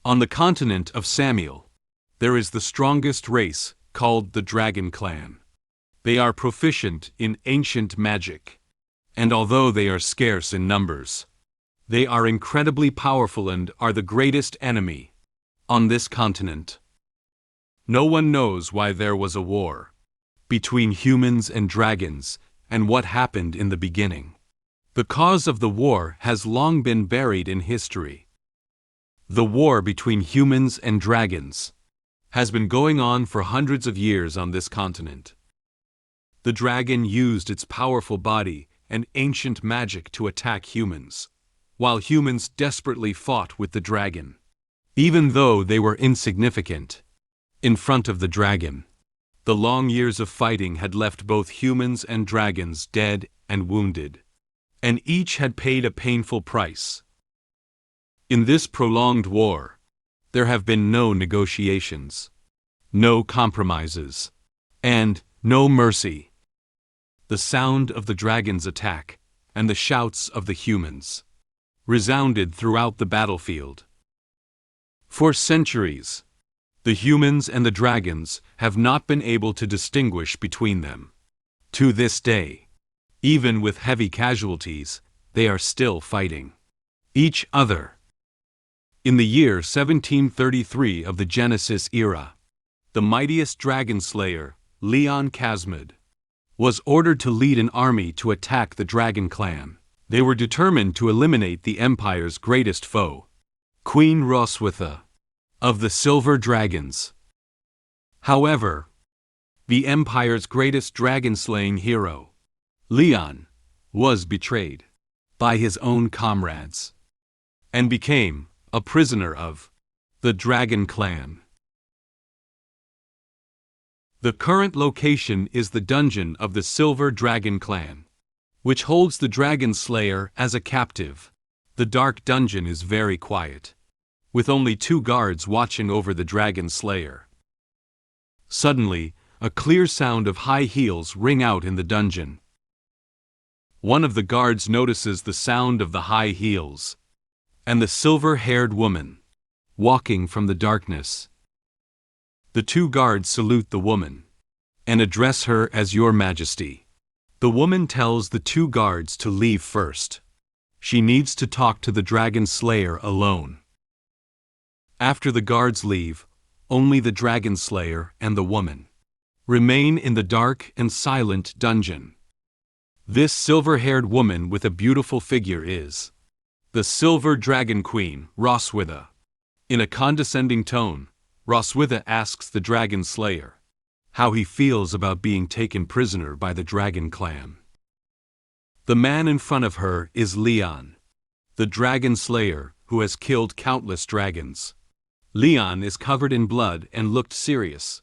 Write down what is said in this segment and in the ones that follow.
On the continent of Samuel, there is the strongest race, called the Dragon Clan. They are proficient in ancient magic, and although they are scarce in numbers, they are incredibly powerful and are the greatest enemy on this continent. No one knows why there was a war between humans and dragons and what happened in the beginning. The cause of the war has long been buried in history. The war between humans and dragons has been going on for hundreds of years on this continent. The dragon used its powerful body and ancient magic to attack humans, while humans desperately fought with the dragon. Even though they were insignificant in front of the dragon, the long years of fighting had left both humans and dragons dead and wounded, and each had paid a painful price. In this prolonged war, there have been no negotiations, no compromises, and no mercy. The sound of the dragon's attack and the shouts of the humans resounded throughout the battlefield. For centuries, the humans and the dragons have not been able to distinguish between them. To this day, even with heavy casualties, they are still fighting each other. In the year 1733 of the Genesis era, the mightiest dragon slayer, Leon Casmid, was ordered to lead an army to attack the Dragon Clan. They were determined to eliminate the Empire's greatest foe, Queen Roswitha of the Silver Dragons. However, the Empire's greatest dragon-slaying hero, Leon, was betrayed by his own comrades and became a prisoner of the Dragon Clan. The current location is the dungeon of the Silver Dragon Clan, which holds the Dragon Slayer as a captive. The dark dungeon is very quiet, with only 2 guards watching over the Dragon Slayer. Suddenly, a clear sound of high heels ring out in the dungeon. One of the guards notices the sound of the high heels, and the silver-haired woman, walking from the darkness. The 2 guards salute the woman, and address her as Your Majesty. The woman tells the 2 guards to leave first. She needs to talk to the Dragon Slayer alone. After the guards leave, only the Dragon Slayer and the woman remain in the dark and silent dungeon. This silver-haired woman with a beautiful figure is the Silver Dragon Queen, Roswitha. In a condescending tone, Roswitha asks the Dragon Slayer how he feels about being taken prisoner by the Dragon Clan. The man in front of her is Leon, the Dragon Slayer who has killed countless dragons. Leon is covered in blood and looked serious,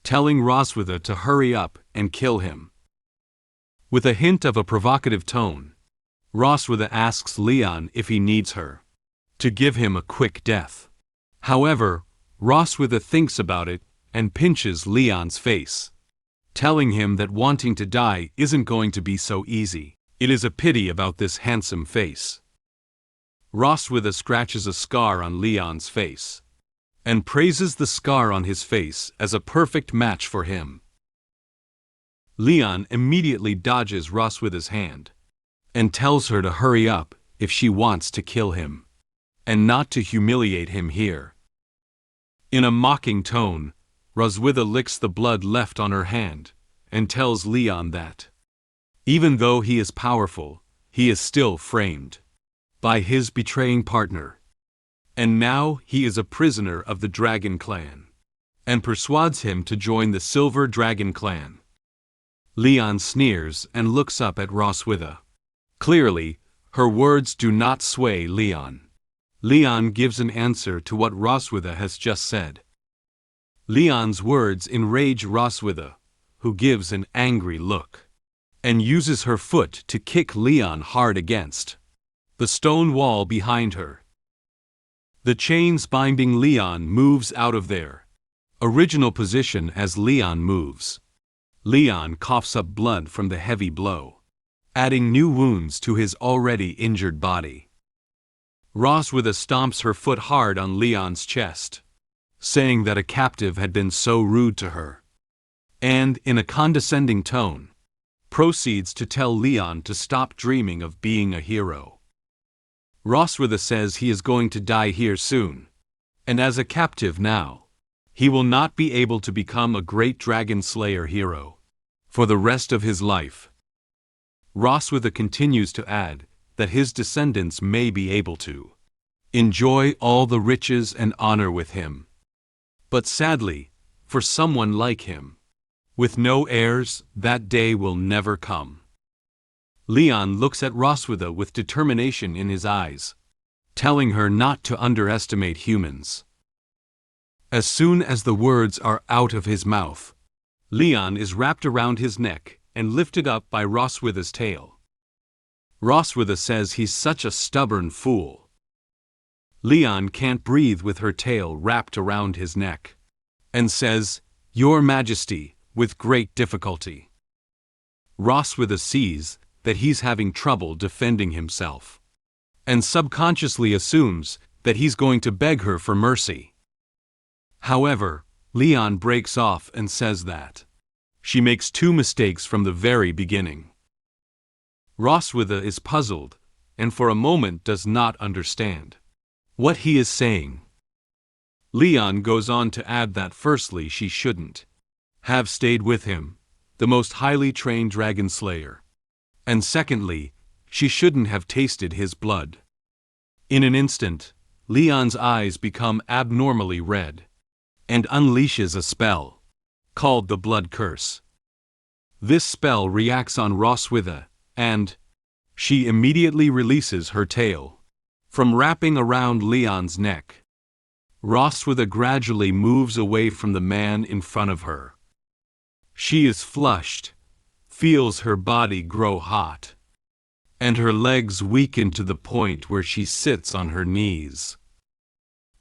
telling Roswitha to hurry up and kill him. With a hint of a provocative tone, Roswitha asks Leon if he needs her to give him a quick death. However, Roswitha thinks about it and pinches Leon's face, telling him that wanting to die isn't going to be so easy. It is a pity about this handsome face. Roswitha scratches a scar on Leon's face and praises the scar on his face as a perfect match for him. Leon immediately dodges Roswitha's hand and tells her to hurry up if she wants to kill him, and not to humiliate him here. In a mocking tone, Roswitha licks the blood left on her hand and tells Leon that, even though he is powerful, he is still framed by his betraying partner. And now he is a prisoner of the Dragon Clan, and persuades him to join the Silver Dragon Clan. Leon sneers and looks up at Roswitha. Clearly, her words do not sway Leon. Leon gives an answer to what Roswitha has just said. Leon's words enrage Roswitha, who gives an angry look and uses her foot to kick Leon hard against the stone wall behind her. The chains binding Leon moves out of their original position as Leon moves. Leon coughs up blood from the heavy blow, adding new wounds to his already injured body. Roswitha stomps her foot hard on Leon's chest, saying that a captive had been so rude to her, and, in a condescending tone, proceeds to tell Leon to stop dreaming of being a hero. Roswitha says he is going to die here soon, and as a captive now, he will not be able to become a great dragon slayer hero for the rest of his life. Roswitha continues to add that his descendants may be able to enjoy all the riches and honor with him. But sadly, for someone like him, with no heirs, that day will never come. Leon looks at Roswitha with determination in his eyes, telling her not to underestimate humans. As soon as the words are out of his mouth, Leon is wrapped around his neck and lifted up by Roswitha's tail. Roswitha says he's such a stubborn fool. Leon can't breathe with her tail wrapped around his neck, and says, "Your Majesty," with great difficulty. Roswitha sees that he's having trouble defending himself, and subconsciously assumes that he's going to beg her for mercy. However, Leon breaks off and says that she makes two mistakes from the very beginning. Roswitha is puzzled, and for a moment does not understand what he is saying. Leon goes on to add that firstly she shouldn't have stayed with him, the most highly trained dragon slayer, and secondly, she shouldn't have tasted his blood. In an instant, Leon's eyes become abnormally red, and unleashes a spell called the Blood Curse. This spell reacts on Roswitha, and she immediately releases her tail from wrapping around Leon's neck. Roswitha gradually moves away from the man in front of her. She is flushed, feels her body grow hot, and her legs weaken to the point where she sits on her knees.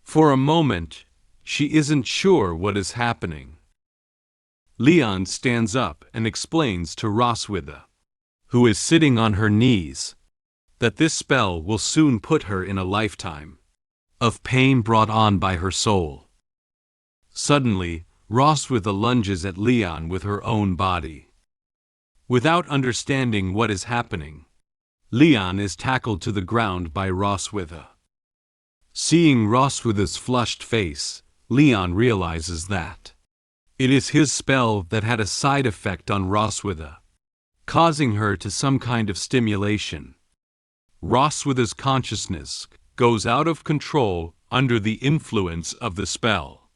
For a moment, she isn't sure what is happening. Leon stands up and explains to Roswitha, who is sitting on her knees, that this spell will soon put her in a lifetime of pain brought on by her soul. Suddenly, Roswitha lunges at Leon with her own body. Without understanding what is happening, Leon is tackled to the ground by Roswitha. Seeing Roswitha's flushed face, Leon realizes that it is his spell that had a side effect on Roswitha, causing her to some kind of stimulation. Roswitha's consciousness goes out of control under the influence of the spell,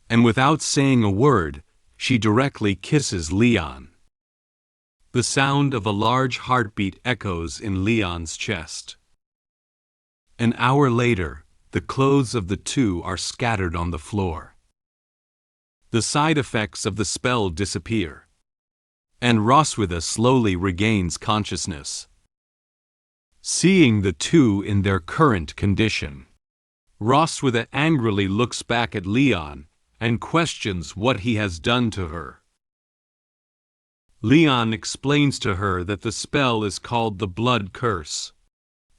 and without saying a word, she directly kisses Leon. The sound of a large heartbeat echoes in Leon's chest. An hour later, the clothes of the two are scattered on the floor. The side effects of the spell disappear, and Roswitha slowly regains consciousness. Seeing the two in their current condition, Roswitha angrily looks back at Leon and questions what he has done to her. Leon explains to her that the spell is called the Blood Curse.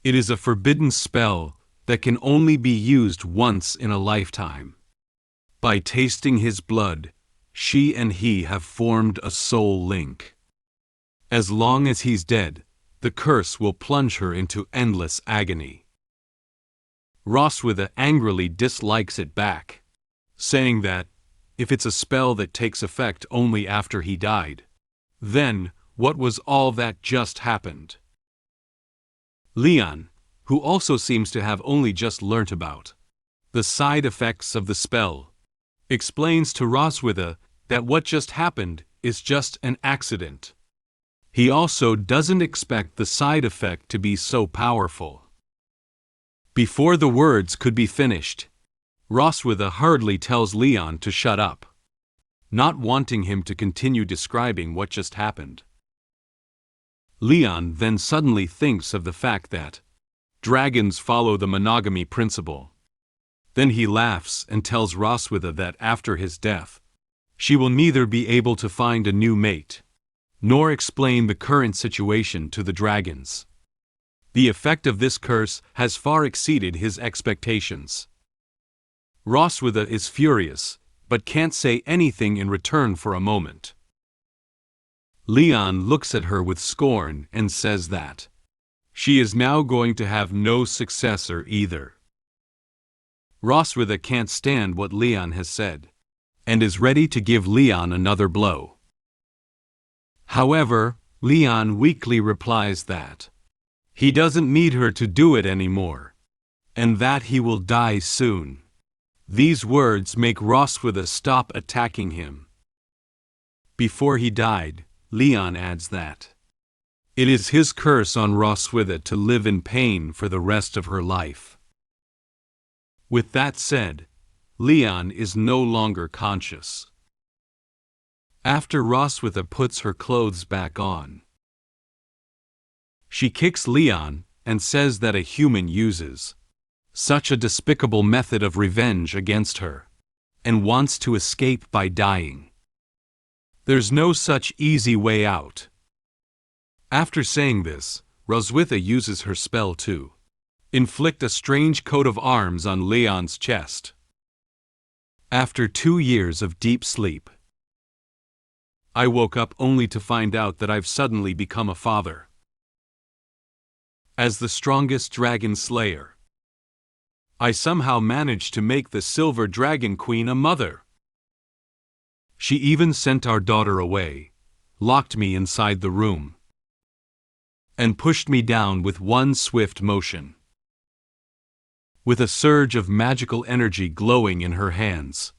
It is a forbidden spell that can only be used once in a lifetime. By tasting his blood, she and he have formed a soul link. As long as he's dead, the curse will plunge her into endless agony. Roswitha angrily dislikes it back, saying that, if it's a spell that takes effect only after he died, then what was all that just happened? Leon, who also seems to have only just learnt about the side effects of the spell, explains to Roswitha that what just happened is just an accident. He also doesn't expect the side effect to be so powerful. Before the words could be finished, Roswitha hurriedly tells Leon to shut up, not wanting him to continue describing what just happened. Leon then suddenly thinks of the fact that dragons follow the monogamy principle. Then he laughs and tells Roswitha that after his death, she will neither be able to find a new mate, nor explain the current situation to the dragons. The effect of this curse has far exceeded his expectations. Roswitha is furious, but can't say anything in return for a moment. Leon looks at her with scorn and says that she is now going to have no successor either. Roswitha can't stand what Leon has said, and is ready to give Leon another blow. However, Leon weakly replies that he doesn't need her to do it anymore, and that he will die soon. These words make Roswitha stop attacking him. Before he died, Leon adds that it is his curse on Roswitha to live in pain for the rest of her life. With that said, Leon is no longer conscious. After Roswitha puts her clothes back on, she kicks Leon and says that a human uses such a despicable method of revenge against her, and wants to escape by dying. There's no such easy way out. After saying this, Roswitha uses her spell to inflict a strange coat of arms on Leon's chest. After 2 years of deep sleep, I woke up only to find out that I've suddenly become a father. As the strongest dragon slayer, I somehow managed to make the Silver Dragon Queen a mother. She even sent our daughter away, locked me inside the room, and pushed me down with one swift motion. With a surge of magical energy glowing in her hands,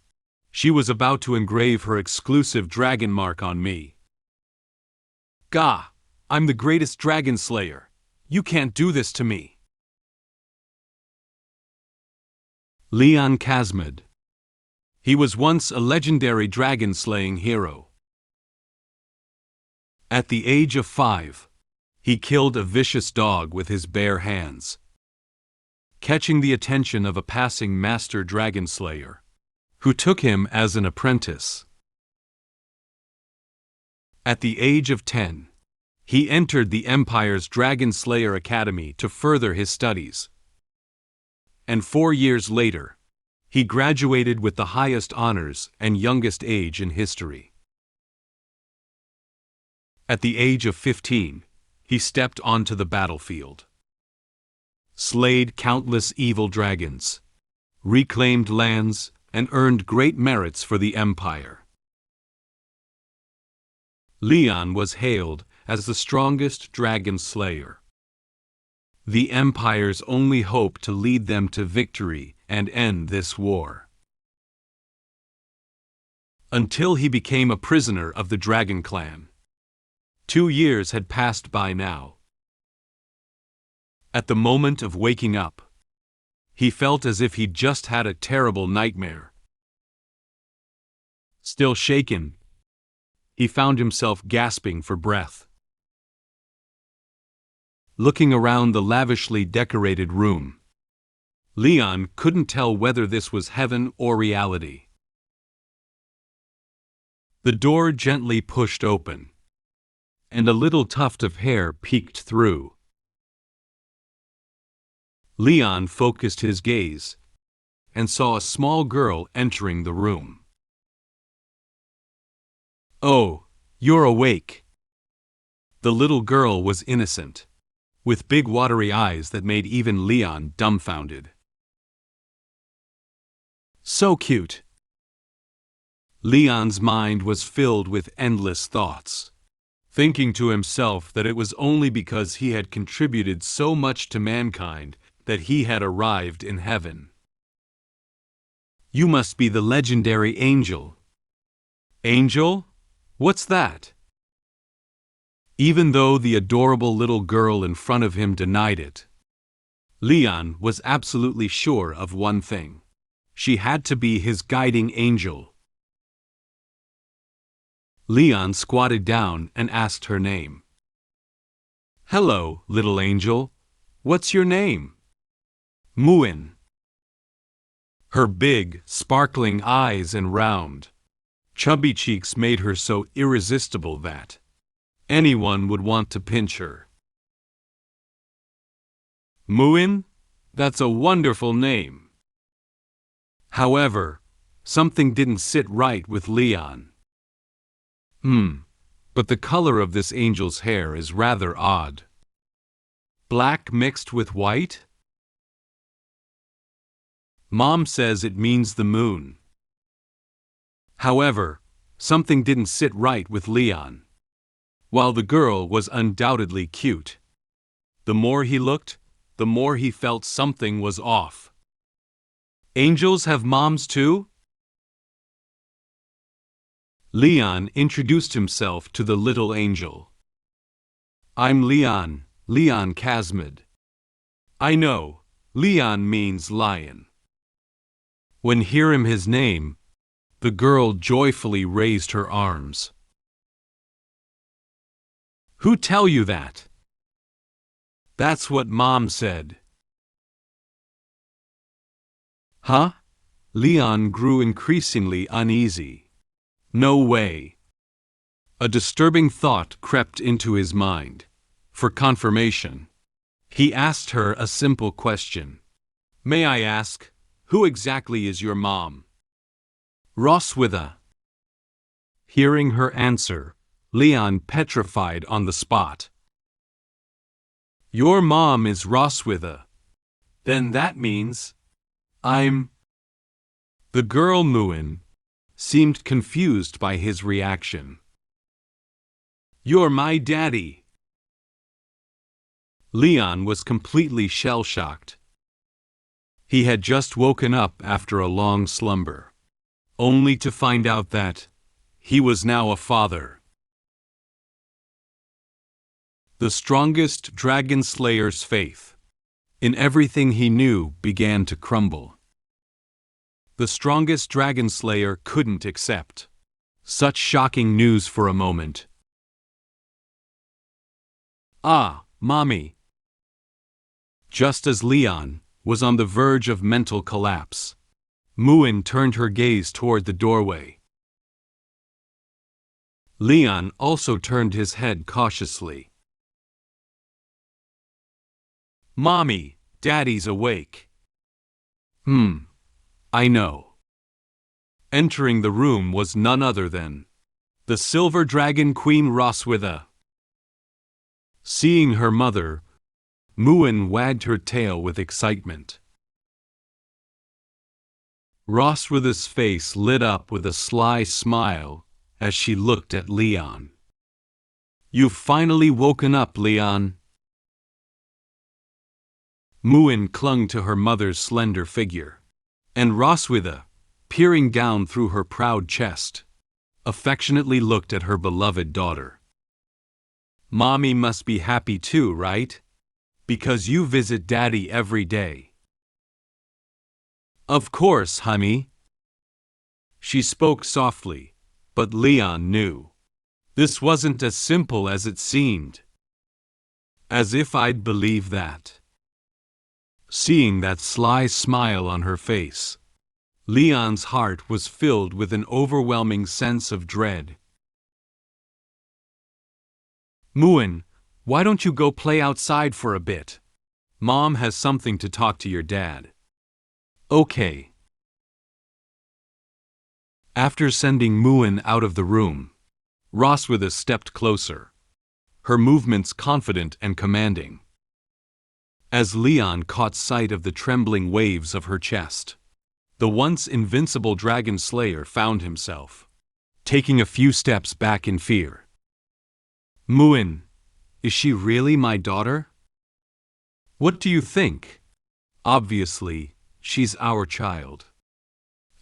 she was about to engrave her exclusive dragon mark on me. Gah! I'm the greatest dragon slayer. You can't do this to me. Leon Kazmid. He was once a legendary dragon-slaying hero. At the age of 5, he killed a vicious dog with his bare hands, catching the attention of a passing master dragon slayer, who took him as an apprentice. At the age of 10, he entered the Empire's Dragon Slayer Academy to further his studies. And 4 years later, he graduated with the highest honors and youngest age in history. At the age of 15, he stepped onto the battlefield, slayed countless evil dragons, reclaimed lands, and earned great merits for the Empire. Leon was hailed as the strongest dragon slayer, the Empire's only hope to lead them to victory and end this war. Until he became a prisoner of the Dragon Clan. 2 years had passed by now. At the moment of waking up, he felt as if he'd just had a terrible nightmare. Still shaken, he found himself gasping for breath. Looking around the lavishly decorated room, Leon couldn't tell whether this was heaven or reality. The door gently pushed open, and a little tuft of hair peeked through. Leon focused his gaze and saw a small girl entering the room. "Oh, you're awake." The little girl was innocent, with big watery eyes that made even Leon dumbfounded. So cute. Leon's mind was filled with endless thoughts, thinking to himself that it was only because he had contributed so much to mankind that he had arrived in heaven. "You must be the legendary Angel." "Angel? What's that?" Even though the adorable little girl in front of him denied it, Leon was absolutely sure of one thing. She had to be his guiding angel. Leon squatted down and asked her name. "Hello, little angel. What's your name?" "Muen." Her big, sparkling eyes and round, chubby cheeks made her so irresistible that anyone would want to pinch her. Muen? That's a wonderful name. However, something didn't sit right with Leon. But the color of this angel's hair is rather odd. Black mixed with white? Mom says it means the moon. However, something didn't sit right with Leon. While the girl was undoubtedly cute, the more he looked, the more he felt something was off. Angels have moms too? Leon introduced himself to the little angel. I'm Leon Casmid. I know, Leon means lion. When hearing his name, the girl joyfully raised her arms. Who tell you that? That's what Mom said. Huh? Leon grew increasingly uneasy. No way. A disturbing thought crept into his mind. For confirmation, he asked her a simple question. May I ask, who exactly is your mom? Roswitha. Hearing her answer, Leon petrified on the spot. Your mom is Roswitha. Then that means I'm... The girl Muen seemed confused by his reaction. You're my daddy. Leon was completely shell-shocked. He had just woken up after a long slumber, only to find out that he was now a father. The strongest dragon slayer's faith in everything he knew began to crumble. The strongest dragon slayer couldn't accept such shocking news for a moment. Ah, Mommy! Just as Leon was on the verge of mental collapse, Muen turned her gaze toward the doorway. Leon also turned his head cautiously. Mommy, Daddy's awake. I know. Entering the room was none other than the Silver Dragon Queen Roswitha. Seeing her mother, Muen wagged her tail with excitement. Roswitha's face lit up with a sly smile as she looked at Leon. You've finally woken up, Leon. Muen clung to her mother's slender figure, and Roswitha, peering down through her proud chest, affectionately looked at her beloved daughter. Mommy must be happy too, right? Because you visit Daddy every day. Of course, honey. She spoke softly, but Leon knew this wasn't as simple as it seemed. As if I'd believe that. Seeing that sly smile on her face, Leon's heart was filled with an overwhelming sense of dread. Muen, why don't you go play outside for a bit? Mom has something to talk to your dad. Okay. After sending Muen out of the room, Roswitha stepped closer, her movements confident and commanding. As Leon caught sight of the trembling waves of her chest, the once invincible dragon slayer found himself taking a few steps back in fear. Muen, is she really my daughter? What do you think? Obviously, she's our child.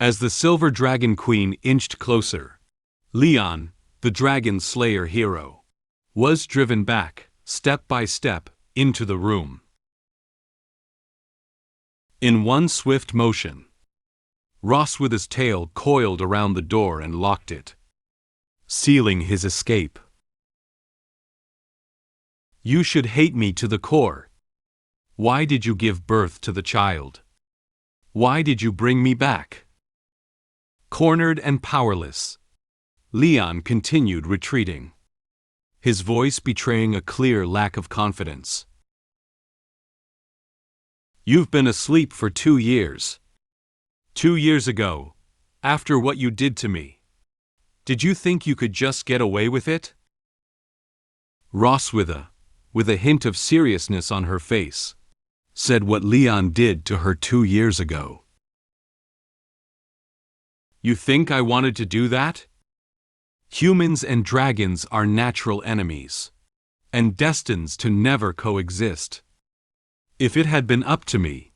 As the Silver Dragon Queen inched closer, Leon, the dragon slayer hero, was driven back, step by step, into the room. In one swift motion, Roswitha's tail coiled around the door and locked it, sealing his escape. You should hate me to the core. Why did you give birth to the child? Why did you bring me back? Cornered and powerless, Leon continued retreating, his voice betraying a clear lack of confidence. You've been asleep for 2 years. 2 years ago, after what you did to me, did you think you could just get away with it? Roswitha, with a hint of seriousness on her face, said what Leon did to her 2 years ago. You think I wanted to do that? Humans and dragons are natural enemies, and destined to never coexist. If it had been up to me,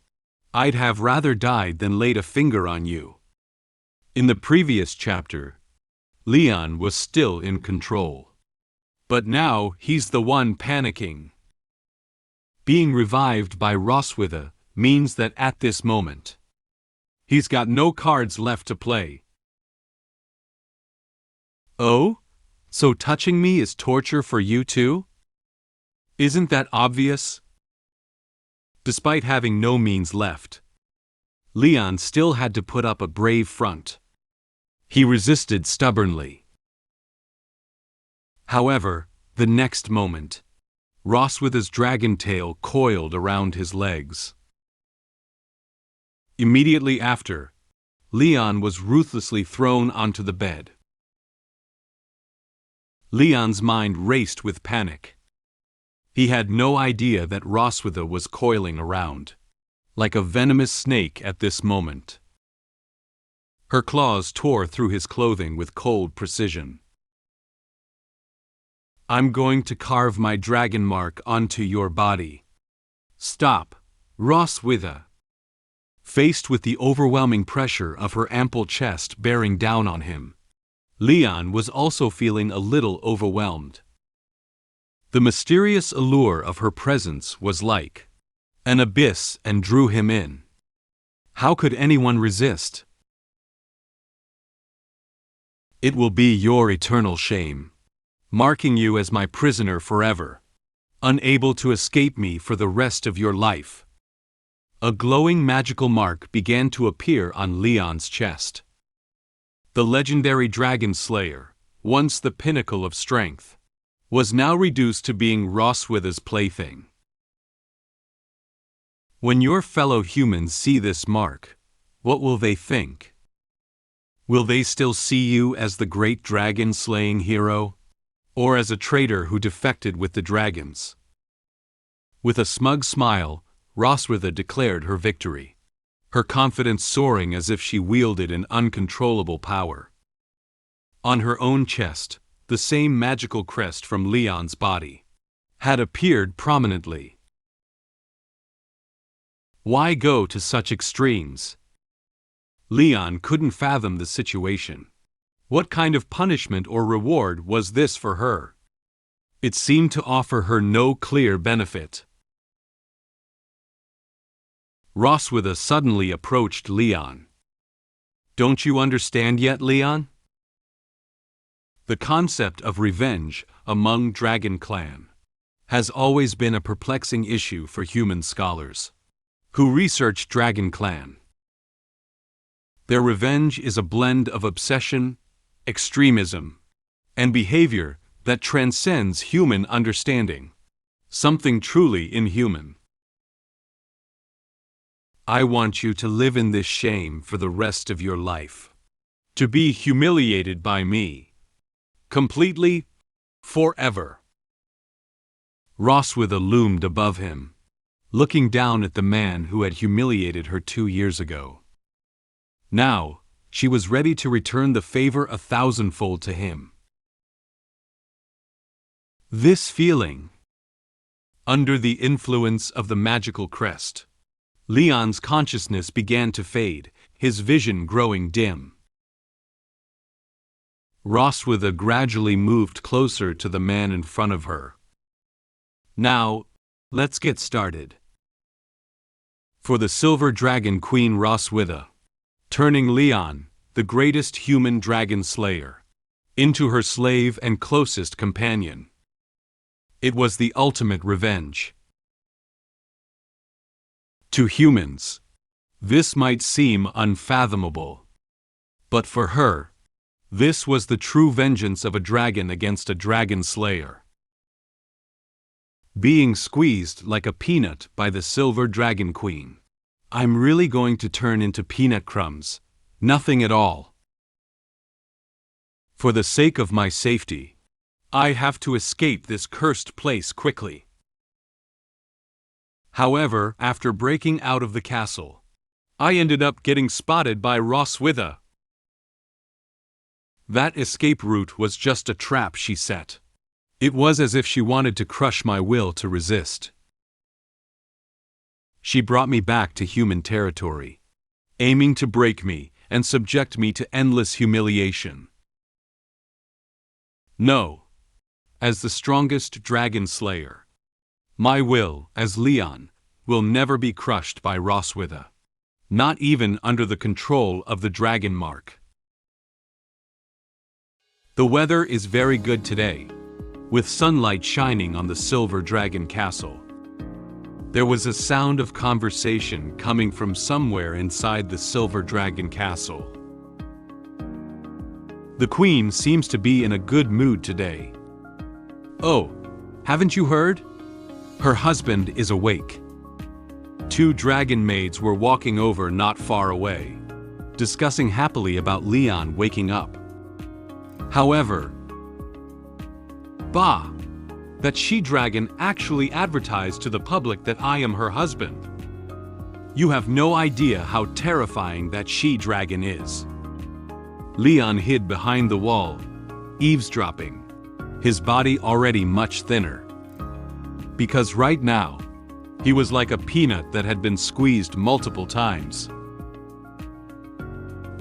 I'd have rather died than laid a finger on you. In the previous chapter, Leon was still in control. But now he's the one panicking. Being revived by Roswitha means that at this moment, he's got no cards left to play. Oh? So touching me is torture for you too? Isn't that obvious? Despite having no means left, Leon still had to put up a brave front. He resisted stubbornly. However, the next moment, Roswitha's dragon tail coiled around his legs. Immediately after, Leon was ruthlessly thrown onto the bed. Leon's mind raced with panic. He had no idea that Roswitha was coiling around, like a venomous snake at this moment. Her claws tore through his clothing with cold precision. I'm going to carve my dragon mark onto your body. Stop, Roswitha. Faced with the overwhelming pressure of her ample chest bearing down on him, Leon was also feeling a little overwhelmed. The mysterious allure of her presence was like an abyss and drew him in. How could anyone resist? It will be your eternal shame, marking you as my prisoner forever, unable to escape me for the rest of your life. A glowing magical mark began to appear on Leon's chest. The legendary Dragon Slayer, once the pinnacle of strength, was now reduced to being Roswitha's plaything. When your fellow humans see this mark, what will they think? Will they still see you as the great dragon-slaying hero, or as a traitor who defected with the dragons? With a smug smile, Roswitha declared her victory, her confidence soaring as if she wielded an uncontrollable power. On her own chest, the same magical crest from Leon's body had appeared prominently. Why go to such extremes? Leon couldn't fathom the situation. What kind of punishment or reward was this for her? It seemed to offer her no clear benefit. Roswitha suddenly approached Leon. Don't you understand yet, Leon? The concept of revenge among Dragon Clan has always been a perplexing issue for human scholars who research Dragon Clan. Their revenge is a blend of obsession, extremism, and behavior that transcends human understanding, something truly inhuman. I want you to live in this shame for the rest of your life, to be humiliated by me, completely, forever. Roswitha loomed above him, looking down at the man who had humiliated her 2 years ago. Now, she was ready to return the favor 1,000-fold to him. This feeling, under the influence of the magical crest, Leon's consciousness began to fade, his vision growing dim. Roswitha gradually moved closer to the man in front of her. Now, let's get started. For the Silver Dragon Queen Roswitha, turning Leon, the greatest human dragon slayer, into her slave and closest companion. It was the ultimate revenge. To humans, this might seem unfathomable, but for her, this was the true vengeance of a dragon against a dragon slayer. Being squeezed like a peanut by the Silver Dragon Queen, I'm really going to turn into peanut crumbs. Nothing at all. For the sake of my safety, I have to escape this cursed place quickly. However, after breaking out of the castle, I ended up getting spotted by Roswitha. That escape route was just a trap she set. It was as if she wanted to crush my will to resist. She brought me back to human territory, aiming to break me and subject me to endless humiliation. No, as the strongest dragon slayer, my will, as Leon, will never be crushed by Roswitha, not even under the control of the dragon mark. The weather is very good today, with sunlight shining on the silver dragon castle. There was a sound of conversation coming from somewhere inside the silver dragon castle. The queen seems to be in a good mood today. Oh, haven't you heard? Her husband is awake. 2 dragon maids were walking over not far away, discussing happily about Leon waking up. However, bah! That she-dragon actually advertised to the public that I am her husband. You have no idea how terrifying that she-dragon is. Leon hid behind the wall, eavesdropping, his body already much thinner. Because right now, he was like a peanut that had been squeezed multiple times.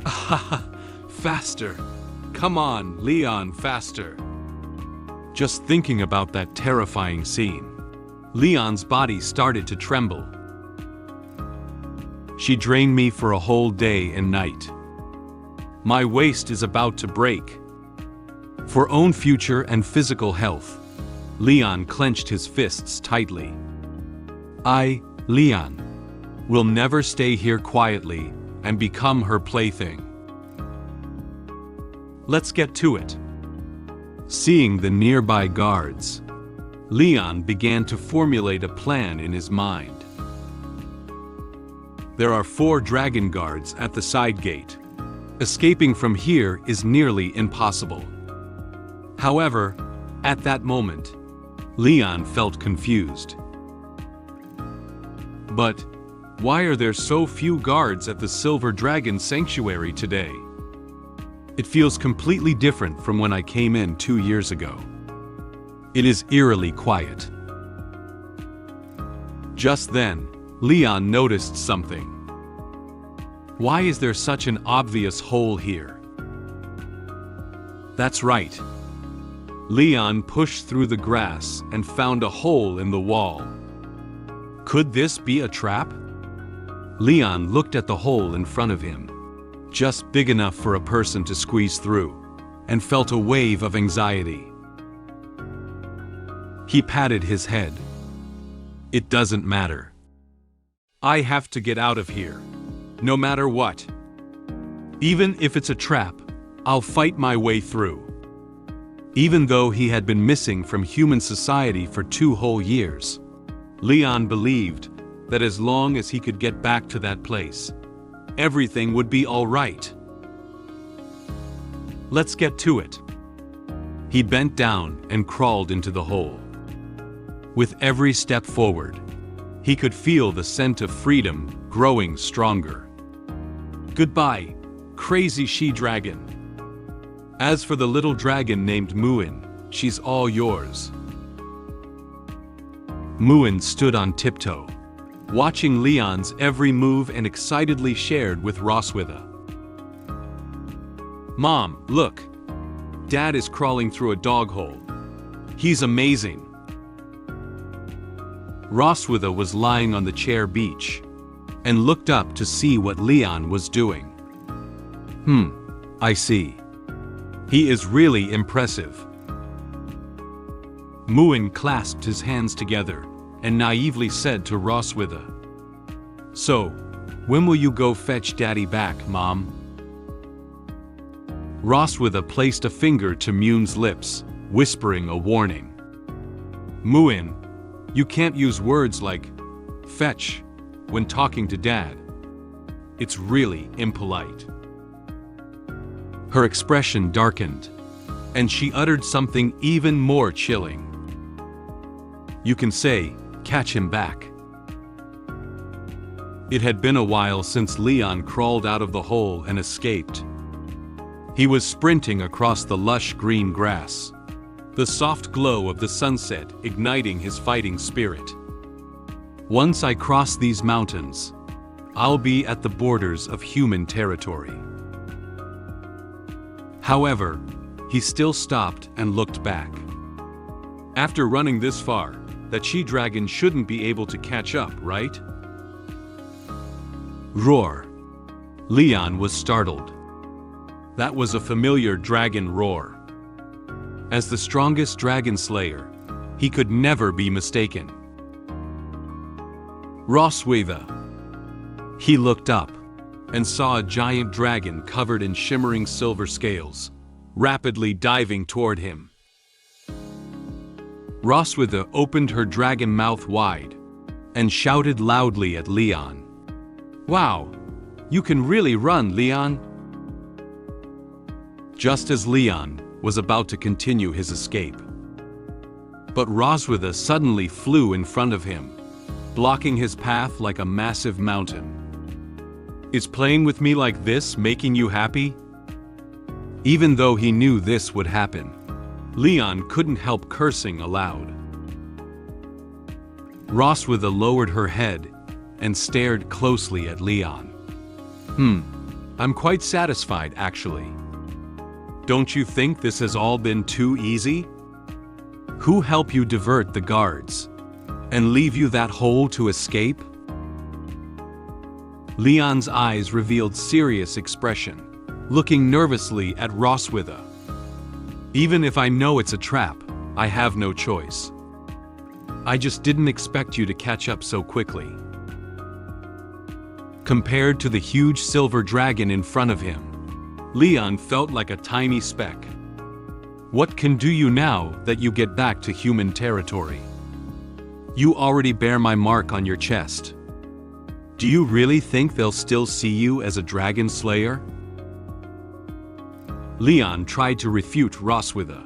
Ah, faster! Come on, Leon, faster! Just thinking about that terrifying scene, Leon's body started to tremble. She drained me for a whole day and night. My waist is about to break. For own future and physical health, Leon clenched his fists tightly. I, Leon, will never stay here quietly and become her plaything. Let's get to it. Seeing the nearby guards, Leon began to formulate a plan in his mind. There are 4 dragon guards at the side gate. Escaping from here is nearly impossible. However, at that moment, Leon felt confused. But why are there so few guards at the Silver Dragon Sanctuary today? It feels completely different from when I came in 2 years ago. It is eerily quiet. Just then, Leon noticed something. Why is there such an obvious hole here? That's right. Leon pushed through the grass and found a hole in the wall. Could this be a trap? Leon looked at the hole in front of him, just big enough for a person to squeeze through, and felt a wave of anxiety. He patted his head. It doesn't matter. I have to get out of here, no matter what. Even if it's a trap, I'll fight my way through. Even though he had been missing from human society for 2 whole years, Leon believed that as long as he could get back to that place, everything would be all right. Let's get to it. He bent down and crawled into the hole. With every step forward, he could feel the scent of freedom growing stronger. Goodbye, crazy she-dragon. As for the little dragon named Muen, she's all yours. Muen stood on tiptoe, watching Leon's every move and excitedly shared with Roswitha. Mom, look. Dad is crawling through a dog hole. He's amazing. Roswitha was lying on the chair beach and looked up to see what Leon was doing. I see. He is really impressive. Muen clasped his hands together and naively said to Roswitha, "So, when will you go fetch Daddy back, Mom?" Roswitha placed a finger to Muen's lips, whispering a warning. Muen, you can't use words like fetch when talking to Dad. It's really impolite." Her expression darkened, and she uttered something even more chilling. "You can say, 'Catch him back.'" It had been a while since Leon crawled out of the hole and escaped. He was sprinting across the lush green grass, the soft glow of the sunset igniting his fighting spirit. "Once I cross these mountains, I'll be at the borders of human territory." However, he still stopped and looked back. After running this far, that she-dragon shouldn't be able to catch up, right? Roar. Leon was startled. That was a familiar dragon roar. As the strongest dragon slayer, he could never be mistaken. Roswitha. He looked up and saw a giant dragon covered in shimmering silver scales, rapidly diving toward him. Roswitha opened her dragon mouth wide and shouted loudly at Leon. "Wow, you can really run, Leon!" Just as Leon was about to continue his escape. But Roswitha suddenly flew in front of him, blocking his path like a massive mountain. "Is playing with me like this making you happy?" Even though he knew this would happen, Leon couldn't help cursing aloud. Roswitha lowered her head and stared closely at Leon. I'm quite satisfied, actually. Don't you think this has all been too easy? Who helped you divert the guards and leave you that hole to escape?" Leon's eyes revealed serious expression, looking nervously at Roswitha. "Even if I know it's a trap, I have no choice. I just didn't expect you to catch up so quickly." Compared to the huge silver dragon in front of him, Leon felt like a tiny speck. What can do you now that you get back to human territory? You already bear my mark on your chest. Do you really think they'll still see you as a dragon slayer? Leon tried to refute Roswitha.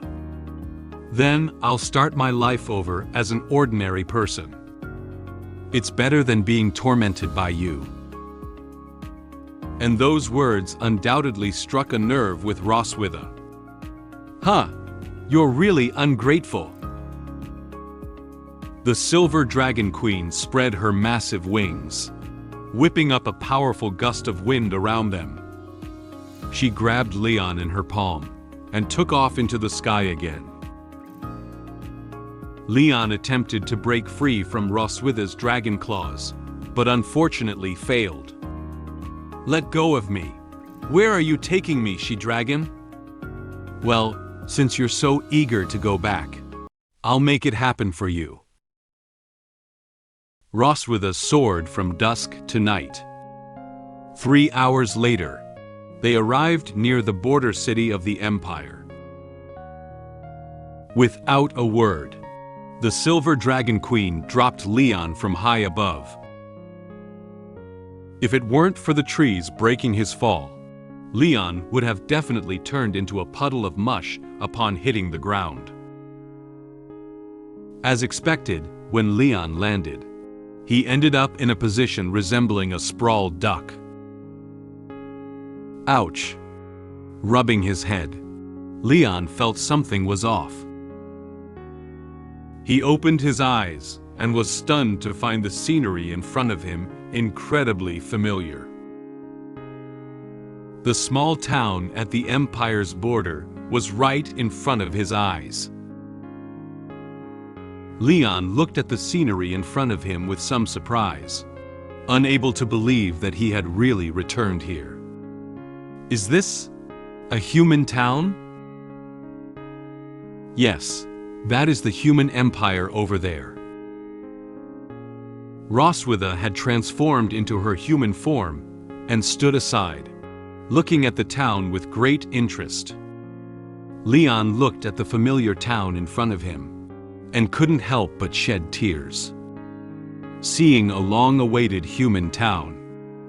"Then I'll start my life over as an ordinary person. It's better than being tormented by you." And those words undoubtedly struck a nerve with Roswitha. "Huh, you're really ungrateful." The silver dragon queen spread her massive wings, whipping up a powerful gust of wind around them. She grabbed Leon in her palm and took off into the sky again. Leon attempted to break free from Roswitha's dragon claws, but unfortunately failed. "Let go of me. Where are you taking me, she-dragon?" "Well, since you're so eager to go back, I'll make it happen for you." Roswitha soared from dusk to night. 3 hours later, they arrived near the border city of the Empire. Without a word, the Silver Dragon Queen dropped Leon from high above. If it weren't for the trees breaking his fall, Leon would have definitely turned into a puddle of mush upon hitting the ground. As expected, when Leon landed, he ended up in a position resembling a sprawled duck. Ouch! Rubbing his head, Leon felt something was off. He opened his eyes and was stunned to find the scenery in front of him incredibly familiar. The small town at the Empire's border was right in front of his eyes. Leon looked at the scenery in front of him with some surprise, unable to believe that he had really returned here. Is this a human town? Yes, that is the human empire over there. Roswitha had transformed into her human form and stood aside, looking at the town with great interest. Leon looked at the familiar town in front of him and couldn't help but shed tears. Seeing a long-awaited human town,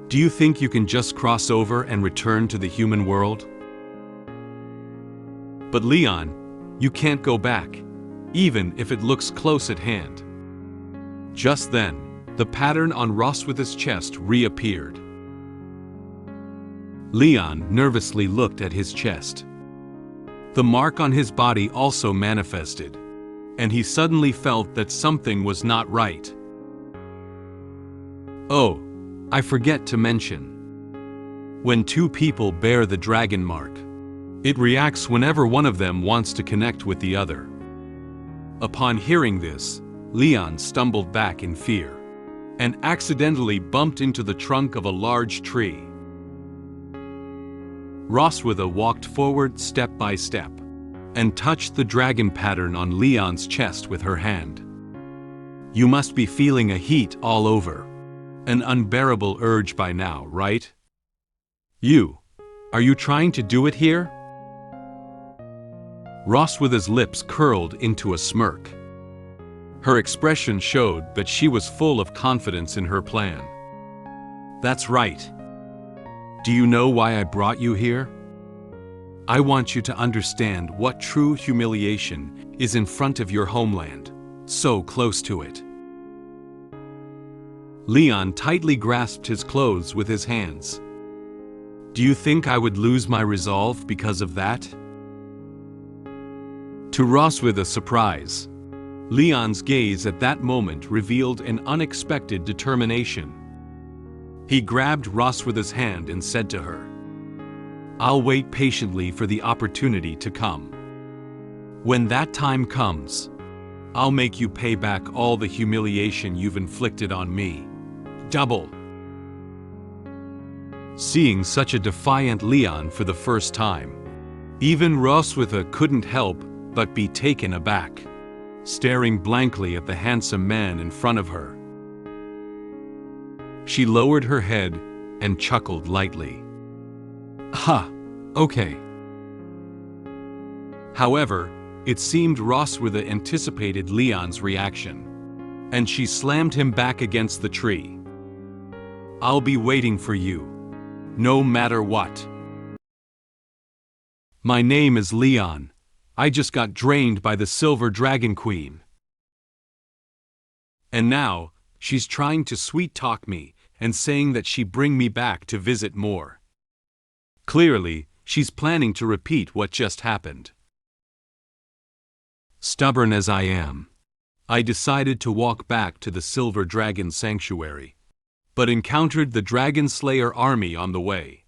Do you think you can just cross over and return to the human world? But Leon, you can't go back, even if it looks close at hand. Just then, the pattern on Roswitha's chest reappeared. Leon nervously looked at his chest. The mark on his body also manifested, and he suddenly felt that something was not right. Oh, I forget to mention. When two people bear the dragon mark, it reacts whenever one of them wants to connect with the other. Upon hearing this, Leon stumbled back in fear and accidentally bumped into the trunk of a large tree. Roswitha walked forward step by step and touched the dragon pattern on Leon's chest with her hand. You must be feeling a heat all over. An unbearable urge by now, right? Are you trying to do it here? Roswitha's lips curled into a smirk. Her expression showed that she was full of confidence in her plan. That's right. Do you know why I brought you here? I want you to understand what true humiliation is in front of your homeland, so close to it. Leon tightly grasped his clothes with his hands. Do you think I would lose my resolve because of that? To Roswitha's surprise, Leon's gaze at that moment revealed an unexpected determination. He grabbed Roswitha's hand and said to her, I'll wait patiently for the opportunity to come. When that time comes, I'll make you pay back all the humiliation you've inflicted on me. Double. Seeing such a defiant Leon for the first time, even Roswitha couldn't help but be taken aback, staring blankly at the handsome man in front of her. She lowered her head and chuckled lightly. Ha, okay. However, it seemed Roswitha anticipated Leon's reaction, and she slammed him back against the tree. I'll be waiting for you, no matter what. My name is Leon. I just got drained by the Silver Dragon Queen. And now, she's trying to sweet-talk me and saying that she'd bring me back to visit more. Clearly, she's planning to repeat what just happened. Stubborn as I am, I decided to walk back to the Silver Dragon Sanctuary, but encountered the Dragon Slayer army on the way.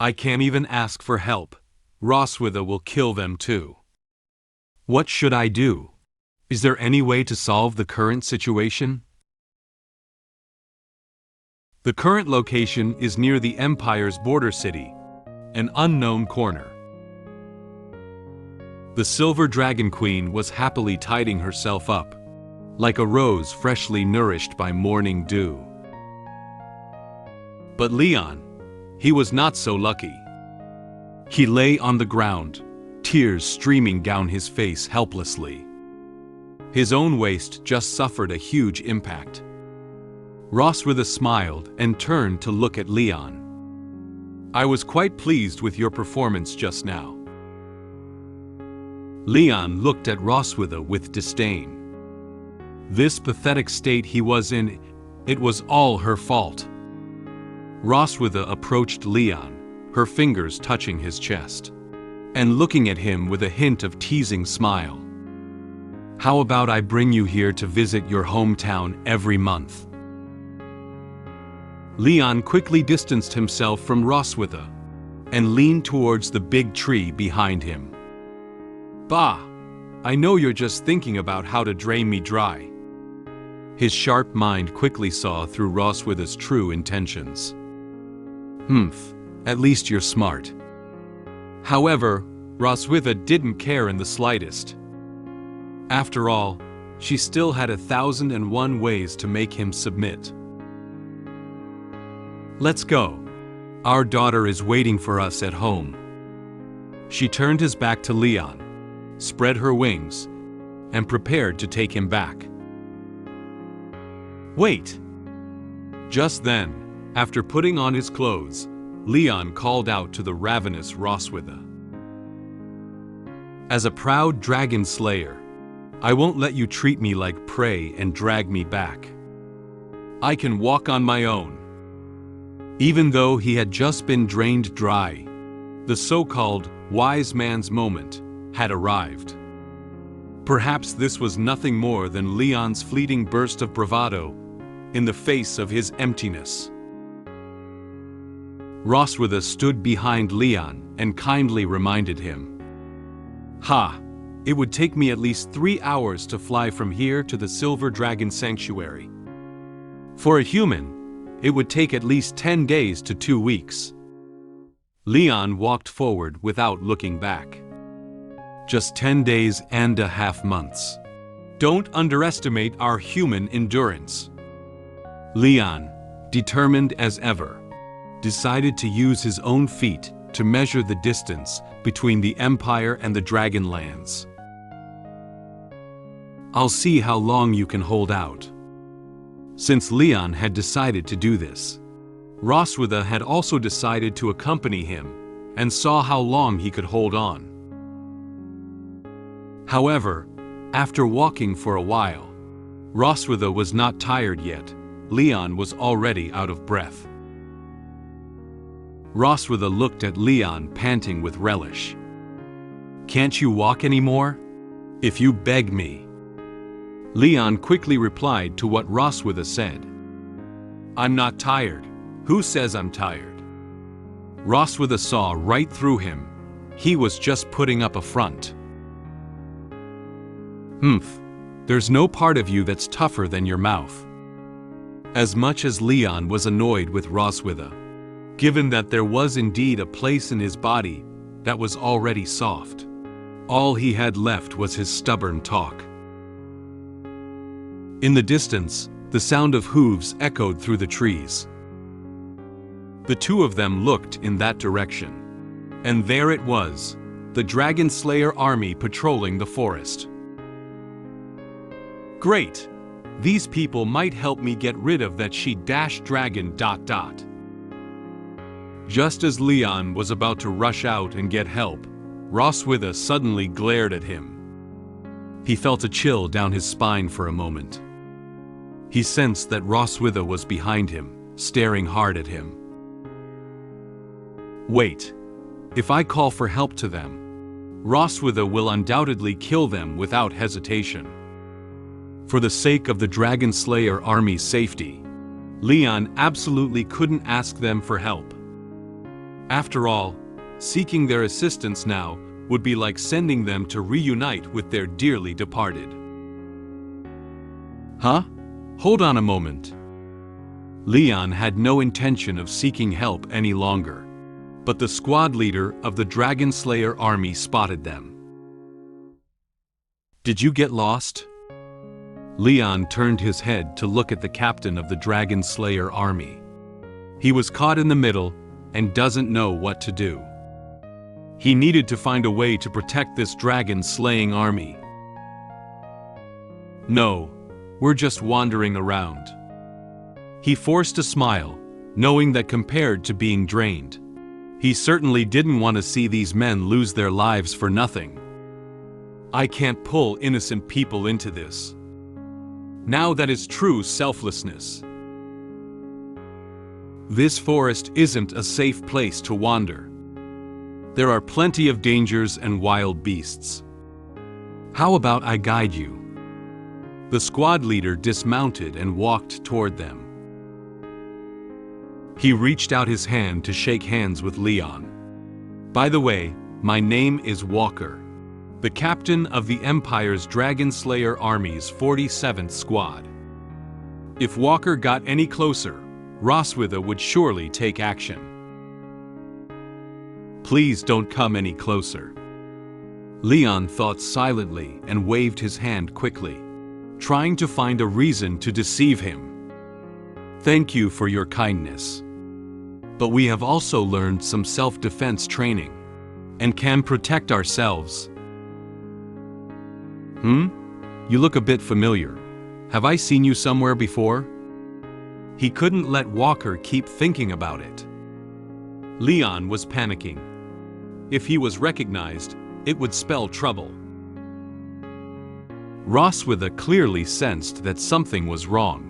I can't even ask for help. Roswitha will kill them too. What should I do? Is there any way to solve the current situation? The current location is near the Empire's border city, an unknown corner. The Silver Dragon Queen was happily tidying herself up, like a rose freshly nourished by morning dew. But Leon, he was not so lucky. He lay on the ground, tears streaming down his face helplessly. His own waist just suffered a huge impact. Roswitha smiled and turned to look at Leon. I was quite pleased with your performance just now. Leon looked at Roswitha with disdain. This pathetic state he was in, it was all her fault. Roswitha approached Leon, her fingers touching his chest, and looking at him with a hint of teasing smile. How about I bring you here to visit your hometown every month? Leon quickly distanced himself from Roswitha and leaned towards the big tree behind him. Bah! I know you're just thinking about how to drain me dry. His sharp mind quickly saw through Roswitha's true intentions. At least you're smart. However, Roswitha didn't care in the slightest. After all, she still had 1,001 ways to make him submit. Let's go. Our daughter is waiting for us at home. She turned his back to Leon, spread her wings, and prepared to take him back. Wait! Just then, after putting on his clothes, Leon called out to the ravenous Roswitha. As a proud dragon slayer, I won't let you treat me like prey and drag me back. I can walk on my own. Even though he had just been drained dry, the so-called wise man's moment had arrived. Perhaps this was nothing more than Leon's fleeting burst of bravado in the face of his emptiness. Roswitha stood behind Leon and kindly reminded him, "Ha! It would take me at least 3 hours to fly from here to the Silver Dragon Sanctuary. For a human, it would take at least 10 days to 2 weeks." Leon walked forward without looking back. Just 10 days and a half months. Don't underestimate our human endurance. Leon, determined as ever, decided to use his own feet to measure the distance between the Empire and the Dragonlands. "I'll see how long you can hold out." Since Leon had decided to do this, Roswitha had also decided to accompany him and saw how long he could hold on. However, after walking for a while, Roswitha was not tired yet. Leon was already out of breath. Roswitha looked at Leon panting with relish. "Can't you walk anymore? If you beg me." Leon quickly replied to what Roswitha said. "I'm not tired. Who says I'm tired?" Roswitha saw right through him. He was just putting up a front. There's no part of you that's tougher than your mouth." As much as Leon was annoyed with Roswitha, given that there was indeed a place in his body that was already soft, all he had left was his stubborn talk. In the distance, the sound of hooves echoed through the trees. The two of them looked in that direction, and there it was, the Dragon Slayer army patrolling the forest. "Great! These people might help me get rid of that she-dragon ... Just as Leon was about to rush out and get help, Roswitha suddenly glared at him. He felt a chill down his spine for a moment. He sensed that Roswitha was behind him, staring hard at him. "Wait. If I call for help to them, Roswitha will undoubtedly kill them without hesitation." For the sake of the Dragon Slayer army's safety, Leon absolutely couldn't ask them for help. After all, seeking their assistance now would be like sending them to reunite with their dearly departed. "Huh? Hold on a moment." Leon had no intention of seeking help any longer, but the squad leader of the Dragon Slayer army spotted them. "Did you get lost?" Leon turned his head to look at the captain of the Dragon Slayer army. He was caught in the middle and doesn't know what to do. He needed to find a way to protect this dragon-slaying army. "No, we're just wandering around." He forced a smile, knowing that compared to being drained, he certainly didn't want to see these men lose their lives for nothing. "I can't pull innocent people into this. Now that is true selflessness. This forest isn't a safe place to wander. There are plenty of dangers and wild beasts. How about I guide you?" The squad leader dismounted and walked toward them. He reached out his hand to shake hands with Leon. "By the way, my name is Walker, the captain of the Empire's Dragon Slayer Army's 47th Squad. If Walker got any closer, Roswitha would surely take action. Please don't come any closer." Leon thought silently and waved his hand quickly, trying to find a reason to deceive him. "Thank you for your kindness. But we have also learned some self-defense training and can protect ourselves." You look a bit familiar. Have I seen you somewhere before?" He couldn't let Walker keep thinking about it. Leon was panicking. If he was recognized, it would spell trouble. Roswitha clearly sensed that something was wrong.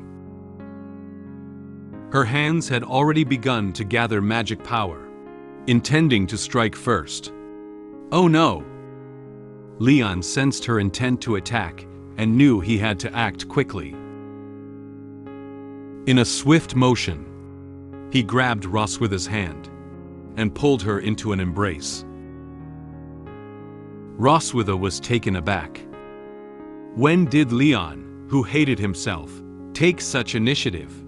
Her hands had already begun to gather magic power, intending to strike first. Oh no! Leon sensed her intent to attack and knew he had to act quickly. In a swift motion, he grabbed Roswitha's hand and pulled her into an embrace. Roswitha was taken aback. When did Leon, who hated himself, take such initiative?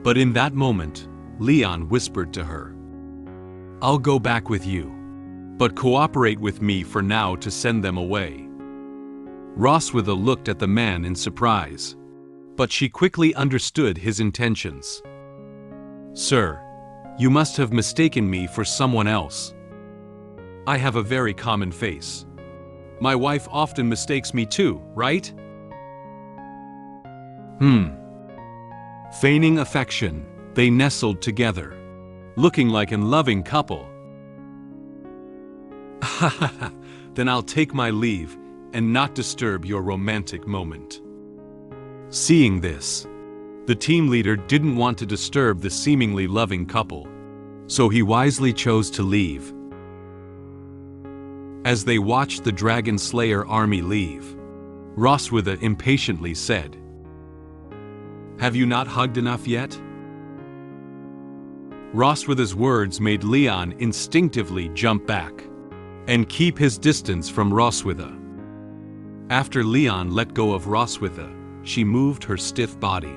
But in that moment, Leon whispered to her, "I'll go back with you, but cooperate with me for now to send them away." Roswitha looked at the man in surprise, but she quickly understood his intentions. "Sir, you must have mistaken me for someone else. I have a very common face. My wife often mistakes me too, right?" Feigning affection, they nestled together, looking like a loving couple. "Then I'll take my leave and not disturb your romantic moment." Seeing this, the team leader didn't want to disturb the seemingly loving couple, so he wisely chose to leave. As they watched the Dragon Slayer army leave, Roswitha impatiently said, "Have you not hugged enough yet?" Roswitha's words made Leon instinctively jump back and keep his distance from Roswitha. After Leon let go of Roswitha, she moved her stiff body.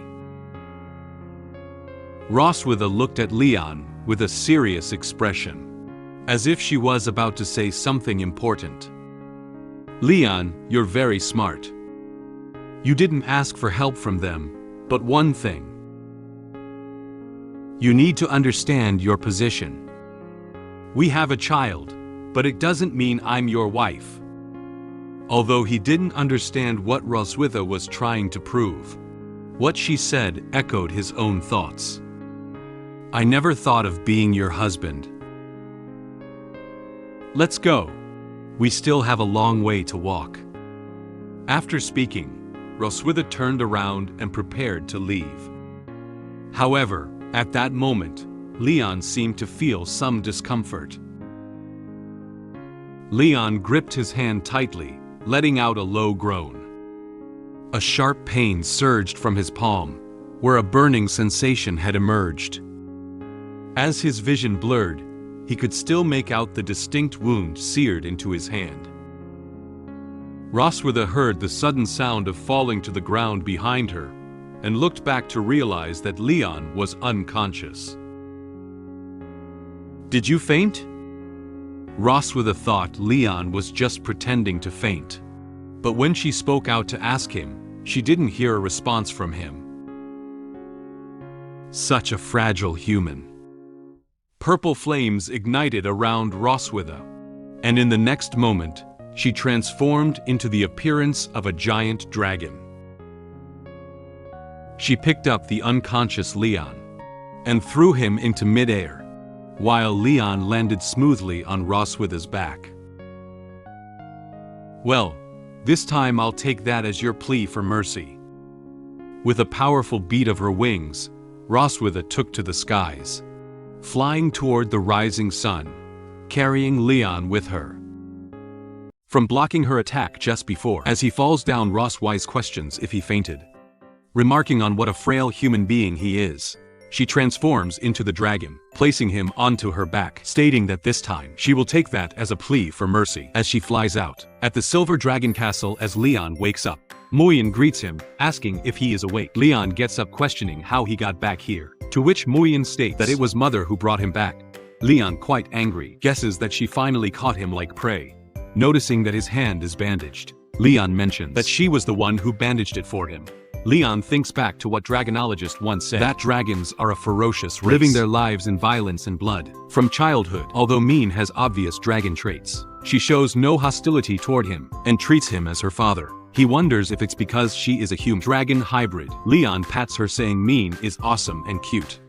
Roswitha looked at Leon with a serious expression, as if she was about to say something important. "Leon, you're very smart. You didn't ask for help from them, but one thing. You need to understand your position. We have a child, but it doesn't mean I'm your wife." Although he didn't understand what Roswitha was trying to prove, what she said echoed his own thoughts. "I never thought of being your husband. Let's go. We still have a long way to walk." After speaking, Roswitha turned around and prepared to leave. However, at that moment, Leon seemed to feel some discomfort. Leon gripped his hand tightly, letting out a low groan. A sharp pain surged from his palm, where a burning sensation had emerged. As his vision blurred, he could still make out the distinct wound seared into his hand. Roswitha heard the sudden sound of falling to the ground behind her, and looked back to realize that Leon was unconscious. "Did you faint?" Roswitha thought Leon was just pretending to faint. But when she spoke out to ask him, she didn't hear a response from him. Such a fragile human. Purple flames ignited around Roswitha, and in the next moment, she transformed into the appearance of a giant dragon. She picked up the unconscious Leon and threw him into midair, while Leon landed smoothly on Roswitha's back. "Well, this time I'll take that as your plea for mercy." With a powerful beat of her wings, Roswitha took to the skies, flying toward the rising sun, carrying Leon with her. From blocking her attack just before, as he falls down, Roswitha questions if he fainted. Remarking on what a frail human being he is, she transforms into the dragon, placing him onto her back, stating that this time she will take that as a plea for mercy. As she flies out, at the Silver Dragon Castle, as Leon wakes up, Muen greets him, asking if he is awake. Leon gets up questioning how he got back here, to which Muen states that it was Mother who brought him back. Leon, quite angry, guesses that she finally caught him like prey. Noticing that his hand is bandaged, Leon mentions that she was the one who bandaged it for him. Leon thinks back to what dragonologist once said, that dragons are a ferocious race, living their lives in violence and blood. From childhood, although Muen has obvious dragon traits, she shows no hostility toward him and treats him as her father. He wonders if it's because she is a human dragon hybrid. Leon pats her saying Mien is awesome and cute.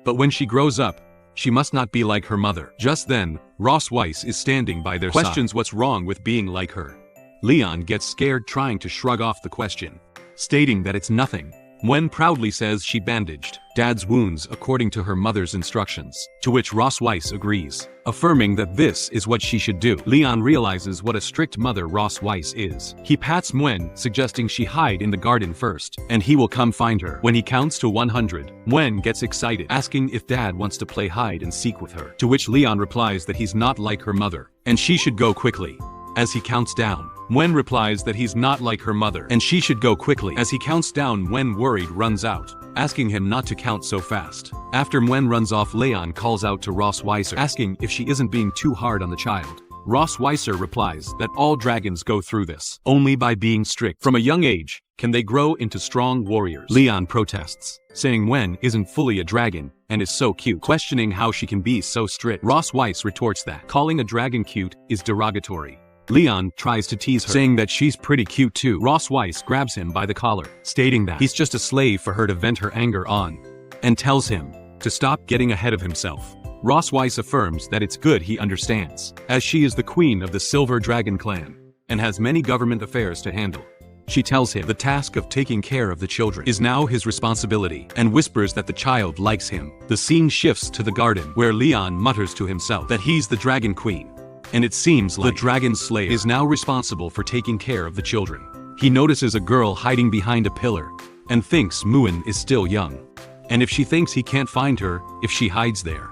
But when she grows up, she must not be like her mother. Just then, Ross Weiss is standing by their side. Questions what's wrong with being like her. Leon gets scared trying to shrug off the question, stating that it's nothing. Muen proudly says she bandaged Dad's wounds according to her mother's instructions, to which Ross Weiss agrees, affirming that this is what she should do. Leon realizes what a strict mother Ross Weiss is. He pats Muen, suggesting she hide in the garden first, and he will come find her. When he counts to 100, Muen gets excited, asking if Dad wants to play hide and seek with her, to which Leon replies that he's not like her mother, and she should go quickly. As he counts down, Muen replies that he's not like her mother and she should go quickly. As he counts down, Muen worried runs out, asking him not to count so fast. After Muen runs off, Leon calls out to Ross Weiser, asking if she isn't being too hard on the child. Ross Weiser replies that all dragons go through this. Only by being strict from a young age can they grow into strong warriors. Leon protests, saying Muen isn't fully a dragon and is so cute, questioning how she can be so strict. Ross Weiss retorts that calling a dragon cute is derogatory. Leon tries to tease her, saying that she's pretty cute too. Ross Weiss grabs him by the collar, stating that he's just a slave for her to vent her anger on, and tells him to stop getting ahead of himself. Ross Weiss affirms that it's good he understands, as she is the queen of the Silver Dragon clan, and has many government affairs to handle. She tells him the task of taking care of the children is now his responsibility, and whispers that the child likes him. The scene shifts to the garden, where Leon mutters to himself that he's the Dragon Queen. And it seems like the Dragon Slayer is now responsible for taking care of the children. He notices a girl hiding behind a pillar, and thinks Muen is still young. And if she thinks he can't find her, if she hides there.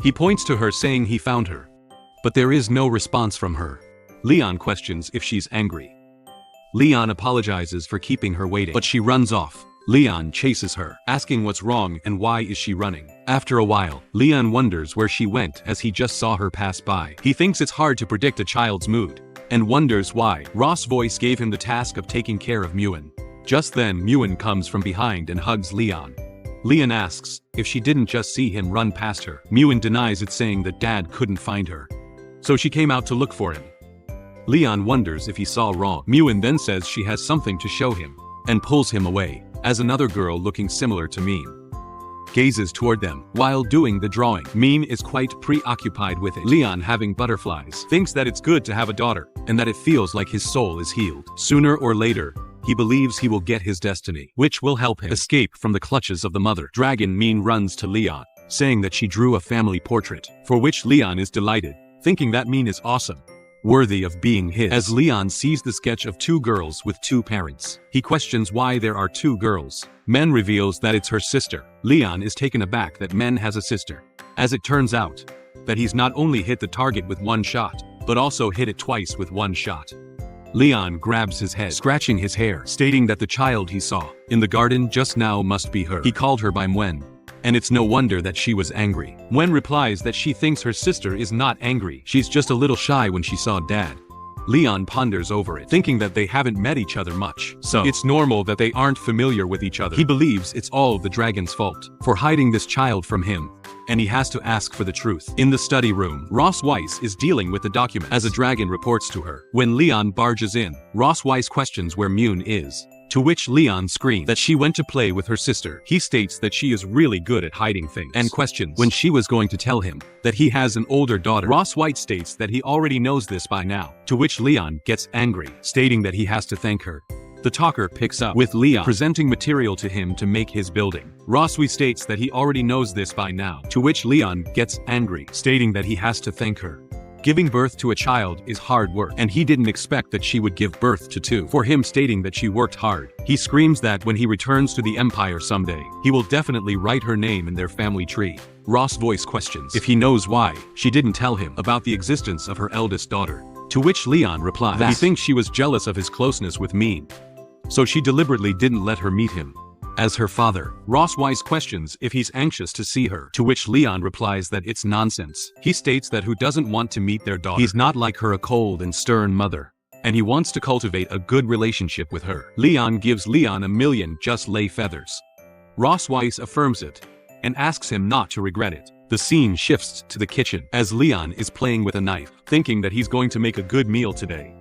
He points to her saying he found her. But there is no response from her. Leon questions if she's angry. Leon apologizes for keeping her waiting, but she runs off. Leon chases her, asking what's wrong and why is she running. After a while, Leon wonders where she went as he just saw her pass by. He thinks it's hard to predict a child's mood, and wonders why. Ross Voice gave him the task of taking care of Muen. Just then, Muen comes from behind and hugs Leon. Leon asks if she didn't just see him run past her. Muen denies it, saying that Dad couldn't find her, so she came out to look for him. Leon wonders if he saw wrong. Muen then says she has something to show him, and pulls him away, as another girl looking similar to Mien gazes toward them while doing the drawing. Mien is quite preoccupied with it. Leon, having butterflies, thinks that it's good to have a daughter, and that it feels like his soul is healed. Sooner or later, he believes he will get his destiny, which will help him escape from the clutches of the mother dragon. Mien runs to Leon, saying that she drew a family portrait, for which Leon is delighted, thinking that Mien is awesome, worthy of being his. As Leon sees the sketch of two girls with two parents, he questions why there are two girls. Muen reveals that it's her sister. Leon is taken aback that Muen has a sister, as it turns out that he's not only hit the target with one shot, but also hit it twice with one shot. Leon grabs his head, scratching his hair, stating that the child he saw in the garden just now must be her. He called her by Muen, and it's no wonder that she was angry. Muen replies that she thinks her sister is not angry, she's just a little shy when she saw Dad. Leon ponders over it, thinking that they haven't met each other much, so it's normal that they aren't familiar with each other. He believes it's all the dragon's fault for hiding this child from him, and he has to ask for the truth. In the study room, Ross Weiss is dealing with the document as a dragon reports to her. When Leon barges in, Ross Weiss questions where Muen is, to which Leon screams that she went to play with her sister. He states that she is really good at hiding things, and questions when she was going to tell him that he has an older daughter. Ross White states that he already knows this by now, to which Leon gets angry, stating that he has to thank her. The talker picks up with Leon presenting material to him to make his building. Rosswe states that he already knows this by now, to which Leon gets angry, stating that he has to thank her. Giving birth to a child is hard work, and he didn't expect that she would give birth to two. For him stating that she worked hard, he screams that when he returns to the Empire someday, he will definitely write her name in their family tree. Ross Voice questions if he knows why she didn't tell him about the existence of her eldest daughter, to which Leon replies that he thinks she was jealous of his closeness with Mien, so she deliberately didn't let her meet him as her father. Ross Weiss questions if he's anxious to see her, to which Leon replies that it's nonsense. He states that who doesn't want to meet their daughter? He's not like her, a cold and stern mother, and he wants to cultivate a good relationship with her. Leon gives Leon 1,000,000 just lay feathers. Ross Weiss affirms it and asks him not to regret it. The scene shifts to the kitchen as Leon is playing with a knife, thinking that he's going to make a good meal today.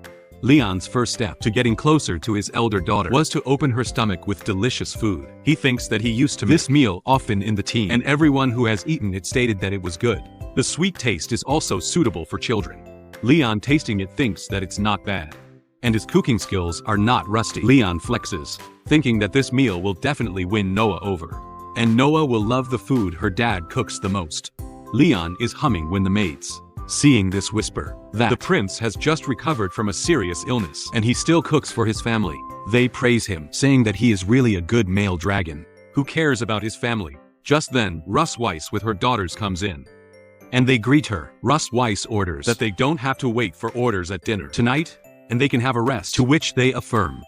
Leon's first step to getting closer to his elder daughter was to open her stomach with delicious food. He thinks that he used to make this meal often in the teen, and everyone who has eaten it stated that it was good. The sweet taste is also suitable for children. Leon, tasting it, thinks that it's not bad, and his cooking skills are not rusty. Leon flexes, thinking that this meal will definitely win Noah over, and Noah will love the food her dad cooks the most. Leon is humming when the maids, seeing this, whisper that the prince has just recovered from a serious illness and he still cooks for his family. They praise him, saying that he is really a good male dragon who cares about his family. Just then, Russ Weiss with her daughters comes in, and they greet her. Russ Weiss orders that they don't have to wait for orders at dinner tonight, and they can have a rest, to which they affirm.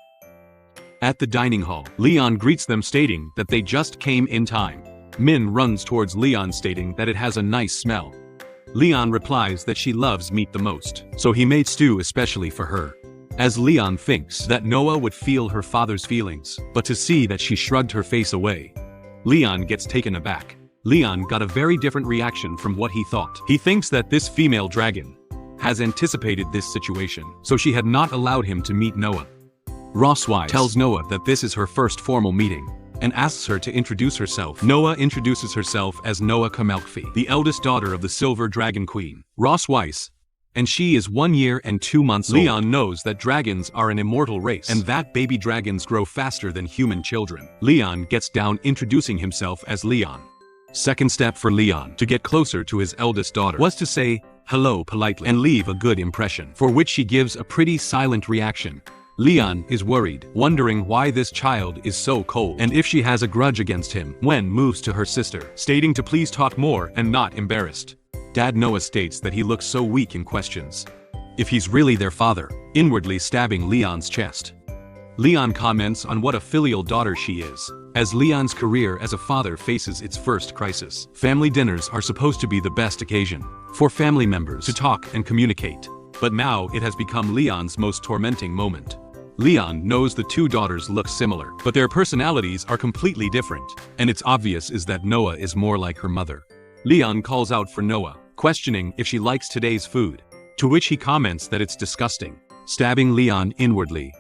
At the dining hall, Leon greets them, stating that they just came in time. Min runs towards Leon, stating that it has a nice smell. Leon replies that she loves meat the most, so he made stew especially for her. As Leon thinks that Noah would feel her father's feelings, but to see that she shrugged her face away, Leon gets taken aback. Leon got a very different reaction from what he thought. He thinks that this female dragon has anticipated this situation, so she had not allowed him to meet Noah. Ross Weiss tells Noah that this is her first formal meeting, and asks her to introduce herself. Noah introduces herself as Noah Kamelkfi, the eldest daughter of the Silver Dragon Queen, Ross Weiss, and she is 1 year and 2 months old. Leon knows that dragons are an immortal race, and that baby dragons grow faster than human children. Leon gets down, introducing himself as Leon. Second step for Leon to get closer to his eldest daughter was to say hello politely and leave a good impression, for which she gives a pretty silent reaction. Leon is worried, wondering why this child is so cold and if she has a grudge against him. Muen moves to her sister, stating to please talk more and not embarrassed. Dad Noah states that he looks so weak in questions, if he's really their father, inwardly stabbing Leon's chest. Leon comments on what a filial daughter she is, as Leon's career as a father faces its first crisis. Family dinners are supposed to be the best occasion for family members to talk and communicate, but now it has become Leon's most tormenting moment. Leon knows the two daughters look similar, but their personalities are completely different, and it's obvious is that Noah is more like her mother. Leon calls out for Noah, questioning if she likes today's food, to which he comments that it's disgusting, stabbing Leon inwardly.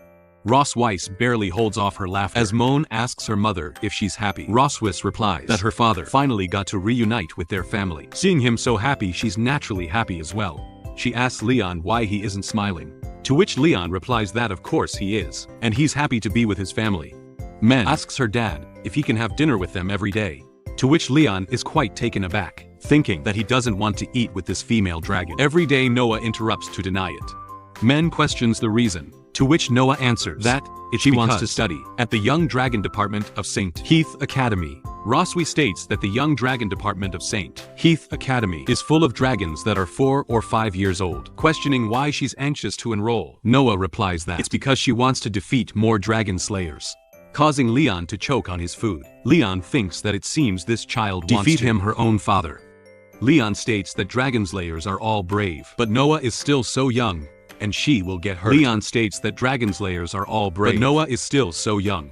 Ross Weiss barely holds off her laughter as Muen asks her mother if she's happy. Ross Weiss replies that her father finally got to reunite with their family. Seeing him so happy, she's naturally happy as well. She asks Leon why he isn't smiling, to which Leon replies that of course he is, and he's happy to be with his family. Muen asks her dad if he can have dinner with them every day, to which Leon is quite taken aback, thinking that he doesn't want to eat with this female dragon every day. Noah interrupts to deny it. Muen questions the reason, to which Noah answers that she wants to study at the Young Dragon Department of St. Heath Academy. Ross Weiss states that the Young Dragon Department of St. Heath Academy is full of dragons that are 4 or 5 years old. Questioning why she's anxious to enroll, Noah replies that it's because she wants to defeat more dragon slayers, causing Leon to choke on his food. Leon thinks that it seems this child wants to defeat him, her own father. Leon states that dragon slayers are all brave, but Noah is still so young, and she will get hurt. Leon states that dragon slayers are all brave, but Noah is still so young,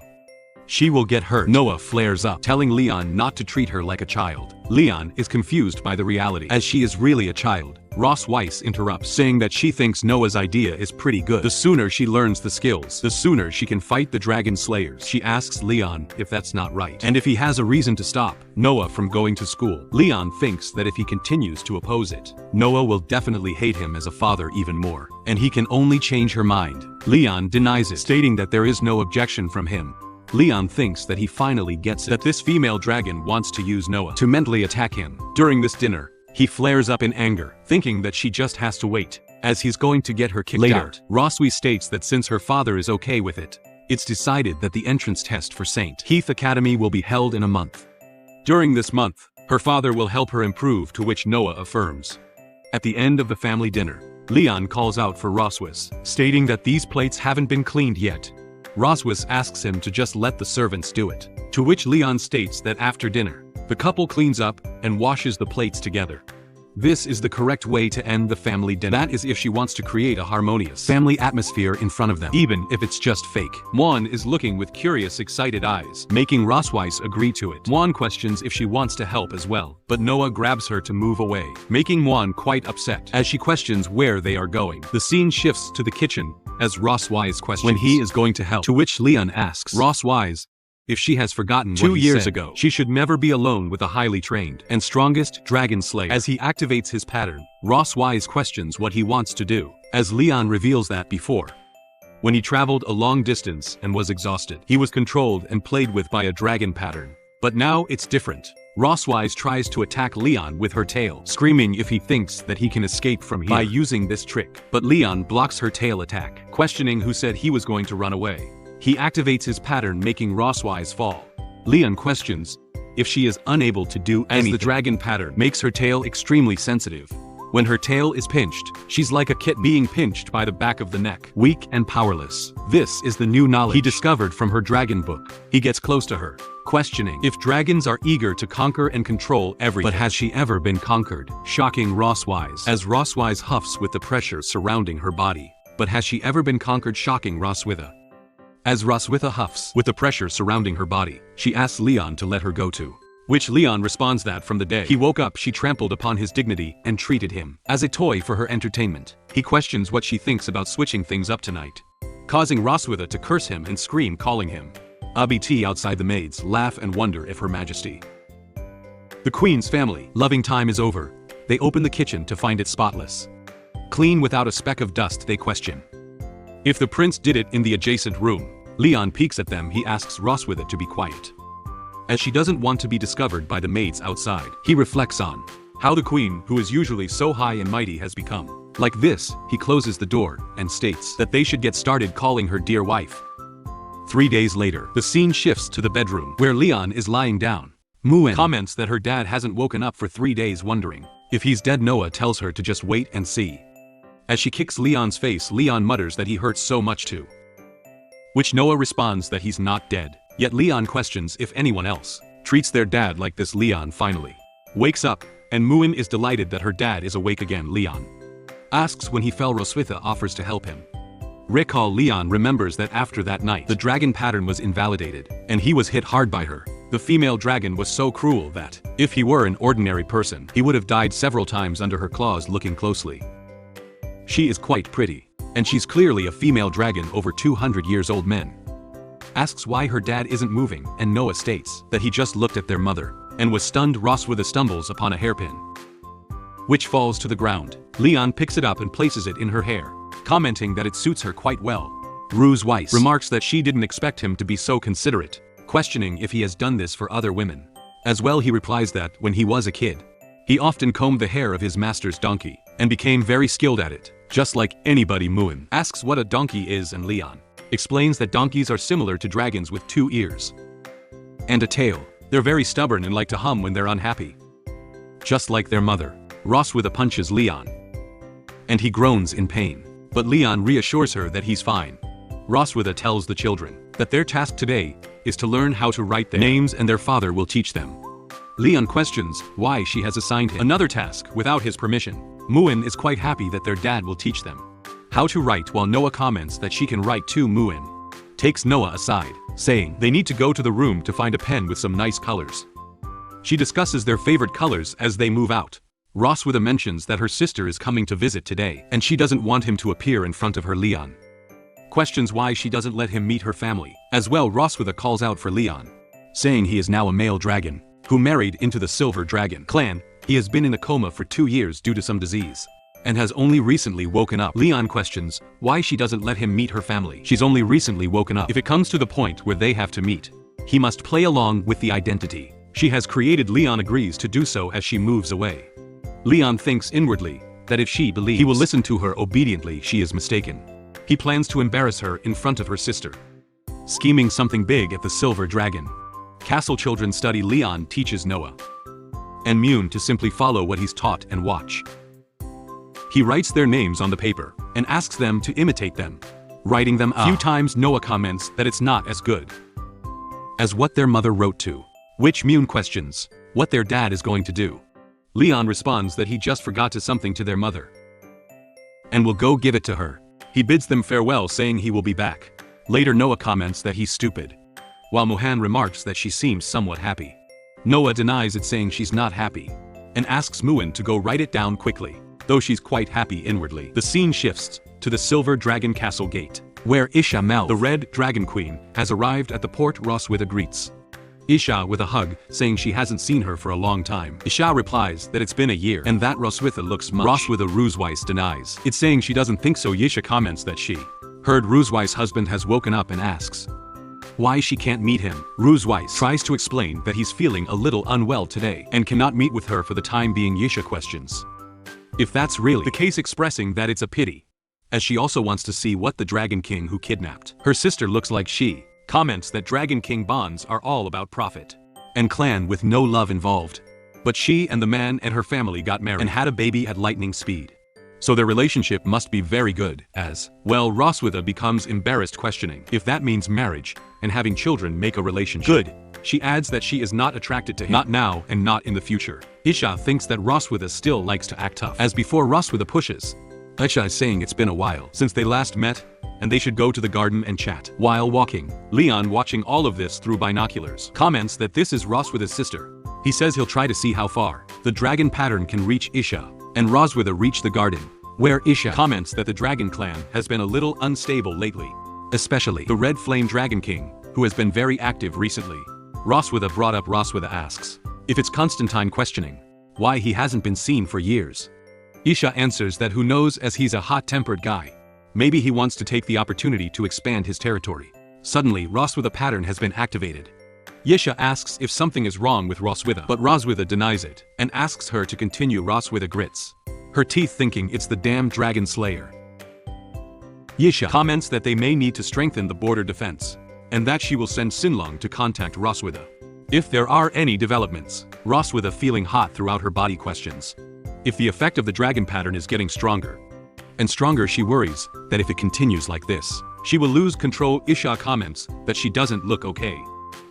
she will get hurt. Noah flares up, telling Leon not to treat her like a child. Leon is confused by the reality, as she is really a child. Ross Weiss interrupts, saying that she thinks Noah's idea is pretty good. The sooner she learns the skills, the sooner she can fight the dragon slayers. She asks Leon if that's not right, and if he has a reason to stop Noah from going to school. Leon thinks that if he continues to oppose it, Noah will definitely hate him as a father even more, and he can only change her mind. Leon denies it, stating that there is no objection from him. Leon thinks that he finally gets it, that this female dragon wants to use Noah to mentally attack him. During this dinner, he flares up in anger, thinking that she just has to wait, as he's going to get her kicked out. Ross Weiss states that since her father is okay with it, it's decided that the entrance test for St. Heath Academy will be held in a month. During this month, her father will help her improve, to which Noah affirms. At the end of the family dinner, Leon calls out for Ross Weiss, stating that these plates haven't been cleaned yet. Ross Weiss asks him to just let the servants do it, to which Leon states that after dinner, the couple cleans up and washes the plates together. This is the correct way to end the family dinner. That is if she wants to create a harmonious family atmosphere in front of them, even if it's just fake. Muen is looking with curious, excited eyes, making Roswise agree to it. Muen questions if she wants to help as well, but Noah grabs her to move away, making Muen quite upset. As she questions where they are going, the scene shifts to the kitchen, as Roswise questions when he is going to help, to which Leon asks Roswise if she has forgotten 2 years ago. She should never be alone with a highly trained and strongest dragon slayer. As he activates his pattern, Roswise questions what he wants to do, as Leon reveals that before, when he traveled a long distance and was exhausted, he was controlled and played with by a dragon pattern. But now it's different. Roswise tries to attack Leon with her tail, screaming if he thinks that he can escape from here by using this trick. But Leon blocks her tail attack, questioning who said he was going to run away. He activates his pattern, making Roswise fall. Leon questions if she is unable to do anything, as the dragon pattern makes her tail extremely sensitive. When her tail is pinched, she's like a kit being pinched by the back of the neck, weak and powerless. This is the new knowledge he discovered from her dragon book. He gets close to her, questioning if dragons are eager to conquer and control everything. But has she ever been conquered? Shocking Roswise, as Roswise huffs with the pressure surrounding her body. But has she ever been conquered? Shocking Roswitha. As Roswitha huffs with the pressure surrounding her body, she asks Leon to let her go to which Leon responds that from the day he woke up she trampled upon his dignity and treated him as a toy for her entertainment. He questions what she thinks about switching things up tonight, causing Roswitha to curse him and scream, calling him ABT. Outside, the maids laugh and wonder if Her Majesty, the Queen's family, loving time is over. They open the kitchen to find it spotless, clean without a speck of dust. They question if the prince did it in the adjacent room. Leon peeks at them. He asks Roswitha to be quiet, as she doesn't want to be discovered by the maids outside. He reflects on how the queen, who is usually so high and mighty, has become like this. He closes the door and states that they should get started, calling her dear wife. 3 days later, the scene shifts to the bedroom, where Leon is lying down. Muen comments that her dad hasn't woken up for 3 days, wondering if he's dead. Noah tells her to just wait and see. As she kicks Leon's face, Leon mutters that he hurts so much too, which Noah responds that he's not dead. Yet Leon questions if anyone else treats their dad like this. Leon finally wakes up, and Muen is delighted that her dad is awake again. Leon asks when he fell. Roswitha offers to help him. Leon remembers that after that night, the dragon pattern was invalidated, and he was hit hard by her. The female dragon was so cruel that, if he were an ordinary person, he would have died several times under her claws. Looking closely, she is quite pretty, and she's clearly a female dragon over 200 years old. Men asks why her dad isn't moving, and Noah states that he just looked at their mother and was stunned. Roswitha stumbles upon a hairpin, which falls to the ground. Leon picks it up and places it in her hair, commenting that it suits her quite well. Roswitha remarks that she didn't expect him to be so considerate, questioning if he has done this for other women as well. He replies that when he was a kid, he often combed the hair of his master's donkey and became very skilled at it, just like anybody. Muen asks what a donkey is, and Leon explains that donkeys are similar to dragons with 2 ears and a tail. They're very stubborn and like to hum when they're unhappy, just like their mother. Roswitha punches Leon, and he groans in pain, but Leon reassures her that he's fine. Roswitha tells the children that their task today is to learn how to write their names, and their father will teach them. Leon questions why she has assigned him another task without his permission. Muen is quite happy that their dad will teach them how to write, while Noah comments that she can write too. Muen takes Noah aside, saying they need to go to the room to find a pen with some nice colors. She discusses their favorite colors as they move out. Roswitha mentions that her sister is coming to visit today, and she doesn't want him to appear in front of her. Leon questions why she doesn't let him meet her family. As well, Roswitha calls out for Leon, saying he is now a male dragon who married into the Silver Dragon clan. He has been in a coma for 2 years due to some disease, and has only recently woken up. Leon questions why she doesn't let him meet her family. She's only recently woken up. If it comes to the point where they have to meet, he must play along with the identity she has created. Leon agrees to do so as she moves away. Leon thinks inwardly that if she believes he will listen to her obediently, she is mistaken. He plans to embarrass her in front of her sister, scheming something big at the Silver Dragon Castle. Children study. Leon teaches Noah and Muen to simply follow what he's taught and watch. He writes their names on the paper and asks them to imitate them, writing them a few times. Noah comments that it's not as good as what their mother wrote to, which Muen questions what their dad is going to do. Leon responds that he just forgot to something to their mother and will go give it to her. He bids them farewell, saying he will be back. Later, Noah comments that he's stupid, while Muen remarks that she seems somewhat happy. Noah denies it, saying she's not happy, and asks Muen to go write it down quickly, though she's quite happy inwardly. The scene shifts to the Silver Dragon Castle gate, where Isha Mel, the Red Dragon Queen, has arrived at the port. Roswitha greets Isha with a hug, saying she hasn't seen her for a long time. Isha replies that it's been a year and that Roswitha looks much. Roswitha Rusweiss denies it, saying she doesn't think so. Isha comments that she heard Rusweiss' husband has woken up and asks why she can't meet him. Rusweiss tries to explain that he's feeling a little unwell today and cannot meet with her for the time being. Isha questions if that's really the case, expressing that it's a pity, as she also wants to see what the Dragon King who kidnapped her sister looks like. She comments that Dragon King bonds are all about profit and clan with no love involved. But she and the man and her family got married and had a baby at lightning speed, so their relationship must be very good. As well, Roswitha becomes embarrassed, questioning if that means marriage and having children make a relationship good. She adds that she is not attracted to him, not now and not in the future. Isha thinks that Roswitha still likes to act tough. As before, Roswitha pushes Isha, is saying it's been a while since they last met and they should go to the garden and chat. While walking, Leon, watching all of this through binoculars, comments that this is Roswitha's sister. He says he'll try to see how far the dragon pattern can reach Isha, and Roswitha reach the garden, where Isha comments that the Dragon Clan has been a little unstable lately, especially the Red Flame Dragon King, who has been very active recently. Roswitha brought up. Roswitha asks if it's Constantine, questioning why he hasn't been seen for years. Isha answers that who knows, as he's a hot-tempered guy. Maybe he wants to take the opportunity to expand his territory. Suddenly, Roswitha pattern has been activated. Isha asks if something is wrong with Roswitha, but Roswitha denies it and asks her to continue. Roswitha grits her teeth, thinking it's the damn dragon slayer. Isha comments that they may need to strengthen the border defense, and that she will send Sinlong to contact Roswitha if there are any developments. Roswitha, feeling hot throughout her body, questions if the effect of the dragon pattern is getting stronger and stronger. She worries that if it continues like this, she will lose control. Isha comments that she doesn't look okay,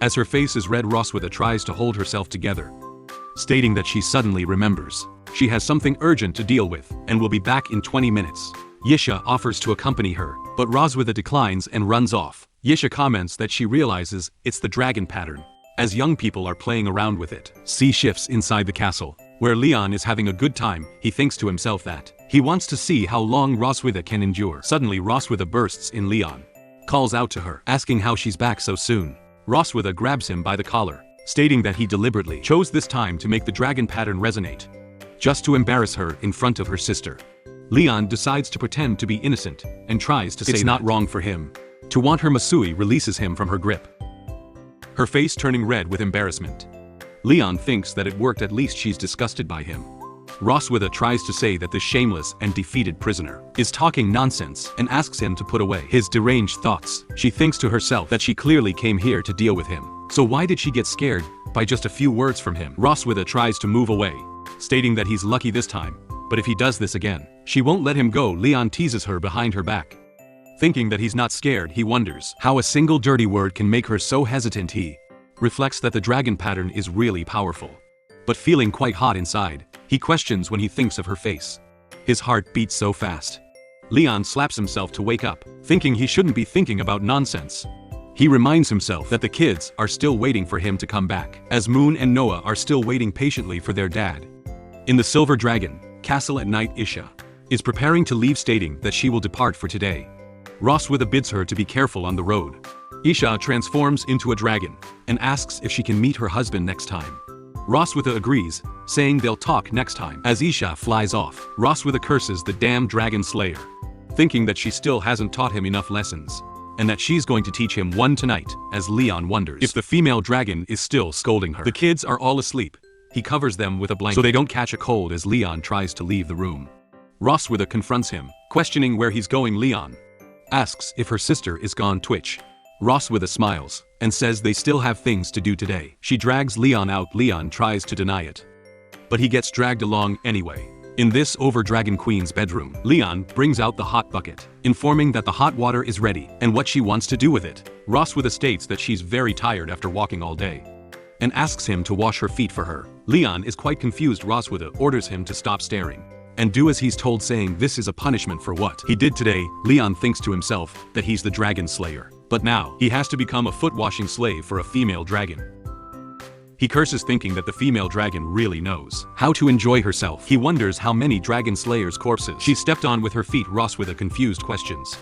as her face is red. Roswitha tries to hold herself together, stating that she suddenly remembers she has something urgent to deal with and will be back in 20 minutes. Isha offers to accompany her, but Roswitha declines and runs off. Isha comments that she realizes it's the dragon pattern, as young people are playing around with it. Scene shifts inside the castle, where Leon is having a good time. He thinks to himself that he wants to see how long Roswitha can endure. Suddenly, Roswitha bursts in. Leon calls out to her, asking how she's back so soon. Roswitha grabs him by the collar, stating that he deliberately chose this time to make the dragon pattern resonate, just to embarrass her in front of her sister. Leon decides to pretend to be innocent and tries to say it's not wrong for him to want her. Masui releases him from her grip, her face turning red with embarrassment. Leon thinks that it worked. At least she's disgusted by him. Roswitha tries to say that the shameless and defeated prisoner is talking nonsense and asks him to put away his deranged thoughts. She thinks to herself that she clearly came here to deal with him, so why did she get scared by just a few words from him? Roswitha tries to move away, stating that he's lucky this time, but if he does this again, she won't let him go. Leon teases her behind her back. Thinking that he's not scared, he wonders how a single dirty word can make her so hesitant. He reflects that the dragon pattern is really powerful, but feeling quite hot inside, he questions when he thinks of her face. His heart beats so fast. Leon slaps himself to wake up, thinking he shouldn't be thinking about nonsense. He reminds himself that the kids are still waiting for him to come back, as Muen and Noah are still waiting patiently for their dad. In the Silver Dragon Castle at night, Isha is preparing to leave, stating that she will depart for today. Roswitha bids her to be careful on the road. Isha transforms into a dragon and asks if she can meet her husband next time. Roswitha agrees, saying they'll talk next time. As Isha flies off, Roswitha curses the damn dragon slayer, thinking that she still hasn't taught him enough lessons, and that she's going to teach him one tonight. As Leon wonders if the female dragon is still scolding her. The kids are all asleep. He covers them with a blanket so they don't catch a cold as Leon tries to leave the room. Roswitha confronts him, questioning where he's going. Leon asks if her sister is gone. Twitch. Roswitha smiles and says they still have things to do today. She drags Leon out. Leon tries to deny it, but he gets dragged along anyway. In this over Dragon Queen's bedroom, Leon brings out the hot bucket, informing that the hot water is ready and what she wants to do with it. Roswitha states that she's very tired after walking all day. and asks him to wash her feet for her. Leon is quite confused. Roswitha orders him to stop staring and do as he's told, saying this is a punishment for what he did today. Leon thinks to himself that he's the dragon slayer, but now he has to become a foot-washing slave for a female dragon. He curses, thinking that the female dragon really knows how to enjoy herself. He wonders how many dragon slayers' corpses she stepped on with her feet. Roswitha confused questions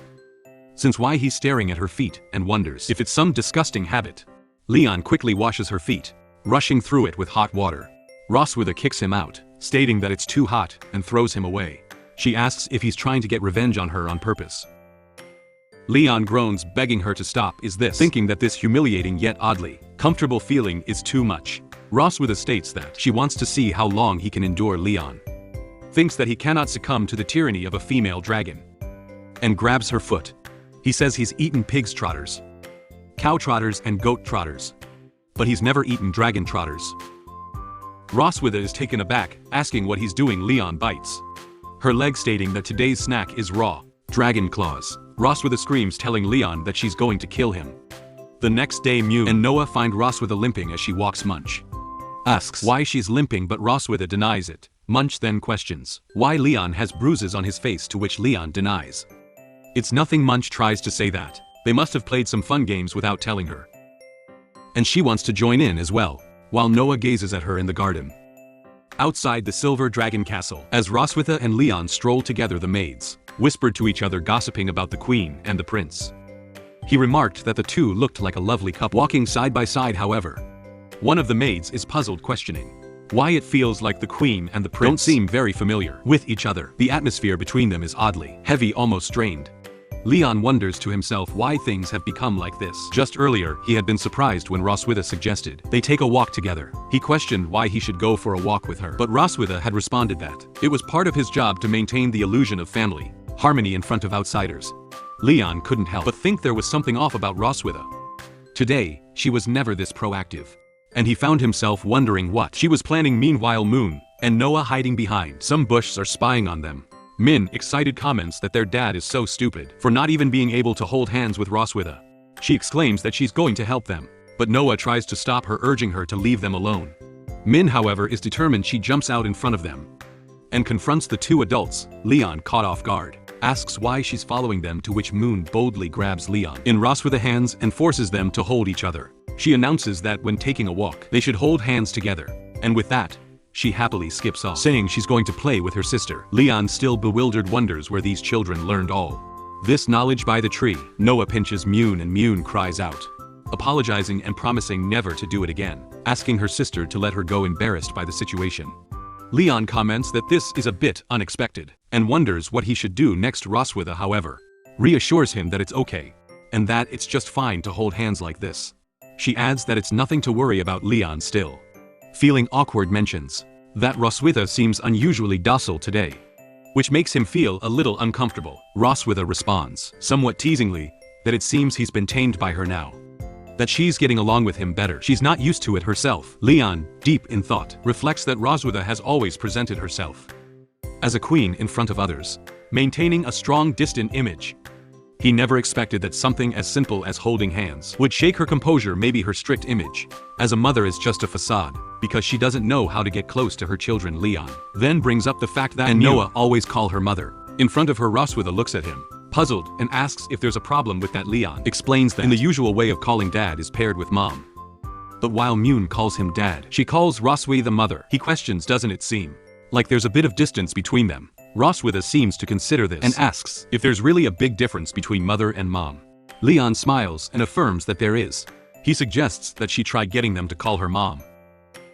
since why he's staring at her feet and wonders if it's some disgusting habit. Leon quickly washes her feet, rushing through it with hot water. Roswitha kicks him out, stating that it's too hot, and throws him away. She asks if he's trying to get revenge on her on purpose. Leon groans, begging her to stop, thinking that this humiliating yet oddly comfortable feeling is too much. Roswitha states that she wants to see how long he can endure. Leon thinks that he cannot succumb to the tyranny of a female dragon, and grabs her foot. He says he's eaten pig's trotters, cow trotters and goat trotters, but he's never eaten dragon trotters. Roswitha is taken aback, asking what he's doing. Leon bites her leg, stating that today's snack is raw dragon claws. Roswitha screams, telling Leon that she's going to kill him. The next day, Muen and Noah find Roswitha limping as she walks. Munch asks why she's limping, but Roswitha denies it. Munch then questions why Leon has bruises on his face, to which Leon denies it's nothing. Munch tries to say that they must have played some fun games without telling her, and she wants to join in as well, while Noah gazes at her in the garden outside the Silver Dragon Castle. As Roswitha and Leon stroll together, the maids whispered to each other, gossiping about the queen and the prince. He remarked that the two looked like a lovely couple walking side by side. However, one of the maids is puzzled, questioning why it feels like the queen and the prince don't seem very familiar with each other. The atmosphere between them is oddly heavy, almost strained. Leon wonders to himself why things have become like this. Just earlier, he had been surprised when Roswitha suggested they take a walk together. He questioned why he should go for a walk with her, but Roswitha had responded that it was part of his job to maintain the illusion of family harmony in front of outsiders. Leon couldn't help but think there was something off about Roswitha. Today, she was never this proactive, and he found himself wondering what she was planning. Meanwhile, Muen and Noah hiding behind some bushes are spying on them. Min excited comments that their dad is so stupid for not even being able to hold hands with Roswitha. She exclaims that she's going to help them, but Noah tries to stop her, urging her to leave them alone. Min, however, is determined. She jumps out in front of them and confronts the two adults. Leon, caught off guard, asks why she's following them, to which Muen boldly grabs Leon in Roswitha's hands and forces them to hold each other. She announces that when taking a walk, they should hold hands together, and with that, she happily skips off, saying she's going to play with her sister. Leon, still bewildered, wonders where these children learned all this knowledge. By the tree, Noah pinches Muen and Muen cries out, apologizing and promising never to do it again, asking her sister to let her go, embarrassed by the situation. Leon comments that this is a bit unexpected and wonders what he should do next. Roswitha, however, reassures him that it's okay and that it's just fine to hold hands like this. She adds that it's nothing to worry about. Leon, still feeling awkward, mentions that Roswitha seems unusually docile today, which makes him feel a little uncomfortable. Roswitha responds, somewhat teasingly, that it seems he's been tamed by her now, that she's getting along with him better. She's not used to it herself. Leon, deep in thought, reflects that Roswitha has always presented herself as a queen in front of others, maintaining a strong, distant image. He never expected that something as simple as holding hands would shake her composure. Maybe her strict image as a mother is just a facade, because she doesn't know how to get close to her children. Leon then brings up the fact that Noah always call her mother in front of her. Roswitha looks at him, puzzled, and asks if there's a problem with that. Leon explains that in the usual way of calling dad is paired with mom. But while Muen calls him dad, she calls Roswitha mother. He questions, doesn't it seem like there's a bit of distance between them? Roswitha seems to consider this and asks if there's really a big difference between mother and mom. Leon smiles and affirms that there is. He suggests that she try getting them to call her mom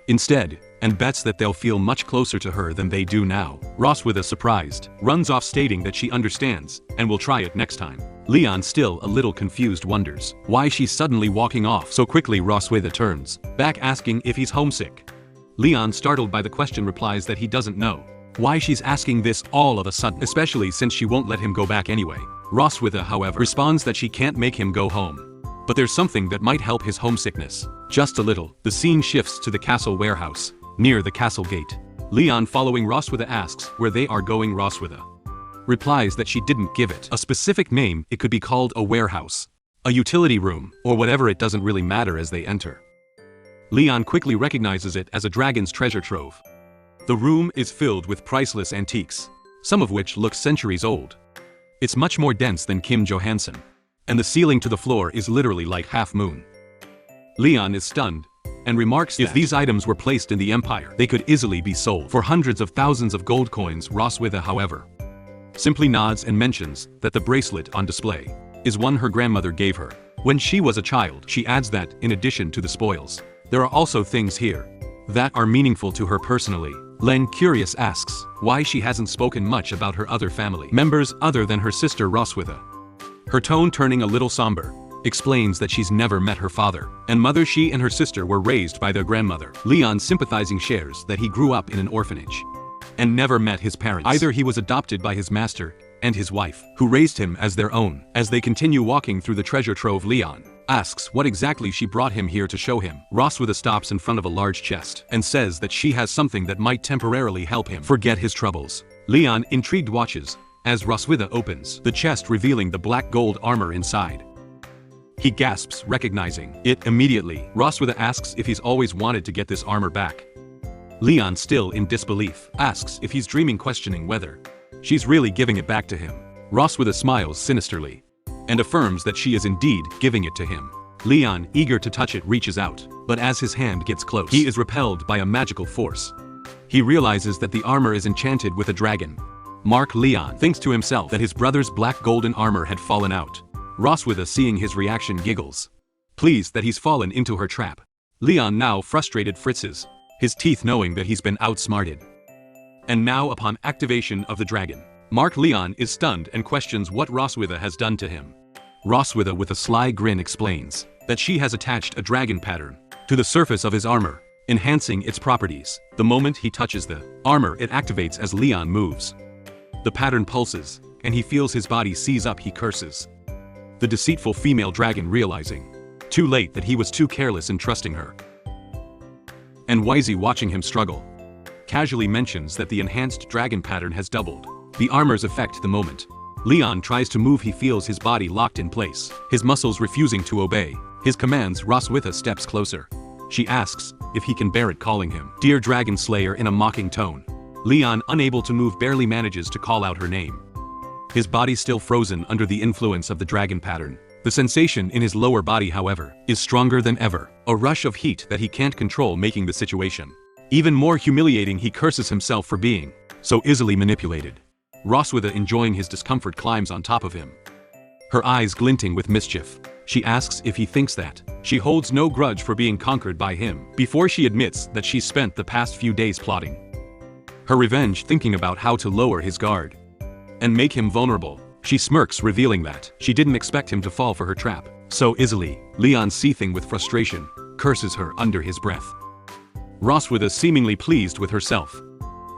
instead, and bets that they'll feel much closer to her than they do now. Roswitha, surprised, runs off, stating that she understands and will try it next time. Leon, still a little confused, wonders why she's suddenly walking off so quickly. Roswitha turns back, asking if he's homesick. Leon, startled by the question, replies that he doesn't know why she's asking this all of a sudden, especially since she won't let him go back anyway. Roswitha, however, responds that she can't make him go home, but there's something that might help his homesickness just a little. The scene shifts to the castle warehouse near the castle gate. Leon, following Roswitha, asks where they are going. Roswitha replies that she didn't give it a specific name. It could be called a warehouse, a utility room, or whatever. It doesn't really matter. As they enter, Leon quickly recognizes it as a dragon's treasure trove. The room is filled with priceless antiques, some of which look centuries old. It's much more dense than Kim Johansson, and the ceiling to the floor is literally like half moon. Leon is stunned, and remarks that if these items were placed in the Empire, they could easily be sold for hundreds of thousands of gold coins. Roswitha, however, simply nods and mentions that the bracelet on display is one her grandmother gave her when she was a child. She adds that, in addition to the spoils, there are also things here that are meaningful to her personally. Len, curious, asks why she hasn't spoken much about her other family members other than her sister Roswitha. Her tone turning a little somber, explains that she's never met her father and mother. She and her sister were raised by their grandmother. Leon, sympathizing, shares that he grew up in an orphanage and never met his parents. Either he was adopted by his master and his wife, who raised him as their own. As they continue walking through the treasure trove, Leon asks what exactly she brought him here to show him. Roswitha stops in front of a large chest and says that she has something that might temporarily help him forget his troubles. Leon, intrigued, watches as Roswitha opens the chest, revealing the black gold armor inside. He gasps, recognizing it immediately. Roswitha asks if he's always wanted to get this armor back. Leon, still in disbelief, asks if he's dreaming, questioning whether she's really giving it back to him. Roswitha smiles sinisterly and affirms that she is indeed giving it to him. Leon, eager to touch it, reaches out, but as his hand gets close, he is repelled by a magical force. He realizes that the armor is enchanted with a dragon. Leon thinks to himself that his brother's black golden armor had fallen out. Roswitha, seeing his reaction, giggles, pleased that he's fallen into her trap. Leon, now frustrated, fritzes his teeth, knowing that he's been outsmarted. And now, upon activation of the dragon, Leon is stunned and questions what Roswitha has done to him. Roswitha, with a sly grin, explains that she has attached a dragon pattern to the surface of his armor, enhancing its properties. The moment he touches the armor, it activates as Leon moves. The pattern pulses, and he feels his body seize up. He curses the deceitful female dragon, realizing too late that he was too careless in trusting her. And Wisey, watching him struggle, casually mentions that the enhanced dragon pattern has doubled the armor's effect. The moment Leon tries to move, he feels his body locked in place, his muscles refusing to obey his commands. Roswitha steps closer. She asks if he can bear it, calling him Dear Dragon Slayer in a mocking tone. Leon, unable to move, barely manages to call out her name. His body still frozen under the influence of the dragon pattern. The sensation in his lower body, however, is stronger than ever, a rush of heat that he can't control, making the situation even more humiliating. He curses himself for being so easily manipulated. Roswitha, enjoying his discomfort, climbs on top of him, her eyes glinting with mischief. She asks if he thinks that she holds no grudge for being conquered by him, before she admits that she spent the past few days plotting her revenge, thinking about how to lower his guard and make him vulnerable. She smirks, revealing that she didn't expect him to fall for her trap so easily. Leon, seething with frustration, curses her under his breath. Roswitha, seemingly pleased with herself,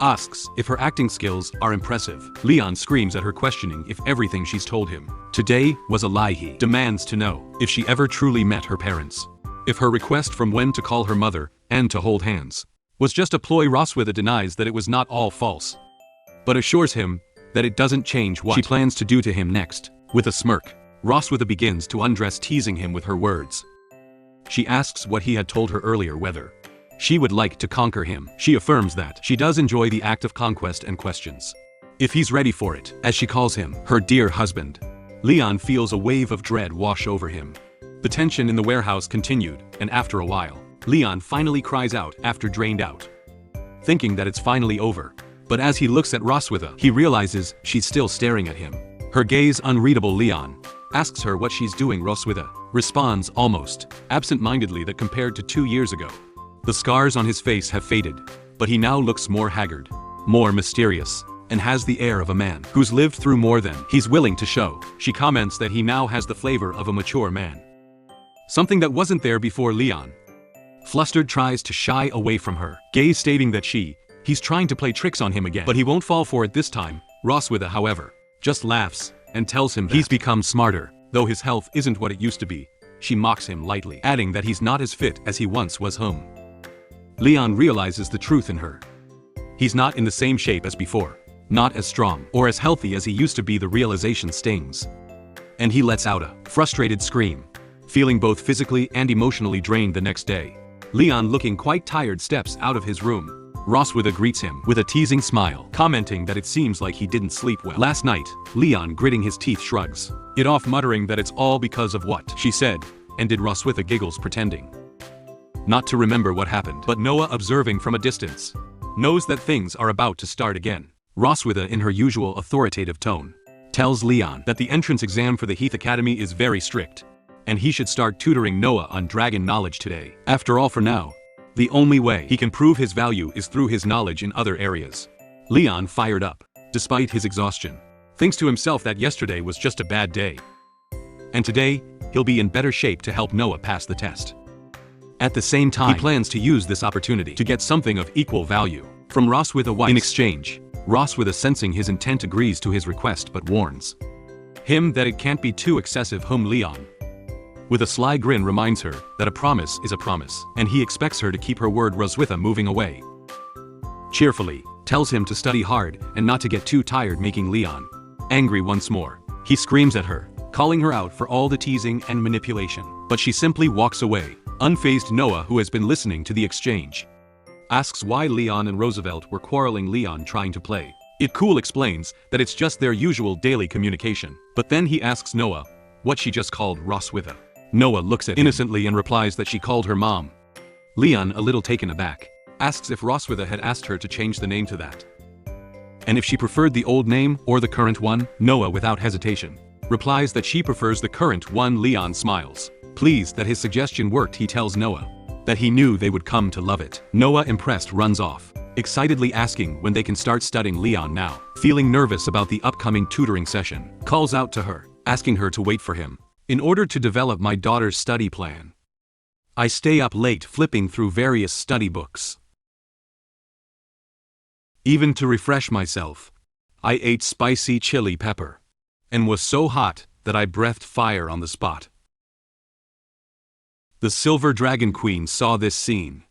asks if her acting skills are impressive. Leon screams at her, questioning if everything she's told him today was a lie. He demands to know if she ever truly met her parents, if her request from Muen to call her mother and to hold hands was just a ploy. Roswitha denies that it was not all false, but assures him that it doesn't change what she plans to do to him next. With a smirk, Roswitha begins to undress, teasing him with her words. She asks what he had told her earlier, whether she would like to conquer him. She affirms that she does enjoy the act of conquest and questions if he's ready for it, as she calls him her dear husband. Leon feels a wave of dread wash over him. The tension in the warehouse continued, and after a while, Leon finally cries out after drained out, thinking that it's finally over. But as he looks at Roswitha, he realizes she's still staring at him, her gaze unreadable. Leon asks her what she's doing. Roswitha responds almost absent-mindedly that compared to 2 years ago, the scars on his face have faded, but he now looks more haggard, more mysterious, and has the air of a man who's lived through more than he's willing to show. She comments that he now has the flavor of a mature man, something that wasn't there before. Leon, flustered, tries to shy away from her gaze, stating that he's trying to play tricks on him again, but he won't fall for it this time. Roswitha, however, just laughs and tells him that he's become smarter, though his health isn't what it used to be. She mocks him lightly, adding that he's not as fit as he once was. Leon realizes the truth in her. He's not in the same shape as before, not as strong or as healthy as he used to be. The realization stings, and he lets out a frustrated scream, feeling both physically and emotionally drained. The next day, Leon, looking quite tired, steps out of his room. Roswitha greets him with a teasing smile, commenting that it seems like he didn't sleep well last night. Leon, gritting his teeth, shrugs it off, muttering that it's all because of what she said, and did. Roswitha giggles, pretending not to remember what happened. But Noah, observing from a distance, knows that things are about to start again. Roswitha, in her usual authoritative tone, tells Leon that the entrance exam for the Heath Academy is very strict, and he should start tutoring Noah on dragon knowledge today. After all, for now, the only way he can prove his value is through his knowledge in other areas. Leon, fired up, despite his exhaustion, thinks to himself that yesterday was just a bad day, and today, he'll be in better shape to help Noah pass the test. At the same time, he plans to use this opportunity to get something of equal value from Roswitha Weiss. In exchange, Roswitha, sensing his intent, agrees to his request but warns him that it can't be too excessive. Leon, with a sly grin, reminds her that a promise is a promise, and he expects her to keep her word. Roswitha, moving away, cheerfully tells him to study hard and not to get too tired, making Leon angry once more. He screams at her, calling her out for all the teasing and manipulation, but she simply walks away. Unfazed, Noah, who has been listening to the exchange, asks why Leon and Roosevelt were quarreling. Leon, trying to play it cool, explains that it's just their usual daily communication. But then he asks Noah what she just called Roswitha. Noah looks at him innocently and replies that she called her mom. Leon, a little taken aback, asks if Roswitha had asked her to change the name to that, and if she preferred the old name or the current one. Noah, without hesitation, replies that she prefers the current one. Leon smiles, pleased that his suggestion worked. He tells Noah that he knew they would come to love it. Noah, impressed, runs off, excitedly asking when they can start studying. Leon, now feeling nervous about the upcoming tutoring session, calls out to her, asking her to wait for him. In order to develop my daughter's study plan, I stay up late flipping through various study books. Even to refresh myself, I ate spicy chili pepper, and was so hot that I breathed fire on the spot. The Silver Dragon Queen saw this scene,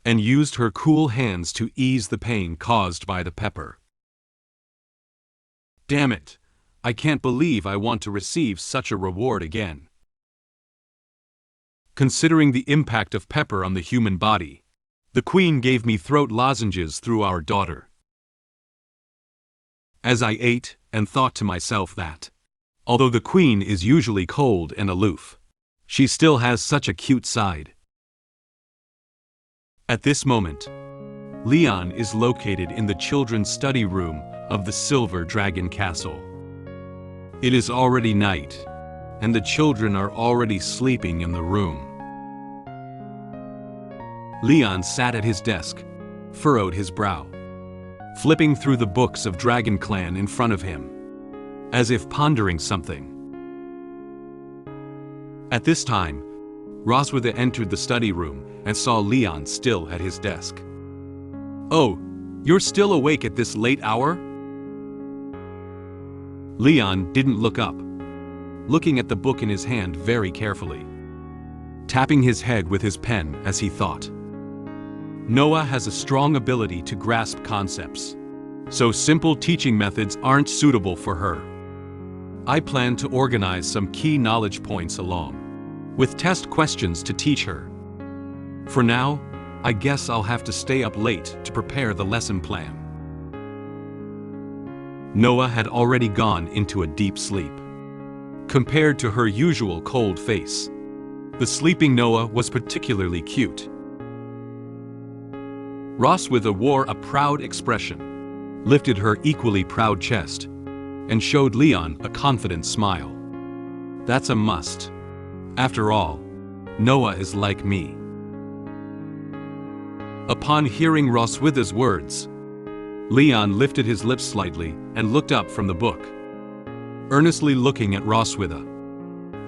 and used her cool hands to ease the pain caused by the pepper. Damn it, I can't believe I want to receive such a reward again. Considering the impact of pepper on the human body, the Queen gave me throat lozenges through our daughter. As I ate, and thought to myself that, although the Queen is usually cold and aloof, she still has such a cute side. At this moment, Leon is located in the children's study room of the Silver Dragon Castle. It is already night, and the children are already sleeping in the room. Leon sat at his desk, furrowed his brow, flipping through the books of Dragon Clan in front of him, as if pondering something. At this time, Roswitha entered the study room and saw Leon still at his desk. "Oh, you're still awake at this late hour?" Leon didn't look up, looking at the book in his hand very carefully, tapping his head with his pen as he thought. Noah has a strong ability to grasp concepts, so simple teaching methods aren't suitable for her. I plan to organize some key knowledge points along with test questions to teach her. For now, I guess I'll have to stay up late to prepare the lesson plan. Noah had already gone into a deep sleep. Compared to her usual cold face, the sleeping Noah was particularly cute. Roswitha wore a proud expression, lifted her equally proud chest, and showed Leon a confident smile. That's a must. After all, Noah is like me. Upon hearing Roswitha's words, Leon lifted his lips slightly and looked up from the book, earnestly looking at Roswitha.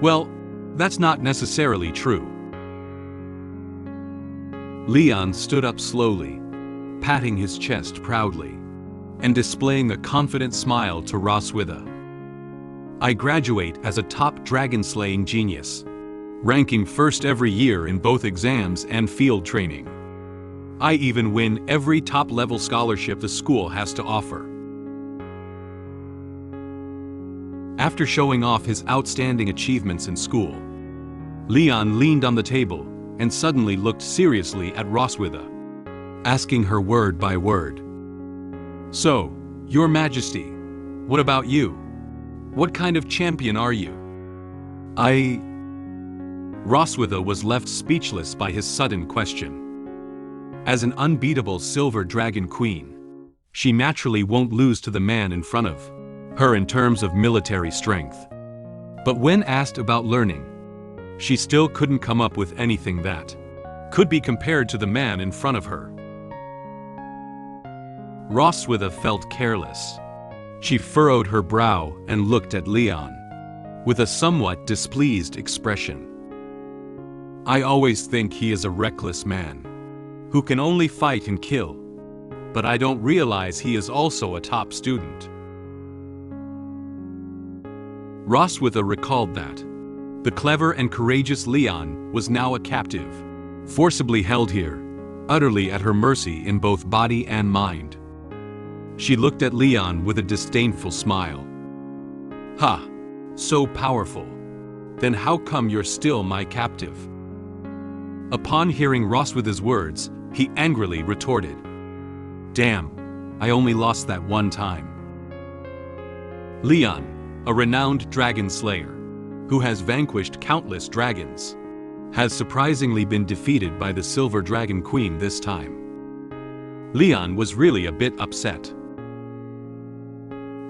Well, that's not necessarily true. Leon stood up slowly, patting his chest proudly, and displaying a confident smile to Roswitha. I graduate as a top dragon-slaying genius, ranking first every year in both exams and field training. I even win every top-level scholarship the school has to offer. After showing off his outstanding achievements in school, Leon leaned on the table and suddenly looked seriously at Roswitha, asking her word by word. "So, Your Majesty, what about you? What kind of champion are you?" Roswitha was left speechless by his sudden question. As an unbeatable silver dragon queen, she naturally won't lose to the man in front of her in terms of military strength. But when asked about learning, she still couldn't come up with anything that could be compared to the man in front of her. Roswitha felt careless. She furrowed her brow and looked at Leon with a somewhat displeased expression. "I always think he is a reckless man who can only fight and kill, but I don't realize he is also a top student." Roswitha recalled that the clever and courageous Leon was now a captive, forcibly held here, utterly at her mercy in both body and mind. She looked at Leon with a disdainful smile. "Ha! So powerful. Then how come you're still my captive?" Upon hearing Roswitha's words, he angrily retorted, "Damn, I only lost that one time." Leon, a renowned dragon slayer, who has vanquished countless dragons, has surprisingly been defeated by the Silver Dragon Queen this time. Leon was really a bit upset.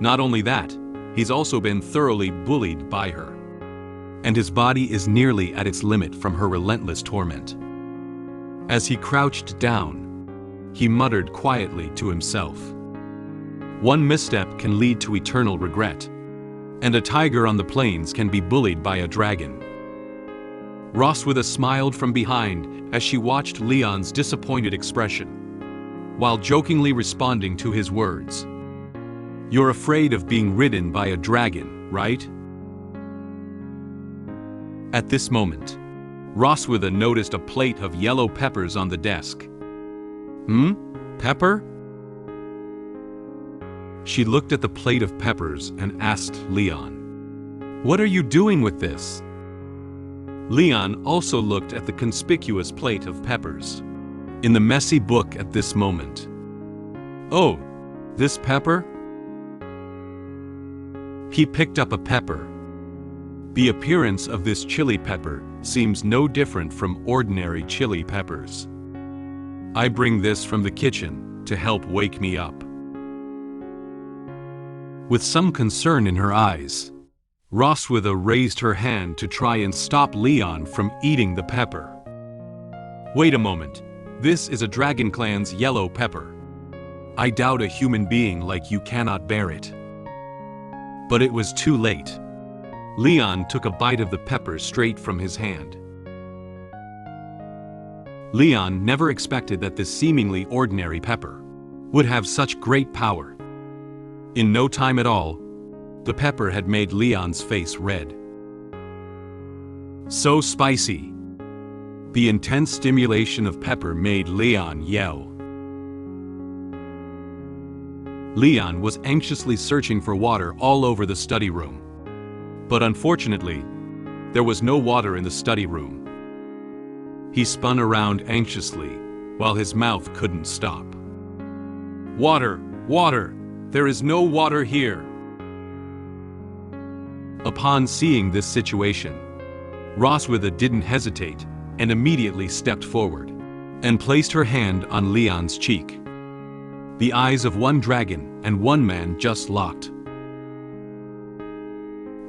Not only that, he's also been thoroughly bullied by her, and his body is nearly at its limit from her relentless torment. As he crouched down, he muttered quietly to himself, "One misstep can lead to eternal regret, and a tiger on the plains can be bullied by a dragon." Roswitha smiled from behind as she watched Leon's disappointed expression, while jokingly responding to his words. "You're afraid of being ridden by a dragon, right?" At this moment, Roswitha noticed a plate of yellow peppers on the desk. Pepper? She looked at the plate of peppers and asked Leon, "What are you doing with this?" Leon also looked at the conspicuous plate of peppers in the messy book at this moment. "Oh, this pepper?" He picked up a pepper. The appearance of this chili pepper seems no different from ordinary chili peppers. "I bring this from the kitchen to help wake me up." With some concern in her eyes, Roswitha raised her hand to try and stop Leon from eating the pepper. "Wait a moment, this is a Dragon Clan's yellow pepper. I doubt a human being like you cannot bear it." But it was too late. Leon took a bite of the pepper straight from his hand. Leon never expected that this seemingly ordinary pepper would have such great power. In no time at all, the pepper had made Leon's face red. So spicy! The intense stimulation of pepper made Leon yell. Leon was anxiously searching for water all over the study room. But unfortunately, there was no water in the study room. He spun around anxiously, while his mouth couldn't stop. "Water! Water! There is no water here!" Upon seeing this situation, Roswitha didn't hesitate and immediately stepped forward and placed her hand on Leon's cheek. The eyes of one dragon and one man just locked.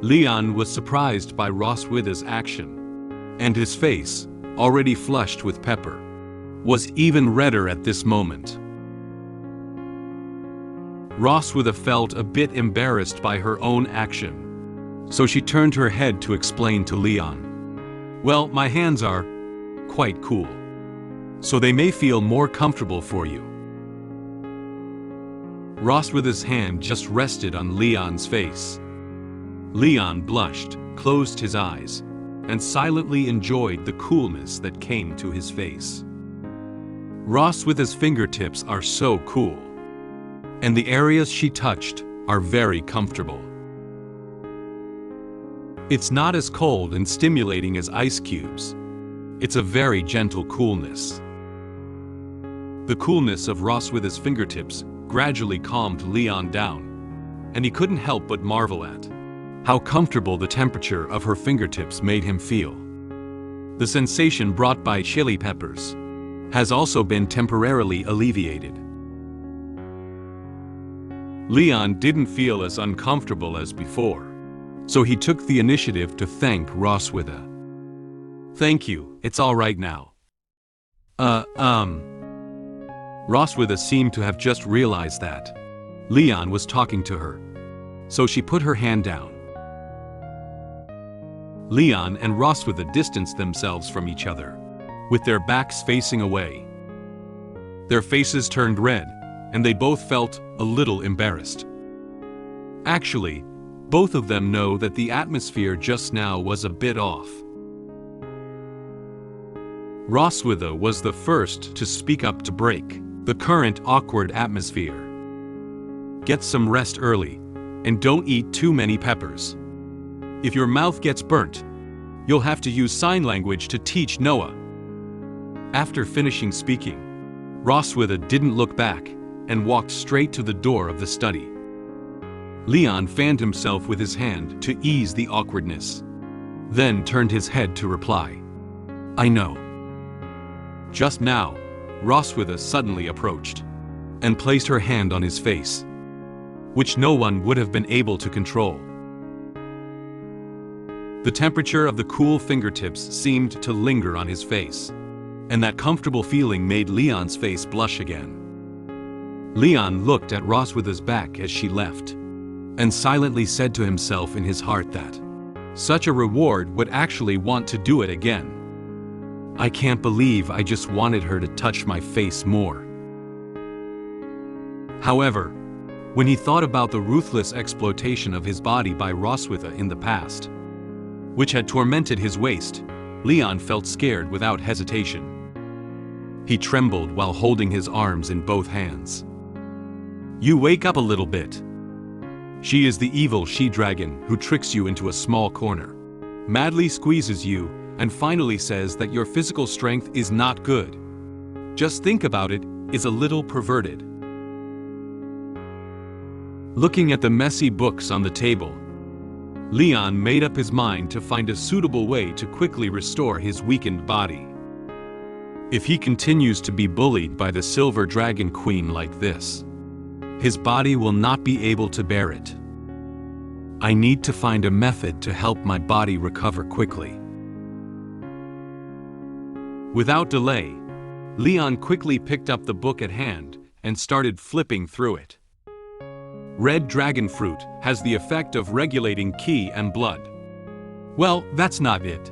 Leon was surprised by Roswitha's action, and his face, already flushed with pepper, was even redder at this moment. Roswitha felt a bit embarrassed by her own action, so she turned her head to explain to Leon, "Well, my hands are quite cool, so they may feel more comfortable for you." Roswitha's hand just rested on Leon's face. Leon blushed, closed his eyes, and silently enjoyed the coolness that came to his face. Roswitha's fingertips are so cool, and the areas she touched are very comfortable. It's not as cold and stimulating as ice cubes, It's a very gentle coolness. The coolness of Roswitha's fingertips gradually calmed Leon down, and he couldn't help but marvel at how comfortable the temperature of her fingertips made him feel. The sensation brought by chili peppers has also been temporarily alleviated. Leon didn't feel as uncomfortable as before, so he took the initiative to thank Roswitha. "Thank you, it's all right now." Roswitha seemed to have just realized that Leon was talking to her, so she put her hand down. Leon and Roswitha distanced themselves from each other, with their backs facing away. Their faces turned red, and they both felt a little embarrassed. Actually, both of them know that the atmosphere just now was a bit off. Roswitha was the first to speak up to break the current awkward atmosphere. "Get some rest early, and don't eat too many peppers. If your mouth gets burnt, you'll have to use sign language to teach Noah." After finishing speaking, Roswitha didn't look back and walked straight to the door of the study. Leon fanned himself with his hand to ease the awkwardness, then turned his head to reply, "I know." Just now, Roswitha suddenly approached and placed her hand on his face, which no one would have been able to control. The temperature of the cool fingertips seemed to linger on his face, and that comfortable feeling made Leon's face blush again. Leon looked at Roswitha's back as she left, and silently said to himself in his heart that such a reward would actually want to do it again. "I can't believe I just wanted her to touch my face more." However, when he thought about the ruthless exploitation of his body by Roswitha in the past, which had tormented his waist, Leon felt scared without hesitation. He trembled while holding his arms in both hands. "You wake up a little bit. She is the evil she-dragon who tricks you into a small corner, madly squeezes you, and finally says that your physical strength is not good. Just think about it, is a little perverted." Looking at the messy books on the table, Leon made up his mind to find a suitable way to quickly restore his weakened body. If he continues to be bullied by the Silver Dragon Queen like this, his body will not be able to bear it. I need to find a method to help my body recover quickly. Without delay, Leon quickly picked up the book at hand and started flipping through it. Red dragon fruit has the effect of regulating qi and blood. Well, that's not it.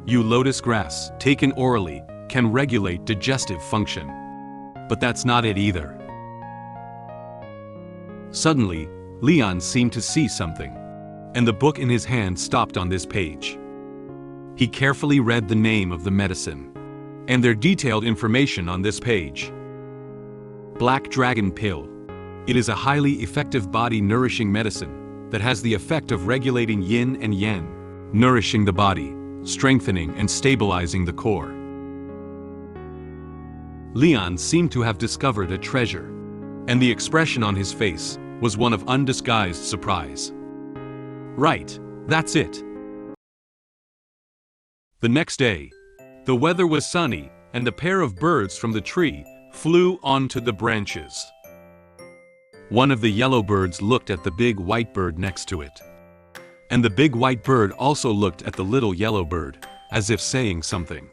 You lotus grass, taken orally, can regulate digestive function. But that's not it either. Suddenly, Leon seemed to see something, and the book in his hand stopped on this page. He carefully read the name of the medicine and their detailed information on this page. Black Dragon Pill. It is a highly effective body-nourishing medicine that has the effect of regulating yin and yang, nourishing the body, strengthening and stabilizing the core. Leon seemed to have discovered a treasure, and the expression on his face was one of undisguised surprise. Right, that's it. The next day, the weather was sunny, and a pair of birds from the tree flew onto the branches. One of the yellow birds looked at the big white bird next to it, and the big white bird also looked at the little yellow bird, as if saying something.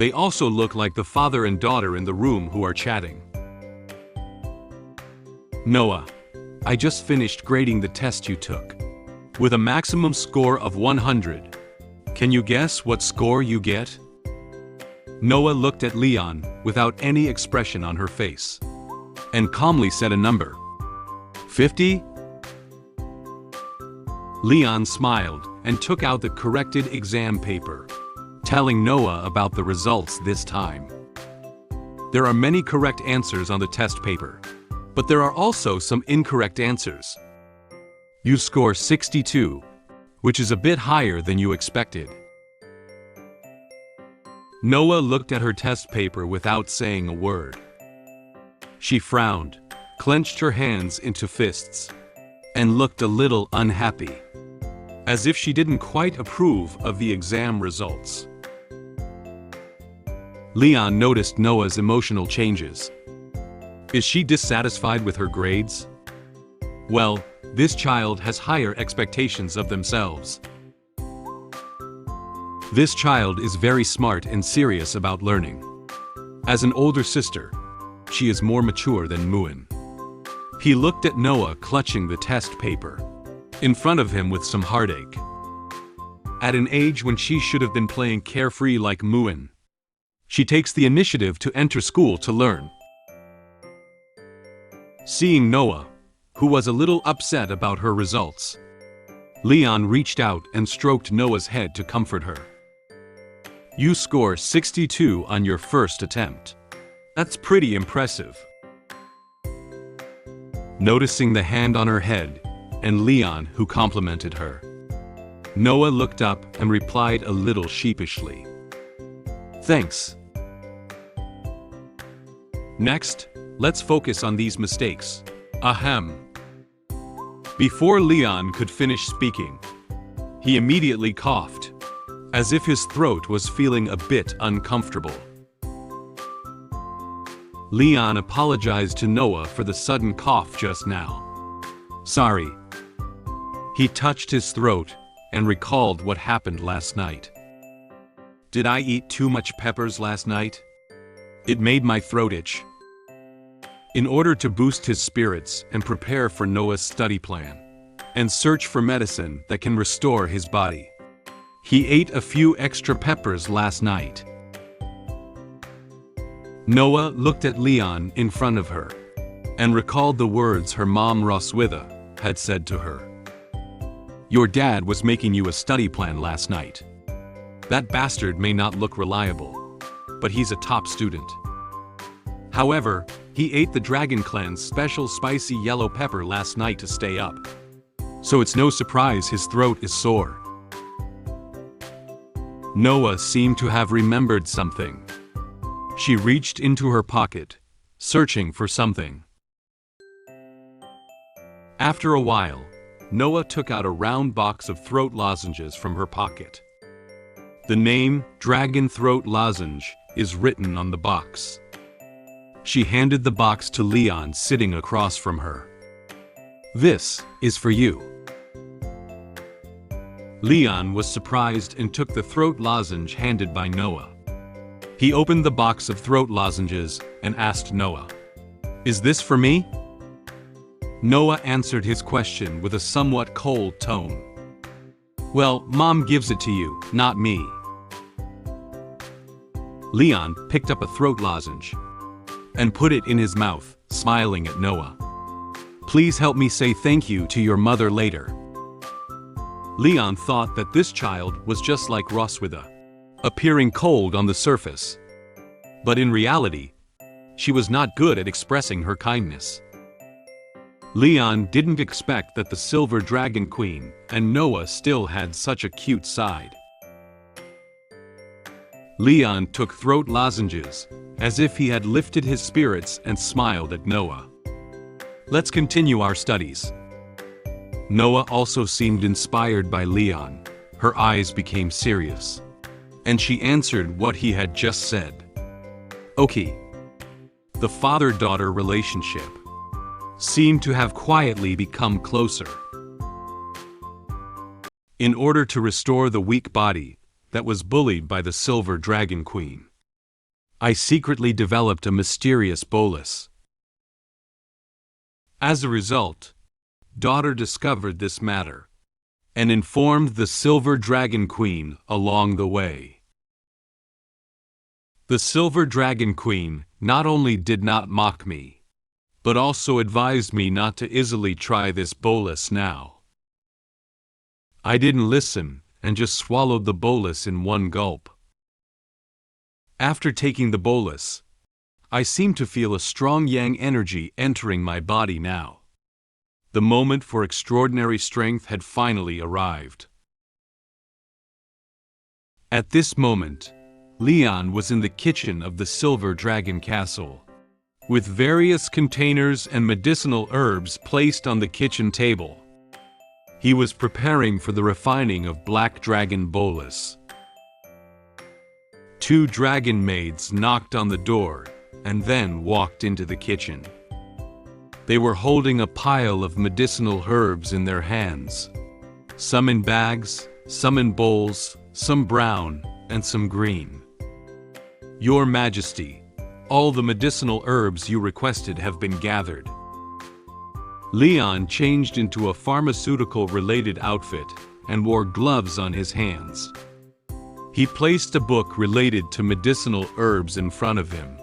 They also look like the father and daughter in the room who are chatting. "Noah, I just finished grading the test you took, with a maximum score of 100. Can you guess what score you get?" Noah looked at Leon without any expression on her face, and calmly said a number. 50? Leon smiled and took out the corrected exam paper, telling Noah about the results this time. There are many correct answers on the test paper, but there are also some incorrect answers. You score 62, which is a bit higher than you expected. Noah looked at her test paper without saying a word. She frowned, clenched her hands into fists, and looked a little unhappy, as if she didn't quite approve of the exam results. Leon noticed Noah's emotional changes. Is she dissatisfied with her grades? Well, this child has higher expectations of themselves. This child is very smart and serious about learning. As an older sister, she is more mature than Muen. He looked at Noah clutching the test paper in front of him with some heartache. At an age when she should have been playing carefree like Muen, she takes the initiative to enter school to learn. Seeing Noah, who was a little upset about her results, Leon reached out and stroked Noah's head to comfort her. You score 62 on your first attempt. That's pretty impressive. Noticing the hand on her head, and Leon who complimented her, Noah looked up and replied a little sheepishly. Thanks. Next, let's focus on these mistakes. Ahem. Before Leon could finish speaking, he immediately coughed, as if his throat was feeling a bit uncomfortable. Leon apologized to Noah for the sudden cough just now. Sorry. He touched his throat and recalled what happened last night. Did I eat too much peppers last night? It made my throat itch. In order to boost his spirits and prepare for Noah's study plan, and search for medicine that can restore his body, he ate a few extra peppers last night. Noah looked at Leon in front of her, and recalled the words her mom Roswitha had said to her. Your dad was making you a study plan last night. That bastard may not look reliable, but he's a top student. However, he ate the Dragon Clan's special spicy yellow pepper last night to stay up. So it's no surprise his throat is sore. Noah seemed to have remembered something. She reached into her pocket, searching for something. After a while, Noah took out a round box of throat lozenges from her pocket. The name Dragon Throat Lozenge is written on the box. She handed the box to Leon sitting across from her. This is for you. Leon was surprised and took the throat lozenge handed by Noah. He opened the box of throat lozenges and asked Noah, Is this for me? Noah answered his question with a somewhat cold tone. Well, Mom gives it to you, not me. Leon picked up a throat lozenge and put it in his mouth, smiling at Noah. Please help me say thank you to your mother later. Leon thought that this child was just like Roswitha, appearing cold on the surface. But in reality, she was not good at expressing her kindness. Leon didn't expect that the Silver Dragon Queen and Noah still had such a cute side. Leon took throat lozenges, as if he had lifted his spirits and smiled at Noah. Let's continue our studies. Noah also seemed inspired by Leon. Her eyes became serious, and she answered what he had just said. Okay. The father-daughter relationship seemed to have quietly become closer. In order to restore the weak body that was bullied by the Silver Dragon Queen, I secretly developed a mysterious bolus. As a result, daughter discovered this matter and informed the Silver Dragon Queen along the way. The Silver Dragon Queen not only did not mock me, but also advised me not to easily try this bolus now. I didn't listen and just swallowed the bolus in one gulp. After taking the bolus, I seemed to feel a strong yang energy entering my body now. The moment for extraordinary strength had finally arrived. At this moment, Leon was in the kitchen of the Silver Dragon Castle, with various containers and medicinal herbs placed on the kitchen table. He was preparing for the refining of Black Dragon bolus. Two dragon maids knocked on the door and then walked into the kitchen. They were holding a pile of medicinal herbs in their hands, some in bags, some in bowls, some brown, and some green. "Your Majesty, all the medicinal herbs you requested have been gathered." Leon changed into a pharmaceutical-related outfit and wore gloves on his hands. He placed a book related to medicinal herbs in front of him.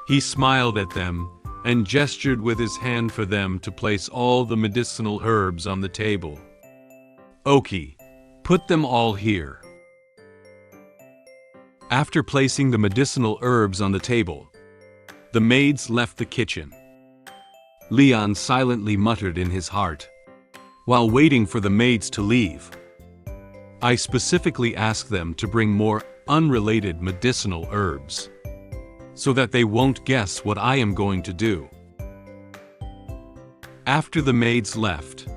He smiled at them and gestured with his hand for them to place all the medicinal herbs on the table. "Okay, put them all here." After placing the medicinal herbs on the table, the maids left the kitchen. Leon silently muttered in his heart, while waiting for the maids to leave, "I specifically asked them to bring more unrelated medicinal herbs, so that they won't guess what I am going to do." After the maids left,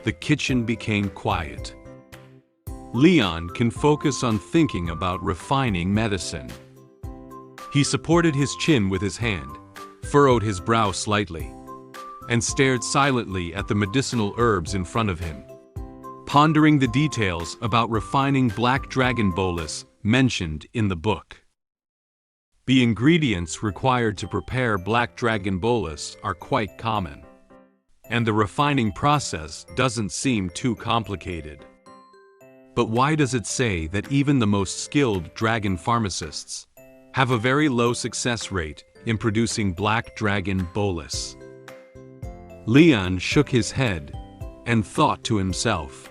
the kitchen became quiet. Leon can focus on thinking about refining medicine. He supported his chin with his hand, furrowed his brow slightly, and stared silently at the medicinal herbs in front of him, pondering the details about refining Black Dragon bolus mentioned in the book. The ingredients required to prepare Black Dragon bolus are quite common, and the refining process doesn't seem too complicated. But why does it say that even the most skilled dragon pharmacists have a very low success rate in producing Black Dragon bolus? Leon shook his head and thought to himself,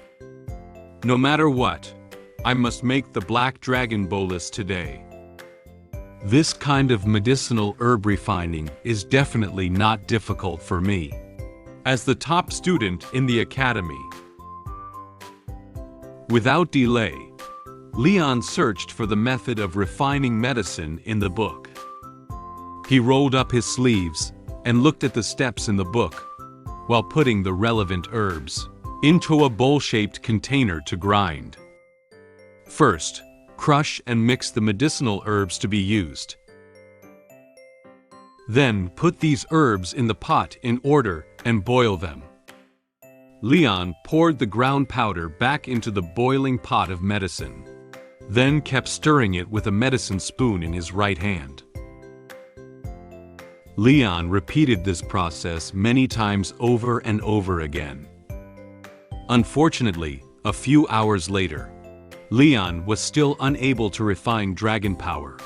"No matter what, I must make the Black Dragon bolus today." This kind of medicinal herb refining is definitely not difficult for me, as the top student in the academy. Without delay, Leon searched for the method of refining medicine in the book. He rolled up his sleeves and looked at the steps in the book, while putting the relevant herbs into a bowl-shaped container to grind. First, crush and mix the medicinal herbs to be used. Then put these herbs in the pot in order and boil them. Leon poured the ground powder back into the boiling pot of medicine, then kept stirring it with a medicine spoon in his right hand. Leon repeated this process many times over and over again. Unfortunately, a few hours later, Leon was still unable to refine dragon power.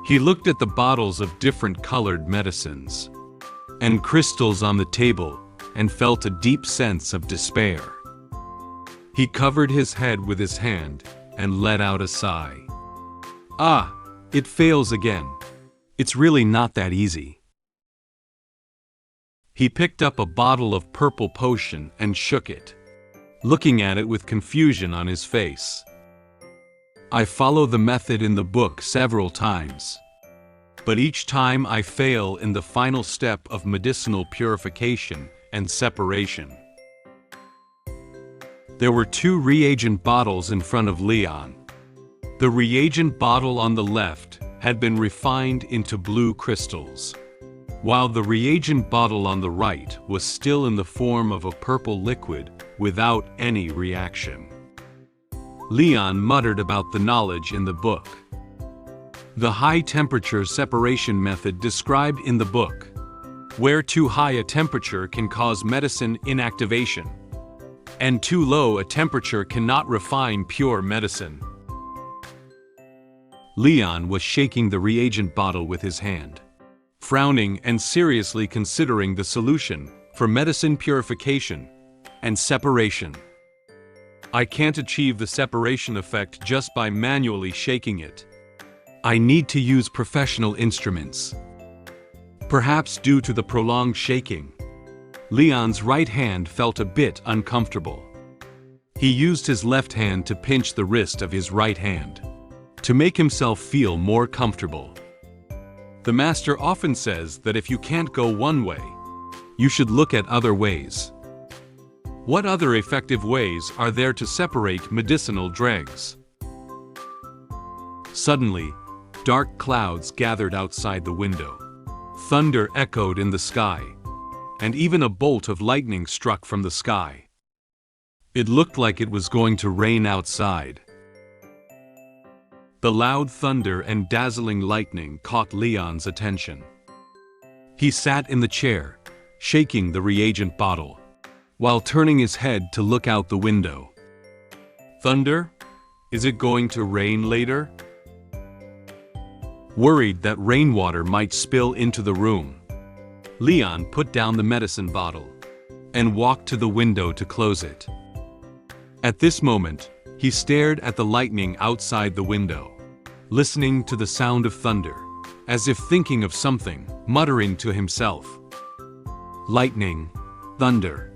He looked at the bottles of different colored medicines and crystals on the table and felt a deep sense of despair. He covered his head with his hand and let out a sigh. "Ah, it fails again. It's really not that easy." He picked up a bottle of purple potion and shook it, looking at it with confusion on his face. "I follow the method in the book several times, but each time I fail in the final step of medicinal purification and separation." There were two reagent bottles in front of Leon. The reagent bottle on the left had been refined into blue crystals, while the reagent bottle on the right was still in the form of a purple liquid without any reaction. Leon muttered about the knowledge in the book. The high-temperature separation method described in the book, where too high a temperature can cause medicine inactivation, and too low a temperature cannot refine pure medicine. Leon was shaking the reagent bottle with his hand, frowning and seriously considering the solution for medicine purification and separation. "I can't achieve the separation effect just by manually shaking it. I need to use professional instruments." Perhaps due to the prolonged shaking, Leon's right hand felt a bit uncomfortable. He used his left hand to pinch the wrist of his right hand, to make himself feel more comfortable. The master often says that if you can't go one way, you should look at other ways. What other effective ways are there to separate medicinal dregs? Suddenly, dark clouds gathered outside the window. Thunder echoed in the sky, and even a bolt of lightning struck from the sky. It looked like it was going to rain outside. The loud thunder and dazzling lightning caught Leon's attention. He sat in the chair, shaking the reagent bottle, while turning his head to look out the window. Thunder? Is it going to rain later? Worried that rainwater might spill into the room, Leon put down the medicine bottle and walked to the window to close it. At this moment, he stared at the lightning outside the window, listening to the sound of thunder, as if thinking of something, muttering to himself. Lightning, thunder.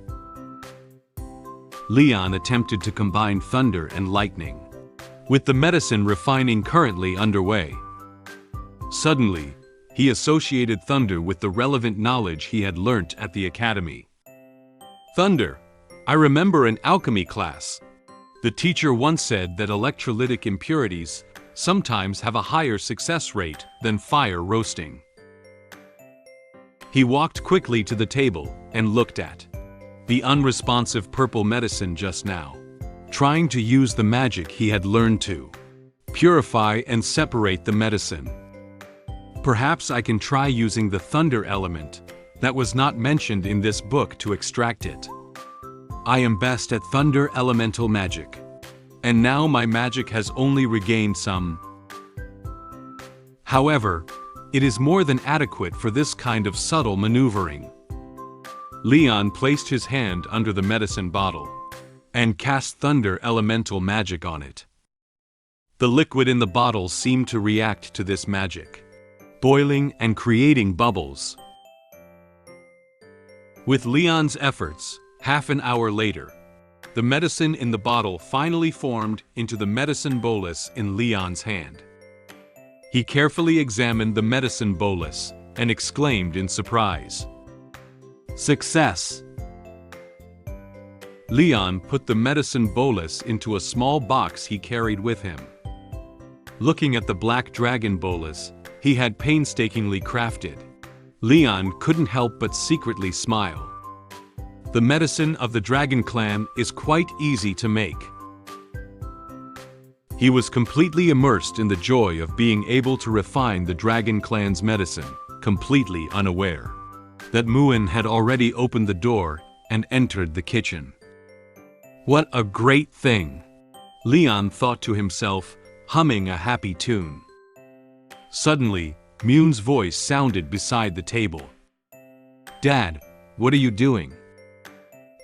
Leon attempted to combine thunder and lightning, with the medicine refining currently underway. Suddenly, he associated thunder with the relevant knowledge he had learnt at the academy. Thunder. I remember in alchemy class. The teacher once said that electrolytic impurities sometimes have a higher success rate than fire roasting. He walked quickly to the table and looked at the unresponsive purple medicine just now, trying to use the magic he had learned to purify and separate the medicine. Perhaps I can try using the thunder element that was not mentioned in this book to extract it. I am best at thunder elemental magic, and now my magic has only regained some. However, it is more than adequate for this kind of subtle maneuvering. Leon placed his hand under the medicine bottle and cast thunder elemental magic on it. The liquid in the bottle seemed to react to this magic, boiling and creating bubbles. With Leon's efforts, half an hour later, the medicine in the bottle finally formed into the medicine bolus in Leon's hand. He carefully examined the medicine bolus and exclaimed in surprise, "Success!" Leon put the medicine bolus into a small box he carried with him. Looking at the black dragon bolus he had painstakingly crafted, Leon couldn't help but secretly smile. The medicine of the Dragon Clan is quite easy to make. He was completely immersed in the joy of being able to refine the Dragon Clan's medicine, completely unaware that Muen had already opened the door and entered the kitchen. What a great thing! Leon thought to himself, humming a happy tune. Suddenly, Muen's voice sounded beside the table. "Dad, what are you doing?"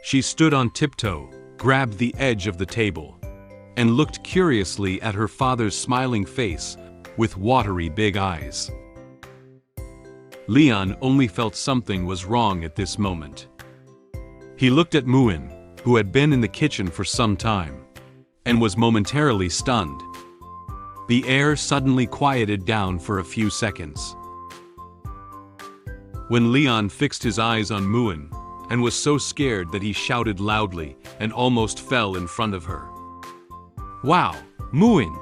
She stood on tiptoe, grabbed the edge of the table, and looked curiously at her father's smiling face with watery big eyes. Leon only felt something was wrong at this moment. He looked at Muen, who had been in the kitchen for some time, and was momentarily stunned. The air suddenly quieted down for a few seconds. When Leon fixed his eyes on Muen, and was so scared that he shouted loudly and almost fell in front of her. "Wow, Muen!"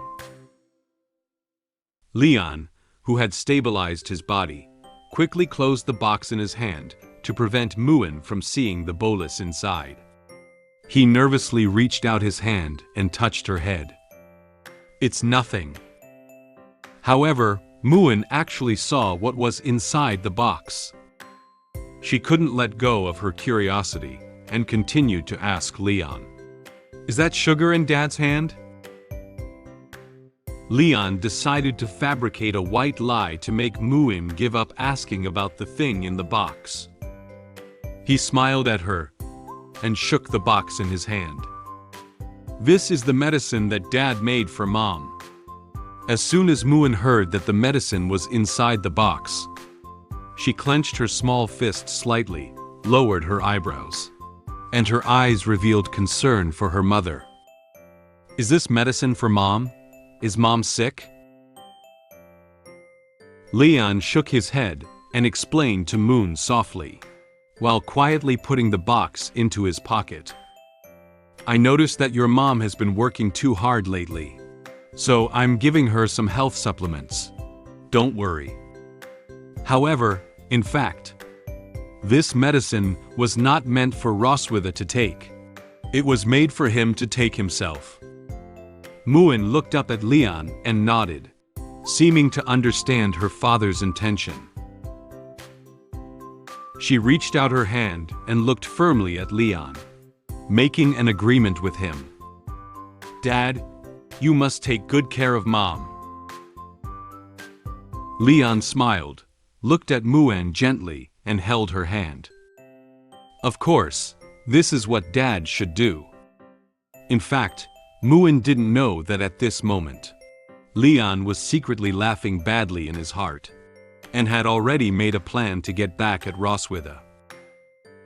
Leon, who had stabilized his body, quickly closed the box in his hand to prevent Muen from seeing the bolus inside. He nervously reached out his hand and touched her head. "It's nothing." However, Muen actually saw what was inside the box. She couldn't let go of her curiosity and continued to ask Leon, "Is that sugar in Dad's hand?" Leon decided to fabricate a white lie to make Muen give up asking about the thing in the box. He smiled at her and shook the box in his hand. "This is the medicine that Dad made for Mom." As soon as Muen heard that the medicine was inside the box, she clenched her small fist slightly, lowered her eyebrows, and her eyes revealed concern for her mother. "Is this medicine for Mom?" Is Mom sick? Leon shook his head and explained to Muen softly, while quietly putting the box into his pocket. I noticed that your mom has been working too hard lately, so I'm giving her some health supplements. Don't worry. However, in fact, this medicine was not meant for Roswitha to take. It was made for him to take himself. Muen looked up at Leon and nodded, seeming to understand her father's intention. She reached out her hand and looked firmly at Leon, making an agreement with him. Dad, you must take good care of Mom. Leon smiled, looked at Muen gently, and held her hand. Of course, this is what Dad should do. In fact, Muen didn't know that at this moment, Leon was secretly laughing badly in his heart, and had already made a plan to get back at Roswitha.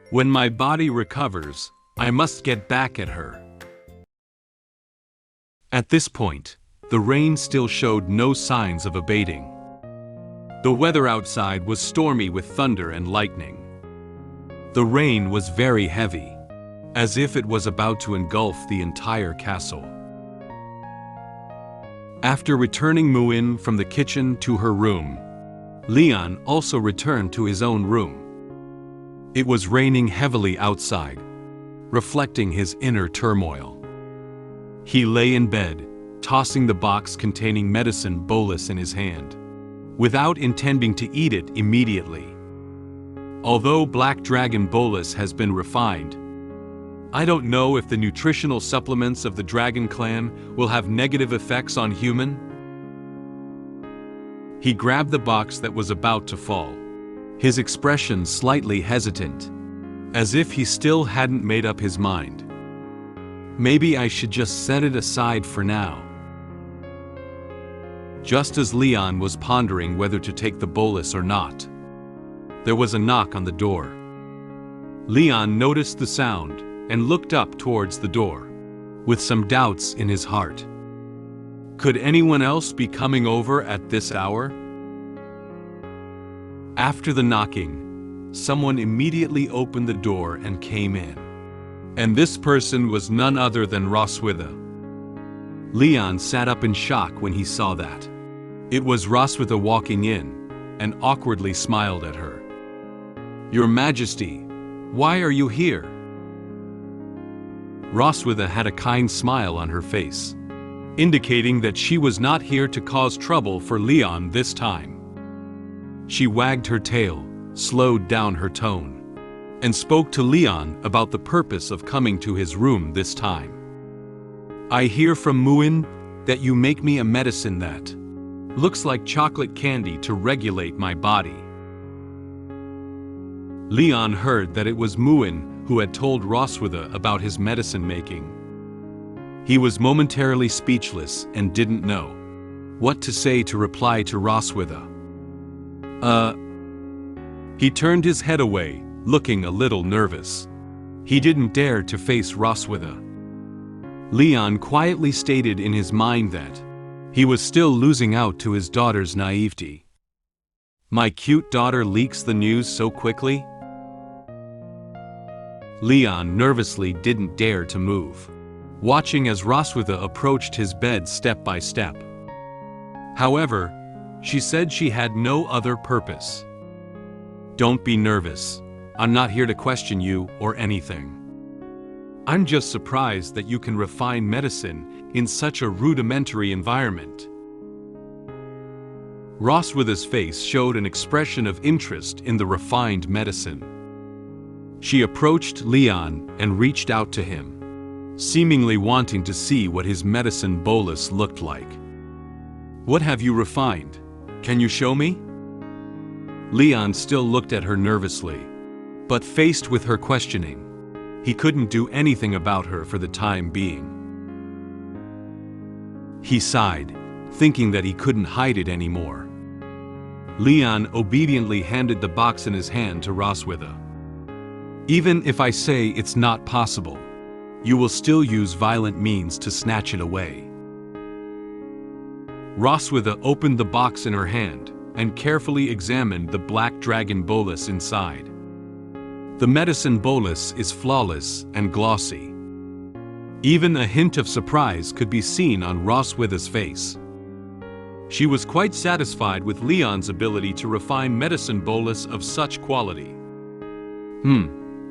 When my body recovers, I must get back at her. At this point, the rain still showed no signs of abating. The weather outside was stormy with thunder and lightning. The rain was very heavy, as if it was about to engulf the entire castle. After returning Muen from the kitchen to her room, Leon also returned to his own room. It was raining heavily outside, reflecting his inner turmoil. He lay in bed, tossing the box containing medicine bolus in his hand, without intending to eat it immediately. Although Black Dragon bolus has been refined, I don't know if the nutritional supplements of the Dragon clan will have negative effects on human. He grabbed the box that was about to fall, his expression slightly hesitant, as if he still hadn't made up his mind. Maybe I should just set it aside for now. Just as Leon was pondering whether to take the bolus or not, there was a knock on the door. Leon noticed the sound and looked up towards the door, with some doubts in his heart. Could anyone else be coming over at this hour? After the knocking, someone immediately opened the door and came in. And this person was none other than Roswitha. Leon sat up in shock when he saw that. It was Roswitha walking in, and awkwardly smiled at her. Your Majesty, why are you here? Roswitha had a kind smile on her face, indicating that she was not here to cause trouble for Leon this time. She wagged her tail, slowed down her tone, and spoke to Leon about the purpose of coming to his room this time. I hear from Muen that you make me a medicine that looks like chocolate candy to regulate my body. Leon heard that it was Muen who had told Roswitha about his medicine making. He was momentarily speechless and didn't know what to say to reply to Roswitha. He turned his head away, looking a little nervous. He didn't dare to face Roswitha. Leon quietly stated in his mind that he was still losing out to his daughter's naivety. My cute daughter leaks the news so quickly? Leon nervously didn't dare to move, watching as Roswitha approached his bed step by step. However, she said she had no other purpose. Don't be nervous. I'm not here to question you or anything. I'm just surprised that you can refine medicine in such a rudimentary environment. Roswitha's face showed an expression of interest in the refined medicine. She approached Leon and reached out to him, seemingly wanting to see what his medicine bolus looked like. What have you refined? Can you show me? Leon still looked at her nervously, but faced with her questioning, he couldn't do anything about her for the time being. He sighed, thinking that he couldn't hide it anymore. Leon obediently handed the box in his hand to Roswitha. Even if I say it's not possible, you will still use violent means to snatch it away. Roswitha opened the box in her hand and carefully examined the black dragon bolus inside. The medicine bolus is flawless and glossy. Even a hint of surprise could be seen on Roswitha's face. She was quite satisfied with Leon's ability to refine medicine bolus of such quality.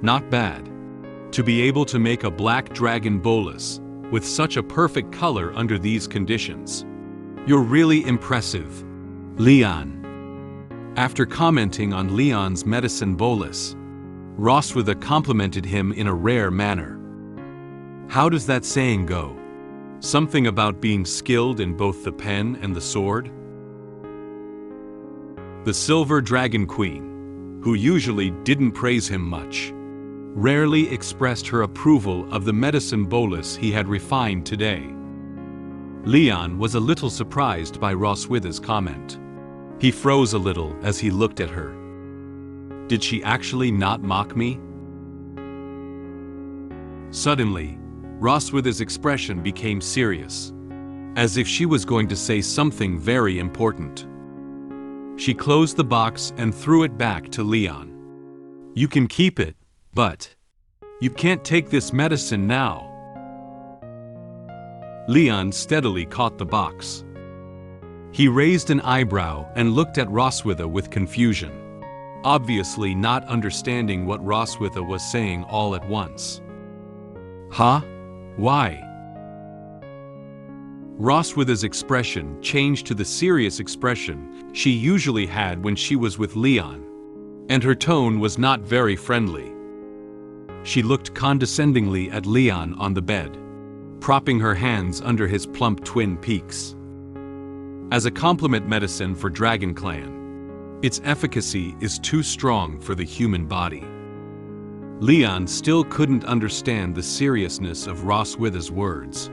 Not bad. To be able to make a black dragon bolus with such a perfect color under these conditions. You're really impressive, Leon. After commenting on Leon's medicine bolus, Roswitha complimented him in a rare manner. How does that saying go? Something about being skilled in both the pen and the sword? The Silver Dragon Queen, who usually didn't praise him much, rarely expressed her approval of the medicine bolus he had refined today. Leon was a little surprised by Roswitha's comment. He froze a little as he looked at her. Did she actually not mock me? Suddenly, Roswitha's expression became serious, as if she was going to say something very important. She closed the box and threw it back to Leon. You can keep it, but you can't take this medicine now. Leon steadily caught the box. He raised an eyebrow and looked at Roswitha with confusion, obviously not understanding what Roswitha was saying all at once. Huh? Why? Roswitha's expression changed to the serious expression she usually had when she was with Leon, and her tone was not very friendly. She looked condescendingly at Leon on the bed, propping her hands under his plump twin peaks. As a complement medicine for Dragon Clan, its efficacy is too strong for the human body. Leon still couldn't understand the seriousness of Roswitha's words.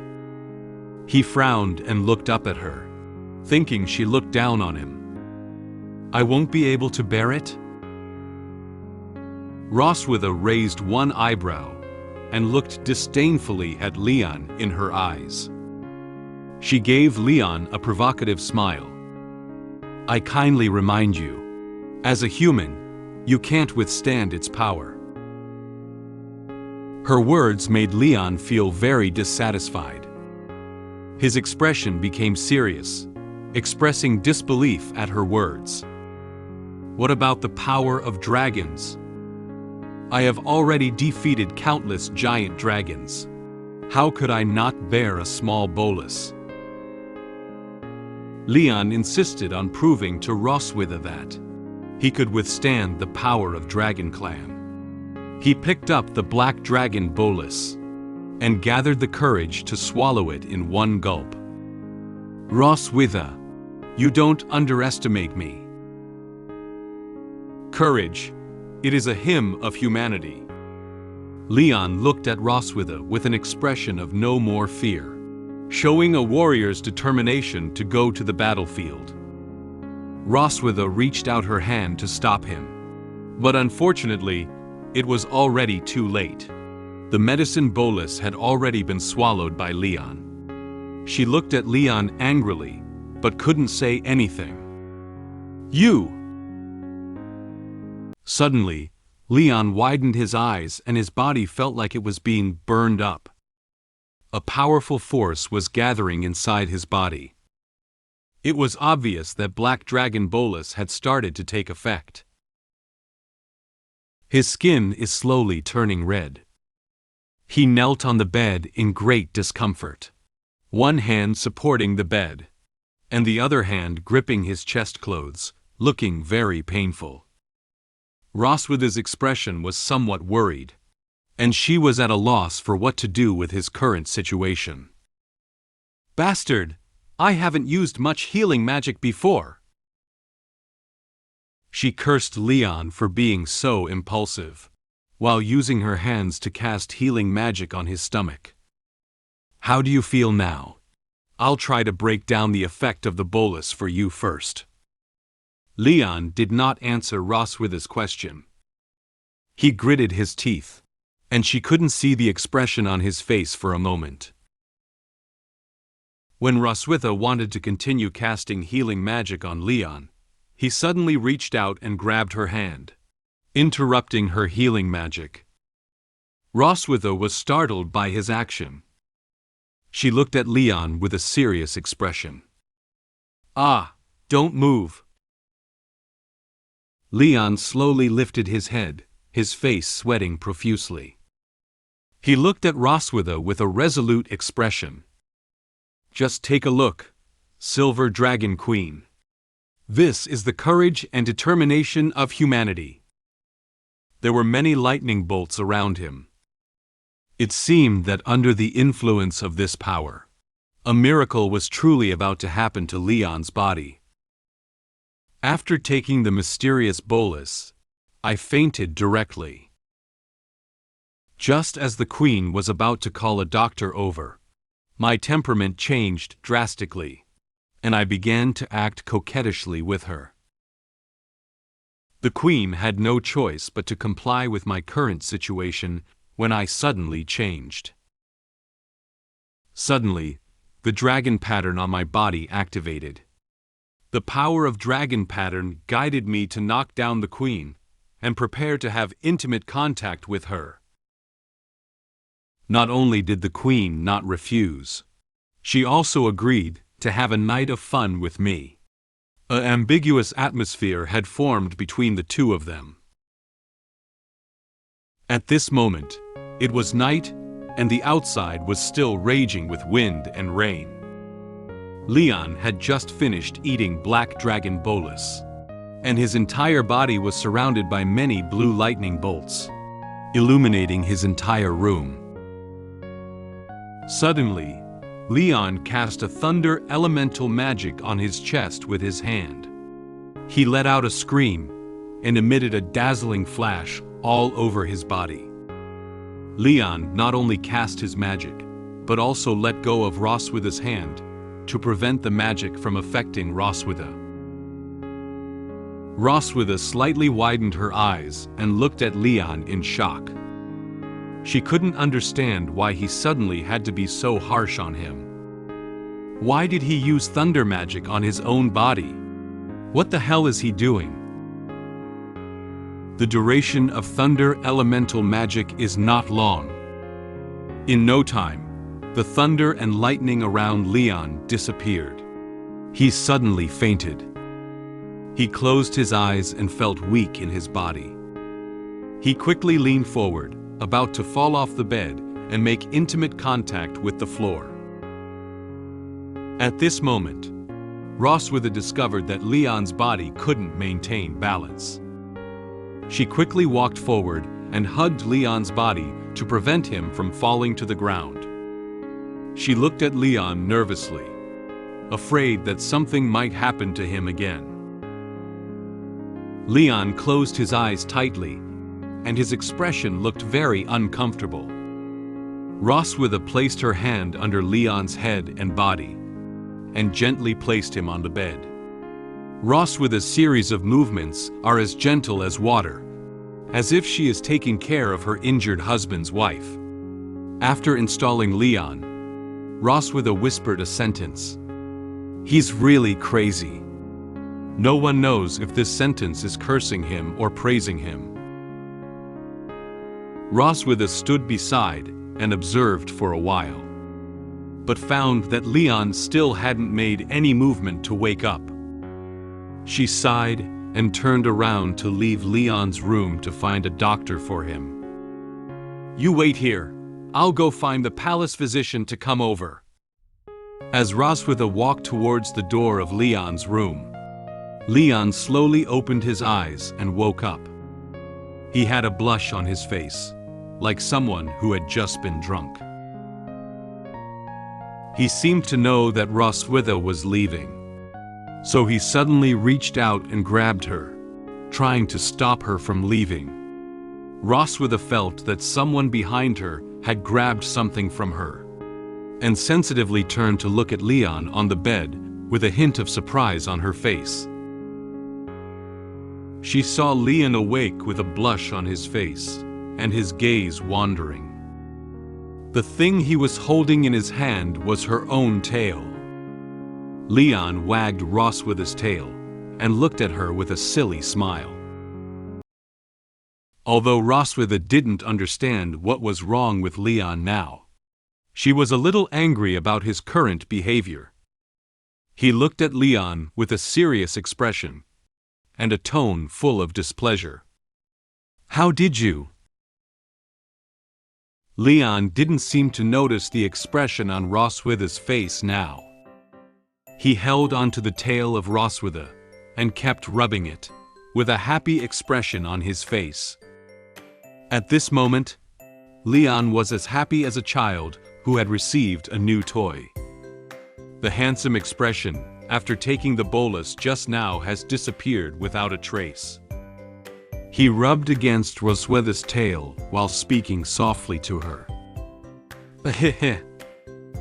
He frowned and looked up at her, thinking she looked down on him. I won't be able to bear it? Roswitha raised one eyebrow and looked disdainfully at Leon in her eyes. She gave Leon a provocative smile. I kindly remind you, as a human, you can't withstand its power. Her words made Leon feel very dissatisfied. His expression became serious, expressing disbelief at her words. What about the power of dragons? I have already defeated countless giant dragons. How could I not bear a small bolus? Leon insisted on proving to Roswitha that he could withstand the power of Dragon Clan. He picked up the black dragon bolus and gathered the courage to swallow it in one gulp. Roswitha, you don't underestimate me. Courage, it is a hymn of humanity. Leon looked at Roswitha with an expression of no more fear, showing a warrior's determination to go to the battlefield. Roswitha reached out her hand to stop him, but unfortunately, it was already too late. The medicine bolus had already been swallowed by Leon. She looked at Leon angrily, but couldn't say anything. You! Suddenly, Leon widened his eyes and his body felt like it was being burned up. A powerful force was gathering inside his body. It was obvious that Black Dragon Bolus had started to take effect. His skin is slowly turning red. He knelt on the bed in great discomfort, one hand supporting the bed, and the other hand gripping his chest clothes, looking very painful. Roswitha's expression was somewhat worried, and she was at a loss for what to do with his current situation. Bastard! I haven't used much healing magic before. She cursed Leon for being so impulsive, while using her hands to cast healing magic on his stomach. How do you feel now? I'll try to break down the effect of the bolus for you first. Leon did not answer Roswitha's question. He gritted his teeth, and she couldn't see the expression on his face for a moment. When Roswitha wanted to continue casting healing magic on Leon, he suddenly reached out and grabbed her hand, interrupting her healing magic. Roswitha was startled by his action. She looked at Leon with a serious expression. "Ah, don't move." Leon slowly lifted his head, his face sweating profusely. He looked at Roswitha with a resolute expression. "Just take a look, Silver Dragon Queen. This is the courage and determination of humanity." There were many lightning bolts around him. It seemed that under the influence of this power, a miracle was truly about to happen to Leon's body. After taking the mysterious bolus, I fainted directly. Just as the queen was about to call a doctor over, my temperament changed drastically, and I began to act coquettishly with her. The queen had no choice but to comply with my current situation when I suddenly changed. Suddenly, the dragon pattern on my body activated. The power of dragon pattern guided me to knock down the queen and prepare to have intimate contact with her. Not only did the queen not refuse, she also agreed to have a night of fun with me. An ambiguous atmosphere had formed between the two of them. At this moment, it was night, and the outside was still raging with wind and rain. Leon had just finished eating black dragon bolus, and his entire body was surrounded by many blue lightning bolts, illuminating his entire room. Suddenly, Leon cast a thunder elemental magic on his chest with his hand. He let out a scream and emitted a dazzling flash all over his body. Leon not only cast his magic, but also let go of Roswitha's hand to prevent the magic from affecting Roswitha. Roswitha slightly widened her eyes and looked at Leon in shock. She couldn't understand why he suddenly had to be so harsh on him. Why did he use thunder magic on his own body? What the hell is he doing? The duration of thunder elemental magic is not long. In no time, the thunder and lightning around Leon disappeared. He suddenly fainted. He closed his eyes and felt weak in his body. He quickly leaned forward, about to fall off the bed and make intimate contact with the floor. At this moment, Roswitha discovered that Leon's body couldn't maintain balance. She quickly walked forward and hugged Leon's body to prevent him from falling to the ground. She looked at Leon nervously, afraid that something might happen to him again. Leon closed his eyes tightly, and his expression looked very uncomfortable. Roswitha placed her hand under Leon's head and body, and gently placed him on the bed. Roswitha's series of movements are as gentle as water, as if she is taking care of her injured husband's wife. After installing Leon, Roswitha whispered a sentence. "He's really crazy." No one knows if this sentence is cursing him or praising him. Roswitha stood beside and observed for a while, but found that Leon still hadn't made any movement to wake up. She sighed and turned around to leave Leon's room to find a doctor for him. "You wait here. I'll go find the palace physician to come over." As Roswitha walked towards the door of Leon's room, Leon slowly opened his eyes and woke up. He had a blush on his face, like someone who had just been drunk. He seemed to know that Roswitha was leaving, so he suddenly reached out and grabbed her, trying to stop her from leaving. Roswitha felt that someone behind her had grabbed something from her, and sensitively turned to look at Leon on the bed with a hint of surprise on her face. She saw Leon awake with a blush on his face, and his gaze wandering. The thing he was holding in his hand was her own tail, Leon wagged Roswitha's tail and looked at her with a silly smile. Although Roswitha didn't understand what was wrong with Leon now, she was a little angry about his current behavior. He looked at Leon with a serious expression and a tone full of displeasure. "How did you?" Leon didn't seem to notice the expression on Roswitha's face now. He held onto the tail of Roswitha and kept rubbing it, with a happy expression on his face. At this moment, Leon was as happy as a child who had received a new toy. The handsome expression, after taking the bolus just now, has disappeared without a trace. He rubbed against Roswitha's tail while speaking softly to her. "Heh.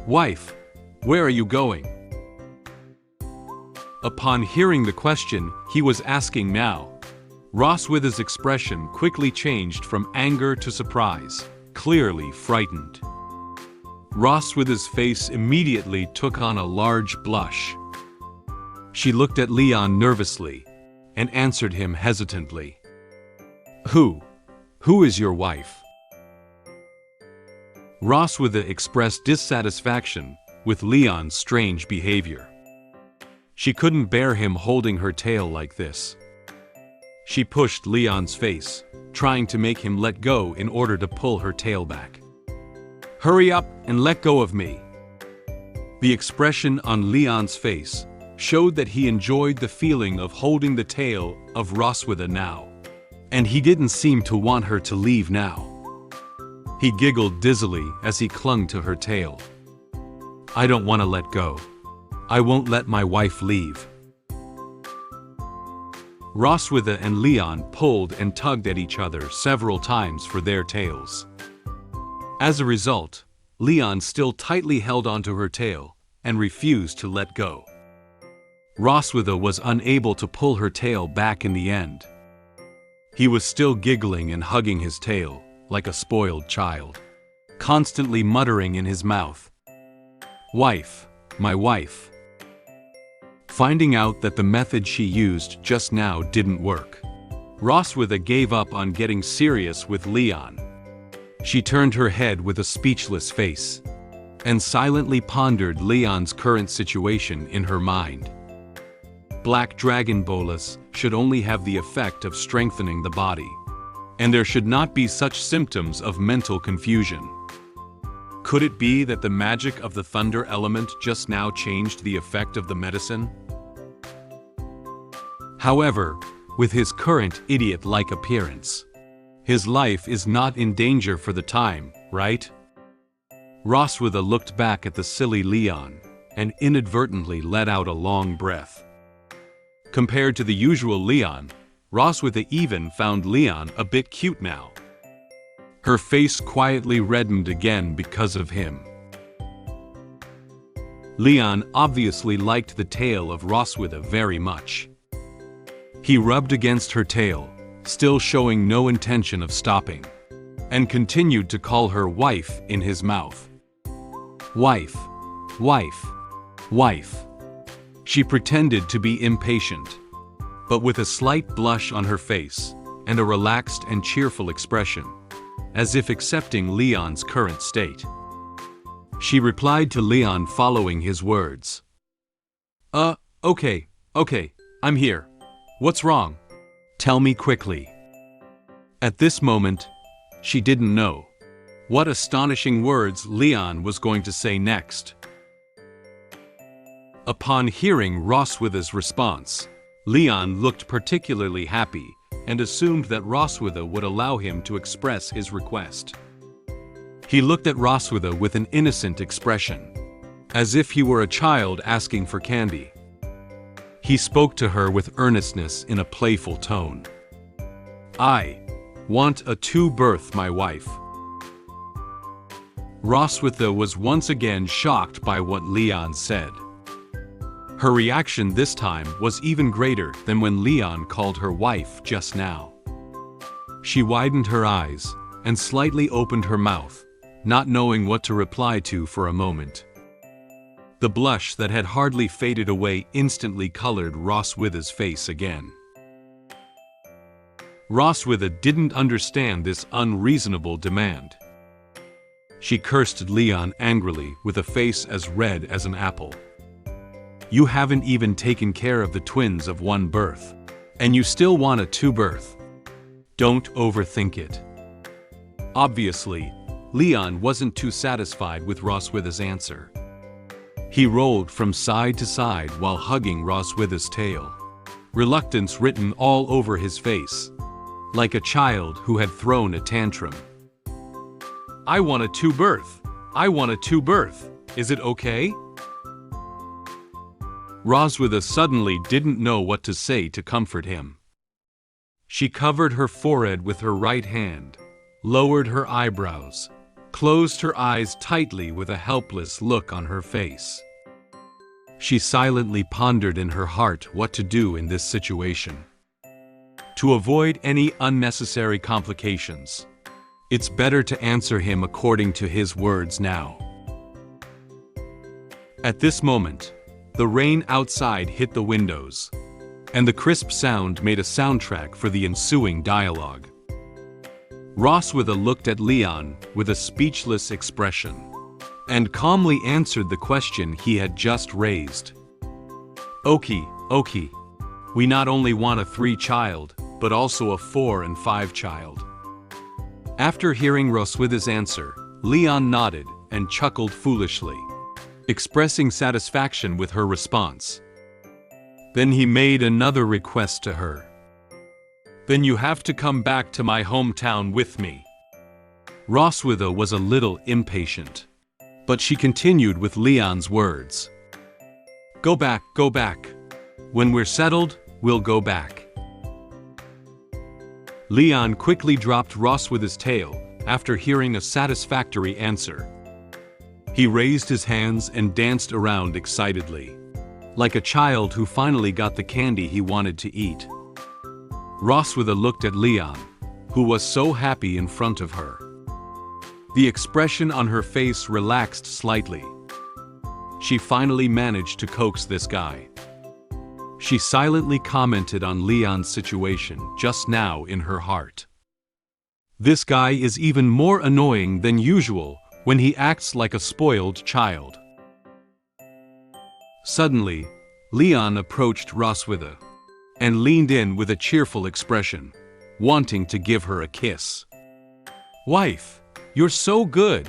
Wife, where are you going?" Upon hearing the question he was asking now, Roswitha's expression quickly changed from anger to surprise, clearly frightened. Roswitha's face immediately took on a large blush. She looked at Leon nervously and answered him hesitantly. Who is your wife?" Roswitha expressed dissatisfaction with Leon's strange behavior. She couldn't bear him holding her tail like this. She pushed Leon's face, trying to make him let go in order to pull her tail back. "Hurry up and let go of me." The expression on Leon's face showed that he enjoyed the feeling of holding the tail of Roswitha now, and he didn't seem to want her to leave now. He giggled dizzily as he clung to her tail. "I don't want to let go. I won't let my wife leave." Roswitha and Leon pulled and tugged at each other several times for their tails. As a result, Leon still tightly held onto her tail and refused to let go. Roswitha was unable to pull her tail back in the end. He was still giggling and hugging his tail like a spoiled child, constantly muttering in his mouth, "Wife, my wife." Finding out that the method she used just now didn't work, Roswitha gave up on getting serious with Leon. She turned her head with a speechless face and silently pondered Leon's current situation in her mind. Black Dragon bolus should only have the effect of strengthening the body, and there should not be such symptoms of mental confusion. Could it be that the magic of the thunder element just now changed the effect of the medicine? However, with his current idiot-like appearance, his life is not in danger for the time, right? Roswitha looked back at the silly Leon and inadvertently let out a long breath. Compared to the usual Leon, Roswitha even found Leon a bit cute now. Her face quietly reddened again because of him. Leon obviously liked the tail of Roswitha very much. He rubbed against her tail, still showing no intention of stopping, and continued to call her wife in his mouth. "Wife, wife, wife." She pretended to be impatient, but with a slight blush on her face and a relaxed and cheerful expression, as if accepting Leon's current state. She replied to Leon following his words. Okay, I'm here. What's wrong? Tell me quickly." At this moment, she didn't know what astonishing words Leon was going to say next. Upon hearing Roswitha's response, Leon looked particularly happy and assumed that Roswitha would allow him to express his request. He looked at Roswitha with an innocent expression, as if he were a child asking for candy. He spoke to her with earnestness in a playful tone. "I want a two-birth, my wife." Roswitha was once again shocked by what Leon said. Her reaction this time was even greater than when Leon called her wife just now. She widened her eyes and slightly opened her mouth, not knowing what to reply to for a moment. The blush that had hardly faded away instantly colored Roswitha's face again. Roswitha didn't understand this unreasonable demand. She cursed Leon angrily with a face as red as an apple. You haven't even taken care of the twins of one birth, and you still want a two birth. Don't overthink it. Obviously, Leon wasn't too satisfied with Roswitha's answer. He rolled from side to side while hugging Roswitha's tail, reluctance written all over his face, like a child who had thrown a tantrum. I want a two birth. I want a two birth. Is it okay? Roswitha suddenly didn't know what to say to comfort him. She covered her forehead with her right hand, lowered her eyebrows, closed her eyes tightly with a helpless look on her face. She silently pondered in her heart what to do in this situation. To avoid any unnecessary complications, it's better to answer him according to his words now. At this moment, the rain outside hit the windows, and the crisp sound made a soundtrack for the ensuing dialogue. Roswitha looked at Leon with a speechless expression, and calmly answered the question he had just raised. Okay. We not only want a 3-child, but also a 4 and 5 child. After hearing Roswitha's answer, Leon nodded and chuckled foolishly, expressing satisfaction with her response. Then he made another request to her. Then you have to come back to my hometown with me. Roswitha was a little impatient, but she continued with Leon's words. Go back. When we're settled, we'll go back. Leon quickly dropped Roswitha's tail after hearing a satisfactory answer. He raised his hands and danced around excitedly, like a child who finally got the candy he wanted to eat. Roswitha looked at Leon, who was so happy in front of her. The expression on her face relaxed slightly. She finally managed to coax this guy. She silently commented on Leon's situation just now in her heart. This guy is even more annoying than usual when he acts like a spoiled child. Suddenly, Leon approached Roswitha and leaned in with a cheerful expression, wanting to give her a kiss. Wife, you're so good!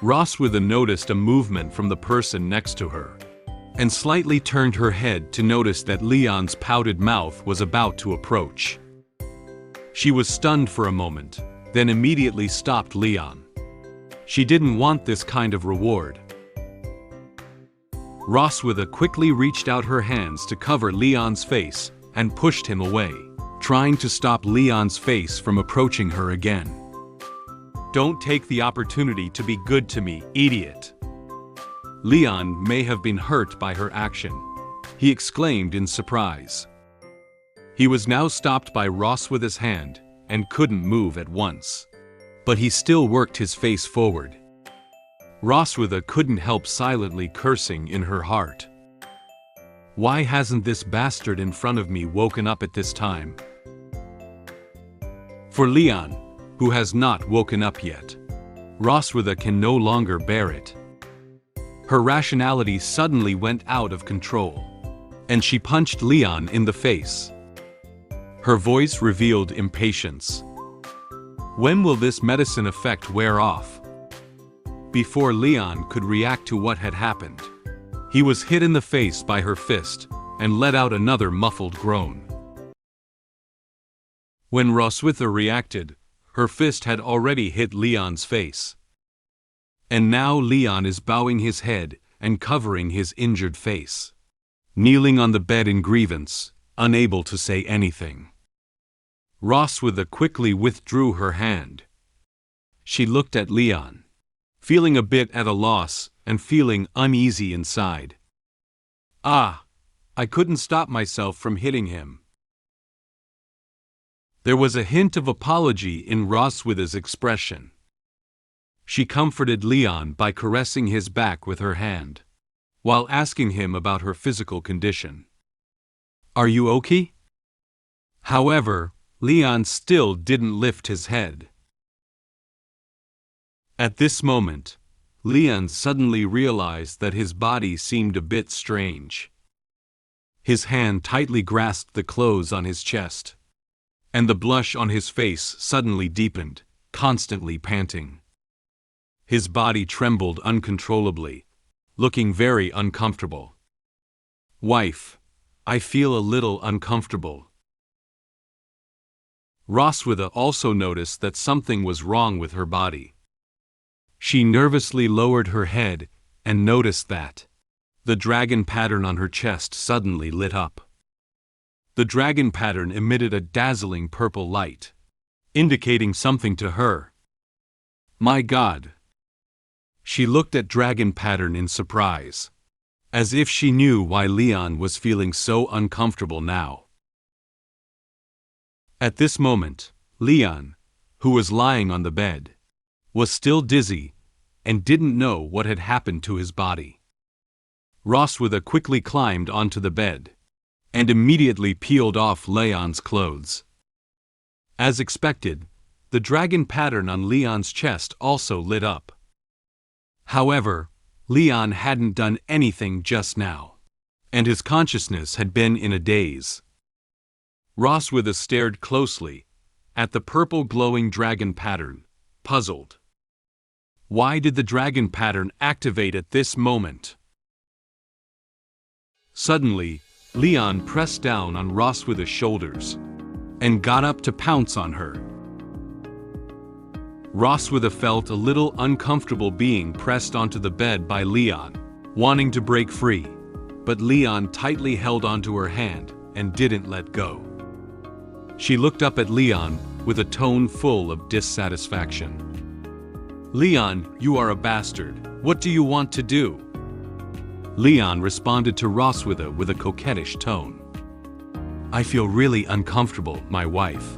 Roswitha noticed a movement from the person next to her, and slightly turned her head to notice that Leon's pouted mouth was about to approach. She was stunned for a moment, then immediately stopped Leon. She didn't want this kind of reward. Roswitha quickly reached out her hands to cover Leon's face and pushed him away, trying to stop Leon's face from approaching her again. Don't take the opportunity to be good to me, idiot! Leon may have been hurt by her action, he exclaimed in surprise. He was now stopped by Roswitha's hand and couldn't move at once, but he still worked his face forward. Roswitha couldn't help silently cursing in her heart. Why hasn't this bastard in front of me woken up at this time? For Leon, who has not woken up yet, Roswitha can no longer bear it. Her rationality suddenly went out of control, and she punched Leon in the face. Her voice revealed impatience. When will this medicine effect wear off? Before Leon could react to what had happened, he was hit in the face by her fist and let out another muffled groan. When Roswitha reacted, her fist had already hit Leon's face. And now Leon is bowing his head and covering his injured face, kneeling on the bed in grievance, unable to say anything. Roswitha quickly withdrew her hand. She looked at Leon, feeling a bit at a loss and feeling uneasy inside. I couldn't stop myself from hitting him. There was a hint of apology in Roswitha's expression. She comforted Leon by caressing his back with her hand, while asking him about her physical condition. "Are you okay?" However, Leon still didn't lift his head. At this moment, Leon suddenly realized that his body seemed a bit strange. His hand tightly grasped the clothes on his chest, and the blush on his face suddenly deepened, constantly panting. His body trembled uncontrollably, looking very uncomfortable. "Wife, I feel a little uncomfortable." Roswitha also noticed that something was wrong with her body. She nervously lowered her head and noticed that the dragon pattern on her chest suddenly lit up. The dragon pattern emitted a dazzling purple light, indicating something to her. "My God!" She looked at dragon pattern in surprise, as if she knew why Leon was feeling so uncomfortable now. At this moment, Leon, who was lying on the bed, was still dizzy and didn't know what had happened to his body. Roswitha quickly climbed onto the bed and immediately peeled off Leon's clothes. As expected, the dragon pattern on Leon's chest also lit up. However, Leon hadn't done anything just now, and his consciousness had been in a daze. Roswitha stared closely at the purple glowing dragon pattern, puzzled. Why did the dragon pattern activate at this moment? Suddenly, Leon pressed down on Roswitha's shoulders and got up to pounce on her. Roswitha felt a little uncomfortable being pressed onto the bed by Leon, wanting to break free, but Leon tightly held onto her hand and didn't let go. She looked up at Leon with a tone full of dissatisfaction. "Leon, you are a bastard. What do you want to do?" Leon responded to Roswitha with a coquettish tone. "I feel really uncomfortable, my wife."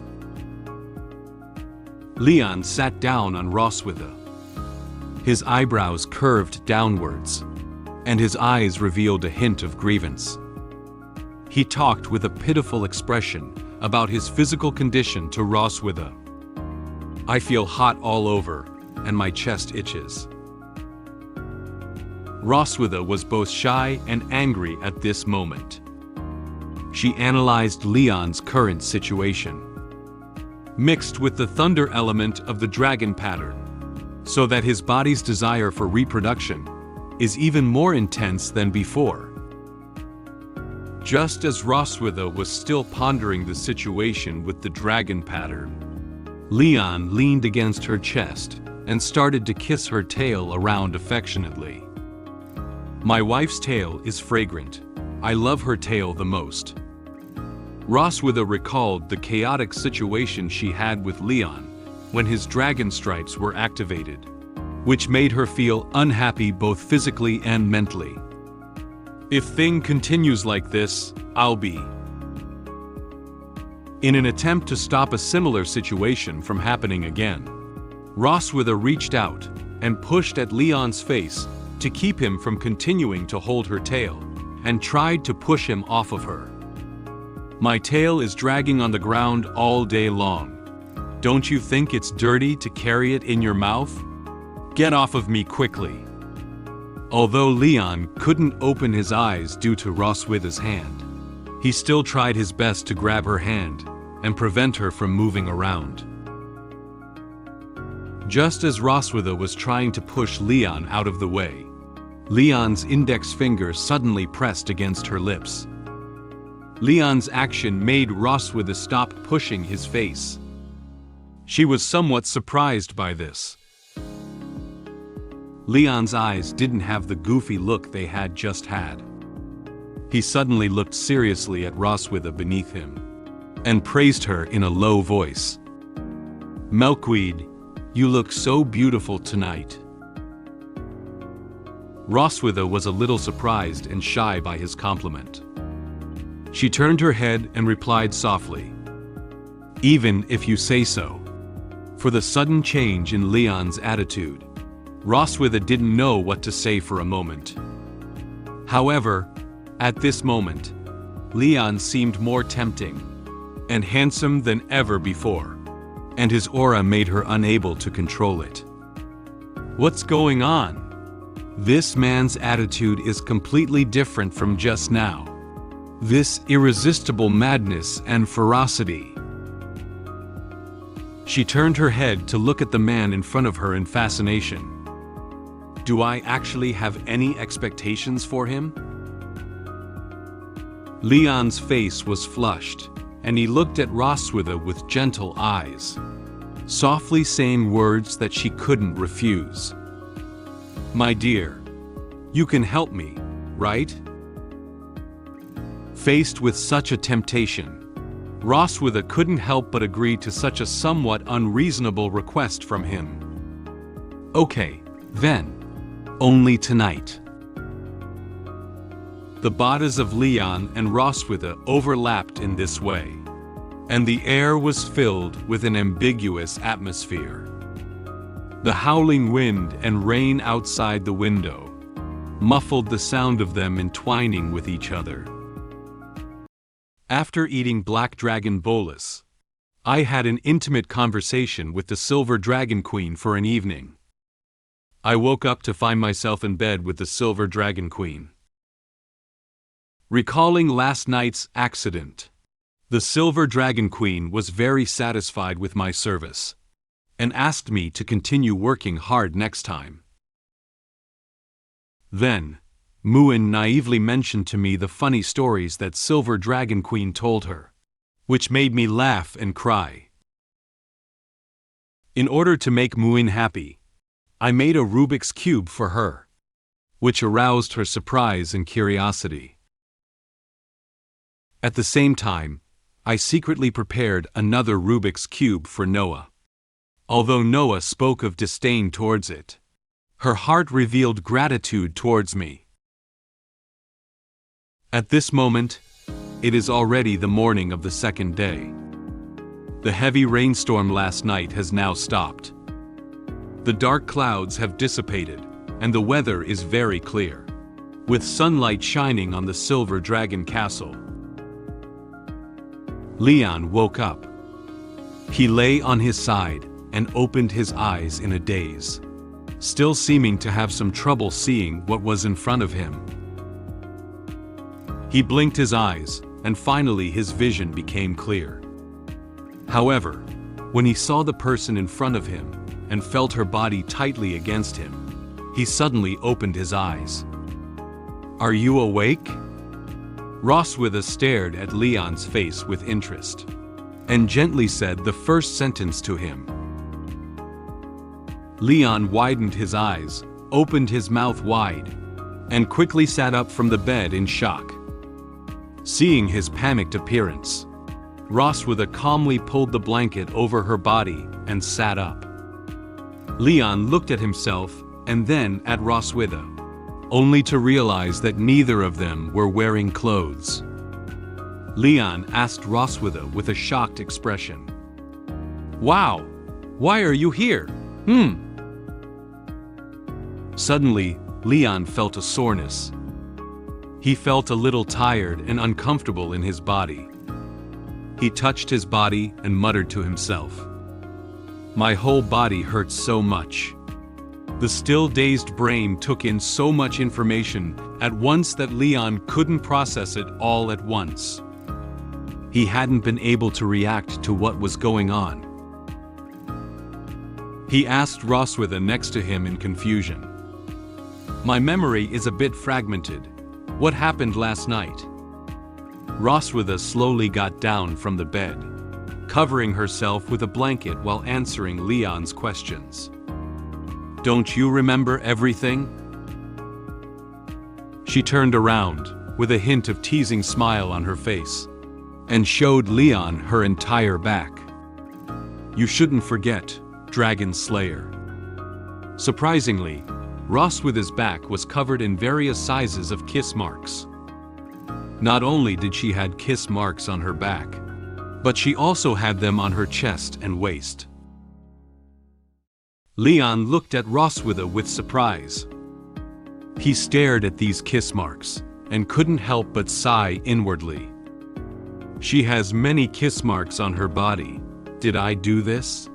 Leon sat down on Roswitha. His eyebrows curved downwards, and his eyes revealed a hint of grievance. He talked with a pitiful expression about his physical condition to Roswitha. "I feel hot all over, and my chest itches." Roswitha was both shy and angry at this moment. She analyzed Leon's current situation, mixed with the thunder element of the dragon pattern, so that his body's desire for reproduction is even more intense than before. Just as Roswitha was still pondering the situation with the dragon pattern, Leon leaned against her chest and started to kiss her tail around affectionately. "My wife's tail is fragrant. I love her tail the most." Roswitha recalled the chaotic situation she had with Leon when his dragon stripes were activated, which made her feel unhappy both physically and mentally. "If thing continues like this, I'll be." In an attempt to stop a similar situation from happening again, Roswitha reached out and pushed at Leon's face to keep him from continuing to hold her tail, and tried to push him off of her. "My tail is dragging on the ground all day long. Don't you think it's dirty to carry it in your mouth? Get off of me quickly." Although Leon couldn't open his eyes due to Roswitha's hand, he still tried his best to grab her hand and prevent her from moving around. Just as Roswitha was trying to push Leon out of the way, Leon's index finger suddenly pressed against her lips. Leon's action made Roswitha stop pushing his face. She was somewhat surprised by this. Leon's eyes didn't have the goofy look they had just had. He suddenly looked seriously at Roswitha beneath him and praised her in a low voice. "Milkweed, you look so beautiful tonight." Roswitha was a little surprised and shy by his compliment. She turned her head and replied softly, "Even if you say so." For the sudden change in Leon's attitude, Roswitha didn't know what to say for a moment. However, at this moment, Leon seemed more tempting and handsome than ever before, and his aura made her unable to control it. What's going on? This man's attitude is completely different from just now. This irresistible madness and ferocity. She turned her head to look at the man in front of her in fascination. Do I actually have any expectations for him? Leon's face was flushed, and he looked at Roswitha with gentle eyes, softly saying words that she couldn't refuse. My dear, you can help me, right? Faced with such a temptation, Roswitha couldn't help but agree to such a somewhat unreasonable request from him. Okay, then. Only tonight. The bodies of Leon and Roswitha overlapped in this way, and the air was filled with an ambiguous atmosphere. The howling wind and rain outside the window muffled the sound of them entwining with each other. After eating Black Dragon bolus, I had an intimate conversation with the Silver Dragon Queen for an evening. I woke up to find myself in bed with the Silver Dragon Queen. Recalling last night's accident, the Silver Dragon Queen was very satisfied with my service and asked me to continue working hard next time. Then, Muen naively mentioned to me the funny stories that Silver Dragon Queen told her, which made me laugh and cry. In order to make Muen happy, I made a Rubik's Cube for her, which aroused her surprise and curiosity. At the same time, I secretly prepared another Rubik's Cube for Noah. Although Noah spoke of disdain towards it, her heart revealed gratitude towards me. At this moment, it is already the morning of the second day. The heavy rainstorm last night has now stopped. The dark clouds have dissipated, and the weather is very clear, with sunlight shining on the Silver Dragon Castle. Leon woke up. He lay on his side and opened his eyes in a daze, still seeming to have some trouble seeing what was in front of him. He blinked his eyes, and finally his vision became clear. However, when he saw the person in front of him and felt her body tightly against him, he suddenly opened his eyes. Are you awake? Roswitha stared at Leon's face with interest, and gently said the first sentence to him. Leon widened his eyes, opened his mouth wide, and quickly sat up from the bed in shock. Seeing his panicked appearance, Roswitha calmly pulled the blanket over her body and sat up. Leon looked at himself and then at Roswitha, only to realize that neither of them were wearing clothes. Leon asked Roswitha with a shocked expression. Wow, why are you here? Suddenly, Leon felt a soreness. He felt a little tired and uncomfortable in his body. He touched his body and muttered to himself. My whole body hurts so much. The still dazed brain took in so much information at once that Leon couldn't process it all at once. He hadn't been able to react to what was going on. He asked Roswitha next to him in confusion. My memory is a bit fragmented. What happened last night? Roswitha slowly got down from the bed, covering herself with a blanket while answering Leon's questions. Don't you remember everything? She turned around, with a hint of teasing smile on her face, and showed Leon her entire back. You shouldn't forget, Dragon Slayer. Surprisingly, Roswitha's back was covered in various sizes of kiss marks. Not only did she have kiss marks on her back, but she also had them on her chest and waist. Leon looked at Roswitha with surprise. He stared at these kiss marks and couldn't help but sigh inwardly. She has many kiss marks on her body. Did I do this?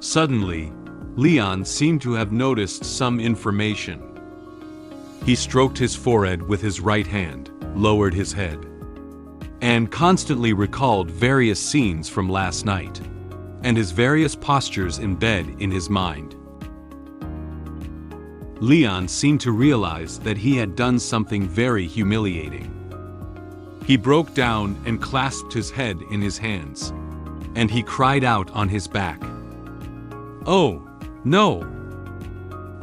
Suddenly, Leon seemed to have noticed some information. He stroked his forehead with his right hand, lowered his head, and constantly recalled various scenes from last night, and his various postures in bed in his mind. Leon seemed to realize that he had done something very humiliating. He broke down and clasped his head in his hands, and he cried out on his back. "Oh, no!"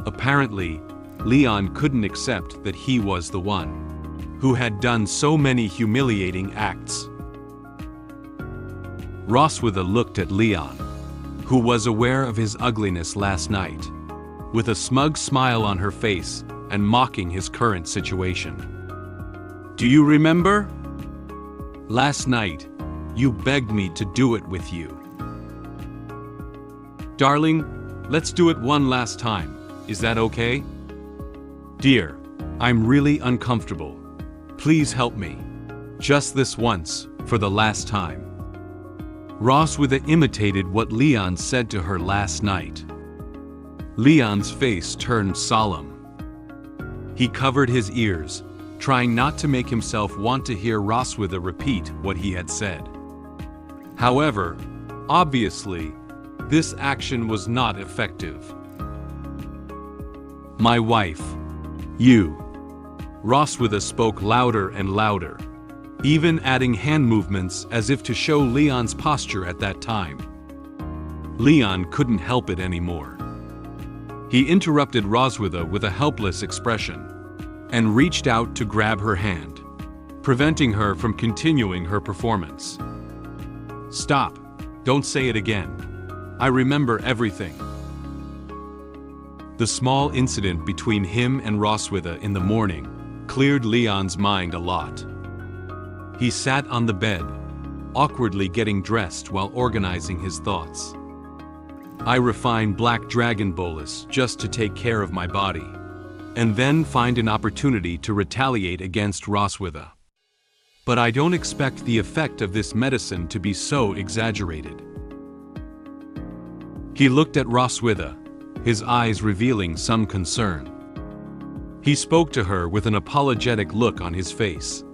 Apparently, Leon couldn't accept that he was the one who had done so many humiliating acts. Roswitha looked at Leon, who was aware of his ugliness last night, with a smug smile on her face and mocking his current situation. "Do you remember? Last night, you begged me to do it with you. Darling, let's do it one last time. Is that okay? Dear, I'm really uncomfortable. Please help me. Just this once, for the last time." Roswitha imitated what Leon said to her last night. Leon's face turned solemn. He covered his ears, trying not to make himself want to hear Roswitha repeat what he had said. However, obviously, this action was not effective. "My wife. You." Roswitha spoke louder and louder, even adding hand movements as if to show Leon's posture at that time. Leon couldn't help it anymore. He interrupted Roswitha with a helpless expression and reached out to grab her hand, preventing her from continuing her performance. "Stop. Don't say it again. I remember everything." The small incident between him and Roswitha in the morning cleared Leon's mind a lot. He sat on the bed, awkwardly getting dressed while organizing his thoughts. "I refine black dragon bolus just to take care of my body, and then find an opportunity to retaliate against Roswitha. But I don't expect the effect of this medicine to be so exaggerated." He looked at Roswitha, his eyes revealing some concern. He spoke to her with an apologetic look on his face.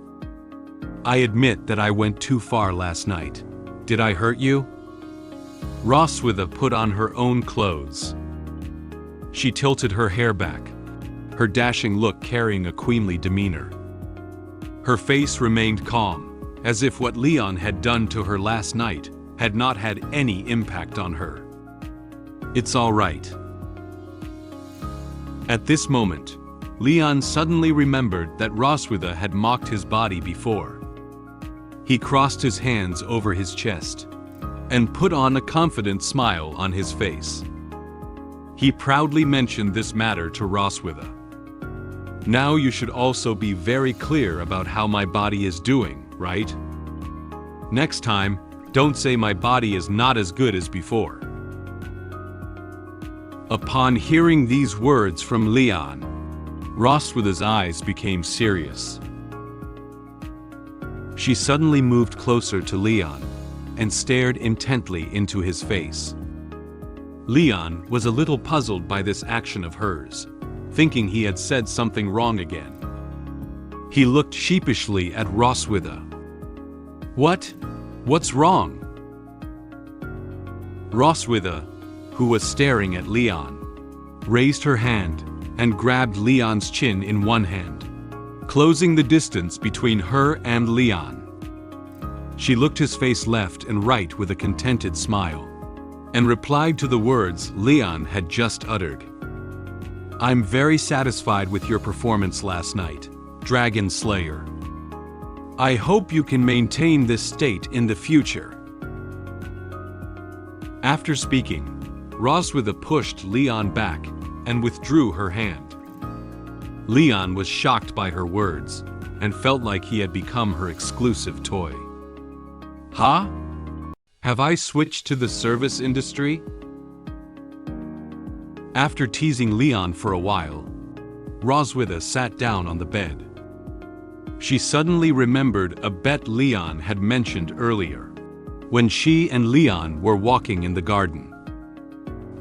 "I admit that I went too far last night. Did I hurt you?" Roswitha put on her own clothes. She tilted her hair back, her dashing look carrying a queenly demeanor. Her face remained calm, as if what Leon had done to her last night had not had any impact on her. "It's all right." At this moment, Leon suddenly remembered that Roswitha had mocked his body before. He crossed his hands over his chest and put on a confident smile on his face. He proudly mentioned this matter to Roswitha. "Now you should also be very clear about how my body is doing, right? Next time, don't say my body is not as good as before." Upon hearing these words from Leon, Roswitha's eyes became serious. She suddenly moved closer to Leon and stared intently into his face. Leon was a little puzzled by this action of hers, thinking he had said something wrong again. He looked sheepishly at Roswitha. What's wrong?" Roswitha, who was staring at Leon, raised her hand and grabbed Leon's chin in one hand, closing the distance between her and Leon. She looked his face left and right with a contented smile, and replied to the words Leon had just uttered. "I'm very satisfied with your performance last night, Dragon Slayer. I hope you can maintain this state in the future." After speaking, Roswitha pushed Leon back and withdrew her hand. Leon was shocked by her words and felt like he had become her exclusive toy. "Huh? Have I switched to the service industry?" After teasing Leon for a while, Roswitha sat down on the bed. She suddenly remembered a bet Leon had mentioned earlier, when she and Leon were walking in the garden.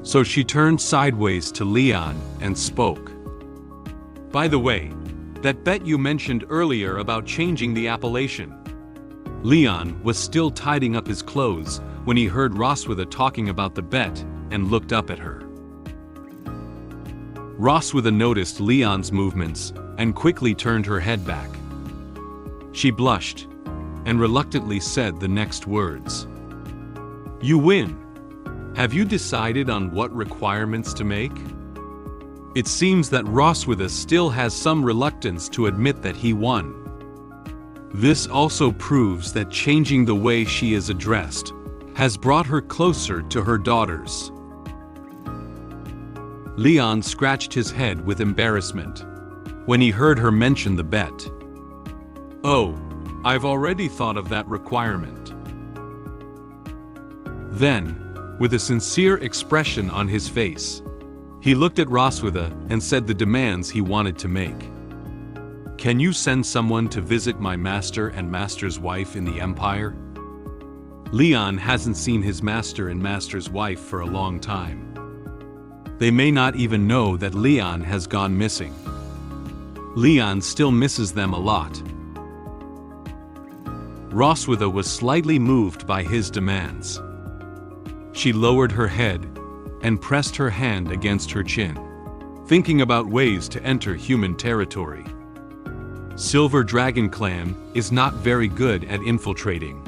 So she turned sideways to Leon and spoke. "By the way, that bet you mentioned earlier about changing the appellation." Leon was still tidying up his clothes when he heard Roswitha talking about the bet and looked up at her. Roswitha noticed Leon's movements and quickly turned her head back. She blushed and reluctantly said the next words. "You win. Have you decided on what requirements to make?" It seems that Roswitha still has some reluctance to admit that he won. This also proves that changing the way she is addressed has brought her closer to her daughters. Leon scratched his head with embarrassment when he heard her mention the bet. "Oh, I've already thought of that requirement." Then, with a sincere expression on his face, he looked at Roswitha and said the demands he wanted to make. "Can you send someone to visit my master and master's wife in the Empire?" Leon hasn't seen his master and master's wife for a long time. They may not even know that Leon has gone missing. Leon still misses them a lot. Roswitha was slightly moved by his demands. She lowered her head and pressed her hand against her chin, thinking about ways to enter human territory. Silver Dragon Clan is not very good at infiltrating,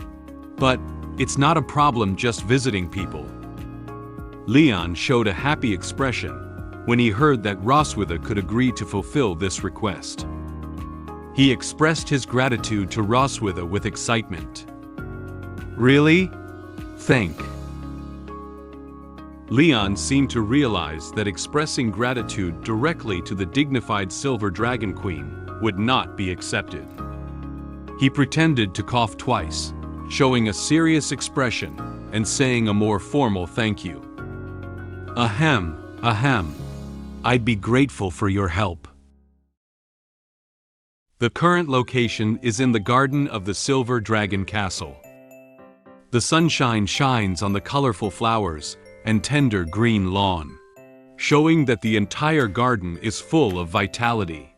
but it's not a problem just visiting people. Leon showed a happy expression when he heard that Roswitha could agree to fulfill this request. He expressed his gratitude to Roswitha with excitement. "Really? Thank." Leon seemed to realize that expressing gratitude directly to the dignified Silver Dragon Queen would not be accepted. He pretended to cough twice, showing a serious expression and saying a more formal thank you. Ahem, ahem. I'd be grateful for your help." The current location is in the garden of the Silver Dragon Castle. The sunshine shines on the colorful flowers and tender green lawn, showing that the entire garden is full of vitality.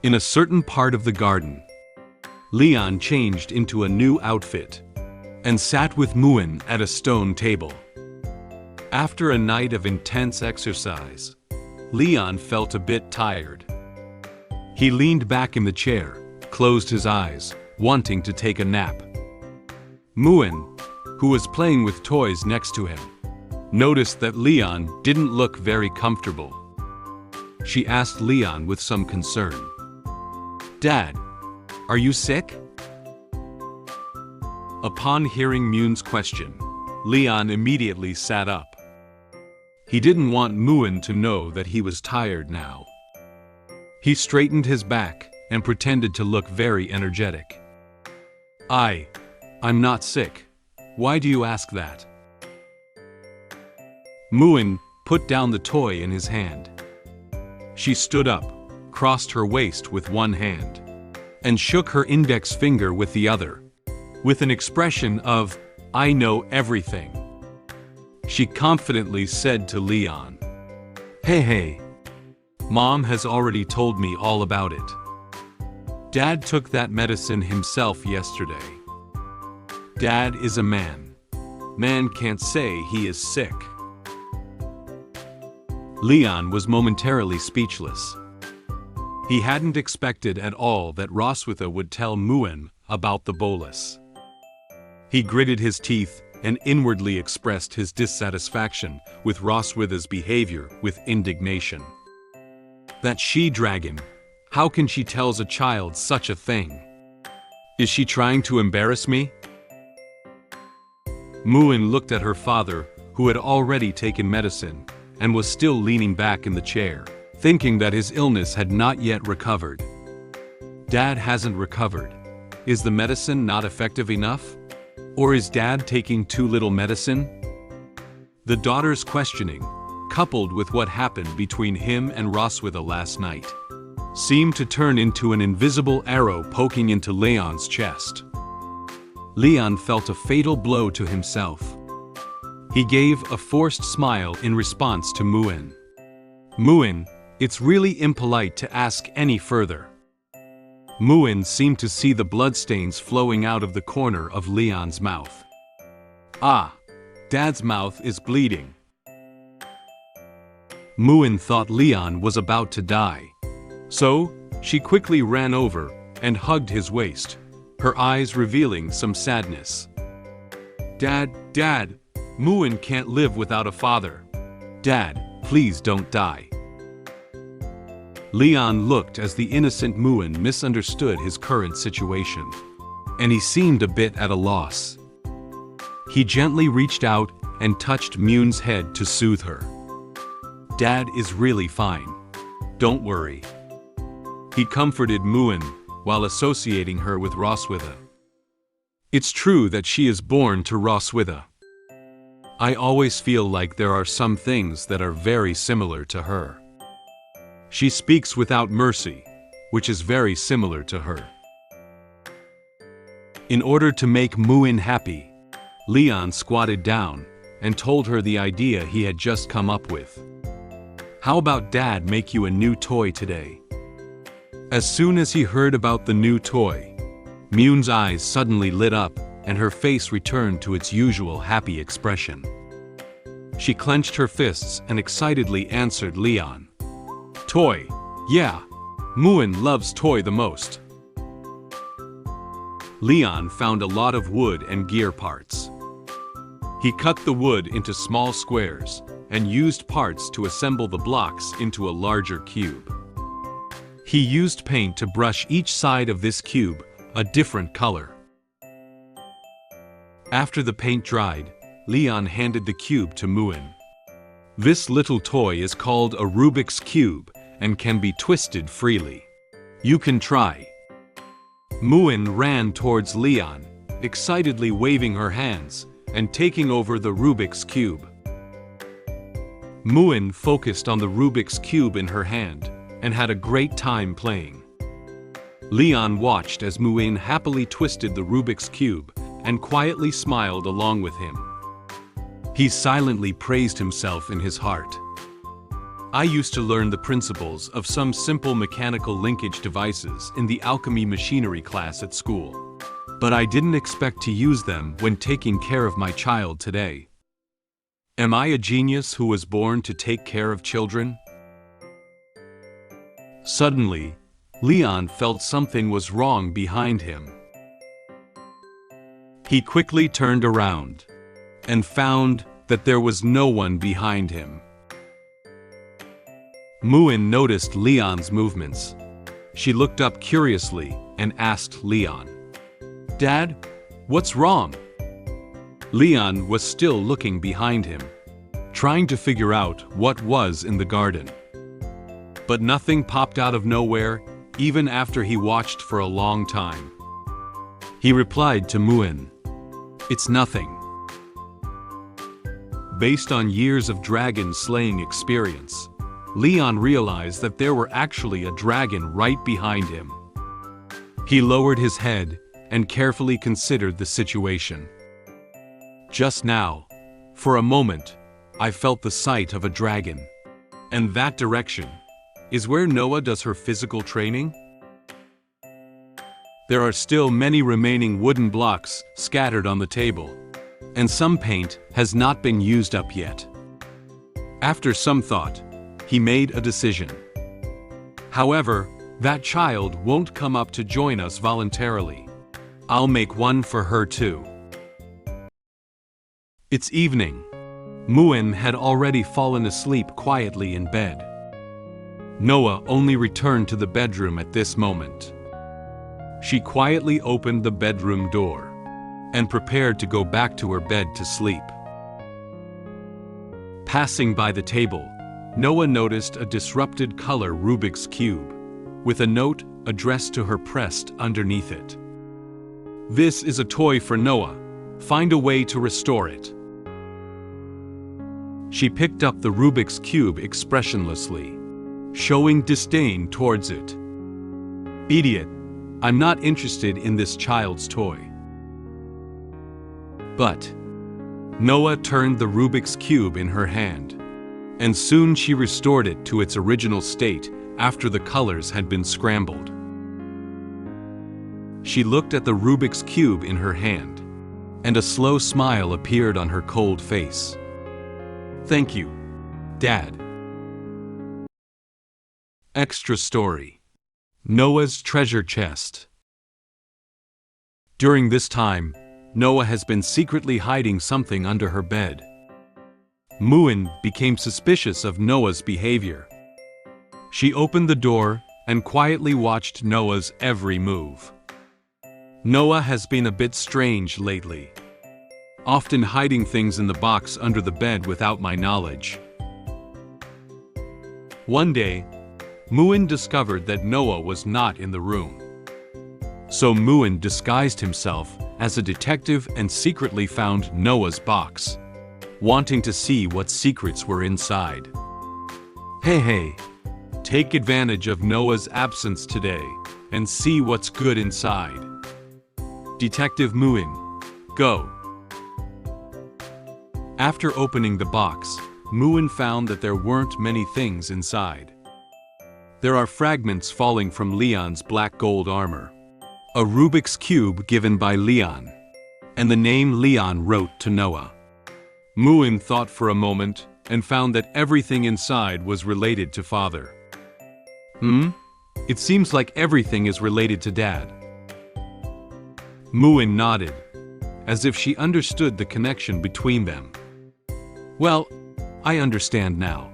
In a certain part of the garden, Leon changed into a new outfit and sat with Muen at a stone table. After a night of intense exercise, Leon felt a bit tired. He leaned back in the chair, closed his eyes, wanting to take a nap. Muen, who was playing with toys next to him, noticed that Leon didn't look very comfortable. She asked Leon with some concern, "Dad, are you sick?" Upon hearing Muen's question, Leon immediately sat up. He didn't want Muen to know that he was tired now. He straightened his back and pretended to look very energetic. I'm not sick. Why do you ask that?" Muen put down the toy in his hand. She stood up, crossed her waist with one hand, and shook her index finger with the other, with an expression of, "I know everything." She confidently said to Leon, Hey, Mom has already told me all about it. Dad took that medicine himself yesterday. Dad is a man. Man can't say he is sick." Leon was momentarily speechless. He hadn't expected at all that Roswitha would tell Muen about the bolus. He gritted his teeth and inwardly expressed his dissatisfaction with Roswitha's behavior with indignation. That she-dragon, how can she tell a child such a thing? Is she trying to embarrass me? Muen looked at her father, who had already taken medicine and was still leaning back in the chair, thinking that his illness had not yet recovered. Dad hasn't recovered. Is the medicine not effective enough? Or is Dad taking too little medicine? The daughter's questioning, coupled with what happened between him and Roswitha last night, seemed to turn into an invisible arrow poking into Leon's chest. Leon felt a fatal blow to himself. He gave a forced smile in response to Muen. Muen, it's really impolite to ask any further. Muen seemed to see the bloodstains flowing out of the corner of Leon's mouth. Ah, Dad's mouth is bleeding. Muen thought Leon was about to die. So, she quickly ran over and hugged his waist, her eyes revealing some sadness. Dad, Muen can't live without a father. Dad, please don't die. Leon looked as the innocent Muen misunderstood his current situation, and he seemed a bit at a loss. He gently reached out and touched Muen's head to soothe her. Dad is really fine. Don't worry. He comforted Muen while associating her with Roswitha. It's true that she is born to Roswitha. I always feel like there are some things that are very similar to her. She speaks without mercy, which is very similar to her. In order to make Muen happy, Leon squatted down and told her the idea he had just come up with. How about Dad make you a new toy today? As soon as he heard about the new toy, Muen's eyes suddenly lit up and her face returned to its usual happy expression. She clenched her fists and excitedly answered Leon. Toy, yeah, Muen loves toy the most. Leon found a lot of wood and gear parts. He cut the wood into small squares and used parts to assemble the blocks into a larger cube. He used paint to brush each side of this cube a different color. After the paint dried, Leon handed the cube to Muen. This little toy is called a Rubik's Cube and can be twisted freely. You can try. Muen ran towards Leon, excitedly waving her hands and taking over the Rubik's Cube. Muen focused on the Rubik's Cube in her hand and had a great time playing. Leon watched as Muen happily twisted the Rubik's Cube and quietly smiled along with him. He silently praised himself in his heart. I used to learn the principles of some simple mechanical linkage devices in the alchemy machinery class at school, but I didn't expect to use them when taking care of my child today. Am I a genius who was born to take care of children? Suddenly, Leon felt something was wrong behind him. He quickly turned around and found that there was no one behind him. Muen noticed Leon's movements. She looked up curiously and asked Leon, Dad, what's wrong? Leon was still looking behind him, trying to figure out what was in the garden. But nothing popped out of nowhere, even after he watched for a long time. He replied to Muen, It's nothing. Based on years of dragon slaying experience, Leon realized that there were actually a dragon right behind him. He lowered his head and carefully considered the situation. Just now, for a moment, I felt the sight of a dragon. And that direction is where Noah does her physical training? There are still many remaining wooden blocks scattered on the table, and some paint has not been used up yet. After some thought, he made a decision. However, that child won't come up to join us voluntarily. I'll make one for her too. It's evening. Muen had already fallen asleep quietly in bed. Noah only returned to the bedroom at this moment. She quietly opened the bedroom door and prepared to go back to her bed to sleep. Passing by the table, Noah noticed a disrupted color Rubik's Cube, with a note addressed to her pressed underneath it. This is a toy for Noah. Find a way to restore it. She picked up the Rubik's Cube expressionlessly, showing disdain towards it. Idiot, I'm not interested in this child's toy. But Noah turned the Rubik's Cube in her hand, and soon she restored it to its original state after the colors had been scrambled. She looked at the Rubik's Cube in her hand, and a slow smile appeared on her cold face. Thank you, Dad. Extra story: Noah's treasure chest. During this time, Noah has been secretly hiding something under her bed. Muen became suspicious of Noah's behavior. She opened the door and quietly watched Noah's every move. Noah has been a bit strange lately, often hiding things in the box under the bed without my knowledge. One day, Muen discovered that Noah was not in the room. So Muen disguised himself as a detective and secretly found Noah's box, wanting to see what secrets were inside. Hey, take advantage of Noah's absence today and see what's good inside. Detective Muen, go. After opening the box, Muen found that there weren't many things inside. There are fragments falling from Leon's black gold armor, a Rubik's Cube given by Leon, and the name Leon wrote to Noah. Muen thought for a moment and found that everything inside was related to Father. It seems like everything is related to Dad. Muen nodded, as if she understood the connection between them. Well, I understand now.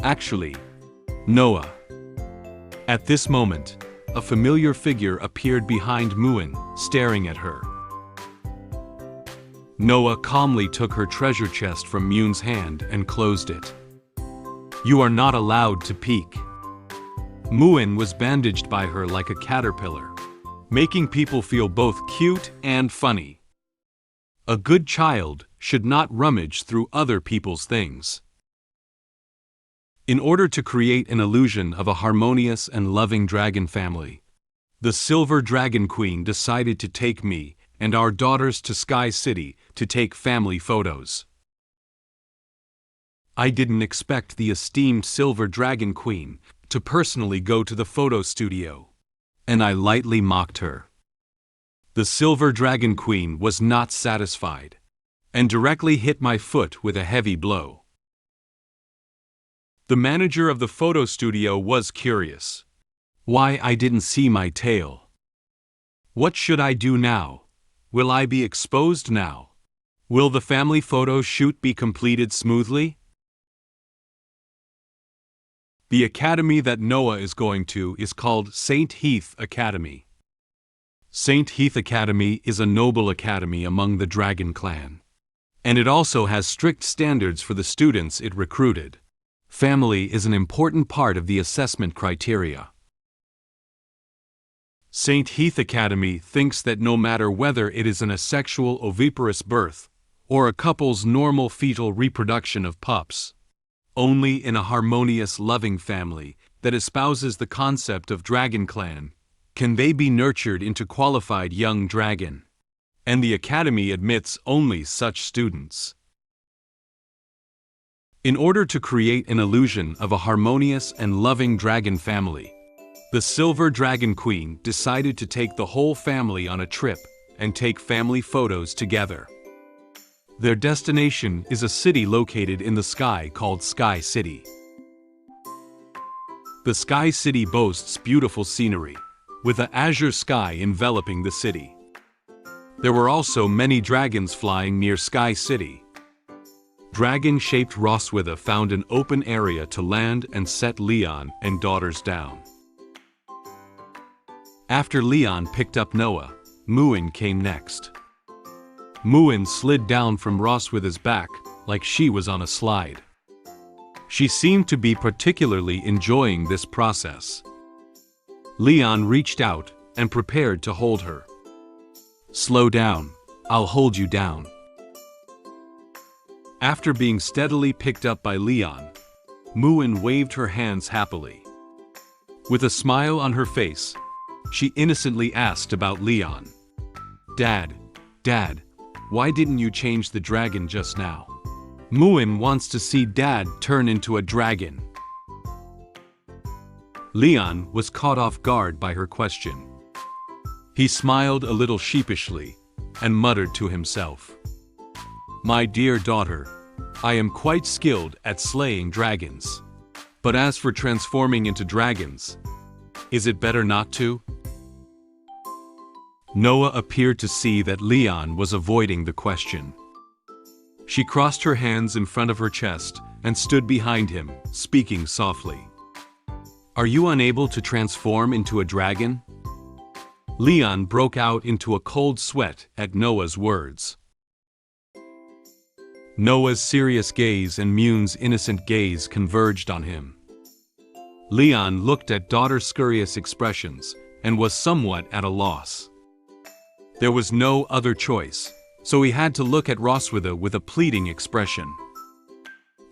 Actually, Noah. At this moment, a familiar figure appeared behind Muen, staring at her. Noah calmly took her treasure chest from Muen's hand and closed it. You are not allowed to peek. Muen was bandaged by her like a caterpillar, making people feel both cute and funny. A good child should not rummage through other people's things. In order to create an illusion of a harmonious and loving dragon family, the Silver Dragon Queen decided to take me and our daughters to Sky City to take family photos. I didn't expect the esteemed Silver Dragon Queen to personally go to the photo studio, and I lightly mocked her. The Silver Dragon Queen was not satisfied, and directly hit my foot with a heavy blow. The manager of the photo studio was curious why I didn't see my tail. What should I do now? Will I be exposed now? Will the family photo shoot be completed smoothly? The academy that Noah is going to is called St. Heath Academy. St. Heath Academy is a noble academy among the Dragon clan, and it also has strict standards for the students it recruited. Family is an important part of the assessment criteria. St. Heath Academy thinks that no matter whether it is an asexual oviparous birth or a couple's normal fetal reproduction of pups, only in a harmonious, loving family that espouses the concept of Dragon Clan can they be nurtured into qualified young dragon, and the Academy admits only such students. In order to create an illusion of a harmonious and loving dragon family, the Silver Dragon Queen decided to take the whole family on a trip and take family photos together. Their destination is a city located in the sky called Sky City. The Sky City boasts beautiful scenery, with an azure sky enveloping the city. There were also many dragons flying near Sky City. Dragon-shaped Roswitha found an open area to land and set Leon and daughters down. After Leon picked up Noah, Muen came next. Muen slid down from Roswitha's back like she was on a slide. She seemed to be particularly enjoying this process. Leon reached out and prepared to hold her. Slow down, I'll hold you down. After being steadily picked up by Leon, Muen waved her hands happily. With a smile on her face, she innocently asked about Leon. Dad, why didn't you change the dragon just now? Muen wants to see Dad turn into a dragon. Leon was caught off guard by her question. He smiled a little sheepishly and muttered to himself. My dear daughter, I am quite skilled at slaying dragons. But as for transforming into dragons, is it better not to? Noah appeared to see that Leon was avoiding the question. She crossed her hands in front of her chest and stood behind him, speaking softly. Are you unable to transform into a dragon? Leon broke out into a cold sweat at Noah's words. Noah's serious gaze and Muen's innocent gaze converged on him. Leon looked at daughter's curious expressions and was somewhat at a loss. There was no other choice, so he had to look at Roswitha with a pleading expression.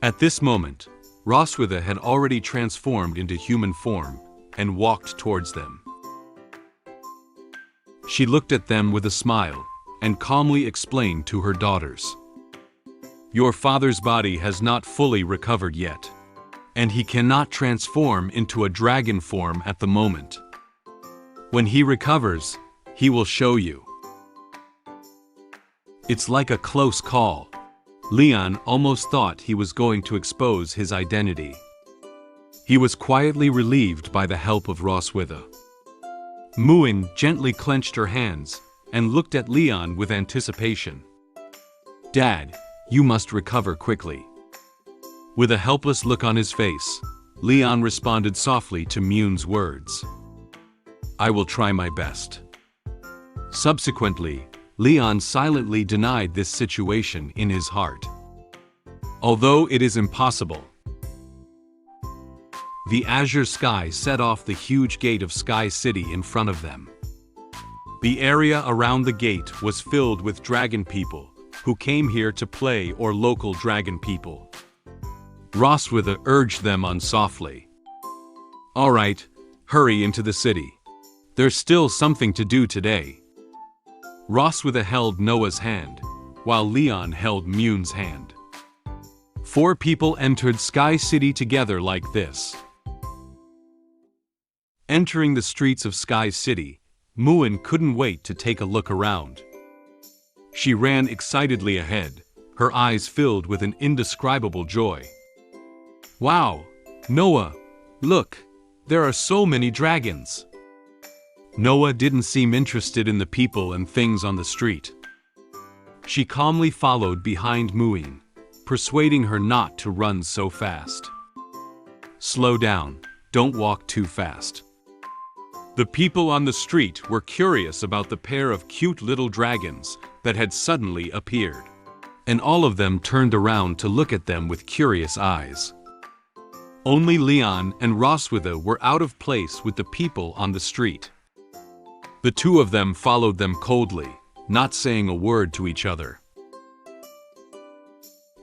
At this moment, Roswitha had already transformed into human form and walked towards them. She looked at them with a smile and calmly explained to her daughters. Your father's body has not fully recovered yet, and he cannot transform into a dragon form at the moment. When he recovers, he will show you. It's like a close call. Leon almost thought he was going to expose his identity. He was quietly relieved by the help of Roswitha. Muen gently clenched her hands and looked at Leon with anticipation. Dad, you must recover quickly. With a helpless look on his face, Leon responded softly to Muen's words. I will try my best. Subsequently, Leon silently denied this situation in his heart. Although it is impossible. The azure sky set off the huge gate of Sky City in front of them. The area around the gate was filled with dragon people who came here to play or local dragon people. Roswitha urged them on softly. All right, hurry into the city. There's still something to do today. Roswitha held Noah's hand, while Leon held Muen's hand. 4 people entered Sky City together like this. Entering the streets of Sky City, Muen couldn't wait to take a look around. She ran excitedly ahead, her eyes filled with an indescribable joy. Wow, Noah, look, there are so many dragons. Noah didn't seem interested in the people and things on the street. She calmly followed behind Muen, persuading her not to run so fast. Slow down, don't walk too fast. The people on the street were curious about the pair of cute little dragons that had suddenly appeared, and all of them turned around to look at them with curious eyes. Only Leon and Roswitha were out of place with the people on the street. The 2 of them followed them coldly, not saying a word to each other.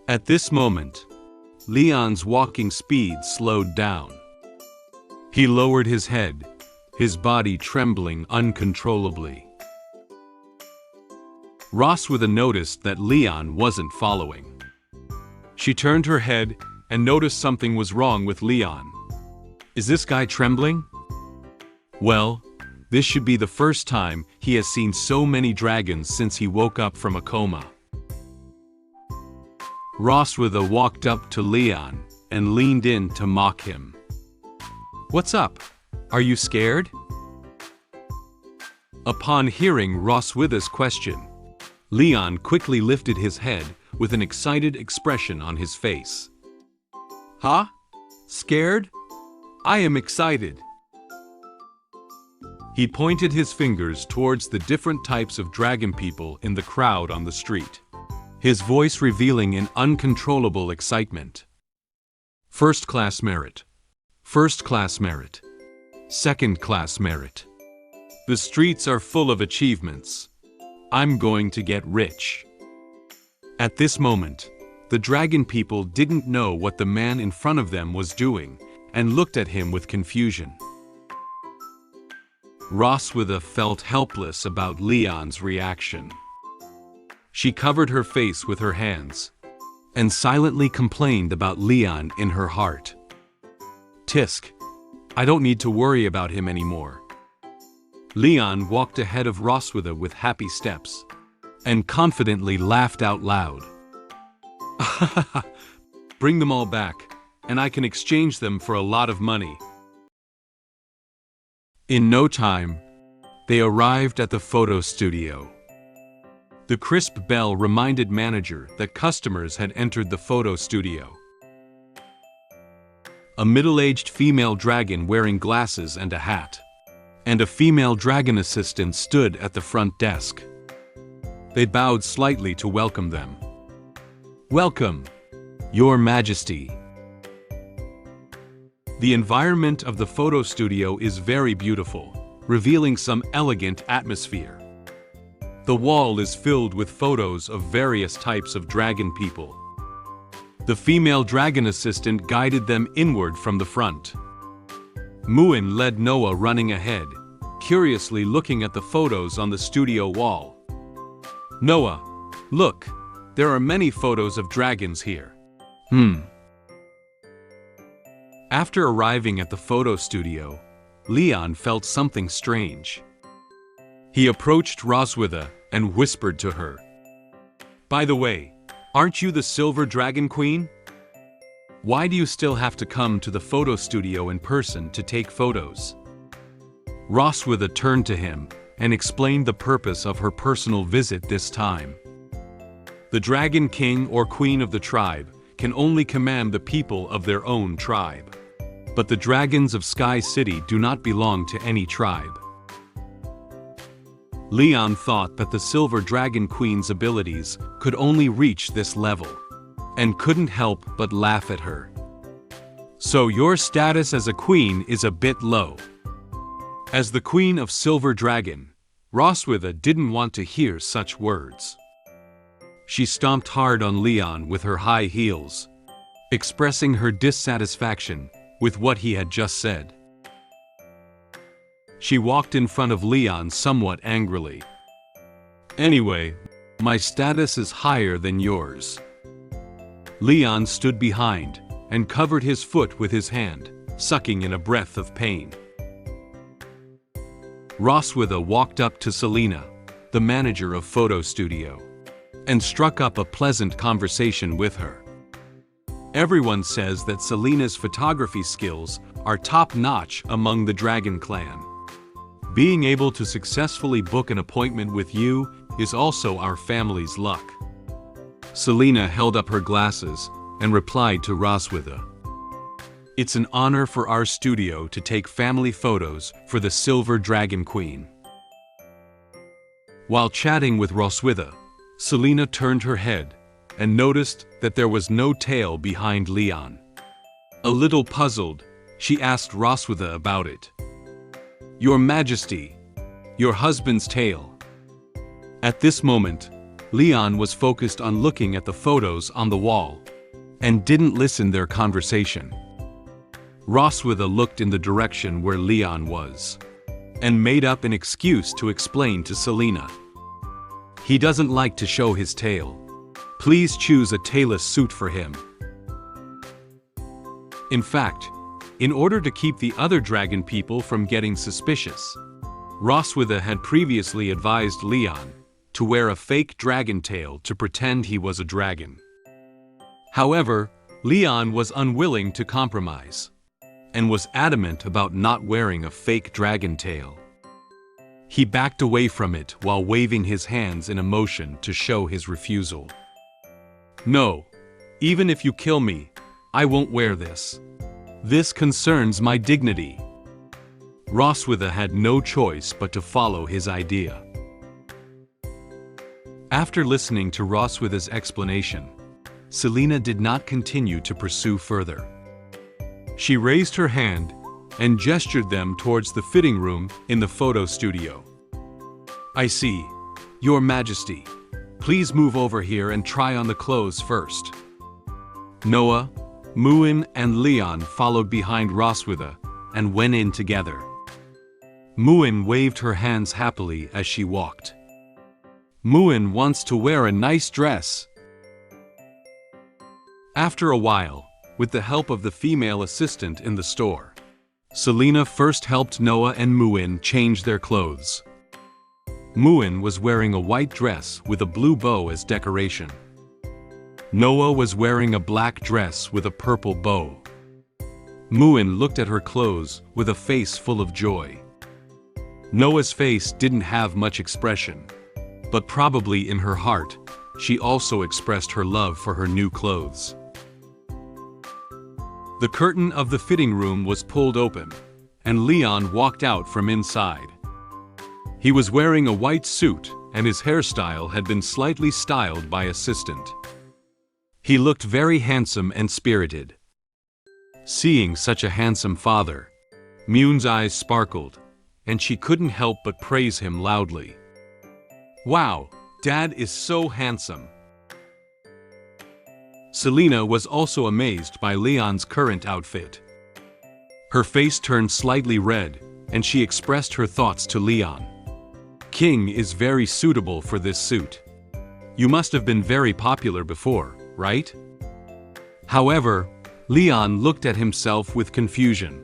At this moment, Leon's walking speed slowed down. He lowered his head, his body trembling uncontrollably. Roswitha noticed that Leon wasn't following. She turned her head and noticed something was wrong with Leon. Is this guy trembling? Well, this should be the first time he has seen so many dragons since he woke up from a coma. Roswitha walked up to Leon and leaned in to mock him. What's up? Are you scared? Upon hearing Roswitha's question, Leon quickly lifted his head with an excited expression on his face. Huh? Scared? I am excited. He pointed his fingers towards the different types of dragon people in the crowd on the street, his voice revealing an uncontrollable excitement. First class merit. First class merit. Second class merit. The streets are full of achievements. I'm going to get rich. At this moment, The dragon people didn't know what the man in front of them was doing and looked at him with confusion. Roswitha felt helpless about Leon's reaction. She covered her face with her hands and silently complained about Leon in her heart. Tisk, I don't need to worry about him anymore. Leon walked ahead of Roswitha with happy steps and confidently laughed out loud. Bring them all back, and I can exchange them for a lot of money. In no time, they arrived at the photo studio. The crisp bell reminded manager that customers had entered the photo studio. A middle-aged female dragon wearing glasses and a hat, and a female dragon assistant stood at the front desk. They bowed slightly to welcome them. Welcome, Your Majesty. The environment of the photo studio is very beautiful, revealing some elegant atmosphere. The wall is filled with photos of various types of dragon people. The female dragon assistant guided them inward from the front. Muen led Noah running ahead, curiously looking at the photos on the studio wall. Noah, look, there are many photos of dragons here. After arriving at the photo studio, Leon felt something strange. He approached Roswitha and whispered to her. By the way, aren't you the Silver Dragon Queen? Why do you still have to come to the photo studio in person to take photos? Roswitha turned to him and explained the purpose of her personal visit this time. The Dragon King or Queen of the tribe can only command the people of their own tribe. But the dragons of Sky City do not belong to any tribe. Leon thought that the Silver Dragon Queen's abilities could only reach this level, and couldn't help but laugh at her. So your status as a queen is a bit low. As the Queen of Silver Dragon, Roswitha didn't want to hear such words. She stomped hard on Leon with her high heels, expressing her dissatisfaction with what he had just said. She walked in front of Leon somewhat angrily. Anyway, my status is higher than yours. Leon stood behind and covered his foot with his hand, sucking in a breath of pain. Roswitha walked up to Selena, the manager of photo studio, and struck up a pleasant conversation with her. Everyone says that Selena's photography skills are top-notch among the Dragon Clan. Being able to successfully book an appointment with you is also our family's luck. Selena held up her glasses and replied to Roswitha. It's an honor for our studio to take family photos for the Silver Dragon Queen. While chatting with Roswitha, Selena turned her head and noticed that there was no tail behind Leon. A little puzzled, she asked Roswitha about it. Your Majesty, your husband's tail. At this moment, Leon was focused on looking at the photos on the wall and didn't listen their conversation. Roswitha looked in the direction where Leon was and made up an excuse to explain to Selena. He doesn't like to show his tail. Please choose a tailless suit for him. In fact, in order to keep the other dragon people from getting suspicious, Roswitha had previously advised Leon to wear a fake dragon tail to pretend he was a dragon. However, Leon was unwilling to compromise and was adamant about not wearing a fake dragon tail. He backed away from it while waving his hands in a motion to show his refusal. No, even if you kill me, I won't wear this. This concerns my dignity. Roswitha had no choice but to follow his idea. After listening to Roswitha's explanation, Selena did not continue to pursue further. She raised her hand and gestured them towards the fitting room in the photo studio. I see, Your Majesty. Please move over here and try on the clothes first. Noah, Muen and Leon followed behind Roswitha and went in together. Muen waved her hands happily as she walked. Muen wants to wear a nice dress. After a while, with the help of the female assistant in the store, Selena first helped Noah and Muen change their clothes. Muen was wearing a white dress with a blue bow as decoration. Noah was wearing a black dress with a purple bow. Muen looked at her clothes with a face full of joy. Noah's face didn't have much expression, but probably in her heart, she also expressed her love for her new clothes. The curtain of the fitting room was pulled open, and Leon walked out from inside. He was wearing a white suit, and his hairstyle had been slightly styled by assistant. He looked very handsome and spirited. Seeing such a handsome father, Muen's eyes sparkled, and she couldn't help but praise him loudly. "Wow, Dad is so handsome." Selena was also amazed by Leon's current outfit. Her face turned slightly red, and she expressed her thoughts to Leon. "King is very suitable for this suit. You must have been very popular before, right?" However, Leon looked at himself with confusion,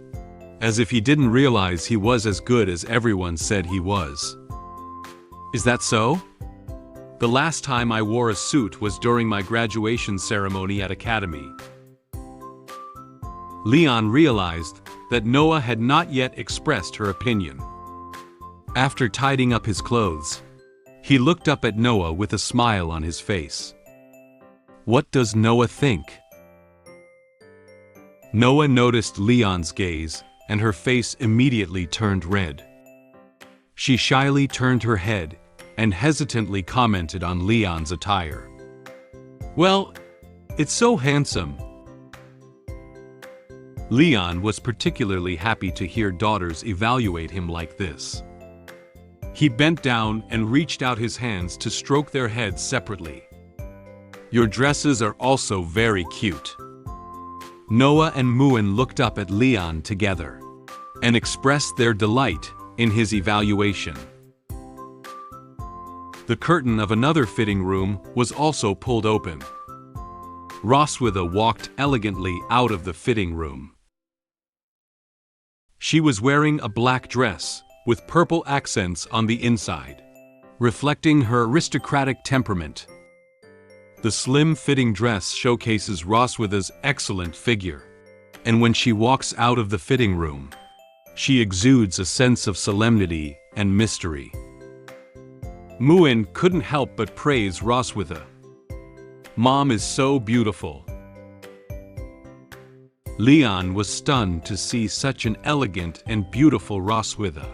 as if he didn't realize he was as good as everyone said he was. "Is that so? The last time I wore a suit was during my graduation ceremony at Academy." Leon realized that Noah had not yet expressed her opinion. After tidying up his clothes, he looked up at Noah with a smile on his face. What does Noah think? Noah noticed Leon's gaze, and her face immediately turned red. She shyly turned her head and hesitantly commented on Leon's attire. "Well, it's so handsome." Leon was particularly happy to hear daughters evaluate him like this. He bent down and reached out his hands to stroke their heads separately. "Your dresses are also very cute." Noah and Muen looked up at Leon together and expressed their delight in his evaluation. The curtain of another fitting room was also pulled open. Roswitha walked elegantly out of the fitting room. She was wearing a black dress with purple accents on the inside, reflecting her aristocratic temperament. The slim-fitting dress showcases Roswitha's excellent figure, and when she walks out of the fitting room, she exudes a sense of solemnity and mystery. Muen couldn't help but praise Roswitha. "Mom is so beautiful." Leon was stunned to see such an elegant and beautiful Roswitha,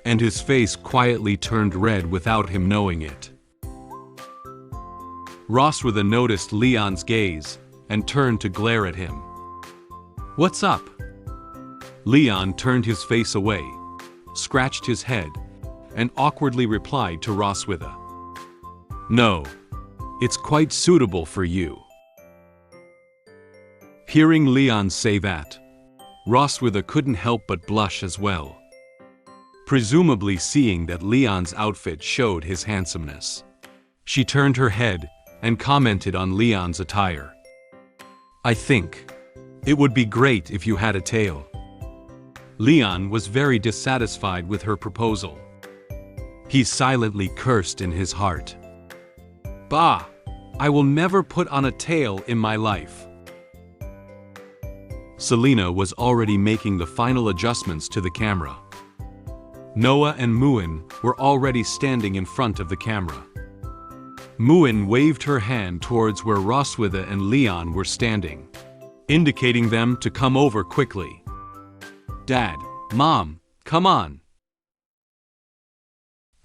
and his face quietly turned red without him knowing it. Roswitha noticed Leon's gaze and turned to glare at him. "What's up?" Leon turned his face away, scratched his head, and awkwardly replied to Roswitha. "No, it's quite suitable for you." Hearing Leon say that, Roswitha couldn't help but blush as well, presumably seeing that Leon's outfit showed his handsomeness. She turned her head and commented on Leon's attire. "I think it would be great if you had a tail." Leon was very dissatisfied with her proposal. He silently cursed in his heart. "Bah! I will never put on a tail in my life." Selena was already making the final adjustments to the camera. Noah and Muen were already standing in front of the camera. Muen waved her hand towards where Roswitha and Leon were standing, indicating them to come over quickly. "Dad, Mom, come on."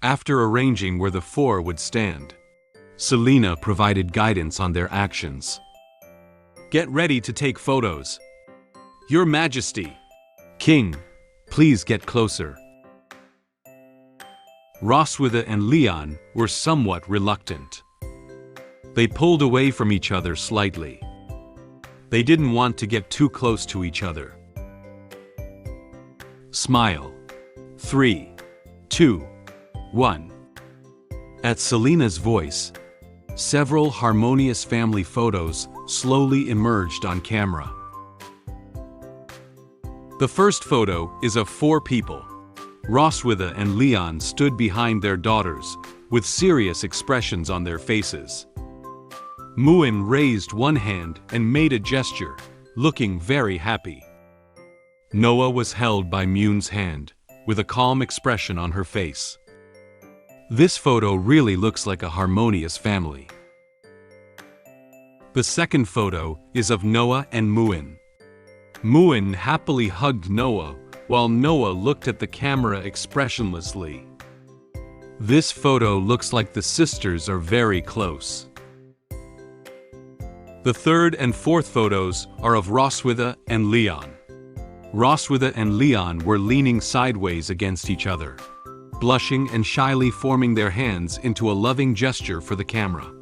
After arranging where the four would stand, Selena provided guidance on their actions. "Get ready to take photos. Your Majesty." "King, please get closer." Roswitha and Leon were somewhat reluctant. They pulled away from each other slightly. They didn't want to get too close to each other. Smile. 3, 2, 1. At Selena's voice, several harmonious family photos slowly emerged on camera. The first photo is of 4 people. Roswitha and Leon stood behind their daughters, with serious expressions on their faces. Muen raised one hand and made a gesture, looking very happy. Noah was held by Muen's hand, with a calm expression on her face. This photo really looks like a harmonious family. The second photo is of Noah and Muen. Muen happily hugged Noah, while Noah looked at the camera expressionlessly. This photo looks like the sisters are very close. The third and fourth photos are of Roswitha and Leon. Roswitha and Leon were leaning sideways against each other, blushing and shyly forming their hands into a loving gesture for the camera.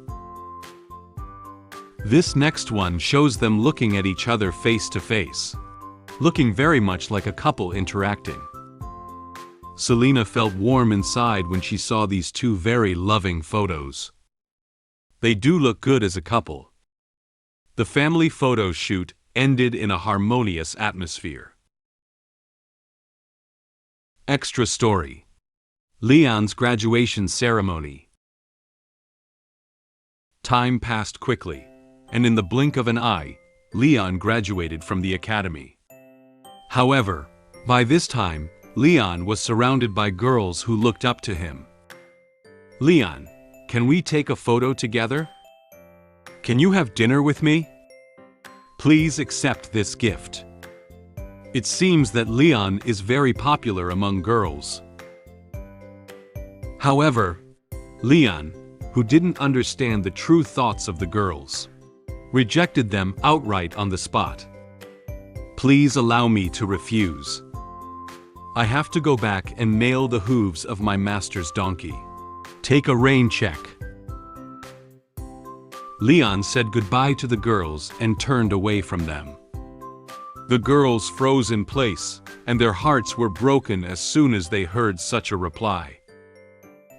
This next one shows them looking at each other face to face, looking very much like a couple interacting. Selena felt warm inside when she saw these 2 very loving photos. They do look good as a couple. The family photo shoot ended in a harmonious atmosphere. Extra story. Leon's graduation ceremony. Time passed quickly, and in the blink of an eye, Leon graduated from the academy. However, by this time, Leon was surrounded by girls who looked up to him. "Leon, can we take a photo together? Can you have dinner with me? Please accept this gift." It seems that Leon is very popular among girls. However, Leon, who didn't understand the true thoughts of the girls, rejected them outright on the spot. "Please allow me to refuse. I have to go back and nail the hooves of my master's donkey. Take a rain check." Leon said goodbye to the girls and turned away from them. The girls froze in place, and their hearts were broken as soon as they heard such a reply.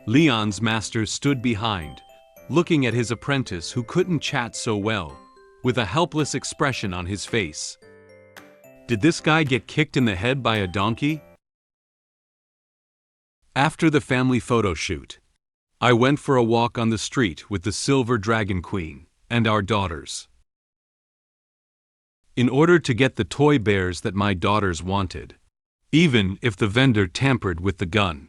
Leon's master stood behind, looking at his apprentice who couldn't chat so well, with a helpless expression on his face. Did this guy get kicked in the head by a donkey? After the family photo shoot, I went for a walk on the street with the Silver Dragon Queen and our daughters. In order to get the toy bears that my daughters wanted, even if the vendor tampered with the gun,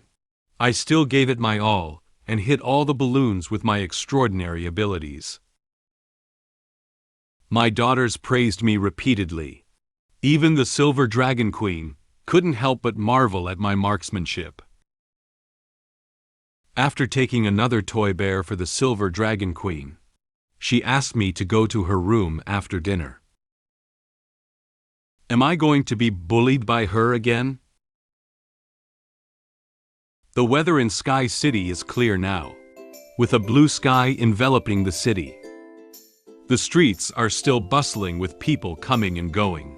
I still gave it my all and hit all the balloons with my extraordinary abilities. My daughters praised me repeatedly. Even the Silver Dragon Queen couldn't help but marvel at my marksmanship. After taking another toy bear for the Silver Dragon Queen, she asked me to go to her room after dinner. Am I going to be bullied by her again? The weather in Sky City is clear now, with a blue sky enveloping the city. The streets are still bustling with people coming and going.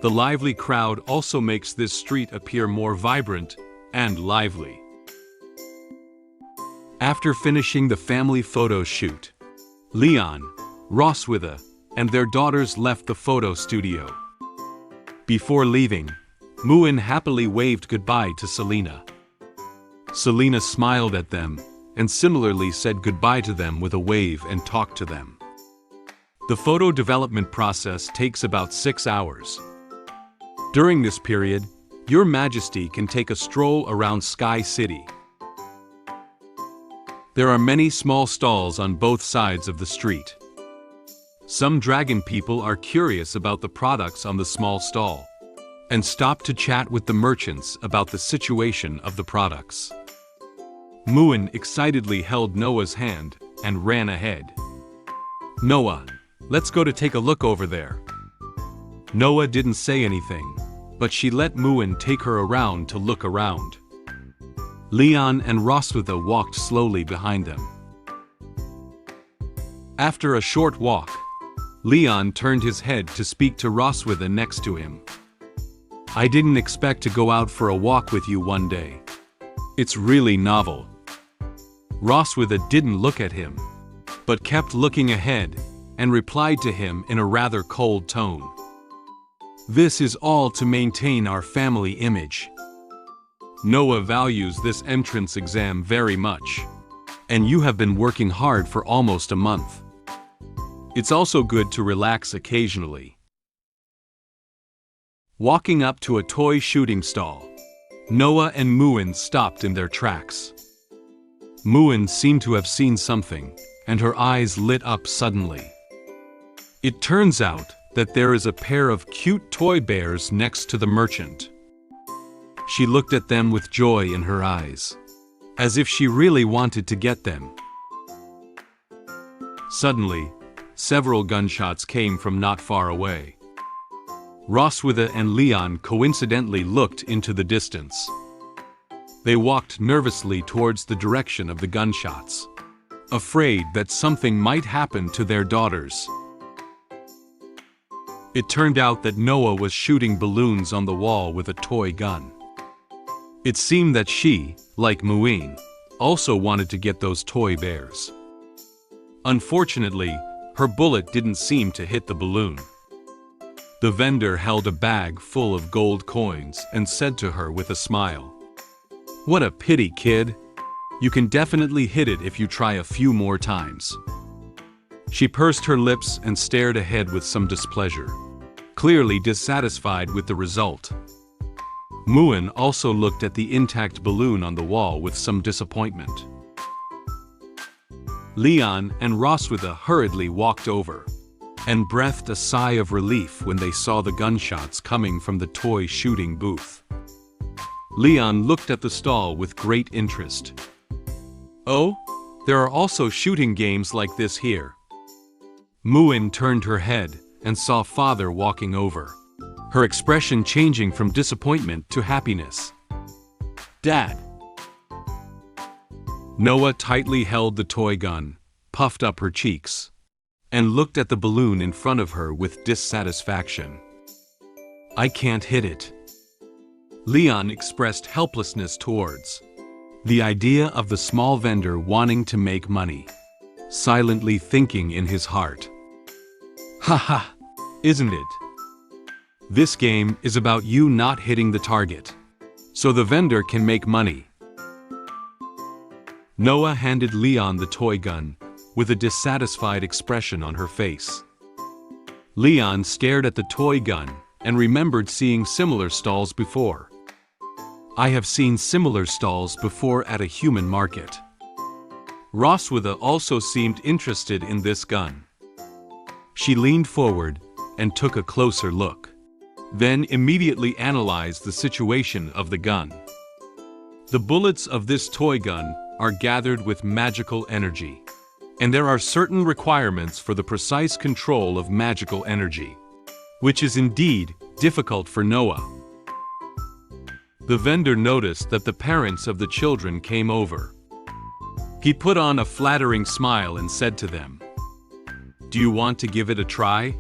The lively crowd also makes this street appear more vibrant and lively. After finishing the family photo shoot, Leon, Roswitha, and their daughters left the photo studio. Before leaving, Muen happily waved goodbye to Selena. Selena smiled at them and similarly said goodbye to them with a wave and talked to them. The photo development process takes about 6 hours. During this period, Your Majesty can take a stroll around Sky City. There are many small stalls on both sides of the street. Some dragon people are curious about the products on the small stall and stop to chat with the merchants about the situation of the products. Muen excitedly held Noah's hand and ran ahead. "Noah, let's go to take a look over there." Noah didn't say anything, but she let Muen take her around to look around. Leon and Roswitha walked slowly behind them. After a short walk, Leon turned his head to speak to Roswitha next to him. I didn't expect to go out for a walk with you one day. It's really novel. Roswitha didn't look at him, but kept looking ahead and replied to him in a rather cold tone. This is all to maintain our family image. Noah values this entrance exam very much, and you have been working hard for almost a month. It's also good to relax occasionally. Walking up to a toy shooting stall, Noah and Muen stopped in their tracks. Muen seemed to have seen something, and her eyes lit up suddenly. It turns out that there is a pair of cute toy bears next to the merchant. She looked at them with joy in her eyes, as if she really wanted to get them. Suddenly, several gunshots came from not far away. Roswitha and Leon coincidentally looked into the distance. They walked nervously towards the direction of the gunshots, afraid that something might happen to their daughters. It turned out that Noah was shooting balloons on the wall with a toy gun. It seemed that she, like Muen, also wanted to get those toy bears. Unfortunately, her bullet didn't seem to hit the balloon. The vendor held a bag full of gold coins and said to her with a smile, "What a pity, kid. You can definitely hit it if you try a few more times." She pursed her lips and stared ahead with some displeasure, clearly dissatisfied with the result. Muen also looked at the intact balloon on the wall with some disappointment. Leon and Roswitha hurriedly walked over, and breathed a sigh of relief when they saw the gunshots coming from the toy shooting booth. Leon looked at the stall with great interest. "Oh, there are also shooting games like this here." Muen turned her head and saw father walking over, her expression changing from disappointment to happiness. "Dad." Noah tightly held the toy gun, puffed up her cheeks, and looked at the balloon in front of her with dissatisfaction. "I can't hit it." Leon expressed helplessness towards the idea of the small vendor wanting to make money, silently thinking in his heart, "Haha, isn't it? This game is about you not hitting the target, so the vendor can make money." Noah handed Leon the toy gun, with a dissatisfied expression on her face. Leon stared at the toy gun and remembered seeing similar stalls before. "I have seen similar stalls before at a human market." Roswitha also seemed interested in this gun. She leaned forward and took a closer look, then immediately analyzed the situation of the gun. The bullets of this toy gun are gathered with magical energy, and there are certain requirements for the precise control of magical energy, which is indeed difficult for Noah. The vendor noticed that the parents of the children came over. He put on a flattering smile and said to them, "Do you want to give it a try?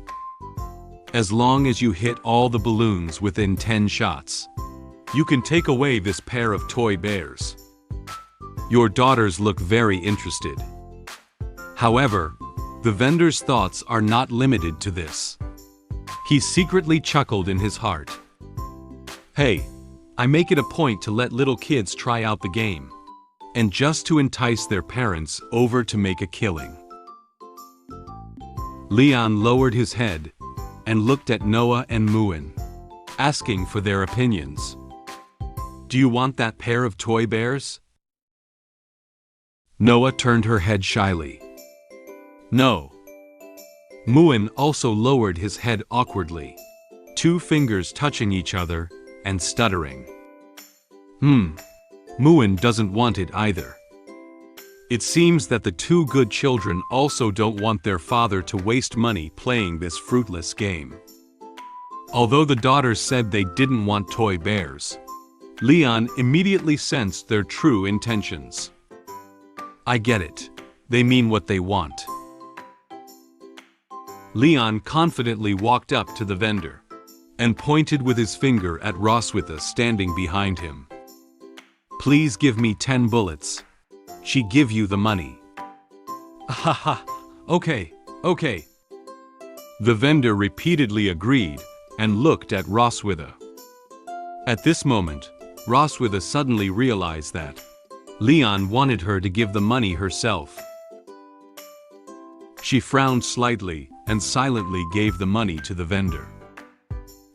As long as you hit all the balloons within 10 shots, you can take away this pair of toy bears." Your daughters look very interested. However, the vendor's thoughts are not limited to this. He secretly chuckled in his heart. "Hey, I make it a point to let little kids try out the game, and just to entice their parents over to make a killing." Leon lowered his head and looked at Noah and Muen, asking for their opinions. "Do you want that pair of toy bears?" Noah turned her head shyly. "No." Muen also lowered his head awkwardly, 2 fingers touching each other and stuttering. Muen doesn't want it either. It seems that the 2 good children also don't want their father to waste money playing this fruitless game. Although the daughters said they didn't want toy bears, Leon immediately sensed their true intentions. "I get it. They mean what they want." Leon confidently walked up to the vendor and pointed with his finger at Roswitha standing behind him. "Please give me 10 bullets. She give you the money." "Haha, okay. The vendor repeatedly agreed and looked at Roswitha. At this moment, Roswitha suddenly realized that Leon wanted her to give the money herself. She frowned slightly and silently gave the money to the vendor.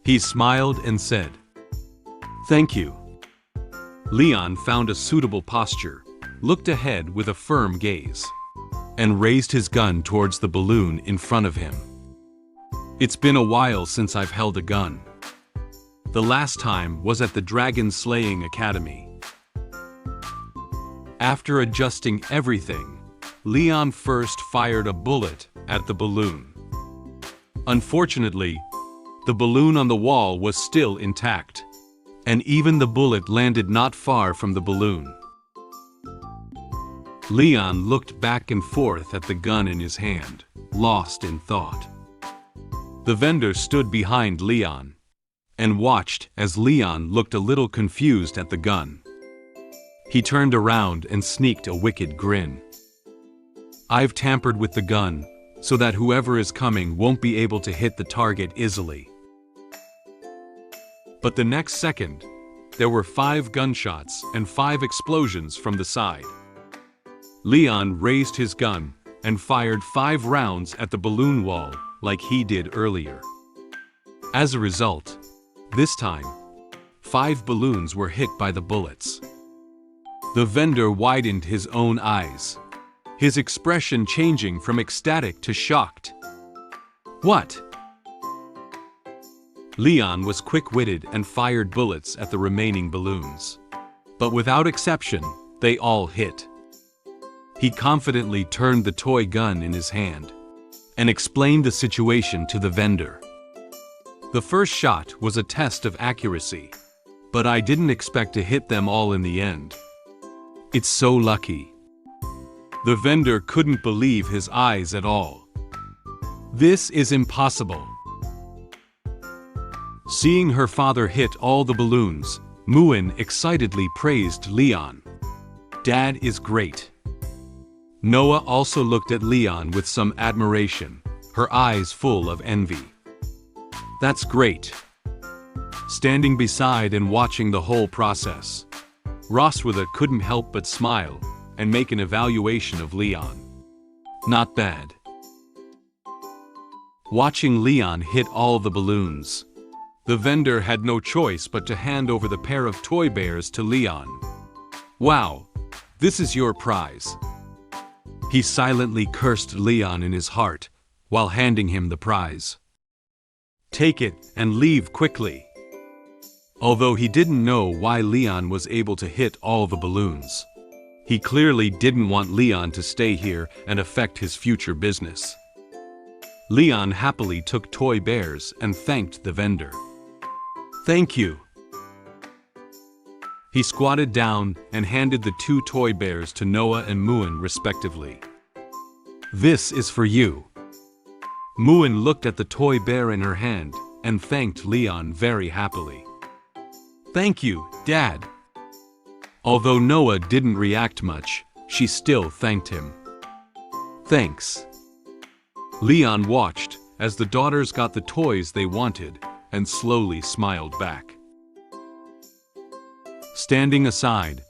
He smiled and said, "Thank you." Leon found a suitable posture, looked ahead with a firm gaze, and raised his gun towards the balloon in front of him. "It's been a while since I've held a gun. The last time was at the Dragon Slaying Academy." After adjusting everything, Leon first fired a bullet at the balloon. Unfortunately, the balloon on the wall was still intact, and even the bullet landed not far from the balloon. Leon looked back and forth at the gun in his hand, lost in thought. The vendor stood behind Leon and watched as Leon looked a little confused at the gun. He turned around and sneaked a wicked grin. "I've tampered with the gun so that whoever is coming won't be able to hit the target easily." But the next second, there were 5 gunshots and 5 explosions from the side. Leon raised his gun and fired 5 rounds at the balloon wall like he did earlier. As a result, this time, 5 balloons were hit by the bullets. The vendor widened his own eyes, his expression changing from ecstatic to shocked. "What?" Leon was quick-witted and fired bullets at the remaining balloons. But without exception, they all hit. He confidently turned the toy gun in his hand and explained the situation to the vendor. "The first shot was a test of accuracy, but I didn't expect to hit them all in the end. It's so lucky." The vendor couldn't believe his eyes at all. "This is impossible." Seeing her father hit all the balloons, Muen excitedly praised Leon. "Dad is great." Noah also looked at Leon with some admiration, her eyes full of envy. "That's great." Standing beside and watching the whole process, Roswitha couldn't help but smile and make an evaluation of Leon. "Not bad." Watching Leon hit all the balloons, the vendor had no choice but to hand over the pair of toy bears to Leon. "Wow, this is your prize." He silently cursed Leon in his heart while handing him the prize. "Take it and leave quickly." Although he didn't know why Leon was able to hit all the balloons, he clearly didn't want Leon to stay here and affect his future business. Leon happily took toy bears and thanked the vendor. "Thank you." He squatted down and handed the 2 toy bears to Noah and Muen respectively. "This is for you." Muen looked at the toy bear in her hand and thanked Leon very happily. "Thank you, Dad." Although Noah didn't react much, she still thanked him. "Thanks." Leon watched as the daughters got the toys they wanted and slowly smiled back. Standing aside,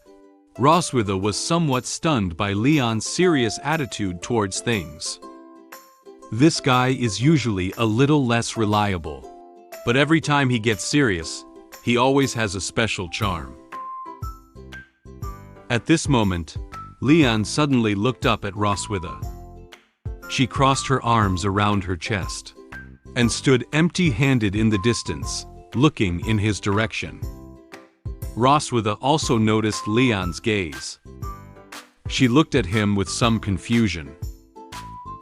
Roswitha was somewhat stunned by Leon's serious attitude towards things. This guy is usually a little less reliable, but every time he gets serious, he always has a special charm. At this moment, Leon suddenly looked up at Roswitha. She crossed her arms around her chest and stood empty-handed in the distance, looking in his direction. Roswitha also noticed Leon's gaze. She looked at him with some confusion.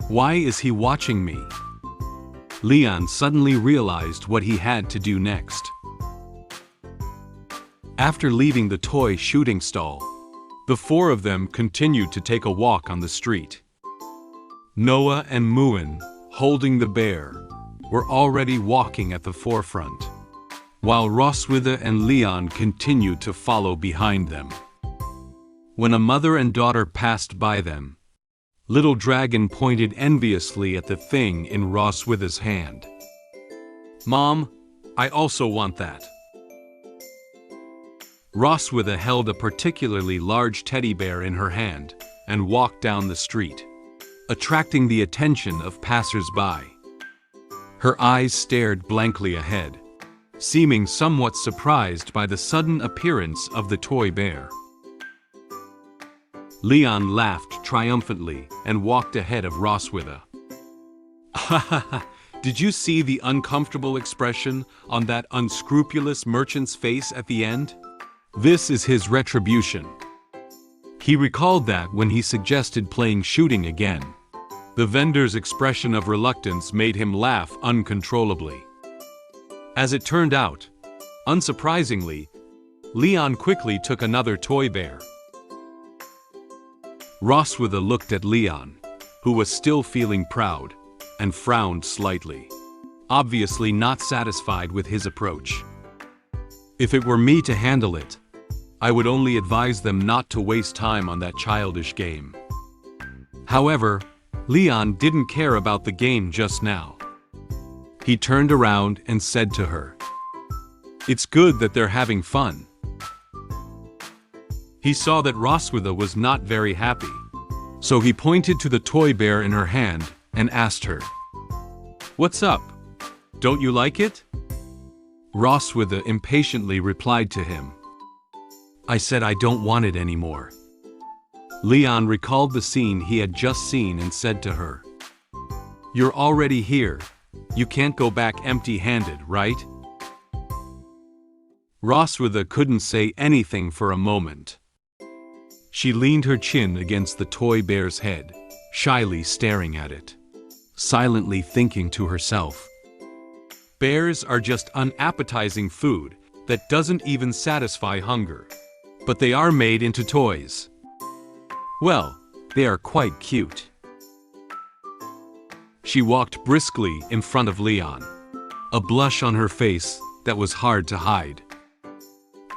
Why is he watching me? Leon suddenly realized what he had to do next. After leaving the toy shooting stall, the 4 of them continued to take a walk on the street. Noah and Muen holding the bear, were already walking at the forefront, while Roswitha and Leon continued to follow behind them. When a mother and daughter passed by them, Little Dragon pointed enviously at the thing in Roswitha's hand. "Mom, I also want that." Roswitha held a particularly large teddy bear in her hand and walked down the street, attracting the attention of passers-by. Her eyes stared blankly ahead, seeming somewhat surprised by the sudden appearance of the toy bear. Leon laughed triumphantly and walked ahead of Roswitha. "Ha ha ha! Did you see the uncomfortable expression on that unscrupulous merchant's face at the end? This is his retribution." He recalled that when he suggested playing shooting again. The vendor's expression of reluctance made him laugh uncontrollably. As it turned out, unsurprisingly, Leon quickly took another toy bear. Roswitha looked at Leon, who was still feeling proud, and frowned slightly, obviously not satisfied with his approach. "If it were me to handle it, I would only advise them not to waste time on that childish game." However, Leon didn't care about the game just now. He turned around and said to her, "It's good that they're having fun." He saw that Roswitha was not very happy, so he pointed to the toy bear in her hand and asked her, "What's up? Don't you like it?" Roswitha impatiently replied to him, "I said I don't want it anymore." Leon recalled the scene he had just seen and said to her, "You're already here. You can't go back empty-handed, right?" Roswitha couldn't say anything for a moment. She leaned her chin against the toy bear's head, shyly staring at it, silently thinking to herself, "Bears are just unappetizing food that doesn't even satisfy hunger. But they are made into toys. Well, they are quite cute." She walked briskly in front of Leon, a blush on her face that was hard to hide.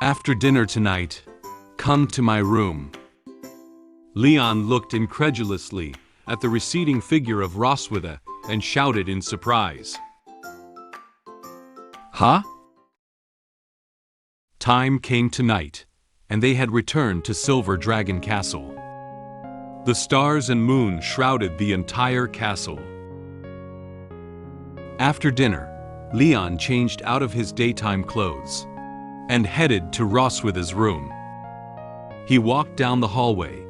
"After dinner tonight, come to my room." Leon looked incredulously at the receding figure of Roswitha and shouted in surprise, "Huh?" Time came tonight, and they had returned to Silver Dragon Castle. The stars and moon shrouded the entire castle. After dinner, Leon changed out of his daytime clothes and headed to Roswitha's room. He walked down the hallway,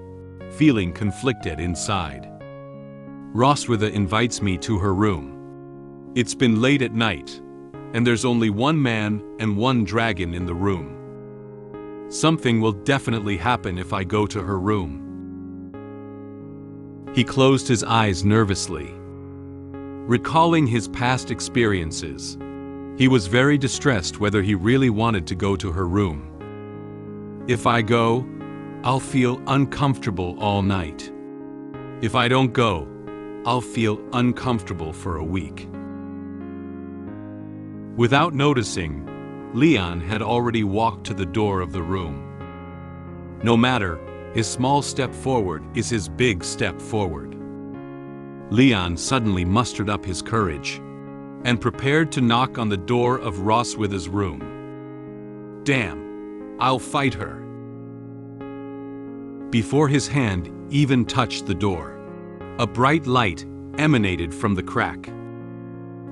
feeling conflicted inside. "Roswitha invites me to her room. It's been late at night, and there's only one man and one dragon in the room. Something will definitely happen if I go to her room." He closed his eyes nervously. Recalling his past experiences, he was very distressed whether he really wanted to go to her room. "If I go, I'll feel uncomfortable all night. If I don't go, I'll feel uncomfortable for a week." Without noticing, Leon had already walked to the door of the room. No matter, his small step forward is his big step forward. Leon suddenly mustered up his courage and prepared to knock on the door of Roswitha's room. "Damn, I'll fight her." Before his hand even touched the door, a bright light emanated from the crack.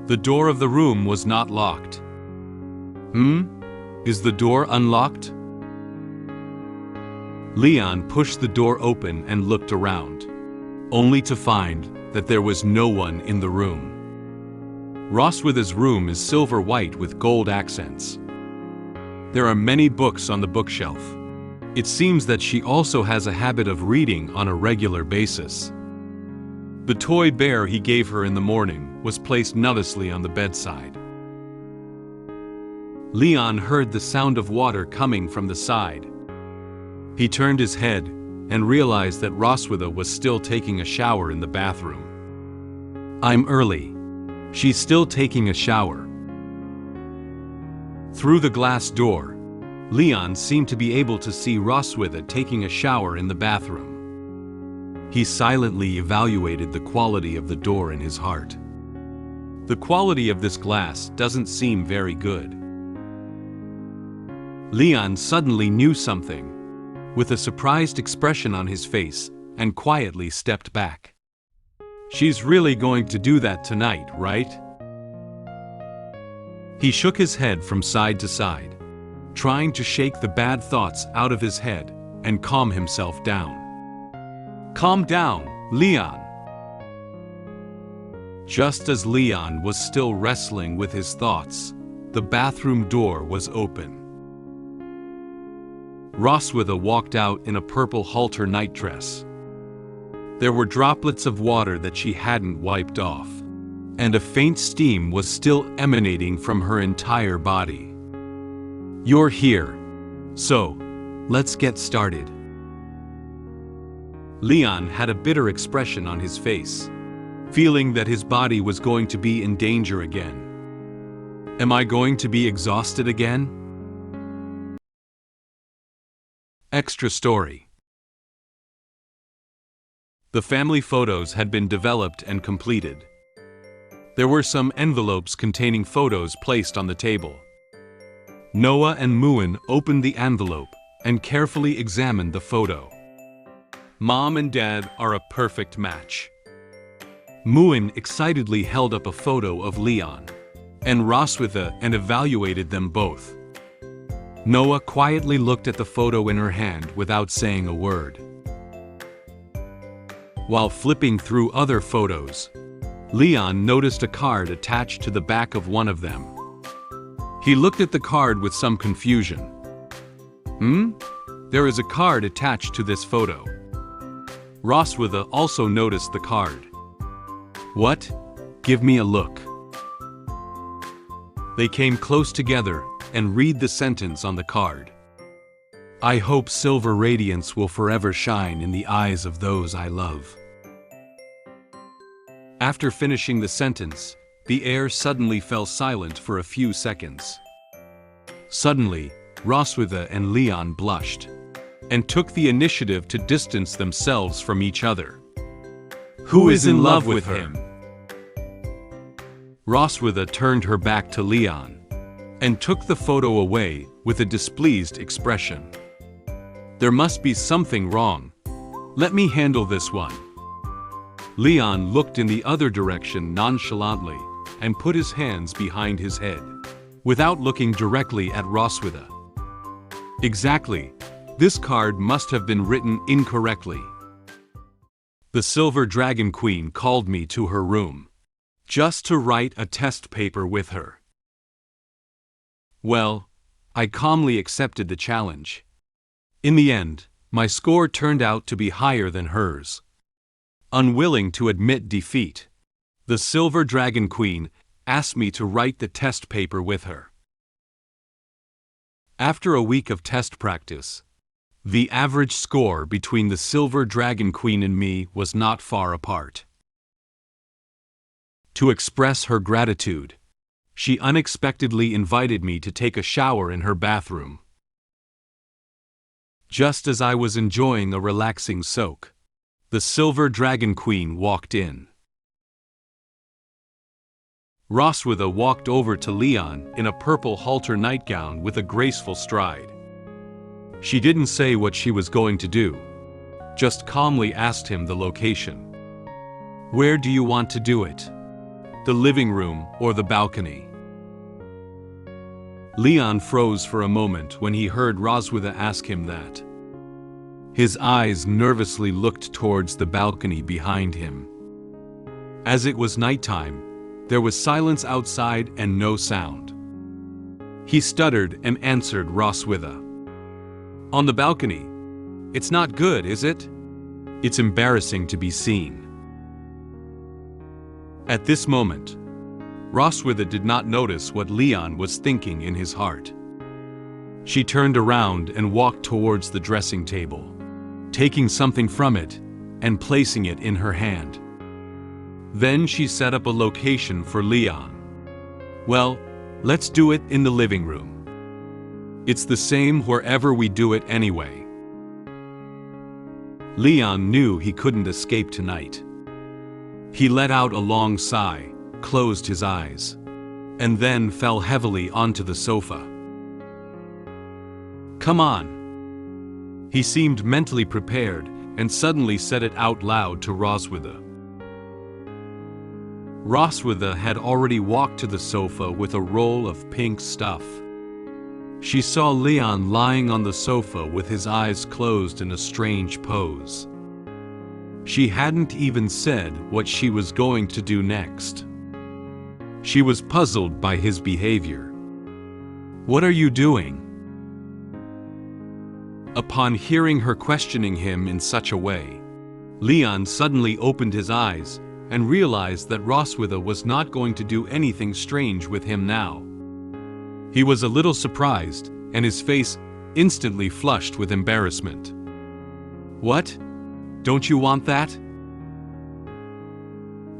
The door of the room was not locked. Is the door unlocked?" Leon pushed the door open and looked around, only to find that there was no one in the room. Roswitha's room is silver white with gold accents. There are many books on the bookshelf. It seems that she also has a habit of reading on a regular basis. The toy bear he gave her in the morning was placed nutlessly on the bedside. Leon heard the sound of water coming from the side. He turned his head and realized that Roswitha was still taking a shower in the bathroom. I'm early. She's still taking a shower. Through the glass door, Leon seemed to be able to see Roswitha taking a shower in the bathroom. He silently evaluated the quality of the door in his heart. The quality of this glass doesn't seem very good. Leon suddenly knew something, with a surprised expression on his face, and quietly stepped back. She's really going to do that tonight, right? He shook his head from side to side, trying to shake the bad thoughts out of his head and calm himself down. Calm down, Leon. Just as Leon was still wrestling with his thoughts, the bathroom door was open. Roswitha walked out in a purple halter nightdress. There were droplets of water that she hadn't wiped off, and a faint steam was still emanating from her entire body. You're here. So, let's get started. Leon had a bitter expression on his face, feeling that his body was going to be in danger again. Am I going to be exhausted again? Extra story. The family photos had been developed and completed. There were some envelopes containing photos placed on the table. Noah and Muen opened the envelope and carefully examined the photo. Mom and Dad are a perfect match. Muen excitedly held up a photo of Leon and Roswitha and evaluated them both. Noah quietly looked at the photo in her hand without saying a word. While flipping through other photos, Leon noticed a card attached to the back of one of them. He looked at the card with some confusion. There is a card attached to this photo. Roswitha also noticed the card. What? Give me a look. They came close together and read the sentence on the card. I hope silver radiance will forever shine in the eyes of those I love. After finishing the sentence, the air suddenly fell silent for a few seconds. Suddenly, Roswitha and Leon blushed and took the initiative to distance themselves from each other. Who is in love with him? Roswitha turned her back to Leon and took the photo away with a displeased expression. There must be something wrong. Let me handle this one. Leon looked in the other direction nonchalantly and put his hands behind his head, without looking directly at Roswitha. Exactly. This card must have been written incorrectly. The Silver Dragon Queen called me to her room, just to write a test paper with her. Well, I calmly accepted the challenge. In the end, my score turned out to be higher than hers. Unwilling to admit defeat, the Silver Dragon Queen asked me to write the test paper with her. After a week of test practice, the average score between the Silver Dragon Queen and me was not far apart. To express her gratitude, she unexpectedly invited me to take a shower in her bathroom. Just as I was enjoying a relaxing soak, the Silver Dragon Queen walked in. Roswitha walked over to Leon in a purple halter nightgown with a graceful stride. She didn't say what she was going to do, just calmly asked him the location. Where do you want to do it? The living room or the balcony? Leon froze for a moment when he heard Roswitha ask him that. His eyes nervously looked towards the balcony behind him. As it was nighttime, there was silence outside and no sound. He stuttered and answered Roswitha. On the balcony. It's not good, is it? It's embarrassing to be seen. At this moment, Roswitha did not notice what Leon was thinking in his heart. She turned around and walked towards the dressing table, taking something from it and placing it in her hand. Then she set up a location for Leon. Well, let's do it in the living room. It's the same wherever we do it anyway. Leon knew he couldn't escape tonight. He let out a long sigh, closed his eyes, and then fell heavily onto the sofa. Come on. He seemed mentally prepared and suddenly said it out loud to Roswitha. Roswitha had already walked to the sofa with a roll of pink stuff. She saw Leon lying on the sofa with his eyes closed in a strange pose. She hadn't even said what she was going to do next. She was puzzled by his behavior. What are you doing? Upon hearing her questioning him in such a way, Leon suddenly opened his eyes and realized that Roswitha was not going to do anything strange with him now. He was a little surprised, and his face instantly flushed with embarrassment. What? Don't you want that?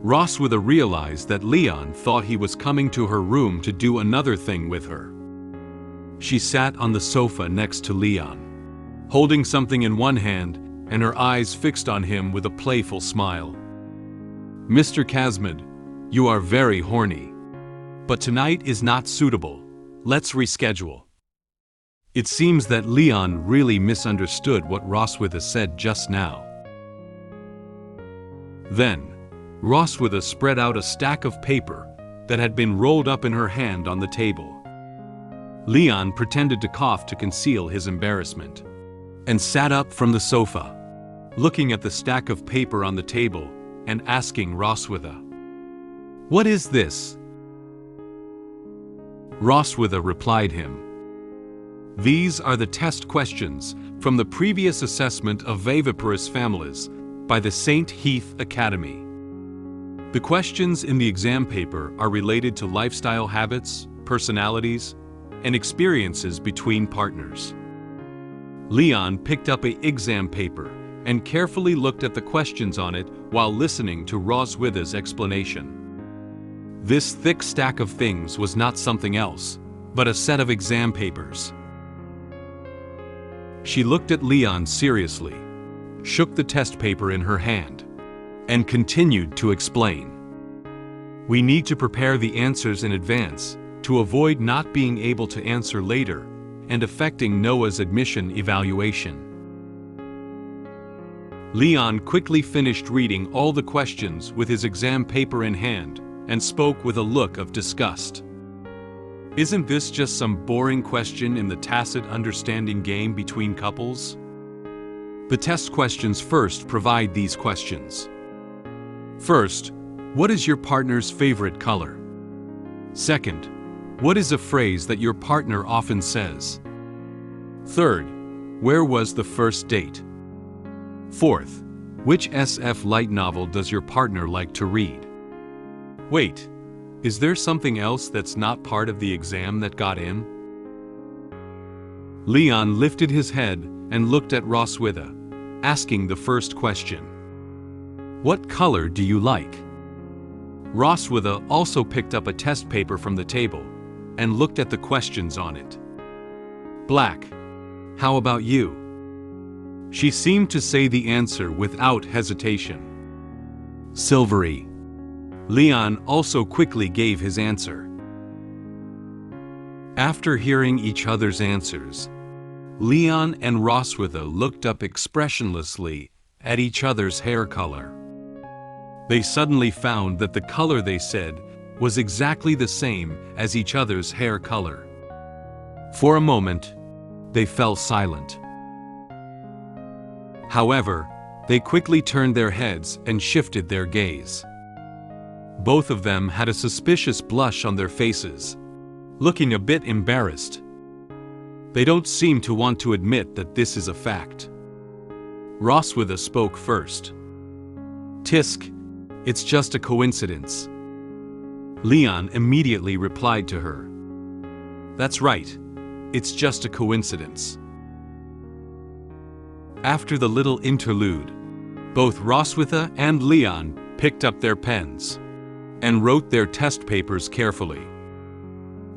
Roswitha realized that Leon thought he was coming to her room to do another thing with her. She sat on the sofa next to Leon, holding something in one hand and her eyes fixed on him with a playful smile. Mr. Casmid, you are very horny. But tonight is not suitable. Let's reschedule. It seems that Leon really misunderstood what Roswitha said just now. Then, Roswitha spread out a stack of paper that had been rolled up in her hand on the table. Leon pretended to cough to conceal his embarrassment, and sat up from the sofa, looking at the stack of paper on the table and asking Roswitha, "What is this?" Roswitha replied him, "These are the test questions from the previous assessment of viviparous families by the St. Heath Academy. The questions in the exam paper are related to lifestyle habits, personalities, and experiences between partners." Leon picked up an exam paper and carefully looked at the questions on it while listening to Roswitha's explanation. This thick stack of things was not something else, but a set of exam papers. She looked at Leon seriously, shook the test paper in her hand, and continued to explain. "We need to prepare the answers in advance to avoid not being able to answer later and affecting Noah's admission evaluation." Leon quickly finished reading all the questions with his exam paper in hand and spoke with a look of disgust. "Isn't this just some boring question in the tacit understanding game between couples? The test questions first provide these questions. First, what is your partner's favorite color? Second, what is a phrase that your partner often says? Third, where was the first date? Fourth, which SF light novel does your partner like to read? Wait, is there something else that's not part of the exam that got in?" Leon lifted his head and looked at Roswitha, asking the first question. "What color do you like?" Roswitha also picked up a test paper from the table and looked at the questions on it. "Black. How about you?" She seemed to say the answer without hesitation. "Silvery." Leon also quickly gave his answer. After hearing each other's answers, Leon and Roswitha looked up expressionlessly at each other's hair color. They suddenly found that the color they said was exactly the same as each other's hair color. For a moment, they fell silent. However, they quickly turned their heads and shifted their gaze. Both of them had a suspicious blush on their faces, looking a bit embarrassed. They don't seem to want to admit that this is a fact. Roswitha spoke first. "Tisk, it's just a coincidence." Leon immediately replied to her. "That's right, it's just a coincidence." After the little interlude, both Roswitha and Leon picked up their pens and wrote their test papers carefully.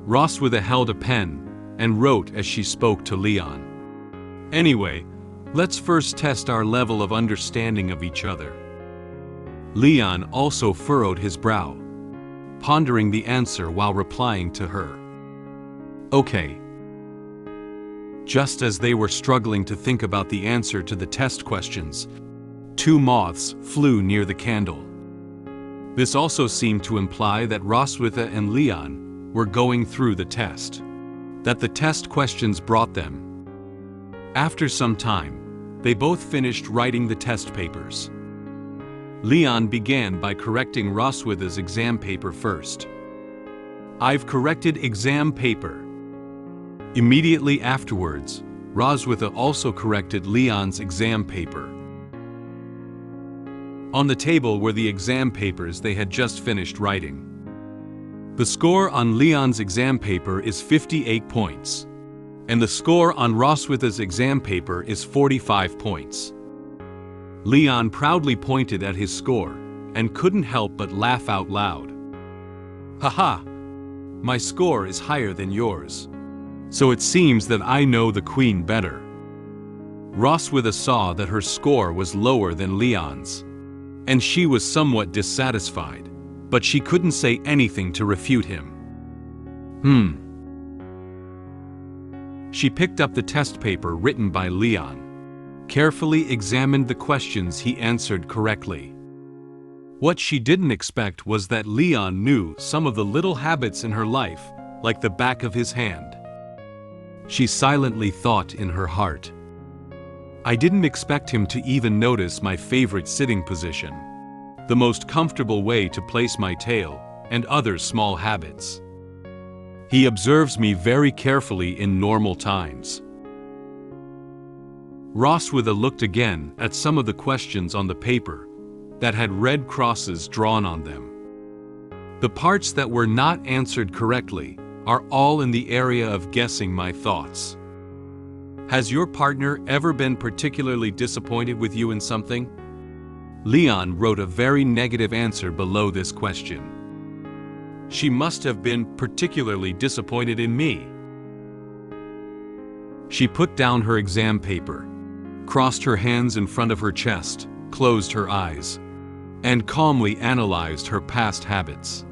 Roswitha held a pen and wrote as she spoke to Leon. Anyway, let's first test our level of understanding of each other. Leon also furrowed his brow, pondering the answer while replying to her. Okay. Just as they were struggling to think about the answer to the test questions, 2 moths flew near the candle. This also seemed to imply that Roswitha and Leon were going through the test, that the test questions brought them. After some time, they both finished writing the test papers. Leon began by correcting Roswitha's exam paper first. "I've corrected exam paper." Immediately afterwards, Roswitha also corrected Leon's exam paper. On the table were the exam papers they had just finished writing. The score on Leon's exam paper is 58 points, and the score on Roswitha's exam paper is 45 points. Leon proudly pointed at his score and couldn't help but laugh out loud. "Haha! My score is higher than yours. So it seems that I know the queen better." Roswitha saw that her score was lower than Leon's, and she was somewhat dissatisfied, but she couldn't say anything to refute him. She picked up the test paper written by Leon, carefully examined the questions he answered correctly. What she didn't expect was that Leon knew some of the little habits in her life like the back of his hand. She silently thought in her heart, "I didn't expect him to even notice my favorite sitting position, the most comfortable way to place my tail, and other small habits. He observes me very carefully in normal times." Roswitha looked again at some of the questions on the paper that had red crosses drawn on them. The parts that were not answered correctly are all in the area of guessing my thoughts. Has your partner ever been particularly disappointed with you in something? Leon wrote a very negative answer below this question. She must have been particularly disappointed in me. She put down her exam paper, crossed her hands in front of her chest, closed her eyes, and calmly analyzed her past habits.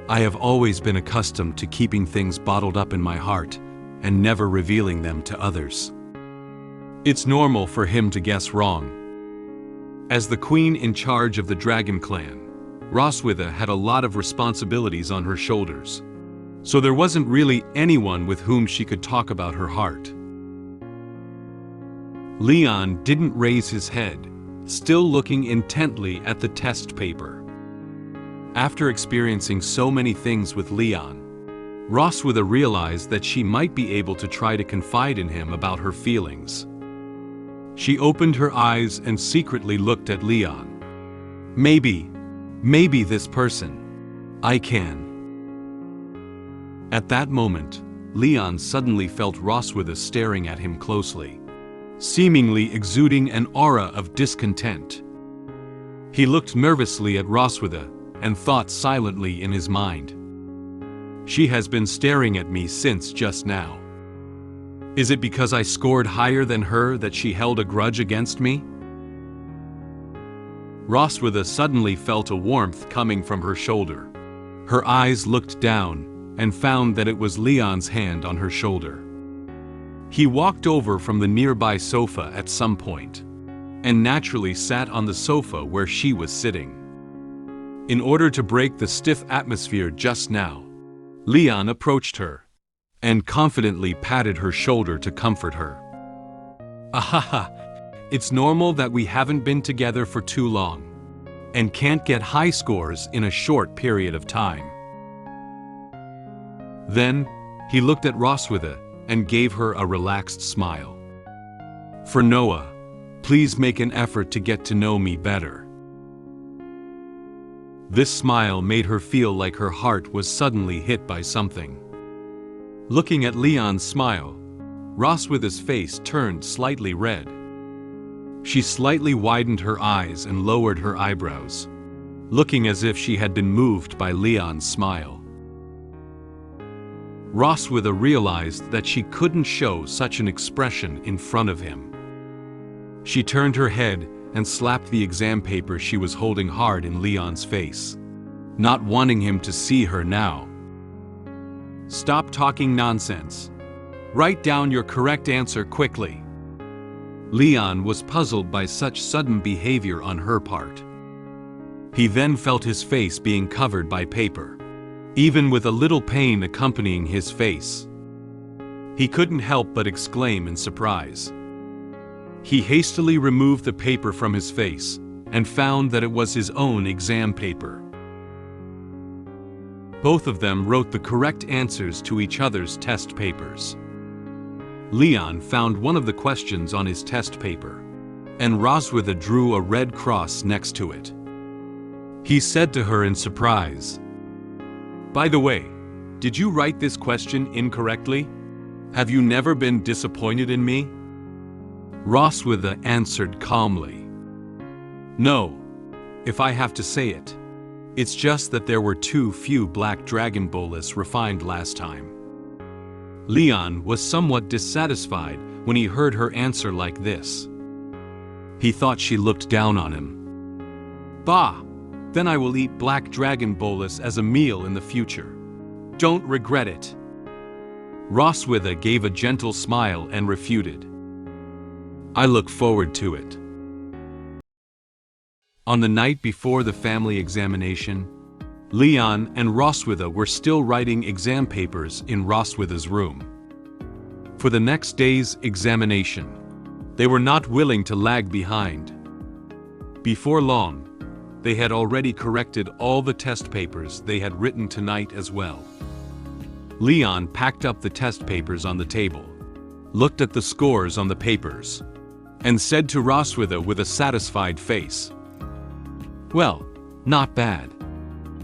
"I have always been accustomed to keeping things bottled up in my heart and never revealing them to others. It's normal for him to guess wrong." As the queen in charge of the Dragon clan, Roswitha had a lot of responsibilities on her shoulders, so there wasn't really anyone with whom she could talk about her heart. Leon didn't raise his head, still looking intently at the test paper. After experiencing so many things with Leon, Roswitha realized that she might be able to try to confide in him about her feelings. She opened her eyes and secretly looked at Leon. Maybe this person. I can." At that moment, Leon suddenly felt Roswitha staring at him closely, seemingly exuding an aura of discontent. He looked nervously at Roswitha and thought silently in his mind, "She has been staring at me since just now. Is it because I scored higher than her that she held a grudge against me?" Roswitha suddenly felt a warmth coming from her shoulder. Her eyes looked down and found that it was Leon's hand on her shoulder. He walked over from the nearby sofa at some point, and naturally sat on the sofa where she was sitting. In order to break the stiff atmosphere just now, Leon approached her and confidently patted her shoulder to comfort her. "Ahaha, it's normal that we haven't been together for too long, and can't get high scores in a short period of time." Then, he looked at Roswitha and gave her a relaxed smile. "For Noah, please make an effort to get to know me better." This smile made her feel like her heart was suddenly hit by something. Looking at Leon's smile, Roswitha's face turned slightly red. She slightly widened her eyes and lowered her eyebrows, looking as if she had been moved by Leon's smile. Roswitha realized that she couldn't show such an expression in front of him. She turned her head and slapped the exam paper she was holding hard in Leon's face, not wanting him to see her now. "Stop talking nonsense. Write down your correct answer quickly." Leon was puzzled by such sudden behavior on her part. He then felt his face being covered by paper, even with a little pain accompanying his face. He couldn't help but exclaim in surprise. He hastily removed the paper from his face and found that it was his own exam paper. Both of them wrote the correct answers to each other's test papers. Leon found one of the questions on his test paper, and Roswitha drew a red cross next to it. He said to her in surprise, "By the way, did you write this question incorrectly? Have you never been disappointed in me?" Roswitha answered calmly, "No, if I have to say it. It's just that there were too few black dragon bolus refined last time." Leon was somewhat dissatisfied when he heard her answer like this. He thought she looked down on him. "Bah! Then I will eat black dragon bolus as a meal in the future. Don't regret it." Roswitha gave a gentle smile and refuted, "I look forward to it." On the night before the family examination, Leon and Roswitha were still writing exam papers in Roswitha's room. For the next day's examination, they were not willing to lag behind. Before long, they had already corrected all the test papers they had written tonight as well. Leon packed up the test papers on the table, looked at the scores on the papers, and said to Roswitha with a satisfied face, "Well, not bad.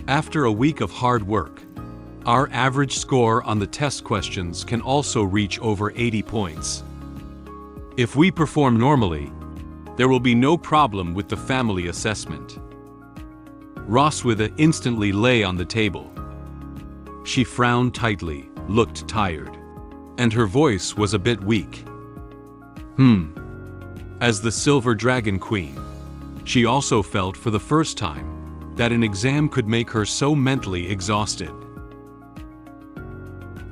After a week of hard work, our average score on the test questions can also reach over 80 points. If we perform normally, there will be no problem with the family assessment." Roswitha instantly lay on the table. She frowned tightly, looked tired, and her voice was a bit weak. As the Silver Dragon Queen, she also felt for the first time that an exam could make her so mentally exhausted.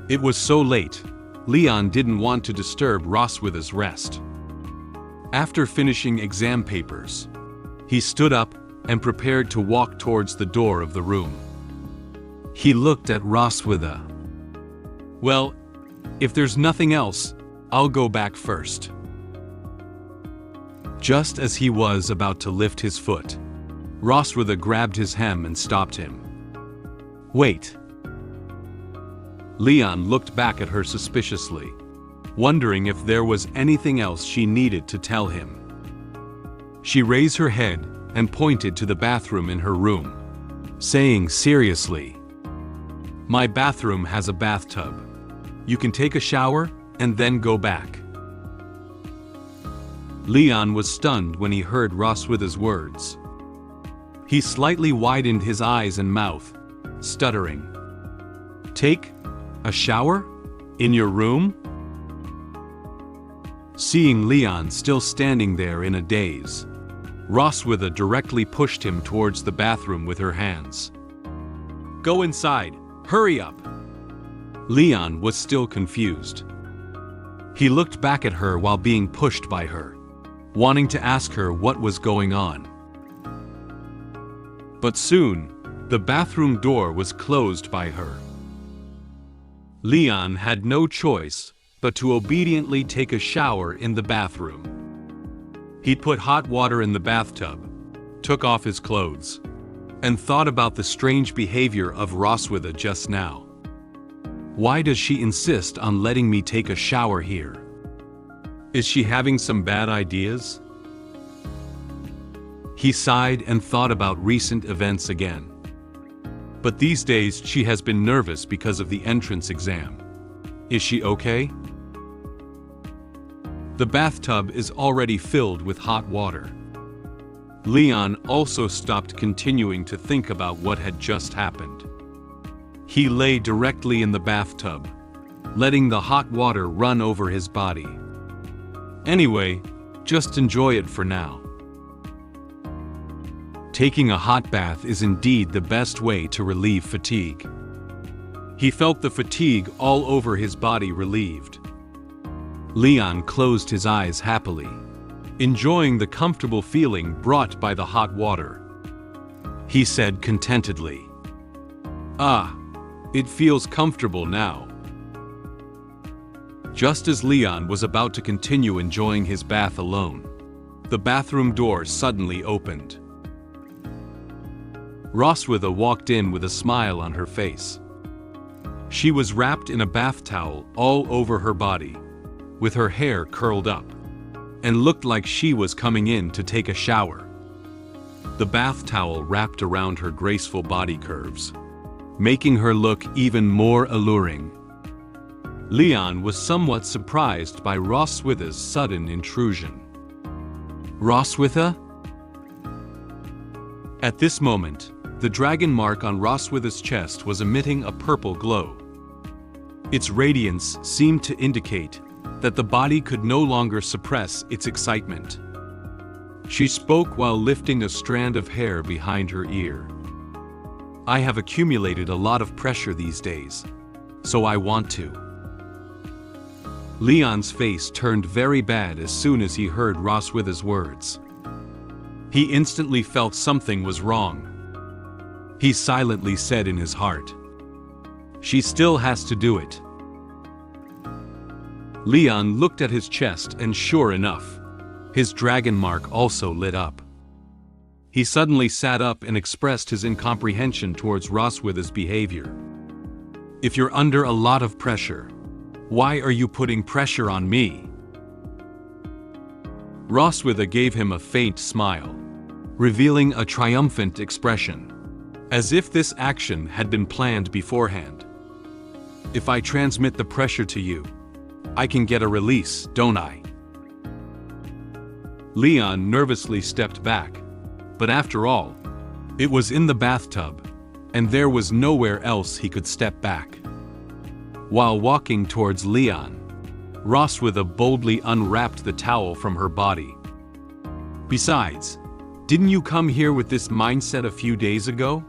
It was so late, Leon didn't want to disturb Roswitha's rest. After finishing exam papers, he stood up and prepared to walk towards the door of the room. He looked at Roswitha. "Well, if there's nothing else, I'll go back first." Just as he was about to lift his foot, Roswitha grabbed his hem and stopped him. "Wait." Leon looked back at her suspiciously, wondering if there was anything else she needed to tell him. She raised her head and pointed to the bathroom in her room, saying seriously, "My bathroom has a bathtub. You can take a shower and then go back." Leon was stunned when he heard Roswitha's words. He slightly widened his eyes and mouth, stuttering, "Take a shower? In your room?" Seeing Leon still standing there in a daze, Roswitha directly pushed him towards the bathroom with her hands. "Go inside, hurry up!" Leon was still confused. He looked back at her while being pushed by her, wanting to ask her what was going on. But soon, the bathroom door was closed by her. Leon had no choice but to obediently take a shower in the bathroom. He put hot water in the bathtub, took off his clothes, and thought about the strange behavior of Roswitha just now. Why does she insist on letting me take a shower here? Is she having some bad ideas? He sighed and thought about recent events again. But these days she has been nervous because of the entrance exam. Is she okay? The bathtub is already filled with hot water. Leon also stopped continuing to think about what had just happened. He lay directly in the bathtub, letting the hot water run over his body. Anyway, just enjoy it for now. Taking a hot bath is indeed the best way to relieve fatigue. He felt the fatigue all over his body relieved. Leon closed his eyes happily, enjoying the comfortable feeling brought by the hot water. He said contentedly, "Ah, it feels comfortable now." Just as Leon was about to continue enjoying his bath alone, the bathroom door suddenly opened. Roswitha walked in with a smile on her face. She was wrapped in a bath towel all over her body, with her hair curled up, and looked like she was coming in to take a shower. The bath towel wrapped around her graceful body curves, making her look even more alluring. Leon was somewhat surprised by Roswitha's sudden intrusion. "Roswitha?" At this moment, the dragon mark on Roswitha's chest was emitting a purple glow. Its radiance seemed to indicate that the body could no longer suppress its excitement. She spoke while lifting a strand of hair behind her ear. "I have accumulated a lot of pressure these days, so I want to." Leon's face turned very bad as soon as he heard Roswitha's words. He instantly felt something was wrong. He silently said in his heart, "She still has to do it." Leon looked at his chest and sure enough, his dragon mark also lit up. He suddenly sat up and expressed his incomprehension towards Roswitha's behavior. "If you're under a lot of pressure, why are you putting pressure on me?" Roswitha gave him a faint smile, revealing a triumphant expression, as if this action had been planned beforehand. "If I transmit the pressure to you, I can get a release, don't I?" Leon nervously stepped back, but after all, it was in the bathtub, and there was nowhere else he could step back. While walking towards Leon, Roswitha boldly unwrapped the towel from her body. "Besides, didn't you come here with this mindset a few days ago?"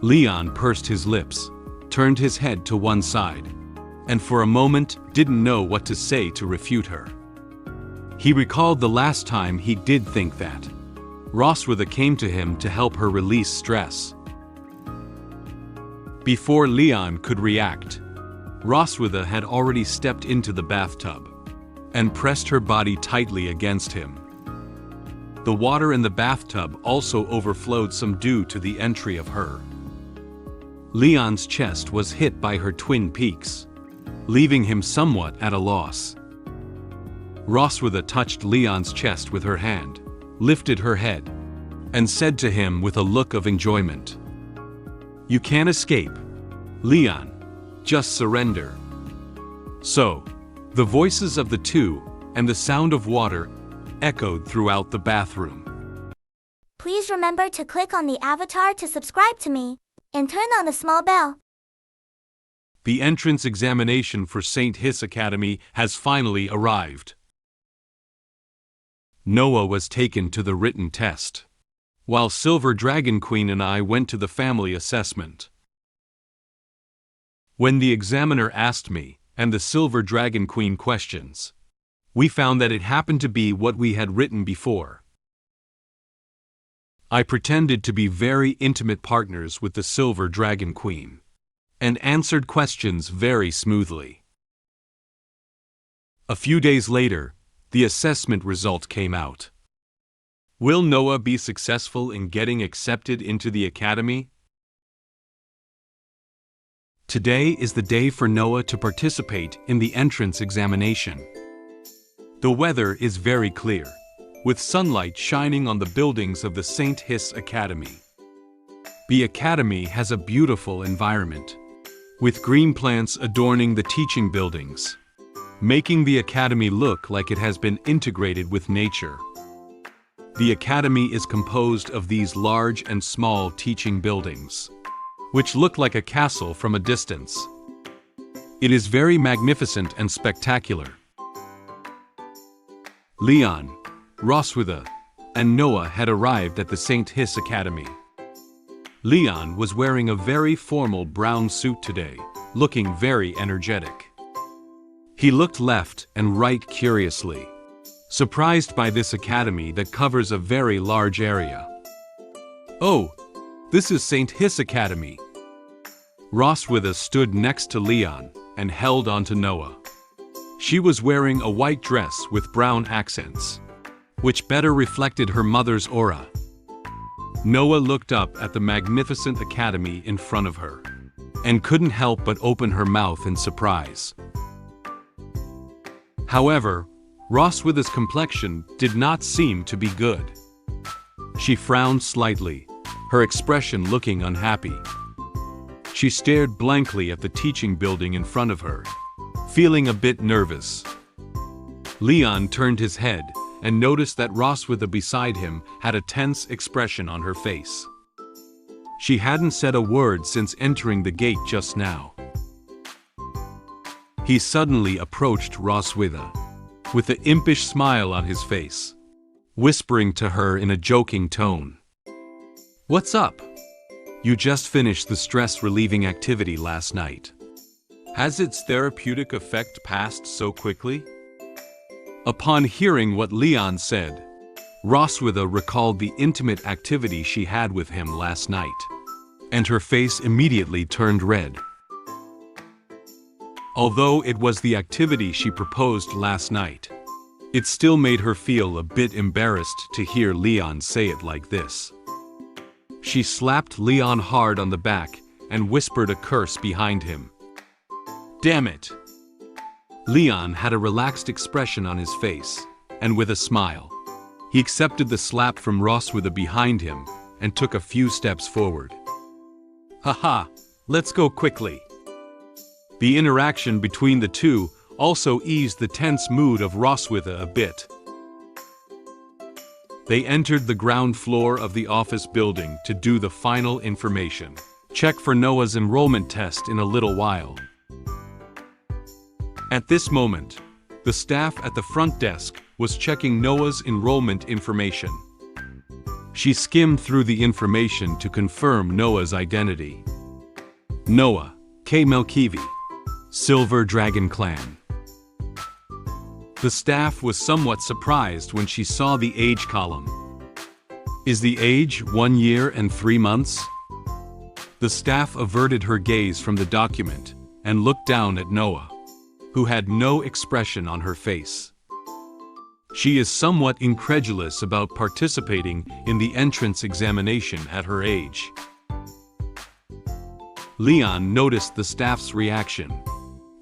Leon pursed his lips, turned his head to one side, and for a moment didn't know what to say to refute her. He recalled the last time he did think that. Roswitha came to him to help her release stress. Before Leon could react, Roswitha had already stepped into the bathtub and pressed her body tightly against him. The water in the bathtub also overflowed some due to the entry of her. Leon's chest was hit by her twin peaks, leaving him somewhat at a loss. Roswitha touched Leon's chest with her hand, lifted her head, and said to him with a look of enjoyment, "You can't escape, Leon, just surrender." So, the voices of the two and the sound of water echoed throughout the bathroom. Please remember to click on the avatar to subscribe to me, and turn on the small bell. The entrance examination for St. Hiss Academy has finally arrived. Noah was taken to the written test, while Silver Dragon Queen and I went to the family assessment. When the examiner asked me and the Silver Dragon Queen questions, we found that it happened to be what we had written before. I pretended to be very intimate partners with the Silver Dragon Queen, and answered questions very smoothly. A few days later, the assessment result came out. Will Noah be successful in getting accepted into the academy? Today is the day for Noah to participate in the entrance examination. The weather is very clear, with sunlight shining on the buildings of the St. Hiss Academy. The academy has a beautiful environment, with green plants adorning the teaching buildings, making the academy look like it has been integrated with nature. The academy is composed of these large and small teaching buildings, which look like a castle from a distance. It is very magnificent and spectacular. Leon, Roswitha, and Noah had arrived at the St. Hiss Academy. Leon was wearing a very formal brown suit today, looking very energetic. He looked left and right curiously, surprised by this academy that covers a very large area. "Oh, this is St. Hiss Academy." Roswitha stood next to Leon and held on to Noah. She was wearing a white dress with brown accents, which better reflected her mother's aura. Noah looked up at the magnificent academy in front of her, and couldn't help but open her mouth in surprise. However, Roswitha's complexion did not seem to be good. She frowned slightly, her expression looking unhappy. She stared blankly at the teaching building in front of her, feeling a bit nervous. Leon turned his head and noticed that Roswitha beside him had a tense expression on her face. She hadn't said a word since entering the gate just now. He suddenly approached Roswitha, with an impish smile on his face, whispering to her in a joking tone. "What's up? You just finished the stress-relieving activity last night. Has its therapeutic effect passed so quickly?" Upon hearing what Leon said, Roswitha recalled the intimate activity she had with him last night, and her face immediately turned red. Although it was the activity she proposed last night, it still made her feel a bit embarrassed to hear Leon say it like this. She slapped Leon hard on the back and whispered a curse behind him. "Damn it!" Leon had a relaxed expression on his face, and with a smile, he accepted the slap from Roswitha behind him and took a few steps forward. "Haha, let's go quickly." The interaction between the two also eased the tense mood of Roswitha a bit. They entered the ground floor of the office building to do the final information check for Noah's enrollment test in a little while. At this moment, the staff at the front desk was checking Noah's enrollment information. She skimmed through the information to confirm Noah's identity. Noah K. Melkivi, Silver Dragon Clan. The staff was somewhat surprised when she saw the age column. Is the age 1 year and 3 months? The staff averted her gaze from the document and looked down at Noah, who had no expression on her face. She is somewhat incredulous about participating in the entrance examination at her age. Leon noticed the staff's reaction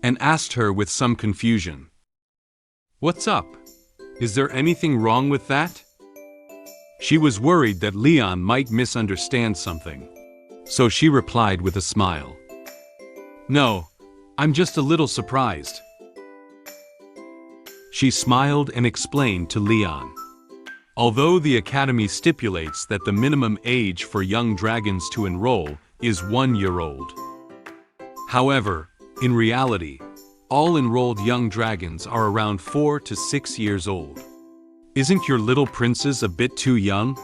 and asked her with some confusion, "What's up? Is there anything wrong with that?" She was worried that Leon might misunderstand something, so she replied with a smile, "No, I'm just a little surprised." She smiled and explained to Leon. Although the academy stipulates that the minimum age for young dragons to enroll is 1 year old. However, in reality, all enrolled young dragons are around 4 to 6 years old. Isn't your little princess a bit too young?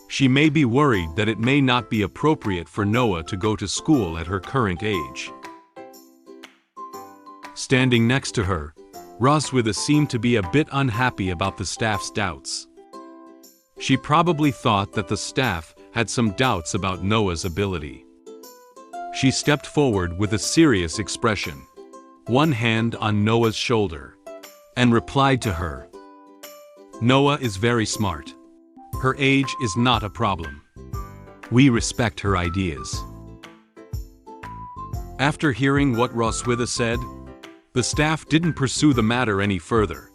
She may be worried that it may not be appropriate for Noah to go to school at her current age. Standing next to her, Roswitha seemed to be a bit unhappy about the staff's doubts. She probably thought that the staff had some doubts about Noah's ability. She stepped forward with a serious expression, one hand on Noah's shoulder, and replied to her, "Noah is very smart. Her age is not a problem. We respect her ideas." After hearing what Roswitha said, the staff didn't pursue the matter any further.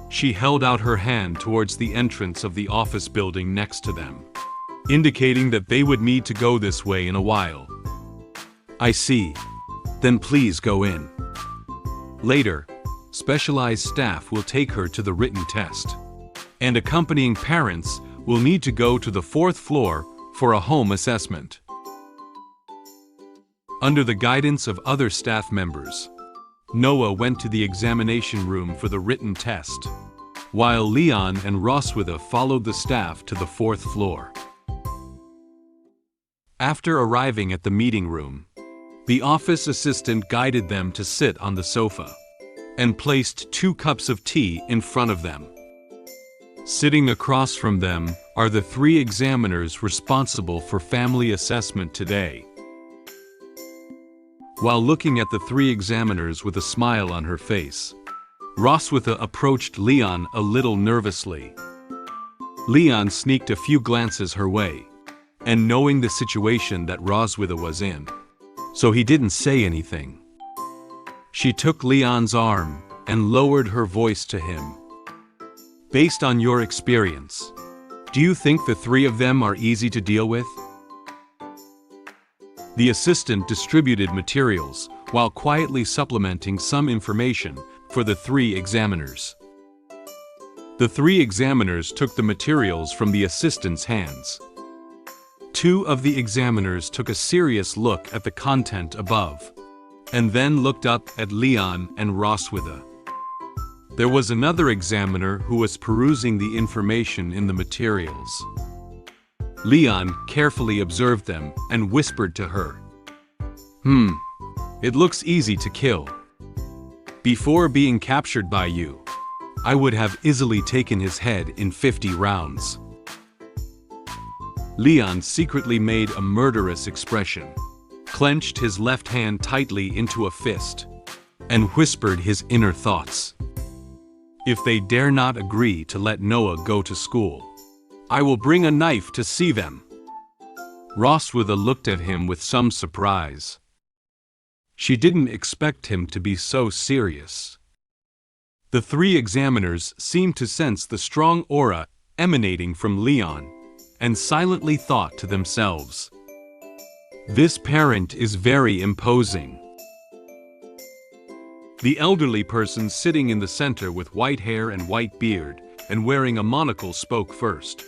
She held out her hand towards the entrance of the office building next to them, indicating that they would need to go this way in a while. "I see. Then please go in. Later, specialized staff will take her to the written test. and accompanying parents will need to go to the 4th floor for a home assessment. Under the guidance of other staff members, Noah went to the examination room for the written test, while Leon and Roswitha followed the staff to the 4th floor. After arriving at the meeting room, the office assistant guided them to sit on the sofa and placed 2 cups of tea in front of them. Sitting across from them are the 3 examiners responsible for family assessment today. While looking at the 3 examiners with a smile on her face, Roswitha approached Leon a little nervously. Leon sneaked a few glances her way, and knowing the situation that Roswitha was in, so he didn't say anything. She took Leon's arm and lowered her voice to him. Based on your experience, do you think the 3 of them are easy to deal with? The assistant distributed materials while quietly supplementing some information for the 3 examiners. The 3 examiners took the materials from the assistant's hands. 2 of the examiners took a serious look at the content above, and then looked up at Leon and Roswitha. There was another examiner who was perusing the information in the materials. Leon carefully observed them and whispered to her, It looks easy to kill. Before being captured by you, I would have easily taken his head in 50 rounds. Leon secretly made a murderous expression, clenched his left hand tightly into a fist, and whispered his inner thoughts. If they dare not agree to let Noah go to school, I will bring a knife to see them. Roswitha looked at him with some surprise. She didn't expect him to be so serious. The 3 examiners seemed to sense the strong aura emanating from Leon, and silently thought to themselves, "This parent is very imposing." The elderly person sitting in the center with white hair and white beard and wearing a monocle spoke first.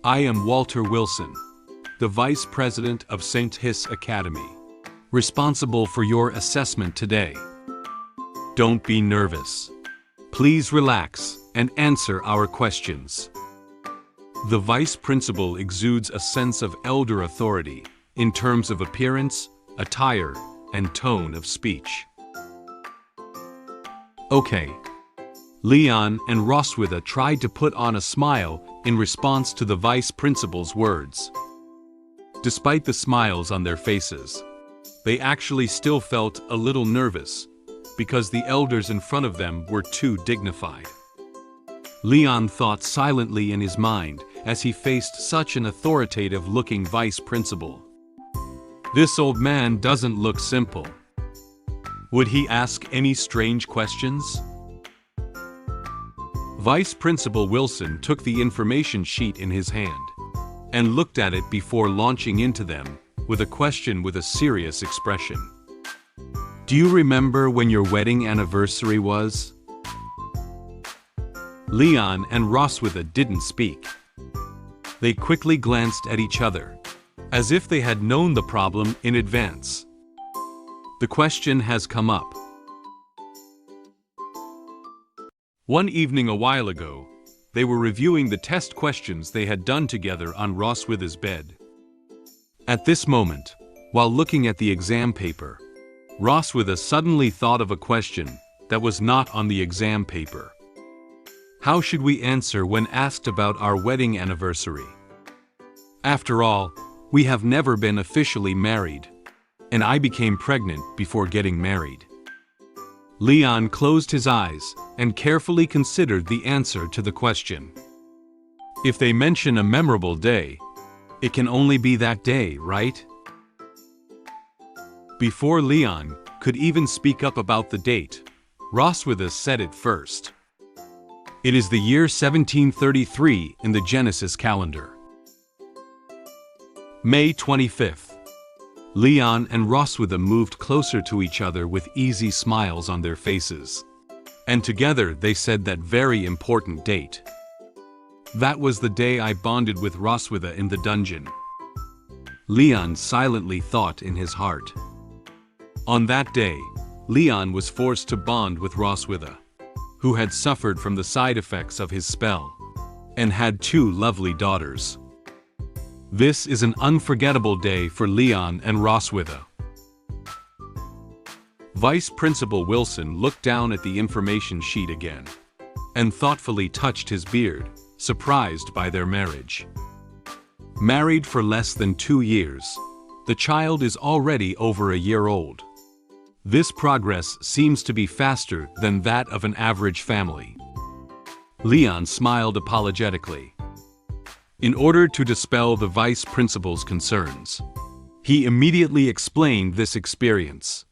"I am Walter Wilson, the Vice President of St. Hiss Academy, responsible for your assessment today. Don't be nervous. Please relax and answer our questions." The vice principal exudes a sense of elder authority in terms of appearance, attire, and tone of speech. Okay. Leon and Roswitha tried to put on a smile in response to the vice principal's words. Despite the smiles on their faces, they actually still felt a little nervous because the elders in front of them were too dignified. Leon thought silently in his mind as he faced such an authoritative-looking vice principal. This old man doesn't look simple. Would he ask any strange questions? Vice Principal Wilson took the information sheet in his hand and looked at it before launching into them with a question with a serious expression. "Do you remember when your wedding anniversary was?" Leon and Roswitha didn't speak. They quickly glanced at each other, as if they had known the problem in advance. The question has come up. One evening a while ago, they were reviewing the test questions they had done together on Roswitha's bed. At this moment, while looking at the exam paper, Roswitha suddenly thought of a question that was not on the exam paper. How should we answer when asked about our wedding anniversary? After all, we have never been officially married, and I became pregnant before getting married. Leon closed his eyes and carefully considered the answer to the question. If they mention a memorable day, it can only be that day, right? Before Leon could even speak up about the date, Roswitha said it first. It is the year 1733 in the Genesis calendar. May 25th. Leon and Roswitha moved closer to each other with easy smiles on their faces. And together they said that very important date. That was the day I bonded with Roswitha in the dungeon. Leon silently thought in his heart. On that day, Leon was forced to bond with Roswitha, who had suffered from the side effects of his spell, and had 2 lovely daughters. This is an unforgettable day for Leon and Roswitha. Vice Principal Wilson looked down at the information sheet again, and thoughtfully touched his beard, surprised by their marriage. Married for less than 2 years, the child is already over a year old. This progress seems to be faster than that of an average family. Leon smiled apologetically. In order to dispel the vice principal's concerns, he immediately explained this experience.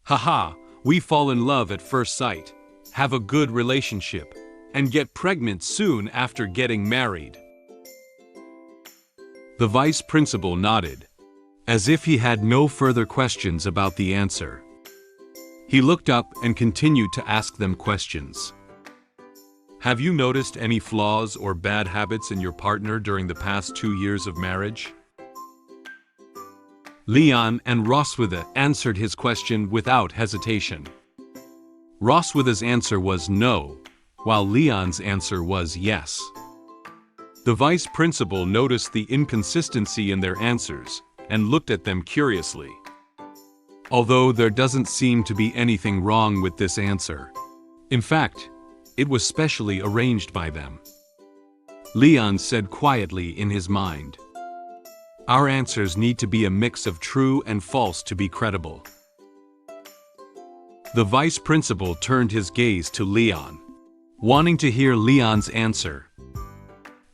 Haha, we fall in love at first sight, have a good relationship, and get pregnant soon after getting married. The vice principal nodded, as if he had no further questions about the answer. He looked up and continued to ask them questions. Have you noticed any flaws or bad habits in your partner during the past 2 years of marriage? Leon and Roswitha answered his question without hesitation. Roswitha's answer was no, while Leon's answer was yes. The vice principal noticed the inconsistency in their answers and looked at them curiously. Although there doesn't seem to be anything wrong with this answer. In fact, it was specially arranged by them. Leon said quietly in his mind, "Our answers need to be a mix of true and false to be credible." The vice principal turned his gaze to Leon, wanting to hear Leon's answer.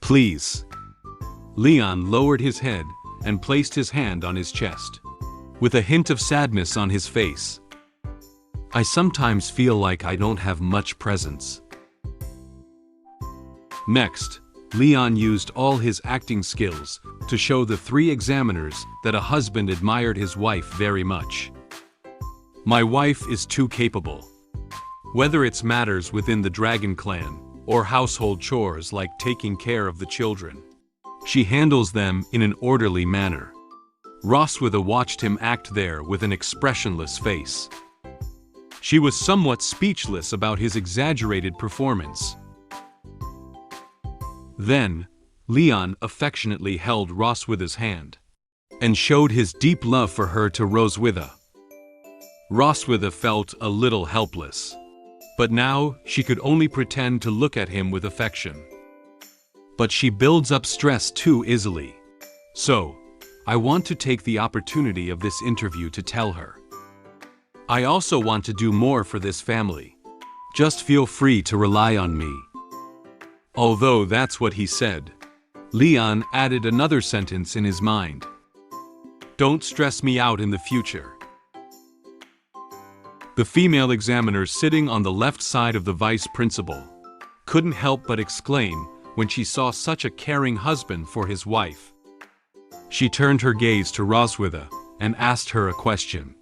"Please." Leon lowered his head and placed his hand on his chest, with a hint of sadness on his face. "I sometimes feel like I don't have much presence." Next, Leon used all his acting skills to show the 3 examiners that a husband admired his wife very much. "My wife is too capable. Whether it's matters within the Dragon clan, or household chores like taking care of the children, she handles them in an orderly manner." Roswitha watched him act there with an expressionless face. She was somewhat speechless about his exaggerated performance. Then, Leon affectionately held Roswitha's hand, and showed his deep love for her to Roswitha. Roswitha felt a little helpless, but now she could only pretend to look at him with affection. But she builds up stress too easily. So, I want to take the opportunity of this interview to tell her. I also want to do more for this family. Just feel free to rely on me. Although that's what he said, Leon added another sentence in his mind. Don't stress me out in the future. The female examiner sitting on the left side of the vice principal couldn't help but exclaim when she saw such a caring husband for his wife. She turned her gaze to Roswitha and asked her a question.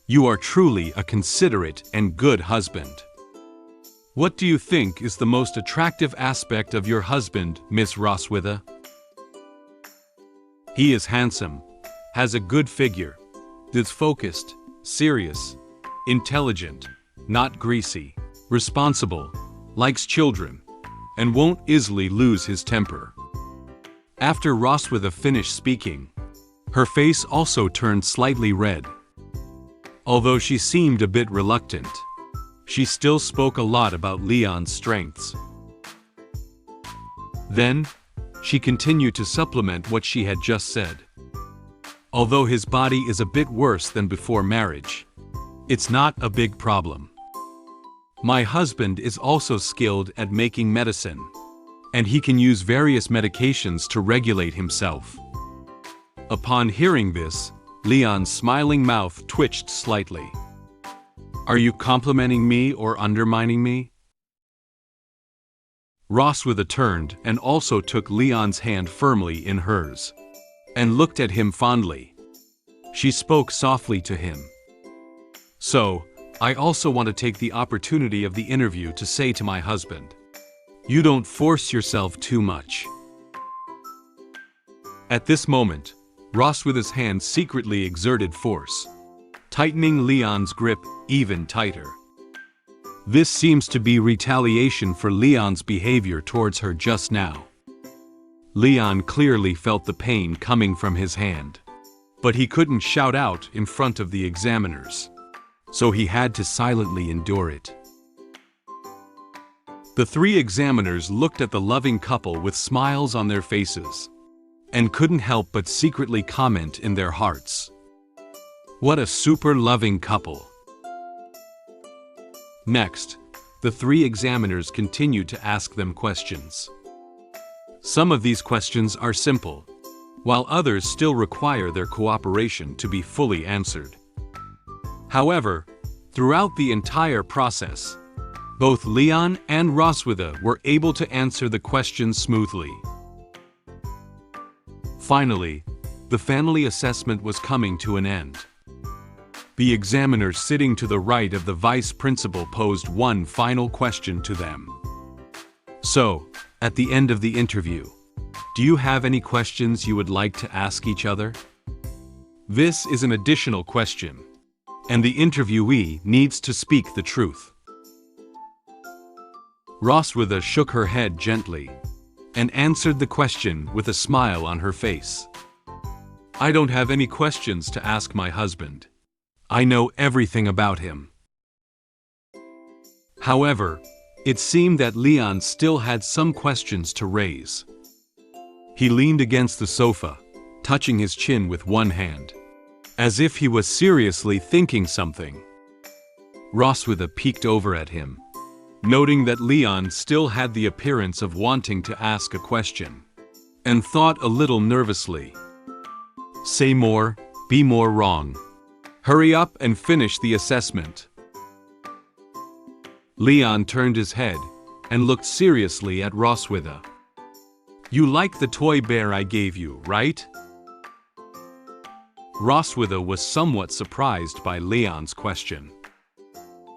"You are truly a considerate and good husband. What do you think is the most attractive aspect of your husband, Miss Roswitha?" "He is handsome, has a good figure, is focused, serious, intelligent, not greasy, responsible, likes children, and won't easily lose his temper." After Roswitha finished speaking, her face also turned slightly red. Although she seemed a bit reluctant, she still spoke a lot about Leon's strengths. Then, she continued to supplement what she had just said. "Although his body is a bit worse than before marriage, it's not a big problem. My husband is also skilled at making medicine, and he can use various medications to regulate himself." Upon hearing this, Leon's smiling mouth twitched slightly. "Are you complimenting me or undermining me?" Roswitha turned and also took Leon's hand firmly in hers, and looked at him fondly. She spoke softly to him. "So, I also want to take the opportunity of the interview to say to my husband, You don't force yourself too much. At this moment, Ross with his hand secretly exerted force, tightening Leon's grip even tighter. This seems to be retaliation for Leon's behavior towards her just now. Leon clearly felt the pain coming from his hand, but he couldn't shout out in front of the examiners, so he had to silently endure it. The three examiners looked at the loving couple with smiles on their faces, and couldn't help but secretly comment in their hearts. What a super loving couple. Next, the three examiners continued to ask them questions. Some of these questions are simple, while others still require their cooperation to be fully answered. However, throughout the entire process, both Leon and Roswitha were able to answer the questions smoothly. Finally, the family assessment was coming to an end. The examiner sitting to the right of the vice principal posed one final question to them. So, at the end of the interview, do you have any questions you would like to ask each other? This is an additional question, and the interviewee needs to speak the truth. Roswitha shook her head gently and answered the question with a smile on her face. I don't have any questions to ask my husband. I know everything about him. However, it seemed that Leon still had some questions to raise. He leaned against the sofa, touching his chin with one hand, as if he was seriously thinking something. Roswitha peeked over at him, noting that Leon still had the appearance of wanting to ask a question, and thought a little nervously. Say more, be more wrong. Hurry up and finish the assessment. Leon turned his head and looked seriously at Roswitha. You like the toy bear I gave you, right? Roswitha was somewhat surprised by Leon's question.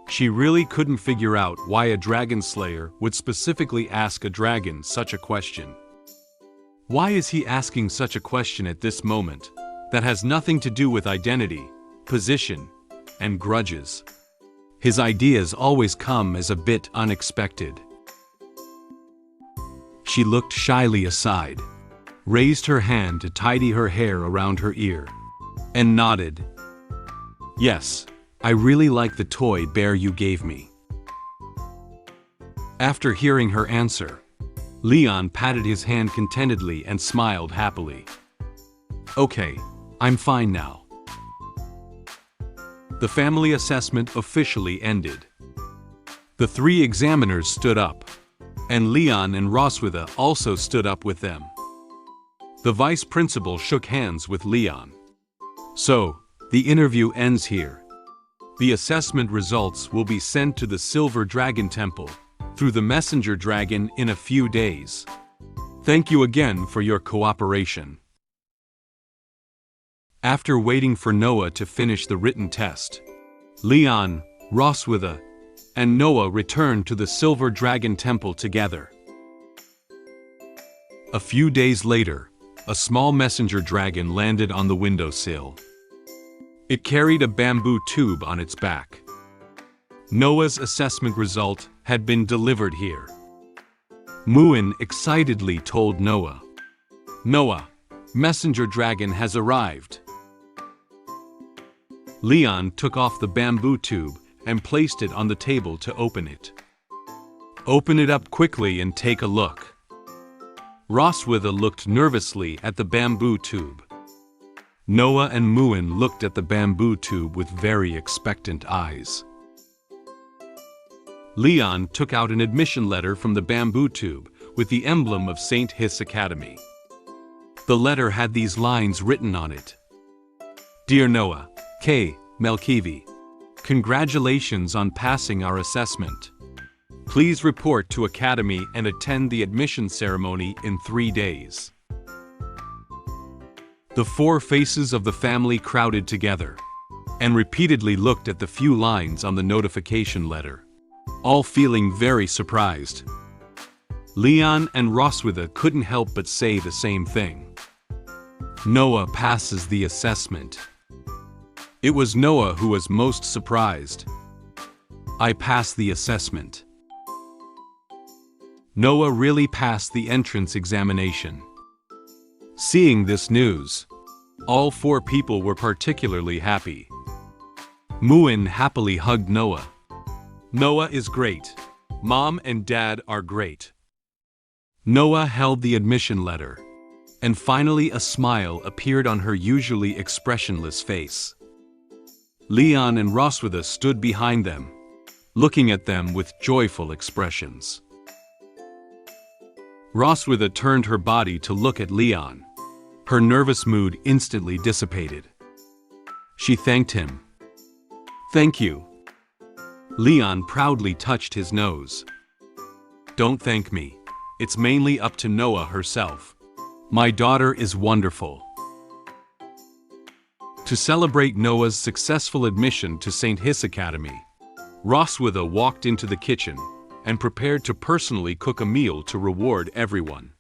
She really couldn't figure out why a dragon slayer would specifically ask a dragon such a question. Why is he asking such a question at this moment that has nothing to do with identity, position, and grudges? His ideas always come as a bit unexpected. She looked shyly aside, raised her hand to tidy her hair around her ear, and nodded. Yes, I really like the toy bear you gave me. After hearing her answer, Leon patted his hand contentedly and smiled happily. Okay, I'm fine now. The family assessment officially ended. The three examiners stood up, and Leon and Roswitha also stood up with them. The vice principal shook hands with Leon. So, the interview ends here. The assessment results will be sent to the Silver Dragon Temple through the messenger dragon in a few days. Thank you again for your cooperation. After waiting for Noah to finish the written test, Leon, Roswitha, and Noah returned to the Silver Dragon Temple together. A few days later, a small messenger dragon landed on the windowsill. It carried a bamboo tube on its back. Noah's assessment result had been delivered here. Muen excitedly told Noah, "Noah, messenger dragon has arrived." Leon took off the bamboo tube and placed it on the table to open it. Open it up quickly and take a look. Roswitha looked nervously at the bamboo tube. Noah and Muen looked at the bamboo tube with very expectant eyes. Leon took out an admission letter from the bamboo tube with the emblem of St. Hiss Academy. The letter had these lines written on it. Dear Noah, K. Melkivi, congratulations on passing our assessment. Please report to Academy and attend the admission ceremony in 3 days. The four faces of the family crowded together and repeatedly looked at the few lines on the notification letter, all feeling very surprised. Leon and Roswitha couldn't help but say the same thing. Noah passes the assessment. It was Noah who was most surprised. I passed the assessment. Noah really passed the entrance examination. Seeing this news, all 4 people were particularly happy. Muen happily hugged Noah. Noah is great. Mom and Dad are great. Noah held the admission letter, and finally a smile appeared on her usually expressionless face. Leon and Roswitha stood behind them, looking at them with joyful expressions. Roswitha turned her body to look at Leon. Her nervous mood instantly dissipated. She thanked him. "Thank you." Leon proudly touched his nose. "Don't thank me. It's mainly up to Noah herself. My daughter is wonderful." To celebrate Noah's successful admission to St. Hiss Academy, Roswitha walked into the kitchen and prepared to personally cook a meal to reward everyone.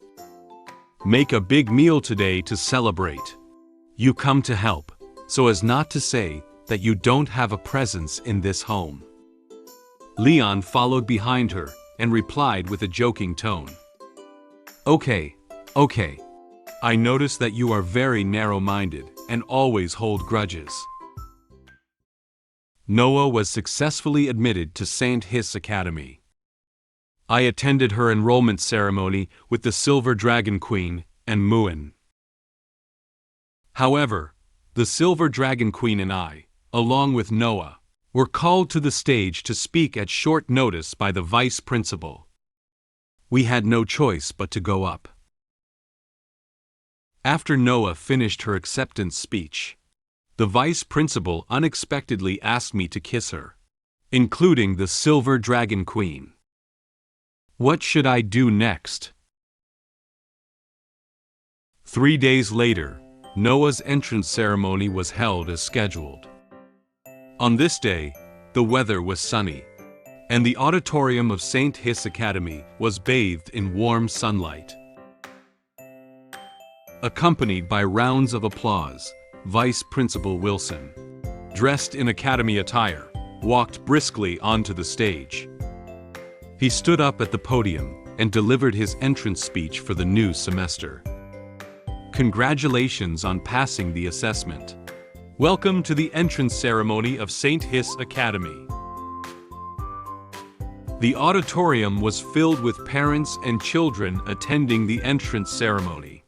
"Make a big meal today to celebrate. You come to help, so as not to say that you don't have a presence in this home." Leon followed behind her and replied with a joking tone. Okay. I notice that you are very narrow-minded and always hold grudges." Noah was successfully admitted to St. Hiss Academy. I attended her enrollment ceremony with the Silver Dragon Queen and Muen. However, the Silver Dragon Queen and I, along with Noah, were called to the stage to speak at short notice by the vice principal. We had no choice but to go up. After Noah finished her acceptance speech, the vice principal unexpectedly asked me to kiss her, including the Silver Dragon Queen. What should I do next? 3 days later, Noah's entrance ceremony was held as scheduled. On this day, the weather was sunny, and the auditorium of St. Hiss Academy was bathed in warm sunlight. Accompanied by rounds of applause, Vice Principal Wilson, dressed in academy attire, walked briskly onto the stage. He stood up at the podium and delivered his entrance speech for the new semester. Congratulations on passing the assessment. Welcome to the entrance ceremony of St. Hiss Academy. The auditorium was filled with parents and children attending the entrance ceremony.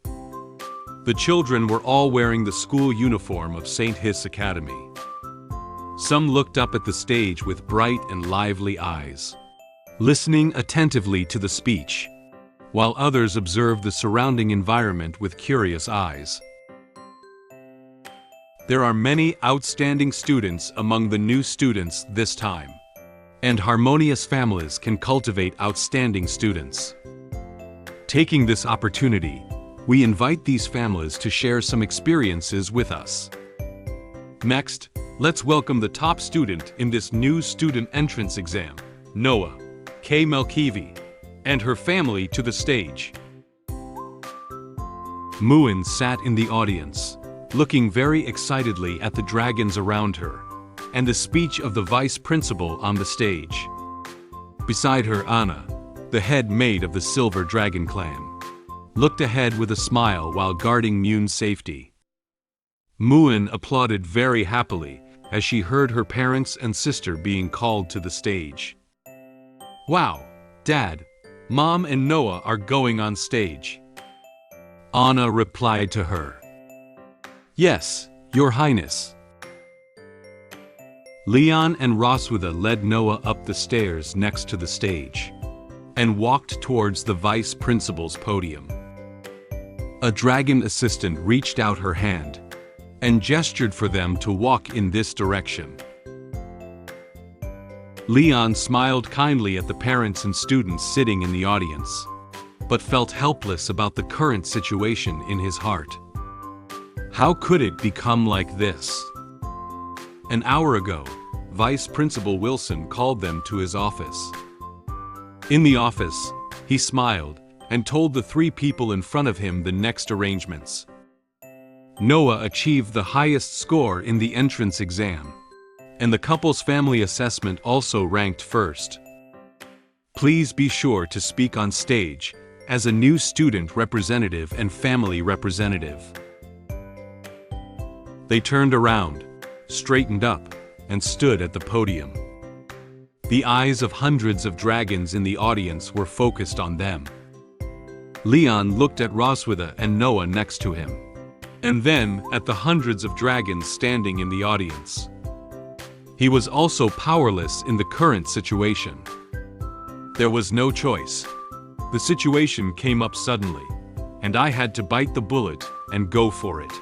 The children were all wearing the school uniform of St. Hiss Academy. Some looked up at the stage with bright and lively eyes, listening attentively to the speech, while others observed the surrounding environment with curious eyes. There are many outstanding students among the new students this time, and harmonious families can cultivate outstanding students. Taking this opportunity, we invite these families to share some experiences with us. Next, let's welcome the top student in this new student entrance exam, Noah K. Melkivi, and her family to the stage. Muen sat in the audience, looking very excitedly at the dragons around her, and the speech of the vice principal on the stage. Beside her, Anna, the head maid of the Silver Dragon clan, looked ahead with a smile while guarding Muen's safety. Muen applauded very happily as she heard her parents and sister being called to the stage. Wow, Dad, Mom and Noah are going on stage. Anna replied to her. Yes, Your Highness. Leon and Roswitha led Noah up the stairs next to the stage and walked towards the vice principal's podium. A dragon assistant reached out her hand and gestured for them to walk in this direction. Leon smiled kindly at the parents and students sitting in the audience, but felt helpless about the current situation in his heart. How could it become like this? An hour ago, Vice Principal Wilson called them to his office. In the office, He smiled and told the 3 people in front of him the next arrangements. Noah achieved the highest score in the entrance exam, and the couple's family assessment also ranked first. Please be sure to speak on stage as a new student representative and family representative. They turned around, straightened up, and stood at the podium. The eyes of hundreds of dragons in the audience were focused on them. Leon looked at Roswitha and Noah next to him, and then at the hundreds of dragons standing in the audience. He was also powerless in the current situation. There was no choice. The situation came up suddenly, and I had to bite the bullet and go for it.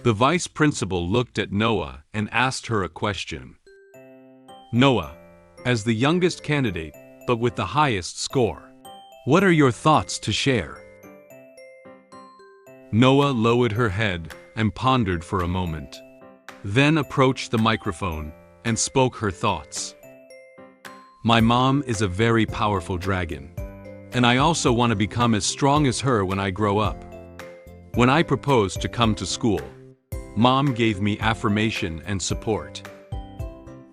The vice principal looked at Noah and asked her a question. Noah, as the youngest candidate, but with the highest score, what are your thoughts to share? Noah lowered her head and pondered for a moment, then approached the microphone and spoke her thoughts. My mom is a very powerful dragon, and I also want to become as strong as her when I grow up. When I proposed to come to school, Mom gave me affirmation and support.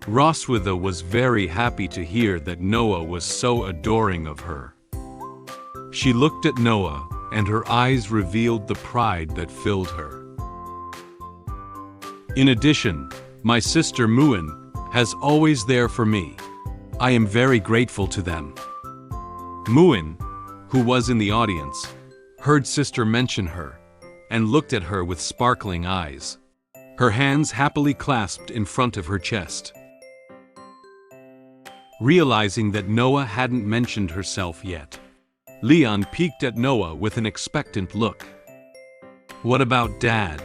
Roswitha was very happy to hear that Noah was so adoring of her. She looked at Noah, and her eyes revealed the pride that filled her. In addition, my sister Muen has always there for me. I am very grateful to them. Muen, who was in the audience, heard sister mention her, and looked at her with sparkling eyes, her hands happily clasped in front of her chest. Realizing that Noah hadn't mentioned herself yet, Leon peeked at Noah with an expectant look. What about Dad?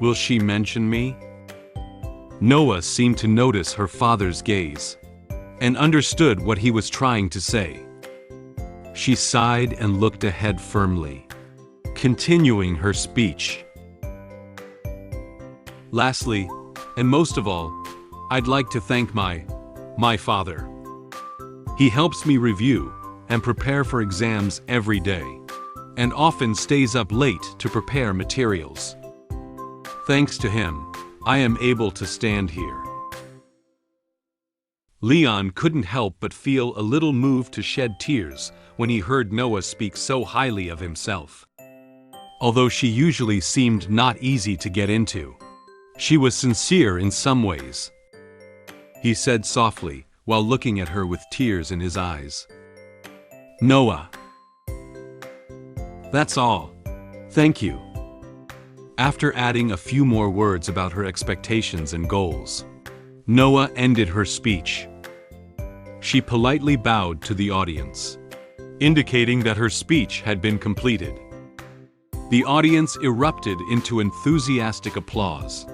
Will she mention me? Noah seemed to notice her father's gaze, and understood what he was trying to say. She sighed and looked ahead firmly, continuing her speech. Lastly, and most of all, I'd like to thank my father. He helps me review and prepare for exams every day, and often stays up late to prepare materials. Thanks to him, I am able to stand here. Leon couldn't help but feel a little moved to shed tears when he heard Noah speak so highly of himself. Although she usually seemed not easy to get into, she was sincere in some ways. He said softly, while looking at her with tears in his eyes. Noah. That's all. Thank you. After adding a few more words about her expectations and goals, Noah ended her speech. She politely bowed to the audience, indicating that her speech had been completed. The audience erupted into enthusiastic applause,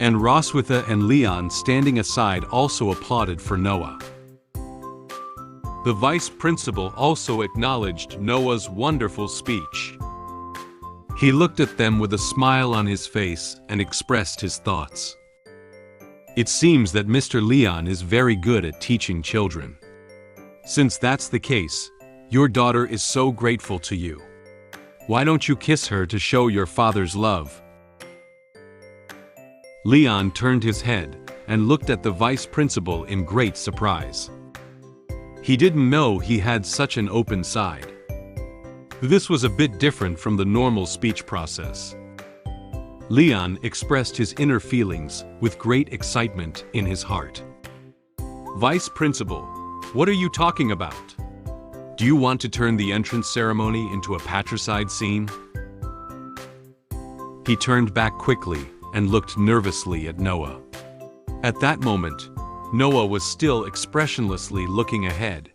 and Roswitha and Leon standing aside also applauded for Noah. The vice principal also acknowledged Noah's wonderful speech. He looked at them with a smile on his face and expressed his thoughts. It seems that Mr. Leon is very good at teaching children. Since that's the case, your daughter is so grateful to you. Why don't you kiss her to show your father's love? Leon turned his head and looked at the vice principal in great surprise. He didn't know he had such an open side. This was a bit different from the normal speech process. Leon expressed his inner feelings with great excitement in his heart. Vice Principal, what are you talking about? Do you want to turn the entrance ceremony into a patricide scene? He turned back quickly and looked nervously at Noah. At that moment, Noah was still expressionlessly looking ahead,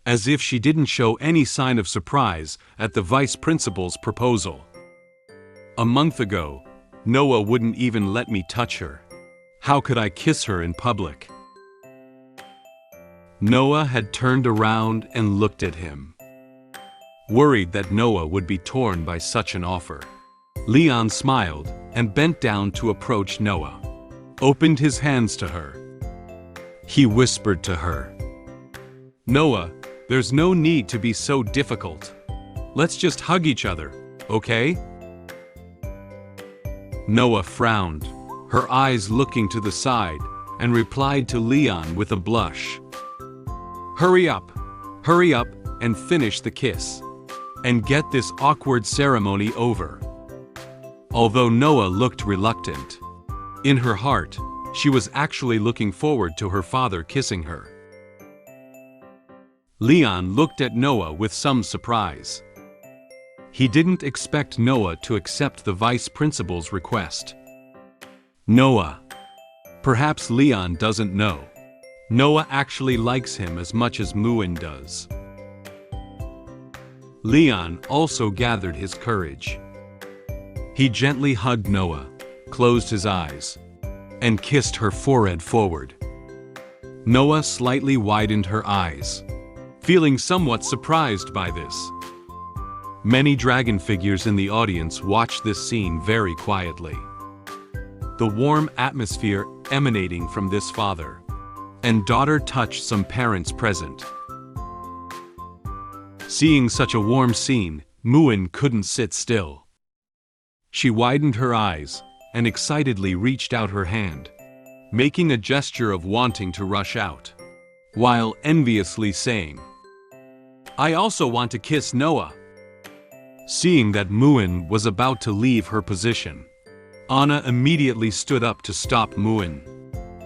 as if she didn't show any sign of surprise at the vice principal's proposal. A month ago, Noah wouldn't even let me touch her. How could I kiss her in public? Noah had turned around and looked at him, worried that Noah would be torn by such an offer. Leon smiled and bent down to approach Noah, opened his hands to her. He whispered to her, Noah, There's no need to be so difficult. Let's just hug each other, okay? Noah frowned, her eyes looking to the side, and replied to Leon with a blush. Hurry up, and finish the kiss. And get this awkward ceremony over. Although Noah looked reluctant, in her heart, she was actually looking forward to her father kissing her. Leon looked at Noah with some surprise. He didn't expect Noah to accept the vice principal's request. Noah. Perhaps Leon doesn't know. Noah actually likes him as much as Muen does. Leon also gathered his courage. He gently hugged Noah, closed his eyes, and kissed her forehead forward. Noah slightly widened her eyes, feeling somewhat surprised by this. Many dragon figures in the audience watched this scene very quietly. The warm atmosphere emanating from this father and daughter touched some parents present. Seeing such a warm scene, Muen couldn't sit still. She widened her eyes and excitedly reached out her hand, making a gesture of wanting to rush out, while enviously saying, "I also want to kiss Noah." Seeing that Muen was about to leave her position, Anna immediately stood up to stop Muen,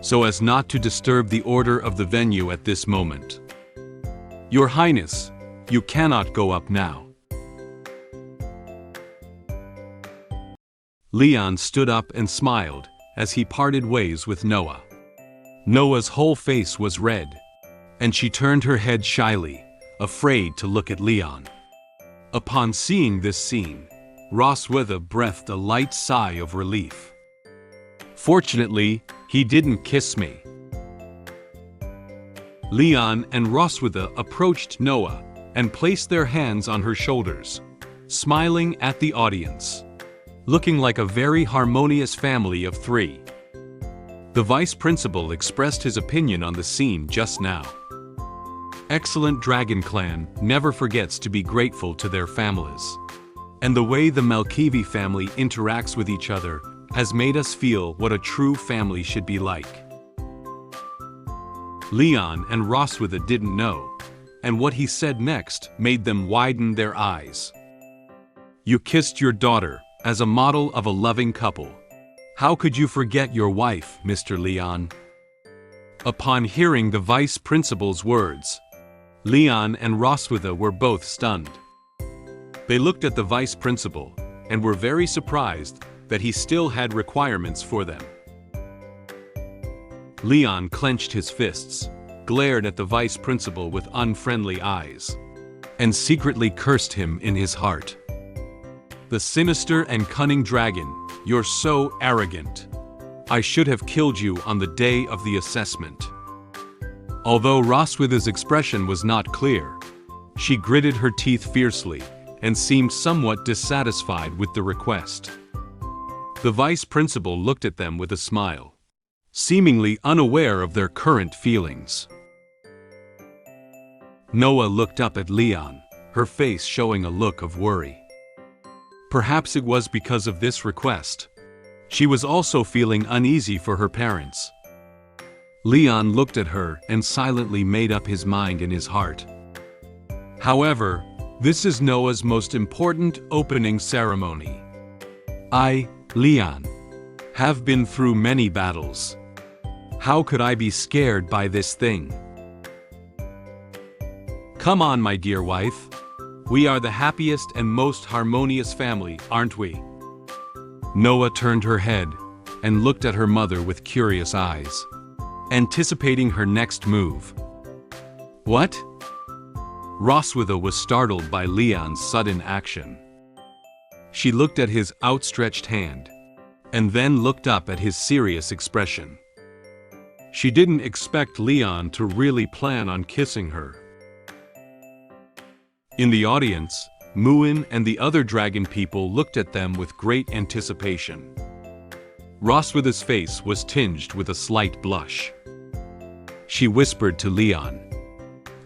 so as not to disturb the order of the venue at this moment. "Your Highness, you cannot go up now." Leon stood up and smiled as he parted ways with Noah. Noah's whole face was red, and she turned her head shyly, afraid to look at Leon. Upon seeing this scene, Roswitha breathed a light sigh of relief. "Fortunately, he didn't kiss me." Leon and Roswitha approached Noah and placed their hands on her shoulders, smiling at the audience, looking like a very harmonious family of three. The vice principal expressed his opinion on the scene just now. Excellent Dragon Clan never forgets to be grateful to their families. And the way the Malkivi family interacts with each other has made us feel what a true family should be like. Leon and Roswitha didn't know, and what he said next made them widen their eyes. "You kissed your daughter as a model of a loving couple. How could you forget your wife, Mr. Leon?" Upon hearing the vice principal's words, Leon and Roswitha were both stunned. They looked at the vice principal and were very surprised that he still had requirements for them. Leon clenched his fists, glared at the vice principal with unfriendly eyes, and secretly cursed him in his heart. "The sinister and cunning dragon, you're so arrogant. I should have killed you on the day of the assessment." Although Roswitha's expression was not clear, she gritted her teeth fiercely and seemed somewhat dissatisfied with the request. The vice principal looked at them with a smile, seemingly unaware of their current feelings. Noah looked up at Leon, her face showing a look of worry. Perhaps it was because of this request. She was also feeling uneasy for her parents. Leon looked at her and silently made up his mind in his heart. However, this is Noah's most important opening ceremony. I, Leon, have been through many battles. How could I be scared by this thing? Come on, my dear wife. We are the happiest and most harmonious family, aren't we? Noah turned her head and looked at her mother with curious eyes, anticipating her next move. What? Roswitha was startled by Leon's sudden action. She looked at his outstretched hand, and then looked up at his serious expression. She didn't expect Leon to really plan on kissing her. In the audience, Muen and the other dragon people looked at them with great anticipation. Roswitha's face was tinged with a slight blush. She whispered to Leon,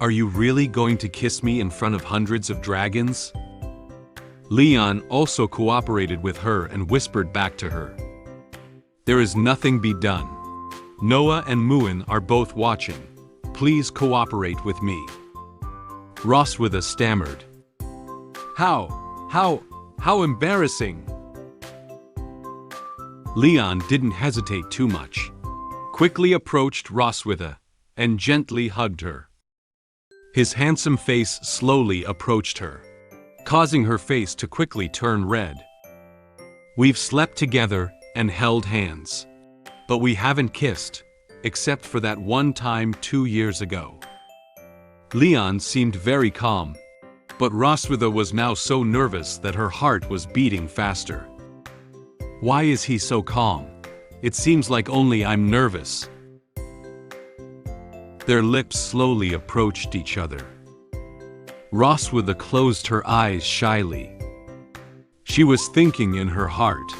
Are you really going to kiss me in front of hundreds of dragons? Leon also cooperated with her and whispered back to her. There is nothing be done. Noah and Muen are both watching. Please cooperate with me. Roswitha stammered. How embarrassing. Leon didn't hesitate too much. Quickly approached Roswitha and gently hugged her. His handsome face slowly approached her, causing her face to quickly turn red. We've slept together and held hands, but we haven't kissed, except for that one time 2 years ago. Leon seemed very calm, but Roswitha was now so nervous that her heart was beating faster. Why is he so calm? It seems like only I'm nervous. Their lips slowly approached each other. Roswitha closed her eyes shyly. She was thinking in her heart,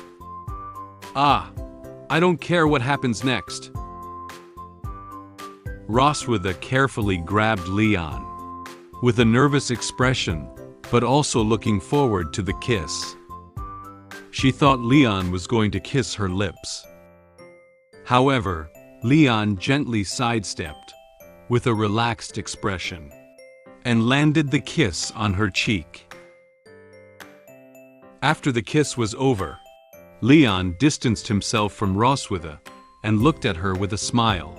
I don't care what happens next. Roswitha carefully grabbed Leon, with a nervous expression, but also looking forward to the kiss. She thought Leon was going to kiss her lips. However, Leon gently sidestepped, with a relaxed expression, and landed the kiss on her cheek. After the kiss was over, Leon distanced himself from Roswitha and looked at her with a smile.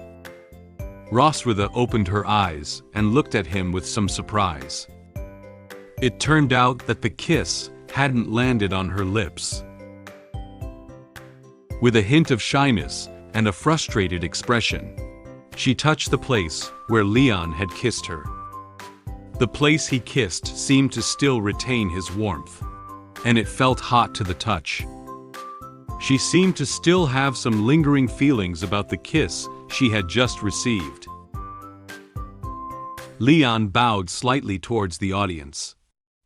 Roswitha opened her eyes and looked at him with some surprise. It turned out that the kiss hadn't landed on her lips. With a hint of shyness and a frustrated expression, she touched the place where Leon had kissed her. The place he kissed seemed to still retain his warmth, and it felt hot to the touch. She seemed to still have some lingering feelings about the kiss she had just received. Leon bowed slightly towards the audience,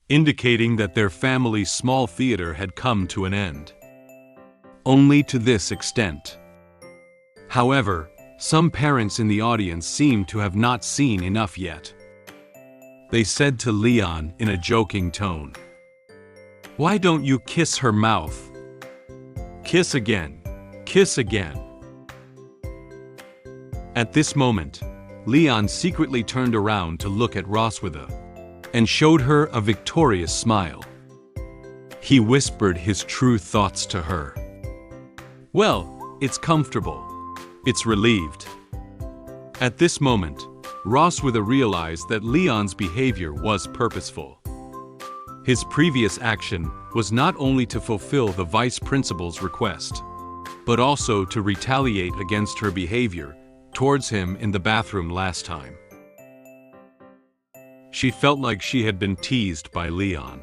indicating that their family's small theater had come to an end. Only to this extent. However, some parents in the audience seemed to have not seen enough yet. They said to Leon in a joking tone, "Why don't you kiss her mouth? Kiss again. Kiss again." At this moment, Leon secretly turned around to look at Roswitha and showed her a victorious smile. He whispered his true thoughts to her. Well, it's comfortable. It's relieved. At this moment, Roswitha realized that Leon's behavior was purposeful. His previous action was not only to fulfill the vice principal's request, but also to retaliate against her behavior towards him in the bathroom last time. She felt like she had been teased by Leon.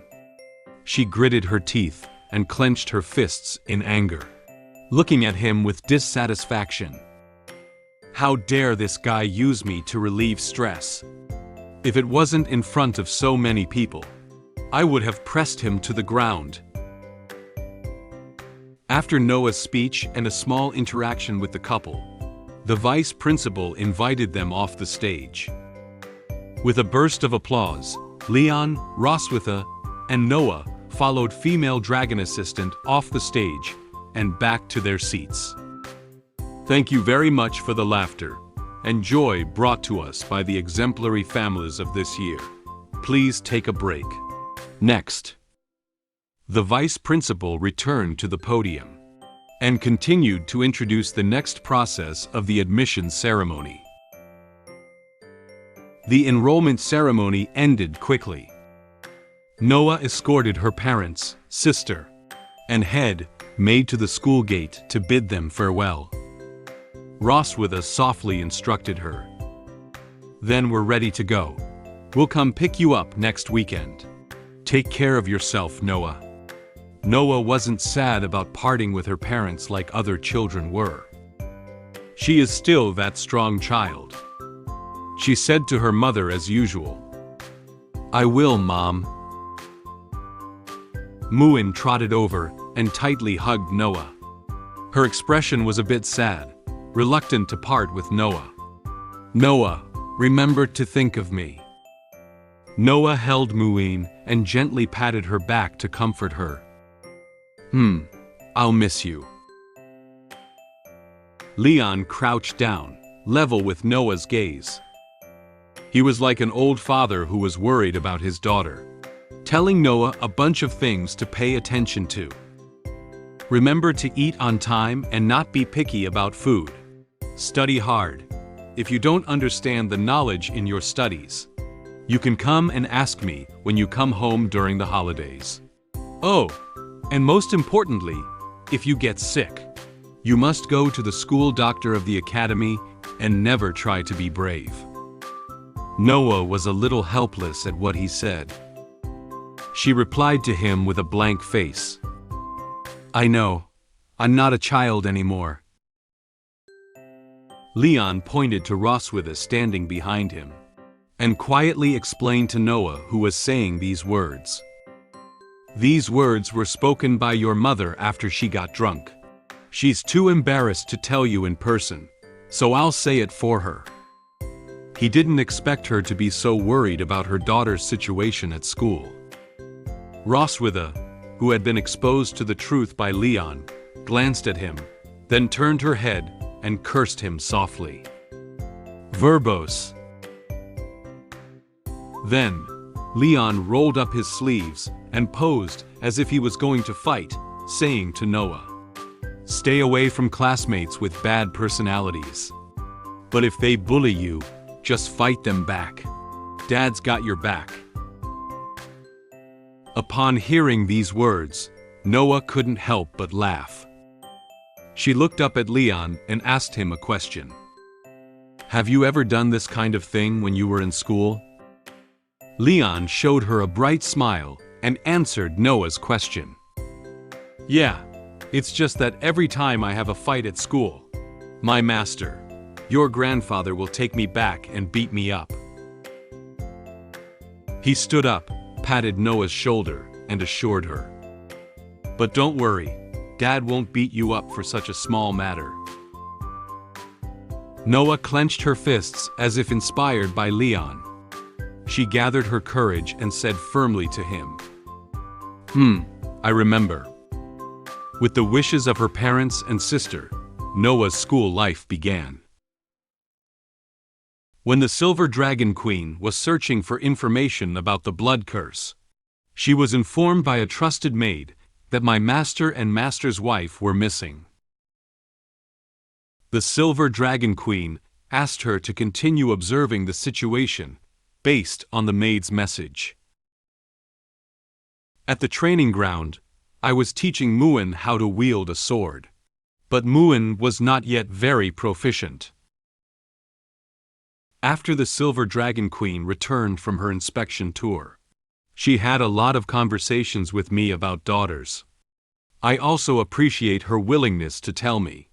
She gritted her teeth and clenched her fists in anger, looking at him with dissatisfaction. How dare this guy use me to relieve stress? If it wasn't in front of so many people, I would have pressed him to the ground. After Noah's speech and a small interaction with the couple, the vice principal invited them off the stage. With a burst of applause, Leon, Roswitha, and Noah followed female dragon assistant off the stage and back to their seats. Thank you very much for the laughter and joy brought to us by the exemplary families of this year. Please take a break. Next, the vice principal returned to the podium and continued to introduce the next process of the admission ceremony. The enrollment ceremony ended quickly. Noah escorted her parents, sister, and head maid to the school gate to bid them farewell. Roswitha softly instructed her. Then we're ready to go. We'll come pick you up next weekend. Take care of yourself, Noah. Noah wasn't sad about parting with her parents like other children were. She is still that strong child. She said to her mother as usual, "I will, Mom." Muen trotted over and tightly hugged Noah. Her expression was a bit sad, reluctant to part with Noah. "Noah, remember to think of me. Noah held Muen and gently patted her back to comfort her. I'll miss you. Leon crouched down, level with Noah's gaze. He was like an old father who was worried about his daughter, telling Noah a bunch of things to pay attention to. Remember to eat on time and not be picky about food. Study hard. If you don't understand the knowledge in your studies, you can come and ask me when you come home during the holidays. Oh, and most importantly, if you get sick, you must go to the school doctor of the academy and never try to be brave. Noah was a little helpless at what he said. She replied to him with a blank face. I know. I'm not a child anymore. Leon pointed to Roswitha standing behind him and quietly explained to Noah who was saying these words. These words were spoken by your mother after she got drunk. She's too embarrassed to tell you in person, so I'll say it for her. He didn't expect her to be so worried about her daughter's situation at school. Roswitha, who had been exposed to the truth by Leon, glanced at him, then turned her head and cursed him softly. Verbose. Then, Leon rolled up his sleeves and posed as if he was going to fight, saying to Noah, stay away from classmates with bad personalities. But if they bully you, just fight them back. Dad's got your back. Upon hearing these words, Noah couldn't help but laugh. She looked up at Leon and asked him a question. Have you ever done this kind of thing when you were in school? Leon showed her a bright smile and answered Noah's question. Yeah, it's just that every time I have a fight at school, my master, your grandfather, will take me back and beat me up. He stood up, patted Noah's shoulder, and assured her. But don't worry, Dad won't beat you up for such a small matter. Noah clenched her fists as if inspired by Leon. She gathered her courage and said firmly to him, I remember. With the wishes of her parents and sister, Noah's school life began. When the Silver Dragon Queen was searching for information about the blood curse, she was informed by a trusted maid that my master and master's wife were missing. The Silver Dragon Queen asked her to continue observing the situation based on the maid's message. At the training ground, I was teaching Muen how to wield a sword, but Muen was not yet very proficient. After the Silver Dragon Queen returned from her inspection tour, she had a lot of conversations with me about daughters. I also appreciate her willingness to tell me.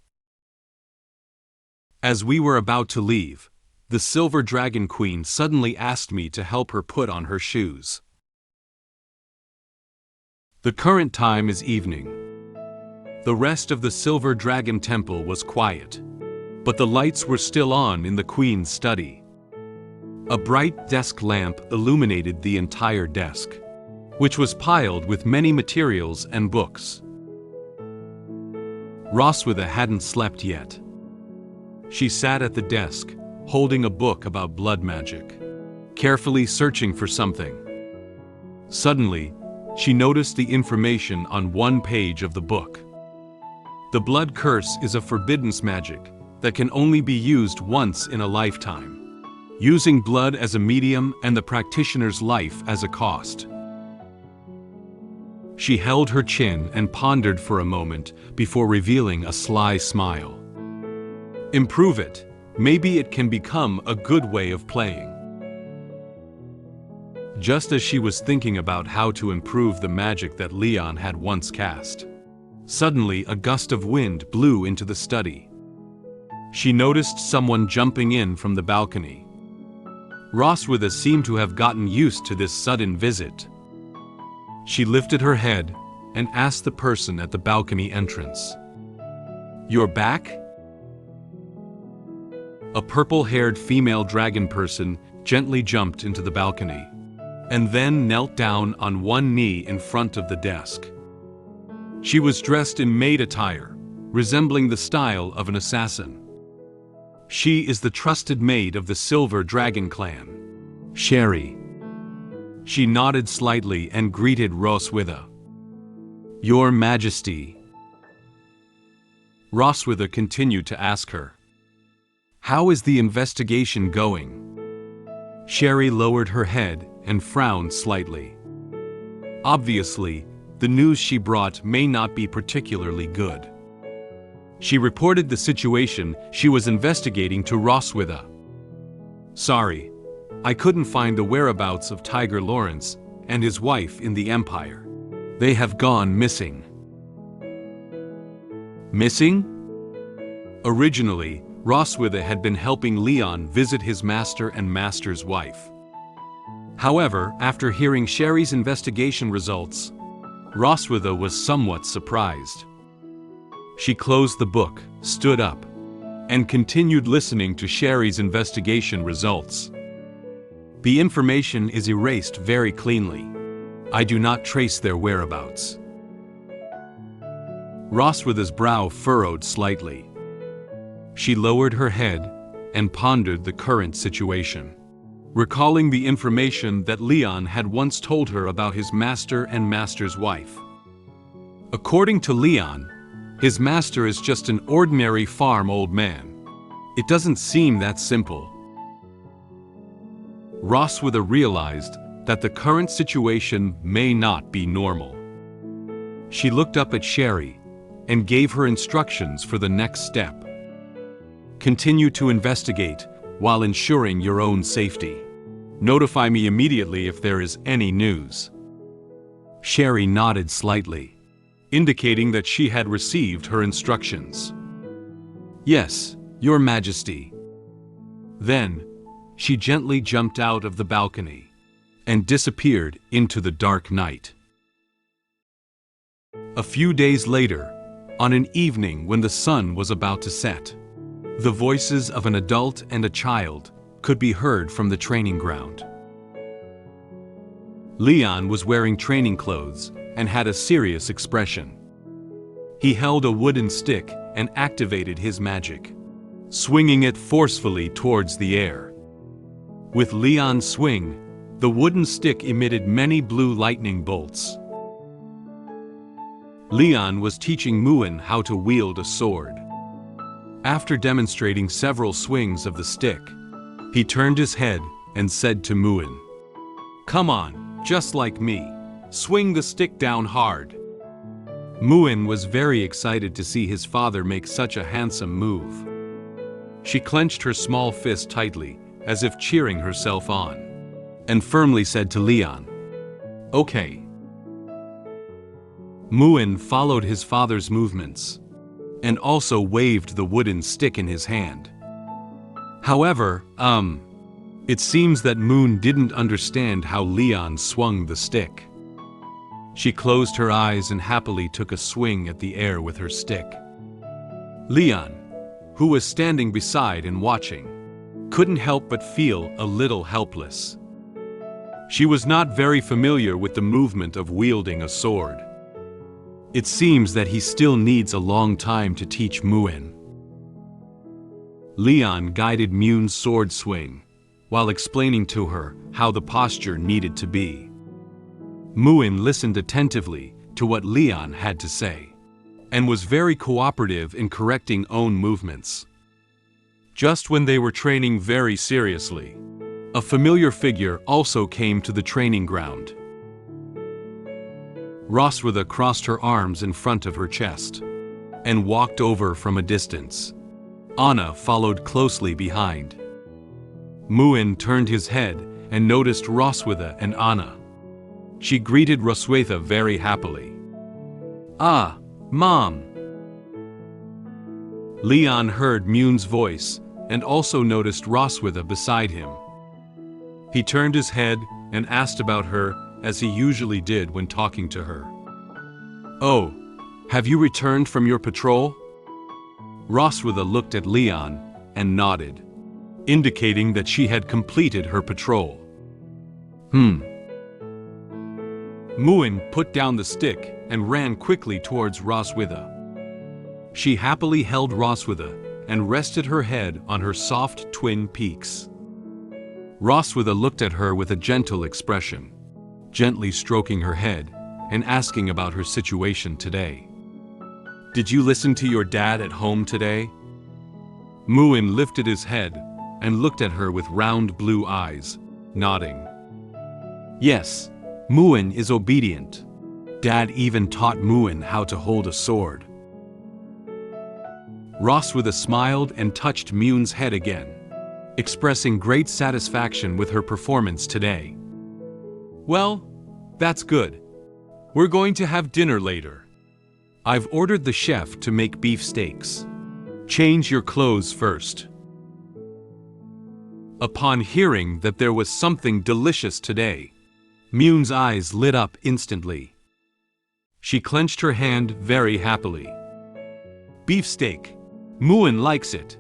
As we were about to leave, the Silver Dragon Queen suddenly asked me to help her put on her shoes. The current time is evening. The rest of the Silver Dragon Temple was quiet, but the lights were still on in the Queen's study. A bright desk lamp illuminated the entire desk, which was piled with many materials and books. Roswitha hadn't slept yet. She sat at the desk, holding a book about blood magic, carefully searching for something. Suddenly, she noticed the information on one page of the book. The blood curse is a forbidden magic that can only be used once in a lifetime, using blood as a medium and the practitioner's life as a cost. She held her chin and pondered for a moment before revealing a sly smile. Improve it. Maybe it can become a good way of playing. Just as she was thinking about how to improve the magic that Leon had once cast, suddenly a gust of wind blew into the study. She noticed someone jumping in from the balcony. Roswitha seemed to have gotten used to this sudden visit. She lifted her head and asked the person at the balcony entrance, "You're back?" A purple-haired female dragon person gently jumped into the balcony. and then knelt down on one knee in front of the desk. She was dressed in maid attire, resembling the style of an assassin. She is the trusted maid of the Silver Dragon clan. Sherry. She nodded slightly and greeted Roswitha. Your Majesty. Roswitha continued to ask her. How is the investigation going? Sherry lowered her head and frowned slightly. Obviously, the news she brought may not be particularly good. She reported the situation she was investigating to Roswitha. Sorry, I couldn't find the whereabouts of Tiger Lawrence and his wife in the Empire. They have gone missing. Missing? Originally, Roswitha had been helping Leon visit his master and master's wife. However, after hearing Sherry's investigation results, Roswitha was somewhat surprised. She closed the book, stood up, and continued listening to Sherry's investigation results. The information is erased very cleanly. I do not trace their whereabouts. Roswitha's brow furrowed slightly. She lowered her head and pondered the current situation, recalling the information that Leon had once told her about his master and master's wife. According to Leon, his master is just an ordinary farm old man. It doesn't seem that simple. Roswitha realized that the current situation may not be normal. She looked up at Sherry and gave her instructions for the next step. Continue to investigate while ensuring your own safety. Notify me immediately if there is any news. Sherry nodded slightly, indicating that she had received her instructions. Yes, Your Majesty. Then, she gently jumped out of the balcony and disappeared into the dark night. A few days later, on an evening when the sun was about to set, the voices of an adult and a child could be heard from the training ground. Leon was wearing training clothes and had a serious expression. He held a wooden stick and activated his magic, swinging it forcefully towards the air. With Leon's swing, the wooden stick emitted many blue lightning bolts. Leon was teaching Muen how to wield a sword. After demonstrating several swings of the stick, he turned his head and said to Muen, "Come on, just like me. Swing the stick down hard." Muen was very excited to see his father make such a handsome move. She clenched her small fist tightly, as if cheering herself on, and firmly said to Leon, "Okay." Muen followed his father's movements, and also waved the wooden stick in his hand. However, it seems that Muen didn't understand how Leon swung the stick. She closed her eyes and happily took a swing at the air with her stick. Leon, who was standing beside and watching, couldn't help but feel a little helpless. She was not very familiar with the movement of wielding a sword. It seems that he still needs a long time to teach Muen. Leon guided Muen's sword swing, while explaining to her how the posture needed to be. Muen listened attentively to what Leon had to say, and was very cooperative in correcting own movements. Just when they were training very seriously, a familiar figure also came to the training ground. Roswitha crossed her arms in front of her chest and walked over from a distance. Anna followed closely behind. Muen turned his head and noticed Roswitha and Anna. She greeted Roswitha very happily. "Ah, Mom!" Leon heard Muen's voice and also noticed Roswitha beside him. He turned his head and asked about her as he usually did when talking to her. "Oh, have you returned from your patrol?" Roswitha looked at Leon and nodded, indicating that she had completed her patrol. Muen put down the stick and ran quickly towards Roswitha. She happily held Roswitha and rested her head on her soft twin peaks. Roswitha looked at her with a gentle expression, gently stroking her head and asking about her situation today. "Did you listen to your dad at home today?" Muen lifted his head and looked at her with round blue eyes, nodding. "Yes, Muen is obedient. Dad even taught Muen how to hold a sword." Roswitha smiled and touched Muen's head again, expressing great satisfaction with her performance today. "Well, that's good. We're going to have dinner later. I've ordered the chef to make beef steaks. Change your clothes first." Upon hearing that there was something delicious today, Muen's eyes lit up instantly. She clenched her hand very happily. "Beefsteak. Muen likes it."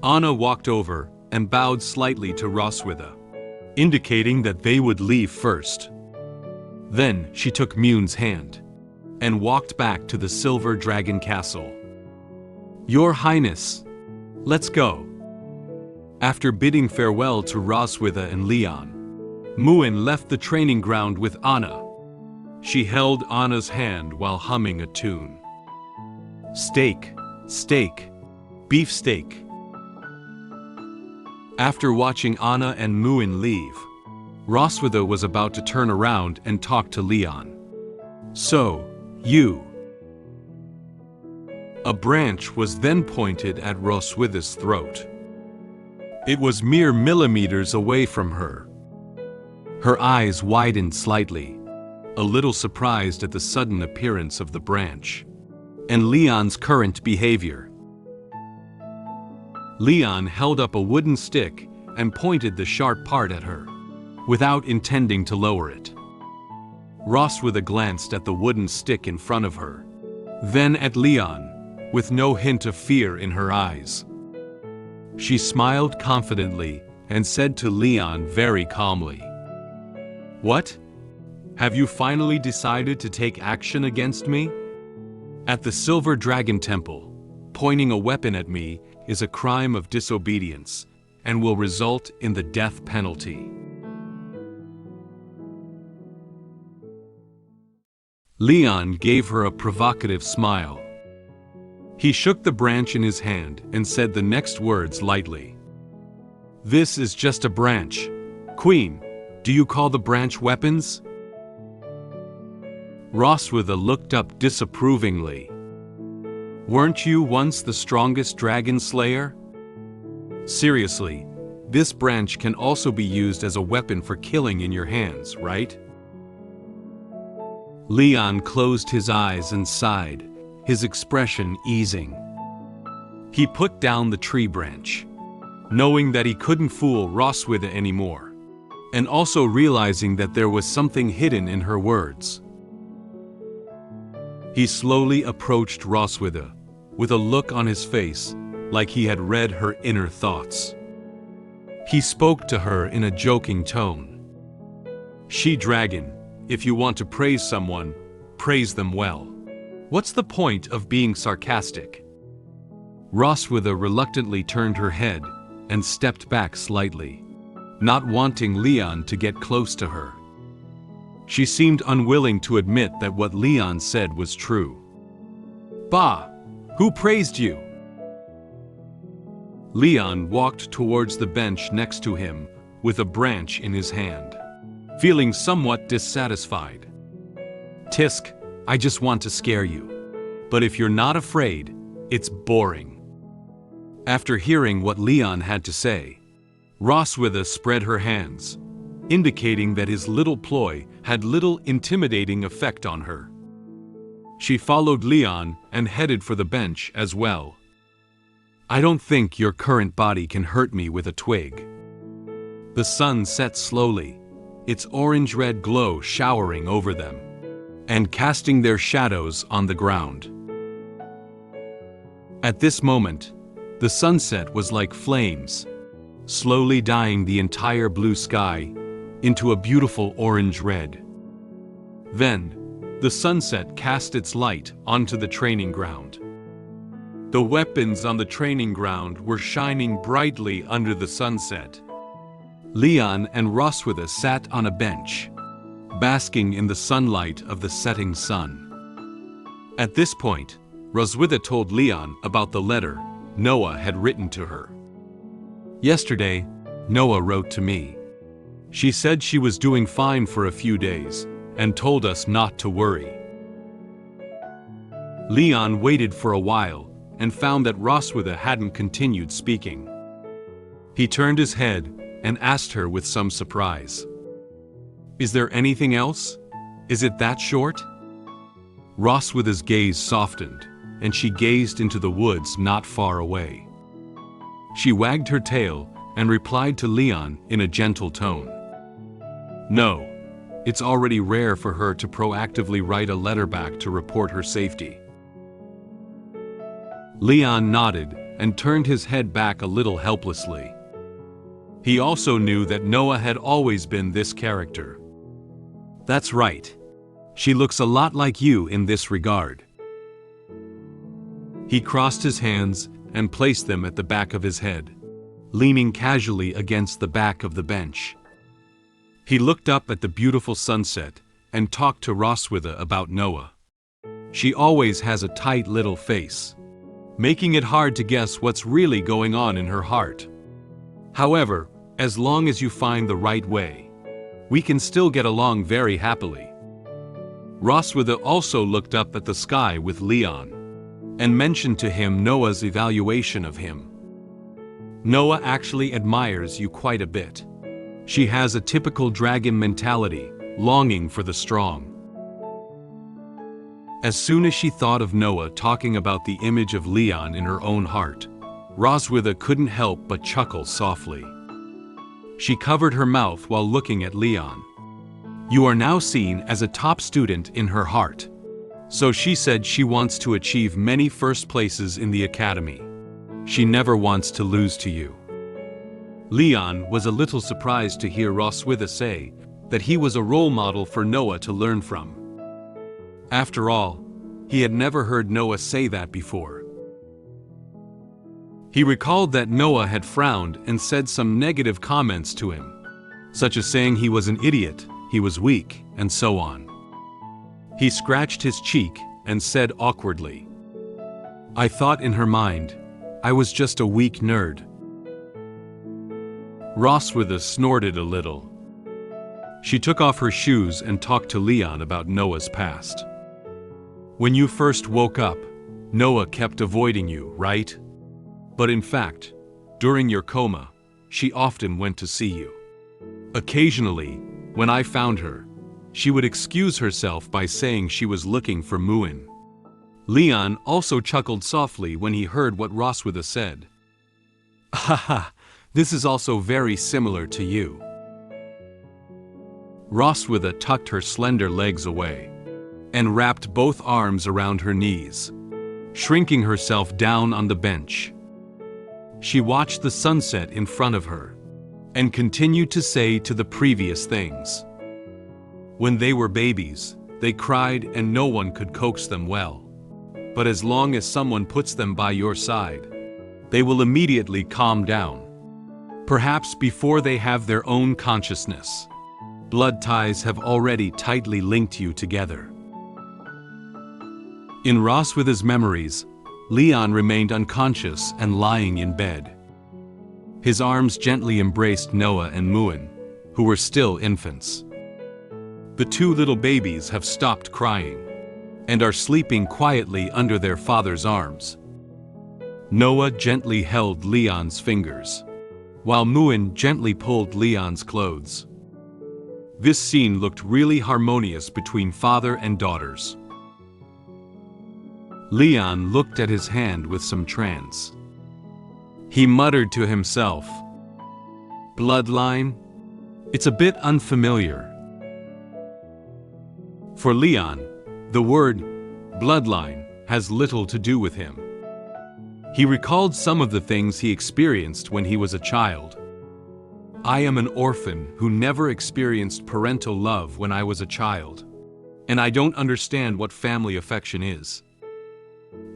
Anna walked over and bowed slightly to Roswitha, indicating that they would leave first. Then she took Muen's hand and walked back to the Silver Dragon Castle. "Your Highness, let's go." After bidding farewell to Roswitha and Leon, Muen left the training ground with Anna. She held Anna's hand while humming a tune. "Steak, steak, beef steak." After watching Anna and Muen leave, Roswitha was about to turn around and talk to Leon. "So, you..." A branch was then pointed at Roswitha's throat. It was mere millimeters away from her. Her eyes widened slightly, a little surprised at the sudden appearance of the branch and Leon's current behavior. Leon held up a wooden stick and pointed the sharp part at her, without intending to lower it. Roswitha glanced at the wooden stick in front of her, then at Leon, with no hint of fear in her eyes. She smiled confidently and said to Leon very calmly, "What? Have you finally decided to take action against me? At the Silver Dragon Temple, pointing a weapon at me is a crime of disobedience and will result in the death penalty." Leon gave her a provocative smile. He shook the branch in his hand and said the next words lightly. "This is just a branch. Queen, do you call the branch weapons?" Roswitha looked up disapprovingly. "Weren't you once the strongest dragon slayer? Seriously, this branch can also be used as a weapon for killing in your hands, right?" Leon closed his eyes and sighed, his expression easing. He put down the tree branch, knowing that he couldn't fool Roswitha anymore, and also realizing that there was something hidden in her words. He slowly approached Roswitha, with a look on his face like he had read her inner thoughts. He spoke to her in a joking tone. "She-dragon, if you want to praise someone, praise them well. What's the point of being sarcastic?" Roswitha reluctantly turned her head and stepped back slightly, not wanting Leon to get close to her. She seemed unwilling to admit that what Leon said was true. "Bah! Who praised you?" Leon walked towards the bench next to him with a branch in his hand, feeling somewhat dissatisfied. "Tisk, I just want to scare you. But if you're not afraid, it's boring." After hearing what Leon had to say, Roswitha spread her hands, indicating that his little ploy had little intimidating effect on her. She followed Leon and headed for the bench as well. "I don't think your current body can hurt me with a twig." The sun set slowly, its orange-red glow showering over them and casting their shadows on the ground. At this moment, the sunset was like flames, slowly dyeing the entire blue sky into a beautiful orange-red. Then, the sunset cast its light onto the training ground. The weapons on the training ground were shining brightly under the sunset. Leon and Roswitha sat on a bench, basking in the sunlight of the setting sun. At this point, Roswitha told Leon about the letter Noah had written to her. Yesterday, Noah wrote to me. She said she was doing fine for a few days and told us not to worry. Leon waited for a while and found that Roswitha hadn't continued speaking. He turned his head and asked her with some surprise, "Is there anything else? Is it that short?" Roswitha's gaze softened, and she gazed into the woods not far away. She wagged her tail and replied to Leon in a gentle tone. No, it's already rare for her to proactively write a letter back to report her safety. Leon nodded and turned his head back a little helplessly. He also knew that Noah had always been this character. That's right. She looks a lot like you in this regard. He crossed his hands and placed them at the back of his head, leaning casually against the back of the bench. He looked up at the beautiful sunset and talked to Roswitha about Noah. She always has a tight little face, making it hard to guess what's really going on in her heart. However, as long as you find the right way, we can still get along very happily. Roswitha also looked up at the sky with Leon and mentioned to him Noah's evaluation of him. Noah actually admires you quite a bit. She has a typical dragon mentality, longing for the strong. As soon as she thought of Noah talking about the image of Leon in her own heart, Roswitha couldn't help but chuckle softly. She covered her mouth while looking at Leon. You are now seen as a top student in her heart. So she said she wants to achieve many first places in the academy. She never wants to lose to you. Leon was a little surprised to hear Roswitha say that he was a role model for Noah to learn from. After all, he had never heard Noah say that before. He recalled that Noah had frowned and said some negative comments to him, such as saying he was an idiot, he was weak, and so on. He scratched his cheek and said awkwardly, I thought in her mind, I was just a weak nerd. Roswitha snorted a little. She took off her shoes and talked to Leon about Noah's past. When you first woke up, Noah kept avoiding you, right? But in fact, during your coma, she often went to see you. Occasionally, when I found her, she would excuse herself by saying she was looking for Muen. Leon also chuckled softly when he heard what Roswitha said. Haha, this is also very similar to you. Roswitha tucked her slender legs away and wrapped both arms around her knees, shrinking herself down on the bench. She watched the sunset in front of her and continued to say to the previous things. When they were babies, they cried and no one could coax them well. But as long as someone puts them by your side, they will immediately calm down. Perhaps before they have their own consciousness. Blood ties have already tightly linked you together. In Roswitha's memories, Leon remained unconscious and lying in bed. His arms gently embraced Noah and Muen, who were still infants. The two little babies have stopped crying and are sleeping quietly under their father's arms. Noah gently held Leon's fingers, while Muen gently pulled Leon's clothes. This scene looked really harmonious between father and daughters. Leon looked at his hand with some trance. He muttered to himself, "Bloodline? It's a bit unfamiliar." For Leon, the word bloodline has little to do with him. He recalled some of the things he experienced when he was a child. I am an orphan who never experienced parental love when I was a child, and I don't understand what family affection is.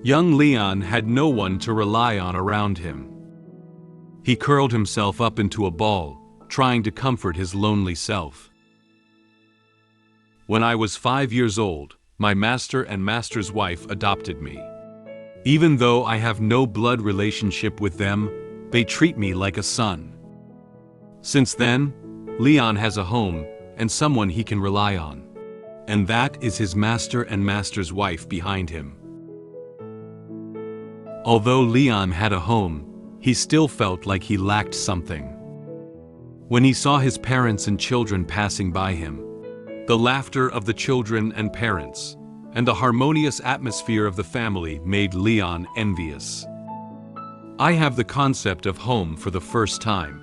Young Leon had no one to rely on around him. He curled himself up into a ball, trying to comfort his lonely self. When I was 5 years old, my master and master's wife adopted me. Even though I have no blood relationship with them, they treat me like a son. Since then, Leon has a home and someone he can rely on. And that is his master and master's wife behind him. Although Leon had a home, he still felt like he lacked something. When he saw his parents and children passing by him, the laughter of the children and parents, and the harmonious atmosphere of the family made Leon envious. I have the concept of home for the first time,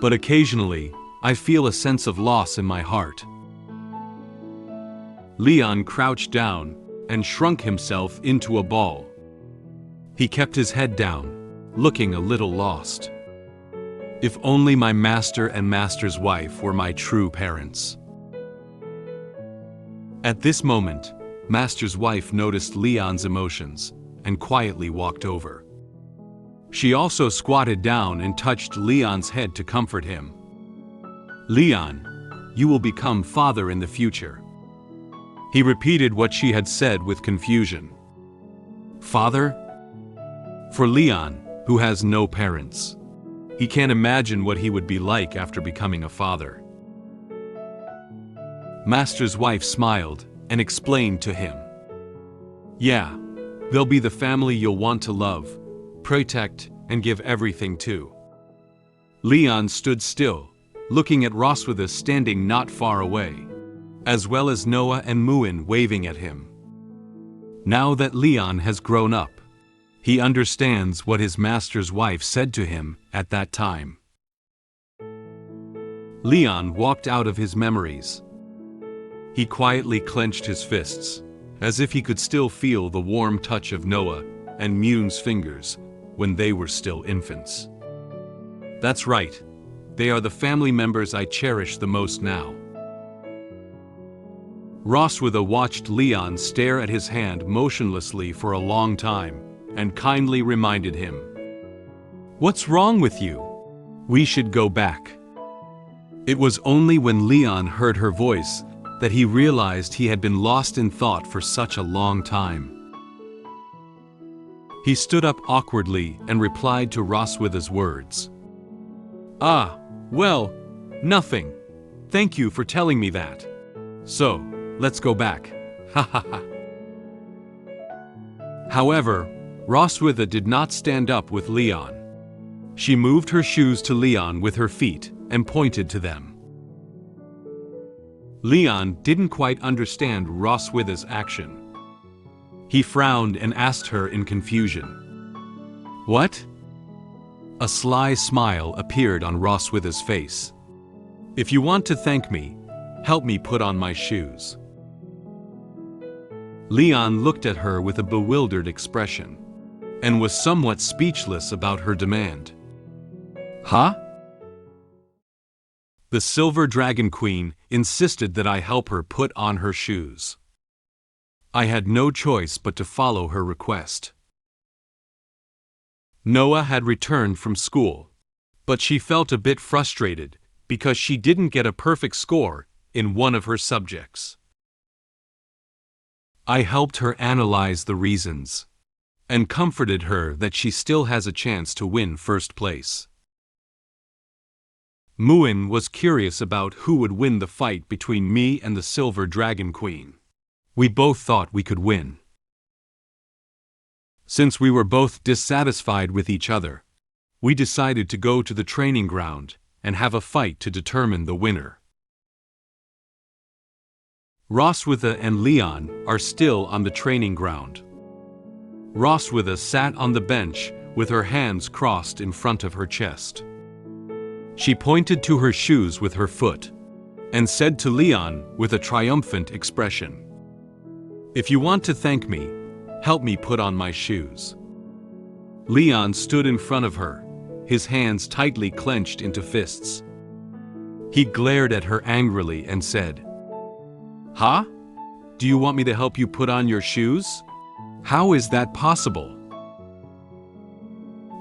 but occasionally, I feel a sense of loss in my heart. Leon crouched down and shrunk himself into a ball. He kept his head down, looking a little lost. If only my master and master's wife were my true parents. At this moment, master's wife noticed Leon's emotions and quietly walked over. She also squatted down and touched Leon's head to comfort him. "Leon, you will become father in the future." He repeated what she had said with confusion. Father? For Leon, who has no parents, he can't imagine what he would be like after becoming a father. Master's wife smiled and explained to him. "Yeah, they'll be the family you'll want to love, protect, and give everything to." Leon stood still, looking at Roswitha standing not far away, as well as Noah and Muen waving at him. Now that Leon has grown up, he understands what his master's wife said to him at that time. Leon walked out of his memories. He quietly clenched his fists, as if he could still feel the warm touch of Noah and Muen's fingers when they were still infants. That's right, they are the family members I cherish the most now. Roswitha watched Leon stare at his hand motionlessly for a long time, and kindly reminded him, "What's wrong with you? We should go back." It was only when Leon heard her voice that he realized he had been lost in thought for such a long time. He stood up awkwardly and replied to Roswitha's words. "Ah, well, nothing. Thank you for telling me that. So, let's go back. Ha ha ha." However, Roswitha did not stand up with Leon. She moved her shoes to Leon with her feet and pointed to them. Leon didn't quite understand Roswitha's action. He frowned and asked her in confusion, "What?" A sly smile appeared on Roswitha's face. "If you want to thank me, help me put on my shoes." Leon looked at her with a bewildered expression, and was somewhat speechless about her demand. "Huh?" The Silver Dragon Queen insisted that I help her put on her shoes. I had no choice but to follow her request. Noah had returned from school, but she felt a bit frustrated because she didn't get a perfect score in one of her subjects. I helped her analyze the reasons, and comforted her that she still has a chance to win first place. Muen was curious about who would win the fight between me and the Silver Dragon Queen. We both thought we could win. Since we were both dissatisfied with each other, we decided to go to the training ground and have a fight to determine the winner. Roswitha and Leon are still on the training ground. Roswitha sat on the bench with her hands crossed in front of her chest. She pointed to her shoes with her foot and said to Leon with a triumphant expression, "If you want to thank me, help me put on my shoes." Leon stood in front of her, his hands tightly clenched into fists. He glared at her angrily and said, "Huh? Do you want me to help you put on your shoes? How is that possible?"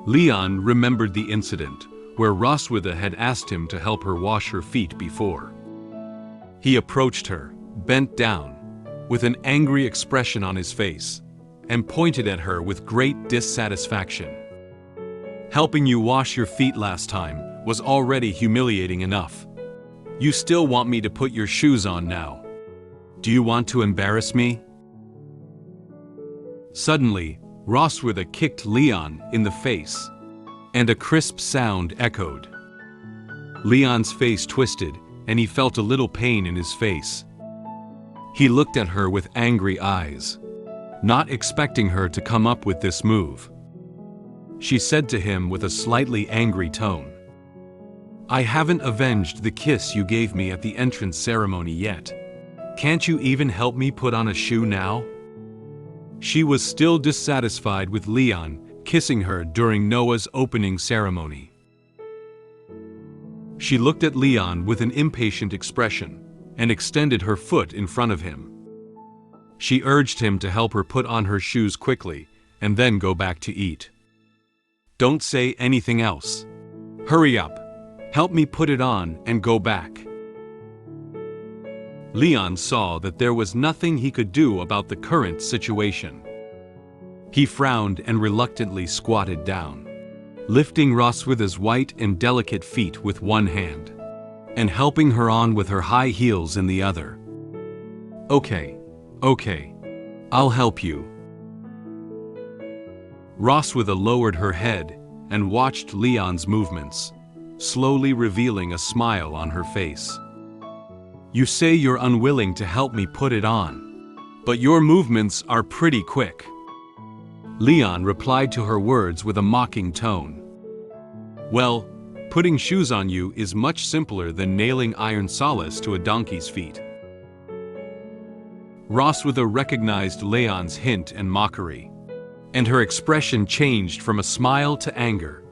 Leon remembered the incident where Roswitha had asked him to help her wash her feet before. He approached her, bent down, with an angry expression on his face, and pointed at her with great dissatisfaction. "Helping you wash your feet last time was already humiliating enough. You still want me to put your shoes on now? Do you want to embarrass me?" Suddenly, Roswitha kicked Leon in the face, and a crisp sound echoed. Leon's face twisted, and he felt a little pain in his face. He looked at her with angry eyes, not expecting her to come up with this move. She said to him with a slightly angry tone, "I haven't avenged the kiss you gave me at the entrance ceremony yet. Can't you even help me put on a shoe now?" She was still dissatisfied with Leon kissing her during Noah's opening ceremony. She looked at Leon with an impatient expression and extended her foot in front of him. She urged him to help her put on her shoes quickly and then go back to eat. "Don't say anything else. Hurry up. Help me put it on and go back." Leon saw that there was nothing he could do about the current situation. He frowned and reluctantly squatted down, lifting Roswitha's white and delicate feet with one hand, and helping her on with her high heels in the other. Okay, I'll help you." Roswitha lowered her head and watched Leon's movements, slowly revealing a smile on her face. "You say you're unwilling to help me put it on, but your movements are pretty quick." Leon replied to her words with a mocking tone. "Well, putting shoes on you is much simpler than nailing iron solace to a donkey's feet." Roswitha recognized Leon's hint and mockery, and her expression changed from a smile to anger.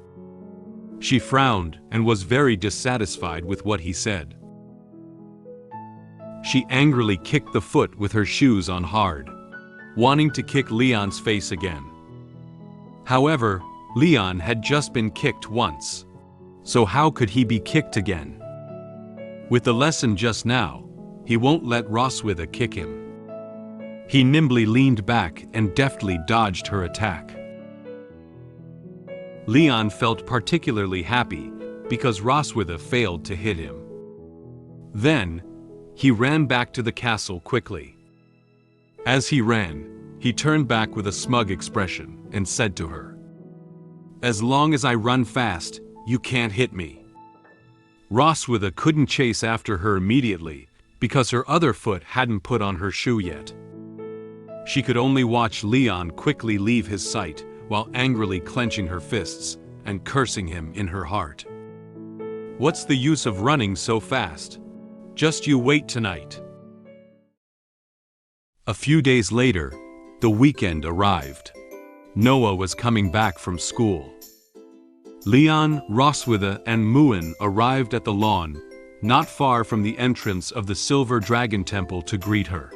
She frowned and was very dissatisfied with what he said. She angrily kicked the foot with her shoes on hard, wanting to kick Leon's face again. However, Leon had just been kicked once, so how could he be kicked again? With the lesson just now, he won't let Roswitha kick him. He nimbly leaned back and deftly dodged her attack. Leon felt particularly happy because Roswitha failed to hit him. Then, he ran back to the castle quickly. As he ran, he turned back with a smug expression and said to her, "As long as I run fast, you can't hit me." Roswitha couldn't chase after her immediately because her other foot hadn't put on her shoe yet. She could only watch Leon quickly leave his sight while angrily clenching her fists and cursing him in her heart. "What's the use of running so fast? Just you wait tonight." A few days later, the weekend arrived. Noah was coming back from school. Leon, Roswitha, and Muen arrived at the lawn, not far from the entrance of the Silver Dragon Temple to greet her.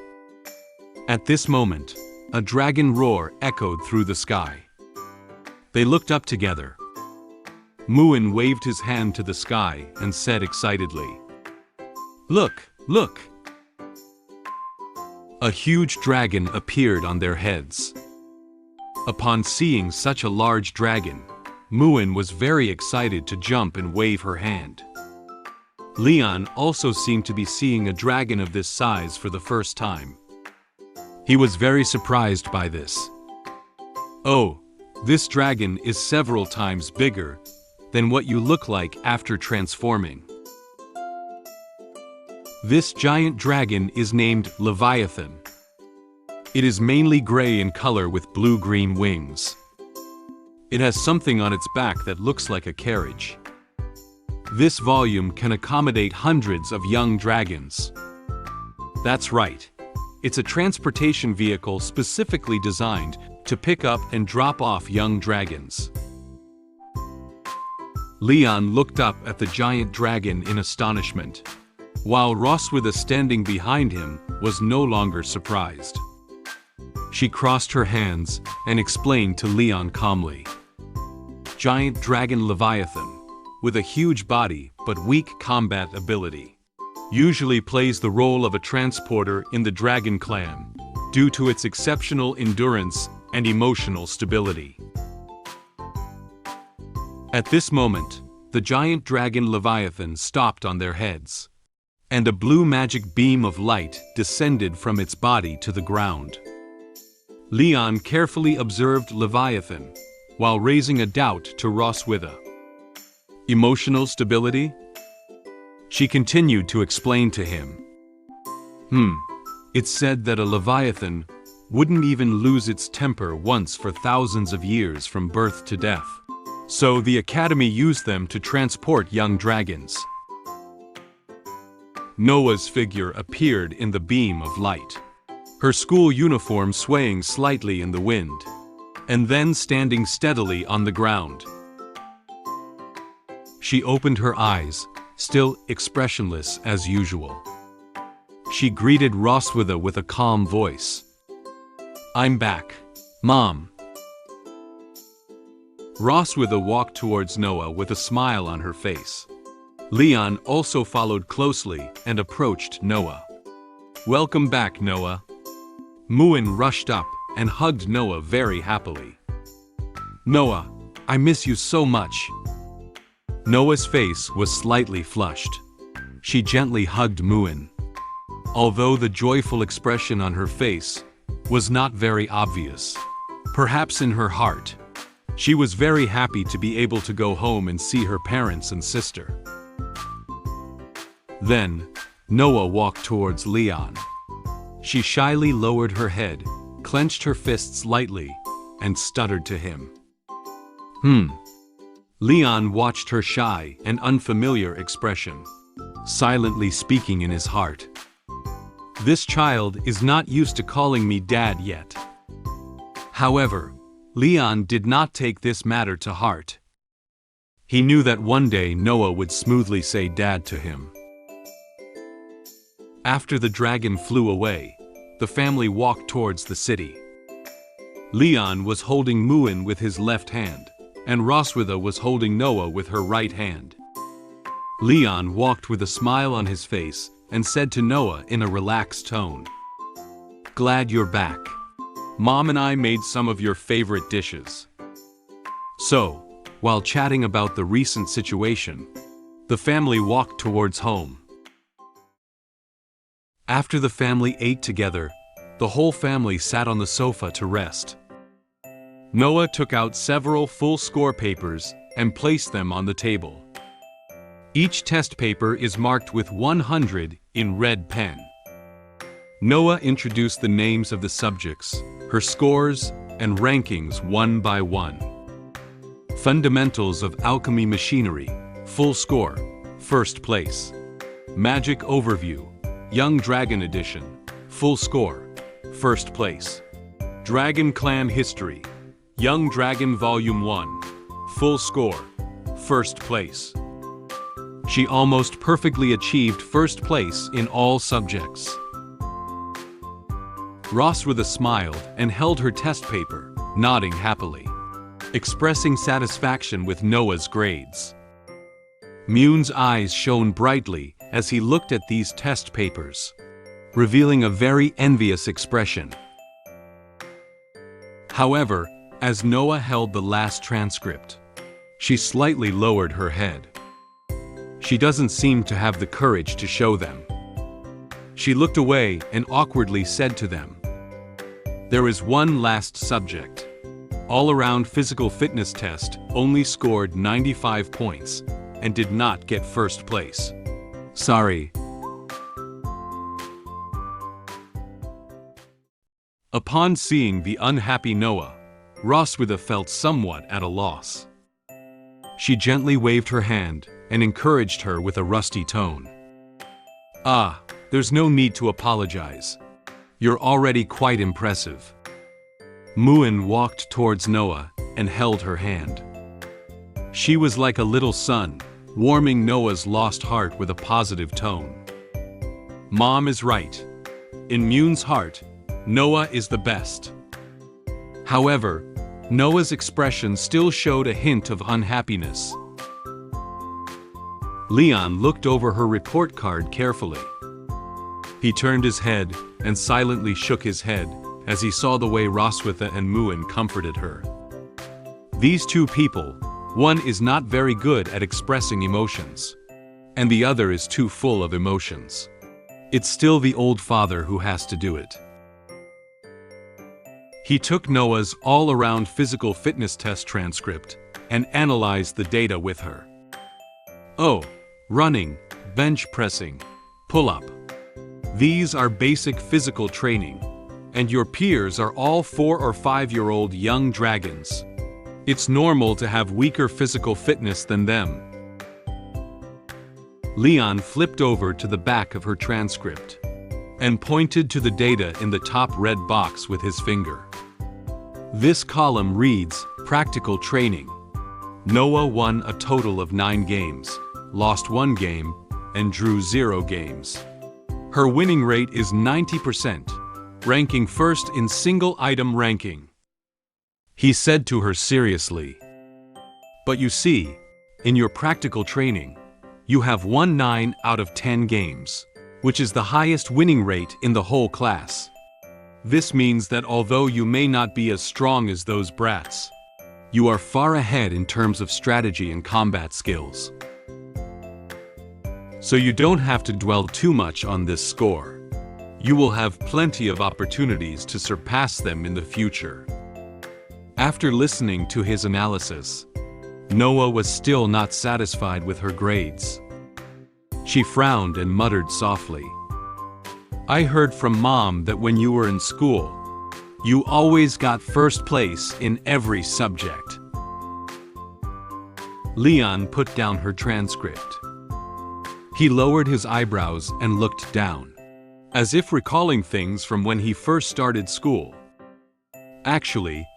At this moment, a dragon roar echoed through the sky. They looked up together. Muen waved his hand to the sky and said excitedly, "Look, look!" A huge dragon appeared on their heads. Upon seeing such a large dragon, Muen was very excited to jump and wave her hand. Leon also seemed to be seeing a dragon of this size for the first time. He was very surprised by this. "Oh, this dragon is several times bigger than what you look like after transforming. This giant dragon is named Leviathan. It is mainly gray in color with blue-green wings. It has something on its back that looks like a carriage. This volume can accommodate hundreds of young dragons." That's right. It's a transportation vehicle specifically designed to pick up and drop off young dragons. Leon looked up at the giant dragon in astonishment, while Roswitha, standing behind him, was no longer surprised. She crossed her hands and explained to Leon calmly. Giant dragon Leviathan, with a huge body but weak combat ability, usually plays the role of a transporter in the dragon clan, due to its exceptional endurance and emotional stability. At this moment, the giant dragon Leviathan stopped on their heads, and a blue magic beam of light descended from its body to the ground. Leon carefully observed Leviathan, while raising a doubt to Roswitha. Emotional stability? She continued to explain to him. It's said that a Leviathan wouldn't even lose its temper once for thousands of years from birth to death. So the Academy used them to transport young dragons. Noah's figure appeared in the beam of light, her school uniform swaying slightly in the wind, and then standing steadily on the ground. She opened her eyes, still expressionless as usual. She greeted Roswitha with a calm voice. "I'm back, Mom." Roswitha walked towards Noah with a smile on her face. Leon also followed closely and approached Noah. "Welcome back, Noah." Muen rushed up and hugged Noah very happily. "Noah, I miss you so much." Noah's face was slightly flushed. She gently hugged Muen, although the joyful expression on her face was not very obvious. Perhaps in her heart, she was very happy to be able to go home and see her parents and sister. Then, Noah walked towards Leon. She shyly lowered her head, clenched her fists lightly, and stuttered to him. Leon watched her shy and unfamiliar expression, silently speaking in his heart. "This child is not used to calling me Dad yet." However, Leon did not take this matter to heart. He knew that one day Noah would smoothly say Dad to him. After the dragon flew away, the family walked towards the city. Leon was holding Muen with his left hand, and Roswitha was holding Noah with her right hand. Leon walked with a smile on his face and said to Noah in a relaxed tone, "Glad you're back. Mom and I made some of your favorite dishes." So, while chatting about the recent situation, the family walked towards home. After the family ate together, the whole family sat on the sofa to rest. Noah took out several full score papers and placed them on the table. Each test paper is marked with 100 in red pen. Noah introduced the names of the subjects, her scores, and rankings one by one. Fundamentals of Alchemy Machinery, full score, first place. Magic Overview, Young Dragon Edition, full score, first place. Dragon Clan History, Young Dragon Volume 1, full score, first place. She almost perfectly achieved first place in all subjects. Roswitha smiled and held her test paper, nodding happily, expressing satisfaction with Noah's grades. Muen's eyes shone brightly as he looked at these test papers, revealing a very envious expression. However, as Noah held the last transcript, she slightly lowered her head. She doesn't seem to have the courage to show them. She looked away and awkwardly said to them, "There is one last subject. All-around physical fitness test only scored 95 points and did not get first place. Sorry." Upon seeing the unhappy Noah, Roswitha felt somewhat at a loss. She gently waved her hand and encouraged her with a rusty tone. "Ah, there's no need to apologize. You're already quite impressive." Muen walked towards Noah and held her hand. She was like a little sun, warming Noah's lost heart with a positive tone. Mom is right. In Muen's heart, Noah is the best. However, Noah's expression still showed a hint of unhappiness. Leon looked over her report card carefully. He turned his head and silently shook his head as he saw the way Roswitha and Muen comforted her. These two people, one is not very good at expressing emotions, and the other is too full of emotions. It's still the old father who has to do it. He took Noah's all-around physical fitness test transcript and analyzed the data with her. Oh, running, bench pressing, pull-up. These are basic physical training, and your peers are all 4 or 5-year-old young dragons. It's normal to have weaker physical fitness than them. Leon flipped over to the back of her transcript and pointed to the data in the top red box with his finger. This column reads, Practical Training. Noah won a total of 9 games, lost 1 game, and drew 0 games. Her winning rate is 90%, ranking first in single item ranking. He said to her seriously, "But you see, in your practical training, you have won 9 out of 10 games, which is the highest winning rate in the whole class. This means that although you may not be as strong as those brats, you are far ahead in terms of strategy and combat skills. So you don't have to dwell too much on this score. You will have plenty of opportunities to surpass them in the future." After listening to his analysis, Noah was still not satisfied with her grades. She frowned and muttered softly, "I heard from Mom that when you were in school, you always got first place in every subject." Leon put down her transcript. He lowered his eyebrows and looked down, as if recalling things from when he first started school. "Actually,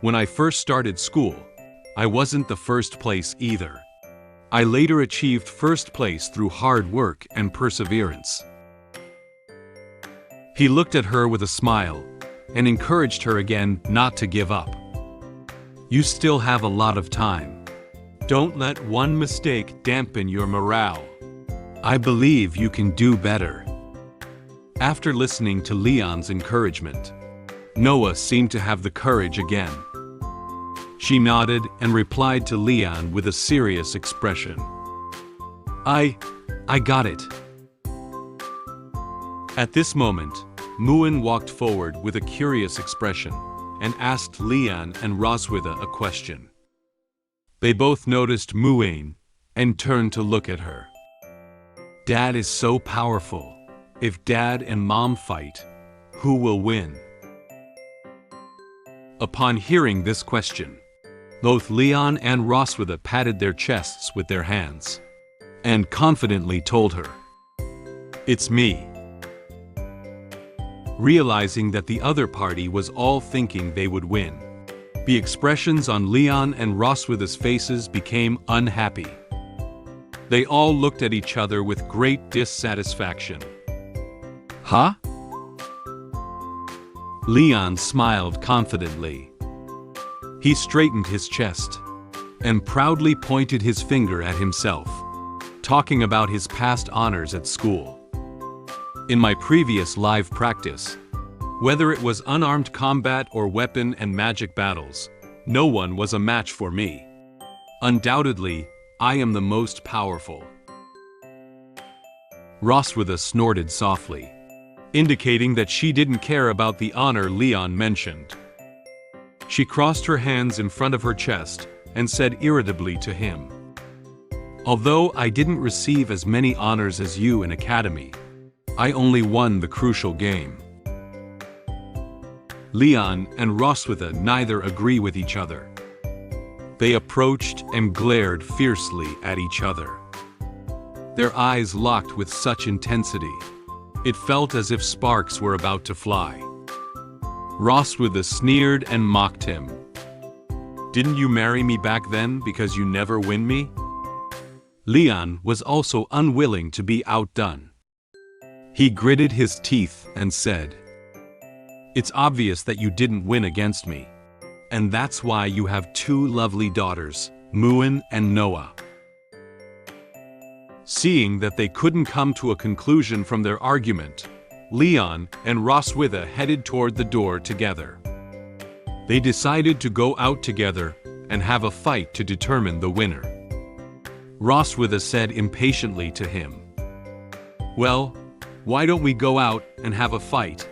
when I first started school, I wasn't the first place either. I later achieved first place through hard work and perseverance." He looked at her with a smile and encouraged her again not to give up. "You still have a lot of time. Don't let one mistake dampen your morale. I believe you can do better." After listening to Leon's encouragement, Noah seemed to have the courage again. She nodded and replied to Leon with a serious expression. I got it." At this moment, Muen walked forward with a curious expression and asked Leon and Roswitha a question. They both noticed Muen and turned to look at her. "Dad is so powerful. If Dad and Mom fight, who will win?" Upon hearing this question, both Leon and Roswitha patted their chests with their hands and confidently told her, "It's me." Realizing that the other party was all thinking they would win, the expressions on Leon and Roswitha's faces became unhappy. They all looked at each other with great dissatisfaction. "Huh?" Leon smiled confidently. He straightened his chest and proudly pointed his finger at himself, talking about his past honors at school. "In my previous live practice, whether it was unarmed combat or weapon and magic battles, no one was a match for me. Undoubtedly, I am the most powerful." Roswitha snorted softly, indicating that she didn't care about the honor Leon mentioned. She crossed her hands in front of her chest and said irritably to him, "Although I didn't receive as many honors as you in academy, I only won the crucial game." Leon and Roswitha neither agree with each other. They approached and glared fiercely at each other. Their eyes locked with such intensity, it felt as if sparks were about to fly. Roswitha sneered and mocked him. Didn't you marry me back then because you never win me? Leon was also unwilling to be outdone. He gritted his teeth and said, "It's obvious that you didn't win against me. And that's why you have two lovely daughters, Muen and Noah." Seeing that they couldn't come to a conclusion from their argument, Leon and Roswitha headed toward the door together. They decided to go out together and have a fight to determine the winner. Roswitha said impatiently to him, "Well, why don't we go out and have a fight?"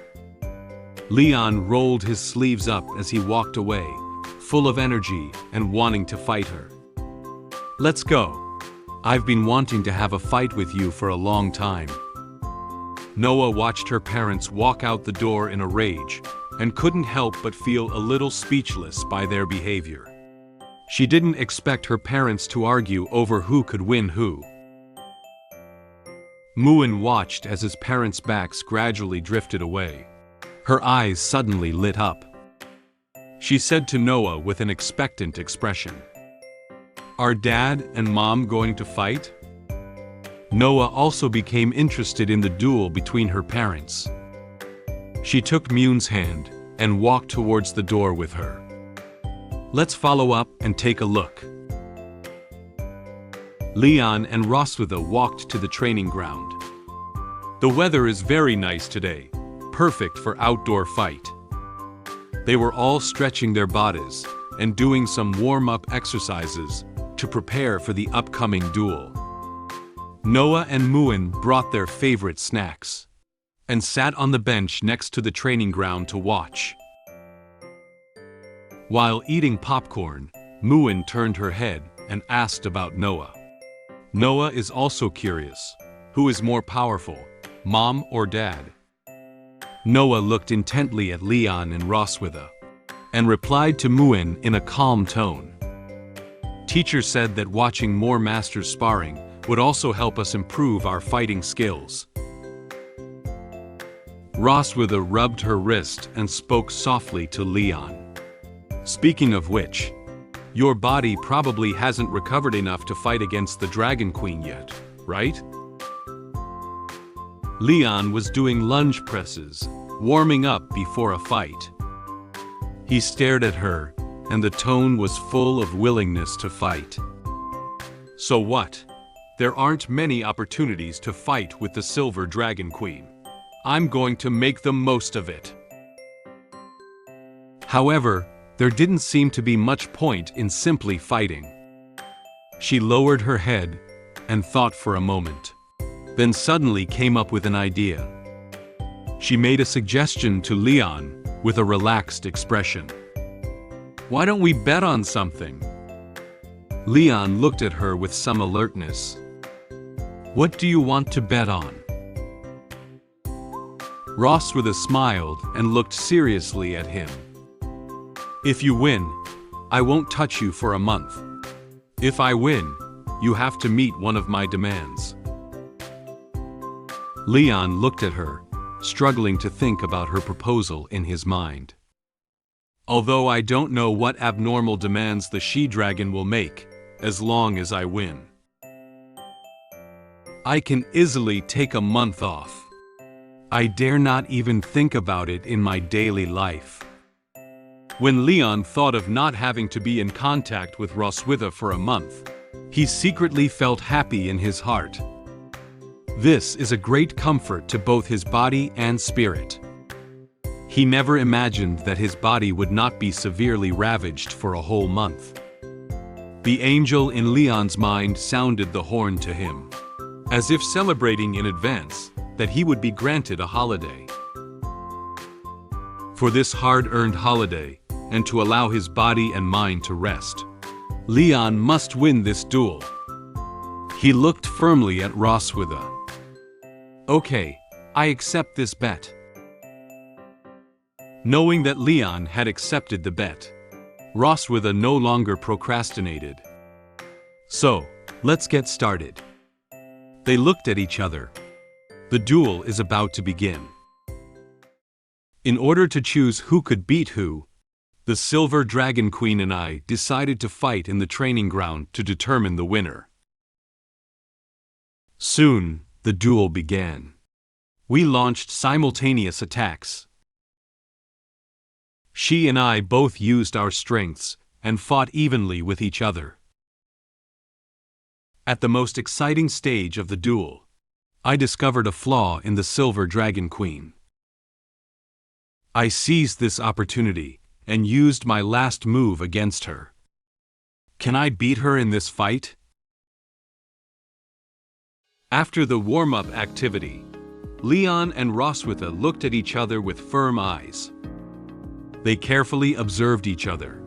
Leon rolled his sleeves up as he walked away, full of energy and wanting to fight her. "Let's go. I've been wanting to have a fight with you for a long time." Noah watched her parents walk out the door in a rage and couldn't help but feel a little speechless by their behavior. She didn't expect her parents to argue over who could win who. Muen watched as his parents' backs gradually drifted away. Her eyes suddenly lit up. She said to Noah with an expectant expression, "Are Dad and Mom going to fight?" Noah also became interested in the duel between her parents. She took Muen's hand and walked towards the door with her. "Let's follow up and take a look." Leon and Roswitha walked to the training ground. The weather is very nice today, perfect for outdoor fight. They were all stretching their bodies and doing some warm-up exercises to prepare for the upcoming duel. Noah and Muen brought their favorite snacks and sat on the bench next to the training ground to watch. While eating popcorn, Muen turned her head and asked about Noah. Noah is also curious. Who is more powerful, Mom or Dad? Noah looked intently at Leon and Roswitha and replied to Muen in a calm tone. "Teacher said that watching more masters sparring would also help us improve our fighting skills." Roswitha rubbed her wrist and spoke softly to Leon. "Speaking of which, your body probably hasn't recovered enough to fight against the Dragon Queen yet, right?" Leon was doing lunge presses, warming up before a fight. He stared at her, and the tone was full of willingness to fight. "So what? There aren't many opportunities to fight with the Silver Dragon Queen. I'm going to make the most of it." However, there didn't seem to be much point in simply fighting. She lowered her head and thought for a moment, then suddenly came up with an idea. She made a suggestion to Leon with a relaxed expression. "Why don't we bet on something?" Leon looked at her with some alertness. "What do you want to bet on?" Roswitha smiled and looked seriously at him. "If you win, I won't touch you for a month. If I win, you have to meet one of my demands." Leon looked at her, struggling to think about her proposal in his mind. "Although I don't know what abnormal demands the she-dragon will make, as long as I win. I can easily take a month off. I dare not even think about it in my daily life." When Leon thought of not having to be in contact with Roswitha for a month, he secretly felt happy in his heart. This is a great comfort to both his body and spirit. He never imagined that his body would not be severely ravaged for a whole month. The angel in Leon's mind sounded the horn to him, as if celebrating in advance that he would be granted a holiday. For this hard-earned holiday, and to allow his body and mind to rest, Leon must win this duel. He looked firmly at Roswitha. "Okay, I accept this bet." Knowing that Leon had accepted the bet, Roswitha no longer procrastinated. "So, let's get started." They looked at each other. The duel is about to begin. In order to choose who could beat who, The Silver Dragon Queen and I decided to fight in the training ground to determine the winner. Soon, the duel began. We launched simultaneous attacks. She and I both used our strengths and fought evenly with each other. At the most exciting stage of the duel, I discovered a flaw in the Silver Dragon Queen. I seized this opportunity and used my last move against her. Can I beat her in this fight? After the warm-up activity, Leon and Roswitha looked at each other with firm eyes. They carefully observed each other,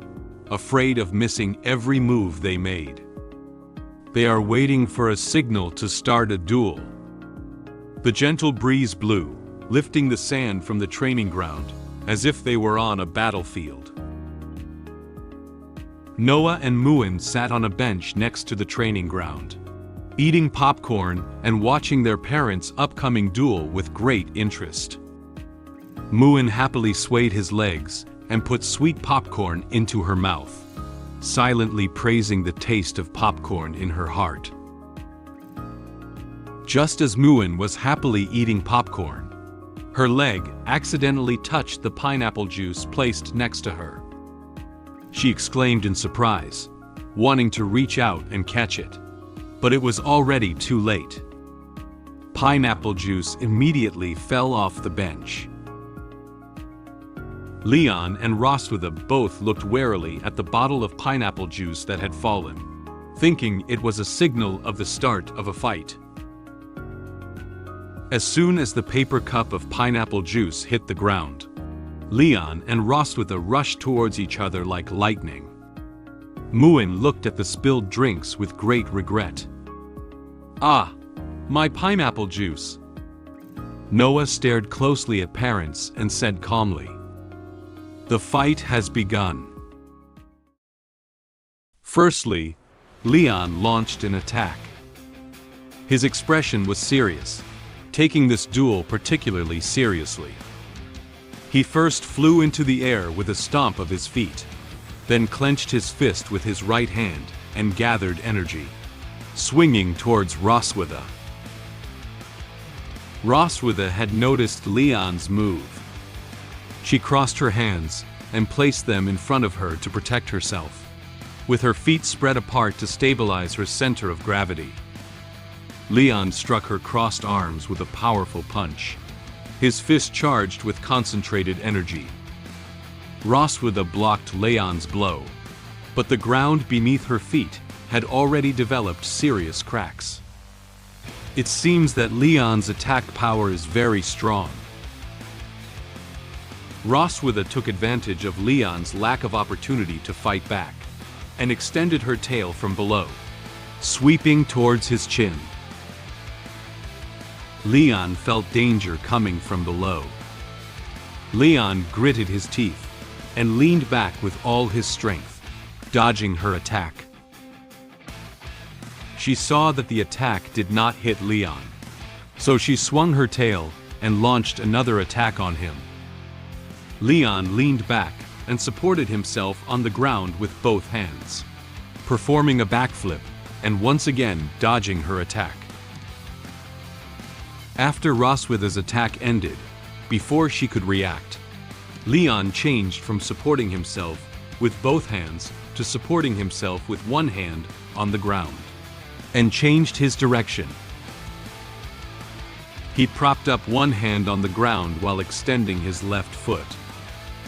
afraid of missing every move they made. They are waiting for a signal to start a duel. The gentle breeze blew, lifting the sand from the training ground, as if they were on a battlefield. Noah and Muen sat on a bench next to the training ground, eating popcorn and watching their parents' upcoming duel with great interest. Muen happily swayed his legs and put sweet popcorn into her mouth, silently praising the taste of popcorn in her heart. Just as Muen was happily eating popcorn, her leg accidentally touched the pineapple juice placed next to her. She exclaimed in surprise, wanting to reach out and catch it, but it was already too late. Pineapple juice immediately fell off the bench. Leon and Roswitha both looked warily at the bottle of pineapple juice that had fallen, thinking it was a signal of the start of a fight. As soon as the paper cup of pineapple juice hit the ground, Leon and Roswitha rushed towards each other like lightning. Muen looked at the spilled drinks with great regret. "Ah, my pineapple juice." Noah stared closely at parents and said calmly, "The fight has begun." Firstly, Leon launched an attack. His expression was serious, taking this duel particularly seriously. He first flew into the air with a stomp of his feet, then clenched his fist with his right hand and gathered energy, swinging towards Roswitha. Roswitha had noticed Leon's move. She crossed her hands and placed them in front of her to protect herself, with her feet spread apart to stabilize her center of gravity. Leon struck her crossed arms with a powerful punch, his fist charged with concentrated energy. Roswitha blocked Leon's blow, but the ground beneath her feet had already developed serious cracks. It seems that Leon's attack power is very strong. Roswitha took advantage of Leon's lack of opportunity to fight back, and extended her tail from below, sweeping towards his chin. Leon felt danger coming from below. Leon gritted his teeth and leaned back with all his strength, dodging her attack. She saw that the attack did not hit Leon, so she swung her tail and launched another attack on him. Leon leaned back and supported himself on the ground with both hands, performing a backflip and once again dodging her attack. After Roswitha's attack ended, before she could react, Leon changed from supporting himself with both hands to supporting himself with one hand on the ground, and changed his direction. He propped up one hand on the ground while extending his left foot,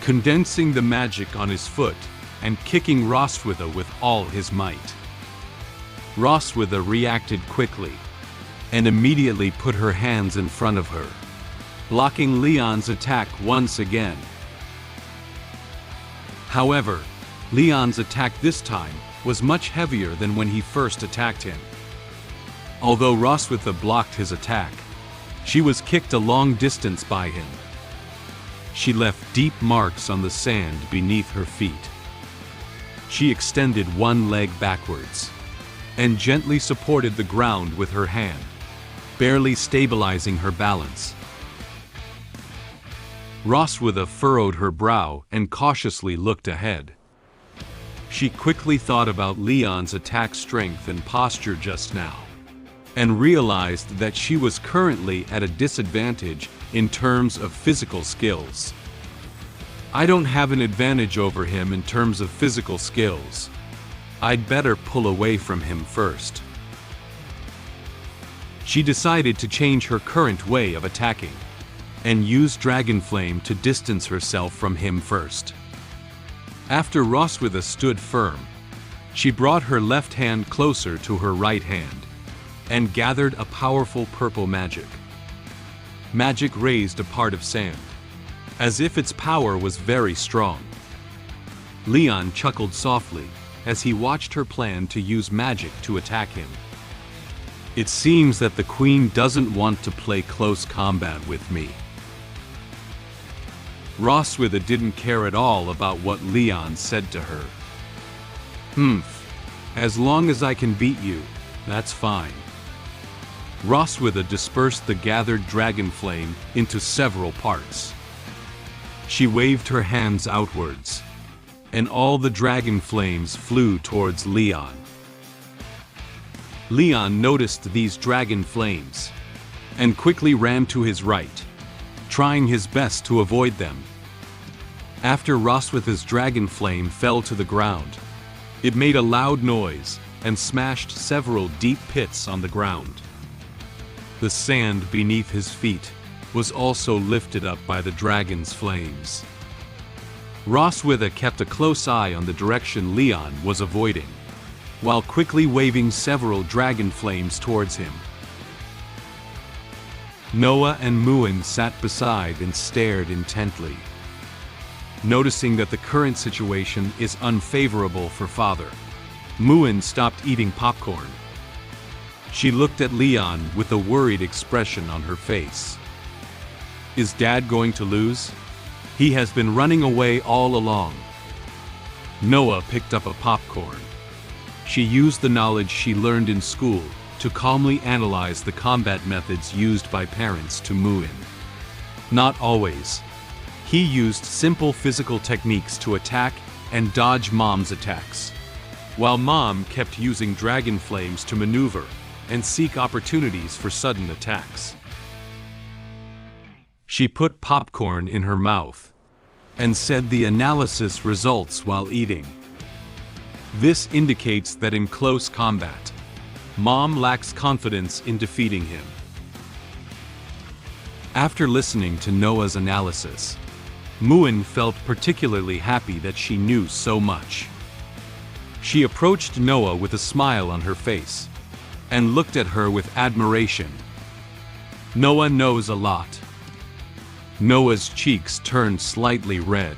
condensing the magic on his foot and kicking Roswitha with all his might. Roswitha reacted quickly and immediately put her hands in front of her, blocking Leon's attack once again. However, Leon's attack this time was much heavier than when he first attacked him. Although Roswitha blocked his attack, she was kicked a long distance by him. She left deep marks on the sand beneath her feet. She extended one leg backwards and gently supported the ground with her hand, barely stabilizing her balance. Roswitha furrowed her brow and cautiously looked ahead. She quickly thought about Leon's attack strength and posture just now, and realized that she was currently at a disadvantage in terms of physical skills. I don't have an advantage over him in terms of physical skills. I'd better pull away from him first. She decided to change her current way of attacking, and use Dragon Flame to distance herself from him first. After Roswitha stood firm, she brought her left hand closer to her right hand, and gathered a powerful purple magic. Magic raised a part of sand, as if its power was very strong. Leon chuckled softly as he watched her plan to use magic to attack him. It seems that the queen doesn't want to play close combat with me. Roswitha didn't care at all about what Leon said to her. As long as I can beat you, that's fine. Roswitha dispersed the gathered dragon flame into several parts. She waved her hands outwards, and all the dragon flames flew towards Leon. Leon noticed these dragon flames, and quickly ran to his right, trying his best to avoid them. After Roswitha's dragon flame fell to the ground, it made a loud noise and smashed several deep pits on the ground. The sand beneath his feet was also lifted up by the dragon's flames. Roswitha kept a close eye on the direction Leon was avoiding, while quickly waving several dragon flames towards him. Noah and Muen sat beside and stared intently. Noticing that the current situation is unfavorable for father, Muen stopped eating popcorn. She looked at Leon with a worried expression on her face. Is Dad going to lose? He has been running away all along. Noah picked up a popcorn. She used the knowledge she learned in school to calmly analyze the combat methods used by parents to Muen. Not always. He used simple physical techniques to attack and dodge Mom's attacks, while Mom kept using dragon flames to maneuver and seek opportunities for sudden attacks. She put popcorn in her mouth and said the analysis results while eating. This indicates that in close combat, Mom lacks confidence in defeating him. After listening to Noah's analysis, Muen felt particularly happy that she knew so much. She approached Noah with a smile on her face and looked at her with admiration. Noah knows a lot. Noah's cheeks turned slightly red.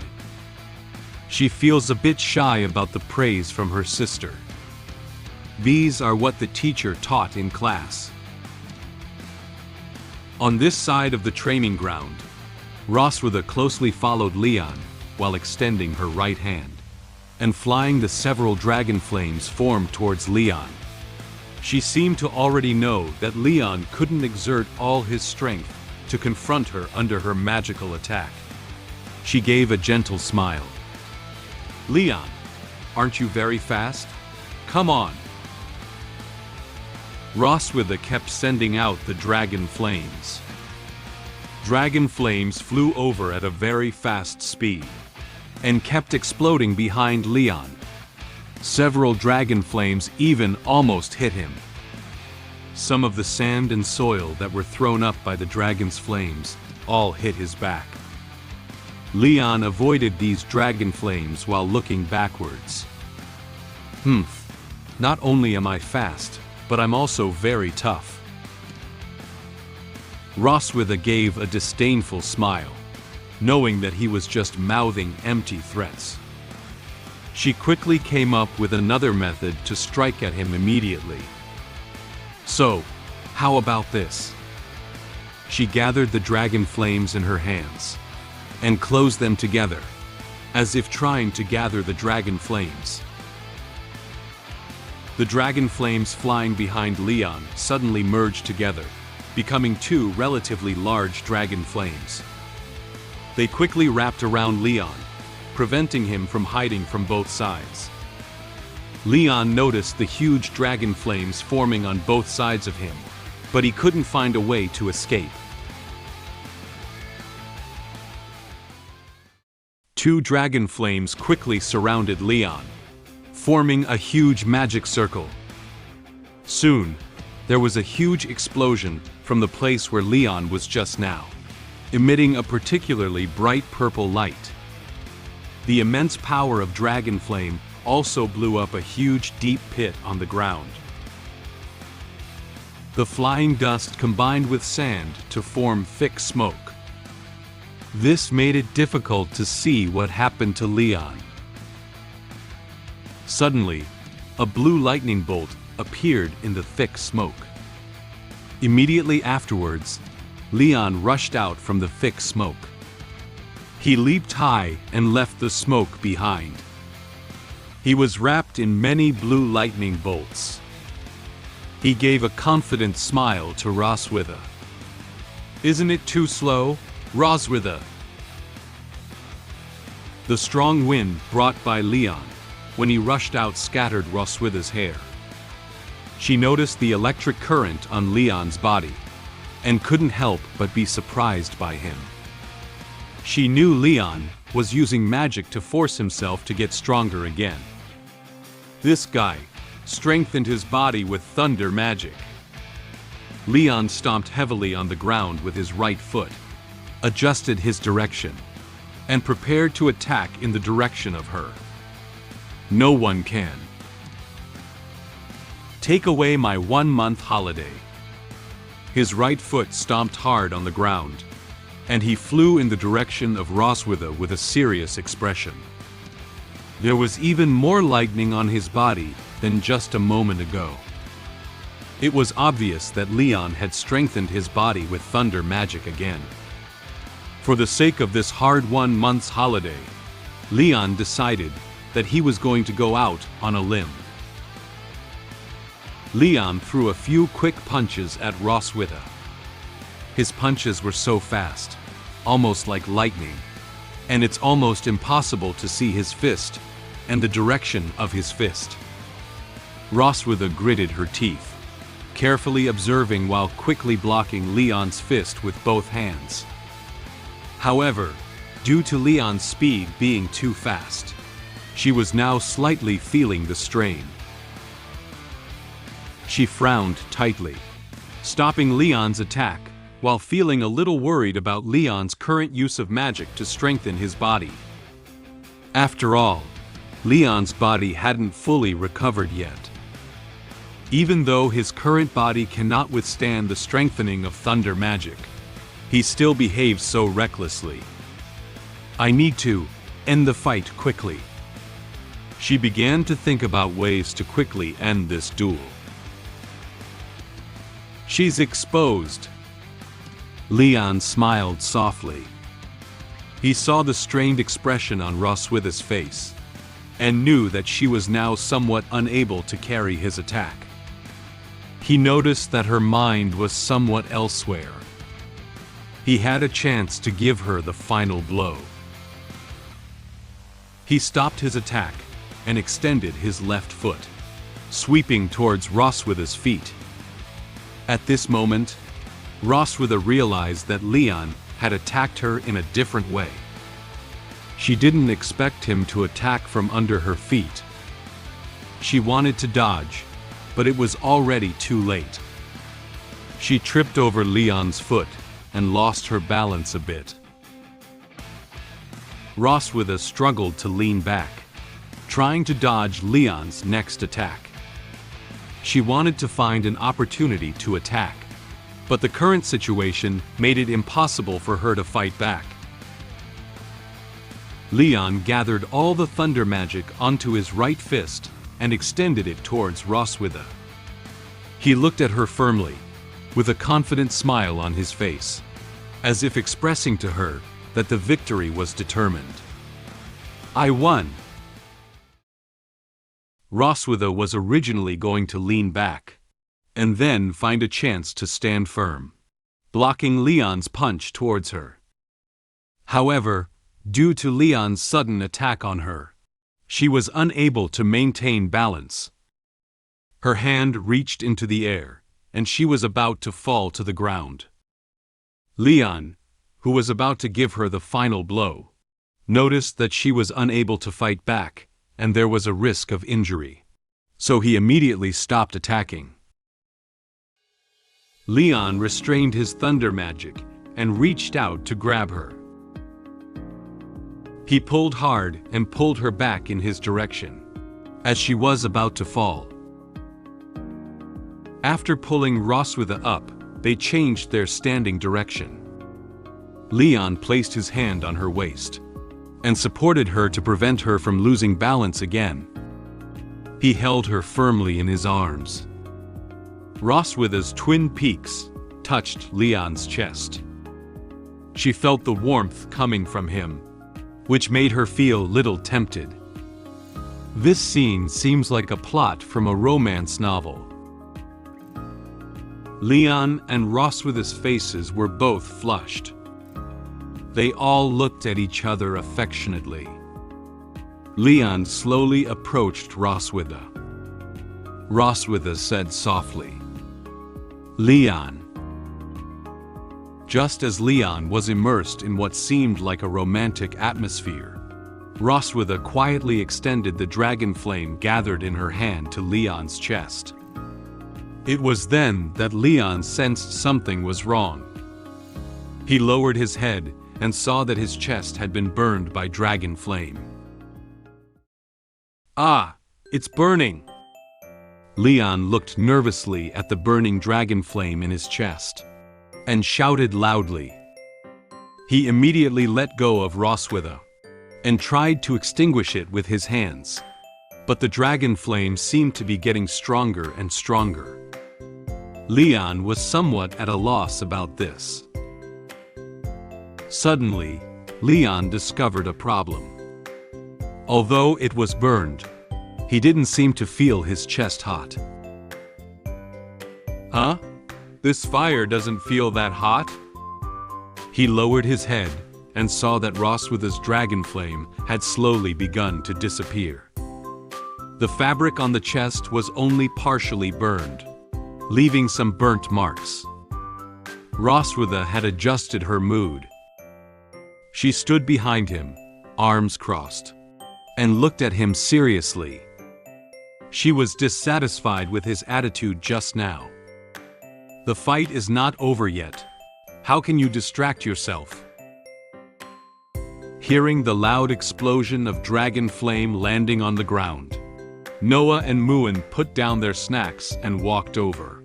She feels a bit shy about the praise from her sister. These are what the teacher taught in class. On this side of the training ground, Roswitha closely followed Leon while extending her right hand and flying the several dragon flames formed towards Leon. She seemed to already know that Leon couldn't exert all his strength to confront her under her magical attack. She gave a gentle smile. Leon, aren't you very fast? Come on. Roswitha kept sending out the dragon flames. Dragon flames flew over at a very fast speed and kept exploding behind Leon. Several dragon flames even almost hit him. Some of the sand and soil that were thrown up by the dragon's flames all hit his back. Leon avoided these dragon flames while looking backwards. Not only am I fast, but I'm also very tough. Roswitha gave a disdainful smile, knowing that he was just mouthing empty threats. She quickly came up with another method to strike at him immediately. So, how about this? She gathered the dragon flames in her hands and closed them together, as if trying to gather the dragon flames. The dragon flames flying behind Leon suddenly merged together, becoming two relatively large dragon flames. They quickly wrapped around Leon, preventing him from hiding from both sides. Leon noticed the huge dragon flames forming on both sides of him, but he couldn't find a way to escape. Two dragon flames quickly surrounded Leon, forming a huge magic circle. Soon, there was a huge explosion from the place where Leon was just now, emitting a particularly bright purple light. The immense power of dragon flame also blew up a huge deep pit on the ground. The flying dust combined with sand to form thick smoke. This made it difficult to see what happened to Leon. Suddenly, a blue lightning bolt appeared in the thick smoke. Immediately afterwards, Leon rushed out from the thick smoke. He leaped high and left the smoke behind. He was wrapped in many blue lightning bolts. He gave a confident smile to Roswitha. "Isn't it too slow, Roswitha?" The strong wind brought by Leon, when he rushed out, scattered Roswitha's hair. She noticed the electric current on Leon's body, and couldn't help but be surprised by him. She knew Leon was using magic to force himself to get stronger again. This guy strengthened his body with thunder magic. Leon stomped heavily on the ground with his right foot, adjusted his direction, and prepared to attack in the direction of her. No one can take away my 1-month holiday. His right foot stomped hard on the ground, and he flew in the direction of Roswitha with a serious expression. There was even more lightning on his body than just a moment ago. It was obvious that Leon had strengthened his body with thunder magic again. For the sake of this hard 1-month's holiday, Leon decided that he was going to go out on a limb. Leon threw a few quick punches at Roswitha. His punches were so fast, almost like lightning, and it's almost impossible to see his fist and the direction of his fist. Roswitha gritted her teeth, carefully observing while quickly blocking Leon's fist with both hands. However, due to Leon's speed being too fast, she was now slightly feeling the strain. She frowned tightly, stopping Leon's attack while feeling a little worried about Leon's current use of magic to strengthen his body. After all, Leon's body hadn't fully recovered yet. Even though his current body cannot withstand the strengthening of thunder magic, he still behaves so recklessly. I need to end the fight quickly. She began to think about ways to quickly end this duel. She's exposed. Leon smiled softly. He saw the strained expression on Roswitha's face, and knew that she was now somewhat unable to carry his attack. He noticed that her mind was somewhat elsewhere. He had a chance to give her the final blow. He stopped his attack and extended his left foot, sweeping towards Roswitha's feet. At this moment, Roswitha realized that Leon had attacked her in a different way. She didn't expect him to attack from under her feet. She wanted to dodge, but it was already too late. She tripped over Leon's foot and lost her balance a bit. Roswitha struggled to lean back, trying to dodge Leon's next attack. She wanted to find an opportunity to attack, but the current situation made it impossible for her to fight back. Leon gathered all the thunder magic onto his right fist and extended it towards Roswitha. He looked at her firmly, with a confident smile on his face, as if expressing to her that the victory was determined. I won! Roswitha was originally going to lean back, and then find a chance to stand firm, blocking Leon's punch towards her. However, due to Leon's sudden attack on her, she was unable to maintain balance. Her hand reached into the air, and she was about to fall to the ground. Leon, who was about to give her the final blow, noticed that she was unable to fight back, and there was a risk of injury. So he immediately stopped attacking. Leon restrained his thunder magic and reached out to grab her. He pulled hard and pulled her back in his direction, as she was about to fall. After pulling Roswitha up, they changed their standing direction. Leon placed his hand on her waist and supported her to prevent her from losing balance again. He held her firmly in his arms. Roswitha's twin peaks touched Leon's chest. She felt the warmth coming from him, which made her feel little tempted. This scene seems like a plot from a romance novel. Leon and Roswitha's faces were both flushed. They all looked at each other affectionately. Leon slowly approached Roswitha. Roswitha said softly, "Leon." Just as Leon was immersed in what seemed like a romantic atmosphere, Roswitha quietly extended the dragon flame gathered in her hand to Leon's chest. It was then that Leon sensed something was wrong. He lowered his head and saw that his chest had been burned by dragon flame. "Ah, it's burning!" Leon looked nervously at the burning dragon flame in his chest and shouted loudly. He immediately let go of Roswitha and tried to extinguish it with his hands, but the dragon flame seemed to be getting stronger and stronger. Leon was somewhat at a loss about this. Suddenly, Leon discovered a problem. Although it was burned, he didn't seem to feel his chest hot. "Huh? This fire doesn't feel that hot?" He lowered his head and saw that Roswitha's dragon flame had slowly begun to disappear. The fabric on the chest was only partially burned, leaving some burnt marks. Roswitha had adjusted her mood. She stood behind him, arms crossed, and looked at him seriously. She was dissatisfied with his attitude just now. "The fight is not over yet. How can you distract yourself?" Hearing the loud explosion of dragon flame landing on the ground, Noah and Muen put down their snacks and walked over.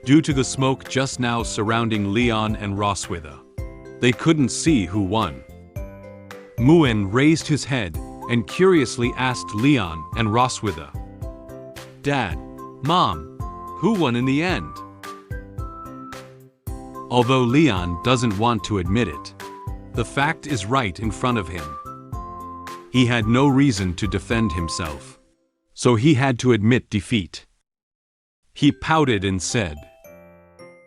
Due to the smoke just now surrounding Leon and Roswitha, they couldn't see who won. Muen raised his head and curiously asked Leon and Roswitha, "Dad, Mom, who won in the end?" Although Leon doesn't want to admit it, the fact is right in front of him. He had no reason to defend himself, so he had to admit defeat. He pouted and said,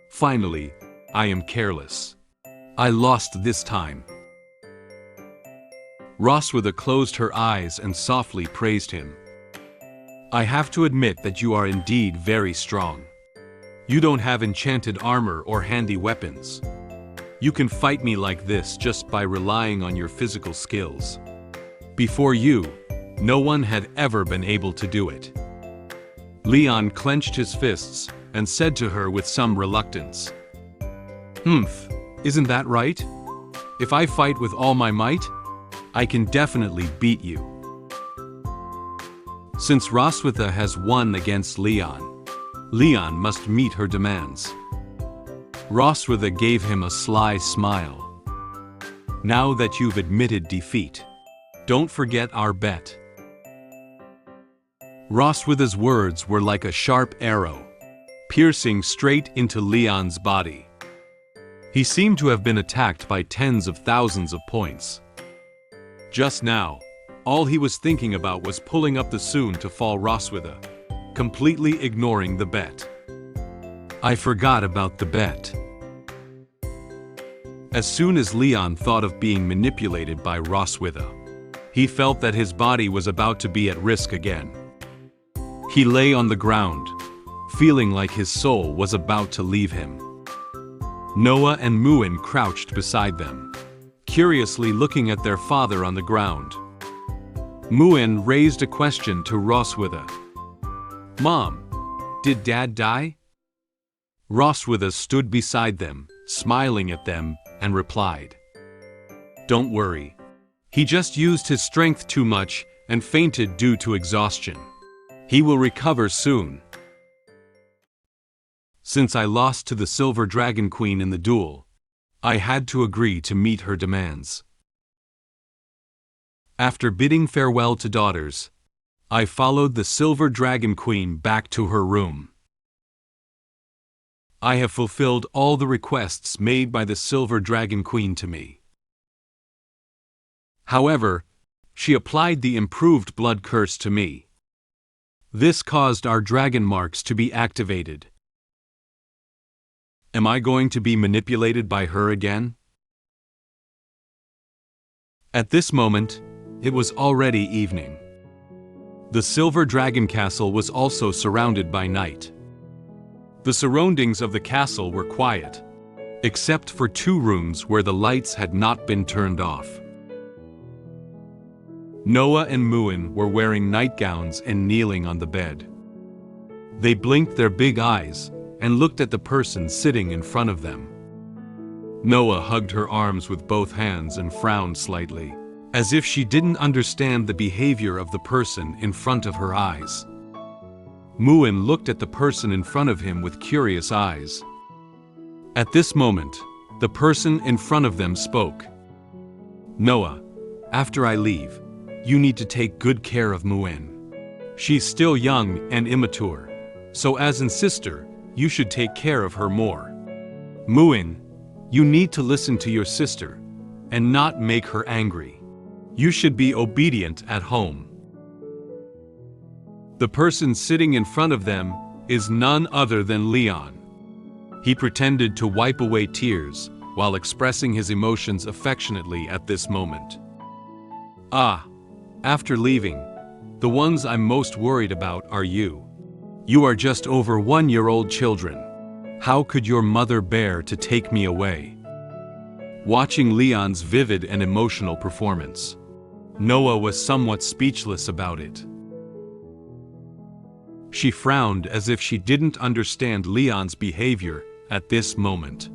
"Finally, I am careless. I lost this time." Roswitha closed her eyes and softly praised him. "I have to admit that you are indeed very strong. You don't have enchanted armor or handy weapons. You can fight me like this just by relying on your physical skills. Before you, no one had ever been able to do it." Leon clenched his fists and said to her with some reluctance, "Humph, isn't that right? If I fight with all my might, I can definitely beat you." Since Roswitha has won against Leon, Leon must meet her demands. Roswitha gave him a sly smile. "Now that you've admitted defeat, don't forget our bet." Roswitha's words were like a sharp arrow, piercing straight into Leon's body. He seemed to have been attacked by tens of thousands of points. Just now, all he was thinking about was pulling up the soon-to-fall Roswitha, completely ignoring the bet. "I forgot about the bet." As soon as Leon thought of being manipulated by Roswitha, he felt that his body was about to be at risk again. He lay on the ground, feeling like his soul was about to leave him. Noah and Muen crouched beside them, curiously looking at their father on the ground. Muen raised a question to Roswitha. "Mom, did Dad die?" Roswitha stood beside them, smiling at them, and replied, "Don't worry. He just used his strength too much and fainted due to exhaustion. He will recover soon." Since I lost to the Silver Dragon Queen in the duel, I had to agree to meet her demands. After bidding farewell to daughters, I followed the Silver Dragon Queen back to her room. I have fulfilled all the requests made by the Silver Dragon Queen to me. However, she applied the improved blood curse to me. This caused our dragon marks to be activated. Am I going to be manipulated by her again? At this moment, it was already evening. The Silver Dragon Castle was also surrounded by night. The surroundings of the castle were quiet, except for 2 rooms where the lights had not been turned off. Noah and Muen were wearing nightgowns and kneeling on the bed. They blinked their big eyes and looked at the person sitting in front of them. Noah hugged her arms with both hands and frowned slightly, as if she didn't understand the behavior of the person in front of her eyes. Muen looked at the person in front of him with curious eyes. At this moment, the person in front of them spoke. "Noah, after I leave, you need to take good care of Muen. She's still young and immature, so as a sister, you should take care of her more. Muen, you need to listen to your sister and not make her angry. You should be obedient at home." The person sitting in front of them is none other than Leon. He pretended to wipe away tears while expressing his emotions affectionately at this moment. "Ah, after leaving, the ones I'm most worried about are you. You are just over 1-year-old children. How could your mother bear to take me away?" Watching Leon's vivid and emotional performance, Noah was somewhat speechless about it. She frowned as if she didn't understand Leon's behavior at this moment.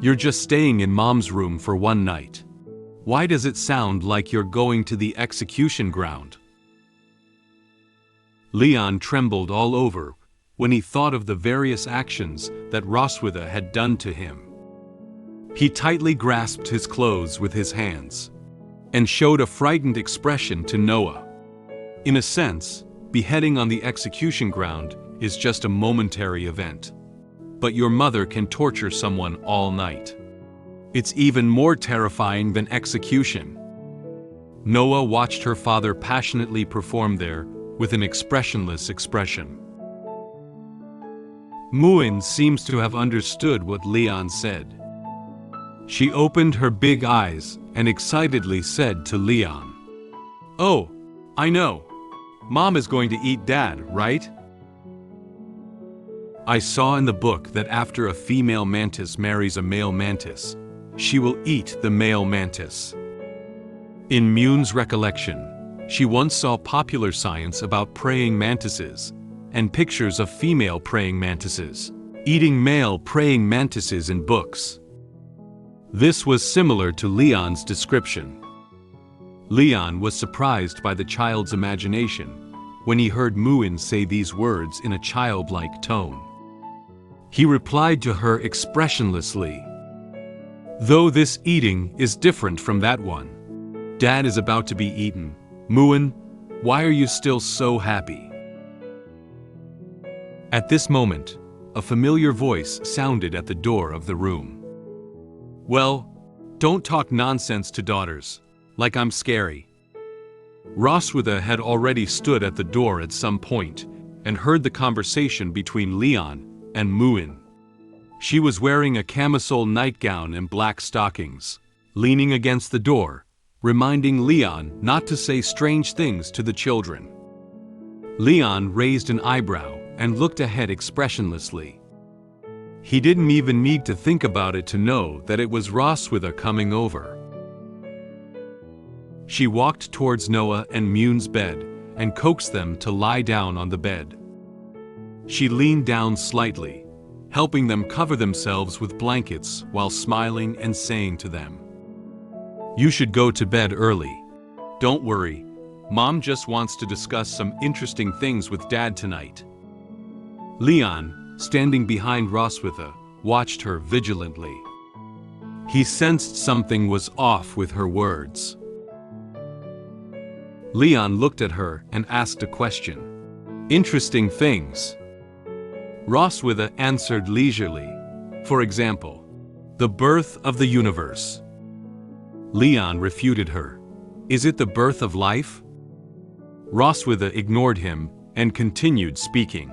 "You're just staying in Mom's room for 1 night. Why does it sound like you're going to the execution ground?" Leon trembled all over when he thought of the various actions that Roswitha had done to him. He tightly grasped his clothes with his hands and showed a frightened expression to Noah. In a sense, beheading on the execution ground is just a momentary event. But your mother can torture someone all night. It's even more terrifying than execution. Noah watched her father passionately perform there with an expressionless expression. Muen seems to have understood what Leon said. She opened her big eyes and excitedly said to Leon, "Oh, I know. Mom is going to eat Dad, right?" I saw in the book that after a female mantis marries a male mantis, she will eat the male mantis. In Muen's recollection, she once saw popular science about praying mantises and pictures of female praying mantises eating male praying mantises in books. This was similar to Leon's description. Leon was surprised by the child's imagination when he heard Muen say these words in a childlike tone. He replied to her expressionlessly, "Though this eating is different from that one. Dad is about to be eaten. Muen, why are you still so happy?" At this moment, a familiar voice sounded at the door of the room. "Well, don't talk nonsense to daughters, like I'm scary." Roswitha had already stood at the door at some point and heard the conversation between Leon and Muen. She was wearing a camisole nightgown and black stockings, leaning against the door, reminding Leon not to say strange things to the children. Leon raised an eyebrow and looked ahead expressionlessly. He didn't even need to think about it to know that it was Roswitha coming over. She walked towards Noah and Muen's bed and coaxed them to lie down on the bed. She leaned down slightly, helping them cover themselves with blankets while smiling and saying to them, "You should go to bed early. Don't worry, Mom just wants to discuss some interesting things with Dad tonight." Leon, standing behind Roswitha, watched her vigilantly. He sensed something was off with her words. Leon looked at her and asked a question. "Interesting things?" Roswitha answered leisurely. "For example, the birth of the universe." Leon refuted her. "Is it the birth of life?" Roswitha ignored him and continued speaking.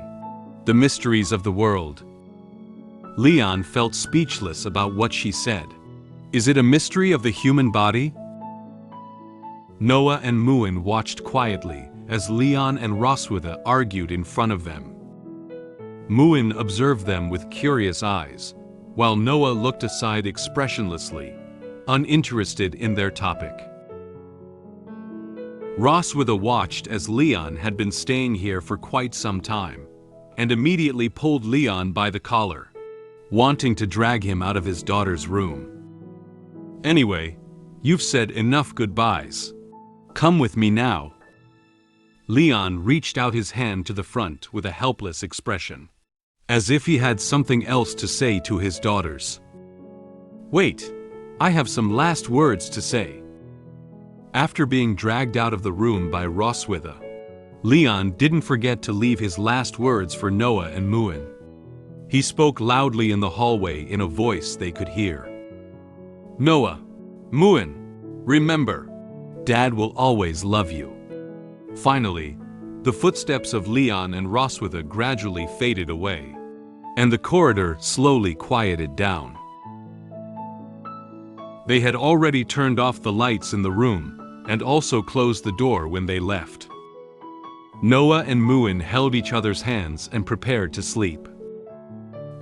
"The mysteries of the world." Leon felt speechless about what she said. "Is it a mystery of the human body?" Noah and Muen watched quietly as Leon and Roswitha argued in front of them. Muen observed them with curious eyes, while Noah looked aside expressionlessly, uninterested in their topic. Roswitha watched as Leon had been staying here for quite some time, and immediately pulled Leon by the collar, wanting to drag him out of his daughter's room. "Anyway, you've said enough goodbyes. Come with me now." Leon reached out his hand to the front with a helpless expression, as if he had something else to say to his daughters. "Wait, I have some last words to say." After being dragged out of the room by Roswitha, Leon didn't forget to leave his last words for Noah and Muen. He spoke loudly in the hallway in a voice they could hear. "Noah, Muen, remember, Dad will always love you." Finally, the footsteps of Leon and Roswitha gradually faded away, and the corridor slowly quieted down. They had already turned off the lights in the room and also closed the door when they left. Noah and Muen held each other's hands and prepared to sleep.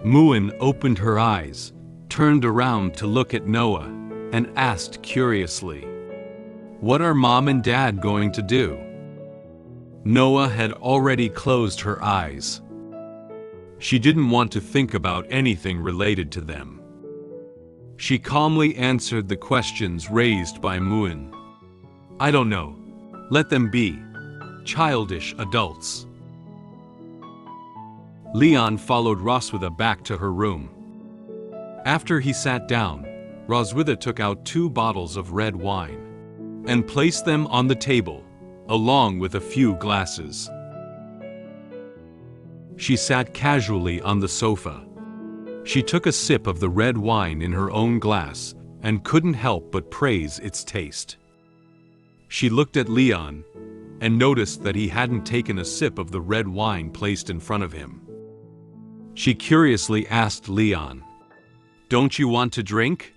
Muen opened her eyes, turned around to look at Noah, and asked curiously, "What are Mom and Dad going to do?" Noah had already closed her eyes. She didn't want to think about anything related to them. She calmly answered the questions raised by Muen. "I don't know. Let them be. Childish adults." Leon followed Roswitha back to her room. After he sat down, Roswitha took out 2 bottles of red wine and placed them on the table, along with a few glasses. She sat casually on the sofa. She took a sip of the red wine in her own glass and couldn't help but praise its taste. She looked at Leon and noticed that he hadn't taken a sip of the red wine placed in front of him. She curiously asked Leon, "Don't you want to drink?"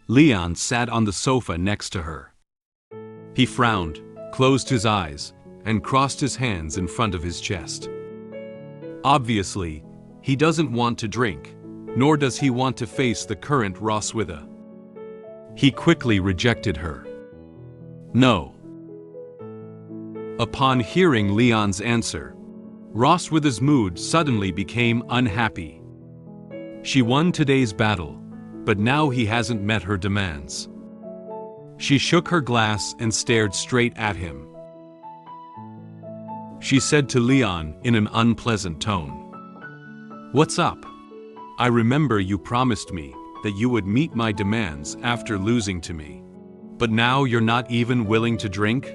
Leon sat on the sofa next to her. He frowned, closed his eyes, and crossed his hands in front of his chest. Obviously, he doesn't want to drink, nor does he want to face the current Roswitha. He quickly rejected her. "No." Upon hearing Leon's answer, Roswitha's mood suddenly became unhappy. She won today's battle, but now he hasn't met her demands. She shook her glass and stared straight at him. She said to Leon in an unpleasant tone, "What's up? I remember you promised me that you would meet my demands after losing to me, but now you're not even willing to drink?"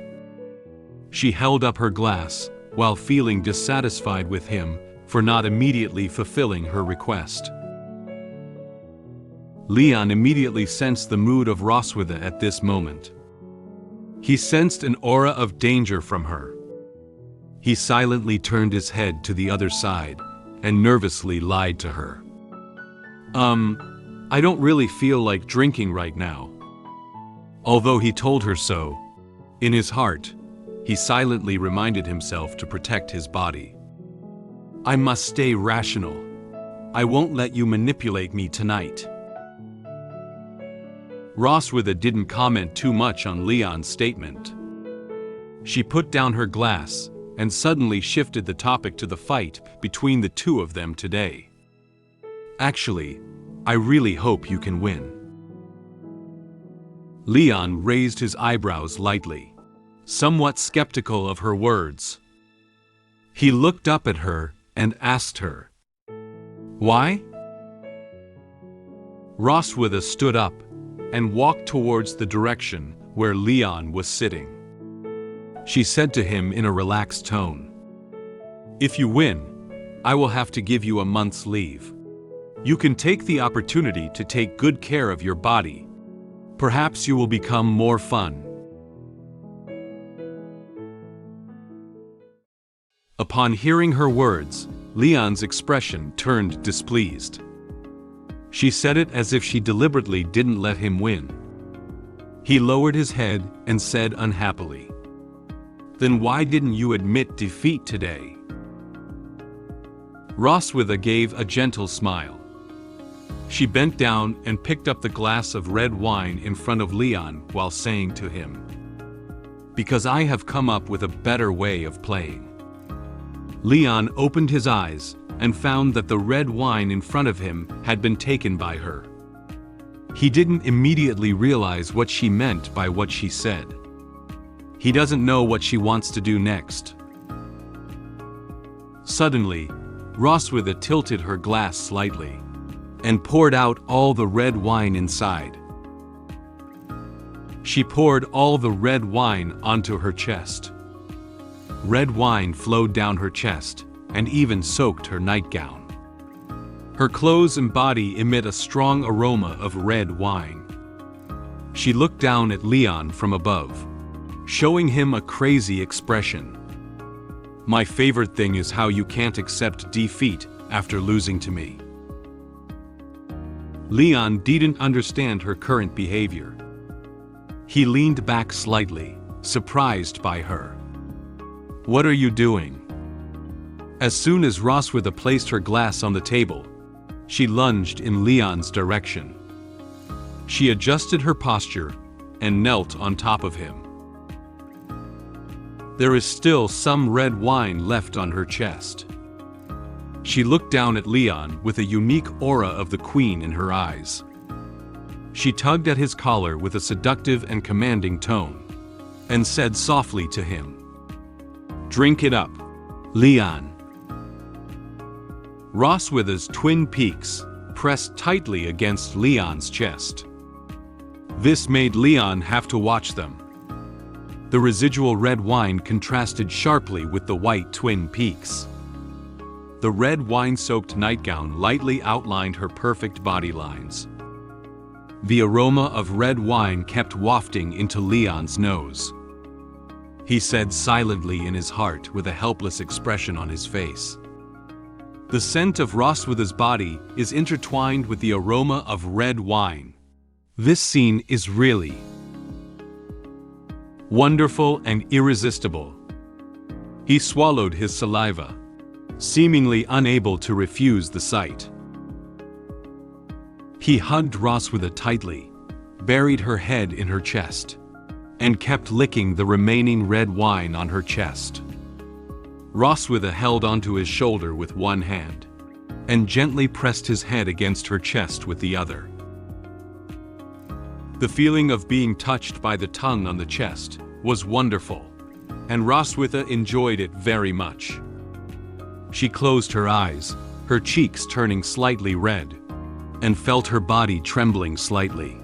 She held up her glass while feeling dissatisfied with him for not immediately fulfilling her request. Leon immediately sensed the mood of Roswitha at this moment. He sensed an aura of danger from her. He silently turned his head to the other side and nervously lied to her. I don't really feel like drinking right now. Although he told her so, in his heart, he silently reminded himself to protect his body. I must stay rational. I won't let you manipulate me tonight. Roswitha didn't comment too much on Leon's statement. She put down her glass and suddenly shifted the topic to the fight between the two of them today. Actually, I really hope you can win. Leon raised his eyebrows lightly, somewhat skeptical of her words. He looked up at her and asked her, "Why?" Roswitha stood up and walked towards the direction where Leon was sitting. She said to him in a relaxed tone, "If you win, I will have to give you a month's leave. You can take the opportunity to take good care of your body. Perhaps you will become more fun." Upon hearing her words, Leon's expression turned displeased. She said it as if she deliberately didn't let him win. He lowered his head and said unhappily, "Then why didn't you admit defeat today?" Roswitha gave a gentle smile. She bent down and picked up the glass of red wine in front of Leon while saying to him, "Because I have come up with a better way of playing." Leon opened his eyes and found that the red wine in front of him had been taken by her. He didn't immediately realize what she meant by what she said. He doesn't know what she wants to do next. Suddenly, Roswitha tilted her glass slightly and poured out all the red wine inside. She poured all the red wine onto her chest. Red wine flowed down her chest and even soaked her nightgown. Her clothes and body emit a strong aroma of red wine. She looked down at Leon from above, showing him a crazy expression. "My favorite thing is how you can't accept defeat after losing to me." Leon didn't understand her current behavior. He leaned back slightly, surprised by her. "What are you doing?" As soon as Roswitha placed her glass on the table, she lunged in Leon's direction. She adjusted her posture and knelt on top of him. There is still some red wine left on her chest. She looked down at Leon with a unique aura of the queen in her eyes. She tugged at his collar with a seductive and commanding tone, and said softly to him, "Drink it up, Leon." Roswitha's twin peaks pressed tightly against Leon's chest. This made Leon have to watch them. The residual red wine contrasted sharply with the white twin peaks. The red wine-soaked nightgown lightly outlined her perfect body lines. The aroma of red wine kept wafting into Leon's nose. He said silently in his heart with a helpless expression on his face, "The scent of Roswitha's body is intertwined with the aroma of red wine. This scene is really wonderful and irresistible." He swallowed his saliva, seemingly unable to refuse the sight. He hugged Roswitha tightly, buried her head in her chest, and kept licking the remaining red wine on her chest. Roswitha held onto his shoulder with one hand, and gently pressed his head against her chest with the other. The feeling of being touched by the tongue on the chest was wonderful, and Roswitha enjoyed it very much. She closed her eyes, her cheeks turning slightly red, and felt her body trembling slightly.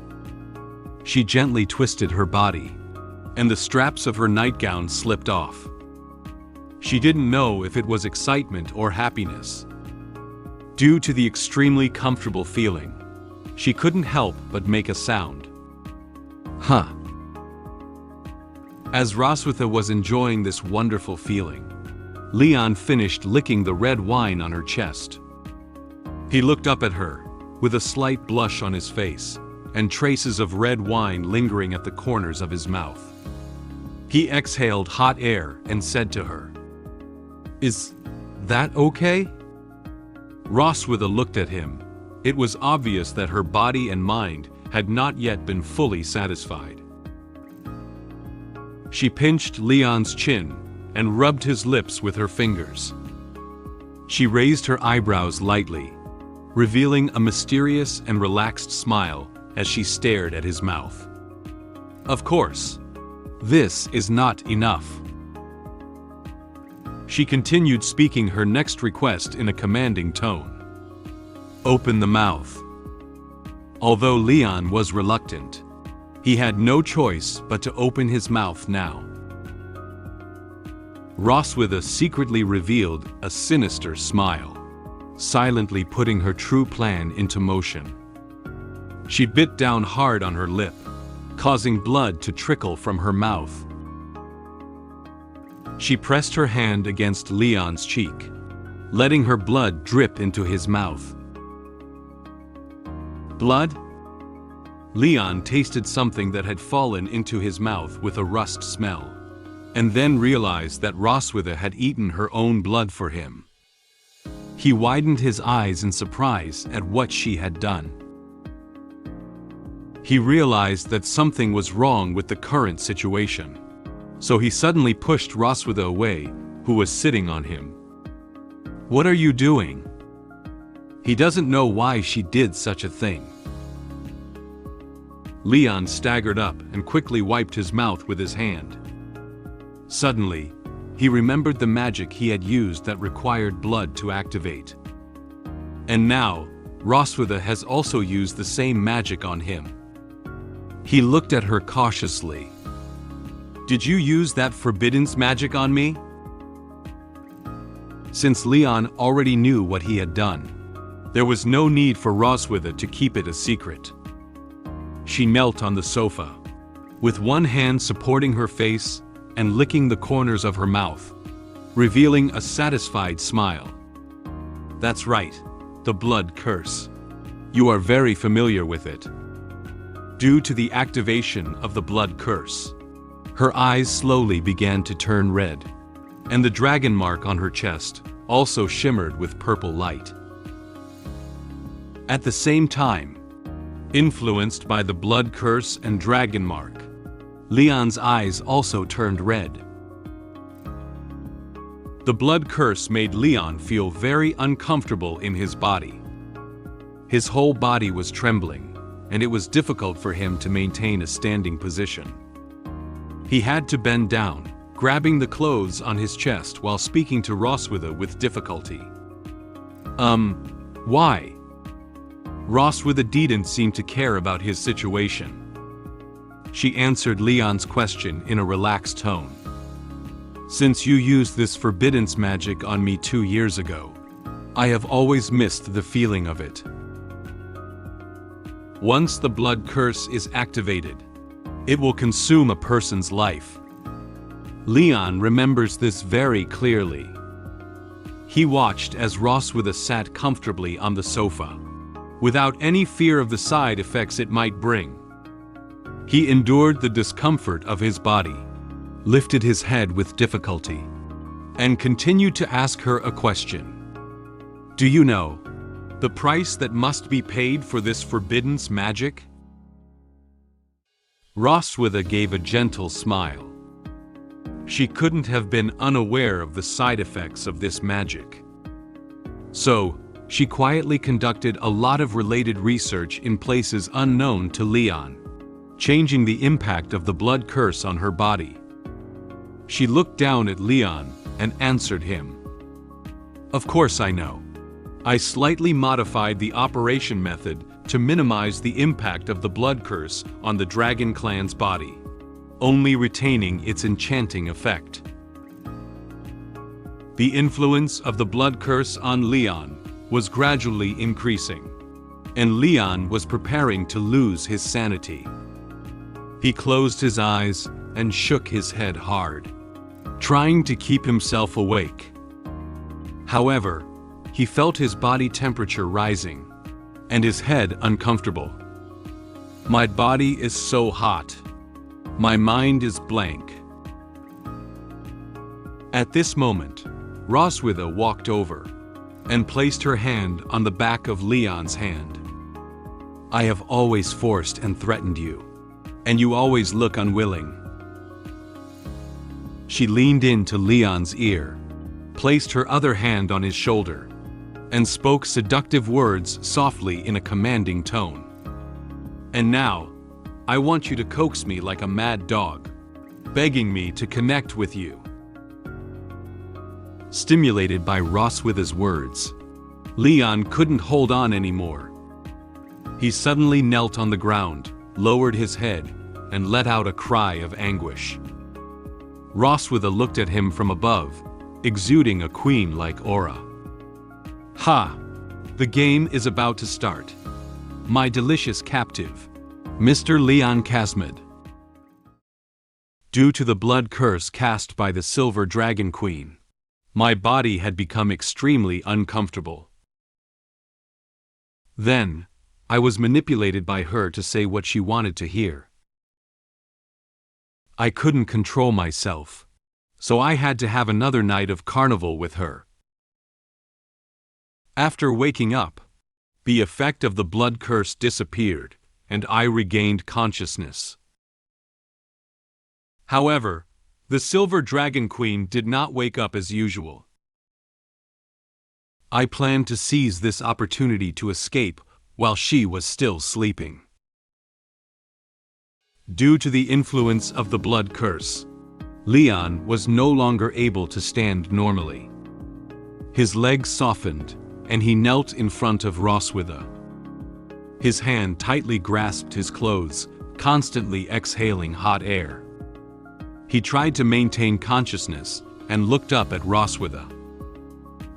She gently twisted her body, and the straps of her nightgown slipped off. She didn't know if it was excitement or happiness. Due to the extremely comfortable feeling, she couldn't help but make a sound. Huh. As Roswitha was enjoying this wonderful feeling, Leon finished licking the red wine on her chest. He looked up at her, with a slight blush on his face, and traces of red wine lingering at the corners of his mouth. He exhaled hot air and said to her, "Is that okay?" Roswitha looked at him. It was obvious that her body and mind had not yet been fully satisfied. She pinched Leon's chin and rubbed his lips with her fingers. She raised her eyebrows lightly, revealing a mysterious and relaxed smile as she stared at his mouth. "Of course, this is not enough." She continued, speaking her next request in a commanding tone. "Open the mouth." Although Leon was reluctant, he had no choice but to open his mouth now. Roswitha secretly revealed a sinister smile, silently putting her true plan into motion. She bit down hard on her lip, causing blood to trickle from her mouth. She pressed her hand against Leon's cheek, letting her blood drip into his mouth. Blood? Leon tasted something that had fallen into his mouth with a rust smell, and then realized that Roswitha had eaten her own blood for him. He widened his eyes in surprise at what she had done. He realized that something was wrong with the current situation, so he suddenly pushed Roswitha away, who was sitting on him. "What are you doing?" He doesn't know why she did such a thing. Leon staggered up and quickly wiped his mouth with his hand. Suddenly, he remembered the magic he had used that required blood to activate. And now, Roswitha has also used the same magic on him. He looked at her cautiously. "Did you use that forbidden magic on me?" Since Leon already knew what he had done, there was no need for Roswitha to keep it a secret. She knelt on the sofa, with one hand supporting her face and licking the corners of her mouth, revealing a satisfied smile. "That's right, the blood curse. You are very familiar with it." Due to the activation of the blood curse, her eyes slowly began to turn red, and the dragon mark on her chest also shimmered with purple light. At the same time, influenced by the blood curse and dragon mark, Leon's eyes also turned red. The blood curse made Leon feel very uncomfortable in his body. His whole body was trembling, and it was difficult for him to maintain a standing position. He had to bend down, grabbing the clothes on his chest while speaking to Roswitha with difficulty. Why?" Roswitha didn't seem to care about his situation. She answered Leon's question in a relaxed tone. "Since you used this forbidden magic on me 2 years ago, I have always missed the feeling of it. Once the blood curse is activated, it will consume a person's life." Leon remembers this very clearly. He watched as Roswitha sat comfortably on the sofa, without any fear of the side effects it might bring. He endured the discomfort of his body, lifted his head with difficulty, and continued to ask her a question. "Do you know the price that must be paid for this forbidden magic?" Roswitha gave a gentle smile. She couldn't have been unaware of the side effects of this magic. So, she quietly conducted a lot of related research in places unknown to Leon, changing the impact of the blood curse on her body. She looked down at Leon and answered him. "Of course I know. I slightly modified the operation method to minimize the impact of the blood curse on the dragon clan's body, only retaining its enchanting effect." The influence of the blood curse on Leon was gradually increasing, and Leon was preparing to lose his sanity. He closed his eyes and shook his head hard, trying to keep himself awake. However, he felt his body temperature rising, and his head uncomfortable. My body is so hot. My mind is blank. At this moment, Roswitha walked over and placed her hand on the back of Leon's hand. I have always forced and threatened you, and you always look unwilling. She leaned into Leon's ear, placed her other hand on his shoulder, and spoke seductive words softly in a commanding tone. And now, I want you to coax me like a mad dog, begging me to connect with you. Stimulated by Roswitha's words, Leon couldn't hold on anymore. He suddenly knelt on the ground, lowered his head, and let out a cry of anguish. Roswitha looked at him from above, exuding a queen-like aura. Ha! The game is about to start. My delicious captive, Mr. Leon Casmid. Due to the blood curse cast by the Silver Dragon Queen, my body had become extremely uncomfortable. Then, I was manipulated by her to say what she wanted to hear. I couldn't control myself, so I had to have another night of carnival with her. After waking up, the effect of the blood curse disappeared, and I regained consciousness. However, the Silver Dragon Queen did not wake up as usual. I planned to seize this opportunity to escape while she was still sleeping. Due to the influence of the blood curse, Leon was no longer able to stand normally. His legs softened, and he knelt in front of Roswitha. His hand tightly grasped his clothes, constantly exhaling hot air. He tried to maintain consciousness and looked up at Roswitha.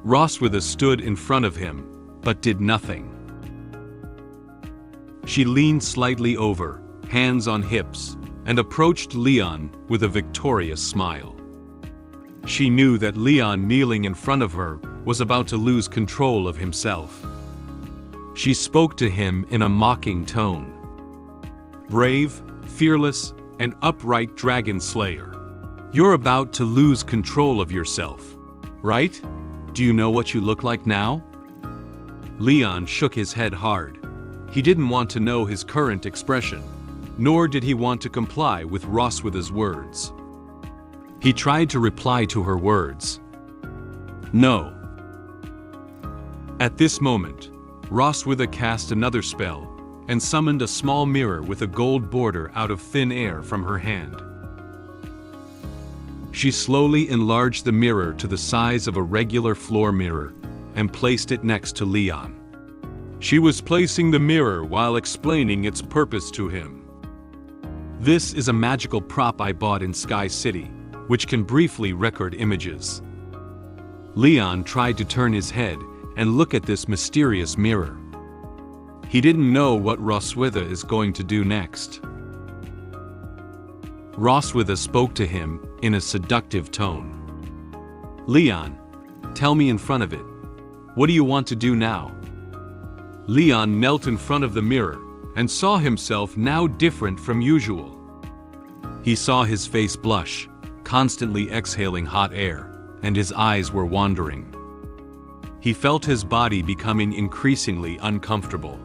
Roswitha stood in front of him, but did nothing. She leaned slightly over, hands on hips, and approached Leon with a victorious smile. She knew that Leon kneeling in front of her was about to lose control of himself. She spoke to him in a mocking tone. Brave, fearless, and upright dragon slayer, you're about to lose control of yourself, right? Do you know what you look like now? Leon shook his head hard. He didn't want to know his current expression, nor did he want to comply with Roswitha's words. He tried to reply to her words. No. At this moment, Roswitha cast another spell and summoned a small mirror with a gold border out of thin air from her hand. She slowly enlarged the mirror to the size of a regular floor mirror and placed it next to Leon. She was placing the mirror while explaining its purpose to him. This is a magical prop I bought in Sky City, which can briefly record images. Leon tried to turn his head and look at this mysterious mirror. He didn't know what Roswitha is going to do next. Roswitha spoke to him in a seductive tone. Leon, tell me in front of it. What do you want to do now? Leon knelt in front of the mirror and saw himself now different from usual. He saw his face blush, constantly exhaling hot air, and his eyes were wandering. He felt his body becoming increasingly uncomfortable.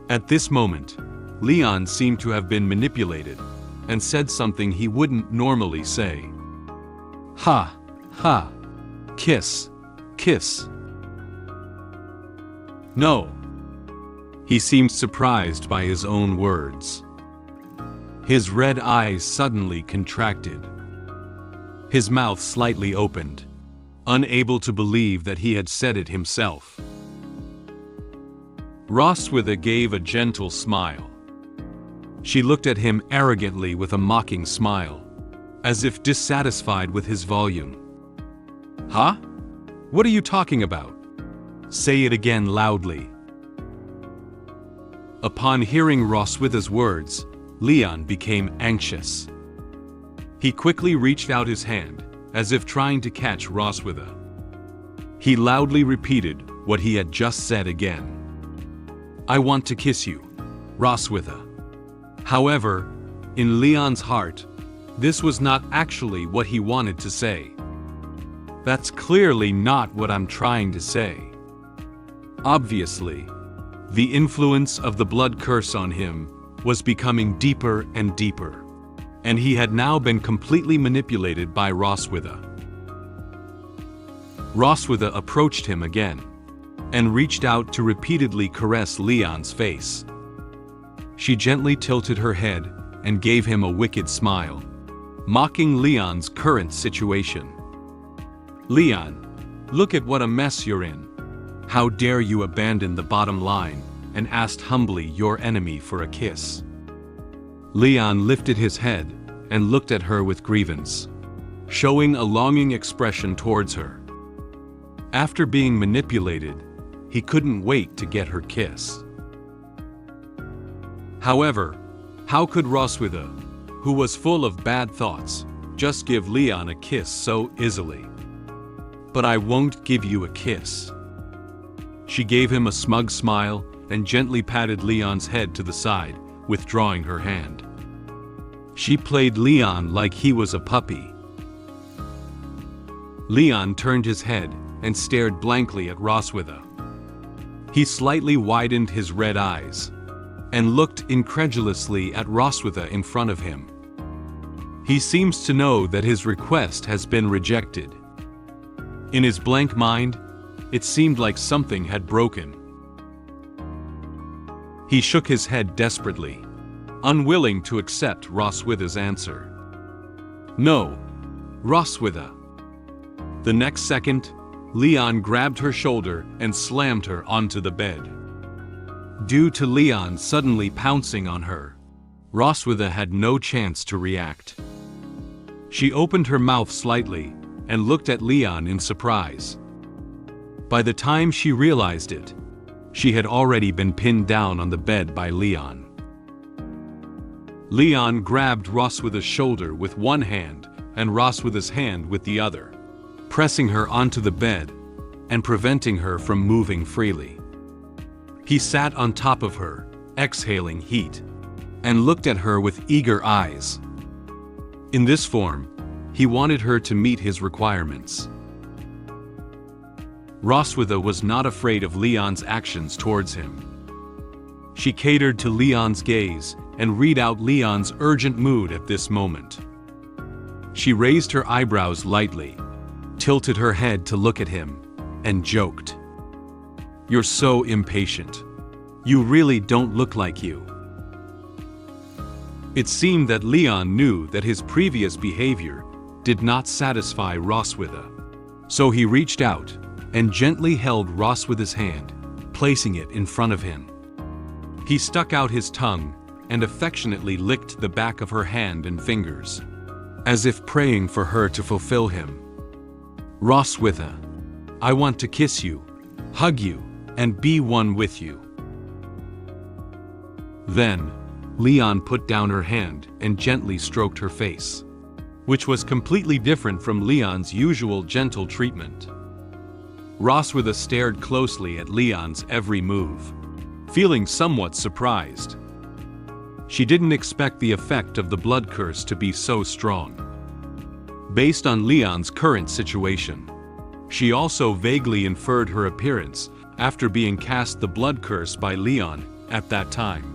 At this moment, Leon seemed to have been manipulated and said something he wouldn't normally say. Ha, ha, kiss, kiss. No. He seemed surprised by his own words. His red eyes suddenly contracted. His mouth slightly opened, unable to believe that he had said it himself. Roswitha gave a gentle smile. She looked at him arrogantly with a mocking smile, as if dissatisfied with his volume. Huh? What are you talking about? Say it again loudly. Upon hearing Roswitha's words, Leon became anxious. He quickly reached out his hand, as if trying to catch Roswitha. He loudly repeated what he had just said again. I want to kiss you, Roswitha. However, in Leon's heart, this was not actually what he wanted to say. That's clearly not what I'm trying to say. Obviously, the influence of the blood curse on him was becoming deeper and deeper, and he had now been completely manipulated by Roswitha. Roswitha approached him again, and reached out to repeatedly caress Leon's face. She gently tilted her head and gave him a wicked smile, mocking Leon's current situation. Leon, look at what a mess you're in. How dare you abandon the bottom line and ask humbly your enemy for a kiss? Leon lifted his head and looked at her with grievance, showing a longing expression towards her. After being manipulated, he couldn't wait to get her kiss. However, how could Roswitha, who was full of bad thoughts, just give Leon a kiss so easily? But I won't give you a kiss. She gave him a smug smile and gently patted Leon's head to the side, withdrawing her hand. She played Leon like he was a puppy. Leon turned his head and stared blankly at Roswitha. He slightly widened his red eyes and looked incredulously at Roswitha in front of him. He seems to know that his request has been rejected. In his blank mind, it seemed like something had broken. He shook his head desperately, unwilling to accept Roswitha's answer. No, Roswitha. The next second, Leon grabbed her shoulder and slammed her onto the bed. Due to Leon suddenly pouncing on her, Roswitha had no chance to react. She opened her mouth slightly and looked at Leon in surprise. By the time she realized it, she had already been pinned down on the bed by Leon. Leon grabbed Roswitha's shoulder with one hand and Roswitha's hand with the other, pressing her onto the bed and preventing her from moving freely. He sat on top of her, exhaling heat, and looked at her with eager eyes. In this form, he wanted her to meet his requirements. Roswitha was not afraid of Leon's actions towards him. She catered to Leon's gaze and read out Leon's urgent mood at this moment. She raised her eyebrows lightly, tilted her head to look at him, and joked. You're so impatient. You really don't look like you. It seemed that Leon knew that his previous behavior did not satisfy Roswitha, so he reached out and gently held Roswitha's hand, placing it in front of him. He stuck out his tongue and affectionately licked the back of her hand and fingers, as if praying for her to fulfill him. Roswitha, I want to kiss you, hug you, and be one with you. Then, Leon put down her hand and gently stroked her face, which was completely different from Leon's usual gentle treatment. Roswitha stared closely at Leon's every move, feeling somewhat surprised. She didn't expect the effect of the blood curse to be so strong. Based on Leon's current situation, she also vaguely inferred her appearance after being cast the blood curse by Leon at that time.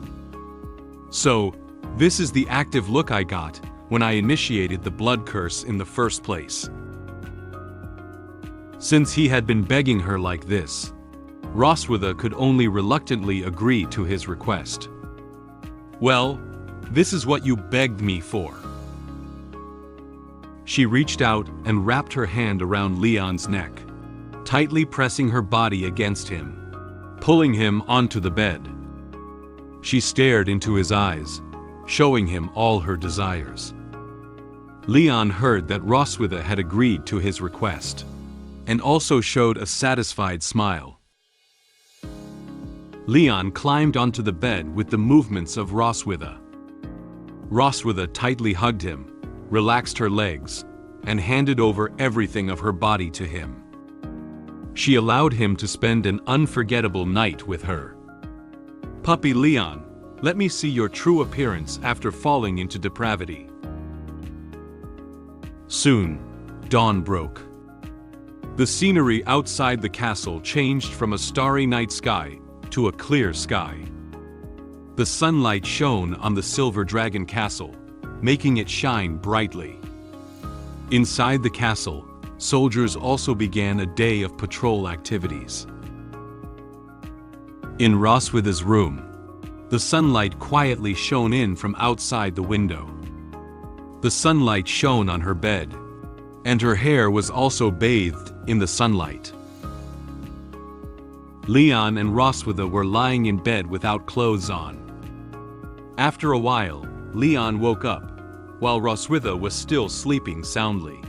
So, this is the active look I got when I initiated the blood curse in the first place. Since he had been begging her like this, Roswitha could only reluctantly agree to his request. Well, this is what you begged me for. She reached out and wrapped her hand around Leon's neck, tightly pressing her body against him, pulling him onto the bed. She stared into his eyes, showing him all her desires. Leon heard that Roswitha had agreed to his request, and also showed a satisfied smile. Leon climbed onto the bed with the movements of Roswitha. Roswitha tightly hugged him, relaxed her legs, and handed over everything of her body to him. She allowed him to spend an unforgettable night with her. Puppy Leon, let me see your true appearance after falling into depravity. Soon, dawn broke. The scenery outside the castle changed from a starry night sky to a clear sky. The sunlight shone on the silver dragon castle, making it shine brightly. Inside the castle, soldiers also began a day of patrol activities. In Roswitha's room, the sunlight quietly shone in from outside the window. The sunlight shone on her bed, and her hair was also bathed in the sunlight. Leon and Roswitha were lying in bed without clothes on. After a while, Leon woke up, while Roswitha was still sleeping soundly.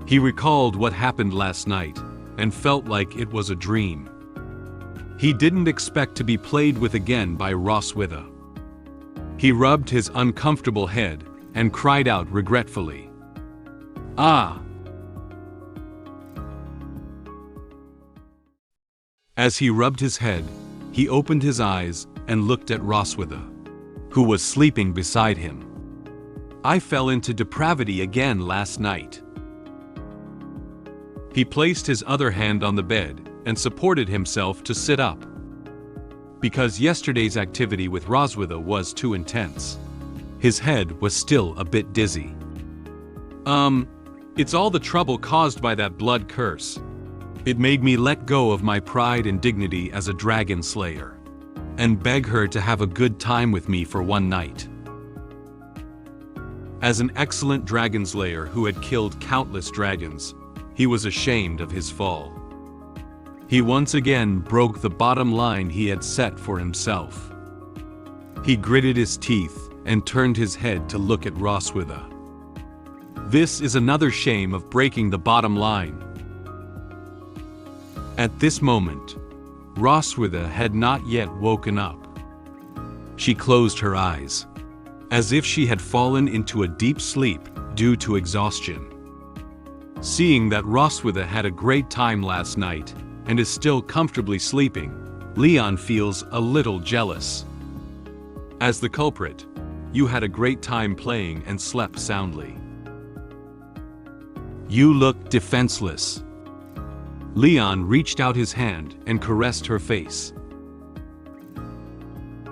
He recalled what happened last night, and felt like it was a dream. He didn't expect to be played with again by Roswitha. He rubbed his uncomfortable head, and cried out regretfully, "Ah!" As he rubbed his head, he opened his eyes and looked at Roswitha, who was sleeping beside him. "I fell into depravity again last night." He placed his other hand on the bed and supported himself to sit up. Because yesterday's activity with Roswitha was too intense, his head was still a bit dizzy. It's all the trouble caused by that blood curse. It made me let go of my pride and dignity as a dragon slayer, and beg her to have a good time with me for one night. As an excellent dragon slayer who had killed countless dragons, he was ashamed of his fall. He once again broke the bottom line he had set for himself. He gritted his teeth and turned his head to look at Roswitha. This is another shame of breaking the bottom line. At this moment, Roswitha had not yet woken up. She closed her eyes, as if she had fallen into a deep sleep due to exhaustion. Seeing that Roswitha had a great time last night and is still comfortably sleeping, Leon feels a little jealous. As the culprit, you had a great time playing and slept soundly. You look defenseless. Leon reached out his hand and caressed her face.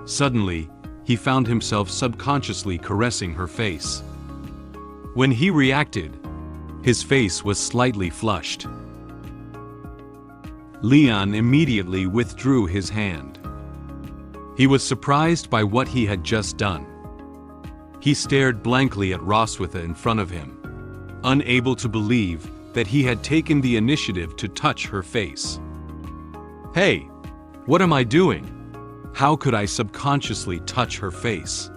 Suddenly, he found himself subconsciously caressing her face. When he reacted, his face was slightly flushed. Leon immediately withdrew his hand. He was surprised by what he had just done. He stared blankly at Roswitha in front of him, unable to believe that he had taken the initiative to touch her face. "Hey, what am I doing? How could I subconsciously touch her face?"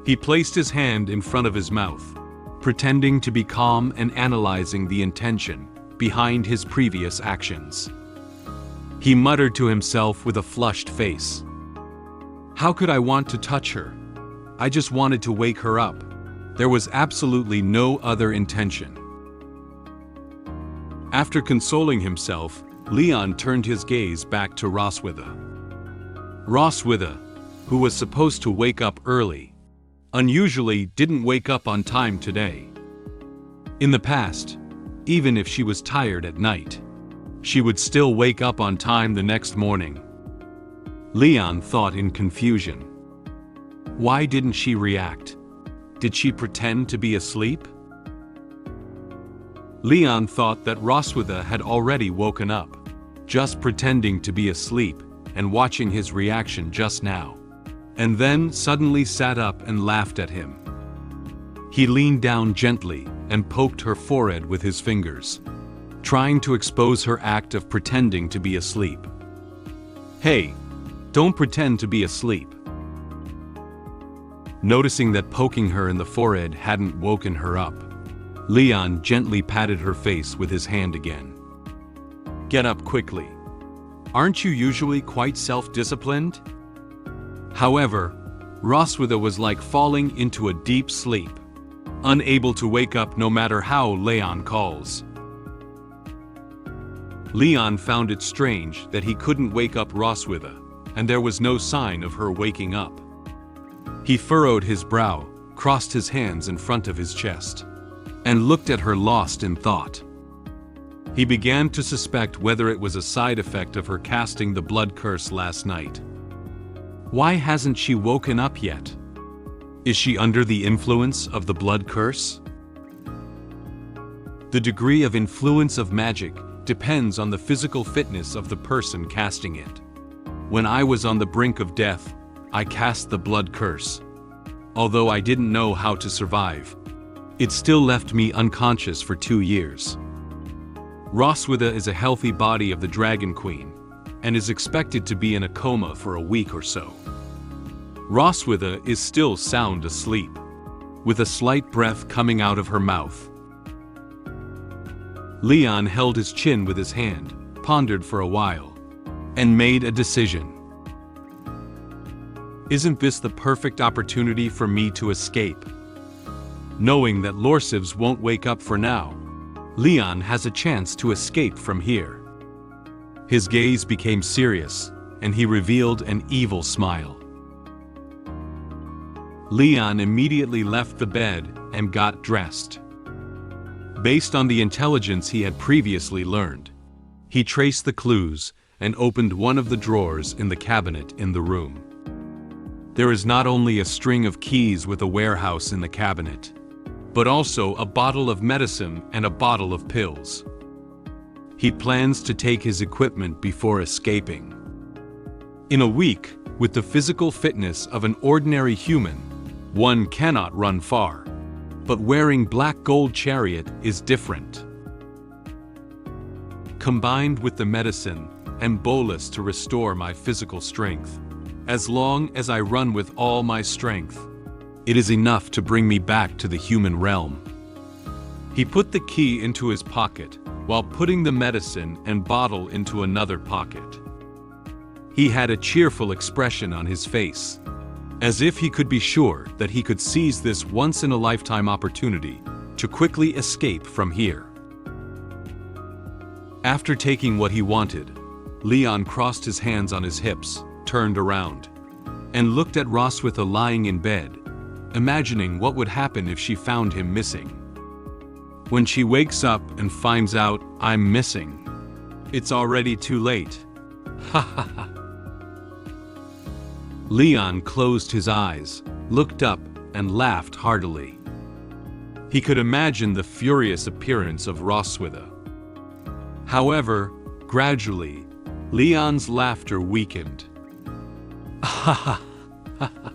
He placed his hand in front of his mouth, pretending to be calm and analyzing the intention behind his previous actions. He muttered to himself with a flushed face, "How could I want to touch her? I just wanted to wake her up. There was absolutely no other intention." After consoling himself, Leon turned his gaze back to Roswitha. Roswitha, who was supposed to wake up early, unusually didn't wake up on time today. In the past, even if she was tired at night, she would still wake up on time the next morning. Leon thought in confusion. Why didn't she react? Did she pretend to be asleep? Leon thought that Roswitha had already woken up, just pretending to be asleep and watching his reaction just now, and then suddenly sat up and laughed at him. He leaned down gently and poked her forehead with his fingers, trying to expose her act of pretending to be asleep. "Hey, don't pretend to be asleep." Noticing that poking her in the forehead hadn't woken her up, Leon gently patted her face with his hand again. "Get up quickly. Aren't you usually quite self-disciplined?" However, Roswitha was like falling into a deep sleep, unable to wake up no matter how Leon calls. Leon found it strange that he couldn't wake up Roswitha, and there was no sign of her waking up. He furrowed his brow, crossed his hands in front of his chest, and looked at her lost in thought. He began to suspect whether it was a side effect of her casting the blood curse last night. Why hasn't she woken up yet? Is she under the influence of the blood curse? The degree of influence of magic depends on the physical fitness of the person casting it. When I was on the brink of death, I cast the blood curse. Although I didn't know how to survive, it still left me unconscious for 2 years. Roswitha is a healthy body of the Dragon Queen, and is expected to be in a coma for a week or so. Roswitha is still sound asleep, with a slight breath coming out of her mouth. Leon held his chin with his hand, pondered for a while, and made a decision. Isn't this the perfect opportunity for me to escape? Knowing that Lorsivs won't wake up for now, Leon has a chance to escape from here. His gaze became serious, and he revealed an evil smile. Leon immediately left the bed and got dressed. Based on the intelligence he had previously learned, he traced the clues and opened one of the drawers in the cabinet in the room. There is not only a string of keys with a warehouse in the cabinet, but also a bottle of medicine and a bottle of pills. He plans to take his equipment before escaping. In a week, with the physical fitness of an ordinary human, one cannot run far. But wearing black gold chariot is different. Combined with the medicine and bolus to restore my physical strength, as long as I run with all my strength, it is enough to bring me back to the human realm. He put the key into his pocket while putting the medicine and bottle into another pocket. He had a cheerful expression on his face, as if he could be sure that he could seize this once-in-a-lifetime opportunity to quickly escape from here. After taking what he wanted, Leon crossed his hands on his hips, turned around, and looked at Roswitha lying in bed, imagining what would happen if she found him missing. When she wakes up and finds out I'm missing, it's already too late. Ha ha ha. Leon closed his eyes, looked up, and laughed heartily. He could imagine the furious appearance of Roswitha. However, gradually, Leon's laughter weakened. Ha ha ha ha.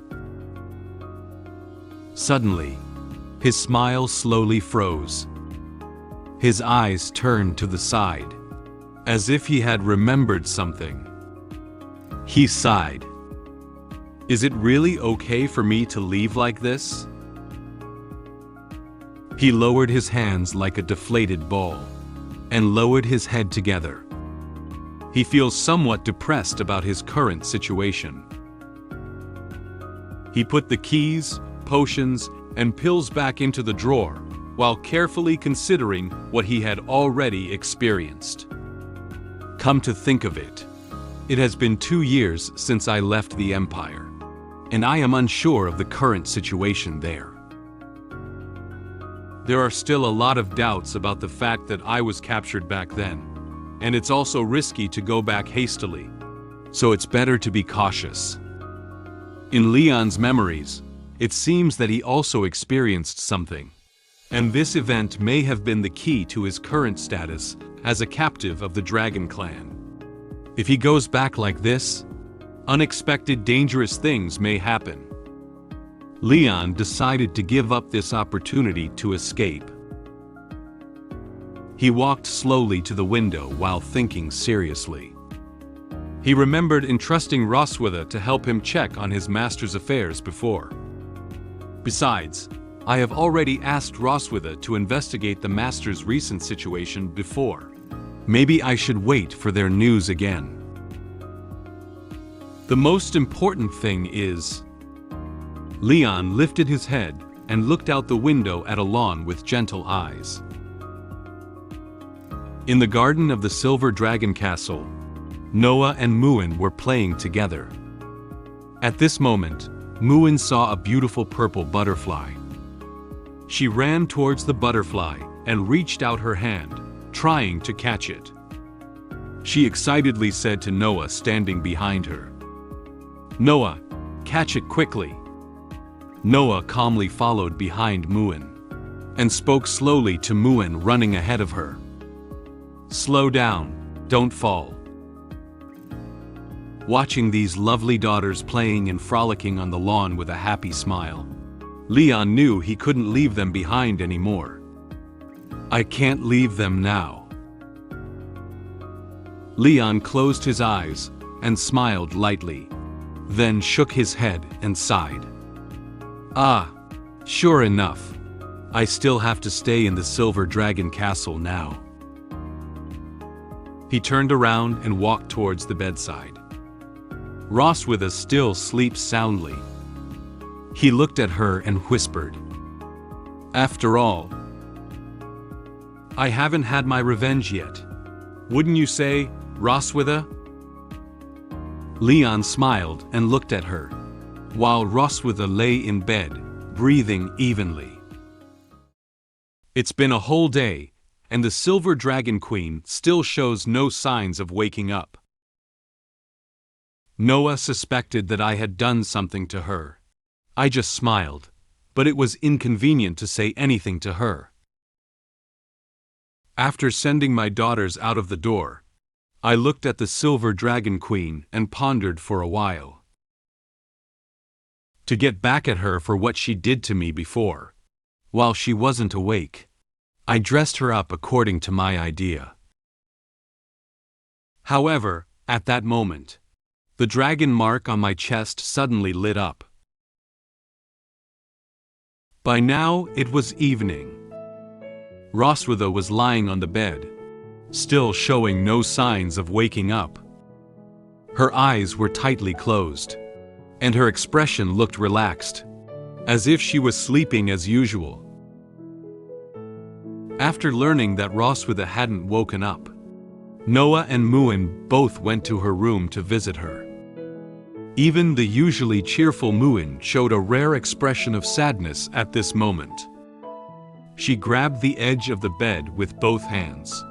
Suddenly, his smile slowly froze. His eyes turned to the side, as if he had remembered something. He sighed. Is it really okay for me to leave like this? He lowered his hands like a deflated ball, and lowered his head together. He feels somewhat depressed about his current situation. He put the keys, potions, and pills back into the drawer, while carefully considering what he had already experienced. Come to think of it, it has been 2 years since I left the Empire, and I am unsure of the current situation there. There are still a lot of doubts about the fact that I was captured back then, and it's also risky to go back hastily, so it's better to be cautious. In Leon's memories, it seems that he also experienced something, and this event may have been the key to his current status as a captive of the Dragon Clan. If he goes back like this, unexpected dangerous things may happen. Leon decided to give up this opportunity to escape. He walked slowly to the window while thinking seriously. He remembered entrusting Roswitha to help him check on his master's affairs before. Besides, I have already asked Roswitha to investigate the master's recent situation before. Maybe I should wait for their news again. The most important thing is... Leon lifted his head and looked out the window at a lawn with gentle eyes. In the garden of the Silver Dragon Castle, Noah and Muen were playing together. At this moment, Muen saw a beautiful purple butterfly. She ran towards the butterfly and reached out her hand, trying to catch it. She excitedly said to Noah standing behind her, "Noah, catch it quickly." Noah calmly followed behind Muen and spoke slowly to Muen running ahead of her. "Slow down, don't fall." Watching these lovely daughters playing and frolicking on the lawn with a happy smile, Leon knew he couldn't leave them behind anymore. "I can't leave them now." Leon closed his eyes and smiled lightly, then shook his head and sighed. "Ah, sure enough. I still have to stay in the Silver Dragon Castle now." He turned around and walked towards the bedside. Roswitha still sleeps soundly. He looked at her and whispered, "After all, I haven't had my revenge yet. Wouldn't you say, Roswitha?" Leon smiled and looked at her, while Roswitha lay in bed, breathing evenly. It's been a whole day, and the Silver Dragon Queen still shows no signs of waking up. Noah suspected that I had done something to her. I just smiled, but it was inconvenient to say anything to her. After sending my daughters out of the door, I looked at the Silver Dragon Queen and pondered for a while. To get back at her for what she did to me before, while she wasn't awake, I dressed her up according to my idea. However, at that moment, the dragon mark on my chest suddenly lit up. By now, it was evening. Roswitha was lying on the bed, still showing no signs of waking up. Her eyes were tightly closed, and her expression looked relaxed, as if she was sleeping as usual. After learning that Roswitha hadn't woken up, Noah and Muen both went to her room to visit her. Even the usually cheerful Muen showed a rare expression of sadness at this moment. She grabbed the edge of the bed with both hands,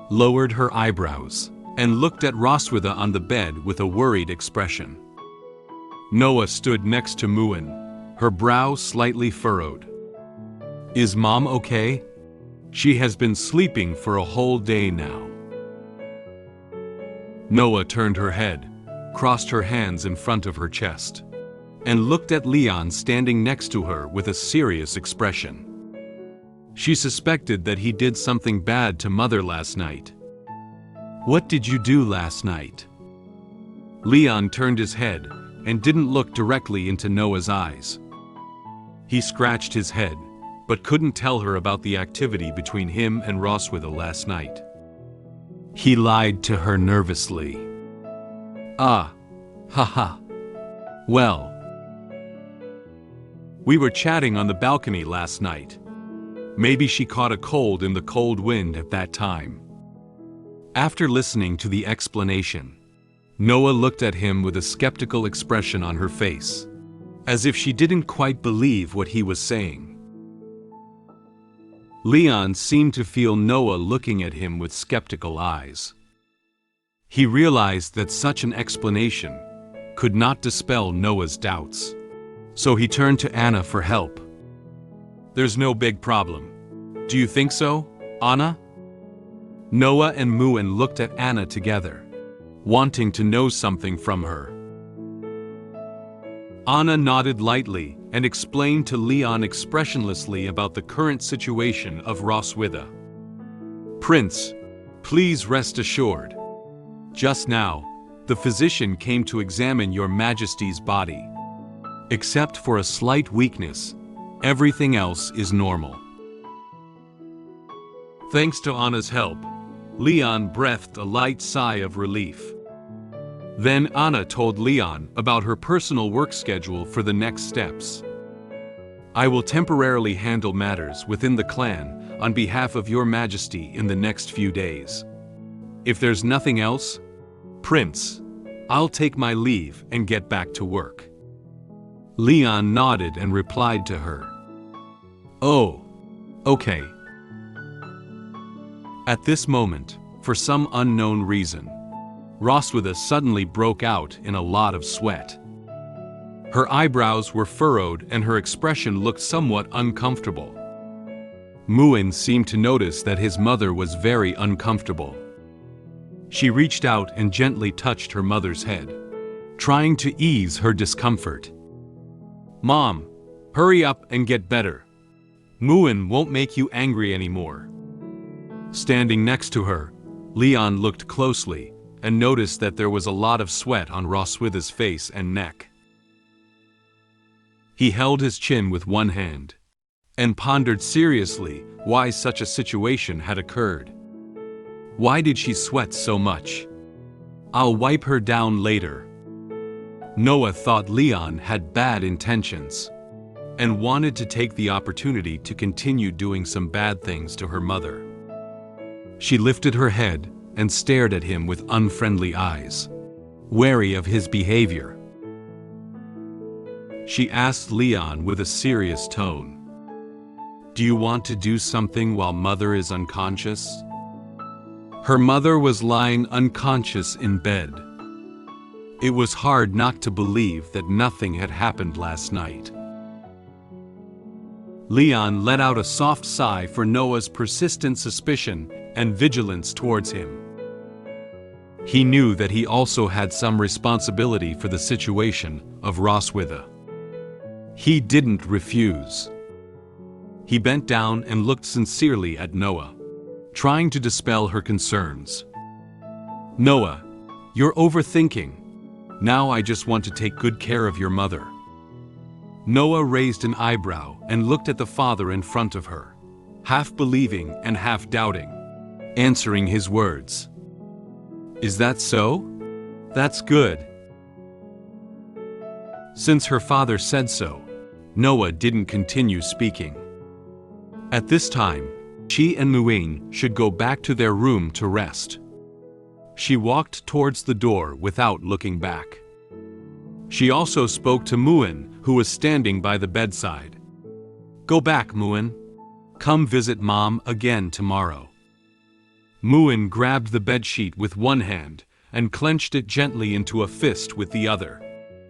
lowered her eyebrows, and looked at Roswitha on the bed with a worried expression. Noah stood next to Muen, her brow slightly furrowed. "Is Mom okay? She has been sleeping for a whole day now." Noah turned her head, crossed her hands in front of her chest, and looked at Leon standing next to her with a serious expression. She suspected that he did something bad to Mother last night. "What did you do last night?" Leon turned his head and didn't look directly into Noah's eyes. He scratched his head, but couldn't tell her about the activity between him and Roswitha last night. He lied to her nervously. "Ah, haha. Well, we were chatting on the balcony last night. Maybe she caught a cold in the cold wind at that time." After listening to the explanation, Noah looked at him with a skeptical expression on her face, as if she didn't quite believe what he was saying. Leon seemed to feel Noah looking at him with skeptical eyes. He realized that such an explanation could not dispel Noah's doubts, so he turned to Anna for help. "There's no big problem. Do you think so, Anna?" Noah and Muen looked at Anna together, wanting to know something from her. Anna nodded lightly and explained to Leon expressionlessly about the current situation of Roswitha. "Prince, please rest assured. Just now, the physician came to examine your Majesty's body. Except for a slight weakness, everything else is normal." Thanks to Anna's help, Leon breathed a light sigh of relief. Then Anna told Leon about her personal work schedule for the next steps. "I will temporarily handle matters within the clan on behalf of your majesty in the next few days. If there's nothing else, Prince, I'll take my leave and get back to work." Leon nodded and replied to her, "Oh, okay." At this moment, for some unknown reason, Roswitha suddenly broke out in a lot of sweat. Her eyebrows were furrowed and her expression looked somewhat uncomfortable. Muen seemed to notice that his mother was very uncomfortable. She reached out and gently touched her mother's head, trying to ease her discomfort. "Mom, hurry up and get better. Muen won't make you angry anymore." Standing next to her, Leon looked closely and noticed that there was a lot of sweat on Roswitha's face and neck. He held his chin with one hand and pondered seriously why such a situation had occurred. Why did she sweat so much? "I'll wipe her down later." Noah thought Leon had bad intentions and wanted to take the opportunity to continue doing some bad things to her mother. She lifted her head and stared at him with unfriendly eyes, wary of his behavior. She asked Leon with a serious tone, "Do you want to do something while Mother is unconscious?" Her mother was lying unconscious in bed. It was hard not to believe that nothing had happened last night. Leon let out a soft sigh for Noah's persistent suspicion and vigilance towards him. He knew that he also had some responsibility for the situation of Roswitha. He didn't refuse. He bent down and looked sincerely at Noah, trying to dispel her concerns. "Noah, you're overthinking. Now I just want to take good care of your mother." Noah raised an eyebrow and looked at the father in front of her, half believing and half doubting, answering his words. "Is that so? That's good." Since her father said so, Noah didn't continue speaking. At this time, she and Muen should go back to their room to rest. She walked towards the door without looking back. She also spoke to Muen, who was standing by the bedside. "Go back, Muen. Come visit Mom again tomorrow." Muen grabbed the bedsheet with one hand and clenched it gently into a fist with the other,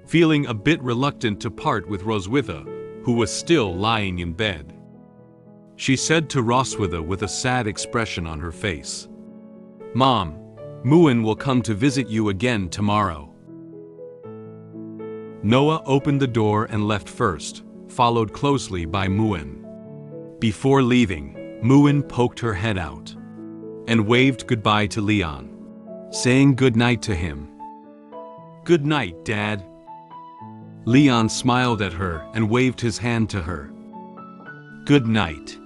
feeling a bit reluctant to part with Roswitha, who was still lying in bed. She said to Roswitha with a sad expression on her face, "Mom, Muen will come to visit you again tomorrow." Noah opened the door and left first, followed closely by Muen. Before leaving, Muen poked her head out and waved goodbye to Leon, saying good night to him. "Good night, Dad." Leon smiled at her and waved his hand to her. "Good night."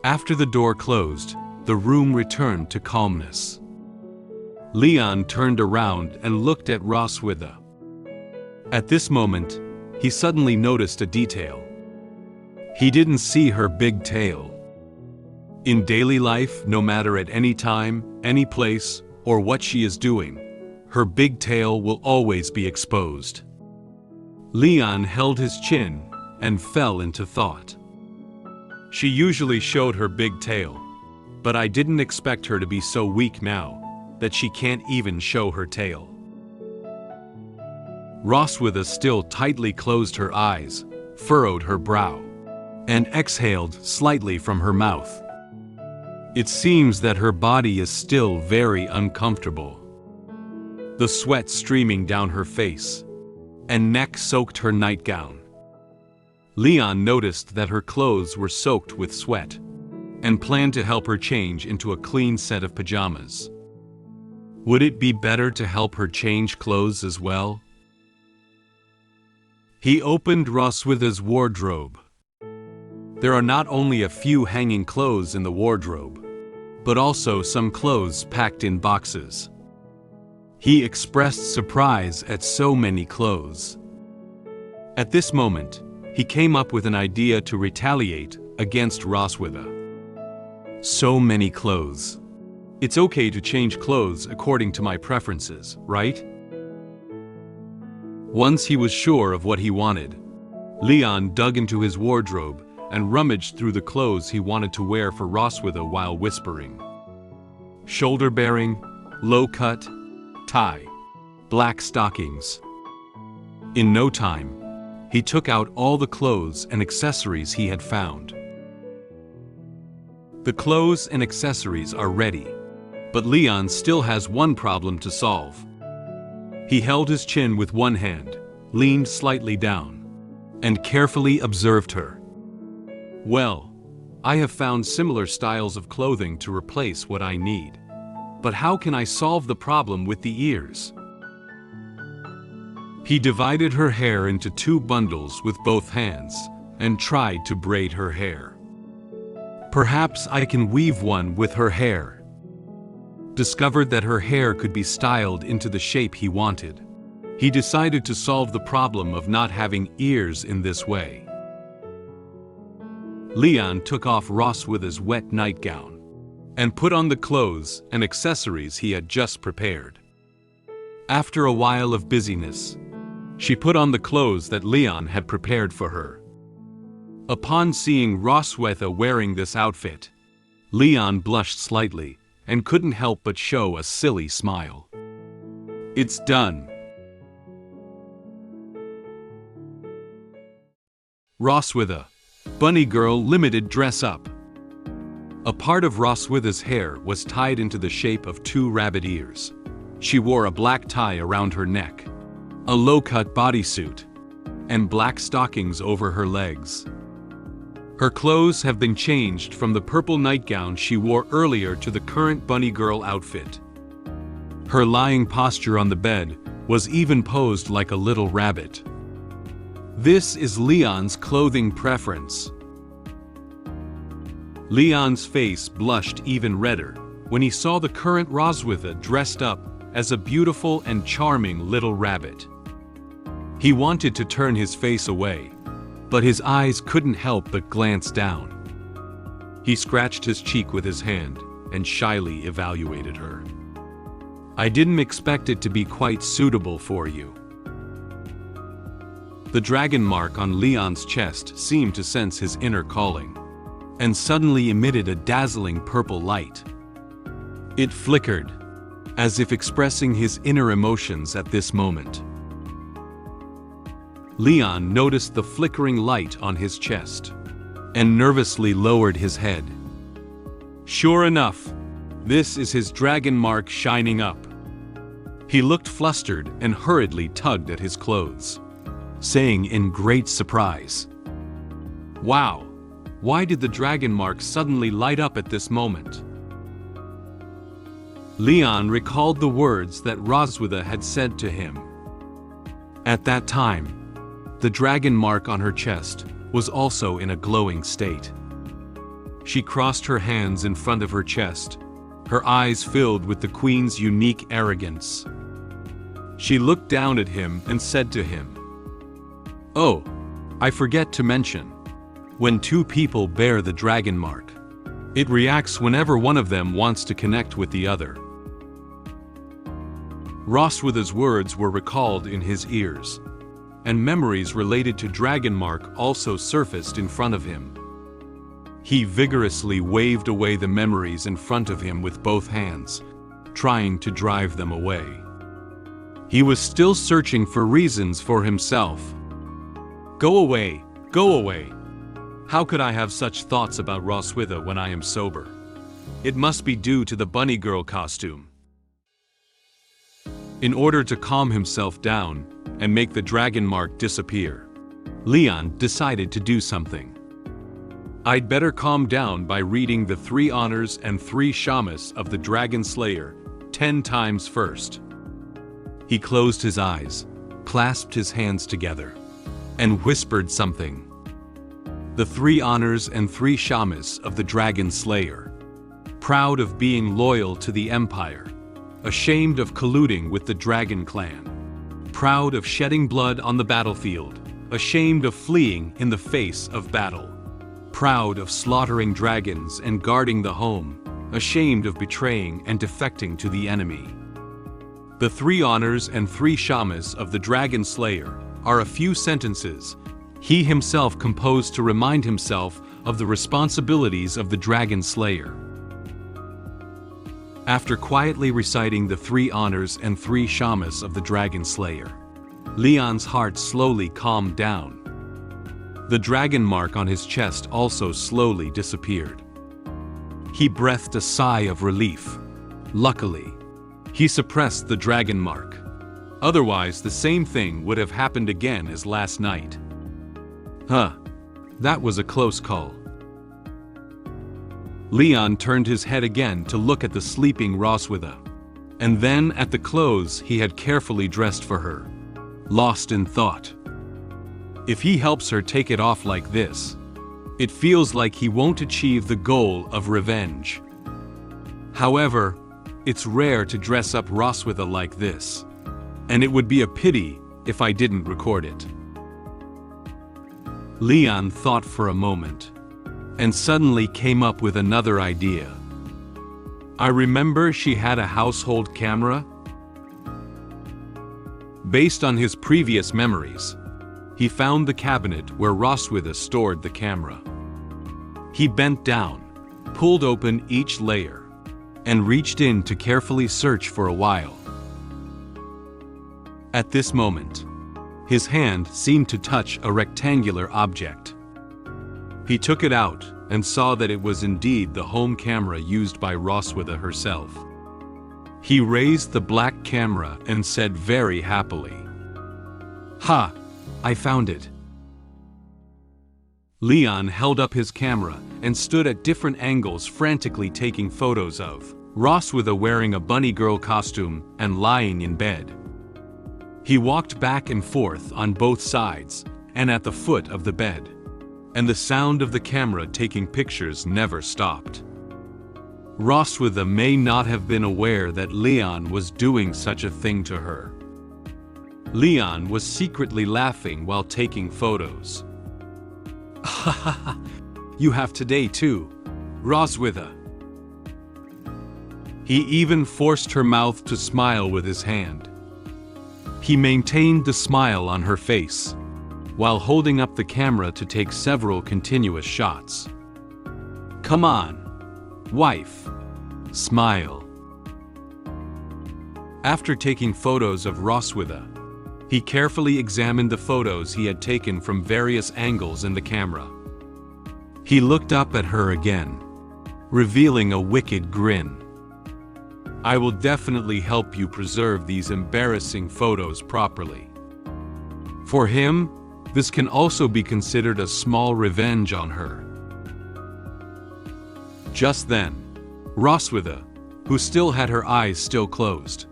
After the door closed, the room returned to calmness. Leon turned around and looked at Roswitha. At this moment, he suddenly noticed a detail. He didn't see her big tail. In daily life, no matter at any time, any place, or what she is doing, her big tail will always be exposed. Leon held his chin and fell into thought. She usually showed her big tail, but I didn't expect her to be so weak now that she can't even show her tail. Roswitha still tightly closed her eyes, furrowed her brow, and exhaled slightly from her mouth. It seems that her body is still very uncomfortable. The sweat streaming down her face and neck soaked her nightgown. Leon noticed that her clothes were soaked with sweat and planned to help her change into a clean set of pajamas. Would it be better to help her change clothes as well? He opened Roswitha's wardrobe. There are not only a few hanging clothes in the wardrobe, but also some clothes packed in boxes. He expressed surprise at so many clothes. At this moment, he came up with an idea to retaliate against Roswitha. So many clothes. It's okay to change clothes according to my preferences, right? Once he was sure of what he wanted, Leon dug into his wardrobe and rummaged through the clothes he wanted to wear for Roswitha while whispering. Shoulder-bearing, low-cut, tie, black stockings. In no time, he took out all the clothes and accessories he had found. The clothes and accessories are ready, but Leon still has one problem to solve. He held his chin with one hand, leaned slightly down, and carefully observed her. Well, I have found similar styles of clothing to replace what I need. But how can I solve the problem with the ears? He divided her hair into 2 bundles with both hands and tried to braid her hair. Perhaps I can weave one with her hair. Discovered that her hair could be styled into the shape he wanted. He decided to solve the problem of not having ears in this way. Leon took off Roswitha's wet nightgown and put on the clothes and accessories he had just prepared. After a while of busyness, she put on the clothes that Leon had prepared for her. Upon seeing Roswitha wearing this outfit, Leon blushed slightly and couldn't help but show a silly smile. It's done. Roswitha, Bunny Girl Limited Dress Up. A part of Roswitha's hair was tied into the shape of 2 rabbit ears. She wore a black tie around her neck, a low-cut bodysuit, and black stockings over her legs. Her clothes have been changed from the purple nightgown she wore earlier to the current Bunny Girl outfit. Her lying posture on the bed was even posed like a little rabbit. This is Leon's clothing preference. Leon's face blushed even redder when he saw the current Roswitha dressed up as a beautiful and charming little rabbit. He wanted to turn his face away, but his eyes couldn't help but glance down. He scratched his cheek with his hand and shyly evaluated her. I didn't expect it to be quite suitable for you. The dragon mark on Leon's chest seemed to sense his inner calling, and suddenly emitted a dazzling purple light. It flickered, as if expressing his inner emotions at this moment. Leon noticed the flickering light on his chest, and nervously lowered his head. Sure enough, this is his dragon mark shining up. He looked flustered and hurriedly tugged at his clothes, saying in great surprise, "Wow! Why did the dragon mark suddenly light up at this moment?" Leon recalled the words that Roswitha had said to him. At that time, the dragon mark on her chest was also in a glowing state. She crossed her hands in front of her chest, her eyes filled with the queen's unique arrogance. She looked down at him and said to him, "Oh, I forget to mention. When 2 people bear the dragon mark, it reacts whenever one of them wants to connect with the other." Roswitha's words were recalled in his ears, and memories related to dragon mark also surfaced in front of him. He vigorously waved away the memories in front of him with both hands, trying to drive them away. He was still searching for reasons for himself. Go away, go away. How could I have such thoughts about Roswitha when I am sober? It must be due to the bunny girl costume. In order to calm himself down and make the dragon mark disappear, Leon decided to do something. I'd better calm down by reading the 3 honors and 3 shamas of the Dragon Slayer 10 times first. He closed his eyes, clasped his hands together, and whispered something. The 3 honors and 3 shamas of the Dragon Slayer. Proud of being loyal to the Empire. Ashamed of colluding with the Dragon Clan. Proud of shedding blood on the battlefield. Ashamed of fleeing in the face of battle. proud of slaughtering dragons and guarding the home, ashamed of betraying and defecting to the enemy. The 3 honors and 3 shamas of the Dragon Slayer are a few sentences he himself composed to remind himself of the responsibilities of the Dragon Slayer. After quietly reciting the 3 honors and 3 shamas of the Dragon Slayer, Leon's heart slowly calmed down. The dragon mark on his chest also slowly disappeared. He breathed a sigh of relief. Luckily, he suppressed the dragon mark. Otherwise, the same thing would have happened again as last night. That was a close call. Leon turned his head again to look at the sleeping Roswitha, and then at the clothes he had carefully dressed for her, lost in thought. If he helps her take it off like this, it feels like he won't achieve the goal of revenge. However, it's rare to dress up Roswitha like this, and it would be a pity if I didn't record it. Leon thought for a moment, and suddenly came up with another idea. I remember she had a household camera. Based on his previous memories, he found the cabinet where Roswitha stored the camera. He bent down, pulled open each layer, and reached in to carefully search for a while. At this moment, his hand seemed to touch a rectangular object. He took it out and saw that it was indeed the home camera used by Roswitha herself. He raised the black camera and said very happily, "Ha! I found it." Leon held up his camera and stood at different angles frantically taking photos of Roswitha wearing a bunny girl costume and lying in bed. He walked back and forth on both sides and at the foot of the bed, and the sound of the camera taking pictures never stopped. Roswitha may not have been aware that Leon was doing such a thing to her. Leon was secretly laughing while taking photos. "Ha ha ha, you have today too, Roswitha." He even forced her mouth to smile with his hand. He maintained the smile on her face, while holding up the camera to take several continuous shots. "Come on, wife, smile." After taking photos of Roswitha, he carefully examined the photos he had taken from various angles in the camera. He looked up at her again, revealing a wicked grin. "I will definitely help you preserve these embarrassing photos properly." For him, this can also be considered a small revenge on her. Just then, Roswitha, who still had her eyes still closed,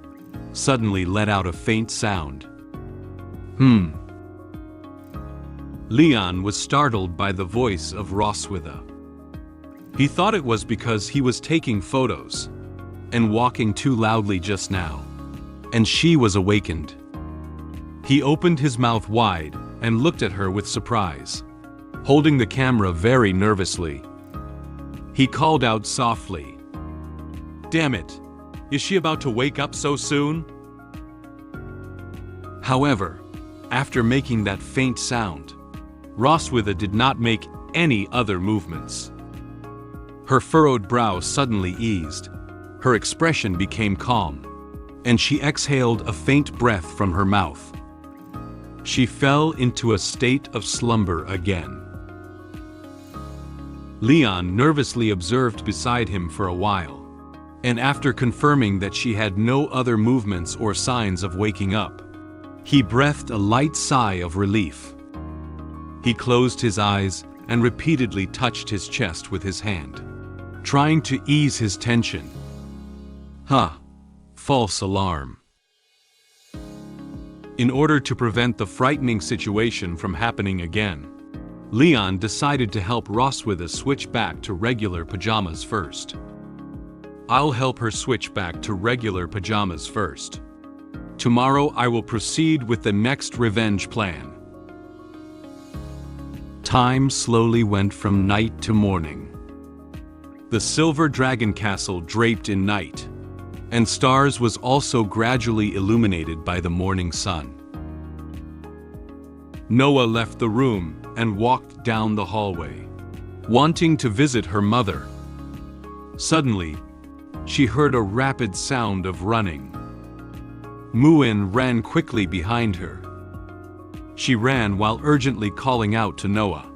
suddenly let out a faint sound. Leon was startled by the voice of Roswitha. He thought it was because he was taking photos and walking too loudly just now, and she was awakened. He opened his mouth wide and looked at her with surprise, holding the camera very nervously. He called out softly, "Damn it, is she about to wake up so soon?" However, after making that faint sound, Roswitha did not make any other movements. Her furrowed brow suddenly eased, her expression became calm, and she exhaled a faint breath from her mouth. She fell into a state of slumber again. Leon nervously observed beside him for a while, and after confirming that she had no other movements or signs of waking up, he breathed a light sigh of relief. He closed his eyes and repeatedly touched his chest with his hand, trying to ease his tension. False alarm. In order to prevent the frightening situation from happening again, Leon decided to help Roswitha switch back to regular pajamas first. "I'll help her switch back to regular pajamas first. Tomorrow I will proceed with the next revenge plan." Time slowly went from night to morning. The silver dragon castle draped in night, and stars was also gradually illuminated by the morning sun. Noah left the room and walked down the hallway, wanting to visit her mother. Suddenly, she heard a rapid sound of running. Muen ran quickly behind her. She ran while urgently calling out to Noah.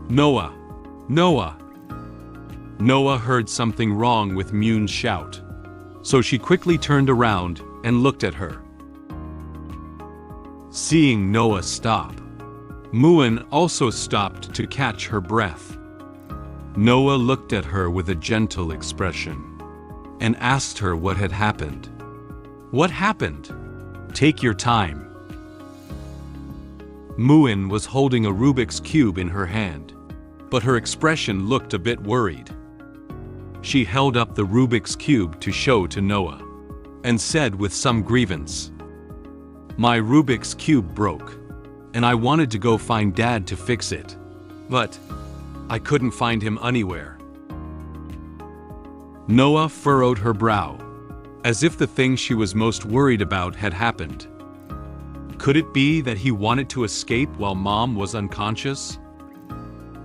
"Noah! Noah!" Noah heard something wrong with Muen's shout, so she quickly turned around and looked at her. Seeing Noah stop, Muen also stopped to catch her breath. Noah looked at her with a gentle expression and asked her what had happened. "What happened? Take your time." Muen was holding a Rubik's Cube in her hand, but her expression looked a bit worried. She held up the Rubik's Cube to show to Noah, and said with some grievance, "My Rubik's Cube broke, and I wanted to go find Dad to fix it, but I couldn't find him anywhere." Noah furrowed her brow, as if the thing she was most worried about had happened. Could it be that he wanted to escape while Mom was unconscious?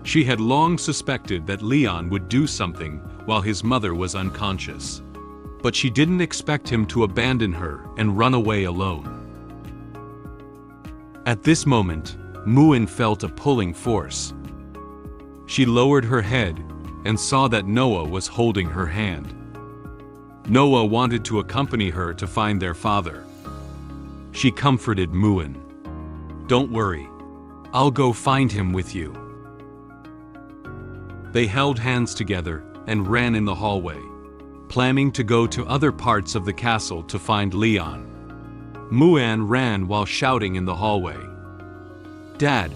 She had long suspected that Leon would do something while his mother was unconscious, but she didn't expect him to abandon her and run away alone. At this moment, Muen felt a pulling force. She lowered her head and saw that Noah was holding her hand. Noah wanted to accompany her to find their father. She comforted Muen. "Don't worry, I'll go find him with you." They held hands together and ran in the hallway, planning to go to other parts of the castle to find Leon. Muen ran while shouting in the hallway, "Dad,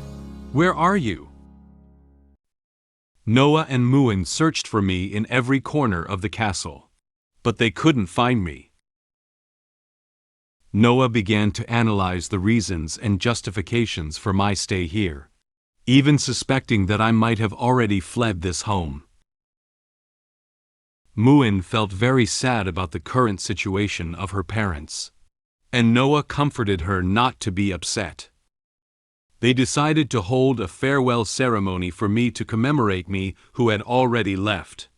where are you?" Noah and Muen searched for me in every corner of the castle, but they couldn't find me. Noah began to analyze the reasons and justifications for my stay here, even suspecting that I might have already fled this home. Muen felt very sad about the current situation of her parents, and Noah comforted her not to be upset. They decided to hold a farewell ceremony for me to commemorate me who had already left.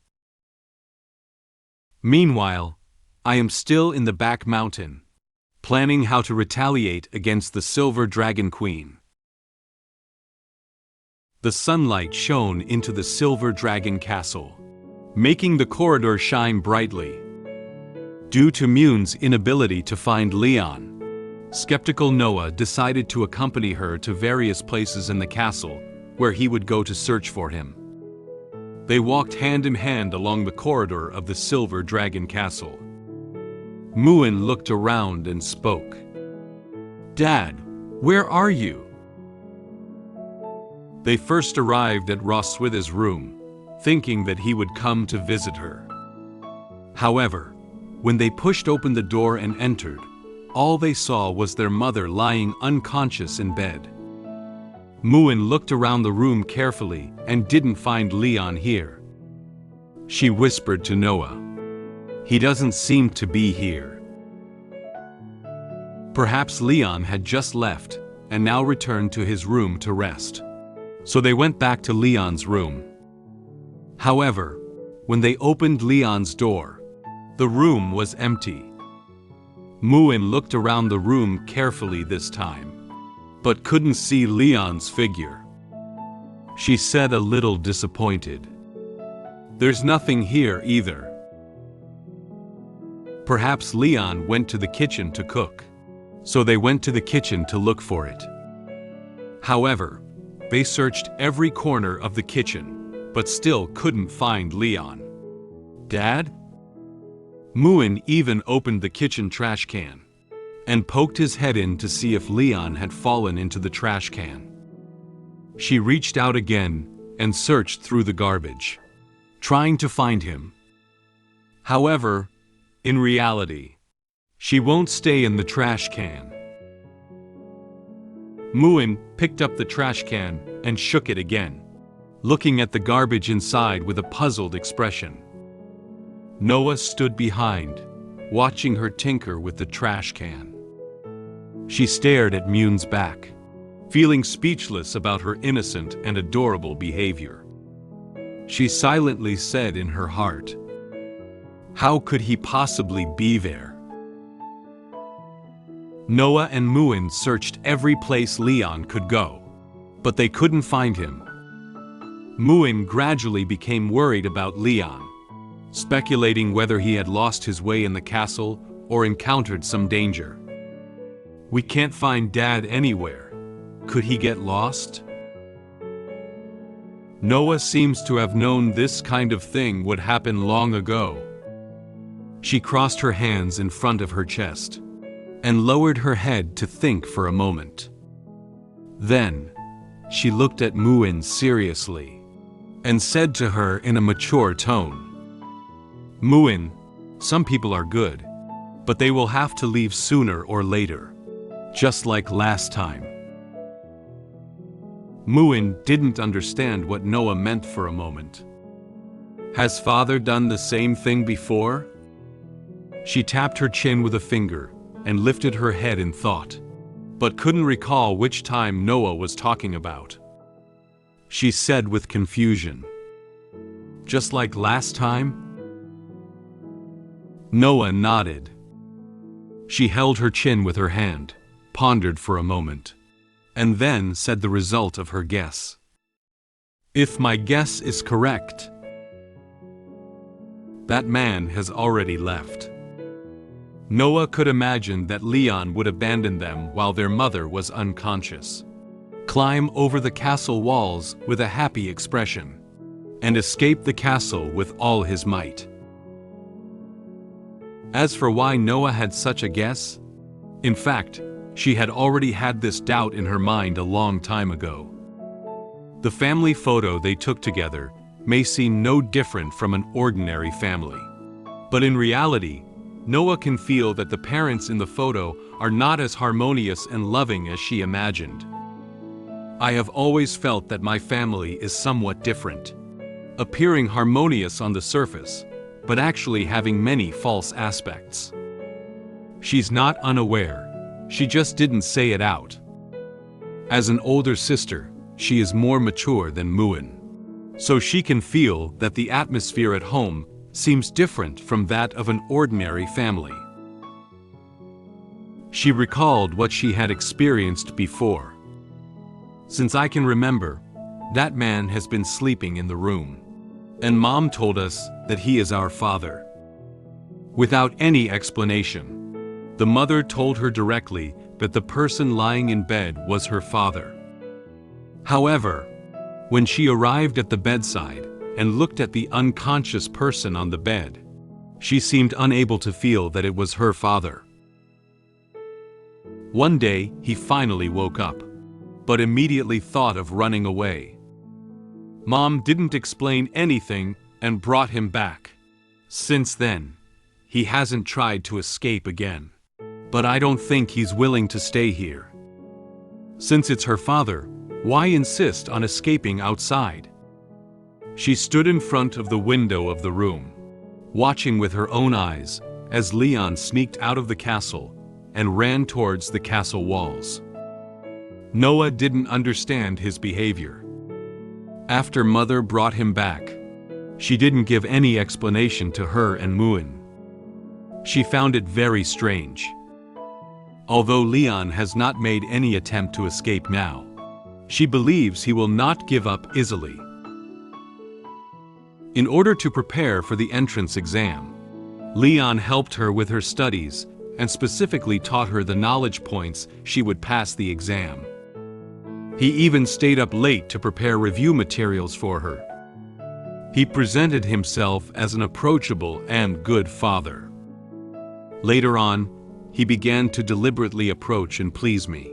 Meanwhile, I am still in the back mountain, planning how to retaliate against the Silver Dragon Queen. The sunlight shone into the Silver Dragon Castle, making the corridor shine brightly. Due to Muen's inability to find Leon, skeptical Noah decided to accompany her to various places in the castle where he would go to search for him. They walked hand in hand along the corridor of the Silver Dragon Castle. Muen looked around and spoke. "Dad, where are you?" They first arrived at Roswitha's room, thinking that he would come to visit her. However, when they pushed open the door and entered, all they saw was their mother lying unconscious in bed. Muen looked around the room carefully and didn't find Leon here. She whispered to Noah, "He doesn't seem to be here." Perhaps Leon had just left and now returned to his room to rest. So they went back to Leon's room. However, when they opened Leon's door, the room was empty. Muen looked around the room carefully this time, but couldn't see Leon's figure. She said a little disappointed, "There's nothing here either." Perhaps Leon went to the kitchen to cook, so they went to the kitchen to look for it. However, they searched every corner of the kitchen, but still couldn't find Leon. "Dad?" Muen even opened the kitchen trash can and poked his head in to see if Leon had fallen into the trash can. She reached out again and searched through the garbage, trying to find him. However, in reality, she won't stay in the trash can. Muen picked up the trash can and shook it again, looking at the garbage inside with a puzzled expression. Noah stood behind, watching her tinker with the trash can. She stared at Muen's back, feeling speechless about her innocent and adorable behavior. She silently said in her heart, "How could he possibly be there?" Noah and Muen searched every place Leon could go, but they couldn't find him. Muen gradually became worried about Leon, speculating whether he had lost his way in the castle or encountered some danger. "We can't find Dad anywhere. Could he get lost?" Noah seems to have known this kind of thing would happen long ago. She crossed her hands in front of her chest and lowered her head to think for a moment. Then, she looked at Muen seriously and said to her in a mature tone, "Muen, some people are good, but they will have to leave sooner or later, just like last time." Muen didn't understand what Noah meant for a moment. Has father done the same thing before? She tapped her chin with a finger and lifted her head in thought, but couldn't recall which time Noah was talking about. She said with confusion, "Just like last time?" Noah nodded. She held her chin with her hand, pondered for a moment, and then said the result of her guess. "If my guess is correct, that man has already left." Noah could imagine that Leon would abandon them while their mother was unconscious, climb over the castle walls with a happy expression, and escape the castle with all his might. As for why Noah had such a guess, in fact, she had already had this doubt in her mind a long time ago. The family photo they took together may seem no different from an ordinary family, but in reality, Noah can feel that the parents in the photo are not as harmonious and loving as she imagined. "I have always felt that my family is somewhat different, appearing harmonious on the surface, but actually having many false aspects." She's not unaware, she just didn't say it out. As an older sister, she is more mature than Muen, so she can feel that the atmosphere at home seems different from that of an ordinary family. She recalled what she had experienced before. "Since I can remember, that man has been sleeping in the room, and Mom told us that he is our father." Without any explanation, the mother told her directly that the person lying in bed was her father. However, when she arrived at the bedside and looked at the unconscious person on the bed, she seemed unable to feel that it was her father. One day, he finally woke up, but immediately thought of running away. Mom didn't explain anything and brought him back. Since then, he hasn't tried to escape again. But I don't think he's willing to stay here. Since it's her father, why insist on escaping outside? She stood in front of the window of the room, watching with her own eyes as Leon sneaked out of the castle and ran towards the castle walls. Noah didn't understand his behavior. After Mother brought him back, she didn't give any explanation to her and Muen. She found it very strange. Although Leon has not made any attempt to escape now, she believes he will not give up easily. In order to prepare for the entrance exam, Leon helped her with her studies and specifically taught her the knowledge points she would pass the exam. He even stayed up late to prepare review materials for her. He presented himself as an approachable and good father. Later on, he began to deliberately approach and please me,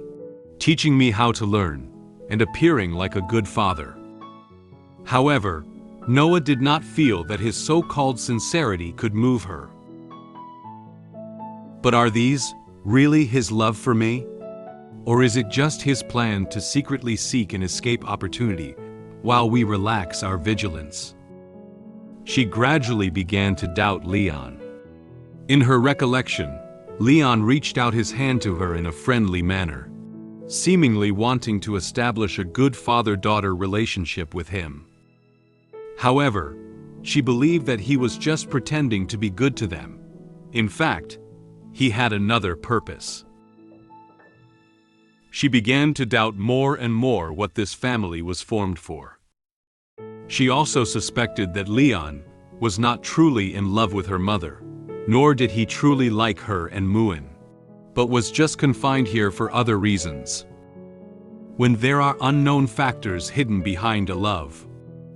teaching me how to learn and appearing like a good father. However, Noah did not feel that his so-called sincerity could move her. But are these really his love for me? Or is it just his plan to secretly seek an escape opportunity while we relax our vigilance? She gradually began to doubt Leon. In her recollection, Leon reached out his hand to her in a friendly manner, seemingly wanting to establish a good father-daughter relationship with him. However, she believed that he was just pretending to be good to them. In fact, he had another purpose. She began to doubt more and more what this family was formed for. She also suspected that Leon was not truly in love with her mother, nor did he truly like her and Muen, but was just confined here for other reasons. When there are unknown factors hidden behind a love,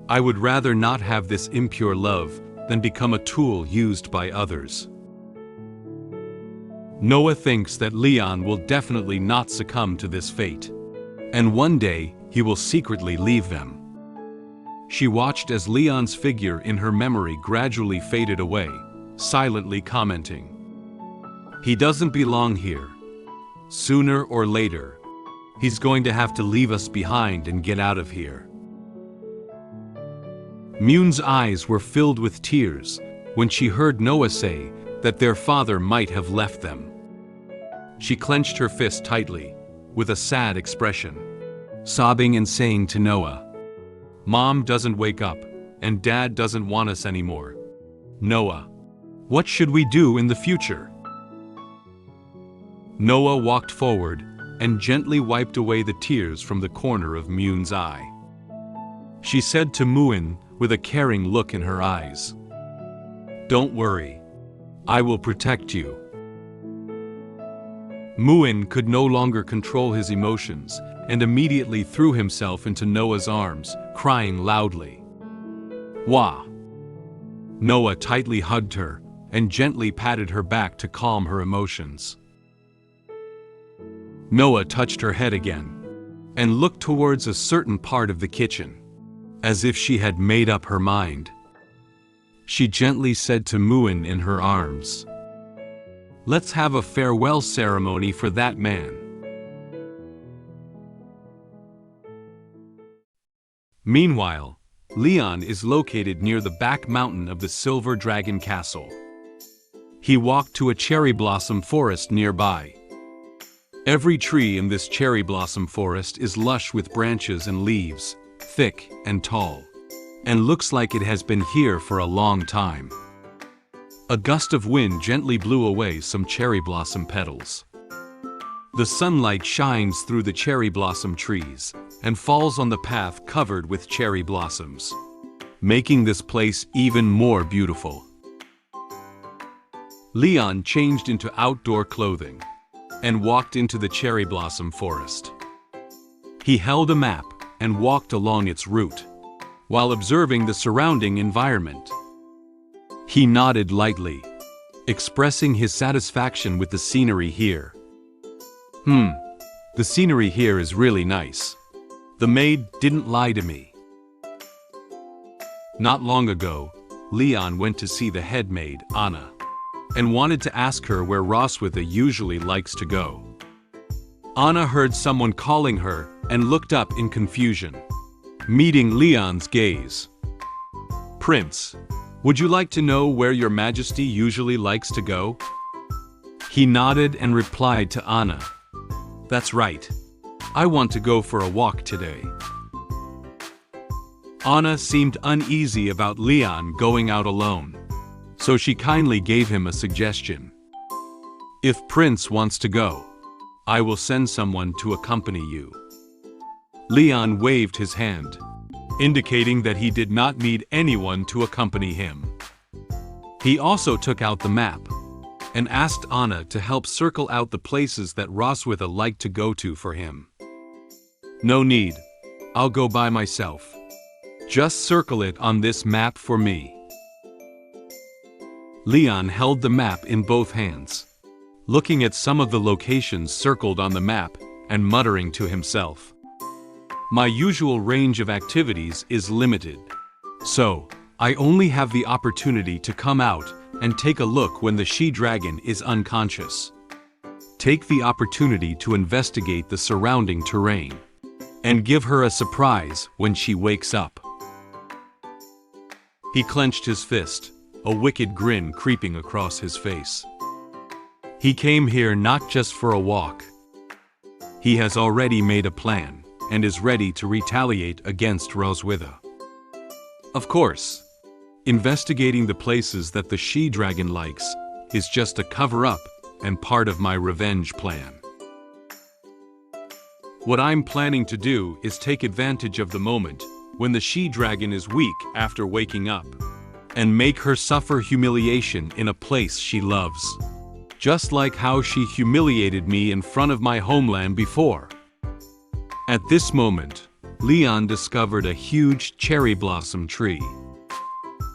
I would rather not have this impure love than become a tool used by others. Noah thinks that Leon will definitely not succumb to this fate, and one day he will secretly leave them. She watched as Leon's figure in her memory gradually faded away, silently commenting, "He doesn't belong here. Sooner or later, he's going to have to leave us behind and get out of here." Muen's eyes were filled with tears when she heard Noah say that their father might have left them. She clenched her fist tightly, with a sad expression, sobbing and saying to Noah, "Mom doesn't wake up, and Dad doesn't want us anymore. Noah, what should we do in the future?" Noah walked forward and gently wiped away the tears from the corner of Muen's eye. She said to Muen with a caring look in her eyes, "Don't worry, I will protect you." Muen could no longer control his emotions and immediately threw himself into Noah's arms, crying loudly. "Wah!" Noah tightly hugged her and gently patted her back to calm her emotions. Noah touched her head again and looked towards a certain part of the kitchen, as if she had made up her mind. She gently said to Muen in her arms, "Let's have a farewell ceremony for that man." Meanwhile, Leon is located near the back mountain of the Silver Dragon Castle. He walked to a cherry blossom forest nearby. Every tree in this cherry blossom forest is lush with branches and leaves, thick and tall, and looks like it has been here for a long time. A gust of wind gently blew away some cherry blossom petals. The sunlight shines through the cherry blossom trees and falls on the path covered with cherry blossoms, making this place even more beautiful. Leon changed into outdoor clothing and walked into the cherry blossom forest. He held a map and walked along its route, while observing the surrounding environment. He nodded lightly, expressing his satisfaction with the scenery here. The scenery here is really nice. The maid didn't lie to me." Not long ago, Leon went to see the head maid, Anna, and wanted to ask her where Roswitha usually likes to go. Anna heard someone calling her and looked up in confusion, meeting Leon's gaze. "Prince, would you like to know where your Majesty usually likes to go?" He nodded and replied to Anna, "That's right. I want to go for a walk today." Anna seemed uneasy about Leon going out alone, so she kindly gave him a suggestion. "If Prince wants to go, I will send someone to accompany you." Leon waved his hand, indicating that he did not need anyone to accompany him. He also took out the map and asked Anna to help circle out the places that Roswitha liked to go to for him. "No need, I'll go by myself. Just circle it on this map for me." Leon held the map in both hands, looking at some of the locations circled on the map and muttering to himself, "My usual range of activities is limited, so I only have the opportunity to come out and take a look when the she-dragon is unconscious. take the opportunity to investigate the surrounding terrain and give her a surprise when she wakes up. He clenched his fist, a wicked grin creeping across his face. He came here not just for a walk. He has already made a plan and is ready to retaliate against Roswitha. Of course, investigating the places that the she-dragon likes is just a cover-up and part of my revenge plan. What I'm planning to do is take advantage of the moment when the she-dragon is weak after waking up and make her suffer humiliation in a place she loves, just like how she humiliated me in front of my homeland before. At this moment, Leon discovered a huge cherry blossom tree.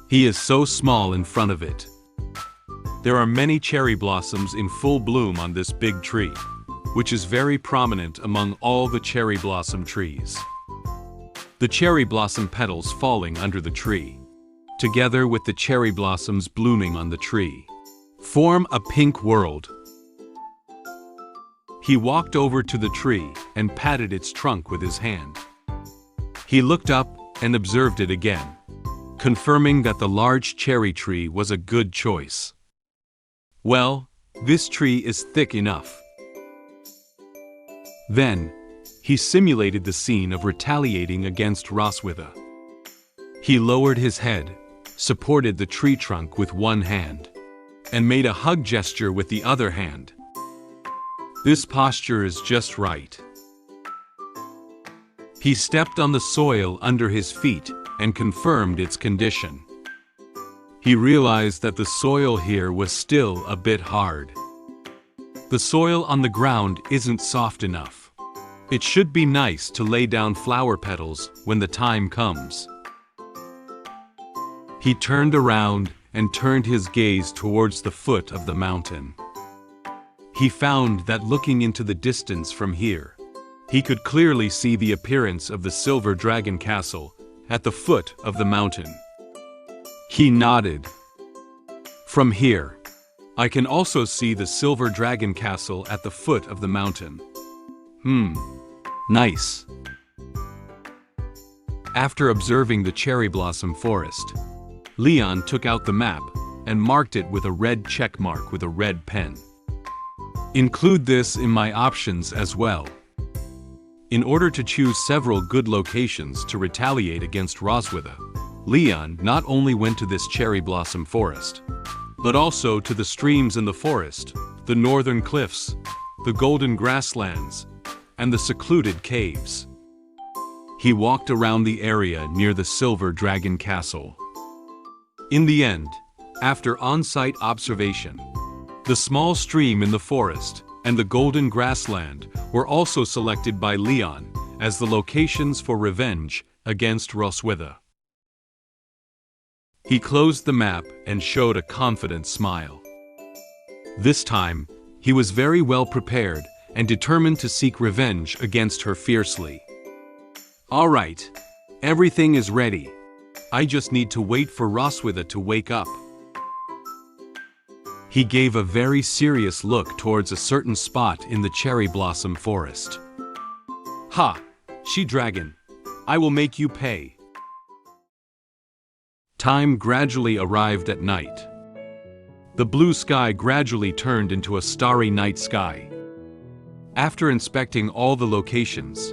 He is so small in front of it. There are many cherry blossoms in full bloom on this big tree, which is very prominent among all the cherry blossom trees. The cherry blossom petals falling under the tree, together with the cherry blossoms blooming on the tree, form a pink world. He walked over to the tree and patted its trunk with his hand. He looked up and observed it again, confirming that the large cherry tree was a good choice. Well, this tree is thick enough. Then, he simulated the scene of retaliating against Roswitha. He lowered his head, supported the tree trunk with one hand, and made a hug gesture with the other hand. This posture is just right. He stepped on the soil under his feet and confirmed its condition. He realized that the soil here was still a bit hard. The soil on the ground isn't soft enough. It should be nice to lay down flower petals when the time comes. He turned around and turned his gaze towards the foot of the mountain. He found that looking into the distance from here, he could clearly see the appearance of the Silver Dragon Castle at the foot of the mountain. He nodded. From here, I can also see the Silver Dragon Castle at the foot of the mountain. Nice. After observing the cherry blossom forest, Leon took out the map and marked it with a red check mark with a red pen. Include this in my options as well. In order to choose several good locations to retaliate against Roswitha, Leon not only went to this cherry blossom forest, but also to the streams in the forest, the northern cliffs, the golden grasslands, and the secluded caves. He walked around the area near the Silver Dragon Castle. In the end, after on-site observation, the small stream in the forest and the golden grassland were also selected by Leon as the locations for revenge against Roswitha. He closed the map and showed a confident smile. This time, he was very well prepared and determined to seek revenge against her fiercely. All right, everything is ready. I just need to wait for Roswitha to wake up. He gave a very serious look towards a certain spot in the cherry blossom forest. Ha! She-dragon, I will make you pay. Time gradually arrived at night. The blue sky gradually turned into a starry night sky. After inspecting all the locations,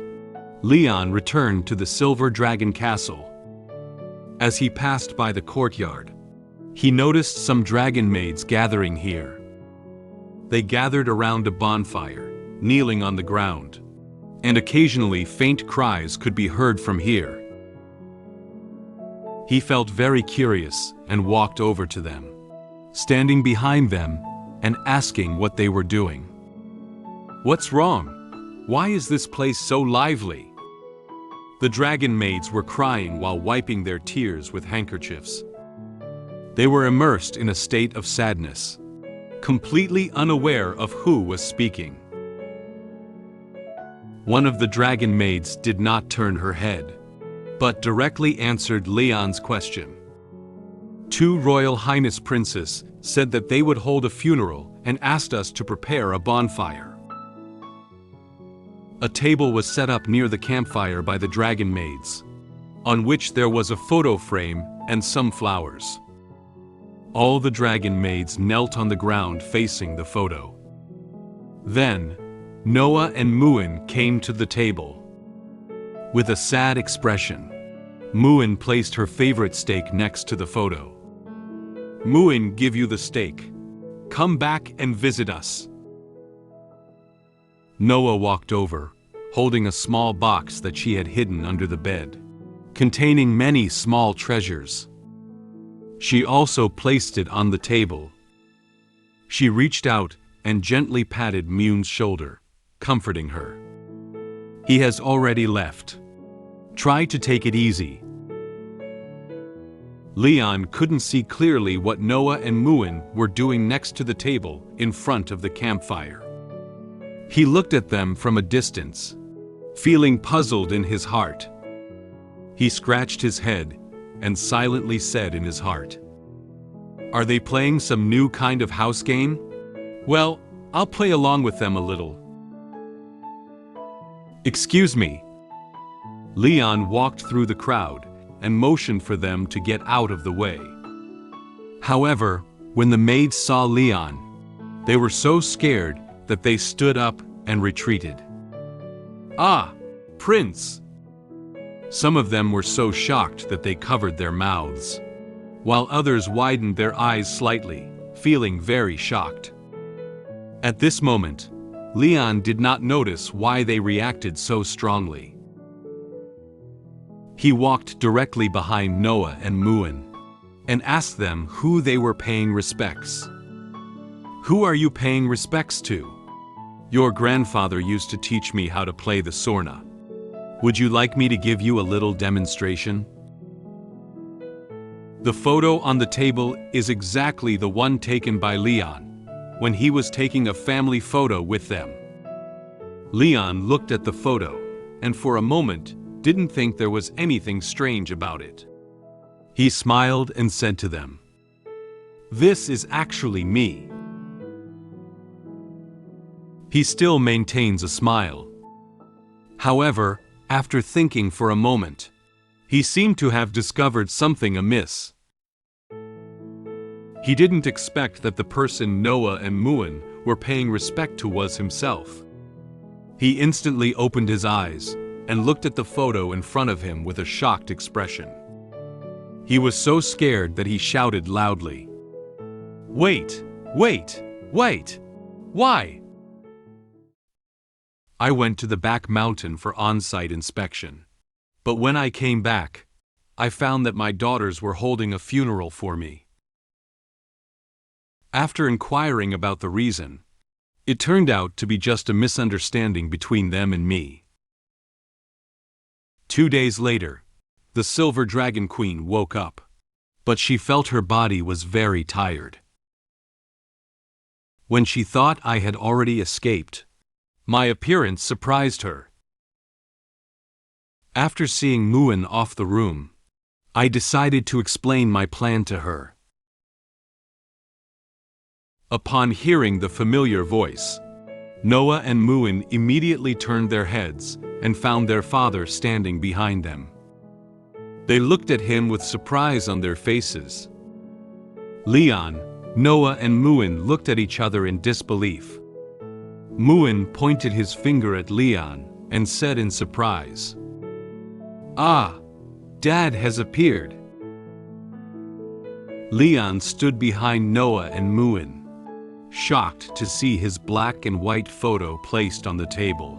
Leon returned to the Silver Dragon Castle. As he passed by the courtyard, he noticed some dragon maids gathering here. They gathered around a bonfire, kneeling on the ground, and occasionally faint cries could be heard from here. He felt very curious and walked over to them, standing behind them and asking what they were doing. What's wrong? Why is this place so lively? The dragon maids were crying while wiping their tears with handkerchiefs. They were immersed in a state of sadness, completely unaware of who was speaking. One of the dragon maids did not turn her head, but directly answered Leon's question. Two Royal Highness Princes said that they would hold a funeral and asked us to prepare a bonfire. A table was set up near the campfire by the dragon maids, on which there was a photo frame and some flowers. All the dragon maids knelt on the ground facing the photo. Then, Noah and Muen came to the table. With a sad expression, Muen placed her favorite steak next to the photo. "Muen give you the steak. Come back and visit us." Noah walked over, holding a small box that she had hidden under the bed, containing many small treasures. She also placed it on the table. She reached out and gently patted Muen's shoulder, comforting her. "He has already left. Try to take it easy." Leon couldn't see clearly what Noah and Muen were doing next to the table in front of the campfire. He looked at them from a distance, feeling puzzled in his heart. He scratched his head and silently said in his heart, "Are they playing some new kind of house game? Well, I'll play along with them a little." "Excuse me." Leon walked through the crowd and motioned for them to get out of the way. However, when the maids saw Leon, they were so scared that they stood up and retreated. "Ah, Prince!" Some of them were so shocked that they covered their mouths, while others widened their eyes slightly, feeling very shocked. At this moment, Leon did not notice why they reacted so strongly. He walked directly behind Noah and Muen and asked them who they were paying respects. "Who are you paying respects to?" "Your grandfather used to teach me how to play the sorna. Would you like me to give you a little demonstration?" The photo on the table is exactly the one taken by Leon when he was taking a family photo with them. Leon looked at the photo and for a moment didn't think there was anything strange about it. He smiled and said to them, "This is actually me." He still maintains a smile. However, after thinking for a moment, he seemed to have discovered something amiss. He didn't expect that the person Noah and Muen were paying respect to was himself. He instantly opened his eyes and looked at the photo in front of him with a shocked expression. He was so scared that he shouted loudly, "Wait, wait, wait! Why?" I went to the back mountain for on-site inspection, but when I came back, I found that my daughters were holding a funeral for me. After inquiring about the reason, it turned out to be just a misunderstanding between them and me. 2 days later, the Silver Dragon Queen woke up, but she felt her body was very tired. When she thought I had already escaped, my appearance surprised her. After seeing Muen off the room, I decided to explain my plan to her. Upon hearing the familiar voice, Noah and Muen immediately turned their heads and found their father standing behind them. They looked at him with surprise on their faces. Leon, Noah and Muen looked at each other in disbelief. Muen pointed his finger at Leon and said in surprise, "Ah, Dad has appeared." Leon stood behind Noah and Muen, shocked to see his black and white photo placed on the table.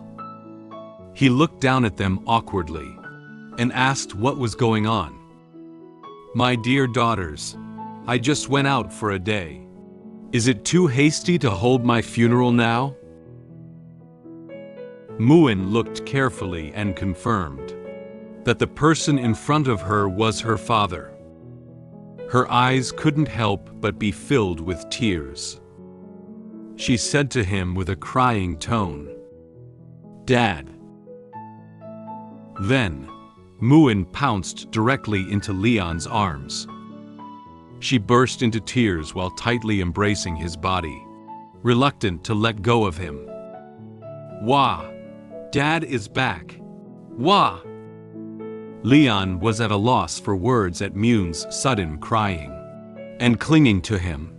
He looked down at them awkwardly and asked what was going on. "My dear daughters, I just went out for a day. Is it too hasty to hold my funeral now?" Muen looked carefully and confirmed that the person in front of her was her father. Her eyes couldn't help but be filled with tears. She said to him with a crying tone, "Dad." Then, Muen pounced directly into Leon's arms. She burst into tears while tightly embracing his body, reluctant to let go of him. Wah! Dad is back! Wah! Leon was at a loss for words at Muen's sudden crying and clinging to him.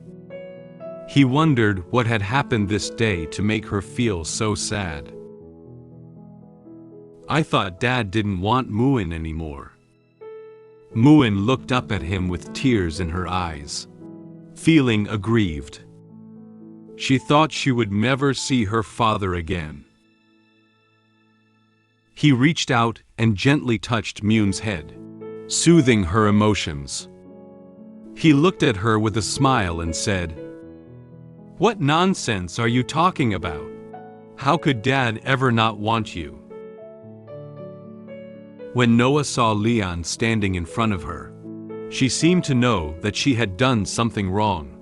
He wondered what had happened this day to make her feel so sad. I thought Dad didn't want Muen anymore. Muen looked up at him with tears in her eyes, feeling aggrieved. She thought she would never see her father again. He reached out and gently touched Muen's head, soothing her emotions. He looked at her with a smile and said, "What nonsense are you talking about? How could Dad ever not want you?" When Noah saw Leon standing in front of her, she seemed to know that she had done something wrong.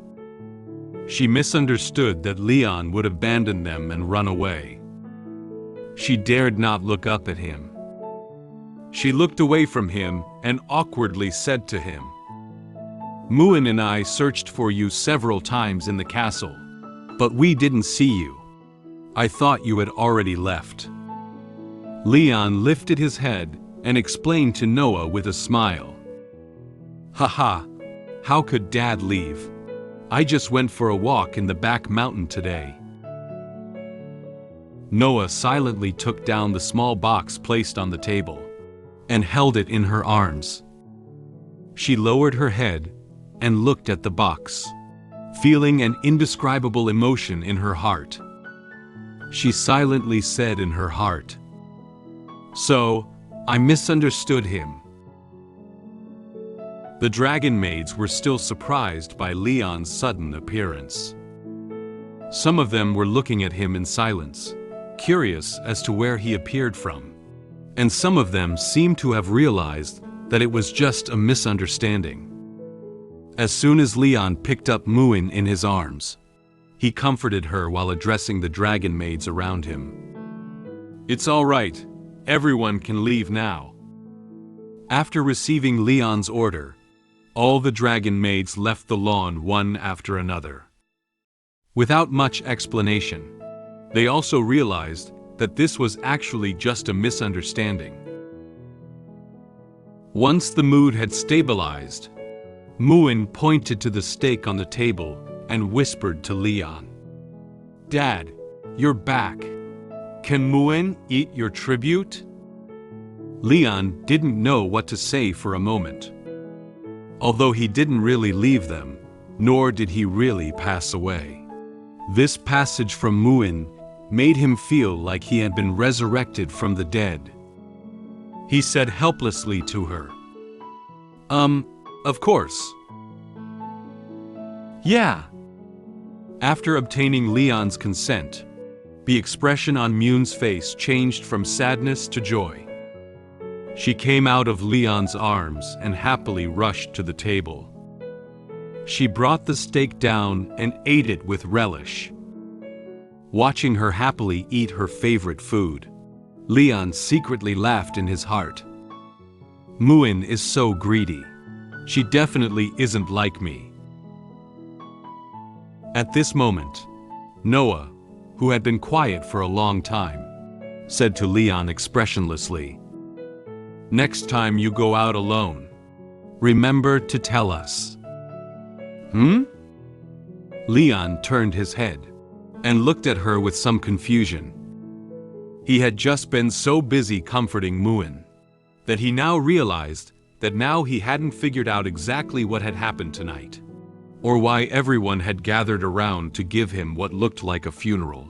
She misunderstood that Leon would abandon them and run away. She dared not look up at him. She looked away from him and awkwardly said to him, "Muen and I searched for you several times in the castle, but we didn't see you. I thought you had already left." Leon lifted his head and explained to Noah with a smile, "Haha, how could Dad leave? I just went for a walk in the back mountain today." Noah silently took down the small box placed on the table and held it in her arms. She lowered her head and looked at the box, feeling an indescribable emotion in her heart. She silently said in her heart, "So, I misunderstood him." The dragon maids were still surprised by Leon's sudden appearance. Some of them were looking at him in silence, curious as to where he appeared from, and some of them seemed to have realized that it was just a misunderstanding. As soon as Leon picked up Muen in his arms, he comforted her while addressing the dragon maids around him. "It's all right. Everyone can leave now." After receiving Leon's order, all the dragon maids left the lawn one after another. Without much explanation, they also realized that this was actually just a misunderstanding. Once the mood had stabilized, Muen pointed to the steak on the table and whispered to Leon, "Dad, you're back. Can Muen eat your tribute?" Leon didn't know what to say for a moment. Although he didn't really leave them, nor did he really pass away. This passage from Muen made him feel like he had been resurrected from the dead. He said helplessly to her, Of course." "Yeah." After obtaining Leon's consent, the expression on Muen's face changed from sadness to joy. She came out of Leon's arms and happily rushed to the table. She brought the steak down and ate it with relish. Watching her happily eat her favorite food, Leon secretly laughed in his heart. "Muen is so greedy. She definitely isn't like me." At this moment, Noah, who had been quiet for a long time, said to Leon expressionlessly, "Next time you go out alone, remember to tell us." Leon turned his head and looked at her with some confusion. He had just been so busy comforting Muen that he now realized that now he hadn't figured out exactly what had happened tonight, or why everyone had gathered around to give him what looked like a funeral.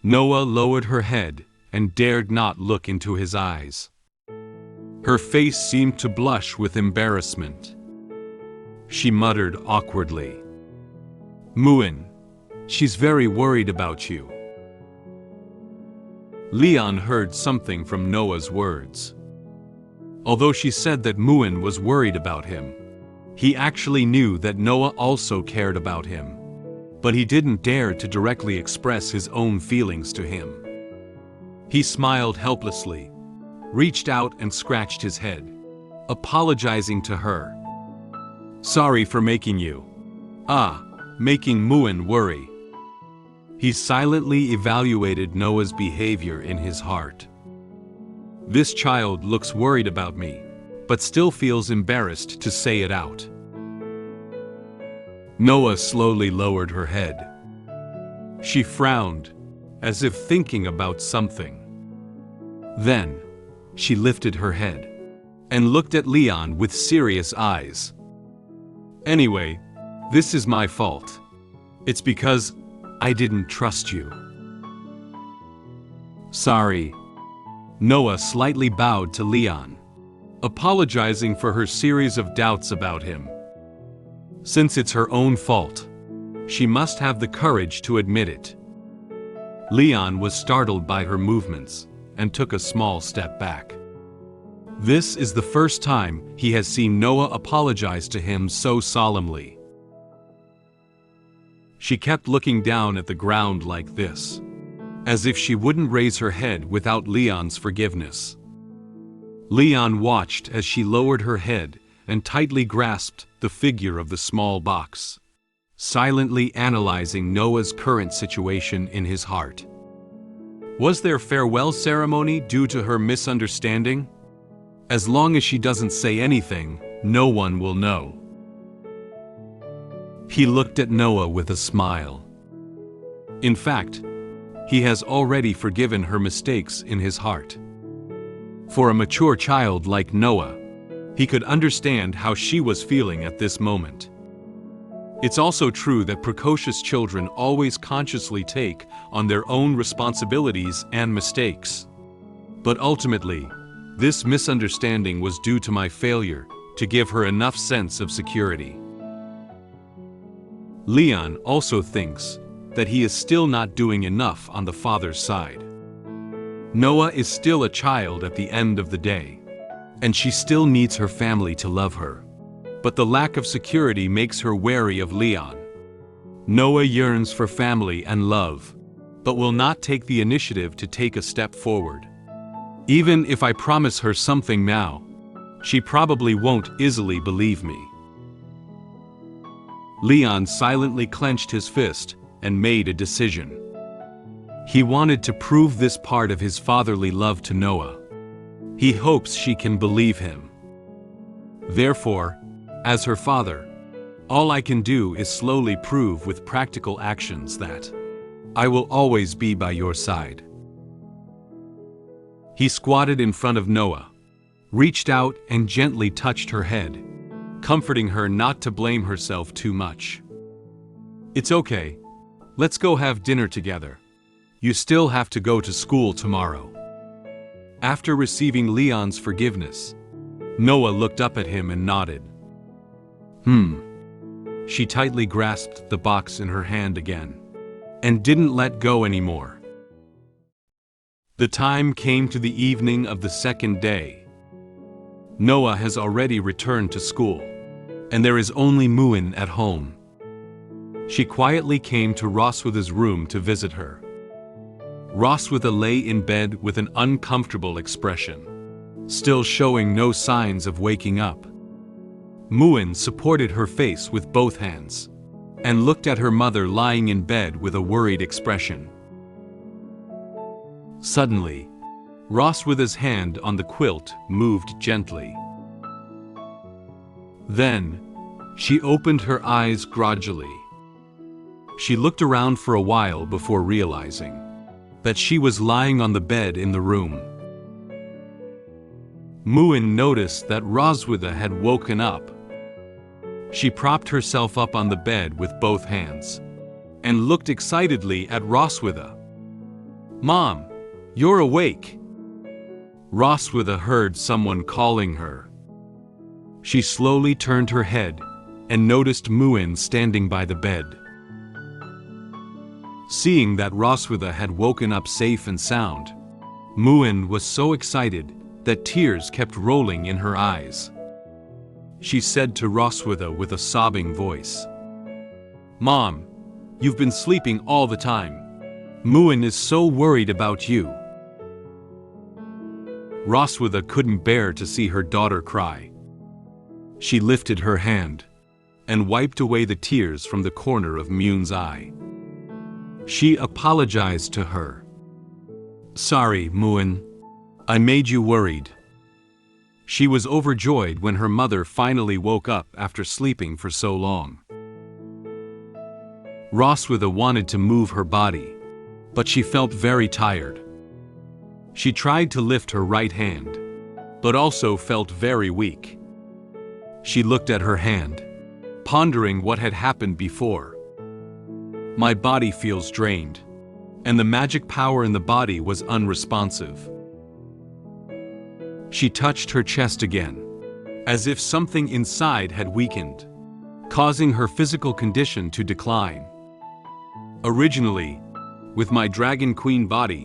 Noah lowered her head and dared not look into his eyes. Her face seemed to blush with embarrassment. She muttered awkwardly, "Muen, she's very worried about you." Leon heard something from Noah's words. Although she said that Muen was worried about him, he actually knew that Noah also cared about him, but he didn't dare to directly express his own feelings to him. He smiled helplessly, reached out and scratched his head, apologizing to her. Sorry for making you. Making Muen worry. He silently evaluated Noah's behavior in his heart. This child looks worried about me, but still feels embarrassed to say it out. Noah slowly lowered her head. She frowned, as if thinking about something. Then, she lifted her head and looked at Leon with serious eyes. Anyway, this is my fault. It's because I didn't trust you. Sorry. Noah slightly bowed to Leon, apologizing for her series of doubts about him. Since it's her own fault, she must have the courage to admit it. Leon was startled by her movements and took a small step back. This is the first time he has seen Noah apologize to him so solemnly. She kept looking down at the ground like this, as if she wouldn't raise her head without Leon's forgiveness. Leon watched as she lowered her head and tightly grasped the figure of the small box, silently analyzing Noah's current situation in his heart. Was their farewell ceremony due to her misunderstanding? As long as she doesn't say anything, no one will know. He looked at Noah with a smile. In fact, he has already forgiven her mistakes in his heart. For a mature child like Noah, he could understand how she was feeling at this moment. It's also true that precocious children always consciously take on their own responsibilities and mistakes. But ultimately, this misunderstanding was due to my failure to give her enough sense of security. Leon also thinks that he is still not doing enough on the father's side. Noah is still a child at the end of the day, and she still needs her family to love her. But the lack of security makes her wary of Leon. Noah yearns for family and love, but will not take the initiative to take a step forward. Even if I promise her something now, she probably won't easily believe me. Leon silently clenched his fist and made a decision. He wanted to prove this part of his fatherly love to Noah. He hopes she can believe him. Therefore, as her father, all I can do is slowly prove with practical actions that I will always be by your side. He squatted in front of Noah, reached out and gently touched her head, comforting her not to blame herself too much. It's okay. Let's go have dinner together. You still have to go to school tomorrow. After receiving Leon's forgiveness, Noah looked up at him and nodded. She tightly grasped the box in her hand again, and didn't let go anymore. The time came to the evening of the second day. Noah has already returned to school, and there is only Muen at home. She quietly came to Roswitha's room to visit her. Roswitha lay in bed with an uncomfortable expression, still showing no signs of waking up. Muen supported her face with both hands, and looked at her mother lying in bed with a worried expression. Suddenly, Roswitha's hand on the quilt moved gently. Then, she opened her eyes gradually. She looked around for a while before realizing that she was lying on the bed in the room. Muen noticed that Roswitha had woken up. She propped herself up on the bed with both hands and looked excitedly at Roswitha. "Mom, you're awake!" Roswitha heard someone calling her. She slowly turned her head and noticed Muen standing by the bed. Seeing that Roswitha had woken up safe and sound, Muen was so excited that tears kept rolling in her eyes. She said to Roswitha with a sobbing voice, "Mom, you've been sleeping all the time. Muen is so worried about you." Roswitha couldn't bear to see her daughter cry. She lifted her hand and wiped away the tears from the corner of Muen's eye. She apologized to her. "Sorry, Muen. I made you worried." She was overjoyed when her mother finally woke up after sleeping for so long. Roswitha wanted to move her body, but she felt very tired. She tried to lift her right hand, but also felt very weak. She looked at her hand, pondering what had happened before. My body feels drained, and the magic power in the body was unresponsive. She touched her chest again, as if something inside had weakened, causing her physical condition to decline. Originally, with my Dragon Queen body,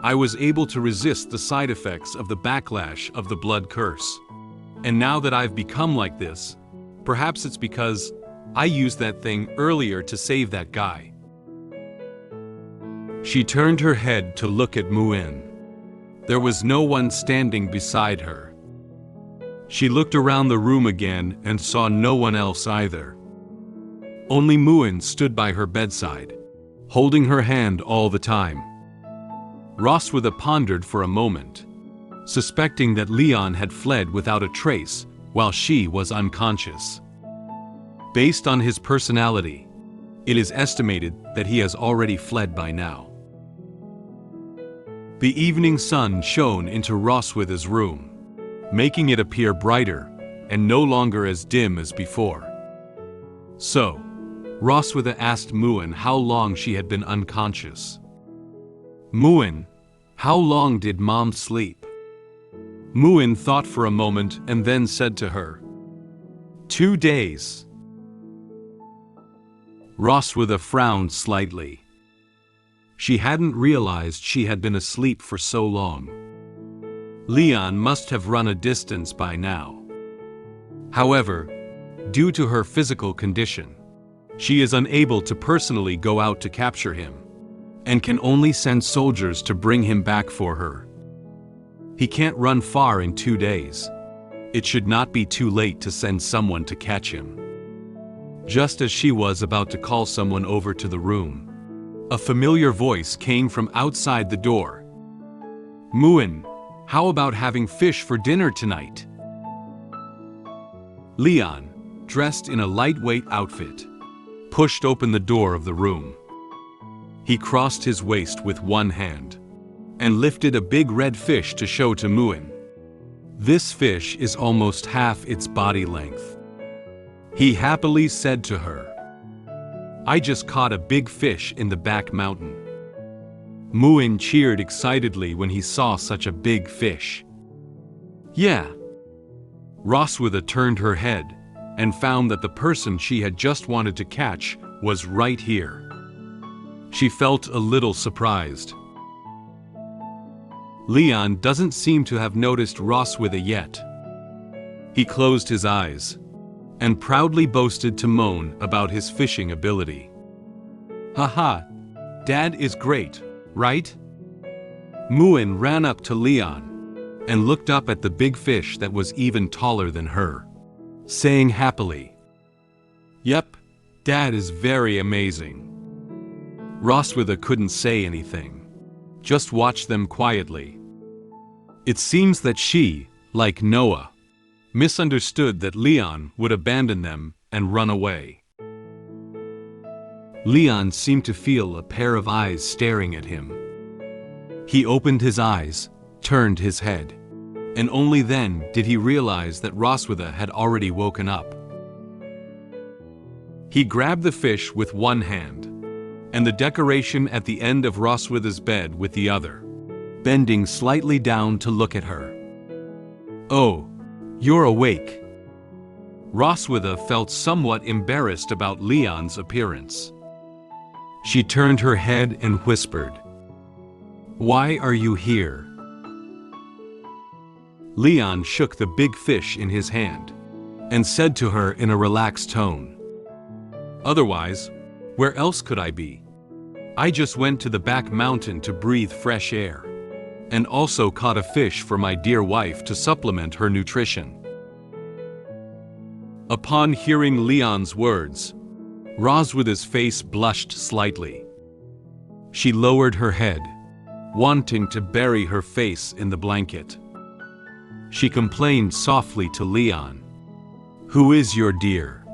I was able to resist the side effects of the backlash of the blood curse. And now that I've become like this, perhaps it's because I used that thing earlier to save that guy. She turned her head to look at Muen. There was no one standing beside her. She looked around the room again and saw no one else either. Only Muen stood by her bedside, holding her hand all the time. Roswitha pondered for a moment, suspecting that Leon had fled without a trace while she was unconscious. Based on his personality, it is estimated that he has already fled by now. The evening sun shone into Roswitha's room, making it appear brighter and no longer as dim as before. So, Roswitha asked Muen how long she had been unconscious. "Muen, how long did Mom sleep?" Muen thought for a moment and then said to her, 2 days. Roswitha frowned slightly. She hadn't realized she had been asleep for so long. Leon must have run a distance by now. However, due to her physical condition, she is unable to personally go out to capture him, and can only send soldiers to bring him back for her. He can't run far in 2 days. It should not be too late to send someone to catch him. Just as she was about to call someone over to the room, a familiar voice came from outside the door. "Muen, how about having fish for dinner tonight?" Leon, dressed in a lightweight outfit, pushed open the door of the room. He crossed his waist with one hand and lifted a big red fish to show to Muen. This fish is almost half its body length. He happily said to her, "I just caught a big fish in the back mountain." Muen cheered excitedly when he saw such a big fish. "Yeah." Roswitha turned her head and found that the person she had just wanted to catch was right here. She felt a little surprised. Leon doesn't seem to have noticed Roswitha yet. He closed his eyes and proudly boasted to Muen about his fishing ability. "Haha, Dad is great, right?" Muen ran up to Leon and looked up at the big fish that was even taller than her, saying happily, "Yep, Dad is very amazing." Roswitha couldn't say anything, just watched them quietly. It seems that she, like Noah, misunderstood that Leon would abandon them and run away. Leon seemed to feel a pair of eyes staring at him. He opened his eyes, turned his head, and only then did he realize that Roswitha had already woken up. He grabbed the fish with one hand, and the decoration at the end of Roswitha's bed with the other, bending slightly down to look at her. "Oh, you're awake." Roswitha felt somewhat embarrassed about Leon's appearance. She turned her head and whispered, "Why are you here?" Leon shook the big fish in his hand and said to her in a relaxed tone, "Otherwise, where else could I be? I just went to the back mountain to breathe fresh air, and also caught a fish for my dear wife to supplement her nutrition." Upon hearing Leon's words, Roswitha's face blushed slightly. She lowered her head, wanting to bury her face in the blanket. She complained softly to Leon. "Who is your dear?"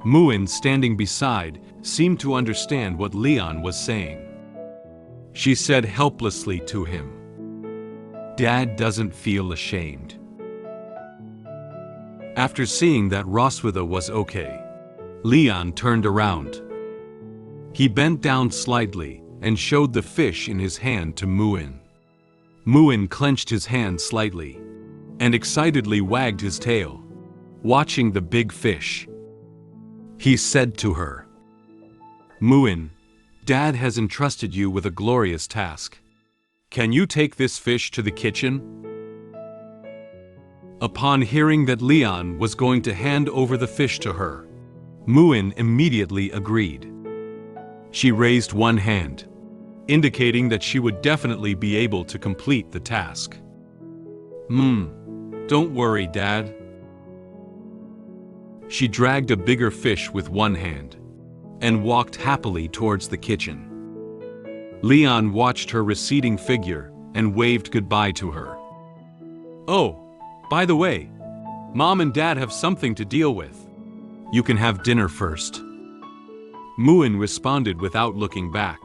Muen, standing beside, seemed to understand what Leon was saying. She said helplessly to him, "Dad doesn't feel ashamed." After seeing that Roswitha was okay, Leon turned around. He bent down slightly and showed the fish in his hand to Muen. Muen clenched his hand slightly and excitedly wagged his tail, watching the big fish. He said to her, "Muen, Dad has entrusted you with a glorious task. Can you take this fish to the kitchen?" Upon hearing that Leon was going to hand over the fish to her, Muen immediately agreed. She raised one hand, indicating that she would definitely be able to complete the task. Don't worry, Dad." She dragged a bigger fish with one hand and walked happily towards the kitchen. Leon watched her receding figure and waved goodbye to her. "Oh, by the way, Mom and Dad have something to deal with. You can have dinner first." Muen responded without looking back,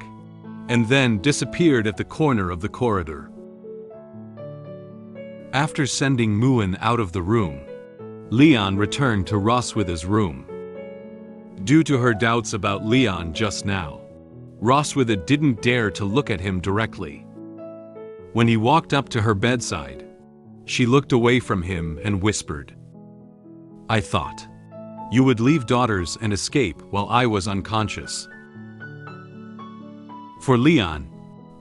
and then disappeared at the corner of the corridor. After sending Muen out of the room, Leon returned to Roswitha's room. Due to her doubts about Leon just now, Roswitha didn't dare to look at him directly. When he walked up to her bedside, she looked away from him and whispered, "I thought you would leave daughters and escape while I was unconscious." For Leon,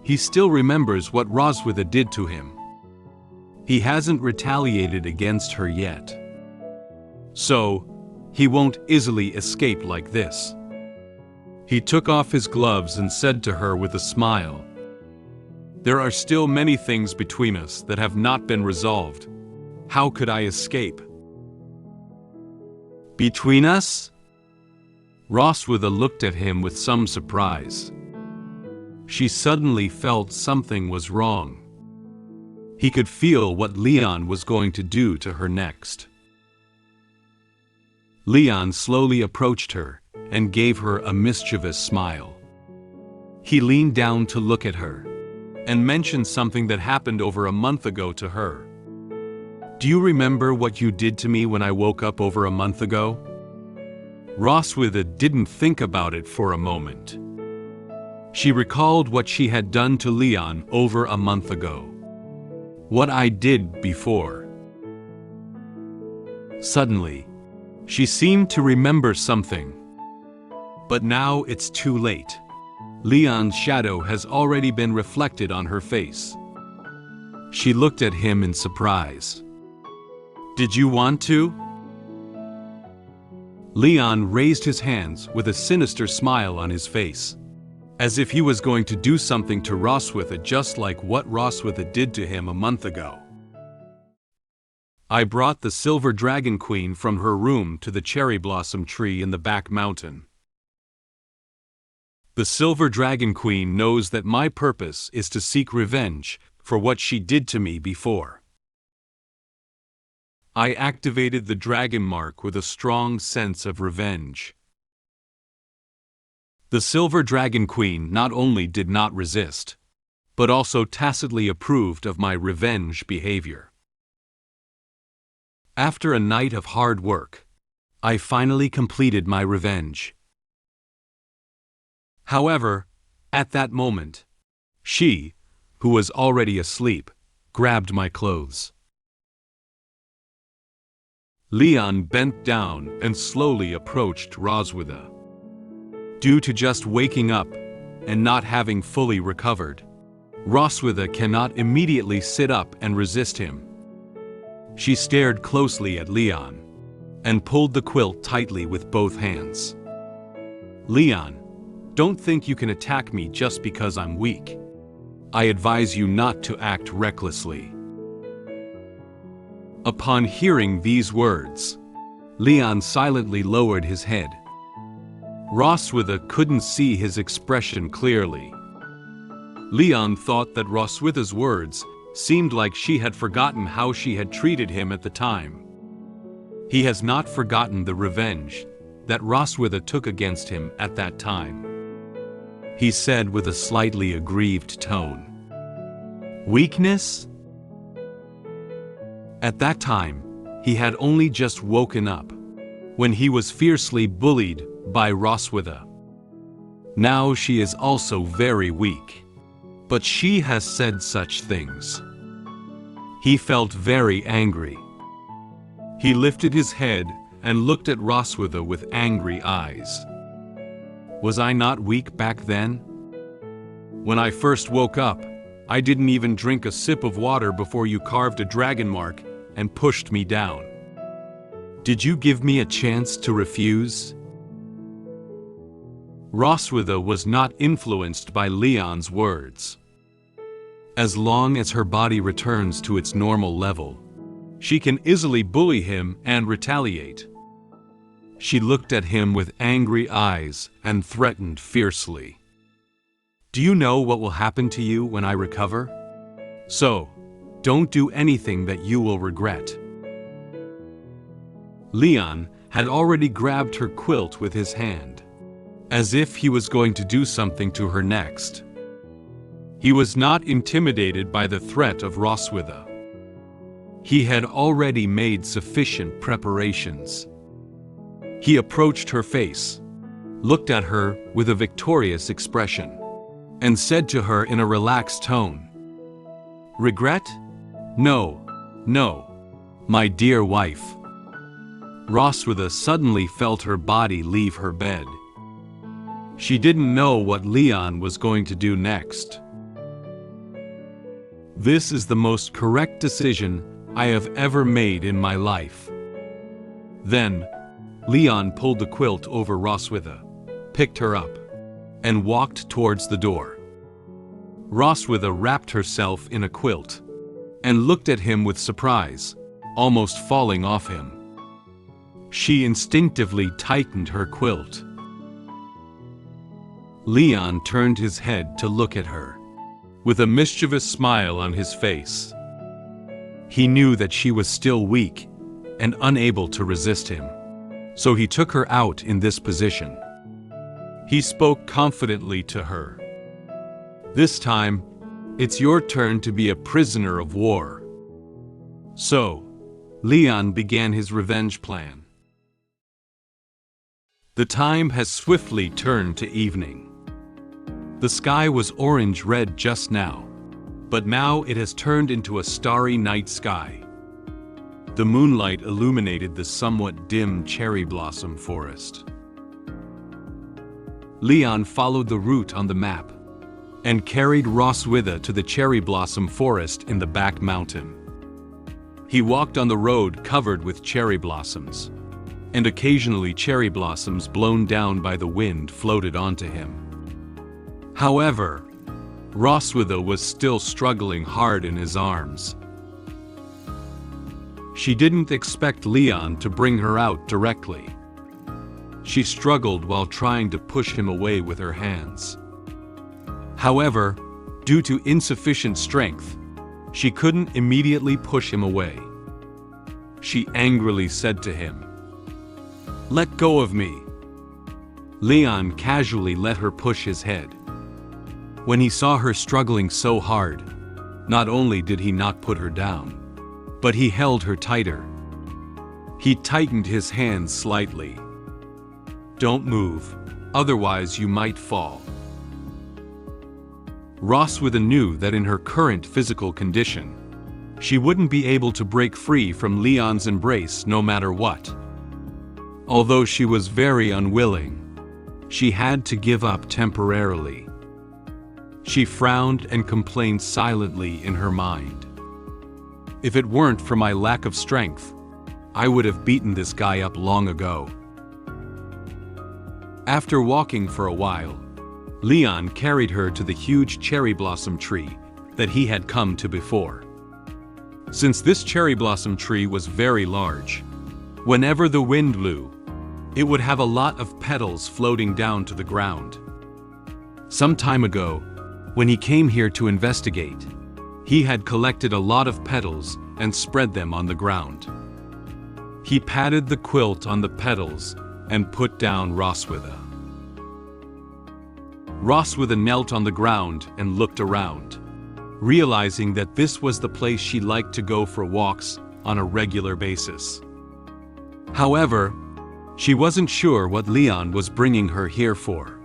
he still remembers what Roswitha did to him. He hasn't retaliated against her yet. So, he won't easily escape like this. He took off his gloves and said to her with a smile, "There are still many things between us that have not been resolved. How could I escape?" "Between us?" Roswitha looked at him with some surprise. She suddenly felt something was wrong. He could feel what Leon was going to do to her next. Leon slowly approached her and gave her a mischievous smile. He leaned down to look at her and mentioned something that happened over a month ago to her. "Do you remember what you did to me when I woke up over a month ago?" Roswitha didn't think about it for a moment. She recalled what she had done to Leon over a month ago. "What I did before." Suddenly, she seemed to remember something. But now it's too late. Leon's shadow has already been reflected on her face. She looked at him in surprise. "Did you want to?" Leon raised his hands with a sinister smile on his face, as if he was going to do something to Roswitha just like what Roswitha did to him a month ago. "I brought the silver dragon queen from her room to the cherry blossom tree in the back mountain. The silver dragon queen knows that my purpose is to seek revenge for what she did to me before. I activated the dragon mark with a strong sense of revenge." The silver dragon queen not only did not resist, but also tacitly approved of my revenge behavior. After a night of hard work, I finally completed my revenge. However, at that moment, she, who was already asleep, grabbed my clothes. Leon bent down and slowly approached Roswitha. Due to just waking up and not having fully recovered, Roswitha cannot immediately sit up and resist him. She stared closely at Leon and pulled the quilt tightly with both hands. "Leon, don't think you can attack me just because I'm weak. I advise you not to act recklessly." Upon hearing these words, Leon silently lowered his head. Roswitha couldn't see his expression clearly. Leon thought that Roswitha's words seemed like she had forgotten how she had treated him at the time. He has not forgotten the revenge that Roswitha took against him at that time. He said with a slightly aggrieved tone. Weakness? At that time, he had only just woken up, when he was fiercely bullied by Roswitha. Now she is also very weak. But she has said such things. He felt very angry. He lifted his head and looked at Roswitha with angry eyes. Was I not weak back then? When I first woke up, I didn't even drink a sip of water before you carved a dragon mark and pushed me down. Did you give me a chance to refuse? Roswitha was not influenced by Leon's words. As long as her body returns to its normal level, she can easily bully him and retaliate. She looked at him with angry eyes and threatened fiercely. Do you know what will happen to you when I recover? So, don't do anything that you will regret. Leon had already grabbed her quilt with his hand, as if he was going to do something to her next. He was not intimidated by the threat of Roswitha. He had already made sufficient preparations. He approached her face, looked at her with a victorious expression, and said to her in a relaxed tone, "Regret? No, no, my dear wife." Roswitha suddenly felt her body leave her bed. She didn't know what Leon was going to do next. This is the most correct decision I have ever made in my life. Then, Leon pulled the quilt over Roswitha, picked her up, and walked towards the door. Roswitha wrapped herself in a quilt and looked at him with surprise, almost falling off him. She instinctively tightened her quilt. Leon turned his head to look at her, with a mischievous smile on his face. He knew that she was still weak and unable to resist him, so he took her out in this position. He spoke confidently to her. This time, it's your turn to be a prisoner of war. So, Leon began his revenge plan. The time has swiftly turned to evening. The sky was orange-red just now, but now it has turned into a starry night sky. The moonlight illuminated the somewhat dim cherry blossom forest. Leon followed the route on the map and carried Roswitha to the cherry blossom forest in the back mountain. He walked on the road covered with cherry blossoms, and occasionally cherry blossoms blown down by the wind floated onto him. However, Roswitha was still struggling hard in his arms. She didn't expect Leon to bring her out directly. She struggled while trying to push him away with her hands. However, due to insufficient strength, she couldn't immediately push him away. She angrily said to him, "Let go of me." Leon casually let her push his head. When he saw her struggling so hard, not only did he not put her down, but he held her tighter. He tightened his hands slightly. "Don't move, otherwise you might fall." Roswitha knew that in her current physical condition, she wouldn't be able to break free from Leon's embrace no matter what. Although she was very unwilling, she had to give up temporarily. She frowned and complained silently in her mind. "If it weren't for my lack of strength, I would have beaten this guy up long ago." After walking for a while, Leon carried her to the huge cherry blossom tree that he had come to before. Since this cherry blossom tree was very large, Whenever the wind blew, it would have a lot of petals floating down to the ground. Some time ago, when he came here to investigate, he had collected a lot of petals and spread them on the ground. He patted the quilt on the petals and put down Roswitha. Roswitha knelt on the ground and looked around, realizing that this was the place she liked to go for walks on a regular basis. However, she wasn't sure what Leon was bringing her here for.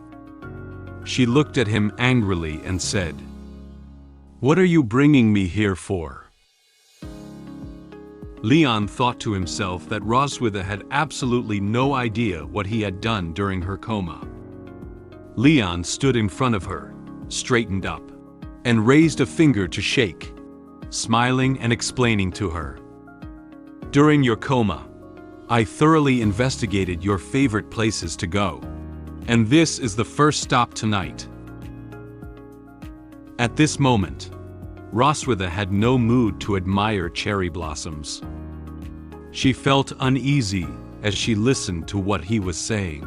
She looked at him angrily and said, "What are you bringing me here for?" Leon thought to himself that Roswitha had absolutely no idea what he had done during her coma. Leon stood in front of her, straightened up, and raised a finger to shake, smiling and explaining to her. "During your coma, I thoroughly investigated your favorite places to go, and this is the first stop tonight." At this moment, Roswitha had no mood to admire cherry blossoms. She felt uneasy as she listened to what he was saying.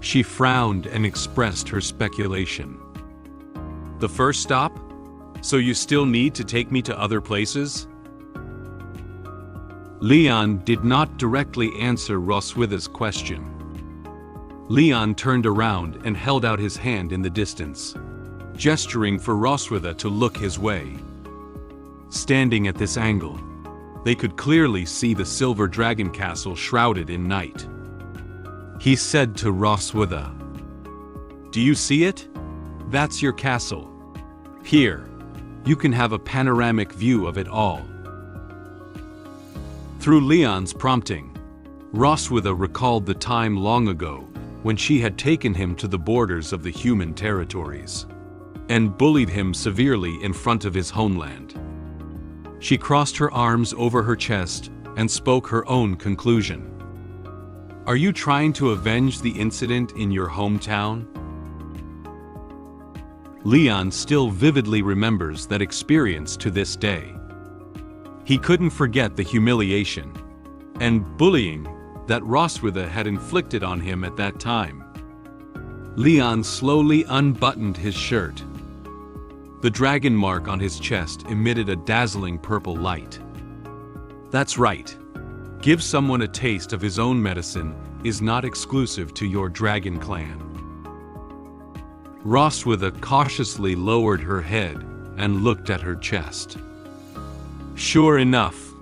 She frowned and expressed her speculation. "The first stop? So you still need to take me to other places?" Leon did not directly answer Roswitha's question. Leon turned around and held out his hand in the distance, gesturing for Roswitha to look his way. Standing at this angle, they could clearly see the silver dragon castle shrouded in night. He said to Roswitha, "Do you see it? That's your castle. Here, you can have a panoramic view of it all." Through Leon's prompting, Roswitha recalled the time long ago when she had taken him to the borders of the human territories and bullied him severely in front of his homeland. She crossed her arms over her chest and spoke her own conclusion. "Are you trying to avenge the incident in your hometown?" Leon still vividly remembers that experience to this day. He couldn't forget the humiliation and bullying that Roswitha had inflicted on him at that time. Leon slowly unbuttoned his shirt. The dragon mark on his chest emitted a dazzling purple light. That's right. Give someone a taste of his own medicine is not exclusive to your dragon clan. Roswitha cautiously lowered her head and looked at her chest. Sure enough,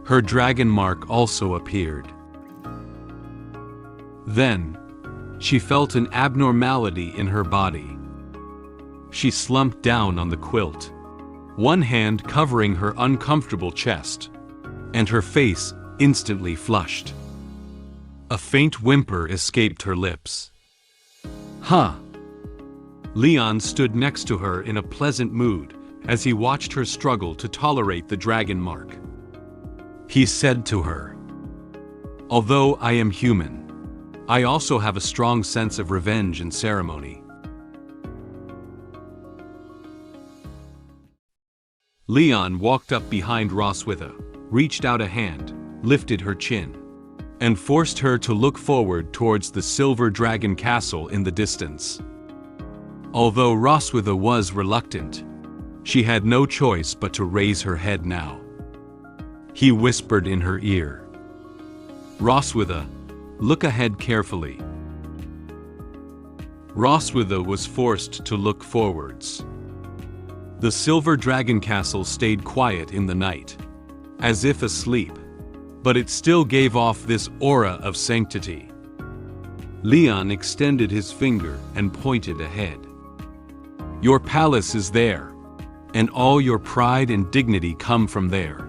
her dragon mark also appeared. Then, she felt an abnormality in her body. She slumped down on the quilt, one hand covering her uncomfortable chest, and her face instantly flushed. A faint whimper escaped her lips. "Huh." Leon stood next to her in a pleasant mood as he watched her struggle to tolerate the dragon mark. He said to her, "Although I am human, I also have a strong sense of revenge and ceremony." Leon walked up behind Roswitha, reached out a hand, lifted her chin, and forced her to look forward towards the silver dragon castle in the distance. Although Roswitha was reluctant, she had no choice but to raise her head now. He whispered in her ear, "Roswitha, look ahead carefully." Roswitha was forced to look forwards. The silver dragon castle stayed quiet in the night, as if asleep, but it still gave off this aura of sanctity. Leon extended his finger and pointed ahead. "Your palace is there, and all your pride and dignity come from there."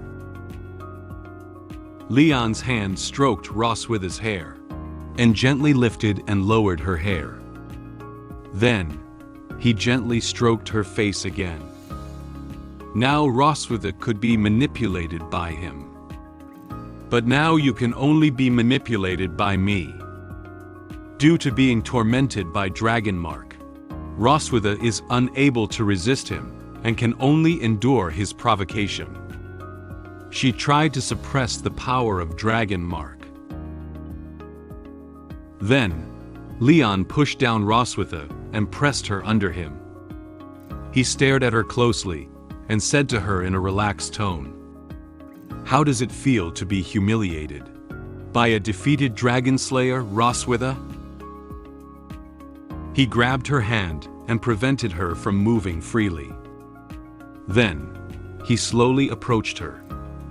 Leon's hand stroked Roswitha's hair, and gently lifted and lowered her hair. Then, he gently stroked her face again. Now Roswitha could be manipulated by him. "But now you can only be manipulated by me." Due to being tormented by Dragon Mark, Roswitha is unable to resist him and can only endure his provocation. She tried to suppress the power of Dragon Mark. Then, Leon pushed down Roswitha and pressed her under him. He stared at her closely and said to her in a relaxed tone, "How does it feel to be humiliated by a defeated dragon slayer, Roswitha?" He grabbed her hand and prevented her from moving freely. Then, he slowly approached her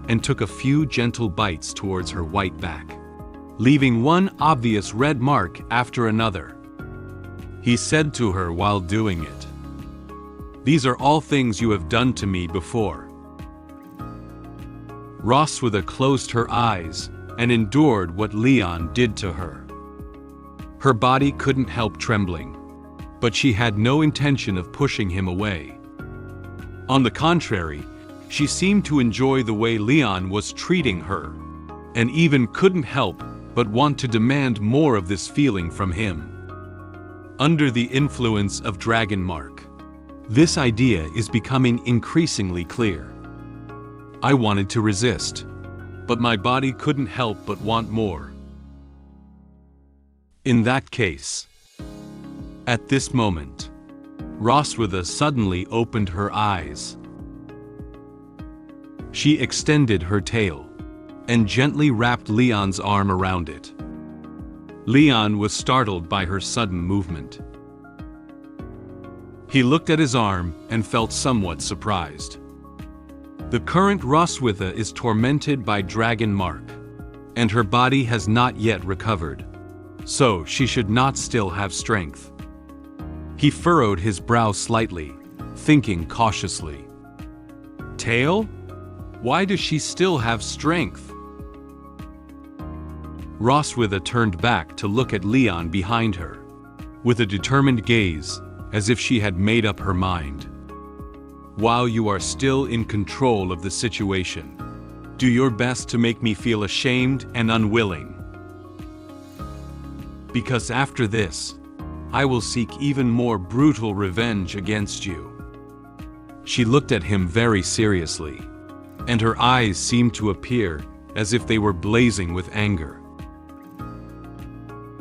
and took a few gentle bites towards her white back, leaving one obvious red mark after another. He said to her while doing it, "These are all things you have done to me before." Roswitha closed her eyes and endured what Leon did to her. Her body couldn't help trembling, but she had no intention of pushing him away. On the contrary, she seemed to enjoy the way Leon was treating her, and even couldn't help but want to demand more of this feeling from him. Under the influence of Dragon Mark, this idea is becoming increasingly clear. I wanted to resist, but my body couldn't help but want more. In that case, at this moment, Roswitha suddenly opened her eyes. She extended her tail and gently wrapped Leon's arm around it. Leon was startled by her sudden movement. He looked at his arm and felt somewhat surprised. The current Roswitha is tormented by Dragon Mark, and her body has not yet recovered, so she should not still have strength. He furrowed his brow slightly, thinking cautiously. Tail? Why does she still have strength? Roswitha turned back to look at Leon behind her, with a determined gaze, as if she had made up her mind. While you are still in control of the situation, do your best to make me feel ashamed and unwilling. Because after this, I will seek even more brutal revenge against you. She looked at him very seriously, and her eyes seemed to appear as if they were blazing with anger.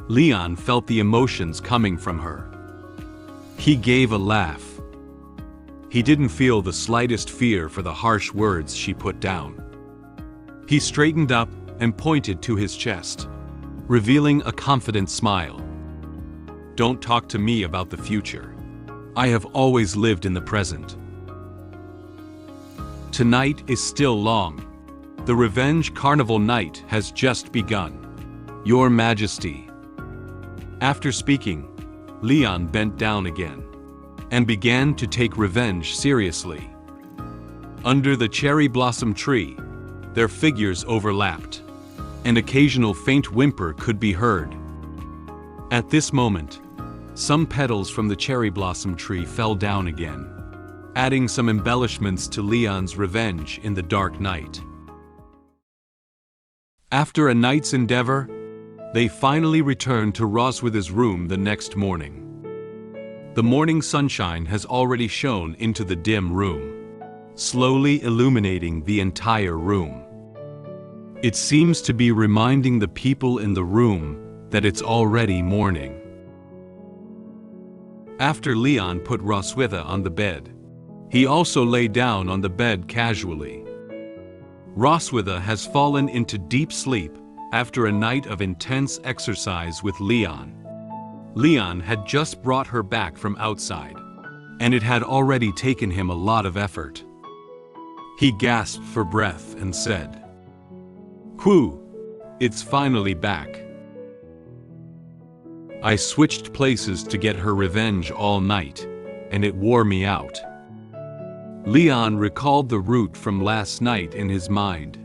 Leon felt the emotions coming from her. He gave a laugh. He didn't feel the slightest fear for the harsh words she put down. He straightened up and pointed to his chest, revealing a confident smile. Don't talk to me about the future. I have always lived in the present. Tonight is still long. The Revenge Carnival night has just begun. Your Majesty. After speaking, Leon bent down again and began to take revenge seriously. Under the cherry blossom tree, their figures overlapped. An occasional faint whimper could be heard. At this moment, some petals from the cherry blossom tree fell down again, adding some embellishments to Leon's revenge in the dark night. After a night's endeavor, they finally returned to Roswitha's room the next morning. The morning sunshine has already shone into the dim room, slowly illuminating the entire room. It seems to be reminding the people in the room that it's already morning. After Leon put Roswitha on the bed, he also lay down on the bed casually. Roswitha has fallen into deep sleep after a night of intense exercise with Leon. Leon had just brought her back from outside, and it had already taken him a lot of effort. He gasped for breath and said, "Whew, it's finally back. I switched places to get her revenge all night, and it wore me out." Leon recalled the route from last night in his mind.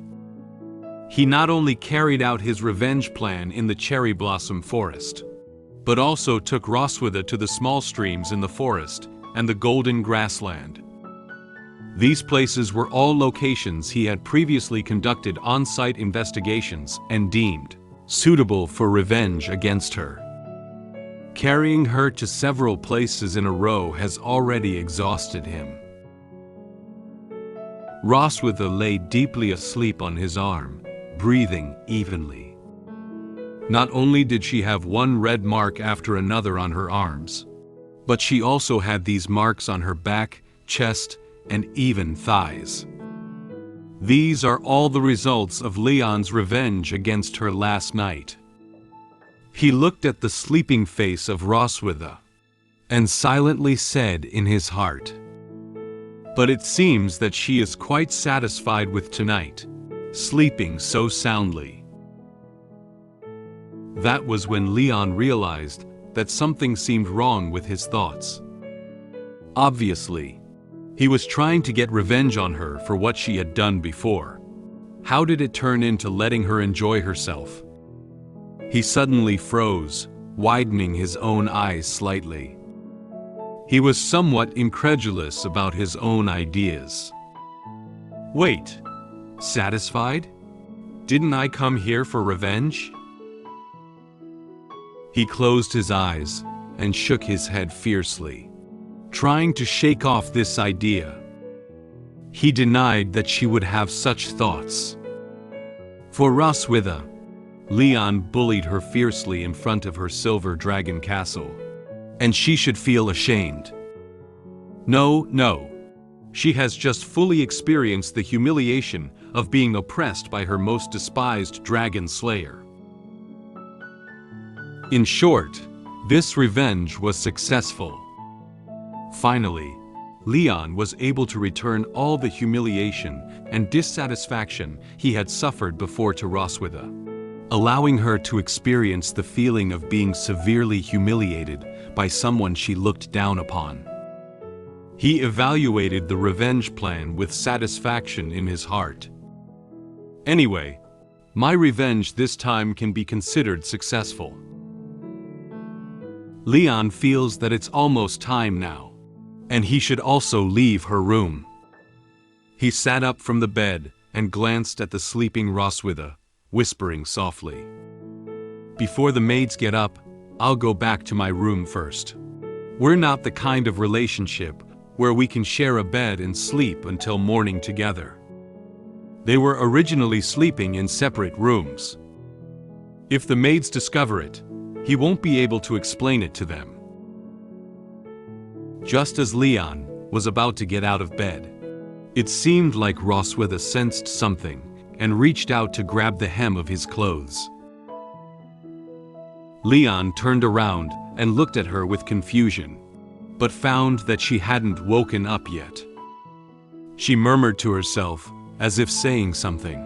He not only carried out his revenge plan in the cherry blossom forest, but also took Roswitha to the small streams in the forest and the golden grassland. These places were all locations he had previously conducted on-site investigations and deemed suitable for revenge against her. Carrying her to several places in a row has already exhausted him. Roswitha lay deeply asleep on his arm, breathing evenly. Not only did she have one red mark after another on her arms, but she also had these marks on her back, chest, and even thighs. These are all the results of Leon's revenge against her last night. He looked at the sleeping face of Roswitha and silently said in his heart, "But it seems that she is quite satisfied with tonight, sleeping so soundly." That was when Leon realized that something seemed wrong with his thoughts. Obviously, he was trying to get revenge on her for what she had done before. How did it turn into letting her enjoy herself? He suddenly froze, widening his own eyes slightly. He was somewhat incredulous about his own ideas. Wait, satisfied? Didn't I come here for revenge? He closed his eyes and shook his head fiercely, trying to shake off this idea. He denied that she would have such thoughts. For Roswitha, Leon bullied her fiercely in front of her silver dragon castle, and she should feel ashamed. No. She has just fully experienced the humiliation of being oppressed by her most despised dragon slayer. In short, this revenge was successful. Finally, Leon was able to return all the humiliation and dissatisfaction he had suffered before to Roswitha, allowing her to experience the feeling of being severely humiliated by someone she looked down upon. He evaluated the revenge plan with satisfaction in his heart. Anyway, my revenge this time can be considered successful. Leon feels that it's almost time now, and he should also leave her room. He sat up from the bed and glanced at the sleeping Roswitha, whispering softly, "Before the maids get up, I'll go back to my room first. We're not the kind of relationship where we can share a bed and sleep until morning together." They were originally sleeping in separate rooms. If the maids discover it, he won't be able to explain it to them. Just as Leon was about to get out of bed, it seemed like Roswitha sensed something and reached out to grab the hem of his clothes. Leon turned around and looked at her with confusion, but found that she hadn't woken up yet. She murmured to herself, as if saying something.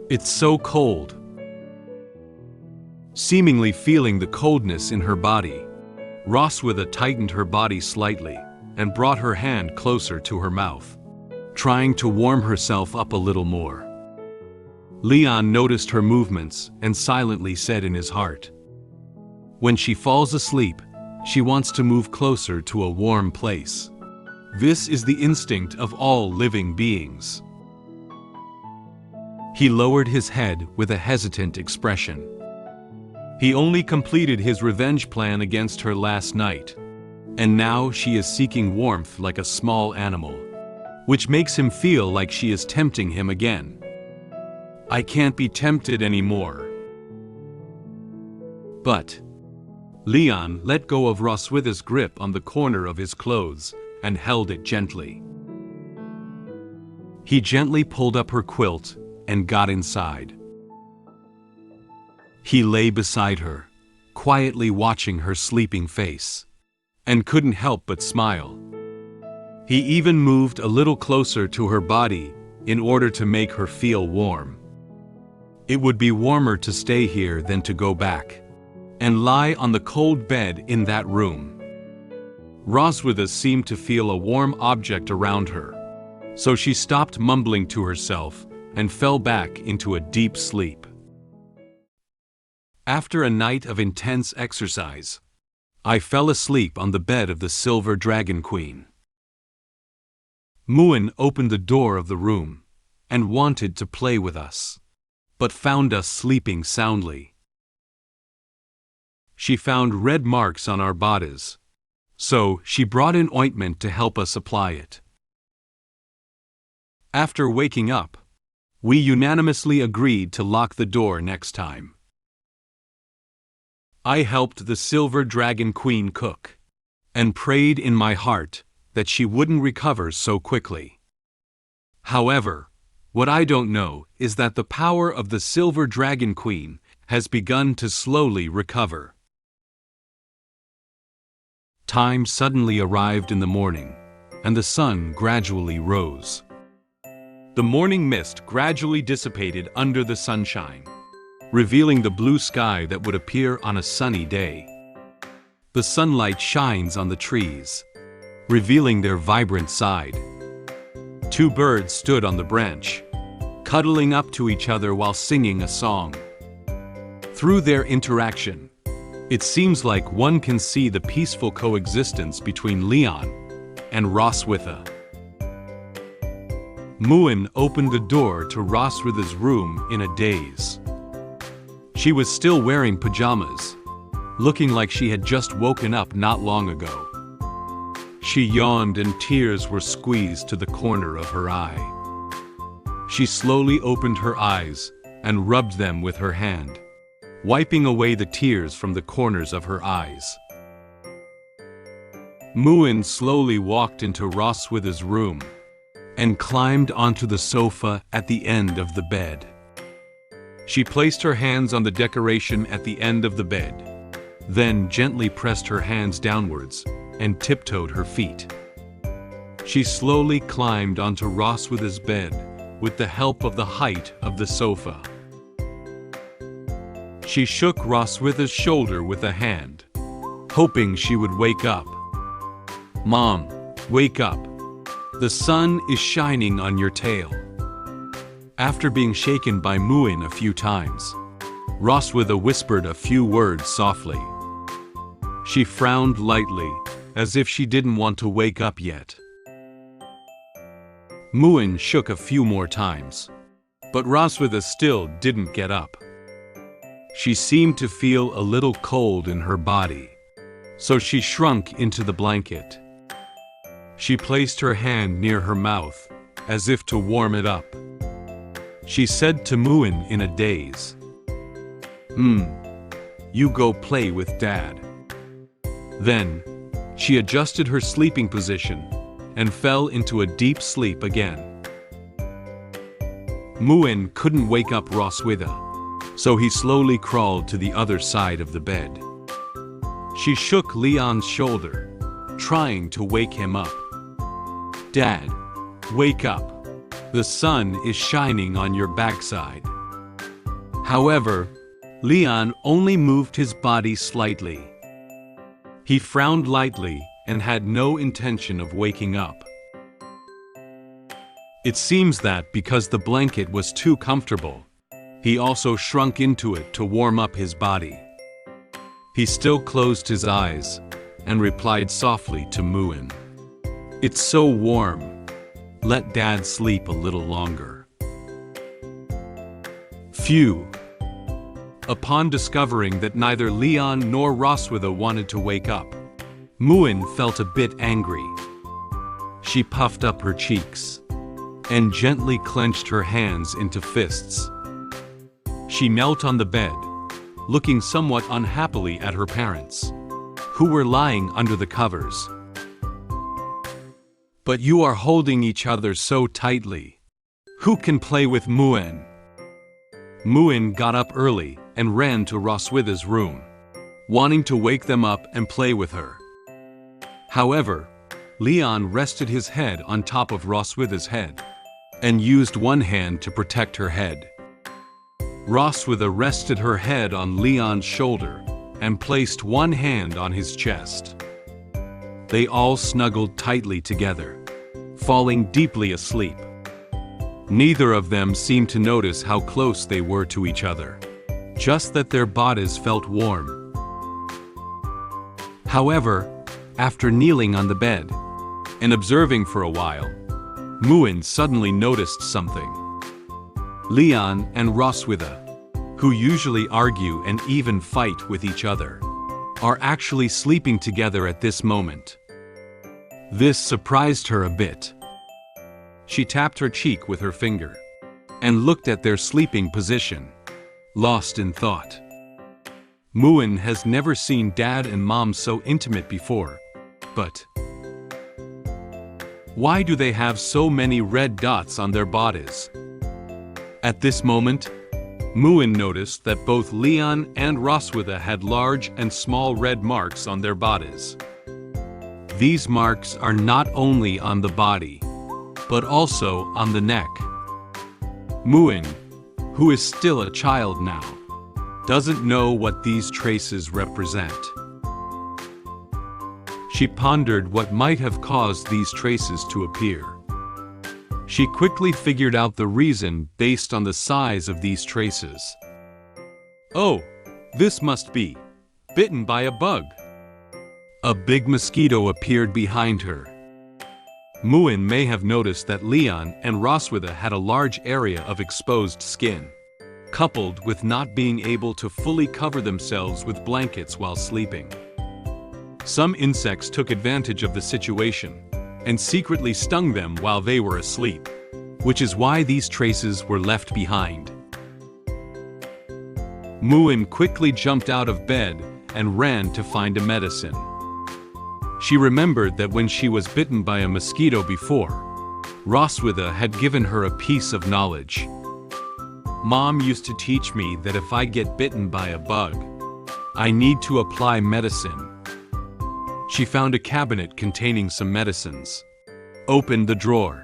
"It's so cold." Seemingly feeling the coldness in her body, Roswitha tightened her body slightly and brought her hand closer to her mouth, trying to warm herself up a little more. Leon noticed her movements and silently said in his heart, "When she falls asleep, she wants to move closer to a warm place. This is the instinct of all living beings." He lowered his head with a hesitant expression. He only completed his revenge plan against her last night, and now she is seeking warmth like a small animal, which makes him feel like she is tempting him again. "I can't be tempted anymore." But Leon let go of Roswitha's grip on the corner of his clothes and held it gently. He gently pulled up her quilt and got inside. He lay beside her, quietly watching her sleeping face, and couldn't help but smile. He even moved a little closer to her body in order to make her feel warm. It would be warmer to stay here than to go back and lie on the cold bed in that room. Roswitha seemed to feel a warm object around her, so she stopped mumbling to herself and fell back into a deep sleep. After a night of intense exercise, I fell asleep on the bed of the Silver Dragon Queen. Muen opened the door of the room and wanted to play with us, but found us sleeping soundly. She found red marks on our bodies, so she brought in ointment to help us apply it. After waking up, we unanimously agreed to lock the door next time. I helped the Silver Dragon Queen cook, and prayed in my heart that she wouldn't recover so quickly. However, what I don't know is that the power of the Silver Dragon Queen has begun to slowly recover. Time suddenly arrived in the morning, and the sun gradually rose. The morning mist gradually dissipated under the sunshine, revealing the blue sky that would appear on a sunny day. The sunlight shines on the trees, revealing their vibrant side. Two birds stood on the branch, cuddling up to each other while singing a song. Through their interaction, it seems like one can see the peaceful coexistence between Leon and Roswitha. Muen opened the door to Roswitha's room in a daze. She was still wearing pajamas, looking like she had just woken up not long ago. She yawned and tears were squeezed to the corner of her eye. She slowly opened her eyes and rubbed them with her hand, wiping away the tears from the corners of her eyes. Muen slowly walked into Roswitha's room and climbed onto the sofa at the end of the bed. She placed her hands on the decoration at the end of the bed, then gently pressed her hands downwards and tiptoed her feet. She slowly climbed onto Roswitha's bed with the help of the height of the sofa. She shook Roswitha's shoulder with a hand, hoping she would wake up. "Mom, wake up. The sun is shining on your tail." After being shaken by Muen a few times, Roswitha whispered a few words softly. She frowned lightly, as if she didn't want to wake up yet. Muen shook a few more times, but Roswitha still didn't get up. She seemed to feel a little cold in her body, so she shrunk into the blanket. She placed her hand near her mouth, as if to warm it up. She said to Muen in a daze, You go play with Dad." Then, she adjusted her sleeping position and fell into a deep sleep again. Muen couldn't wake up Roswitha, so he slowly crawled to the other side of the bed. She shook Leon's shoulder, trying to wake him up. "Dad, wake up. The sun is shining on your backside." However, Leon only moved his body slightly. He frowned lightly and had no intention of waking up. It seems that because the blanket was too comfortable, he also shrunk into it to warm up his body. He still closed his eyes and replied softly to Muen, "It's so warm. Let Dad sleep a little longer." Phew. Upon discovering that neither Leon nor Roswitha wanted to wake up, Muen felt a bit angry. She puffed up her cheeks and gently clenched her hands into fists. She knelt on the bed, looking somewhat unhappily at her parents, who were lying under the covers. "But you are holding each other so tightly. Who can play with Muen?" Muen got up early and ran to Roswitha's room, wanting to wake them up and play with her. However, Leon rested his head on top of Roswitha's head and used one hand to protect her head. Roswitha rested her head on Leon's shoulder and placed one hand on his chest. They all snuggled tightly together, falling deeply asleep. Neither of them seemed to notice how close they were to each other, just that their bodies felt warm. However, after kneeling on the bed and observing for a while, Muen suddenly noticed something. Leon and Roswitha, who usually argue and even fight with each other, are actually sleeping together at this moment. This surprised her a bit. She tapped her cheek with her finger and looked at their sleeping position, lost in thought. Muen has never seen Dad and Mom so intimate before, but why do they have so many red dots on their bodies? At this moment, Muen noticed that both Leon and Roswitha had large and small red marks on their bodies. These marks are not only on the body, but also on the neck. Muen, who is still a child now, doesn't know what these traces represent. She pondered what might have caused these traces to appear. She quickly figured out the reason based on the size of these traces. Oh, this must be bitten by a bug. A big mosquito appeared behind her. Muen may have noticed that Leon and Roswitha had a large area of exposed skin, coupled with not being able to fully cover themselves with blankets while sleeping. Some insects took advantage of the situation and secretly stung them while they were asleep, which is why these traces were left behind. Muen quickly jumped out of bed and ran to find a medicine. She remembered that when she was bitten by a mosquito before, Roswitha had given her a piece of knowledge. Mom used to teach me that if I get bitten by a bug, I need to apply medicine. She found a cabinet containing some medicines, opened the drawer,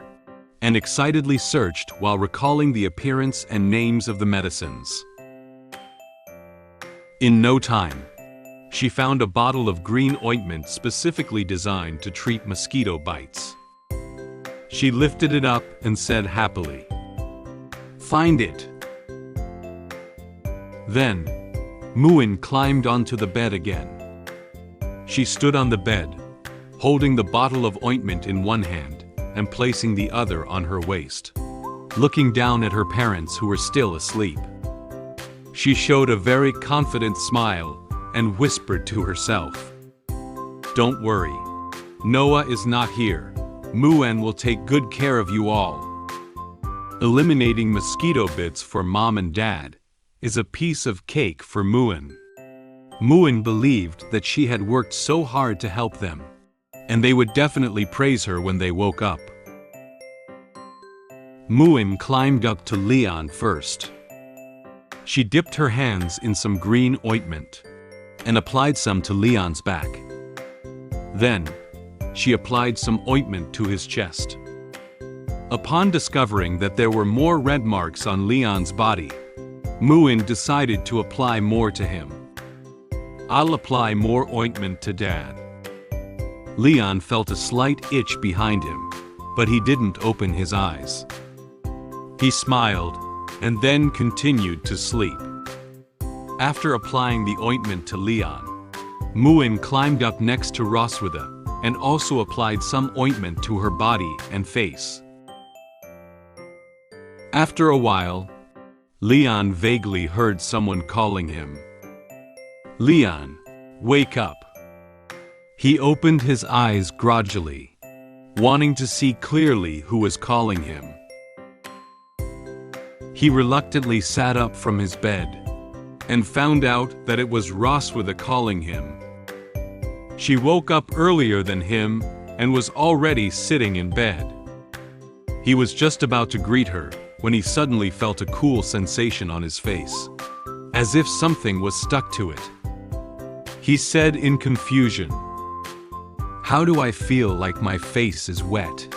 and excitedly searched while recalling the appearance and names of the medicines. In no time, she found a bottle of green ointment specifically designed to treat mosquito bites. She lifted it up and said happily, "Find it." Then, Muen climbed onto the bed again. She stood on the bed, holding the bottle of ointment in one hand and placing the other on her waist, looking down at her parents who were still asleep. She showed a very confident smile and whispered to herself, "Don't worry. Noah is not here. Muen will take good care of you all." Eliminating mosquito bits for Mom and Dad is a piece of cake for Muen. Muen believed that she had worked so hard to help them, and they would definitely praise her when they woke up. Muen climbed up to Leon first. She dipped her hands in some green ointment and applied some to Leon's back. Then, she applied some ointment to his chest. Upon discovering that there were more red marks on Leon's body, Muen decided to apply more to him. "I'll apply more ointment to Dad." Leon felt a slight itch behind him, but he didn't open his eyes. He smiled and then continued to sleep. After applying the ointment to Leon, Muen climbed up next to Roswitha and also applied some ointment to her body and face. After a while, Leon vaguely heard someone calling him. "Leon, wake up." He opened his eyes gradually, wanting to see clearly who was calling him. He reluctantly sat up from his bed and found out that it was Roswitha calling him. She woke up earlier than him and was already sitting in bed. He was just about to greet her when he suddenly felt a cool sensation on his face, as if something was stuck to it. He said in confusion, "How do I feel like my face is wet?"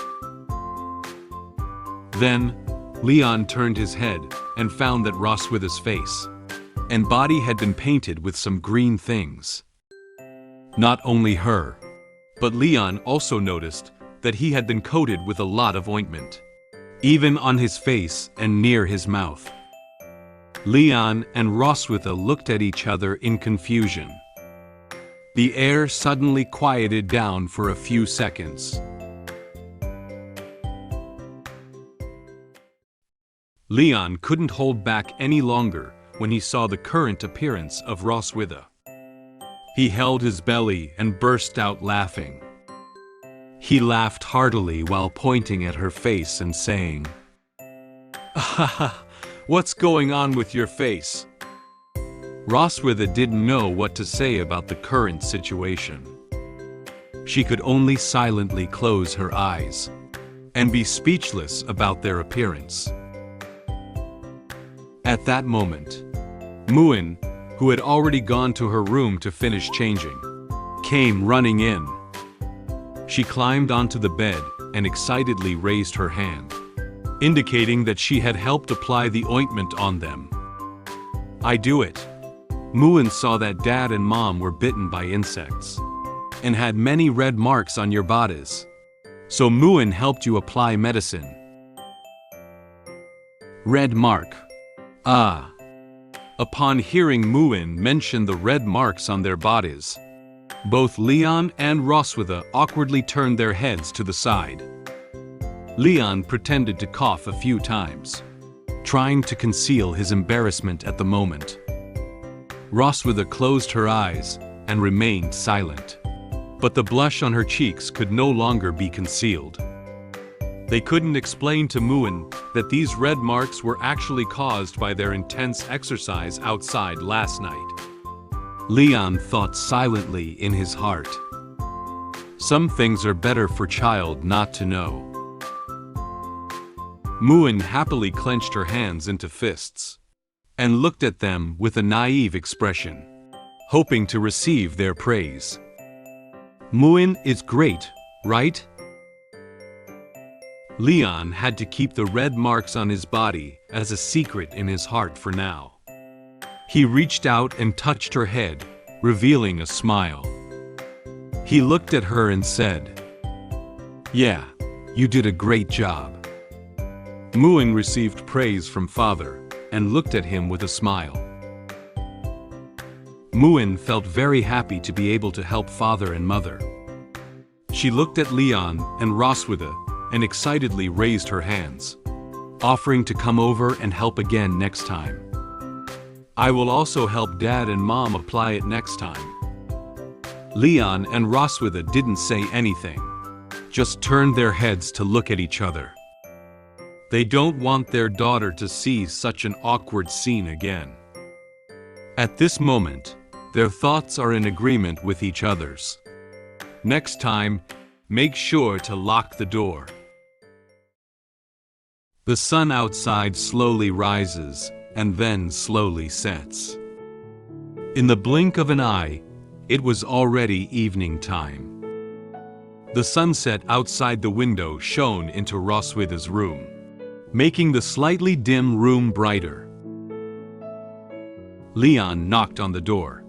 Then, Leon turned his head and found that Roswitha's face and body had been painted with some green things. Not only her, but Leon also noticed that he had been coated with a lot of ointment, even on his face and near his mouth. Leon and Roswitha looked at each other in confusion. The air suddenly quieted down for a few seconds. Leon couldn't hold back any longer when he saw the current appearance of Roswitha. He held his belly and burst out laughing. He laughed heartily while pointing at her face and saying, "What's going on with your face?" Roswitha didn't know what to say about the current situation. She could only silently close her eyes and be speechless about their appearance. At that moment, Muen, who had already gone to her room to finish changing, came running in. She climbed onto the bed and excitedly raised her hand, indicating that she had helped apply the ointment on them. "I do it." Muen saw that Dad and Mom were bitten by insects and had many red marks on your bodies. So Muen helped you apply medicine. Red mark. Ah. Upon hearing Muen mention the red marks on their bodies, both Leon and Roswitha awkwardly turned their heads to the side. Leon pretended to cough a few times, trying to conceal his embarrassment at the moment. Roswitha closed her eyes and remained silent, but the blush on her cheeks could no longer be concealed. They couldn't explain to Muen that these red marks were actually caused by their intense exercise outside last night. Leon thought silently in his heart. Some things are better for child not to know. Muen happily clenched her hands into fists and looked at them with a naive expression, hoping to receive their praise. "Muen is great, right?" Leon had to keep the red marks on his body as a secret in his heart for now. He reached out and touched her head, revealing a smile. He looked at her and said, "Yeah, you did a great job." Muen received praise from Father and looked at him with a smile. Muen felt very happy to be able to help Father and Mother. She looked at Leon and Roswitha and excitedly raised her hands, offering to come over and help again next time. "I will also help Dad and Mom apply it next time." Leon and Roswitha didn't say anything, just turned their heads to look at each other. They don't want their daughter to see such an awkward scene again. At this moment, their thoughts are in agreement with each other's. Next time, make sure to lock the door. The sun outside slowly rises and then slowly sets. In the blink of an eye, it was already evening time. The sunset outside the window shone into Roswitha's room, making the slightly dim room brighter. Leon knocked on the door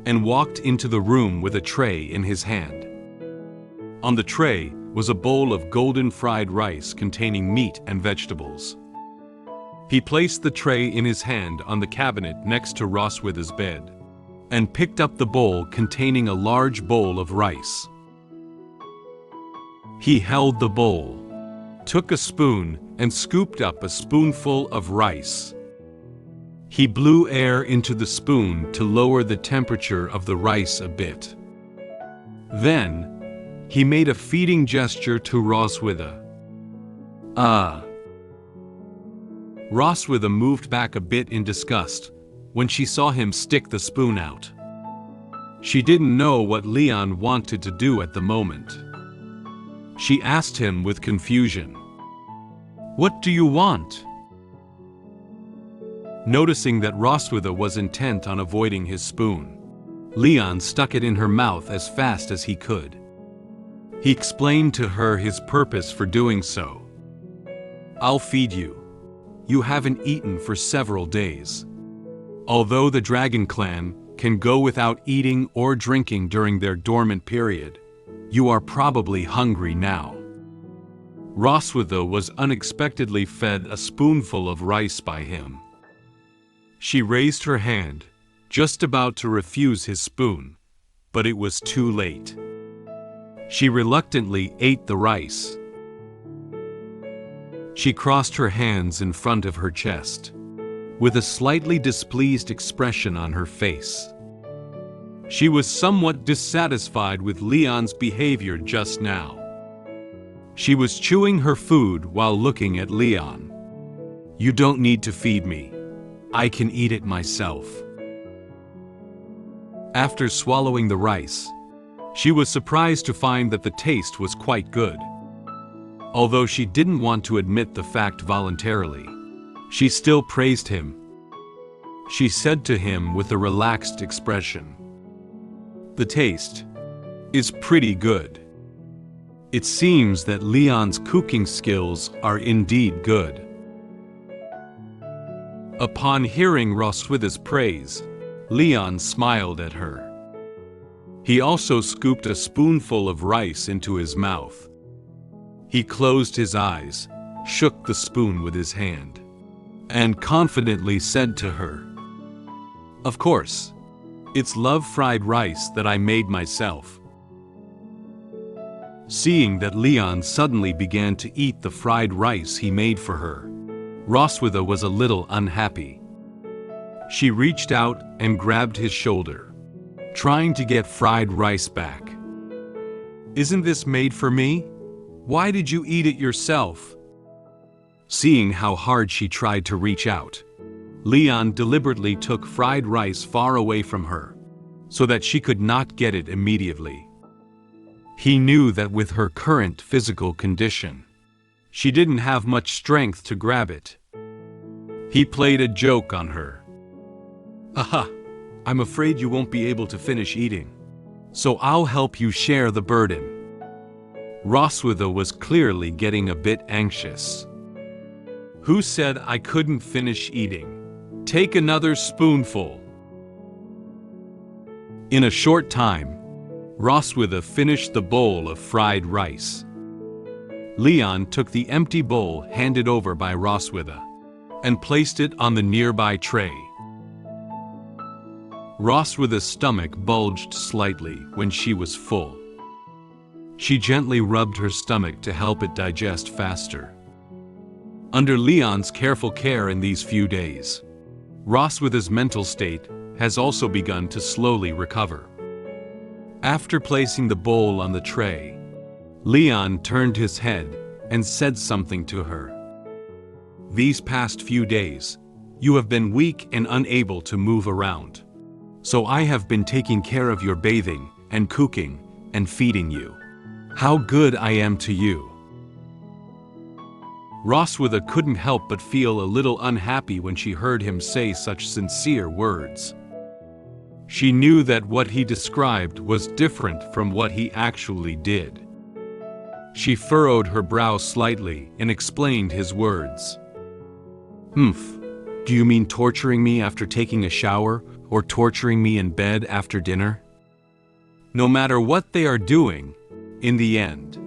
and walked into the room with a tray in his hand. On the tray was a bowl of golden fried rice containing meat and vegetables. He placed the tray in his hand on the cabinet next to Roswitha's bed and picked up the bowl containing a large bowl of rice. He held the bowl, took a spoon, and scooped up a spoonful of rice. He blew air into the spoon to lower the temperature of the rice a bit. Then, he made a feeding gesture to Roswitha. "Ah." Roswitha moved back a bit in disgust when she saw him stick the spoon out. She didn't know what Leon wanted to do at the moment. She asked him with confusion, "What do you want?" Noticing that Roswitha was intent on avoiding his spoon, Leon stuck it in her mouth as fast as he could. He explained to her his purpose for doing so. "I'll feed you. You haven't eaten for several days. Although the Dragon Clan can go without eating or drinking during their dormant period, you are probably hungry now." Roswitha was unexpectedly fed a spoonful of rice by him. She raised her hand, just about to refuse his spoon, but it was too late. She reluctantly ate the rice. She crossed her hands in front of her chest, with a slightly displeased expression on her face. She was somewhat dissatisfied with Leon's behavior just now. She was chewing her food while looking at Leon. "You don't need to feed me. I can eat it myself." After swallowing the rice, she was surprised to find that the taste was quite good. Although she didn't want to admit the fact voluntarily, she still praised him. She said to him with a relaxed expression, "The taste is pretty good." It seems that Leon's cooking skills are indeed good. Upon hearing Roswitha's praise, Leon smiled at her. He also scooped a spoonful of rice into his mouth. He closed his eyes, shook the spoon with his hand, and confidently said to her, "Of course, it's love-fried rice that I made myself." Seeing that Leon suddenly began to eat the fried rice he made for her, Roswitha was a little unhappy. She reached out and grabbed his shoulder, trying to get fried rice back. "Isn't this made for me? Why did you eat it yourself?" Seeing how hard she tried to reach out, Leon deliberately took fried rice far away from her, so that she could not get it immediately. He knew that with her current physical condition, she didn't have much strength to grab it. He played a joke on her. "Aha, I'm afraid you won't be able to finish eating, so I'll help you share the burden." Roswitha was clearly getting a bit anxious. "Who said I couldn't finish eating? Take another spoonful." In a short time, Roswitha finished the bowl of fried rice. Leon took the empty bowl handed over by Roswitha and placed it on the nearby tray. Roswitha's stomach bulged slightly when she was full. She gently rubbed her stomach to help it digest faster. Under Leon's careful care in these few days, Roswitha's mental state has also begun to slowly recover. After placing the bowl on the tray, Leon turned his head and said something to her. "These past few days, you have been weak and unable to move around. So I have been taking care of your bathing and cooking and feeding you. How good I am to you." Roswitha couldn't help but feel a little unhappy when she heard him say such sincere words. She knew that what he described was different from what he actually did. She furrowed her brow slightly and explained his words. Do you mean torturing me after taking a shower or torturing me in bed after dinner?" No matter what they are doing, in the end,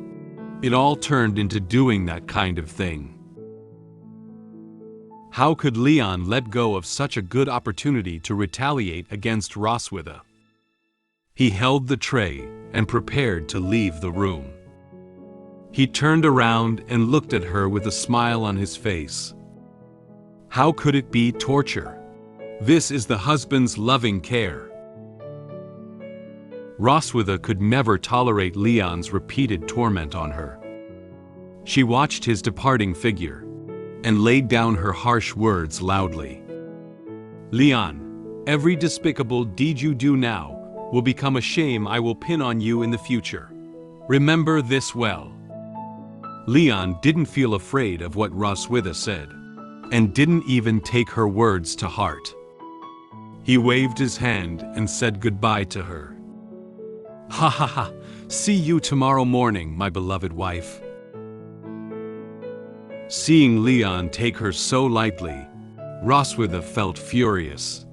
it all turned into doing that kind of thing. How could Leon let go of such a good opportunity to retaliate against Roswitha? He held the tray and prepared to leave the room. He turned around and looked at her with a smile on his face. How could it be torture? This is the husband's loving care. Roswitha could never tolerate Leon's repeated torment on her. She watched his departing figure and laid down her harsh words loudly. "Leon, every despicable deed you do now will become a shame I will pin on you in the future. Remember this well." Leon didn't feel afraid of what Roswitha said, and didn't even take her words to heart. He waved his hand and said goodbye to her. "Ha ha ha, see you tomorrow morning, my beloved wife." Seeing Leon take her so lightly, Roswitha felt furious.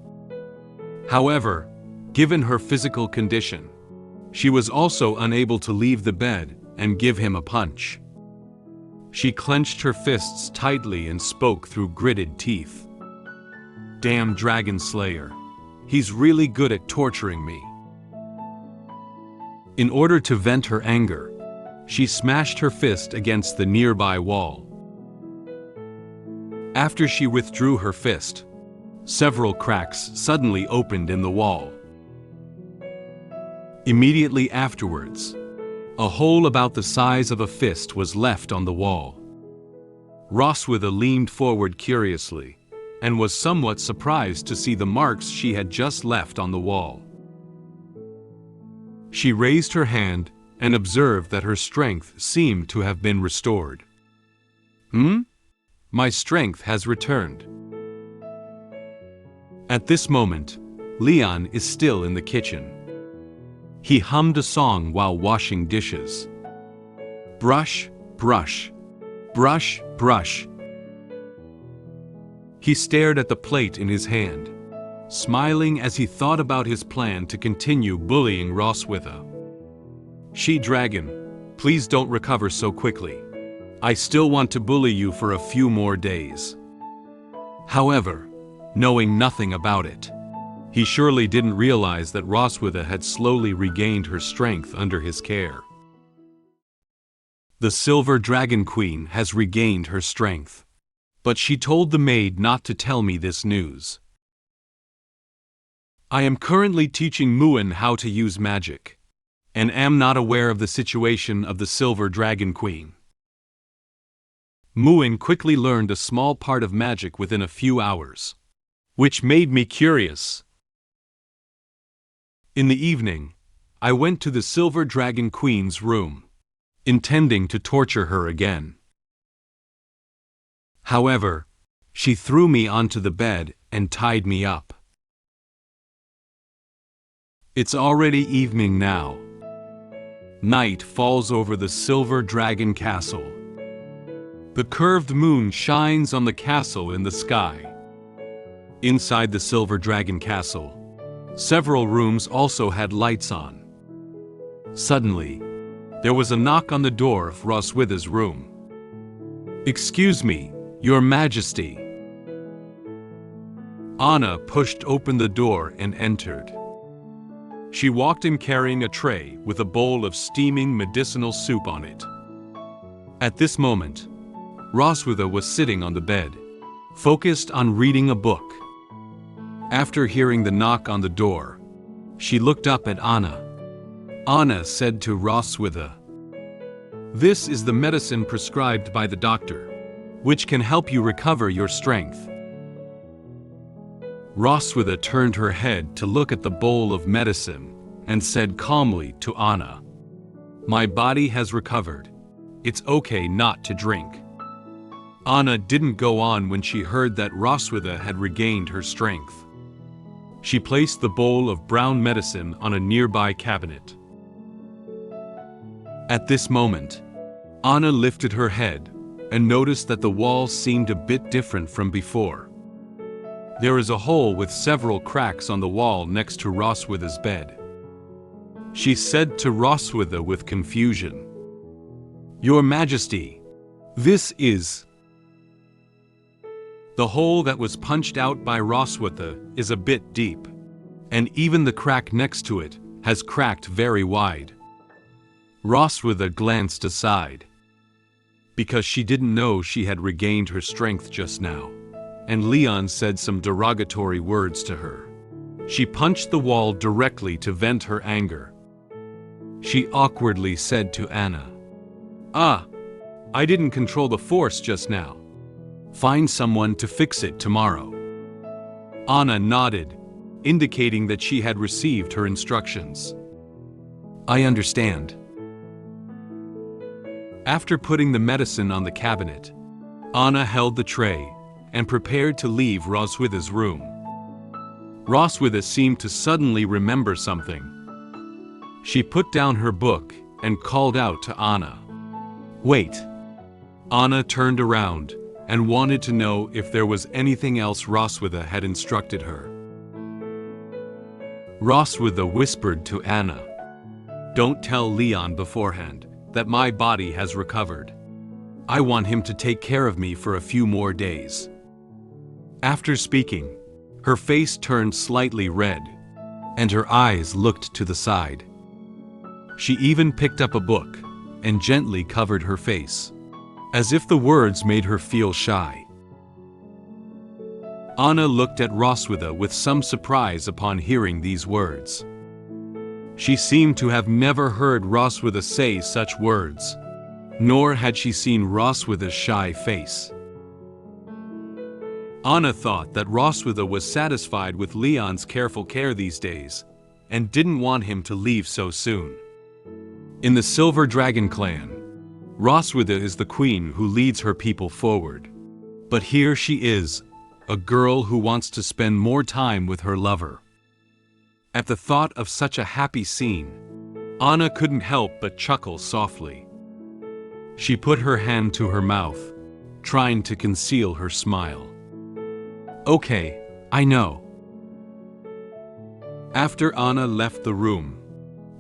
However, given her physical condition, she was also unable to leave the bed and give him a punch. She clenched her fists tightly and spoke through gritted teeth. "Damn Dragon Slayer. He's really good at torturing me." In order to vent her anger, she smashed her fist against the nearby wall. After she withdrew her fist, several cracks suddenly opened in the wall. Immediately afterwards, A hole about the size of a fist was left on the wall. Roswitha leaned forward curiously, and was somewhat surprised to see the marks she had just left on the wall. She raised her hand and observed that her strength seemed to have been restored. My strength has returned. At this moment, Leon is still in the kitchen. He hummed a song while washing dishes. Brush, brush, brush, brush. He stared at the plate in his hand, smiling as he thought about his plan to continue bullying Roswitha. She-Dragon, please don't recover so quickly. I still want to bully you for a few more days. However, knowing nothing about it, he surely didn't realize that Roswitha had slowly regained her strength under his care. The Silver Dragon Queen has regained her strength, but she told the maid not to tell me this news. I am currently teaching Muen how to use magic, and am not aware of the situation of the Silver Dragon Queen. Muen quickly learned a small part of magic within a few hours, which made me curious. In the evening, I went to the Silver Dragon Queen's room, intending to torture her again. However, she threw me onto the bed and tied me up. It's already evening now. Night falls over the Silver Dragon Castle. The curved moon shines on the castle in the sky. Inside the Silver Dragon Castle, several rooms also had lights on. Suddenly, there was a knock on the door of Roswitha's room. Excuse me, Your Majesty. Anna pushed open the door and entered. She walked in carrying a tray with a bowl of steaming medicinal soup on it. At this moment, Roswitha was sitting on the bed, focused on reading a book. After hearing the knock on the door, she looked up at Anna. Anna said to Roswitha, "This is the medicine prescribed by the doctor, which can help you recover your strength." Roswitha turned her head to look at the bowl of medicine and said calmly to Anna, "My body has recovered. It's okay not to drink." Anna didn't go on when she heard that Roswitha had regained her strength. She placed the bowl of brown medicine on a nearby cabinet. At this moment, Anna lifted her head and noticed that the walls seemed a bit different from before. There is a hole with several cracks on the wall next to Roswitha's bed. She said to Roswitha with confusion, "Your Majesty, this is..." The hole that was punched out by Roswitha is a bit deep, and even the crack next to it has cracked very wide. Roswitha glanced aside, because she didn't know she had regained her strength just now, and Leon said some derogatory words to her. She punched the wall directly to vent her anger. She awkwardly said to Anna, I didn't control the force just now. Find someone to fix it tomorrow." Anna nodded, indicating that she had received her instructions. "I understand." After putting the medicine on the cabinet, Anna held the tray and prepared to leave Roswitha's room. Roswitha seemed to suddenly remember something. She put down her book and called out to Anna. "Wait." Anna turned around and wanted to know if there was anything else Roswitha had instructed her. Roswitha whispered to Anna, "Don't tell Leon beforehand that my body has recovered. I want him to take care of me for a few more days." After speaking, her face turned slightly red, and her eyes looked to the side. She even picked up a book and gently covered her face, as if the words made her feel shy. Anna looked at Roswitha with some surprise upon hearing these words. She seemed to have never heard Roswitha say such words, nor had she seen Roswitha's shy face. Anna thought that Roswitha was satisfied with Leon's careful care these days, and didn't want him to leave so soon. In the Silver Dragon clan, Roswitha is the queen who leads her people forward. But here she is, a girl who wants to spend more time with her lover. At the thought of such a happy scene, Anna couldn't help but chuckle softly. She put her hand to her mouth, trying to conceal her smile. Okay, I know. After Anna left the room,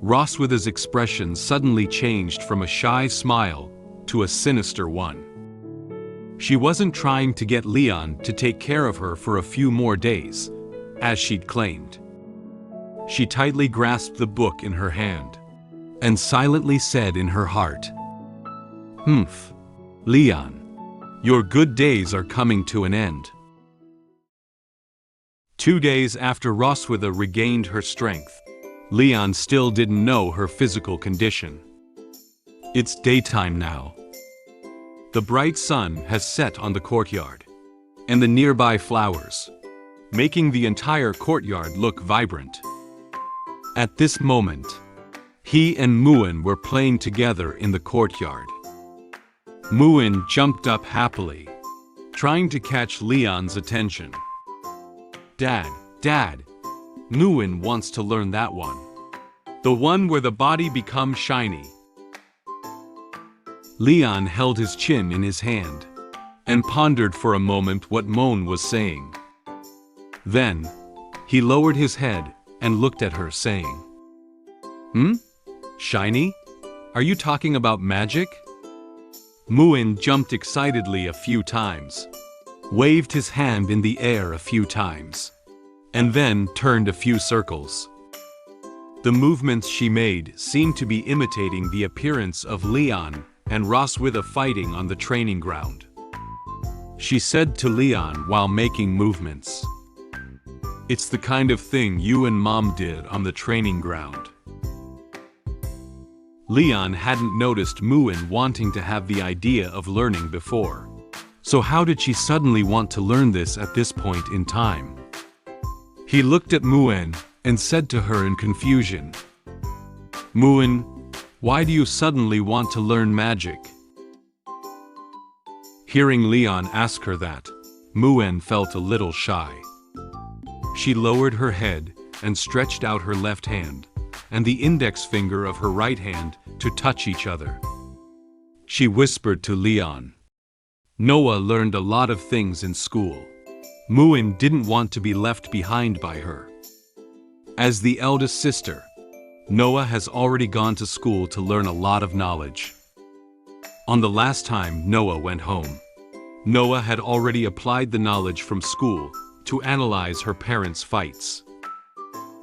Roswitha's expression suddenly changed from a shy smile to a sinister one. She wasn't trying to get Leon to take care of her for a few more days, as she'd claimed. She tightly grasped the book in her hand, and silently said in her heart, "Humph, Leon, your good days are coming to an end." 2 days after Roswitha regained her strength, Leon still didn't know her physical condition. It's daytime now. The bright sun has set on the courtyard and the nearby flowers, making the entire courtyard look vibrant. At this moment, he and Muen were playing together in the courtyard. Muen jumped up happily, trying to catch Leon's attention. Dad, Muen wants to learn that one. The one where the body becomes shiny." Leon held his chin in his hand and pondered for a moment what Muen was saying. Then, he lowered his head and looked at her, saying, Shiny? Are you talking about magic?" Muen jumped excitedly a few times, waved his hand in the air a few times, and then turned a few circles. The movements she made seemed to be imitating the appearance of Leon and Roswitha fighting on the training ground. She said to Leon while making movements, "It's the kind of thing you and Mom did on the training ground." Leon hadn't noticed Muen wanting to have the idea of learning before. So how did she suddenly want to learn this at this point in time? He looked at Muen and said to her in confusion, "Muen, why do you suddenly want to learn magic?" Hearing Leon ask her that, Muen felt a little shy. She lowered her head and stretched out her left hand and the index finger of her right hand to touch each other. She whispered to Leon, "Noah learned a lot of things in school. Muen didn't want to be left behind by her. As the eldest sister, Noah has already gone to school to learn a lot of knowledge." On the last time Noah went home, Noah had already applied the knowledge from school to analyze her parents' fights.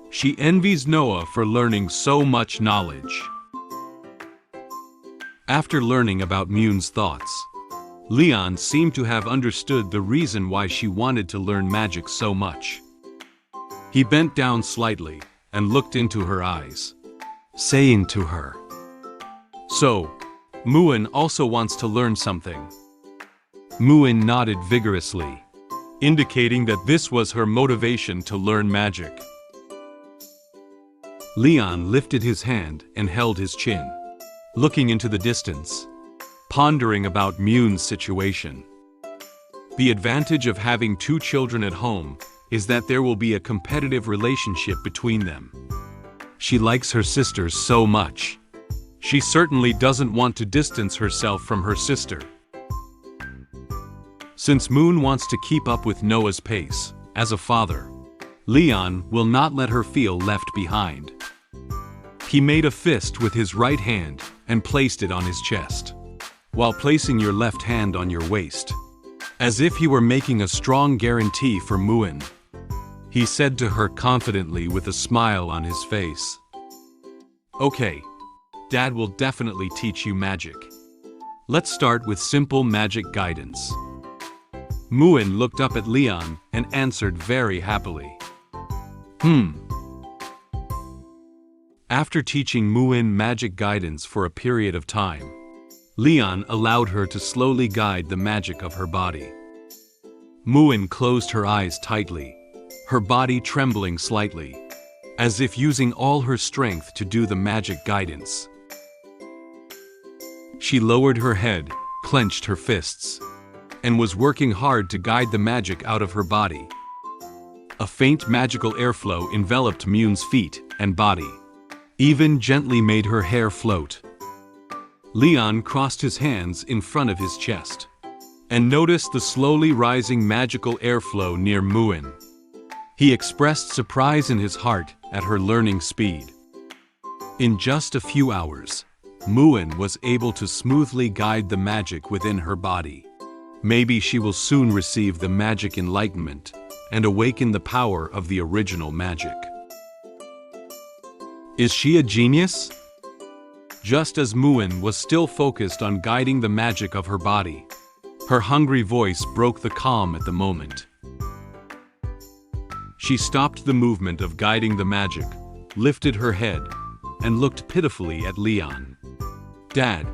She envies Noah for learning so much knowledge. After learning about Muen's thoughts, Leon seemed to have understood the reason why she wanted to learn magic so much. He bent down slightly and looked into her eyes, saying to her, "So, Muen also wants to learn something." Muen nodded vigorously, indicating that this was her motivation to learn magic. Leon lifted his hand and held his chin, looking into the distance, pondering about Muen's situation. The advantage of having 2 children at home is that there will be a competitive relationship between them. She likes her sisters so much. She certainly doesn't want to distance herself from her sister. Since Muen wants to keep up with Noah's pace, as a father, Leon will not let her feel left behind. He made a fist with his right hand and placed it on his chest, while placing your left hand on your waist, as if he were making a strong guarantee for Muen. He said to her confidently with a smile on his face, "Okay, Dad will definitely teach you magic. Let's start with simple magic guidance." Muen looked up at Leon and answered very happily, After teaching Muen magic guidance for a period of time, Leon allowed her to slowly guide the magic of her body. Muen closed her eyes tightly, her body trembling slightly, as if using all her strength to do the magic guidance. She lowered her head, clenched her fists, and was working hard to guide the magic out of her body. A faint magical airflow enveloped Muen's feet and body, even gently made her hair float. Leon crossed his hands in front of his chest and noticed the slowly rising magical airflow near Muen. He expressed surprise in his heart at her learning speed. In just a few hours, Muen was able to smoothly guide the magic within her body. Maybe she will soon receive the magic enlightenment and awaken the power of the original magic. Is she a genius? Just as Muen was still focused on guiding the magic of her body, her hungry voice broke the calm at the moment. She stopped the movement of guiding the magic, lifted her head, and looked pitifully at Leon. "Dad,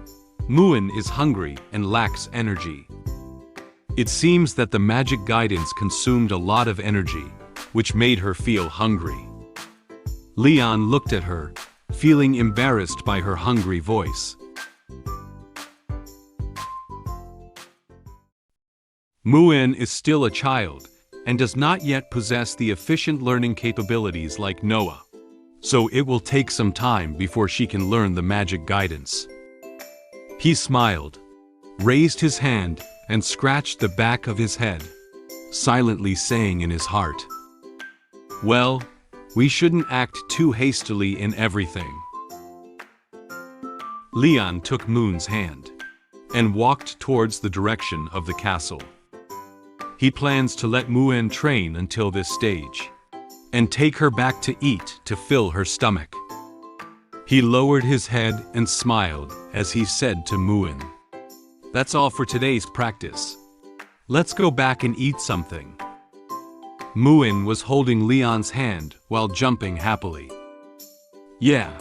Muen is hungry and lacks energy." It seems that the magic guidance consumed a lot of energy, which made her feel hungry. Leon looked at her, feeling embarrassed by her hungry voice. Muen is still a child and does not yet possess the efficient learning capabilities like Noah, so it will take some time before she can learn the magic guidance. He smiled, raised his hand, and scratched the back of his head, silently saying in his heart, "Well, we shouldn't act too hastily in everything." Leon took Muen's hand and walked towards the direction of the castle. He plans to let Muen train until this stage and take her back to eat to fill her stomach. He lowered his head and smiled as he said to Muen, "That's all for today's practice. Let's go back and eat something." Muen was holding Leon's hand while jumping happily. "Yeah,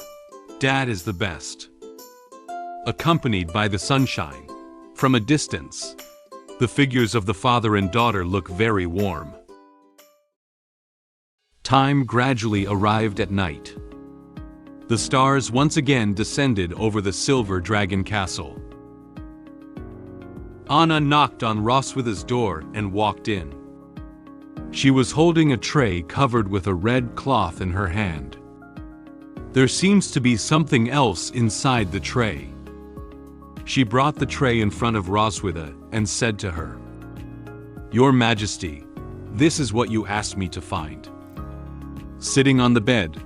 Dad is the best." Accompanied by the sunshine, from a distance, the figures of the father and daughter look very warm. Time gradually arrived at night. The stars once again descended over the silver dragon castle. Anna knocked on Roswitha's door and walked in. She was holding a tray covered with a red cloth in her hand. There seems to be something else inside the tray. She brought the tray in front of Roswitha and said to her, "Your Majesty, this is what you asked me to find." Sitting on the bed,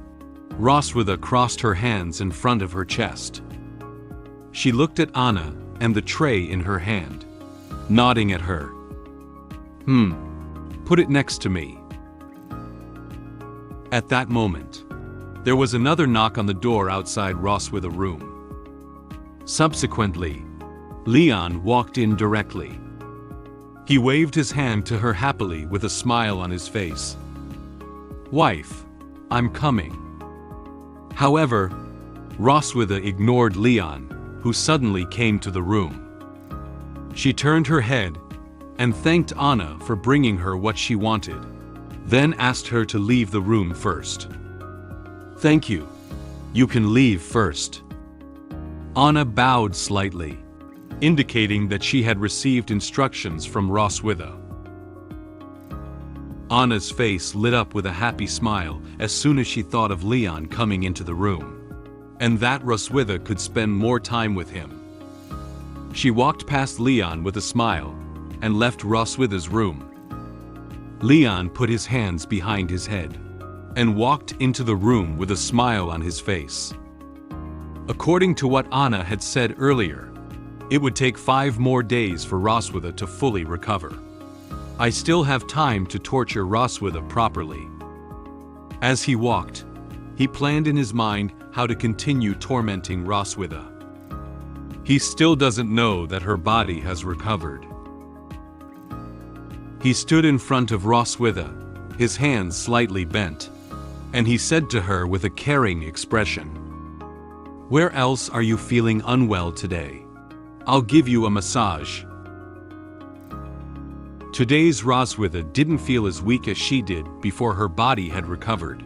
Roswitha crossed her hands in front of her chest. She looked at Anna and the tray in her hand, nodding at her. Put it next to me." At that moment, there was another knock on the door outside Roswitha's room. Subsequently, Leon walked in directly. He waved his hand to her happily with a smile on his face. "Wife, I'm coming." However, Roswitha ignored Leon, who suddenly came to the room. She turned her head and thanked Anna for bringing her what she wanted, then asked her to leave the room first. "Thank you. You can leave first." Anna bowed slightly, indicating that she had received instructions from Roswitha. Anna's face lit up with a happy smile as soon as she thought of Leon coming into the room, and that Roswitha could spend more time with him. She walked past Leon with a smile and left Roswitha's room. Leon put his hands behind his head and walked into the room with a smile on his face. According to what Anna had said earlier, it would take 5 more days for Roswitha to fully recover. I still have time to torture Roswitha properly. As he walked, he planned in his mind how to continue tormenting Roswitha. He still doesn't know that her body has recovered. He stood in front of Roswitha, his hands slightly bent, and he said to her with a caring expression, "Where else are you feeling unwell today? I'll give you a massage." Today's Roswitha didn't feel as weak as she did before her body had recovered.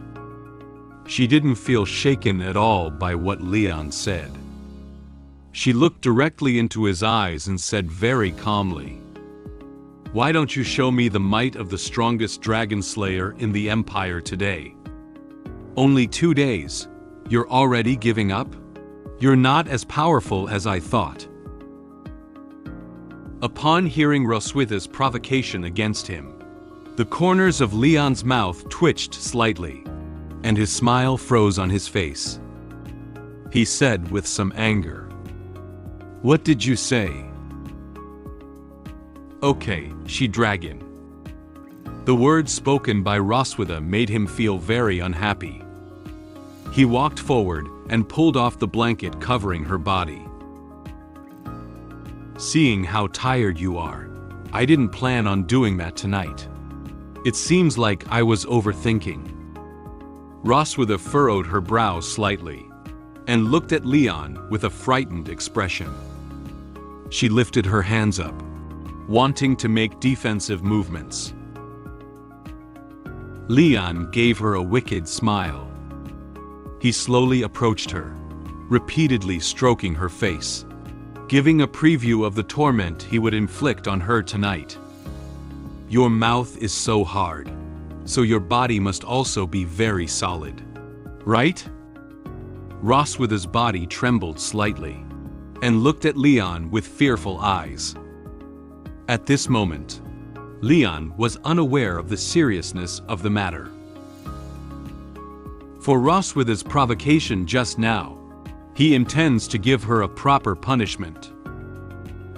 She didn't feel shaken at all by what Leon said. She looked directly into his eyes and said very calmly, "Why don't you show me the might of the strongest dragon slayer in the Empire today? Only 2 days, you're already giving up? You're not as powerful as I thought." Upon hearing Roswitha's provocation against him, the corners of Leon's mouth twitched slightly, and his smile froze on his face. He said with some anger, "What did you say?" "Okay, she-dragon." The words spoken by Roswitha made him feel very unhappy. He walked forward and pulled off the blanket covering her body. "Seeing how tired you are, I didn't plan on doing that tonight. It seems like I was overthinking." Roswitha furrowed her brow slightly and looked at Leon with a frightened expression. She lifted her hands up, wanting to make defensive movements. Leon gave her a wicked smile. He slowly approached her, repeatedly stroking her face, giving a preview of the torment he would inflict on her tonight. "Your mouth is so hard, so your body must also be very solid, right?" Roswitha's body trembled slightly and looked at Leon with fearful eyes. At this moment, Leon was unaware of the seriousness of the matter. For Roswitha's provocation just now, he intends to give her a proper punishment.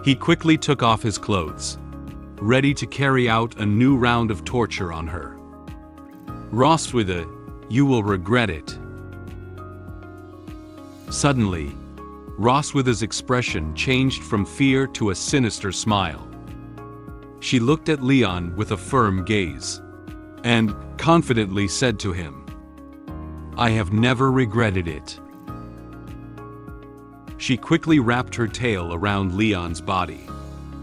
He quickly took off his clothes, ready to carry out a new round of torture on her. "Roswitha, you will regret it." Suddenly, Roswitha's expression changed from fear to a sinister smile. She looked at Leon with a firm gaze and confidently said to him, "I have never regretted it." She quickly wrapped her tail around Leon's body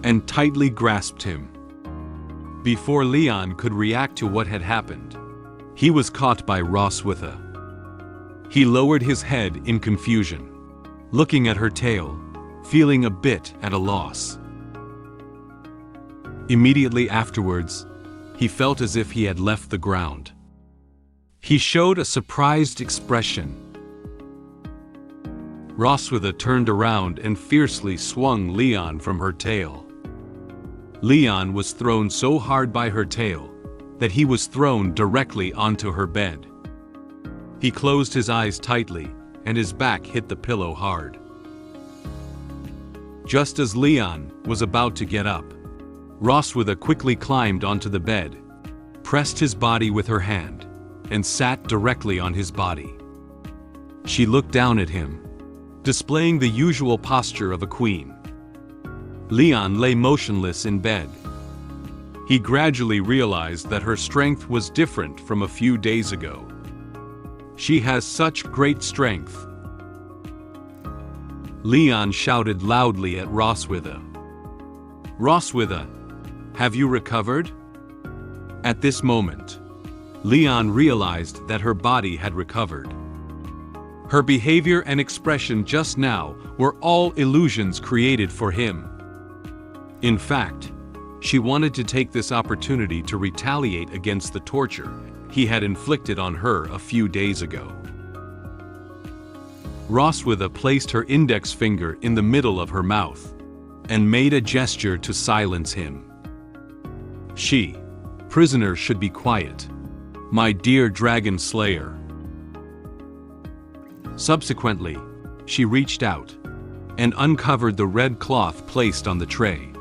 and tightly grasped him. Before Leon could react to what had happened, he was caught by Roswitha. He lowered his head in confusion, looking at her tail, feeling a bit at a loss. Immediately afterwards, he felt as if he had left the ground. He showed a surprised expression. Roswitha turned around and fiercely swung Leon from her tail. Leon was thrown so hard by her tail that he was thrown directly onto her bed. He closed his eyes tightly and his back hit the pillow hard. Just as Leon was about to get up, Roswitha quickly climbed onto the bed, pressed his body with her hand, and sat directly on his body. She looked down at him, displaying the usual posture of a queen. Leon lay motionless in bed. He gradually realized that her strength was different from a few days ago. She has such great strength. Leon shouted loudly at Roswitha. "Roswitha, have you recovered?" At this moment, Leon realized that her body had recovered. Her behavior and expression just now were all illusions created for him. In fact, she wanted to take this opportunity to retaliate against the torture he had inflicted on her a few days ago. Roswitha placed her index finger in the middle of her mouth and made a gesture to silence him. "Prisoner should be quiet, my dear dragon slayer." Subsequently, she reached out and uncovered the red cloth placed on the tray.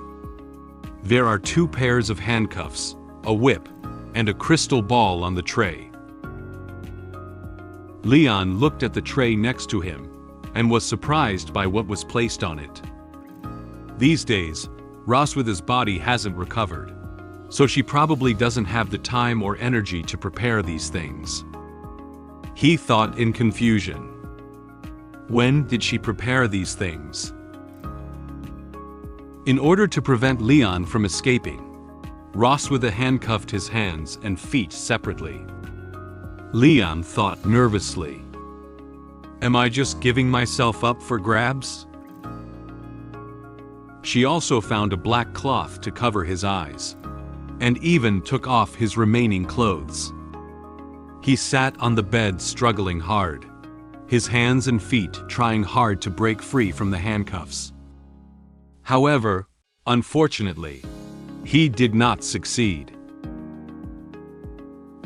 There are 2 pairs of handcuffs, a whip, and a crystal ball on the tray. Leon looked at the tray next to him and was surprised by what was placed on it. These days, Roswitha's body hasn't recovered, so she probably doesn't have the time or energy to prepare these things. He thought in confusion. When did she prepare these things? In order to prevent Leon from escaping, Roswitha handcuffed his hands and feet separately. Leon thought nervously. Am I just giving myself up for grabs? She also found a black cloth to cover his eyes, and even took off his remaining clothes. He sat on the bed struggling hard, his hands and feet trying hard to break free from the handcuffs. However, unfortunately, he did not succeed.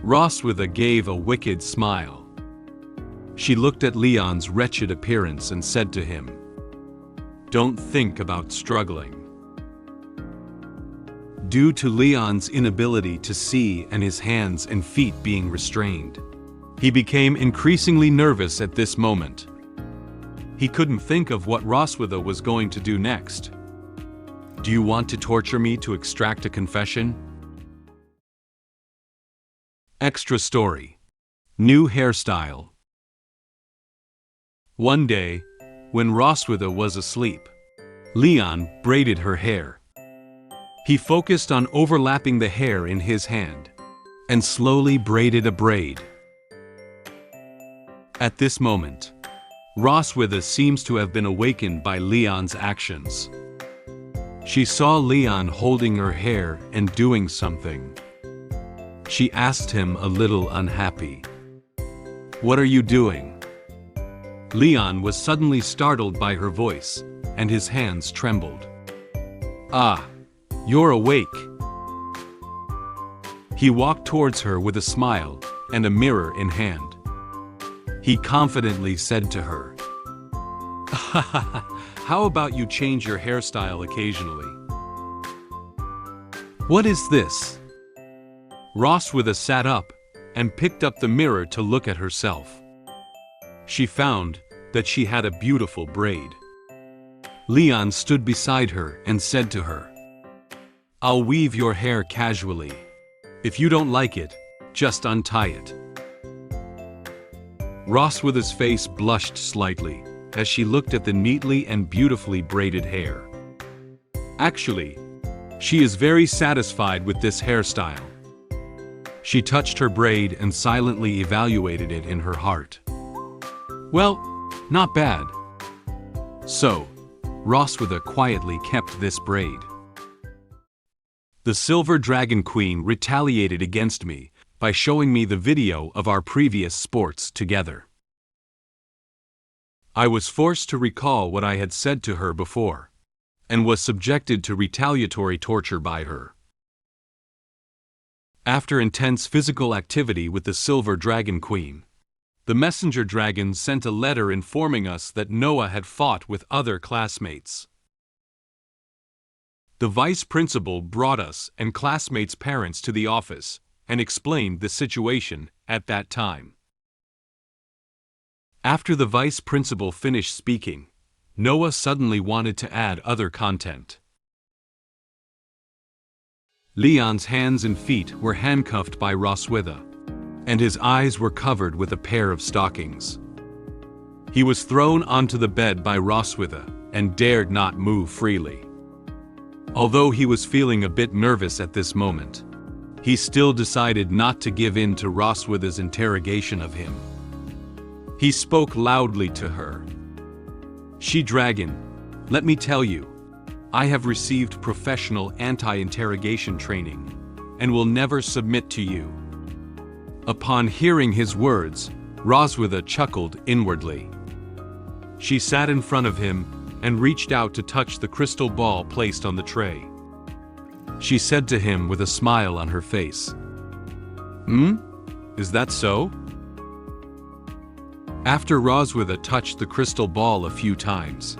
Roswitha gave a wicked smile. She looked at Leon's wretched appearance and said to him, "Don't think about struggling." Due to Leon's inability to see and his hands and feet being restrained, he became increasingly nervous at this moment. He couldn't think of what Roswitha was going to do next. Do you want to torture me to extract a confession? Extra story. New hairstyle. One day, when Roswitha was asleep, Leon braided her hair. He focused on overlapping the hair in his hand, and slowly braided a braid. At this moment, Roswitha seems to have been awakened by Leon's actions. She saw Leon holding her hair and doing something. She asked him a little unhappy, "What are you doing?" Leon was suddenly startled by her voice, and his hands trembled. "Ah, you're awake." He walked towards her with a smile and a mirror in hand. He confidently said to her, "How about you change your hairstyle occasionally?" "What is this?" Roswitha sat up and picked up the mirror to look at herself. She found that she had a beautiful braid. Leon stood beside her and said to her, "I'll weave your hair casually. If you don't like it, just untie it." Roswitha's face blushed slightly as she looked at the neatly and beautifully braided hair. Actually, she is very satisfied with this hairstyle. She touched her braid and silently evaluated it in her heart. Well, not bad. So, Roswitha quietly kept this braid. The Silver Dragon Queen retaliated against me by showing me the video of our previous sports together. I was forced to recall what I had said to her before, and was subjected to retaliatory torture by her. After intense physical activity with the Silver Dragon Queen, the messenger dragon sent a letter informing us that Noah had fought with other classmates. The vice principal brought us and classmates' parents to the office and explained the situation at that time. After the vice principal finished speaking, Noah suddenly wanted to add other content. Leon's hands and feet were handcuffed by Roswitha, and his eyes were covered with a pair of stockings. He was thrown onto the bed by Roswitha and dared not move freely. Although he was feeling a bit nervous at this moment, he still decided not to give in to Roswitha's interrogation of him. He spoke loudly to her. "She-Dragon, let me tell you, I have received professional anti-interrogation training and will never submit to you." Upon hearing his words, Roswitha chuckled inwardly. She sat in front of him and reached out to touch the crystal ball placed on the tray. She said to him with a smile on her face, Is that so?" After Roswitha touched the crystal ball a few times,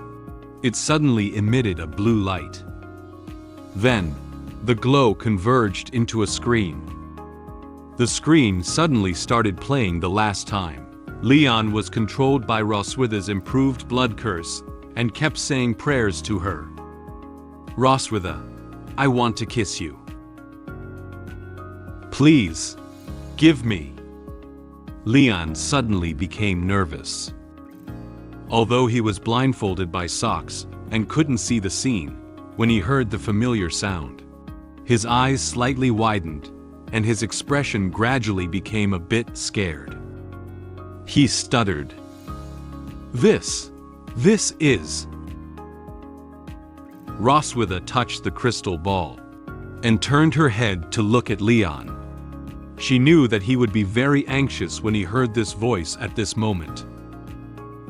it suddenly emitted a blue light. Then, the glow converged into a screen. The screen suddenly started playing the last time. Leon was controlled by Roswitha's improved blood curse and kept saying prayers to her. "Roswitha, I want to kiss you. Please, give me." Leon suddenly became nervous. Although he was blindfolded by socks and couldn't see the scene, when he heard the familiar sound, his eyes slightly widened and his expression gradually became a bit scared. He stuttered. This is... Roswitha touched the crystal ball and turned her head to look at Leon. She knew that he would be very anxious when he heard this voice at this moment.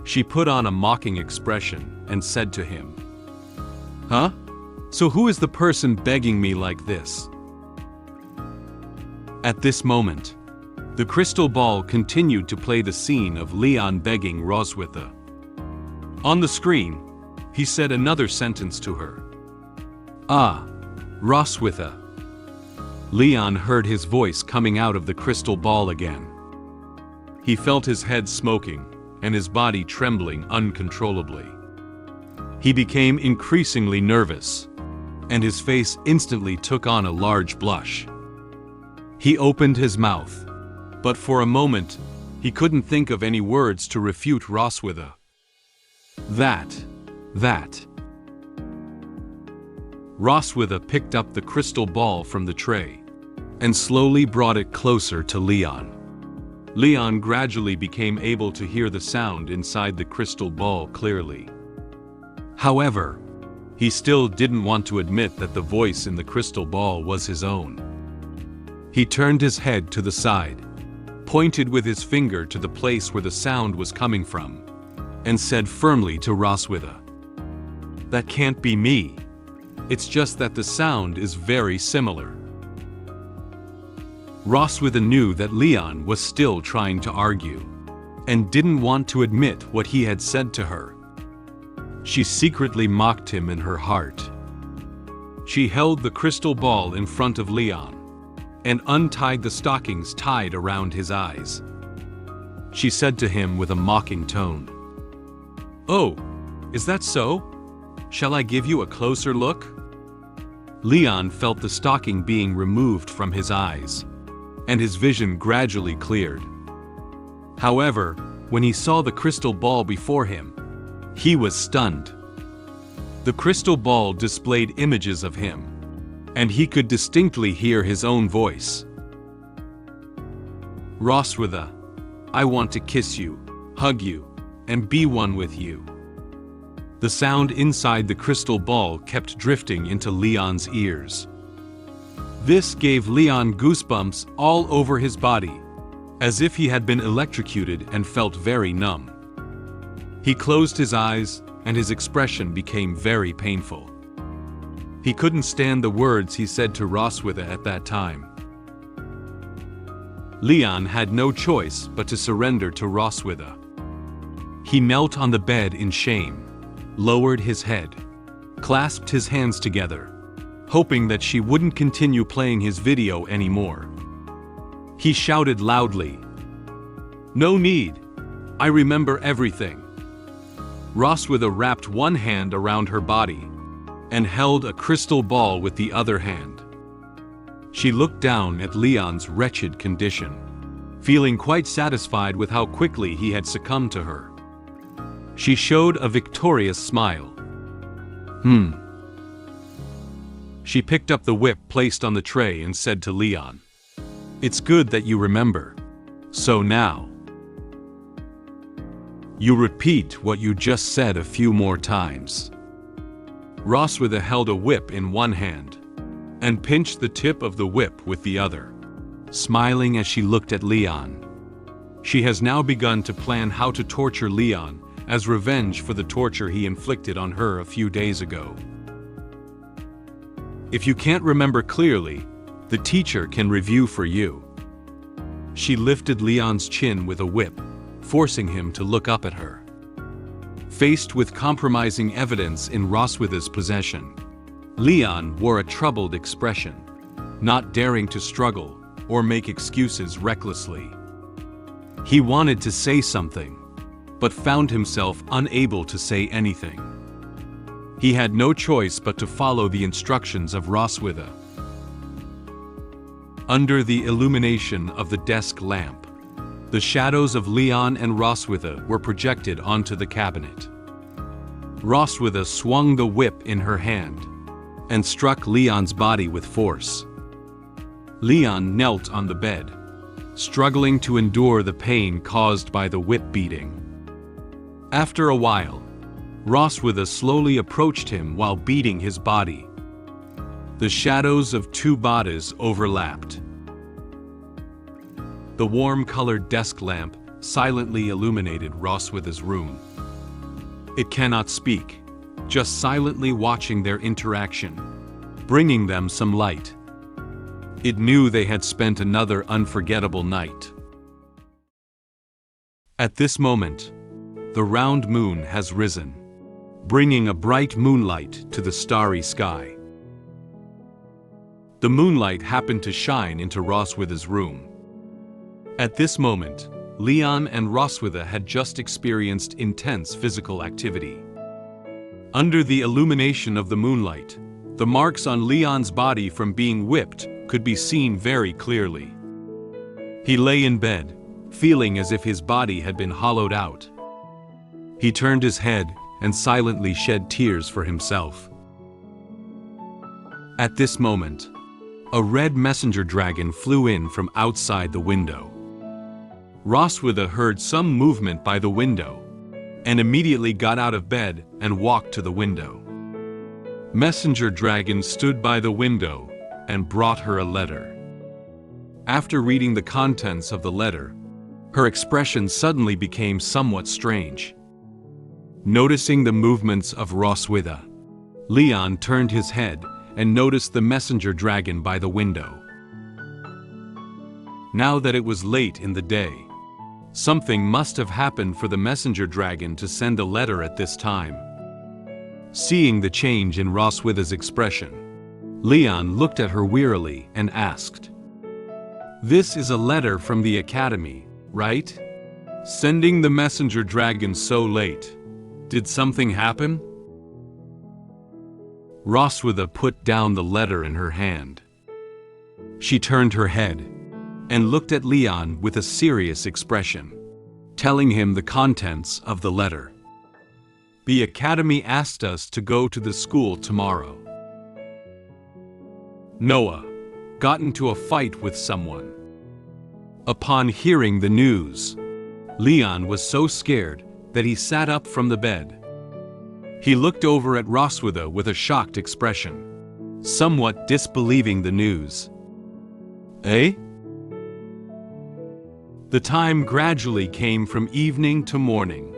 She put on a mocking expression and said to him, "Huh? So who is the person begging me like this?" At this moment, the crystal ball continued to play the scene of Leon begging Roswitha. On the screen, he said another sentence to her. "Ah, Roswitha." Leon heard his voice coming out of the crystal ball again. He felt his head smoking and his body trembling uncontrollably. He became increasingly nervous, and his face instantly took on a large blush. He opened his mouth, but for a moment, he couldn't think of any words to refute Roswitha. That. Roswitha picked up the crystal ball from the tray and slowly brought it closer to Leon. Leon gradually became able to hear the sound inside the crystal ball clearly. However, he still didn't want to admit that the voice in the crystal ball was his own. He turned his head to the side, pointed with his finger to the place where the sound was coming from, and said firmly to Roswitha, "That can't be me. It's just that the sound is very similar." Roswitha knew that Leon was still trying to argue, and didn't want to admit what he had said to her. She secretly mocked him in her heart. She held the crystal ball in front of Leon, and untied the stockings tied around his eyes. She said to him with a mocking tone, "Oh, is that so? Shall I give you a closer look?" Leon felt the stocking being removed from his eyes, and his vision gradually cleared. However, when he saw the crystal ball before him, he was stunned. The crystal ball displayed images of him, and he could distinctly hear his own voice. "Roswitha, I want to kiss you, hug you, and be one with you." The sound inside the crystal ball kept drifting into Leon's ears. This gave Leon goosebumps all over his body, as if he had been electrocuted and felt very numb. He closed his eyes, and his expression became very painful. He couldn't stand the words he said to Roswitha at that time. Leon had no choice but to surrender to Roswitha. He knelt on the bed in shame, lowered his head, clasped his hands together, hoping that she wouldn't continue playing his video anymore. He shouted loudly, "No need! I remember everything." Roswitha wrapped one hand around her body and held a crystal ball with the other hand. She looked down at Leon's wretched condition, feeling quite satisfied with how quickly he had succumbed to her. She showed a victorious smile. She picked up the whip placed on the tray and said to Leon, "It's good that you remember. So now, you repeat what you just said a few more times." Roswitha held a whip in one hand and pinched the tip of the whip with the other, smiling as she looked at Leon. She has now begun to plan how to torture Leon as revenge for the torture he inflicted on her a few days ago. If you can't remember clearly, the teacher can review for you. She lifted Leon's chin with a whip, forcing him to look up at her. Faced with compromising evidence in Roswitha's possession, Leon wore a troubled expression, not daring to struggle or make excuses recklessly. He wanted to say something, but found himself unable to say anything. He had no choice but to follow the instructions of Roswitha. Under the illumination of the desk lamp, The shadows of Leon and Roswitha were projected onto the cabinet. Roswitha swung the whip in her hand and struck Leon's body with force. Leon knelt on the bed, struggling to endure the pain caused by the whip beating. After a while, Roswitha slowly approached him while beating his body. The shadows of two bodies overlapped. The warm-colored desk lamp silently illuminated Roswitha's room. It cannot speak, just silently watching their interaction, bringing them some light. It knew they had spent another unforgettable night. At this moment, the round moon has risen, bringing a bright moonlight to the starry sky. The moonlight happened to shine into Roswitha's room. At this moment, Leon and Roswitha had just experienced intense physical activity. Under the illumination of the moonlight, the marks on Leon's body from being whipped could be seen very clearly. He lay in bed, feeling as if his body had been hollowed out. He turned his head and silently shed tears for himself. At this moment, a red messenger dragon flew in from outside the window. Roswitha heard some movement by the window and immediately got out of bed and walked to the window. Messenger Dragon stood by the window and brought her a letter. After reading the contents of the letter, her expression suddenly became somewhat strange. Noticing the movements of Roswitha, Leon turned his head and noticed the messenger dragon by the window. Now that it was late in the day, something must have happened for the messenger dragon to send a letter at this time. Seeing the change in Roswitha's expression, Leon looked at her wearily and asked, "This is a letter from the academy, right? Sending the messenger dragon so late. Did something happen?" Roswitha put down the letter in her hand. She turned her head and looked at Leon with a serious expression, telling him the contents of the letter. "The academy asked us to go to the school tomorrow. Noah got into a fight with someone." Upon hearing the news, Leon was so scared that he sat up from the bed. He looked over at Roswitha with a shocked expression, somewhat disbelieving the news. "Eh?" The time gradually came from evening to morning.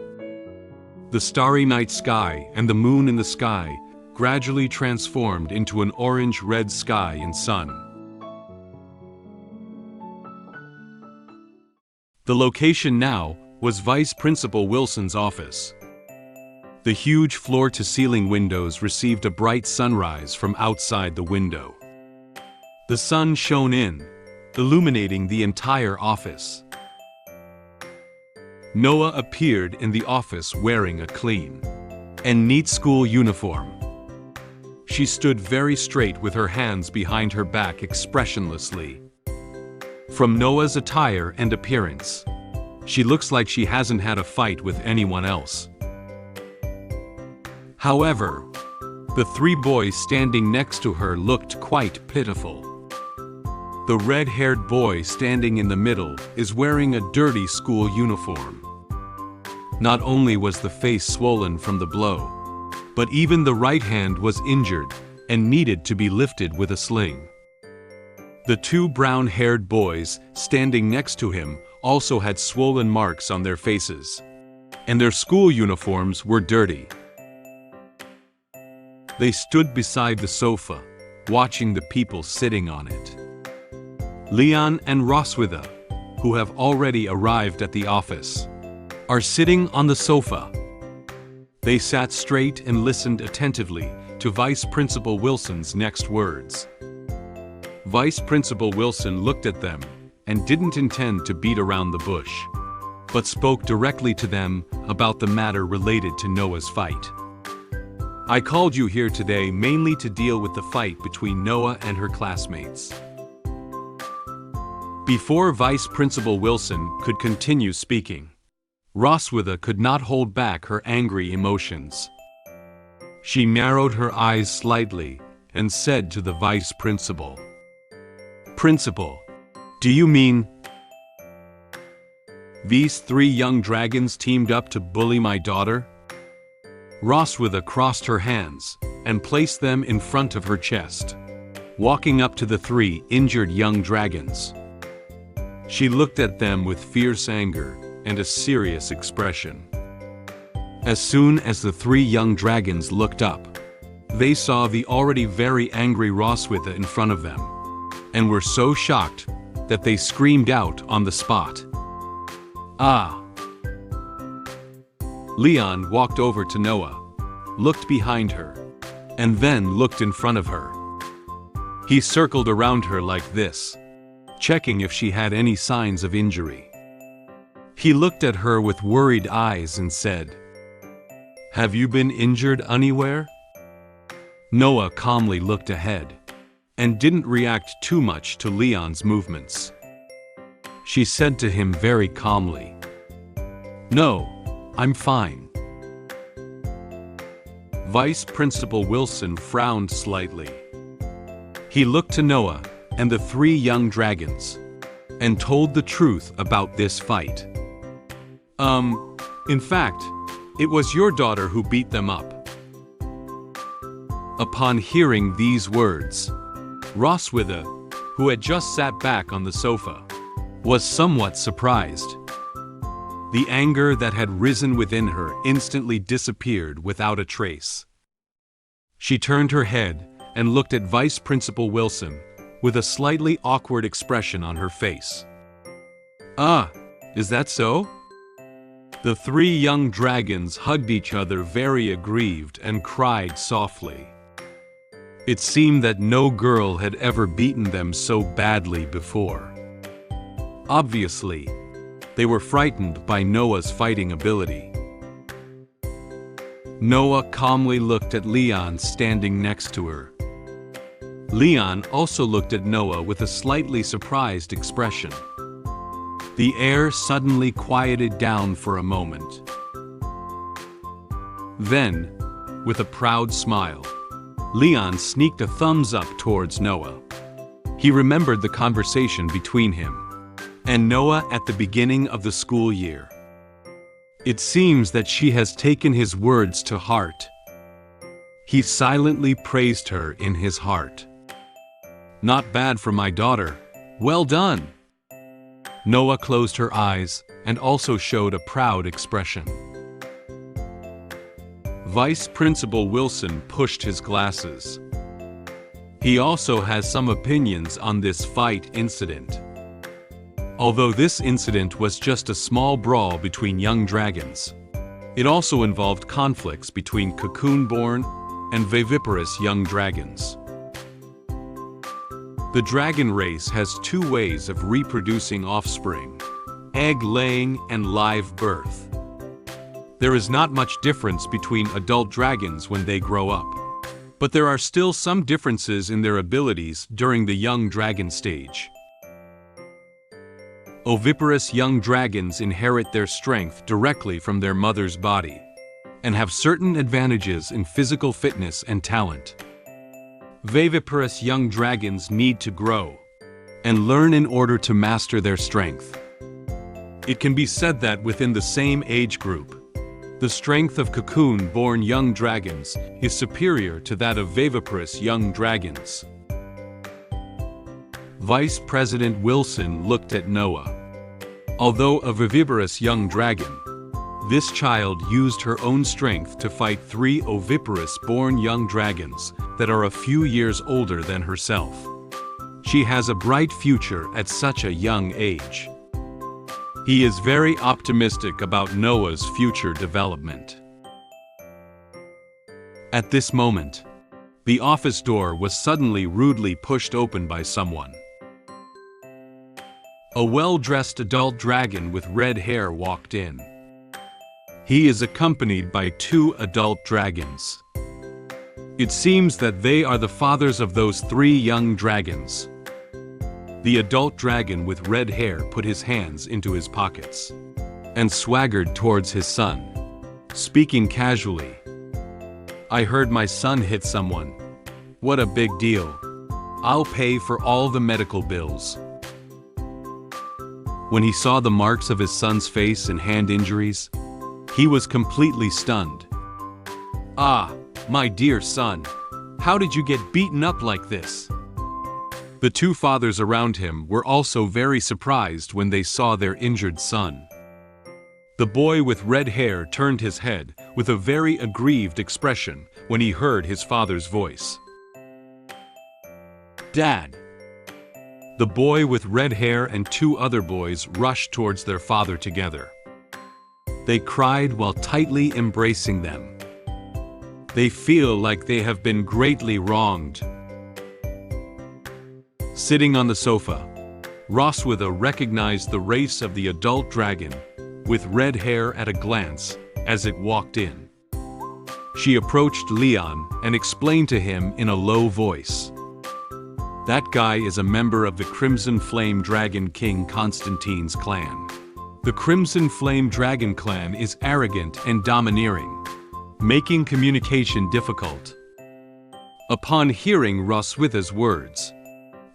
The starry night sky and the moon in the sky gradually transformed into an orange-red sky and sun. The location now was Vice Principal Wilson's office. The huge floor-to-ceiling windows received a bright sunrise from outside the window. The sun shone in, illuminating the entire office. Noah appeared in the office wearing a clean and neat school uniform. She stood very straight with her hands behind her back expressionlessly. From Noah's attire and appearance, she looks like she hasn't had a fight with anyone else. However, the three boys standing next to her looked quite pitiful. The red-haired boy standing in the middle is wearing a dirty school uniform. Not only was the face swollen from the blow, but even the right hand was injured and needed to be lifted with a sling. The two brown-haired boys standing next to him also had swollen marks on their faces, and their school uniforms were dirty. They stood beside the sofa, watching the people sitting on it. Leon and Roswitha, who have already arrived at the office, are sitting on the sofa. They sat straight and listened attentively to Vice Principal Wilson's next words. Vice Principal Wilson looked at them and didn't intend to beat around the bush, but spoke directly to them about the matter related to Noah's fight. "I called you here today mainly to deal with the fight between Noah and her classmates. Before Vice Principal Wilson could continue speaking, Roswitha could not hold back her angry emotions. She narrowed her eyes slightly and said to the Vice Principal, "Principal, do you mean these 3 young dragons teamed up to bully my daughter?" Roswitha crossed her hands and placed them in front of her chest, walking up to the 3 injured young dragons. She looked at them with fierce anger and a serious expression. As soon as the 3 young dragons looked up, they saw the already very angry Roswitha in front of them, and were so shocked that they screamed out on the spot. "Ah!" Leon walked over to Noah, looked behind her, and then looked in front of her. He circled around her like this, checking if she had any signs of injury. He looked at her with worried eyes and said, "Have you been injured anywhere?" Noah calmly looked ahead and didn't react too much to Leon's movements. She said to him very calmly, "No, I'm fine." Vice Principal Wilson frowned slightly. He looked to Noah and the 3 young dragons and told the truth about this fight. In fact, it was your daughter who beat them up." Upon hearing these words, Roswitha, who had just sat back on the sofa, was somewhat surprised. The anger that had risen within her instantly disappeared without a trace. She turned her head and looked at Vice Principal Wilson with a slightly awkward expression on her face. "Ah, is that so?" The 3 young dragons hugged each other very aggrieved and cried softly. It seemed that no girl had ever beaten them so badly before. Obviously, they were frightened by Noah's fighting ability. Noah calmly looked at Leon standing next to her. Leon also looked at Noah with a slightly surprised expression. The air suddenly quieted down for a moment. Then, with a proud smile, Leon sneaked a thumbs up towards Noah. He remembered the conversation between him and Noah at the beginning of the school year. It seems that she has taken his words to heart. He silently praised her in his heart. "Not bad for my daughter. Well done." Noah closed her eyes and also showed a proud expression. Vice Principal Wilson pushed his glasses. He also has some opinions on this fight incident. Although this incident was just a small brawl between young dragons, it also involved conflicts between cocoon-born and viviparous young dragons. The dragon race has 2 ways of reproducing offspring: egg-laying and live birth. There is not much difference between adult dragons when they grow up, but there are still some differences in their abilities during the young dragon stage. Oviparous young dragons inherit their strength directly from their mother's body and have certain advantages in physical fitness and talent. Viviparous young dragons need to grow and learn in order to master their strength. It can be said that within the same age group, the strength of cocoon-born young dragons is superior to that of viviparous young dragons. Vice President Wilson looked at Noah. Although a viviparous young dragon, this child used her own strength to fight 3 oviparous-born young dragons that are a few years older than herself. She has a bright future at such a young age. He is very optimistic about Noah's future development. At this moment, the office door was suddenly rudely pushed open by someone. A well-dressed adult dragon with red hair walked in. He is accompanied by 2 adult dragons. It seems that they are the fathers of those 3 young dragons. The adult dragon with red hair put his hands into his pockets and swaggered towards his son, speaking casually. "I heard my son hit someone. What a big deal. I'll pay for all the medical bills." When he saw the marks of his son's face and hand injuries, he was completely stunned. "Ah, my dear son, how did you get beaten up like this?" The two fathers around him were also very surprised when they saw their injured son. The boy with red hair turned his head with a very aggrieved expression when he heard his father's voice. "Dad!" The boy with red hair and two other boys rushed towards their father together. They cried while tightly embracing them. They feel like they have been greatly wronged. Sitting on the sofa, Roswitha recognized the race of the adult dragon with red hair at a glance as it walked in. She approached Leon and explained to him in a low voice. "That guy is a member of the Crimson Flame Dragon King Constantine's clan. The Crimson Flame Dragon clan is arrogant and domineering, making communication difficult." Upon hearing Roswitha's words,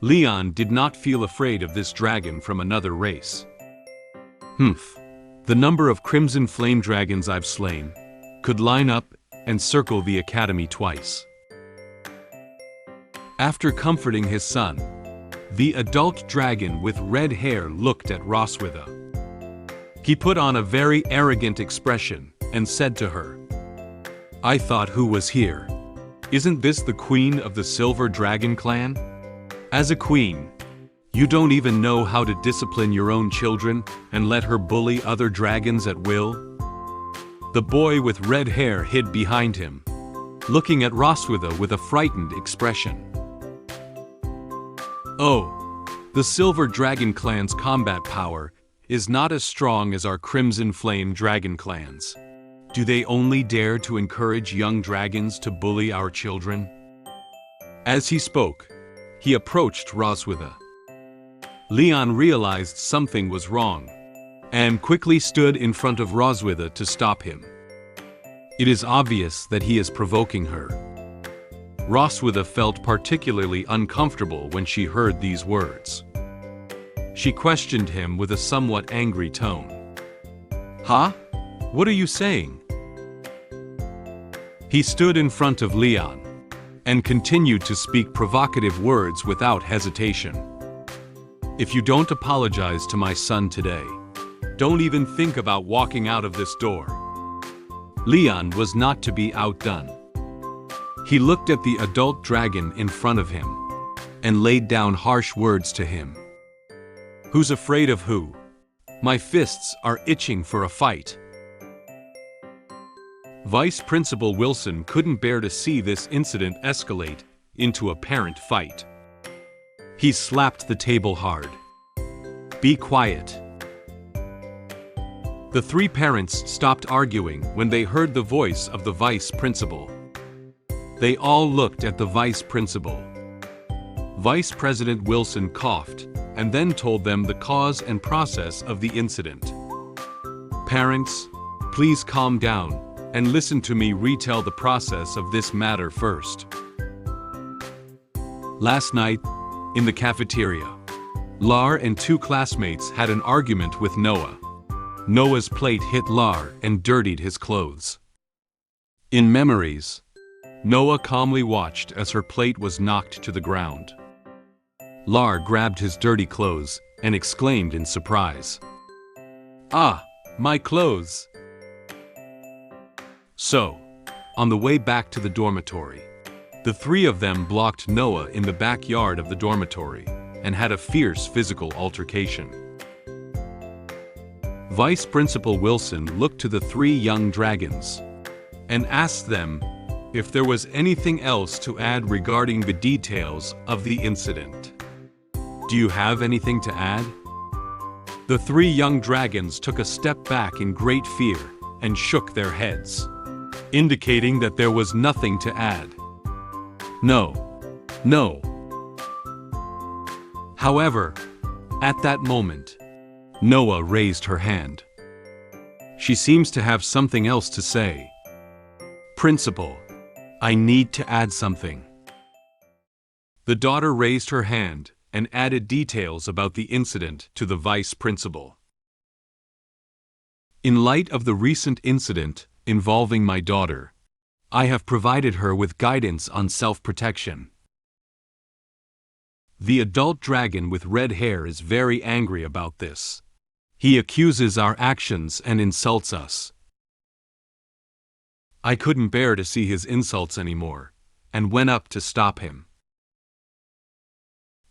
Leon did not feel afraid of this dragon from another race. The number of Crimson Flame Dragons I've slain could line up and circle the academy twice. After comforting his son, the adult dragon with red hair looked at Roswitha. He put on a very arrogant expression and said to her, "I thought who was here? Isn't this the queen of the Silver Dragon clan? As a queen, you don't even know how to discipline your own children and let her bully other dragons at will?" The boy with red hair hid behind him, looking at Roswitha with a frightened expression. "Oh, the Silver Dragon clan's combat power is not as strong as our Crimson Flame Dragon clans. Do they only dare to encourage young dragons to bully our children?" As he spoke, he approached Roswitha. Leon realized something was wrong and quickly stood in front of Roswitha to stop him. It is obvious that he is provoking her. Roswitha felt particularly uncomfortable when she heard these words. She questioned him with a somewhat angry tone. "Huh? What are you saying?" He stood in front of Leon and continued to speak provocative words without hesitation. "If you don't apologize to my son today, don't even think about walking out of this door." Leon was not to be outdone. He looked at the adult dragon in front of him and laid down harsh words to him. "Who's afraid of who? My fists are itching for a fight." Vice Principal Wilson couldn't bear to see this incident escalate into a parent fight. He slapped the table hard. "Be quiet." The three parents stopped arguing when they heard the voice of the vice principal. They all looked at the vice principal. Vice President Wilson coughed and then told them the cause and process of the incident. "Parents, please calm down and listen to me retell the process of this matter first. Last night, in the cafeteria, Lar and two classmates had an argument with Noah. Noah's plate hit Lar and dirtied his clothes. In memories, Noah calmly watched as her plate was knocked to the ground. Lar grabbed his dirty clothes and exclaimed in surprise, "Ah, my clothes!" So, on the way back to the dormitory, the three of them blocked Noah in the backyard of the dormitory and had a fierce physical altercation. Vice Principal Wilson looked to the three young dragons and asked them if there was anything else to add regarding the details of the incident. "Do you have anything to add?" The three young dragons took a step back in great fear and shook their heads, indicating that there was nothing to add. No. However, at that moment, Noah raised her hand. She seems to have something else to say. Principal, I need to add something. The daughter raised her hand and added details about the incident to the vice principal. In light of the recent incident involving my daughter, I have provided her with guidance on self-protection. The adult dragon with red hair is very angry about this. He accuses our actions and insults us. I couldn't bear to see his insults anymore, and went up to stop him.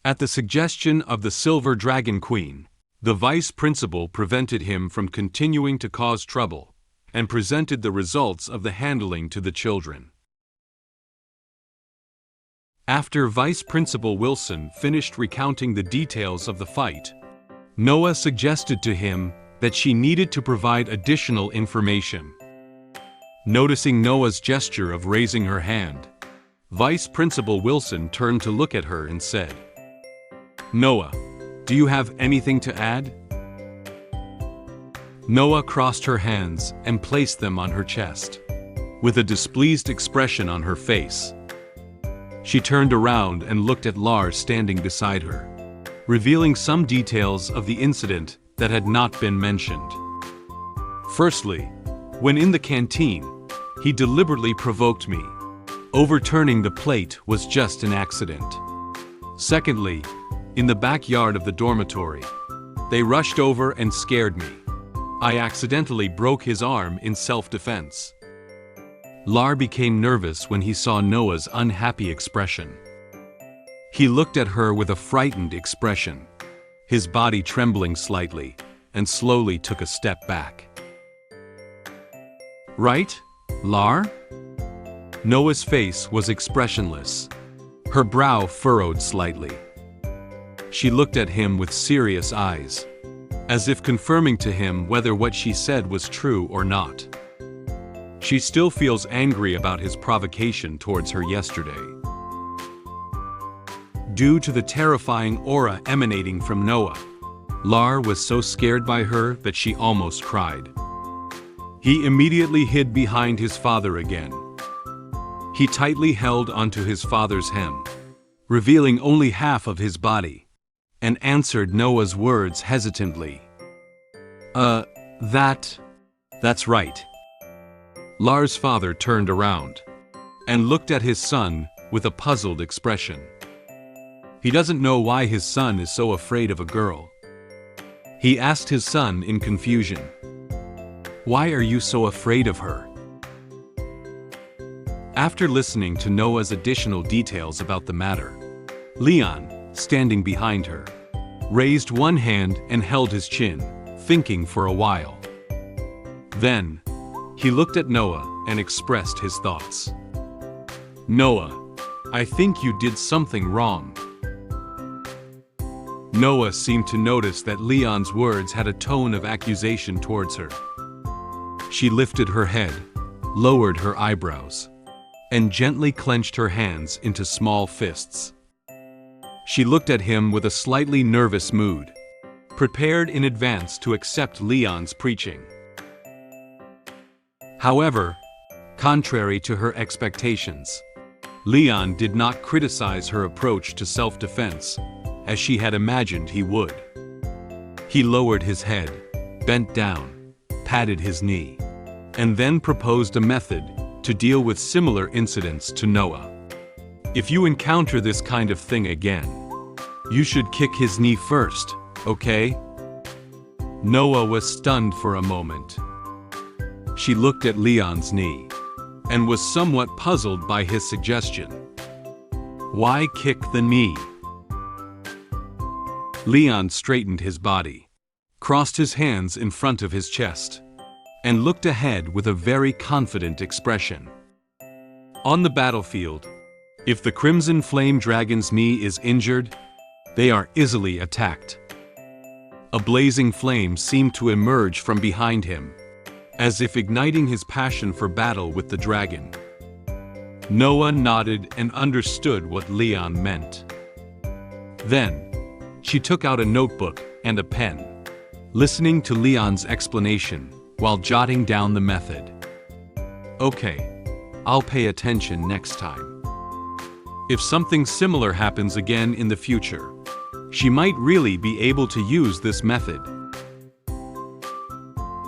At the suggestion of the Silver Dragon Queen, the vice principal prevented him from continuing to cause trouble, and presented the results of the handling to the children. After Vice Principal Wilson finished recounting the details of the fight, Noah suggested to him that she needed to provide additional information. Noticing Noah's gesture of raising her hand, Vice Principal Wilson turned to look at her and said, "Noah, do you have anything to add?" Noah crossed her hands and placed them on her chest, with a displeased expression on her face. She turned around and looked at Lars standing beside her, revealing some details of the incident that had not been mentioned. Firstly, when in the canteen, he deliberately provoked me. Overturning the plate was just an accident. Secondly, in the backyard of the dormitory, they rushed over and scared me. I accidentally broke his arm in self-defense. Lar became nervous when he saw Noah's unhappy expression. He looked at her with a frightened expression, his body trembling slightly, and slowly took a step back. "Right, Lar?" Noah's face was expressionless, her brow furrowed slightly. She looked at him with serious eyes, as if confirming to him whether what she said was true or not. She still feels angry about his provocation towards her yesterday. Due to the terrifying aura emanating from Noah, Lar was so scared by her that she almost cried. He immediately hid behind his father again. He tightly held onto his father's hem, revealing only half of his body, and answered Noah's words hesitantly. That's right." Lars' father turned around and looked at his son with a puzzled expression. He doesn't know why his son is so afraid of a girl. He asked his son in confusion, "Why are you so afraid of her?" After listening to Noah's additional details about the matter, Leon, standing behind her, raised one hand and held his chin, thinking for a while. Then, he looked at Noah and expressed his thoughts. "Noah, I think you did something wrong." Noah seemed to notice that Leon's words had a tone of accusation towards her. She lifted her head, lowered her eyebrows, and gently clenched her hands into small fists. She looked at him with a slightly nervous mood, prepared in advance to accept Leon's preaching. However, contrary to her expectations, Leon did not criticize her approach to self-defense, as she had imagined he would. He lowered his head, bent down, patted his knee, and then proposed a method to deal with similar incidents to Noah. "If you encounter this kind of thing again, you should kick his knee first, okay?" Noah was stunned for a moment. She looked at Leon's knee, and was somewhat puzzled by his suggestion. Why kick the knee? Leon straightened his body, crossed his hands in front of his chest, and looked ahead with a very confident expression. On the battlefield, if the Crimson Flame Dragon's knee is injured, they are easily attacked. A blazing flame seemed to emerge from behind him, as if igniting his passion for battle with the dragon. Noah nodded and understood what Leon meant. Then, She took out a notebook and a pen, listening to Leon's explanation while jotting down the method. Okay, I'll pay attention next time. If something similar happens again in the future, she might really be able to use this method.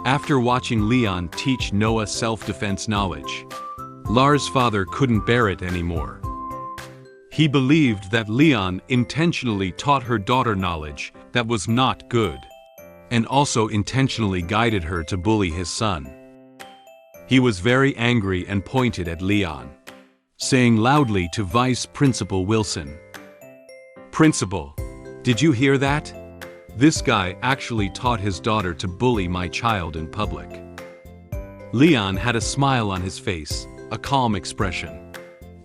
After watching Leon teach Noah self-defense knowledge, Lars' father couldn't bear it anymore. He believed that Leon intentionally taught her daughter knowledge that was not good, and also intentionally guided her to bully his son. He was very angry and pointed at Leon, saying loudly to Vice Principal Wilson, "Principal, did you hear that? This guy actually taught his daughter to bully my child in public." Leon had a smile on his face, a calm expression,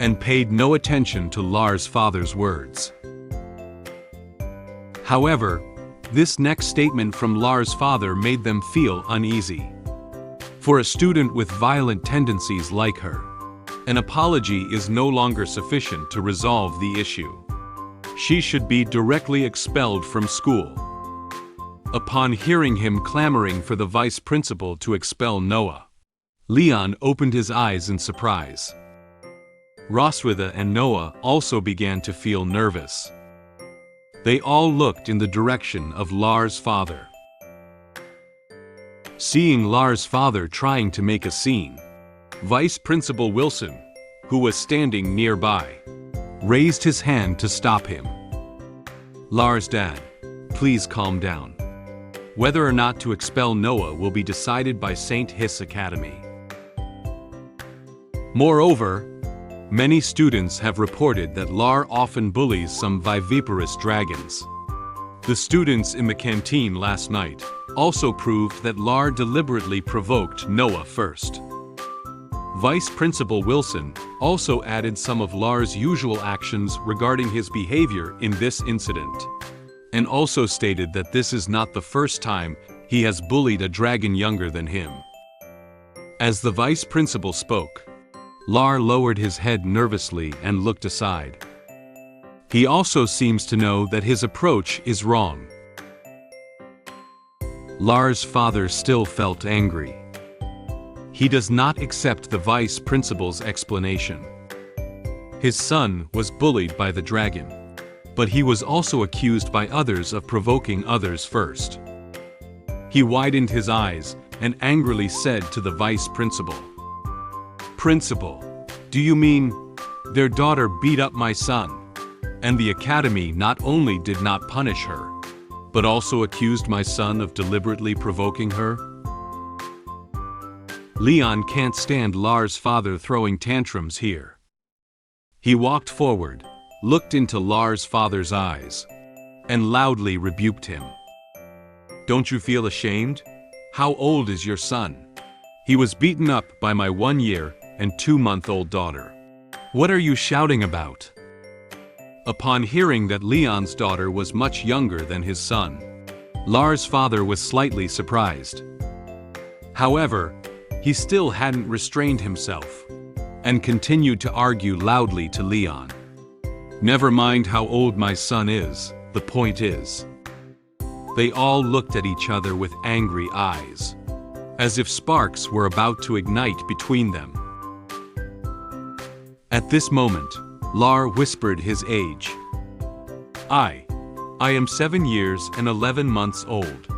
and paid no attention to Lars' father's words. However, this next statement from Lars' father made them feel uneasy. For a student with violent tendencies like her, an apology is no longer sufficient to resolve the issue. She should be directly expelled from school. Upon hearing him clamoring for the vice principal to expel Noah, Leon opened his eyes in surprise. Roswitha and Noah also began to feel nervous. They all looked in the direction of Lars' father. Seeing Lars' father trying to make a scene, Vice Principal Wilson, who was standing nearby, raised his hand to stop him. "Lars' dad, please calm down. Whether or not to expel Noah will be decided by St. Hiss Academy." Moreover, many students have reported that Lar often bullies some viviparous dragons. The students in the canteen last night also proved that Lar deliberately provoked Noah first. Vice Principal Wilson also added some of Lars' usual actions regarding his behavior in this incident, and also stated that this is not the first time he has bullied a dragon younger than him. As the vice principal spoke, Lar lowered his head nervously and looked aside. He also seems to know that his approach is wrong. Lars' father still felt angry. He does not accept the vice principal's explanation. His son was bullied by the dragon, but he was also accused by others of provoking others first. He widened his eyes and angrily said to the vice principal, "Principal, do you mean their daughter beat up my son, and the academy not only did not punish her, but also accused my son of deliberately provoking her?" Leon can't stand Lars' father throwing tantrums here. He walked forward, looked into Lars' father's eyes, and loudly rebuked him. "Don't you feel ashamed? How old is your son? He was beaten up by my 1-year and 2-month-old daughter. What are you shouting about?" Upon hearing that Leon's daughter was much younger than his son, Lars' father was slightly surprised. However, he still hadn't restrained himself, and continued to argue loudly to Leon. "Never mind how old my son is, the point is." They all looked at each other with angry eyes, as if sparks were about to ignite between them. At this moment, Lar whispered his age. I am 7 years and 11 months old."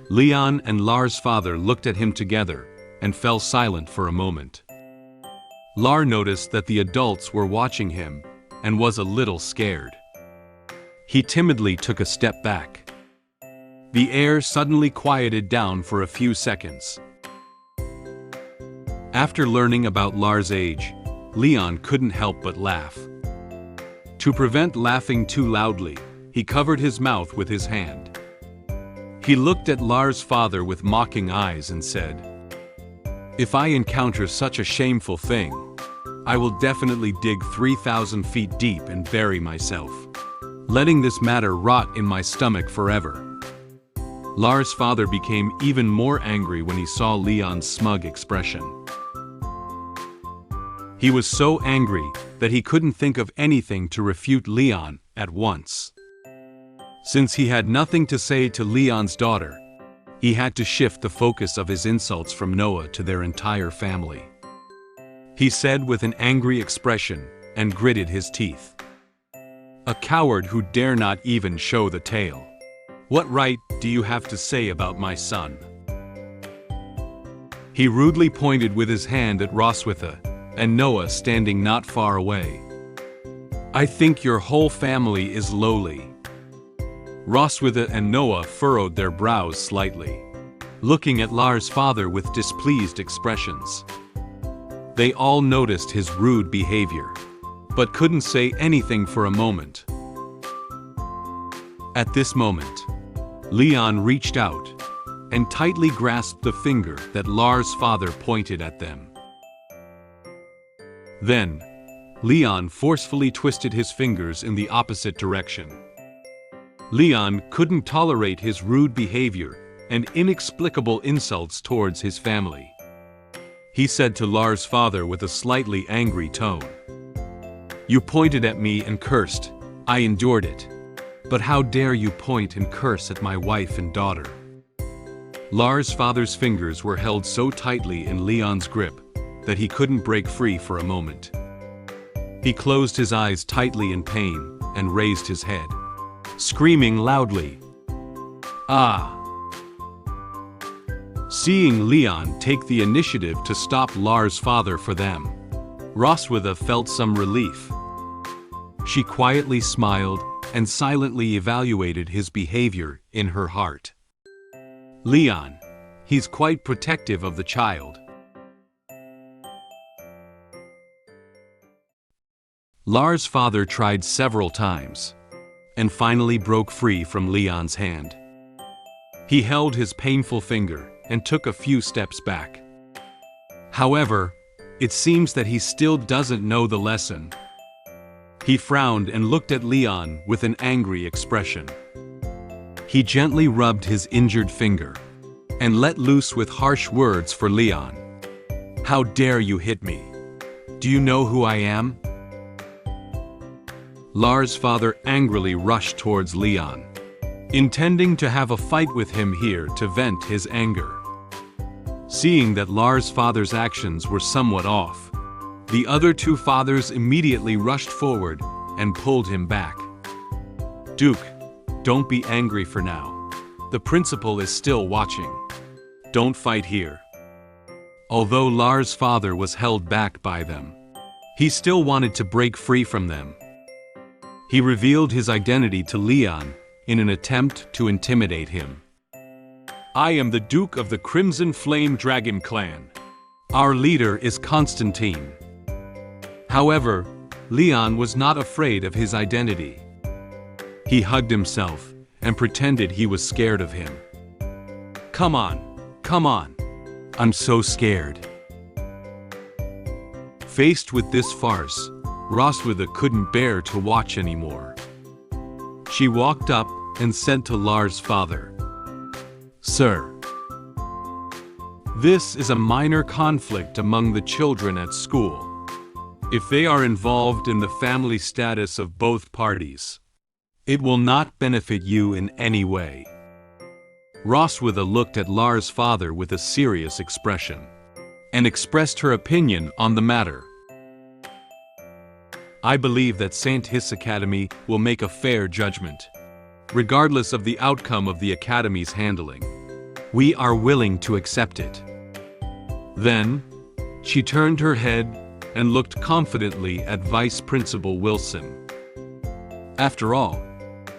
Leon and Lars' father looked at him together and fell silent for a moment. Lar noticed that the adults were watching him and was a little scared. He timidly took a step back. The air suddenly quieted down for a few seconds. After learning about Lars' age, Leon couldn't help but laugh. To prevent laughing too loudly, he covered his mouth with his hand. He looked at Lars' father with mocking eyes and said, "If I encounter such a shameful thing, I will definitely dig 3,000 feet deep and bury myself, letting this matter rot in my stomach forever." Lars' father became even more angry when he saw Leon's smug expression. He was so angry that he couldn't think of anything to refute Leon at once. Since he had nothing to say to Leon's daughter, he had to shift the focus of his insults from Noah to their entire family. He said with an angry expression and gritted his teeth, "A coward who dare not even show the tail. What right do you have to say about my son?" He rudely pointed with his hand at Roswitha and Noah standing not far away. "I think your whole family is lowly." Roswitha and Noah furrowed their brows slightly, looking at Lars' father with displeased expressions. They all noticed his rude behavior, but couldn't say anything for a moment. At this moment, Leon reached out and tightly grasped the finger that Lars' father pointed at them. Then, Leon forcefully twisted his fingers in the opposite direction. Leon couldn't tolerate his rude behavior and inexplicable insults towards his family. He said to Lars' father with a slightly angry tone, "You pointed at me and cursed. I endured it. But how dare you point and curse at my wife and daughter?" Lars' father's fingers were held so tightly in Leon's grip that he couldn't break free for a moment. He closed his eyes tightly in pain and raised his head, screaming loudly, "Ah!" Seeing Leon take the initiative to stop Lars' father for them, Roswitha felt some relief. She quietly smiled and silently evaluated his behavior in her heart. Leon, he's quite protective of the child. Lars' father tried several times, and finally broke free from Leon's hand. He held his painful finger and took a few steps back. However, it seems that he still doesn't know the lesson. He frowned and looked at Leon with an angry expression. He gently rubbed his injured finger and let loose with harsh words for Leon. "How dare you hit me? Do you know who I am?" Lars' father angrily rushed towards Leon, intending to have a fight with him here to vent his anger. Seeing that Lars' father's actions were somewhat off, the other two fathers immediately rushed forward and pulled him back. "Duke, don't be angry for now. The principal is still watching. Don't fight here." Although Lars' father was held back by them, he still wanted to break free from them. He revealed his identity to Leon in an attempt to intimidate him. "I am the Duke of the Crimson Flame Dragon clan. Our leader is Constantine." However, Leon was not afraid of his identity. He hugged himself and pretended he was scared of him. Come on. I'm so scared." Faced with this farce, Roswitha couldn't bear to watch anymore. She walked up and said to Lars' father, "Sir, this is a minor conflict among the children at school. If they are involved in the family status of both parties, it will not benefit you in any way." Roswitha looked at Lars' father with a serious expression and expressed her opinion on the matter. "I believe that St. Hiss Academy will make a fair judgment, regardless of the outcome of the Academy's handling. We are willing to accept it." Then, she turned her head and looked confidently at Vice Principal Wilson. After all,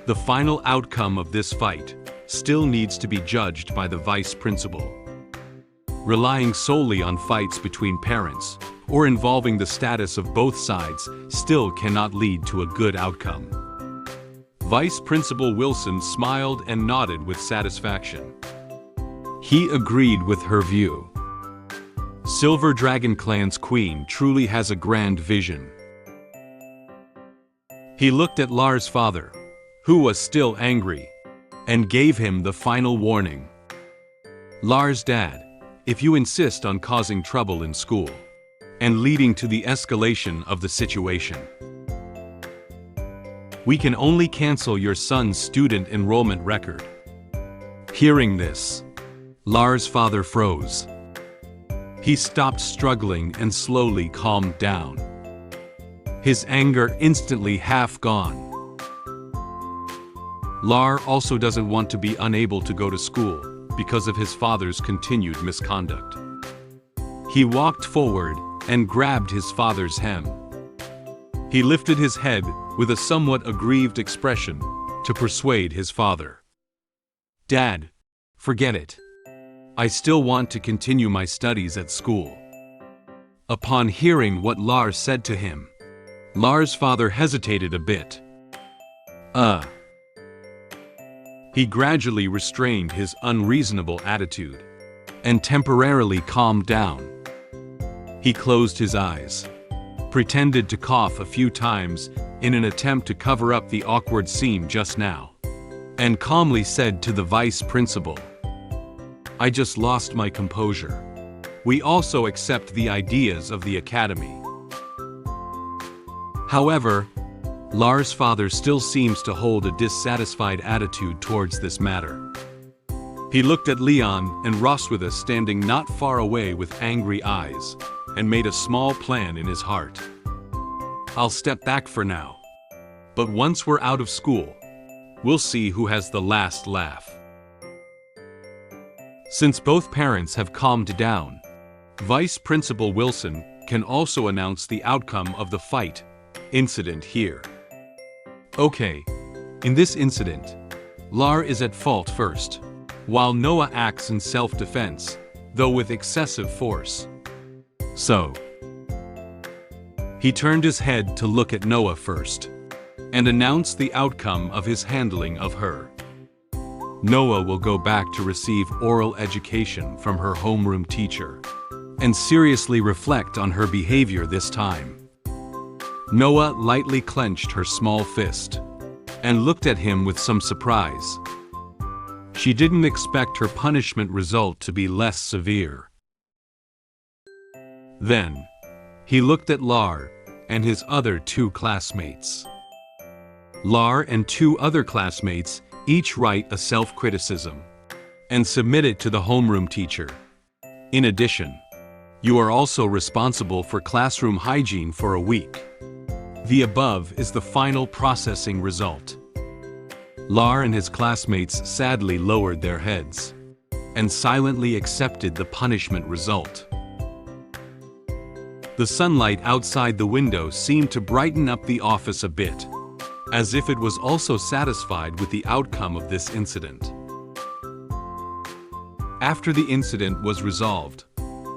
the final outcome of this fight still needs to be judged by the Vice Principal. Relying solely on fights between parents or involving the status of both sides still cannot lead to a good outcome. Vice Principal Wilson smiled and nodded with satisfaction. He agreed with her view. Silver Dragon Clan's queen truly has a grand vision. He looked at Lars' father, who was still angry, and gave him the final warning. "Lars' dad, if you insist on causing trouble in school and leading to the escalation of the situation, We can only cancel your son's student enrollment record. Hearing this, Lars' father froze. He stopped struggling and slowly calmed down. His anger instantly half gone. Lar also doesn't want to be unable to go to school because of his father's continued misconduct. He walked forward and grabbed his father's hem. He lifted his head with a somewhat aggrieved expression to persuade his father. "Dad, forget it. I still want to continue my studies at school." Upon hearing what Lars said to him, Lars' father hesitated a bit. He gradually restrained his unreasonable attitude and temporarily calmed down. He closed his eyes, pretended to cough a few times in an attempt to cover up the awkward scene just now, and calmly said to the vice principal, "I just lost my composure. We also accept the ideas of the academy." However, Lars' father still seems to hold a dissatisfied attitude towards this matter. He looked at Leon and Roswitha standing not far away with angry eyes, and made a small plan in his heart. "I'll step back for now. But once we're out of school, we'll see who has the last laugh." Since both parents have calmed down, Vice Principal Wilson can also announce the outcome of the fight incident here. Okay, in this incident, Lar is at fault first, while Noah acts in self-defense, though with excessive force. So, he turned his head to look at Noah first, and announced the outcome of his handling of her. Noah will go back to receive oral education from her homeroom teacher, and seriously reflect on her behavior this time. Noah lightly clenched her small fist, and looked at him with some surprise. She didn't expect her punishment result to be less severe. Then, he looked at Lar and his other two classmates. Lar and two other classmates each write a self-criticism, and submit it to the homeroom teacher. In addition, you are also responsible for classroom hygiene for a week. The above is the final processing result. Lar and his classmates sadly lowered their heads, and silently accepted the punishment result. The sunlight outside the window seemed to brighten up the office a bit, as if it was also satisfied with the outcome of this incident. After the incident was resolved,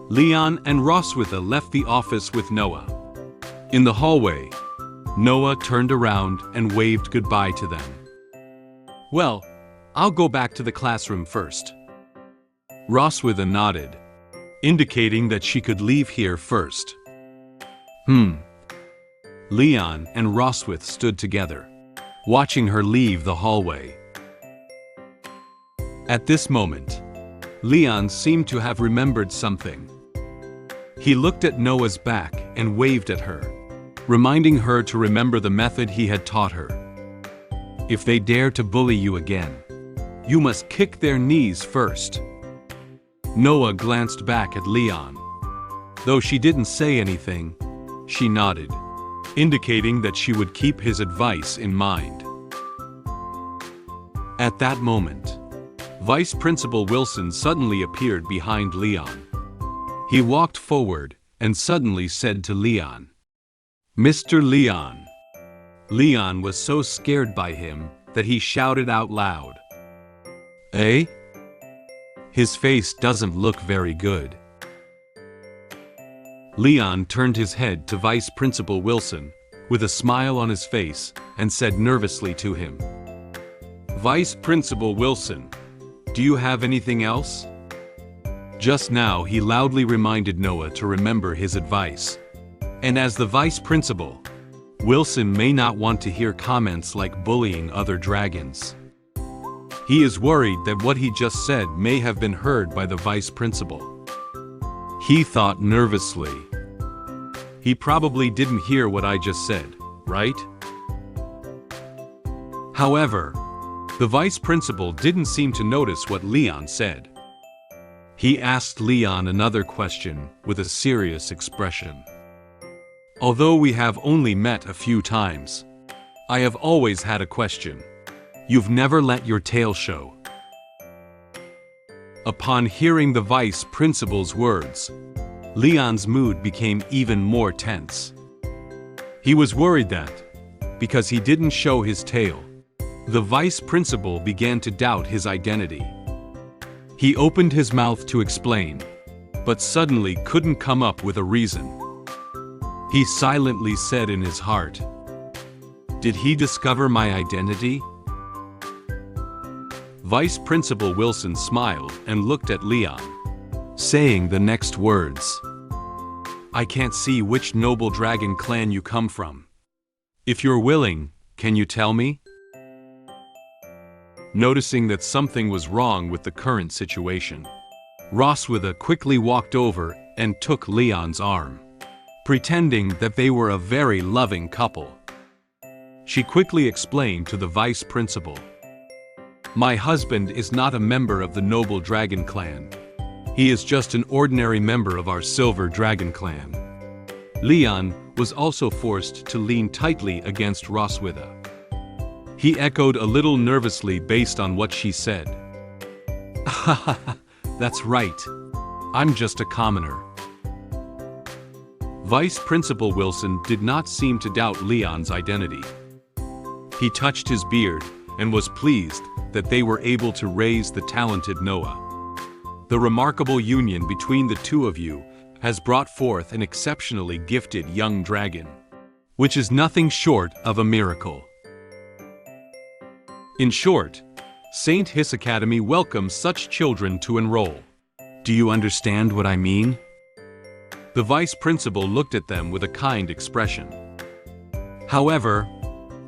Leon and Roswitha left the office with Noah. In the hallway, Noah turned around and waved goodbye to them. "Well, I'll go back to the classroom first." Roswitha nodded, indicating that she could leave here first. Leon and Roswitha stood together, watching her leave the hallway. At this moment, Leon seemed to have remembered something. He looked at Noah's back and waved at her, reminding her to remember the method he had taught her. "If they dare to bully you again, you must kick their knees first." Noah glanced back at Leon. Though she didn't say anything, she nodded, indicating that she would keep his advice in mind. At that moment, Vice Principal Wilson suddenly appeared behind Leon. He walked forward and suddenly said to Leon, "Mr. Leon." Leon was so scared by him that he shouted out loud, "Eh?" His face doesn't look very good. Leon turned his head to Vice Principal Wilson with a smile on his face and said nervously to him, "Vice Principal Wilson, do you have anything else?" Just now he loudly reminded Noah to remember his advice. And as the vice principal, Wilson may not want to hear comments like bullying other dragons. He is worried that what he just said may have been heard by the vice principal. He thought nervously. He probably didn't hear what I just said, right? However, the vice principal didn't seem to notice what Leon said. He asked Leon another question with a serious expression. Although we have only met a few times, I have always had a question. You've never let your tail show. Upon hearing the vice principal's words, Leon's mood became even more tense. He was worried that, because he didn't show his tail, the vice principal began to doubt his identity. He opened his mouth to explain, but suddenly couldn't come up with a reason. He silently said in his heart, "Did he discover my identity?" Vice Principal Wilson smiled and looked at Leon, saying the next words. "I can't see which noble dragon clan you come from. If you're willing, can you tell me?" Noticing that something was wrong with the current situation, Roswitha quickly walked over and took Leon's arm, pretending that they were a very loving couple. She quickly explained to the vice principal, "My husband is not a member of the noble dragon clan. He is just an ordinary member of our silver dragon clan." Leon was also forced to lean tightly against Roswitha. He echoed a little nervously based on what she said. "That's right. I'm just a commoner." Vice Principal Wilson did not seem to doubt Leon's identity. He touched his beard and was pleased that they were able to raise the talented Noah. The remarkable union between the two of you has brought forth an exceptionally gifted young dragon, which is nothing short of a miracle. In short, St. Hiss Academy welcomes such children to enroll. Do you understand what I mean? The vice principal looked at them with a kind expression. However,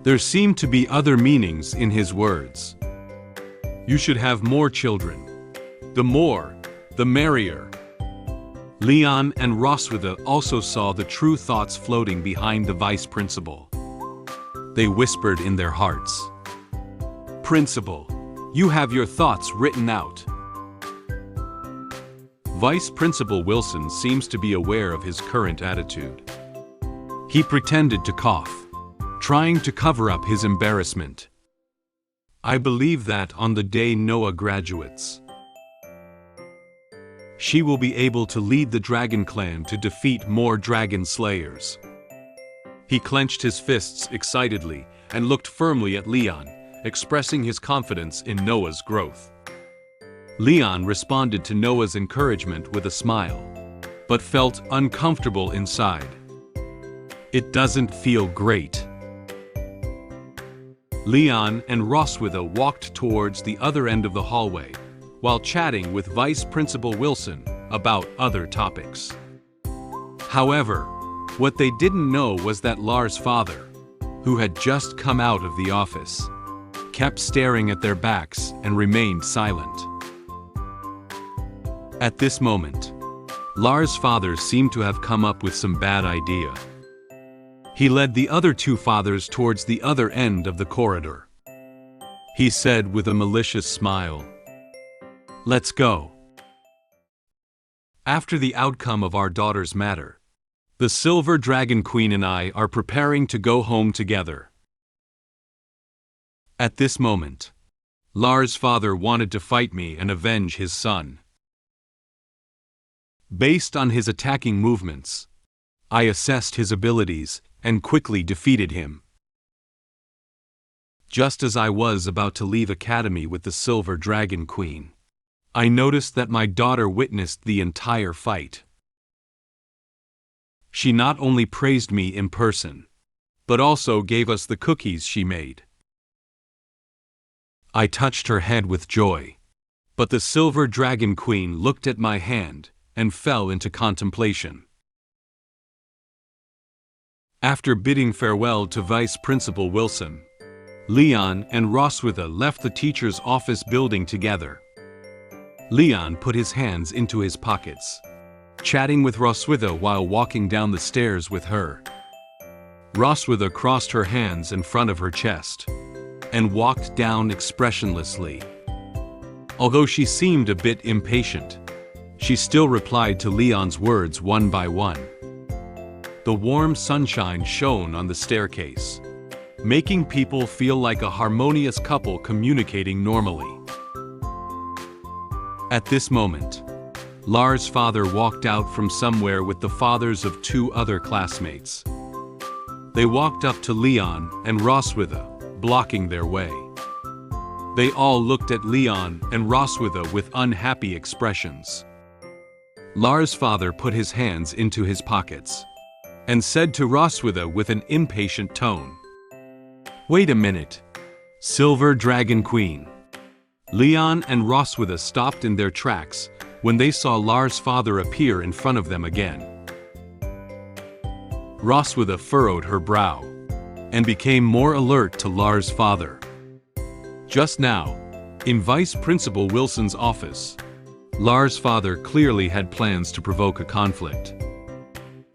there seemed to be other meanings in his words. You should have more children. The more, the merrier. Leon and Roswitha also saw the true thoughts floating behind the vice principal. They whispered in their hearts, "Principal, you have your thoughts written out." Vice Principal Wilson seems to be aware of his current attitude. He pretended to cough, trying to cover up his embarrassment. "I believe that on the day Noah graduates, she will be able to lead the Dragon Clan to defeat more dragon slayers." He clenched his fists excitedly and looked firmly at Leon, expressing his confidence in Noah's growth. Leon responded to Noah's encouragement with a smile, but felt uncomfortable inside. It doesn't feel great. Leon and Roswitha walked towards the other end of the hallway, while chatting with Vice Principal Wilson about other topics. However, what they didn't know was that Lars' father, who had just come out of the office, kept staring at their backs and remained silent. At this moment, Lars' father seemed to have come up with some bad idea. He led the other two fathers towards the other end of the corridor. He said with a malicious smile, "Let's go." After the outcome of our daughter's matter, the Silver Dragon Queen and I are preparing to go home together. At this moment, Lars' father wanted to fight me and avenge his son. Based on his attacking movements, I assessed his abilities and quickly defeated him. Just as I was about to leave Academy with the Silver Dragon Queen, I noticed that my daughter witnessed the entire fight. She not only praised me in person, but also gave us the cookies she made. I touched her head with joy, but the Silver Dragon Queen looked at my hand and fell into contemplation. After bidding farewell to Vice Principal Wilson, Leon and Roswitha left the teacher's office building together. Leon put his hands into his pockets, chatting with Roswitha while walking down the stairs with her. Roswitha crossed her hands in front of her chest, and walked down expressionlessly. Although she seemed a bit impatient, she still replied to Leon's words one by one. The warm sunshine shone on the staircase, making people feel like a harmonious couple communicating normally. At this moment, Lars' father walked out from somewhere with the fathers of 2 other classmates. They walked up to Leon and Roswitha, blocking their way. They all looked at Leon and Roswitha with unhappy expressions. Lars' father put his hands into his pockets and said to Roswitha with an impatient tone, "Wait a minute, Silver Dragon Queen." Leon and Roswitha stopped in their tracks when they saw Lars' father appear in front of them again. Roswitha furrowed her brow and became more alert to Lars' father. Just now, in Vice Principal Wilson's office, Lars' father clearly had plans to provoke a conflict.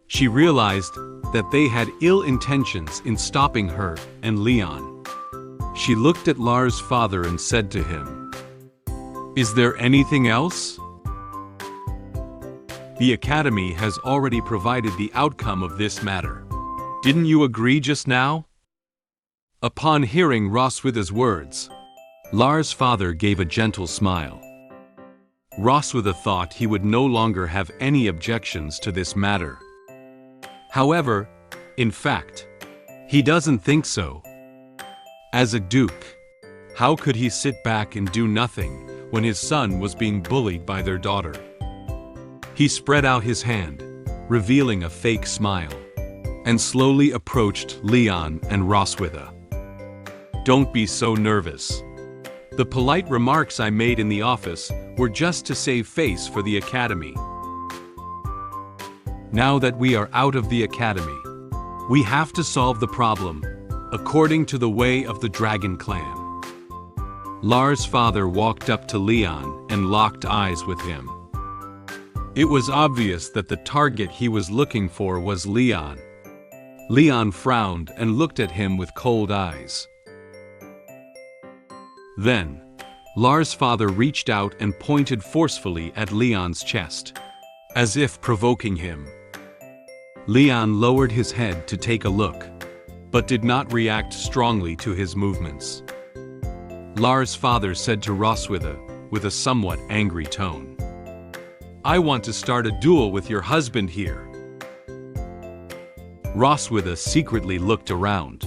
She realized that they had ill intentions in stopping her and Leon. She looked at Lars' father and said to him, "Is there anything else?" The Academy has already provided the outcome of this matter. Didn't you agree just now? Upon hearing Roswitha's words, Lars' father gave a gentle smile. Roswitha thought he would no longer have any objections to this matter. However, in fact, he doesn't think so. As a duke, how could he sit back and do nothing when his son was being bullied by their daughter? He spread out his hand, revealing a fake smile, and slowly approached Leon and Roswitha. "Don't be so nervous. The polite remarks I made in the office were just to save face for the Academy. Now that we are out of the Academy, we have to solve the problem according to the way of the Dragon Clan." Lars' father walked up to Leon and locked eyes with him. It was obvious that the target he was looking for was Leon. Leon frowned and looked at him with cold eyes. Then, Lars' father reached out and pointed forcefully at Leon's chest, as if provoking him. Leon lowered his head to take a look, but did not react strongly to his movements. Lars' father said to Roswitha, with a somewhat angry tone, "I want to start a duel with your husband here." Roswitha secretly looked around.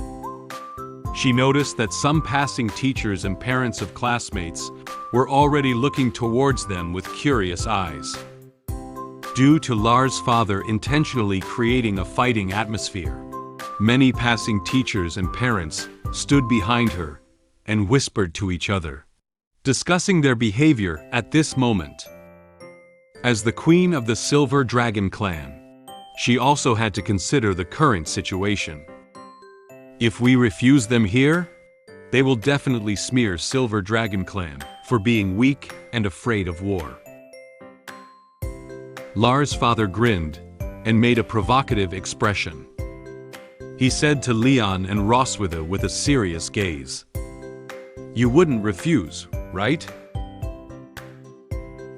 She noticed that some passing teachers and parents of classmates were already looking towards them with curious eyes. Due to Lars' father intentionally creating a fighting atmosphere, many passing teachers and parents stood behind her and whispered to each other, discussing their behavior at this moment. As the queen of the Silver Dragon Clan, she also had to consider the current situation. If we refuse them here, they will definitely smear Silver Dragon Clan for being weak and afraid of war. Lars' father grinned and made a provocative expression. He said to Leon and Roswitha with a serious gaze, "You wouldn't refuse, right?"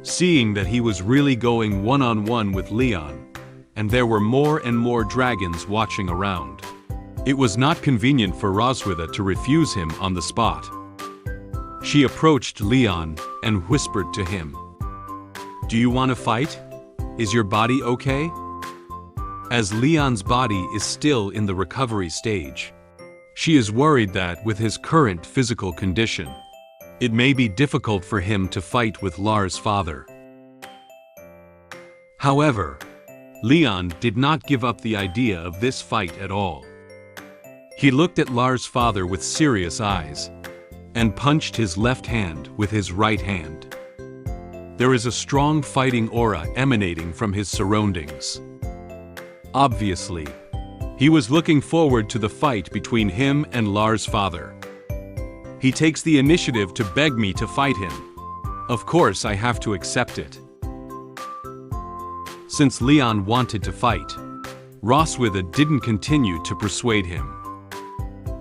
Seeing that he was really going one-on-one with Leon, and there were more and more dragons watching around, it was not convenient for Roswitha to refuse him on the spot. She approached Leon and whispered to him, "Do you want to fight? Is your body okay?" As Leon's body is still in the recovery stage, she is worried that with his current physical condition, it may be difficult for him to fight with Lars' father. However, Leon did not give up the idea of this fight at all. He looked at Lars' father with serious eyes and punched his left hand with his right hand. There is a strong fighting aura emanating from his surroundings. Obviously, he was looking forward to the fight between him and Lars' father. He takes the initiative to beg me to fight him. Of course, I have to accept it. Since Leon wanted to fight, Roswitha didn't continue to persuade him.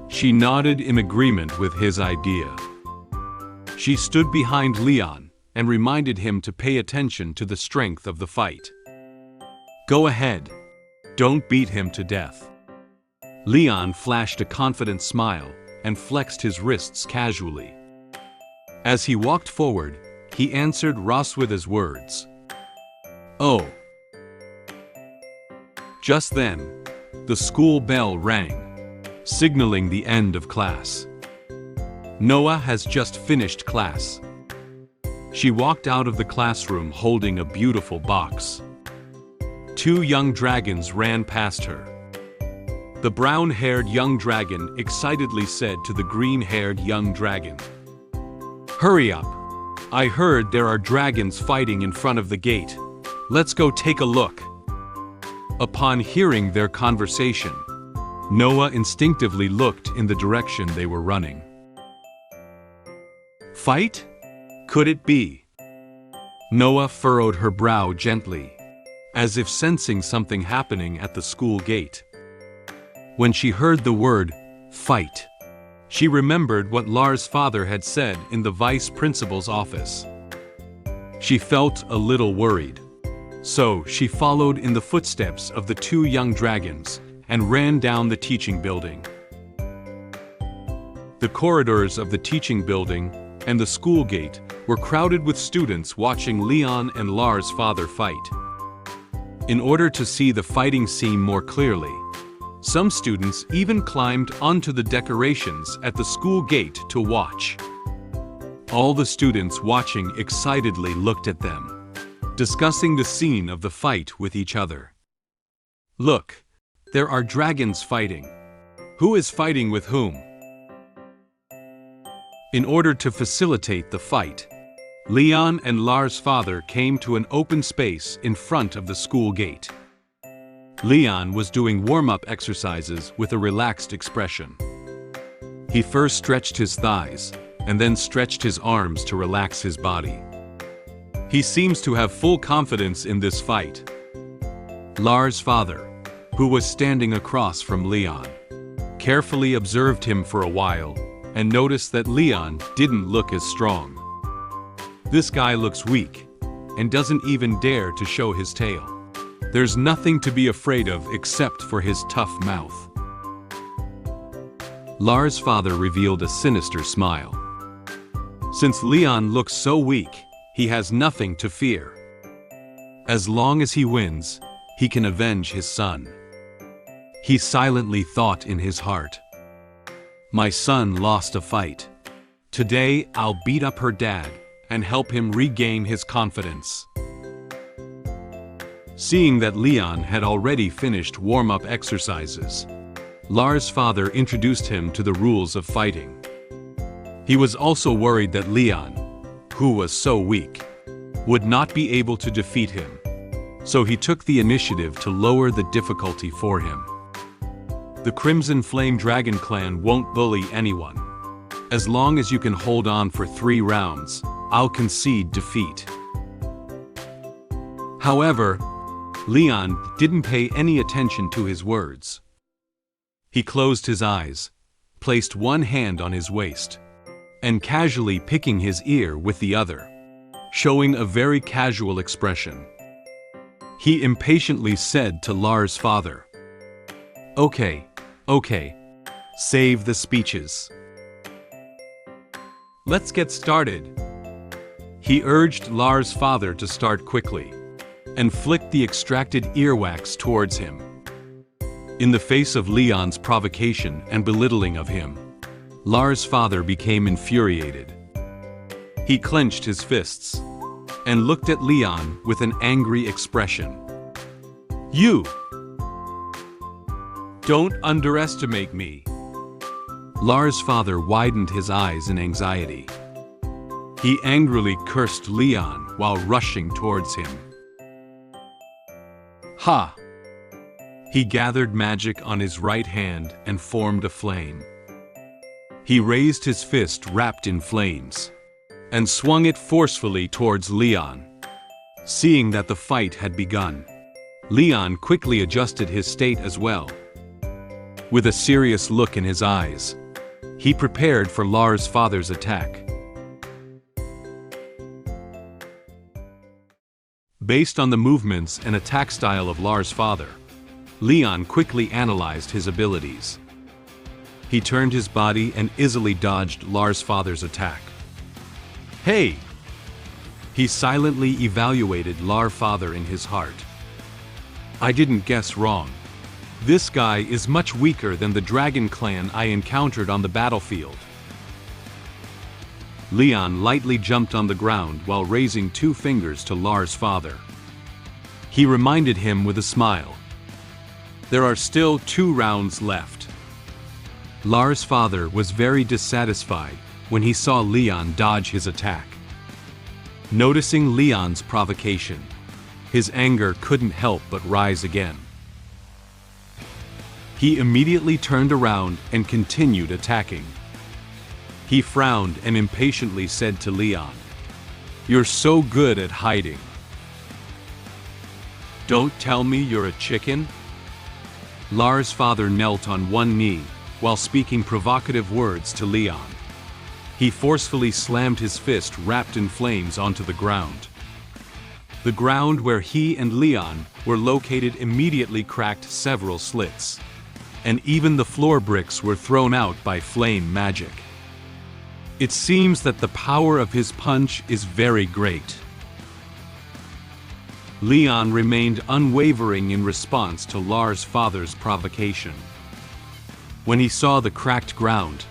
She nodded in agreement with his idea. She stood behind Leon and reminded him to pay attention to the strength of the fight. Go ahead. Don't beat him to death. Leon flashed a confident smile and flexed his wrists casually. As he walked forward, he answered Roswitha's words. Oh. Just then, the school bell rang, signaling the end of class. Noah has just finished class. She walked out of the classroom holding a beautiful box. 2 young dragons ran past her. The brown-haired young dragon excitedly said to the green-haired young dragon, "Hurry up! I heard there are dragons fighting in front of the gate. Let's go take a look." Upon hearing their conversation, Noah instinctively looked in the direction they were running. Fight? Could it be? Noah furrowed her brow gently, as if sensing something happening at the school gate. When she heard the word, fight, she remembered what Lars' father had said in the vice principal's office. She felt a little worried. So she followed in the footsteps of the 2 young dragons and ran down the teaching building. The corridors of the teaching building and the school gate were crowded with students watching Leon and Lars' father fight. In order to see the fighting scene more clearly, some students even climbed onto the decorations at the school gate to watch. All the students watching excitedly looked at them, discussing the scene of the fight with each other. Look, there are dragons fighting. Who is fighting with whom? In order to facilitate the fight, Leon and Lars' father came to an open space in front of the school gate. Leon was doing warm-up exercises with a relaxed expression. He first stretched his thighs, and then stretched his arms to relax his body. He seems to have full confidence in this fight. Lars' father, who was standing across from Leon, carefully observed him for a while and noticed that Leon didn't look as strong. This guy looks weak and doesn't even dare to show his tail. There's nothing to be afraid of except for his tough mouth. Lars' father revealed a sinister smile. Since Leon looks so weak, he has nothing to fear. As long as he wins, he can avenge his son. He silently thought in his heart, "My son lost a fight. Today I'll beat up her dad and help him regain his confidence." Seeing that Leon had already finished warm-up exercises, Lars' father introduced him to the rules of fighting. He was also worried that Leon, who was so weak, would not be able to defeat him, so he took the initiative to lower the difficulty for him. The Crimson Flame Dragon clan won't bully anyone. As long as you can hold on for 3 rounds, I'll concede defeat. However, Leon didn't pay any attention to his words. He closed his eyes, placed one hand on his waist, and casually picking his ear with the other, showing a very casual expression. He impatiently said to Lars' father, Okay, save the speeches. Let's get started." He urged Lars' father to start quickly, and flicked the extracted earwax towards him. In the face of Leon's provocation and belittling of him, Lars' father became infuriated. He clenched his fists and looked at Leon with an angry expression. "You! Don't underestimate me." Lars' father widened his eyes in anxiety. He angrily cursed Leon while rushing towards him. Ha! He gathered magic on his right hand and formed a flame. He raised his fist wrapped in flames and swung it forcefully towards Leon. Seeing that the fight had begun, Leon quickly adjusted his state as well. With a serious look in his eyes, he prepared for Lars' father's attack. Based on the movements and attack style of Lars' father, Leon quickly analyzed his abilities. He turned his body and easily dodged Lars' father's attack. Hey! He silently evaluated Lars' father in his heart. I didn't guess wrong. This guy is much weaker than the dragon clan I encountered on the battlefield. Leon lightly jumped on the ground while raising 2 fingers to Lars' father. He reminded him with a smile. There are still 2 rounds left. Lars' father was very dissatisfied when he saw Leon dodge his attack. Noticing Leon's provocation, his anger couldn't help but rise again. He immediately turned around and continued attacking. He frowned and impatiently said to Leon, "You're so good at hiding. Don't tell me you're a chicken?" Lars' father knelt on one knee while speaking provocative words to Leon. He forcefully slammed his fist wrapped in flames onto the ground. The ground where he and Leon were located immediately cracked several slits, and even the floor bricks were thrown out by flame magic. It seems that the power of his punch is very great. Leon remained unwavering in response to Lars' father's provocation. When he saw the cracked ground,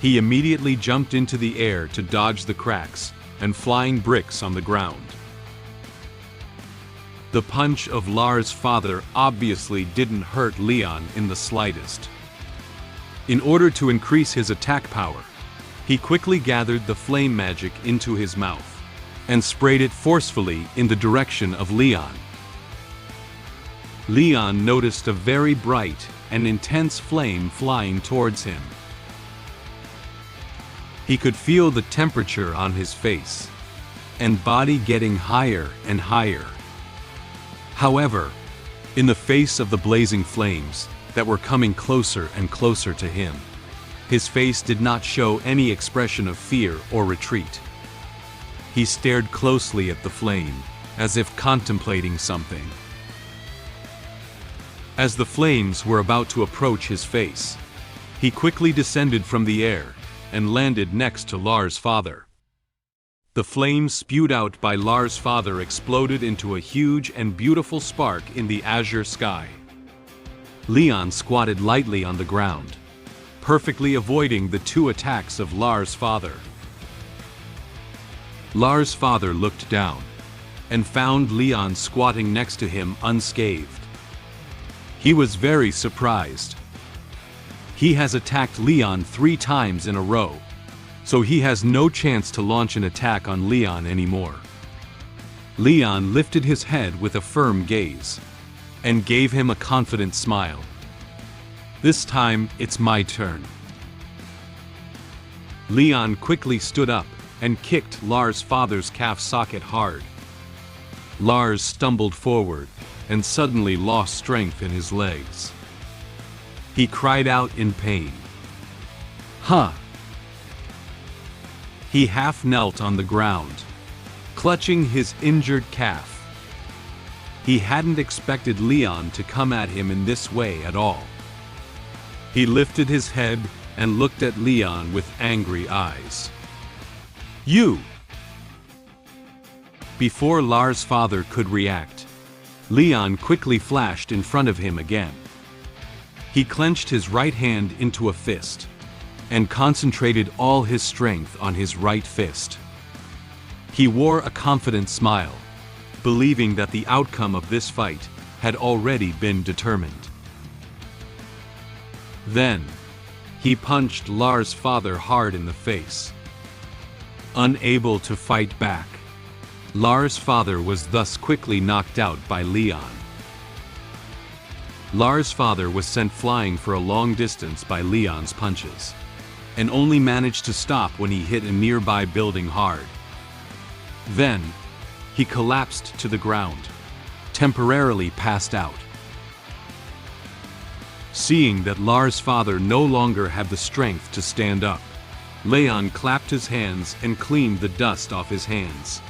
he immediately jumped into the air to dodge the cracks and flying bricks on the ground. The punch of Lars' father obviously didn't hurt Leon in the slightest. In order to increase his attack power, he quickly gathered the flame magic into his mouth and sprayed it forcefully in the direction of Leon. Leon noticed a very bright and intense flame flying towards him. He could feel the temperature on his face and body getting higher and higher. However, in the face of the blazing flames that were coming closer and closer to him, his face did not show any expression of fear or retreat. He stared closely at the flame, as if contemplating something. As the flames were about to approach his face, he quickly descended from the air and landed next to Lars' father. The flames spewed out by Lars' father exploded into a huge and beautiful spark in the azure sky. Leon squatted lightly on the ground, perfectly avoiding the 2 attacks of Lars' father. Lars' father looked down and found Leon squatting next to him unscathed. He was very surprised. He has attacked Leon 3 times in a row, so he has no chance to launch an attack on Leon anymore. Leon lifted his head with a firm gaze and gave him a confident smile. This time, it's my turn. Leon quickly stood up and kicked Lars' father's calf socket hard. Lars stumbled forward and suddenly lost strength in his legs. He cried out in pain. Huh! He half knelt on the ground, clutching his injured calf. He hadn't expected Leon to come at him in this way at all. He lifted his head and looked at Leon with angry eyes. You! Before Lars' father could react, Leon quickly flashed in front of him again. He clenched his right hand into a fist and concentrated all his strength on his right fist. He wore a confident smile, believing that the outcome of this fight had already been determined. Then, he punched Lars' father hard in the face. Unable to fight back, Lars' father was thus quickly knocked out by Leon. Lars' father was sent flying for a long distance by Leon's punches, and only managed to stop when he hit a nearby building hard. Then, he collapsed to the ground, temporarily passed out. Seeing that Lars' father no longer had the strength to stand up, Leon clapped his hands and cleaned the dust off his hands.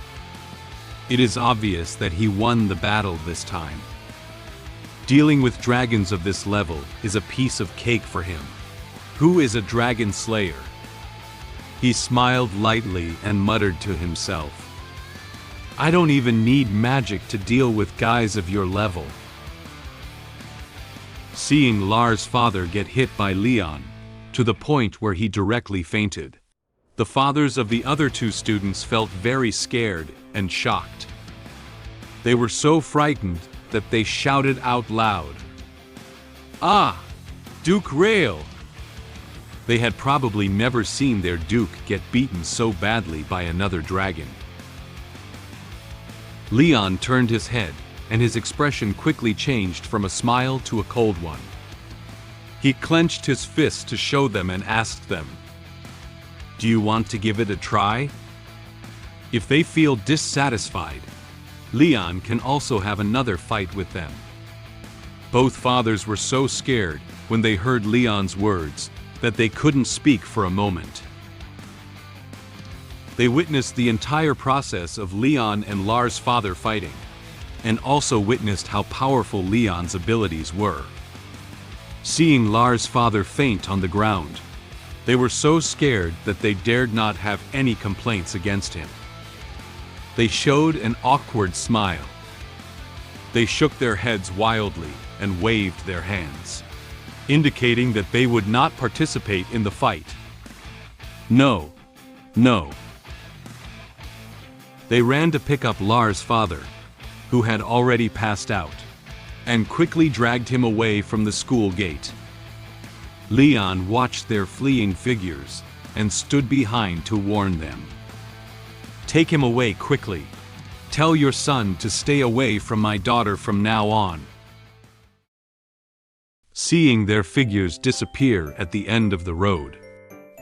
It is obvious that he won the battle this time. Dealing with dragons of this level is a piece of cake for him. Who is a dragon slayer? He smiled lightly and muttered to himself, "I don't even need magic to deal with guys of your level." Seeing Lars' father get hit by Leon, to the point where he directly fainted, the fathers of the other two students felt very scared and shocked. They were so frightened that they shouted out loud, "Ah! Duke Rail!" They had probably never seen their Duke get beaten so badly by another dragon. Leon turned his head, and his expression quickly changed from a smile to a cold one. He clenched his fists to show them and asked them, "Do you want to give it a try?" If they feel dissatisfied, Leon can also have another fight with them. Both fathers were so scared when they heard Leon's words that they couldn't speak for a moment. They witnessed the entire process of Leon and Lars' father fighting, and also witnessed how powerful Leon's abilities were. Seeing Lars' father faint on the ground, they were so scared that they dared not have any complaints against him. They showed an awkward smile. They shook their heads wildly and waved their hands, indicating that they would not participate in the fight. No, no. They ran to pick up Lars' father, who had already passed out, and quickly dragged him away from the school gate. Leon watched their fleeing figures and stood behind to warn them. "Take him away quickly. Tell your son to stay away from my daughter from now on." Seeing their figures disappear at the end of the road,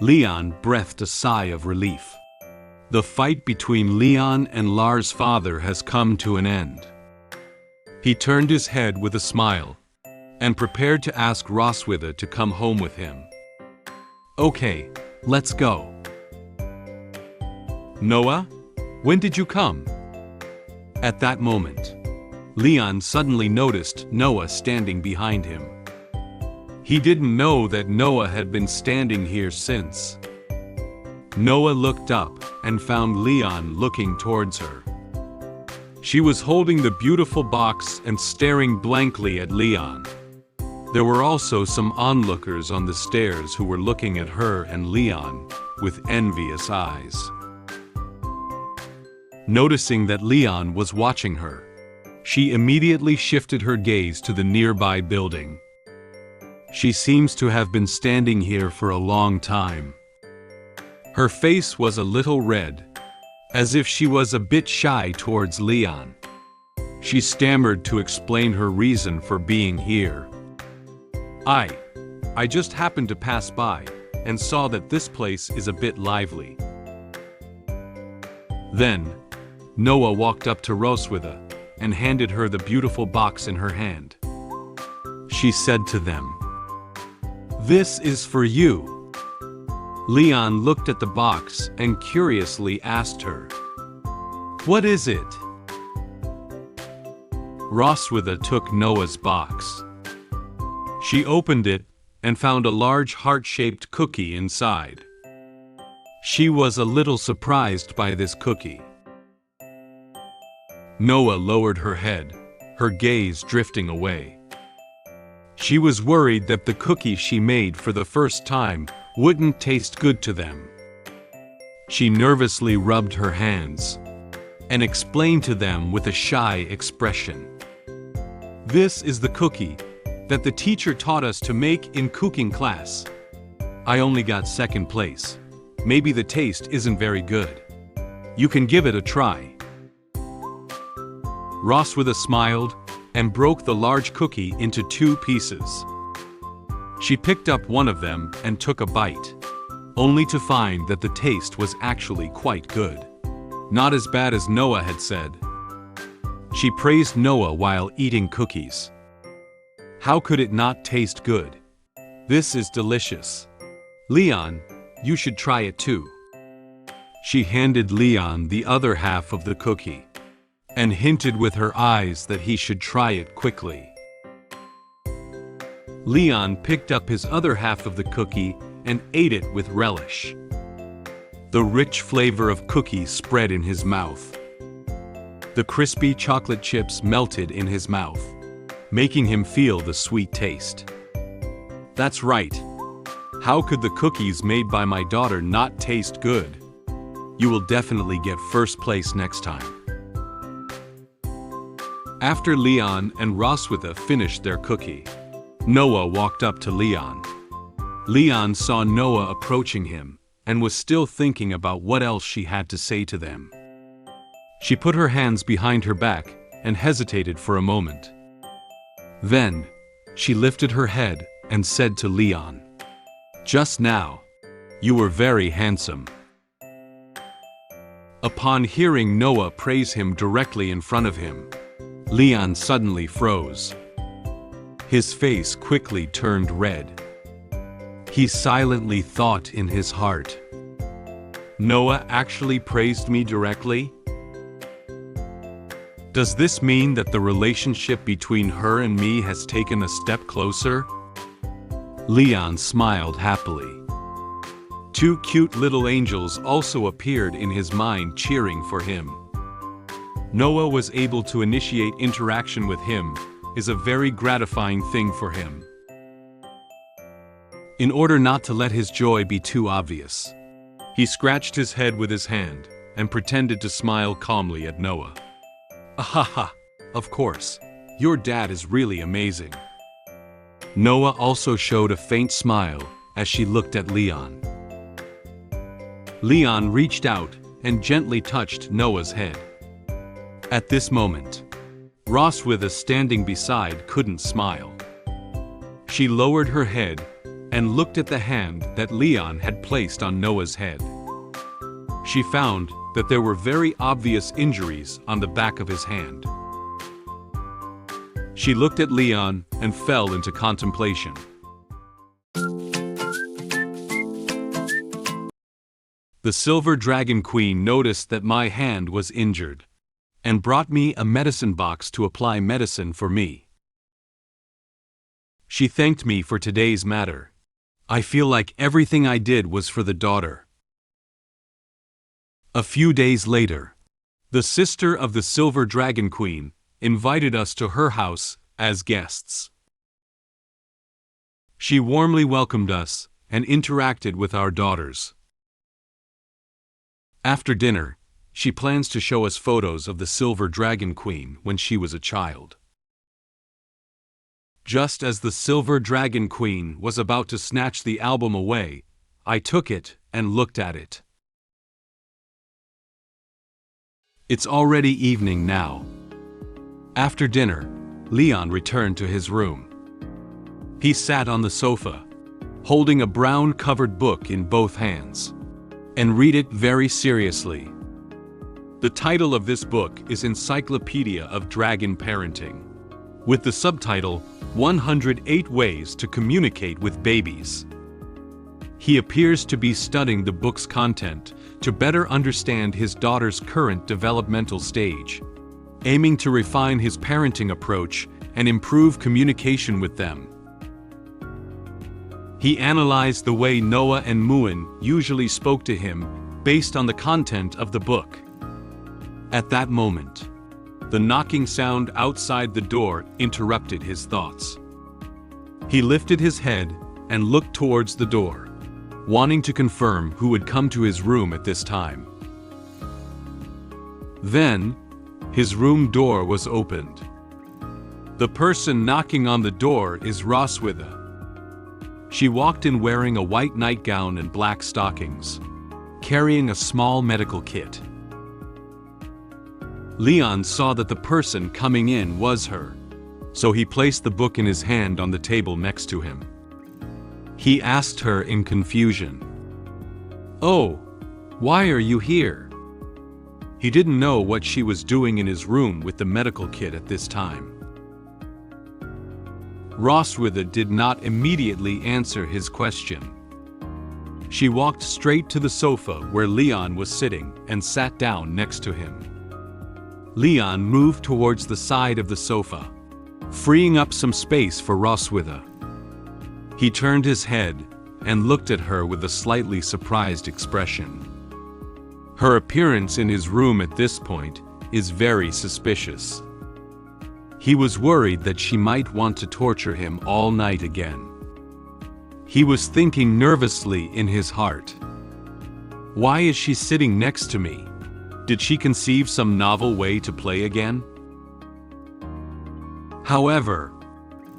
Leon breathed a sigh of relief. The fight between Leon and Lars' father has come to an end. He turned his head with a smile and prepared to ask Roswitha to come home with him. "Okay, let's go." "Noah, when did you come?" At that moment, Leon suddenly noticed Noah standing behind him. He didn't know that Noah had been standing here since. Noah looked up and found Leon looking towards her. She was holding the beautiful box and staring blankly at Leon. There were also some onlookers on the stairs who were looking at her and Leon with envious eyes. Noticing that Leon was watching her, she immediately shifted her gaze to the nearby building. She seems to have been standing here for a long time. Her face was a little red, as if she was a bit shy towards Leon. She stammered to explain her reason for being here. I just happened to pass by and saw that this place is a bit lively." Then, Noah walked up to Roswitha and handed her the beautiful box in her hand. She said to them, "This is for you." Leon looked at the box and curiously asked her, "What is it?" Roswitha took Noah's box. She opened it and found a large heart-shaped cookie inside. She was a little surprised by this cookie. Noah lowered her head, her gaze drifting away. She was worried that the cookie she made for the first time wouldn't taste good to them. She nervously rubbed her hands and explained to them with a shy expression, "This is the cookie that the teacher taught us to make in cooking class. I only got second place. Maybe the taste isn't very good. You can give it a try." Roswitha smiled and broke the large cookie into 2 pieces. She picked up one of them and took a bite, only to find that the taste was actually quite good. Not as bad as Noah had said. She praised Noah while eating cookies. How could it not taste good? This is delicious. Leon, you should try it too. She handed Leon the other half of the cookie and hinted with her eyes that he should try it quickly. Leon picked up his other half of the cookie and ate it with relish. The rich flavor of cookie spread in his mouth. The crispy chocolate chips melted in his mouth, making him feel the sweet taste. That's right. How could the cookies made by my daughter not taste good? You will definitely get first place next time. After Leon and Roswitha finished their cookie, Noah walked up to Leon. Leon saw Noah approaching him and was still thinking about what else she had to say to them. She put her hands behind her back and hesitated for a moment. Then, she lifted her head and said to Leon, "Just now, you were very handsome." Upon hearing Noah praise him directly in front of him, Leon suddenly froze. His face quickly turned red. He silently thought in his heart, "Noah actually praised me directly? Does this mean that the relationship between her and me has taken a step closer?" Leon smiled happily. Two cute little angels also appeared in his mind cheering for him. Noah was able to initiate interaction with him is a very gratifying thing for him. In order not to let his joy be too obvious, he scratched his head with his hand and pretended to smile calmly at Noah. "Ahaha, of course, your dad is really amazing." Noah also showed a faint smile as she looked at Leon. Leon reached out and gently touched Noah's head. At this moment, Roswitha standing beside couldn't smile. She lowered her head and looked at the hand that Leon had placed on Noah's head. She found that there were very obvious injuries on the back of his hand. She looked at Leon and fell into contemplation. The Silver Dragon Queen noticed that my hand was injured and brought me a medicine box to apply medicine for me. She thanked me for today's matter. I feel like everything I did was for the daughter. A few days later, the sister of the Silver Dragon Queen invited us to her house as guests. She warmly welcomed us and interacted with our daughters. After dinner, she plans to show us photos of the Silver Dragon Queen when she was a child. Just as the Silver Dragon Queen was about to snatch the album away, I took it and looked at it. It's already evening now. After dinner, Leon returned to his room. He sat on the sofa, holding a brown-covered book in both hands, and read it very seriously. The title of this book is Encyclopedia of Dragon Parenting, with the subtitle 108 Ways to Communicate with Babies. He appears to be studying the book's content to better understand his daughter's current developmental stage, aiming to refine his parenting approach and improve communication with them. He analyzed the way Noah and Muen usually spoke to him based on the content of the book. At that moment, the knocking sound outside the door interrupted his thoughts. He lifted his head and looked towards the door, wanting to confirm who would come to his room at this time. Then, his room door was opened. The person knocking on the door is Roswitha. She walked in wearing a white nightgown and black stockings, carrying a small medical kit. Leon saw that the person coming in was her, so he placed the book in his hand on the table next to him. He asked her in confusion, "Oh, why are you here?" He didn't know what she was doing in his room with the medical kit at this time. Roswitha did not immediately answer his question. She walked straight to the sofa where Leon was sitting and sat down next to him. Leon moved towards the side of the sofa, freeing up some space for Roswitha. He turned his head and looked at her with a slightly surprised expression. Her appearance in his room at this point is very suspicious. He was worried that she might want to torture him all night again. He was thinking nervously in his heart. Why is she sitting next to me? Did she conceive some novel way to play again? However,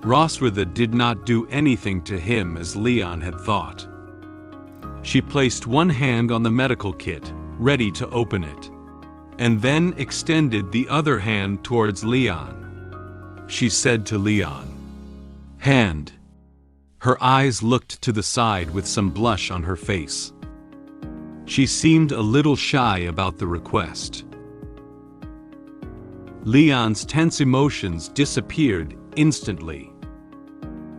Roswitha did not do anything to him as Leon had thought. She placed one hand on the medical kit, ready to open it, and then extended the other hand towards Leon. She said to Leon, "Hand." Her eyes looked to the side with some blush on her face. She seemed a little shy about the request. Leon's tense emotions disappeared instantly.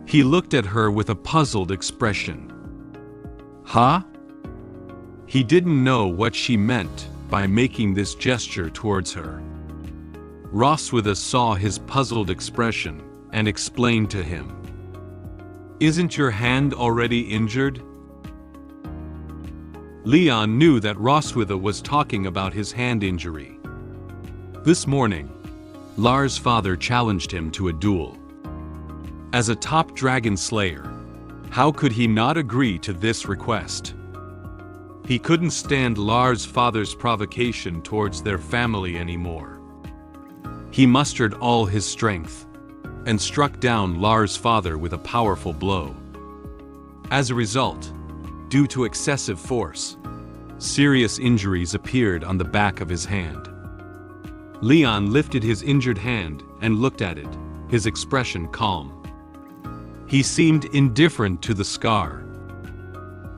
He looked at her with a puzzled expression. Huh? He didn't know what she meant by making this gesture towards her. Roswitha saw his puzzled expression and explained to him, "Isn't your hand already injured?" Leon knew that Roswitha was talking about his hand injury. This morning, Lars' father challenged him to a duel. As a top dragon slayer, how could he not agree to this request? He couldn't stand Lars' father's provocation towards their family anymore. He mustered all his strength and struck down Lars' father with a powerful blow. As a result, due to excessive force, serious injuries appeared on the back of his hand. Leon lifted his injured hand and looked at it, his expression calm. He seemed indifferent to the scar.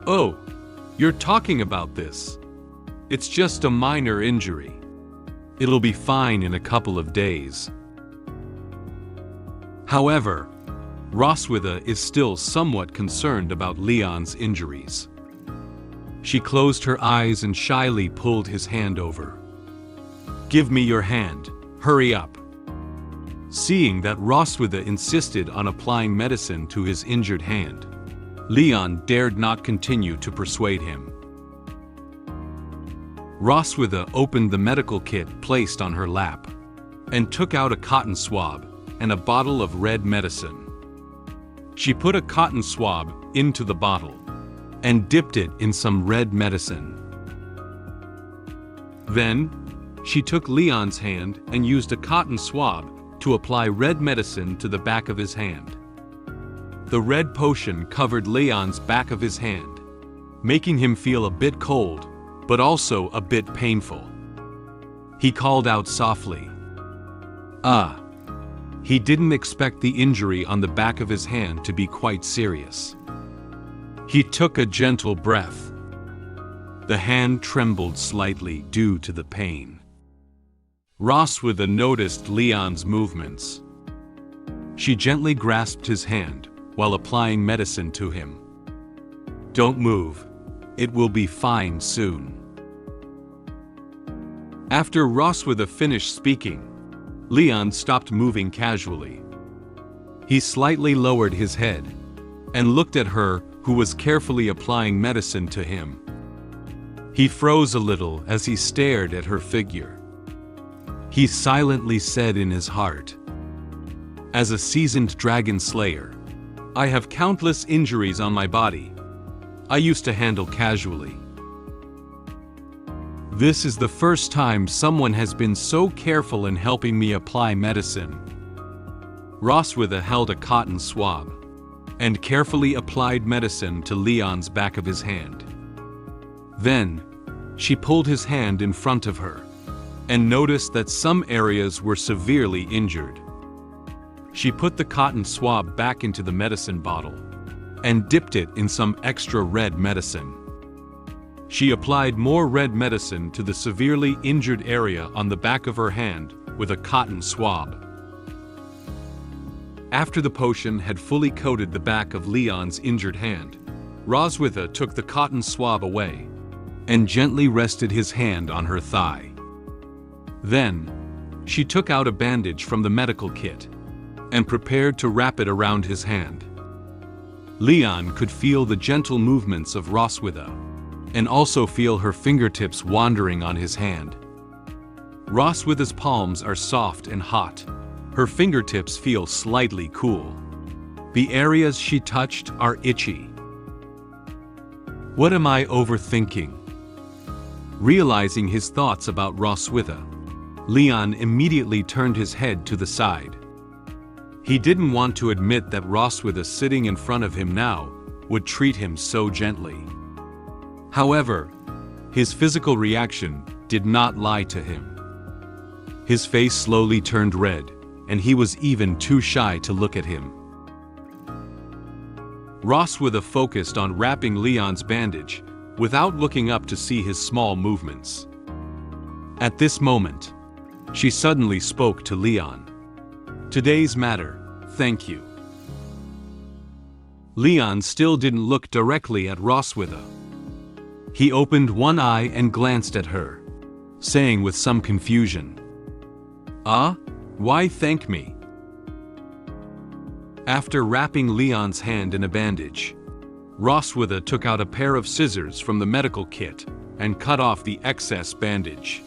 "Oh, you're talking about this. It's just a minor injury. It'll be fine in a couple of days." However, Roswitha is still somewhat concerned about Leon's injuries. She closed her eyes and shyly pulled his hand over. "Give me your hand, hurry up." Seeing that Roswitha insisted on applying medicine to his injured hand, Leon dared not continue to persuade him. Roswitha opened the medical kit placed on her lap and took out a cotton swab and a bottle of red medicine. She put a cotton swab into the bottle and dipped it in some red medicine. Then, she took Leon's hand and used a cotton swab to apply red medicine to the back of his hand. The red potion covered Leon's back of his hand, making him feel a bit cold, but also a bit painful. He called out softly, "Ah!" He didn't expect the injury on the back of his hand to be quite serious. He took a gentle breath. The hand trembled slightly due to the pain. Roswitha noticed Leon's movements. She gently grasped his hand while applying medicine to him. "Don't move. It will be fine soon." After Roswitha finished speaking, Leon stopped moving casually. He slightly lowered his head and looked at her, who was carefully applying medicine to him. He froze a little as he stared at her figure. He silently said in his heart, "As a seasoned dragon slayer, I have countless injuries on my body. I used to handle casually. This is the first time someone has been so careful in helping me apply medicine." Roswitha held a cotton swab and carefully applied medicine to Leon's back of his hand. Then, she pulled his hand in front of her and noticed that some areas were severely injured. She put the cotton swab back into the medicine bottle and dipped it in some extra red medicine. She applied more red medicine to the severely injured area on the back of her hand with a cotton swab. After the potion had fully coated the back of Leon's injured hand, Roswitha took the cotton swab away and gently rested his hand on her thigh. Then, she took out a bandage from the medical kit and prepared to wrap it around his hand. Leon could feel the gentle movements of Roswitha and also feel her fingertips wandering on his hand. Roswitha's palms are soft and hot. Her fingertips feel slightly cool. The areas she touched are itchy. What am I overthinking? Realizing his thoughts about Roswitha, Leon immediately turned his head to the side. He didn't want to admit that Roswitha sitting in front of him now would treat him so gently. However, his physical reaction did not lie to him. His face slowly turned red, and he was even too shy to look at him. Roswitha focused on wrapping Leon's bandage without looking up to see his small movements. At this moment, she suddenly spoke to Leon. "Today's matter, thank you." Leon still didn't look directly at Roswitha. He opened one eye and glanced at her, saying with some confusion, Why thank me?" After wrapping Leon's hand in a bandage, Roswitha took out a pair of scissors from the medical kit and cut off the excess bandage.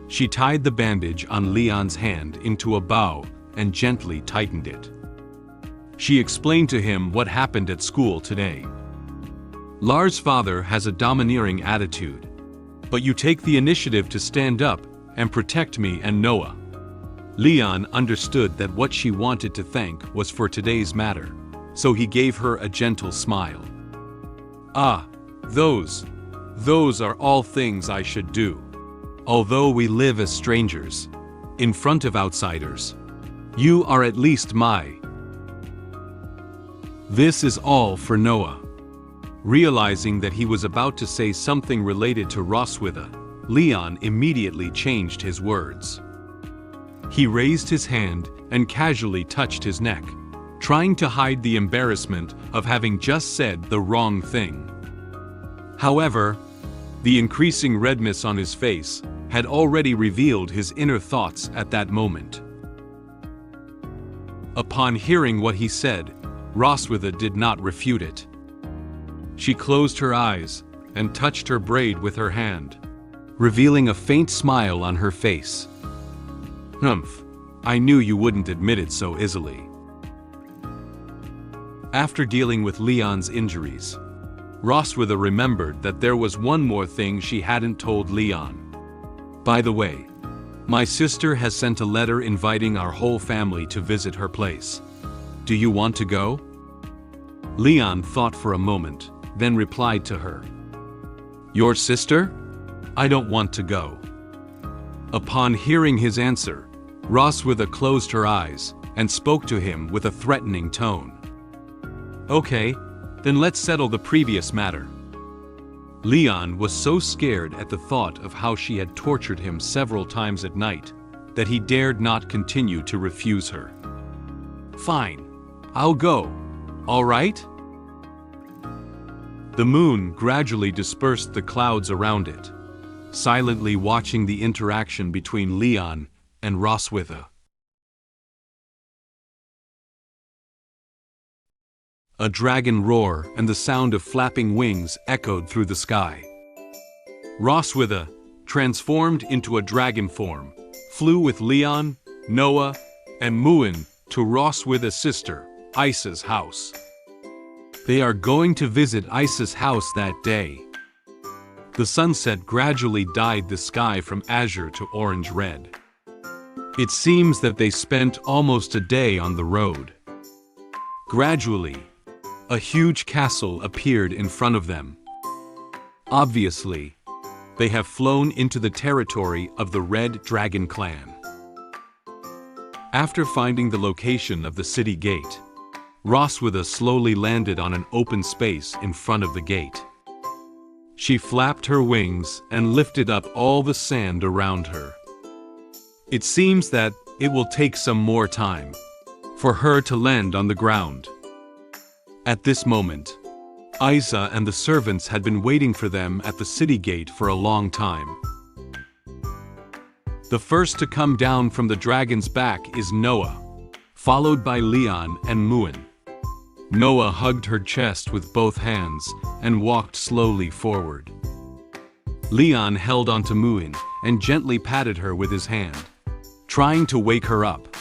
She tied the bandage on Leon's hand into a bow and gently tightened it. She explained to him what happened at school today. "Lars' father has a domineering attitude, but you take the initiative to stand up and protect me and Noah." Leon understood that what she wanted to thank was for today's matter, so he gave her a gentle smile. Those are all things I should do. Although we live as strangers, in front of outsiders, you are at least my." This is all for Noah. Realizing that he was about to say something related to Roswitha, Leon immediately changed his words. He raised his hand and casually touched his neck, trying to hide the embarrassment of having just said the wrong thing. However, the increasing redness on his face had already revealed his inner thoughts at that moment. Upon hearing what he said, Roswitha did not refute it. She closed her eyes and touched her braid with her hand, revealing a faint smile on her face. I knew you wouldn't admit it so easily." After dealing with Leon's injuries, Roswitha remembered that there was one more thing she hadn't told Leon. "By the way, my sister has sent a letter inviting our whole family to visit her place. Do you want to go?" Leon thought for a moment, then replied to her, "Your sister? I don't want to go." Upon hearing his answer, Roswitha closed her eyes and spoke to him with a threatening tone. "Okay, then let's settle the previous matter." Leon was so scared at the thought of how she had tortured him several times at night that he dared not continue to refuse her. "Fine, I'll go, all right?" The moon gradually dispersed the clouds around it, silently watching the interaction between Leon and Roswitha. A dragon roar and the sound of flapping wings echoed through the sky. Roswitha, transformed into a dragon form, flew with Leon, Noah, and Muen to Roswitha's sister, Isa's house. They are going to visit Isa's house that day. The sunset gradually dyed the sky from azure to orange-red. It seems that they spent almost a day on the road. Gradually, a huge castle appeared in front of them. Obviously, they have flown into the territory of the Red Dragon clan. After finding the location of the city gate, Roswitha slowly landed on an open space in front of the gate. She flapped her wings and lifted up all the sand around her. It seems that it will take some more time, for her to land on the ground. At this moment, Isa and the servants had been waiting for them at the city gate for a long time. The first to come down from the dragon's back is Noah, followed by Leon and Muen. Noah hugged her chest with both hands and walked slowly forward. Leon held onto Muen and gently patted her with his hand, trying to wake her up.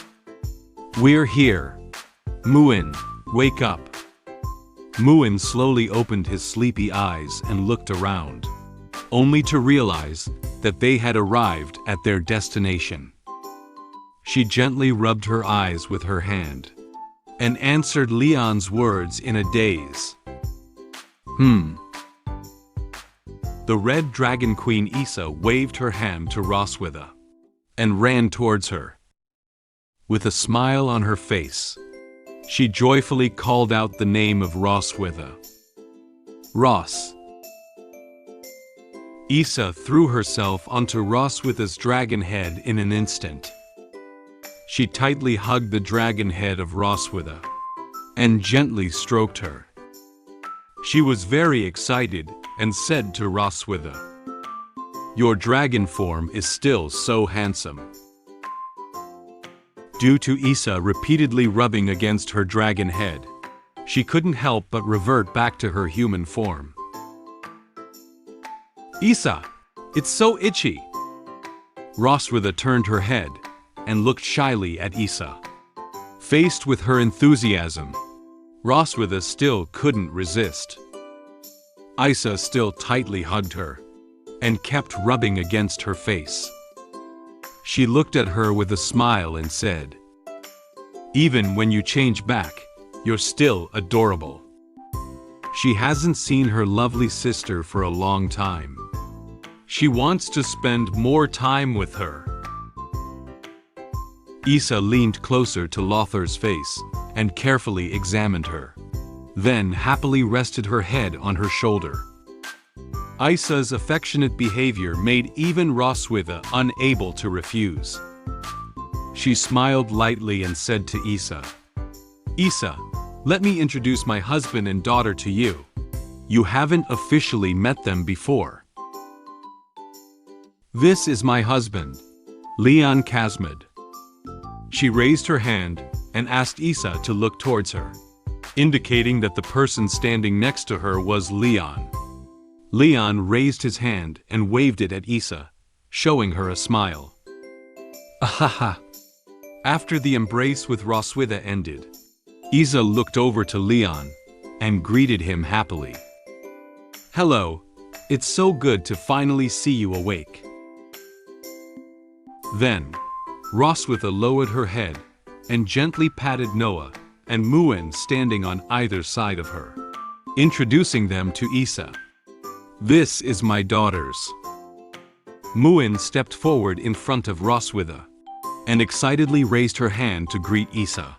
"We're here. Muen, wake up." Muen slowly opened his sleepy eyes and looked around, only to realize that they had arrived at their destination. She gently rubbed her eyes with her hand and answered Leon's words in a daze. The Red Dragon Queen Isa waved her hand to Roswitha and ran towards her. With a smile on her face, she joyfully called out the name of Roswitha. "Ross." Isa threw herself onto Roswitha's dragon head in an instant. She tightly hugged the dragon head of Roswitha and gently stroked her. She was very excited and said to Roswitha, "Your dragon form is still so handsome." Due to Isa repeatedly rubbing against her dragon head, she couldn't help but revert back to her human form. "Isa, it's so itchy." Roswitha turned her head and looked shyly at Isa. Faced with her enthusiasm, Roswitha still couldn't resist. Isa still tightly hugged her and kept rubbing against her face. She looked at her with a smile and said, "Even when you change back, you're still adorable." She hasn't seen her lovely sister for a long time. She wants to spend more time with her. Isa leaned closer to Lothar's face and carefully examined her, then happily rested her head on her shoulder. Isa's affectionate behavior made even Roswitha unable to refuse. She smiled lightly and said to Isa, "Isa, let me introduce my husband and daughter to you. You haven't officially met them before. This is my husband, Leon Kazmid." She raised her hand and asked Isa to look towards her, indicating that the person standing next to her was Leon. Leon raised his hand and waved it at Isa, showing her a smile. Ahaha! After the embrace with Roswitha ended, Isa looked over to Leon and greeted him happily. "Hello, it's so good to finally see you awake." Then, Roswitha lowered her head and gently patted Noah and Muen standing on either side of her, introducing them to Isa. "This is my daughters." Muen stepped forward in front of Roswitha and excitedly raised her hand to greet Isa.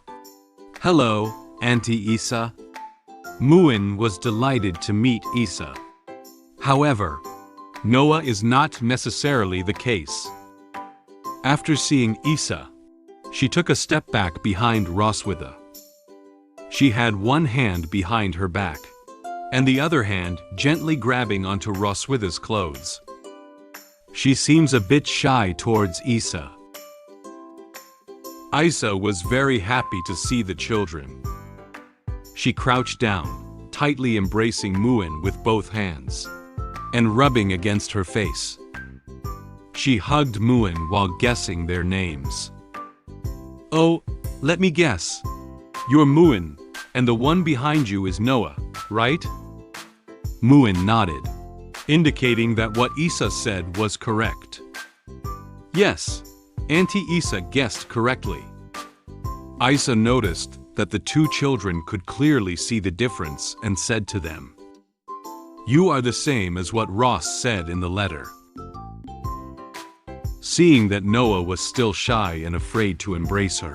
"Hello, Auntie Isa." Muen was delighted to meet Isa. However, Noah is not necessarily the case. After seeing Isa, she took a step back behind Roswitha. She had one hand behind her back, and the other hand gently grabbing onto Roswitha's clothes. She seems a bit shy towards Isa. Isa was very happy to see the children. She crouched down, tightly embracing Muen with both hands, and rubbing against her face. She hugged Muen while guessing their names. "Oh, let me guess. You're Muen, and the one behind you is Noah, right?" Muen nodded, indicating that what Isa said was correct. "Yes, Auntie Isa guessed correctly." Isa noticed that the two children could clearly see the difference and said to them, "You are the same as what Ross said in the letter." Seeing that Noah was still shy and afraid to embrace her,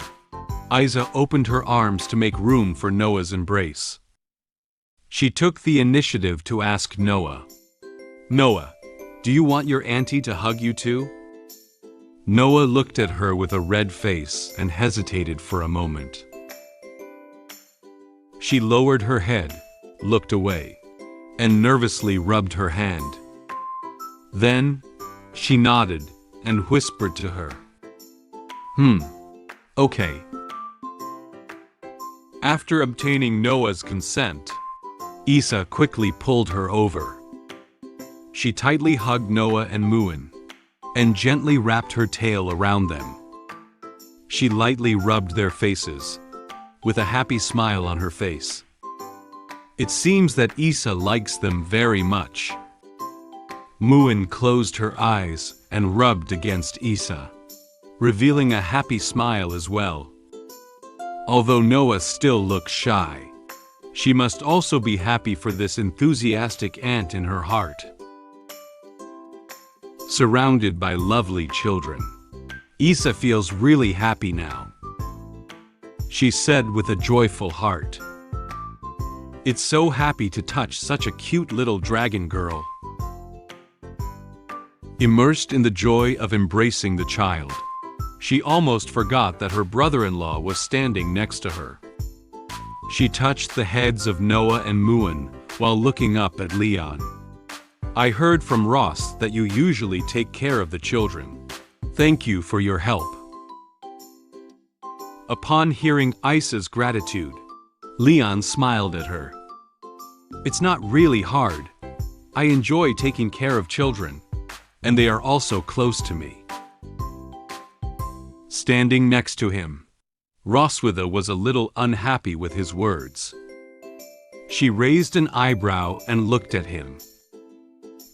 Isa opened her arms to make room for Noah's embrace. She took the initiative to ask Noah, "Noah, do you want your auntie to hug you too?" Noah looked at her with a red face and hesitated for a moment. She lowered her head, looked away, and nervously rubbed her hand. Then, she nodded and whispered to her. Okay. After obtaining Noah's consent, Isa quickly pulled her over. She tightly hugged Noah and Muen, and gently wrapped her tail around them. She lightly rubbed their faces, with a happy smile on her face. It seems that Isa likes them very much. Muen closed her eyes and rubbed against Isa, revealing a happy smile as well. Although Noah still looks shy, she must also be happy for this enthusiastic aunt in her heart. Surrounded by lovely children, Isa feels really happy now. She said with a joyful heart, "It's so happy to touch such a cute little dragon girl." Immersed in the joy of embracing the child, she almost forgot that her brother-in-law was standing next to her. She touched the heads of Noah and Muen while looking up at Leon. "I heard from Ross that you usually take care of the children. Thank you for your help." Upon hearing Isa's gratitude, Leon smiled at her. "It's not really hard. I enjoy taking care of children, and they are also close to me." Standing next to him, Roswitha was a little unhappy with his words. She raised an eyebrow and looked at him.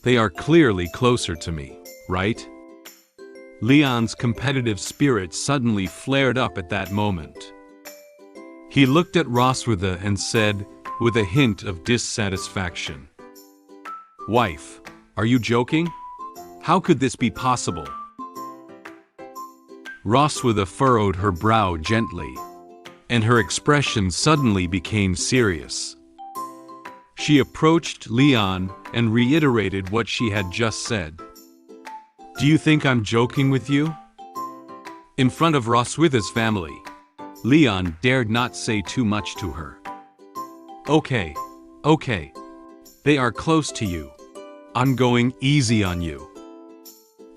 "They are clearly closer to me, right?" Leon's competitive spirit suddenly flared up at that moment. He looked at Roswitha and said, with a hint of dissatisfaction, "Wife, are you joking? How could this be possible?" Roswitha furrowed her brow gently, and her expression suddenly became serious. She approached Leon and reiterated what she had just said. "Do you think I'm joking with you?" In front of Roswitha's family, Leon dared not say too much to her. Okay. They are close to you. I'm going easy on you."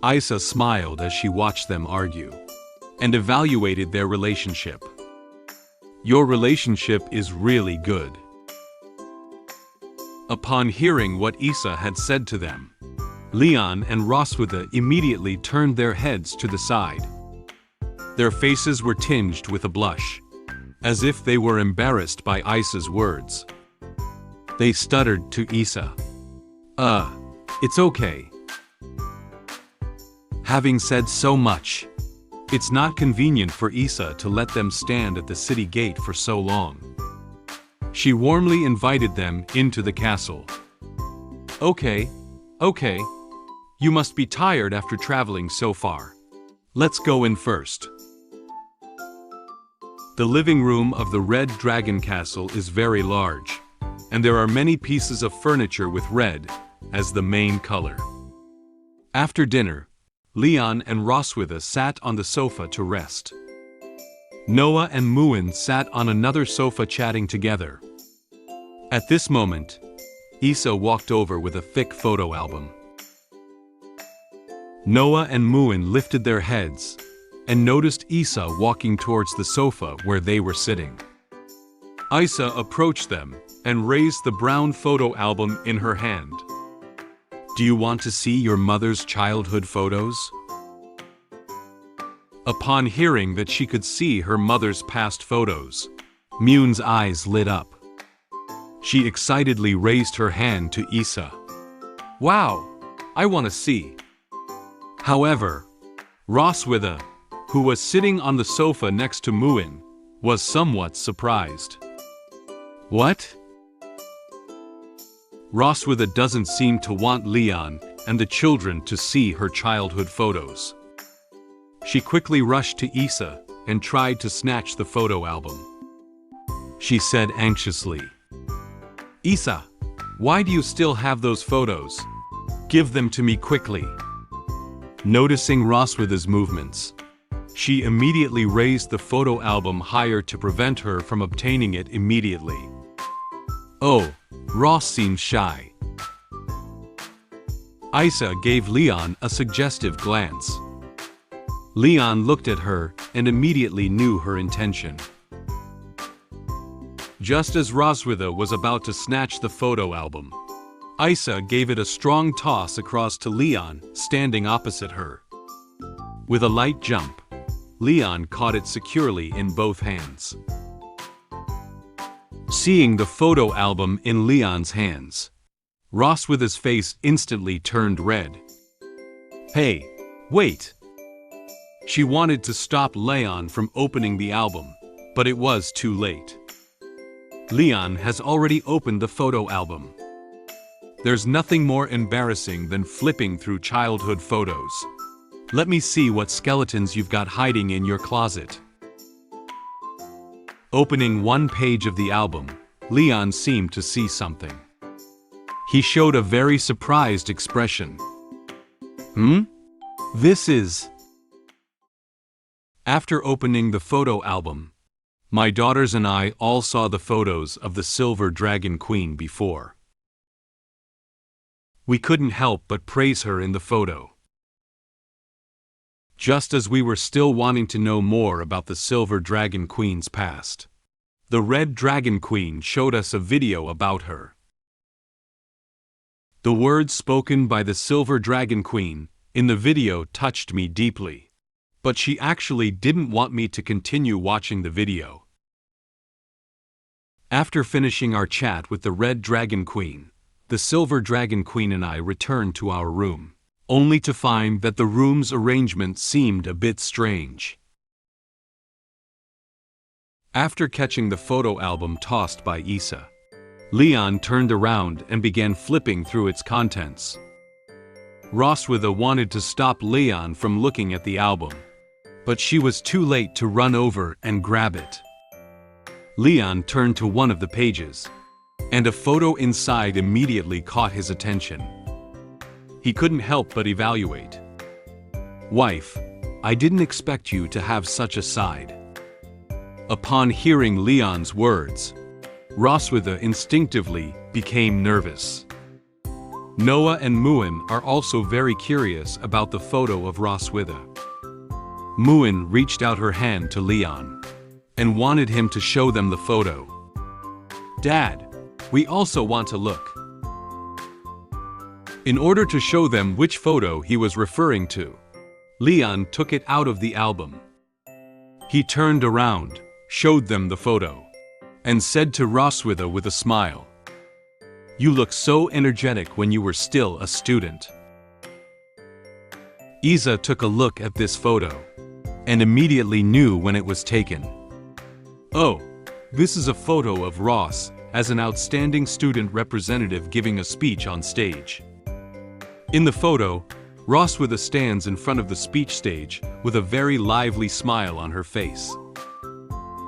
Isa smiled as she watched them argue, and evaluated their relationship. "Your relationship is really good." Upon hearing what Isa had said to them, Leon and Roswitha immediately turned their heads to the side. Their faces were tinged with a blush, as if they were embarrassed by Isa's words. They stuttered to Isa, It's okay." Having said so much, it's not convenient for Isa to let them stand at the city gate for so long. She warmly invited them into the castle. Okay. You must be tired after traveling so far. Let's go in first." The living room of the Red Dragon Castle is very large, and there are many pieces of furniture with red as the main color. After dinner, Leon and Roswitha sat on the sofa to rest. Noah and Muen sat on another sofa chatting together. At this moment, Isa walked over with a thick photo album. Noah and Muen lifted their heads and noticed Isa walking towards the sofa where they were sitting. Isa approached them and raised the brown photo album in her hand. "Do you want to see your mother's childhood photos?" Upon hearing that she could see her mother's past photos, Muen's eyes lit up. She excitedly raised her hand to Isa. "Wow, I want to see." However, Roswitha, who was sitting on the sofa next to Muen, was somewhat surprised. "What?" Roswitha doesn't seem to want Leon and the children to see her childhood photos. She quickly rushed to Isa and tried to snatch the photo album. She said anxiously, "Isa, why do you still have those photos? Give them to me quickly." Noticing Roswitha's movements, she immediately raised the photo album higher to prevent her from obtaining it immediately. Oh, Ross seems shy. Isa gave Leon a suggestive glance. Leon looked at her and immediately knew her intention. Just as Roswitha was about to snatch the photo album, Isa gave it a strong toss across to Leon, standing opposite her. With a light jump, Leon caught it securely in both hands. Seeing the photo album in Leon's hands, Roswitha's face instantly turned red. Hey, wait! She wanted to stop Leon from opening the album, but it was too late. Leon has already opened the photo album. There's nothing more embarrassing than flipping through childhood photos. Let me see what skeletons you've got hiding in your closet. Opening one page of the album, Leon seemed to see something. He showed a very surprised expression. This is... After opening the photo album, my daughters and I all saw the photos of the Silver Dragon Queen before. We couldn't help but praise her in the photo. Just as we were still wanting to know more about the Silver Dragon Queen's past, the Red Dragon Queen showed us a video about her. The words spoken by the Silver Dragon Queen in the video touched me deeply, but she actually didn't want me to continue watching the video. After finishing our chat with the Red Dragon Queen, the Silver Dragon Queen and I returned to our room, only to find that the room's arrangement seemed a bit strange. After catching the photo album tossed by Isa, Leon turned around and began flipping through its contents. Roswitha wanted to stop Leon from looking at the album, but she was too late to run over and grab it. Leon turned to one of the pages, and a photo inside immediately caught his attention. He couldn't help but evaluate. Wife, I didn't expect you to have such a side. Upon hearing Leon's words, Roswitha instinctively became nervous. Noah and Muen are also very curious about the photo of Roswitha. Muen reached out her hand to Leon and wanted him to show them the photo. Dad, we also want to look. In order to show them which photo he was referring to, Leon took it out of the album. He turned around, showed them the photo, and said to Roswitha with a smile, "You look so energetic when you were still a student." Isa took a look at this photo and immediately knew when it was taken. Oh, this is a photo of Ross as an outstanding student representative giving a speech on stage. In the photo, Roswitha stands in front of the speech stage with a very lively smile on her face.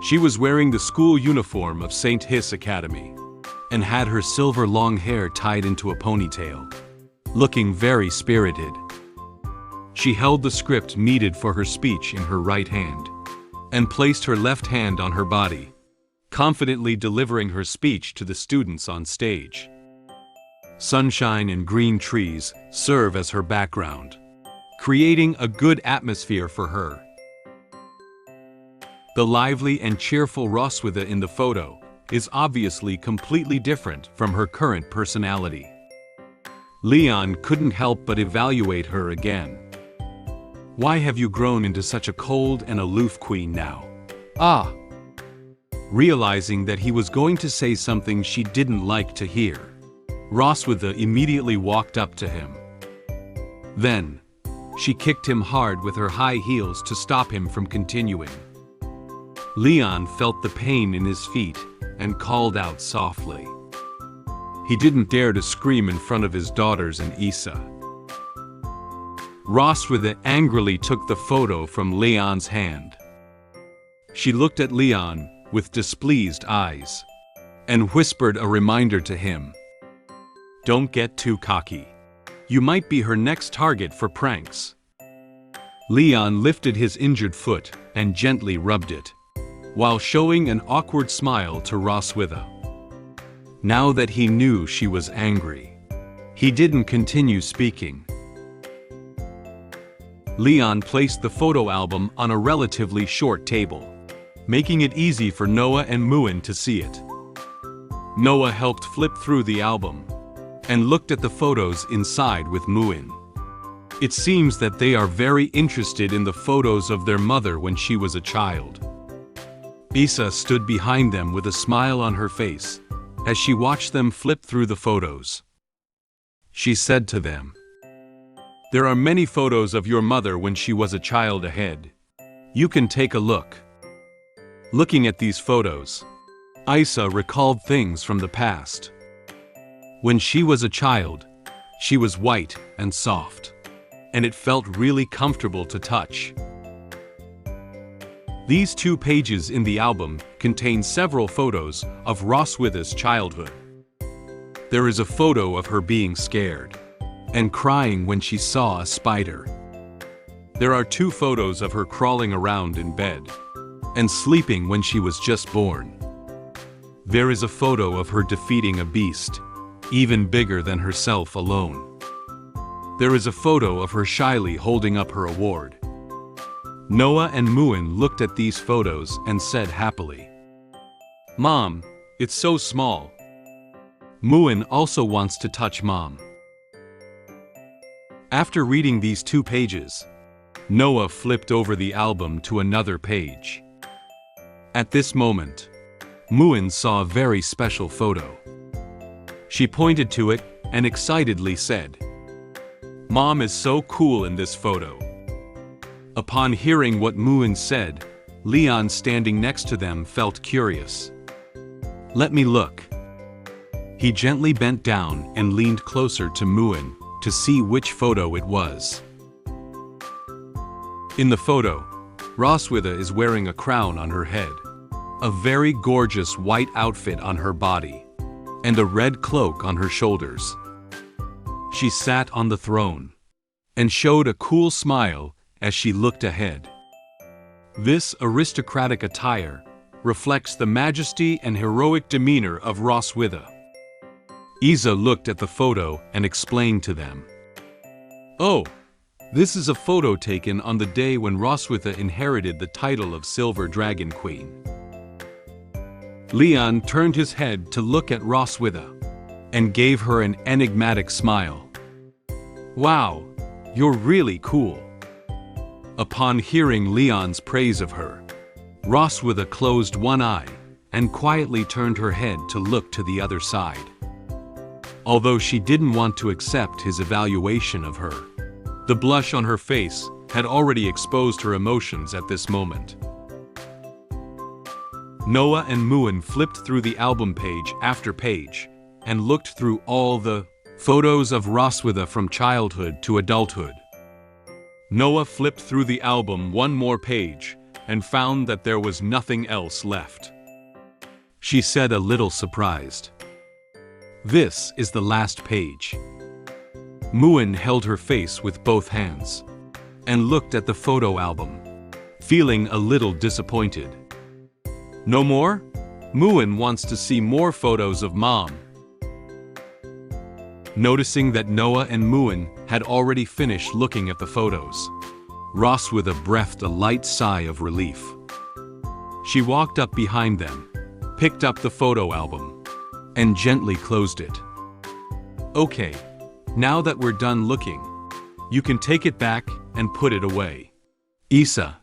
She was wearing the school uniform of St. Hiss Academy and had her silver long hair tied into a ponytail, looking very spirited. She held the script needed for her speech in her right hand and placed her left hand on her body, confidently delivering her speech to the students on stage. Sunshine and green trees serve as her background, creating a good atmosphere for her. The lively and cheerful Roswitha in the photo is obviously completely different from her current personality. Leon couldn't help but evaluate her again. Why have you grown into such a cold and aloof queen now? Ah! Realizing that he was going to say something she didn't like to hear, Roswitha immediately walked up to him. Then, she kicked him hard with her high heels to stop him from continuing. Leon felt the pain in his feet and called out softly. He didn't dare to scream in front of his daughters and Isa. Roswitha angrily took the photo from Leon's hand. She looked at Leon with displeased eyes and whispered a reminder to him. Don't get too cocky. You might be her next target for pranks. Leon lifted his injured foot and gently rubbed it, while showing an awkward smile to Roswitha. now that he knew she was angry. He didn't continue speaking. Leon placed the photo album on a relatively short table, making it easy for Noah and Muen to see it. Noah helped flip through the album and looked at the photos inside with Muen. It seems that they are very interested in the photos of their mother when she was a child. Isa stood behind them with a smile on her face as she watched them flip through the photos. She said to them, "There are many photos of your mother when she was a child ahead. You can take a look." Looking at these photos, Isa recalled things from the past. When she was a child, she was white and soft, and it felt really comfortable to touch. These 2 pages in the album contain several photos of Roswitha's childhood. There is a photo of her being scared and crying when she saw a spider. There are 2 photos of her crawling around in bed and sleeping when she was just born. There is a photo of her defeating a beast, even bigger than herself alone. There is a photo of her shyly holding up her award. Noah and Muen looked at these photos and said happily, "Mom, it's so small." Muen also wants to touch Mom. After reading these 2 pages, Noah flipped over the album to another page. At this moment, Muen saw a very special photo. She pointed to it and excitedly said, "Mom is so cool in this photo." Upon hearing what Muen said, Leon standing next to them felt curious. "Let me look." He gently bent down and leaned closer to Muen to see which photo it was. In the photo, Roswitha is wearing a crown on her head, a very gorgeous white outfit on her body, and a red cloak on her shoulders. She sat on the throne and showed a cool smile as she looked ahead. This aristocratic attire reflects the majesty and heroic demeanor of Roswitha. Isa looked at the photo and explained to them, "Oh, this is a photo taken on the day when Roswitha inherited the title of Silver Dragon Queen." Leon turned his head to look at Roswitha and gave her an enigmatic smile. "Wow, you're really cool." Upon hearing Leon's praise of her, Roswitha closed one eye and quietly turned her head to look to the other side. Although she didn't want to accept his evaluation of her, the blush on her face had already exposed her emotions at this moment. Noah and Muen flipped through the album page after page and looked through all the photos of Roswitha from childhood to adulthood. Noah flipped through the album one more page and found that there was nothing else left. She said, a little surprised, "This is the last page." Muen held her face with both hands and looked at the photo album, feeling a little disappointed. "No more? Muen wants to see more photos of Mom." Noticing that Noah and Muen had already finished looking at the photos, Roswitha breathed a light sigh of relief. She walked up behind them, picked up the photo album, and gently closed it. "Okay, now that we're done looking, you can take it back and put it away." Isa.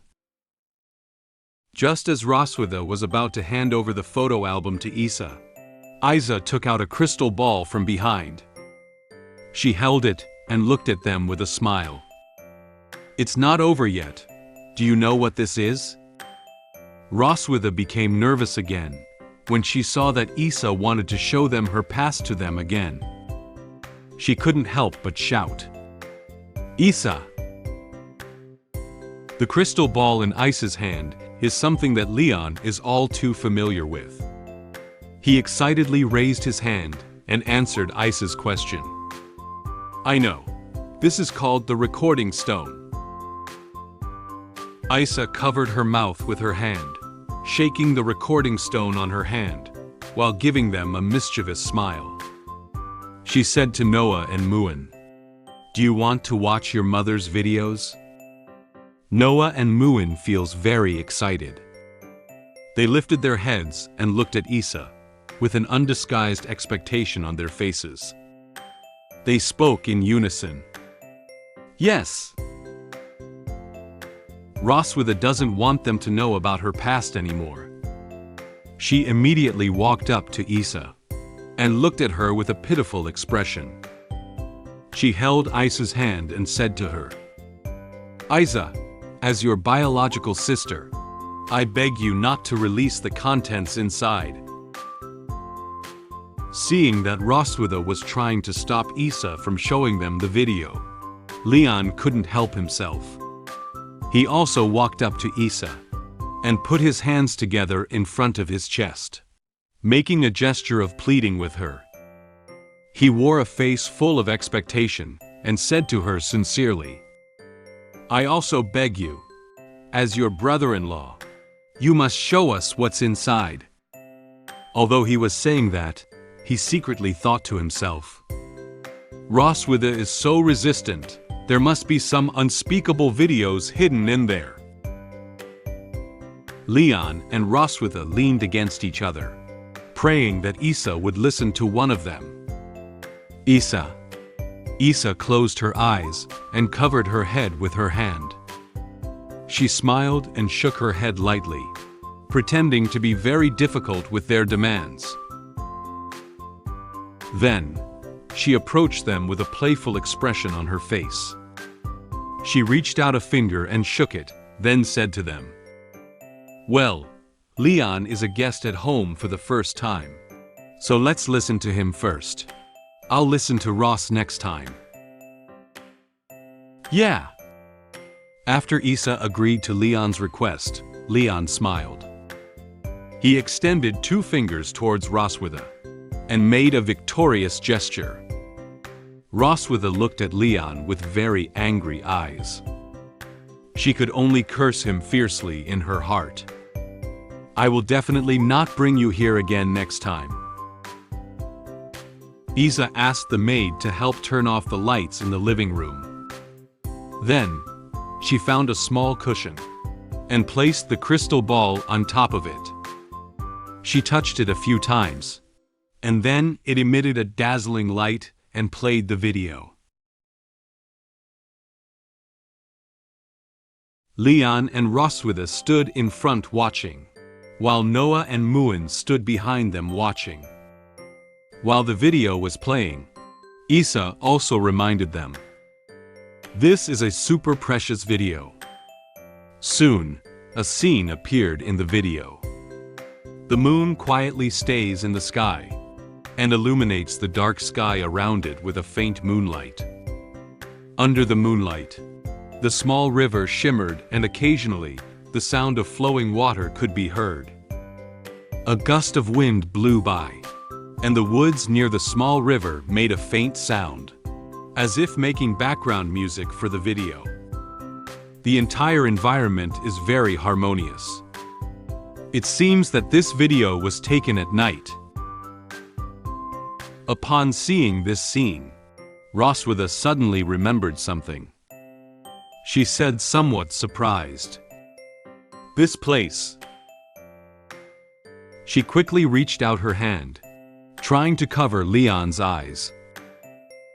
Just as Roswitha was about to hand over the photo album to Isa took out a crystal ball from behind. She held it and looked at them with a smile. "It's not over yet. Do you know what this is?" Roswitha became nervous again when she saw that Isa wanted to show them her past to them again. She couldn't help but shout, "Isa!" The crystal ball in Isa's hand is something that Leon is all too familiar with. He excitedly raised his hand and answered Isa's question. "I know. This is called the recording stone." Isa covered her mouth with her hand, shaking the recording stone on her hand, while giving them a mischievous smile. She said to Noah and Muen, "Do you want to watch your mother's videos?" Noah and Muen feels very excited. They lifted their heads and looked at Isa, with an undisguised expectation on their faces. They spoke in unison. "Yes." Roswitha doesn't want them to know about her past anymore. She immediately walked up to Isa and looked at her with a pitiful expression. She held Isa's hand and said to her, "Isa, as your biological sister, I beg you not to release the contents inside." Seeing that Roswitha was trying to stop Isa from showing them the video, Leon couldn't help himself. He also walked up to Isa and put his hands together in front of his chest, making a gesture of pleading with her. He wore a face full of expectation and said to her sincerely, "I also beg you, as your brother-in-law, you must show us what's inside." Although he was saying that, he secretly thought to himself, "Roswitha is so resistant, there must be some unspeakable videos hidden in there." Leon and Roswitha leaned against each other, praying that Isa would listen to one of them. Isa closed her eyes and covered her head with her hand. She smiled and shook her head lightly, pretending to be very difficult with their demands. Then, she approached them with a playful expression on her face. She reached out a finger and shook it, then said to them, "Well, Leon is a guest at home for the first time, so let's listen to him first. I'll listen to Ross next time." "Yeah." After Isa agreed to Leon's request, Leon smiled. He extended 2 fingers towards Roswitha and made a victorious gesture. Roswitha looked at Leon with very angry eyes. She could only curse him fiercely in her heart. "I will definitely not bring you here again next time." Isa asked the maid to help turn off the lights in the living room. Then, she found a small cushion and placed the crystal ball on top of it. She touched it a few times, and then it emitted a dazzling light and played the video. Leon and Roswitha stood in front watching, while Noah and Muen stood behind them watching. While the video was playing, Isa also reminded them, "This is a super precious video." Soon, a scene appeared in the video. The moon quietly stays in the sky and illuminates the dark sky around it with a faint moonlight. Under the moonlight, the small river shimmered, and occasionally, the sound of flowing water could be heard. A gust of wind blew by, and the woods near the small river made a faint sound, as if making background music for the video. The entire environment is very harmonious. It seems that this video was taken at night. Upon seeing this scene, Roswitha suddenly remembered something. She said, somewhat surprised, "This place." She quickly reached out her hand, trying to cover Leon's eyes.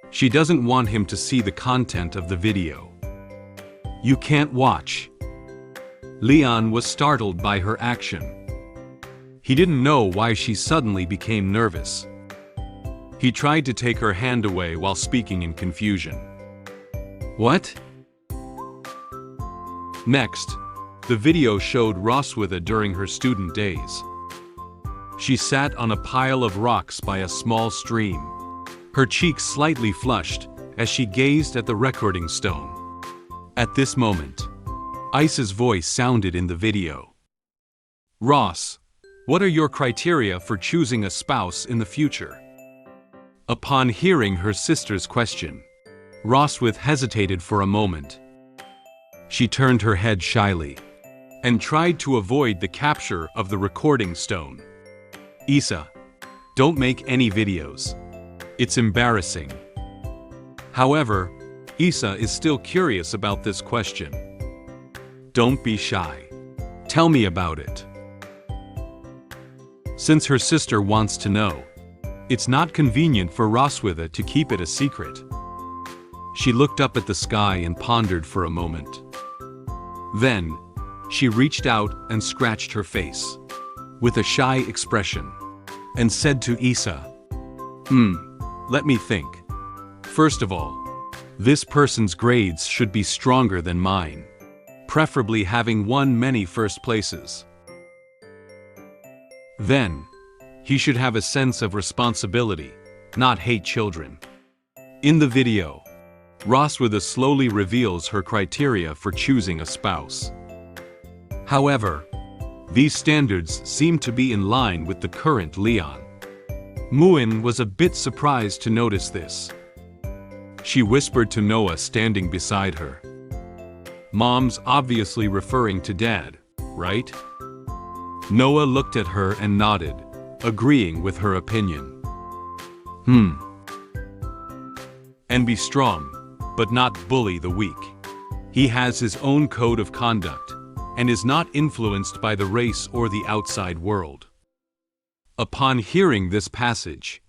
She doesn't want him to see the content of the video. "You can't watch." Leon was startled by her action. He didn't know why she suddenly became nervous. He tried to take her hand away while speaking in confusion. "What?" Next, the video showed Roswitha during her student days. She sat on a pile of rocks by a small stream, her cheeks slightly flushed as she gazed at the recording stone. At this moment, Isa's voice sounded in the video. "Ross, what are your criteria for choosing a spouse in the future?" Upon hearing her sister's question, Roswitha hesitated for a moment. She turned her head shyly and tried to avoid the capture of the recording stone. "Isa, Don't make any videos. It's embarrassing. However, Isa is still curious about this question. Don't be shy. Tell me about it. Since her sister wants to know, it's not convenient for Roswitha to keep it a secret. She looked up at the sky and pondered for a moment. Then, she reached out and scratched her face, with a shy expression, and said to Isa, let me think. First of all, this person's grades should be stronger than mine, preferably having won many first places. Then, he should have a sense of responsibility, not hate children. In the video, Roswitha slowly reveals her criteria for choosing a spouse. However, these standards seem to be in line with the current Leon. Muen was a bit surprised to notice this. She whispered to Noah standing beside her. Mom's obviously referring to Dad, right? Noah looked at her and nodded, agreeing with her opinion. And be strong, but not bully the weak. He has his own code of conduct, and is not influenced by the race or the outside world. Upon hearing this passage,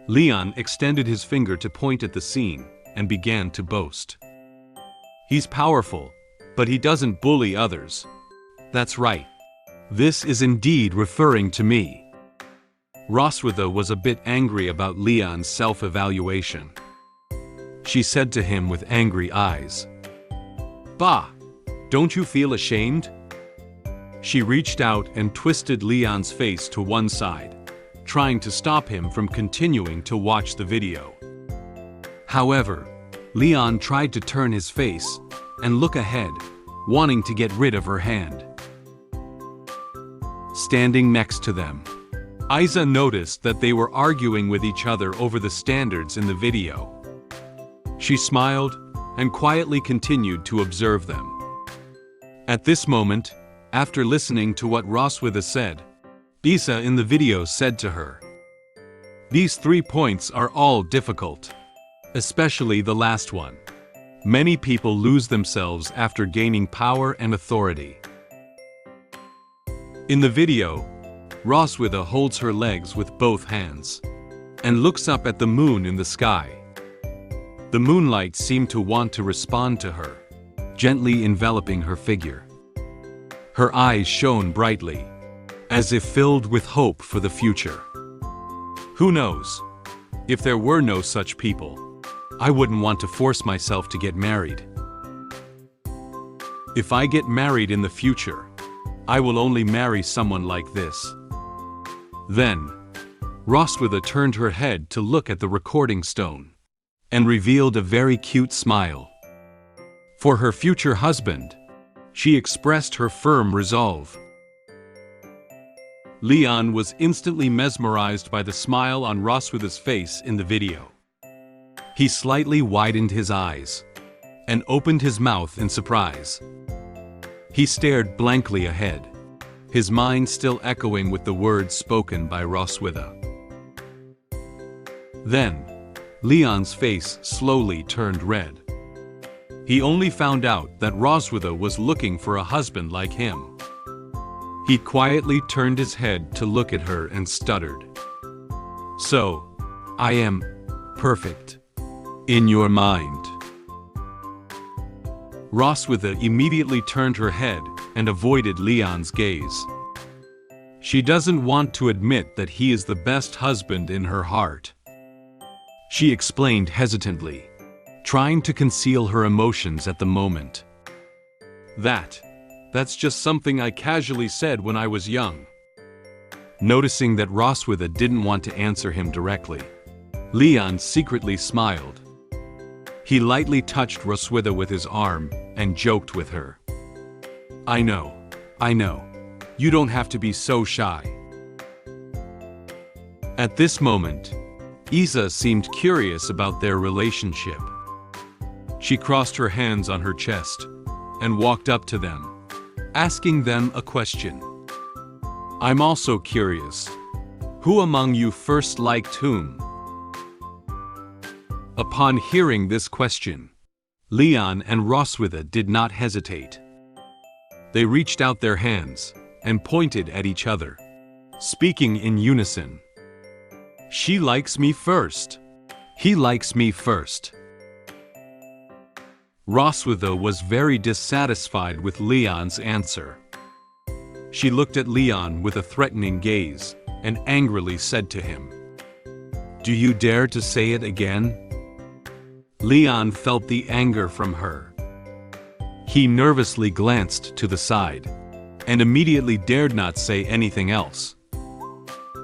Leon extended his finger to point at the scene and began to boast. He's powerful, but he doesn't bully others. That's right. This is indeed referring to me. Roswitha was a bit angry about Leon's self-evaluation. She said to him with angry eyes, "Bah! Don't you feel ashamed?" She reached out and twisted Leon's face to one side, trying to stop him from continuing to watch the video. However, Leon tried to turn his face and look ahead, wanting to get rid of her hand. Standing next to them, Isa noticed that they were arguing with each other over the standards in the video. She smiled and quietly continued to observe them. At this moment, after listening to what Roswitha said, Isa in the video said to her, "These 3 points are all difficult, especially the last one. Many people lose themselves after gaining power and authority." In the video, Roswitha holds her legs with both hands and looks up at the moon in the sky. The moonlight seemed to want to respond to her, gently enveloping her figure. Her eyes shone brightly, as if filled with hope for the future. Who knows? If there were no such people, I wouldn't want to force myself to get married. If I get married in the future, I will only marry someone like this. Then, Roswitha turned her head to look at the recording stone and revealed a very cute smile. For her future husband, she expressed her firm resolve. Leon was instantly mesmerized by the smile on Roswitha's face in the video. He slightly widened his eyes and opened his mouth in surprise. He stared blankly ahead, his mind still echoing with the words spoken by Roswitha. Then, Leon's face slowly turned red. He only found out that Roswitha was looking for a husband like him. He quietly turned his head to look at her and stuttered, "So, I am perfect in your mind." Roswitha immediately turned her head and avoided Leon's gaze. She doesn't want to admit that he is the best husband in her heart. She explained hesitantly, trying to conceal her emotions at the moment. That's just something I casually said when I was young." Noticing that Roswitha didn't want to answer him directly, Leon secretly smiled. He lightly touched Roswitha with his arm and joked with her. I know. You don't have to be so shy." At this moment, Isa seemed curious about their relationship. She crossed her hands on her chest and walked up to them, asking them a question. "I'm also curious. Who among you first liked whom? Upon hearing this question, Leon and Roswitha did not hesitate. They reached out their hands and pointed at each other, speaking in unison. She likes me first. He likes me first. Roswitha was very dissatisfied with Leon's answer. She looked at Leon with a threatening gaze and angrily said to him, "Do you dare to say it again?" Leon felt the anger from her. He nervously glanced to the side and immediately dared not say anything else.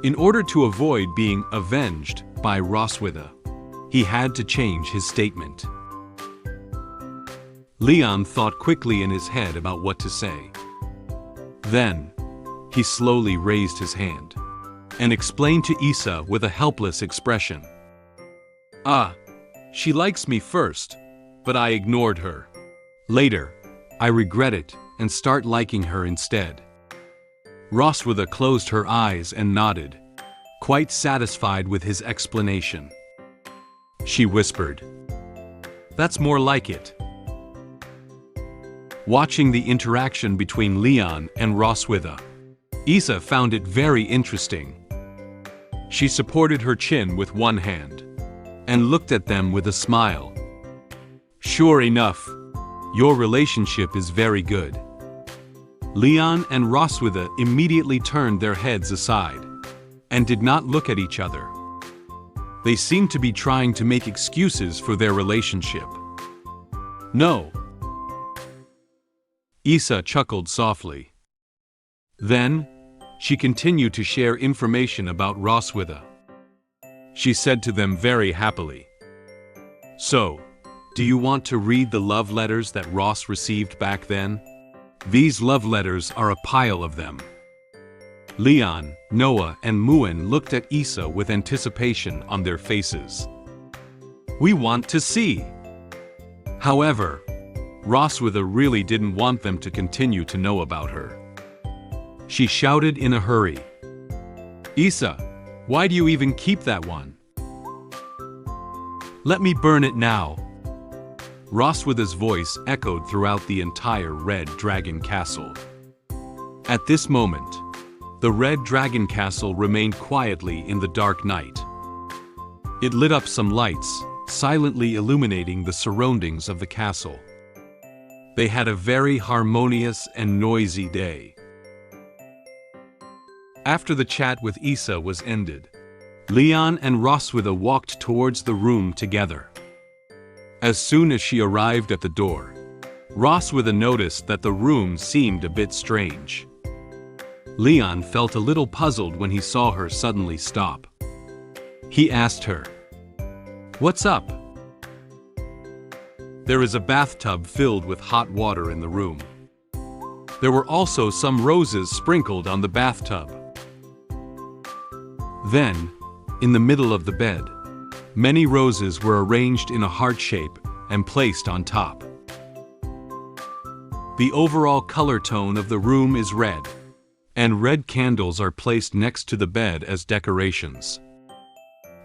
In order to avoid being avenged by Roswitha, he had to change his statement. Leon thought quickly in his head about what to say. Then, he slowly raised his hand and explained to Isa with a helpless expression. She likes me first, but I ignored her. Later, I regret it and start liking her instead. Roswitha closed her eyes and nodded, quite satisfied with his explanation. She whispered, "That's more like it." Watching the interaction between Leon and Roswitha, Isa found it very interesting. She supported her chin with one hand and looked at them with a smile. "Sure enough, your relationship is very good." Leon and Roswitha immediately turned their heads aside and did not look at each other. They seemed to be trying to make excuses for their relationship. "No." Isa chuckled softly. Then, she continued to share information about Roswitha. She said to them very happily, "So, do you want to read the love letters that Ross received back then? These love letters are a pile of them." Leon, Noah, and Muen looked at Isa with anticipation on their faces. "We want to see." However, Roswitha really didn't want them to continue to know about her. She shouted in a hurry, "Isa, why do you even keep that one? Let me burn it now." Roswitha's voice echoed throughout the entire Red Dragon Castle. At this moment, the Red Dragon Castle remained quietly in the dark night. It lit up some lights, silently illuminating the surroundings of the castle. They had a very harmonious and noisy day. After the chat with Isa was ended, Leon and Roswitha walked towards the room together. As soon as she arrived at the door, Roswitha noticed that the room seemed a bit strange. Leon felt a little puzzled when he saw her suddenly stop. He asked her, "What's up?" There is a bathtub filled with hot water in the room. There were also some roses sprinkled on the bathtub. Then, in the middle of the bed, many roses were arranged in a heart shape and placed on top. The overall color tone of the room is red, and red candles are placed next to the bed as decorations.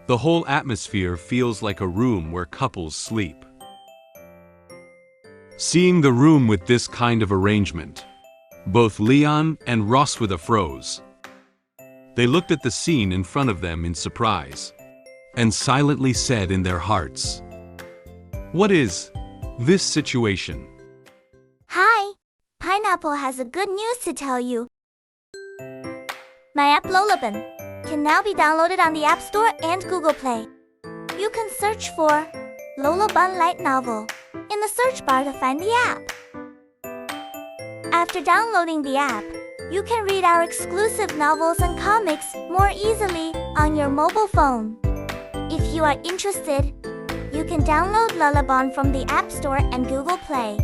The whole atmosphere feels like a room where couples sleep. Seeing the room with this kind of arrangement, both Leon and Roswitha froze. They looked at the scene in front of them in surprise, and silently said in their hearts, "What is this situation?" Hi! Pineapple has a good news to tell you. My app LoloBun can now be downloaded on the App Store and Google Play. You can search for LoloBun Light Novel in the search bar to find the app. After downloading the app, you can read our exclusive novels and comics more easily on your mobile phone. If you are interested, you can download LoloBun from the App Store and Google Play.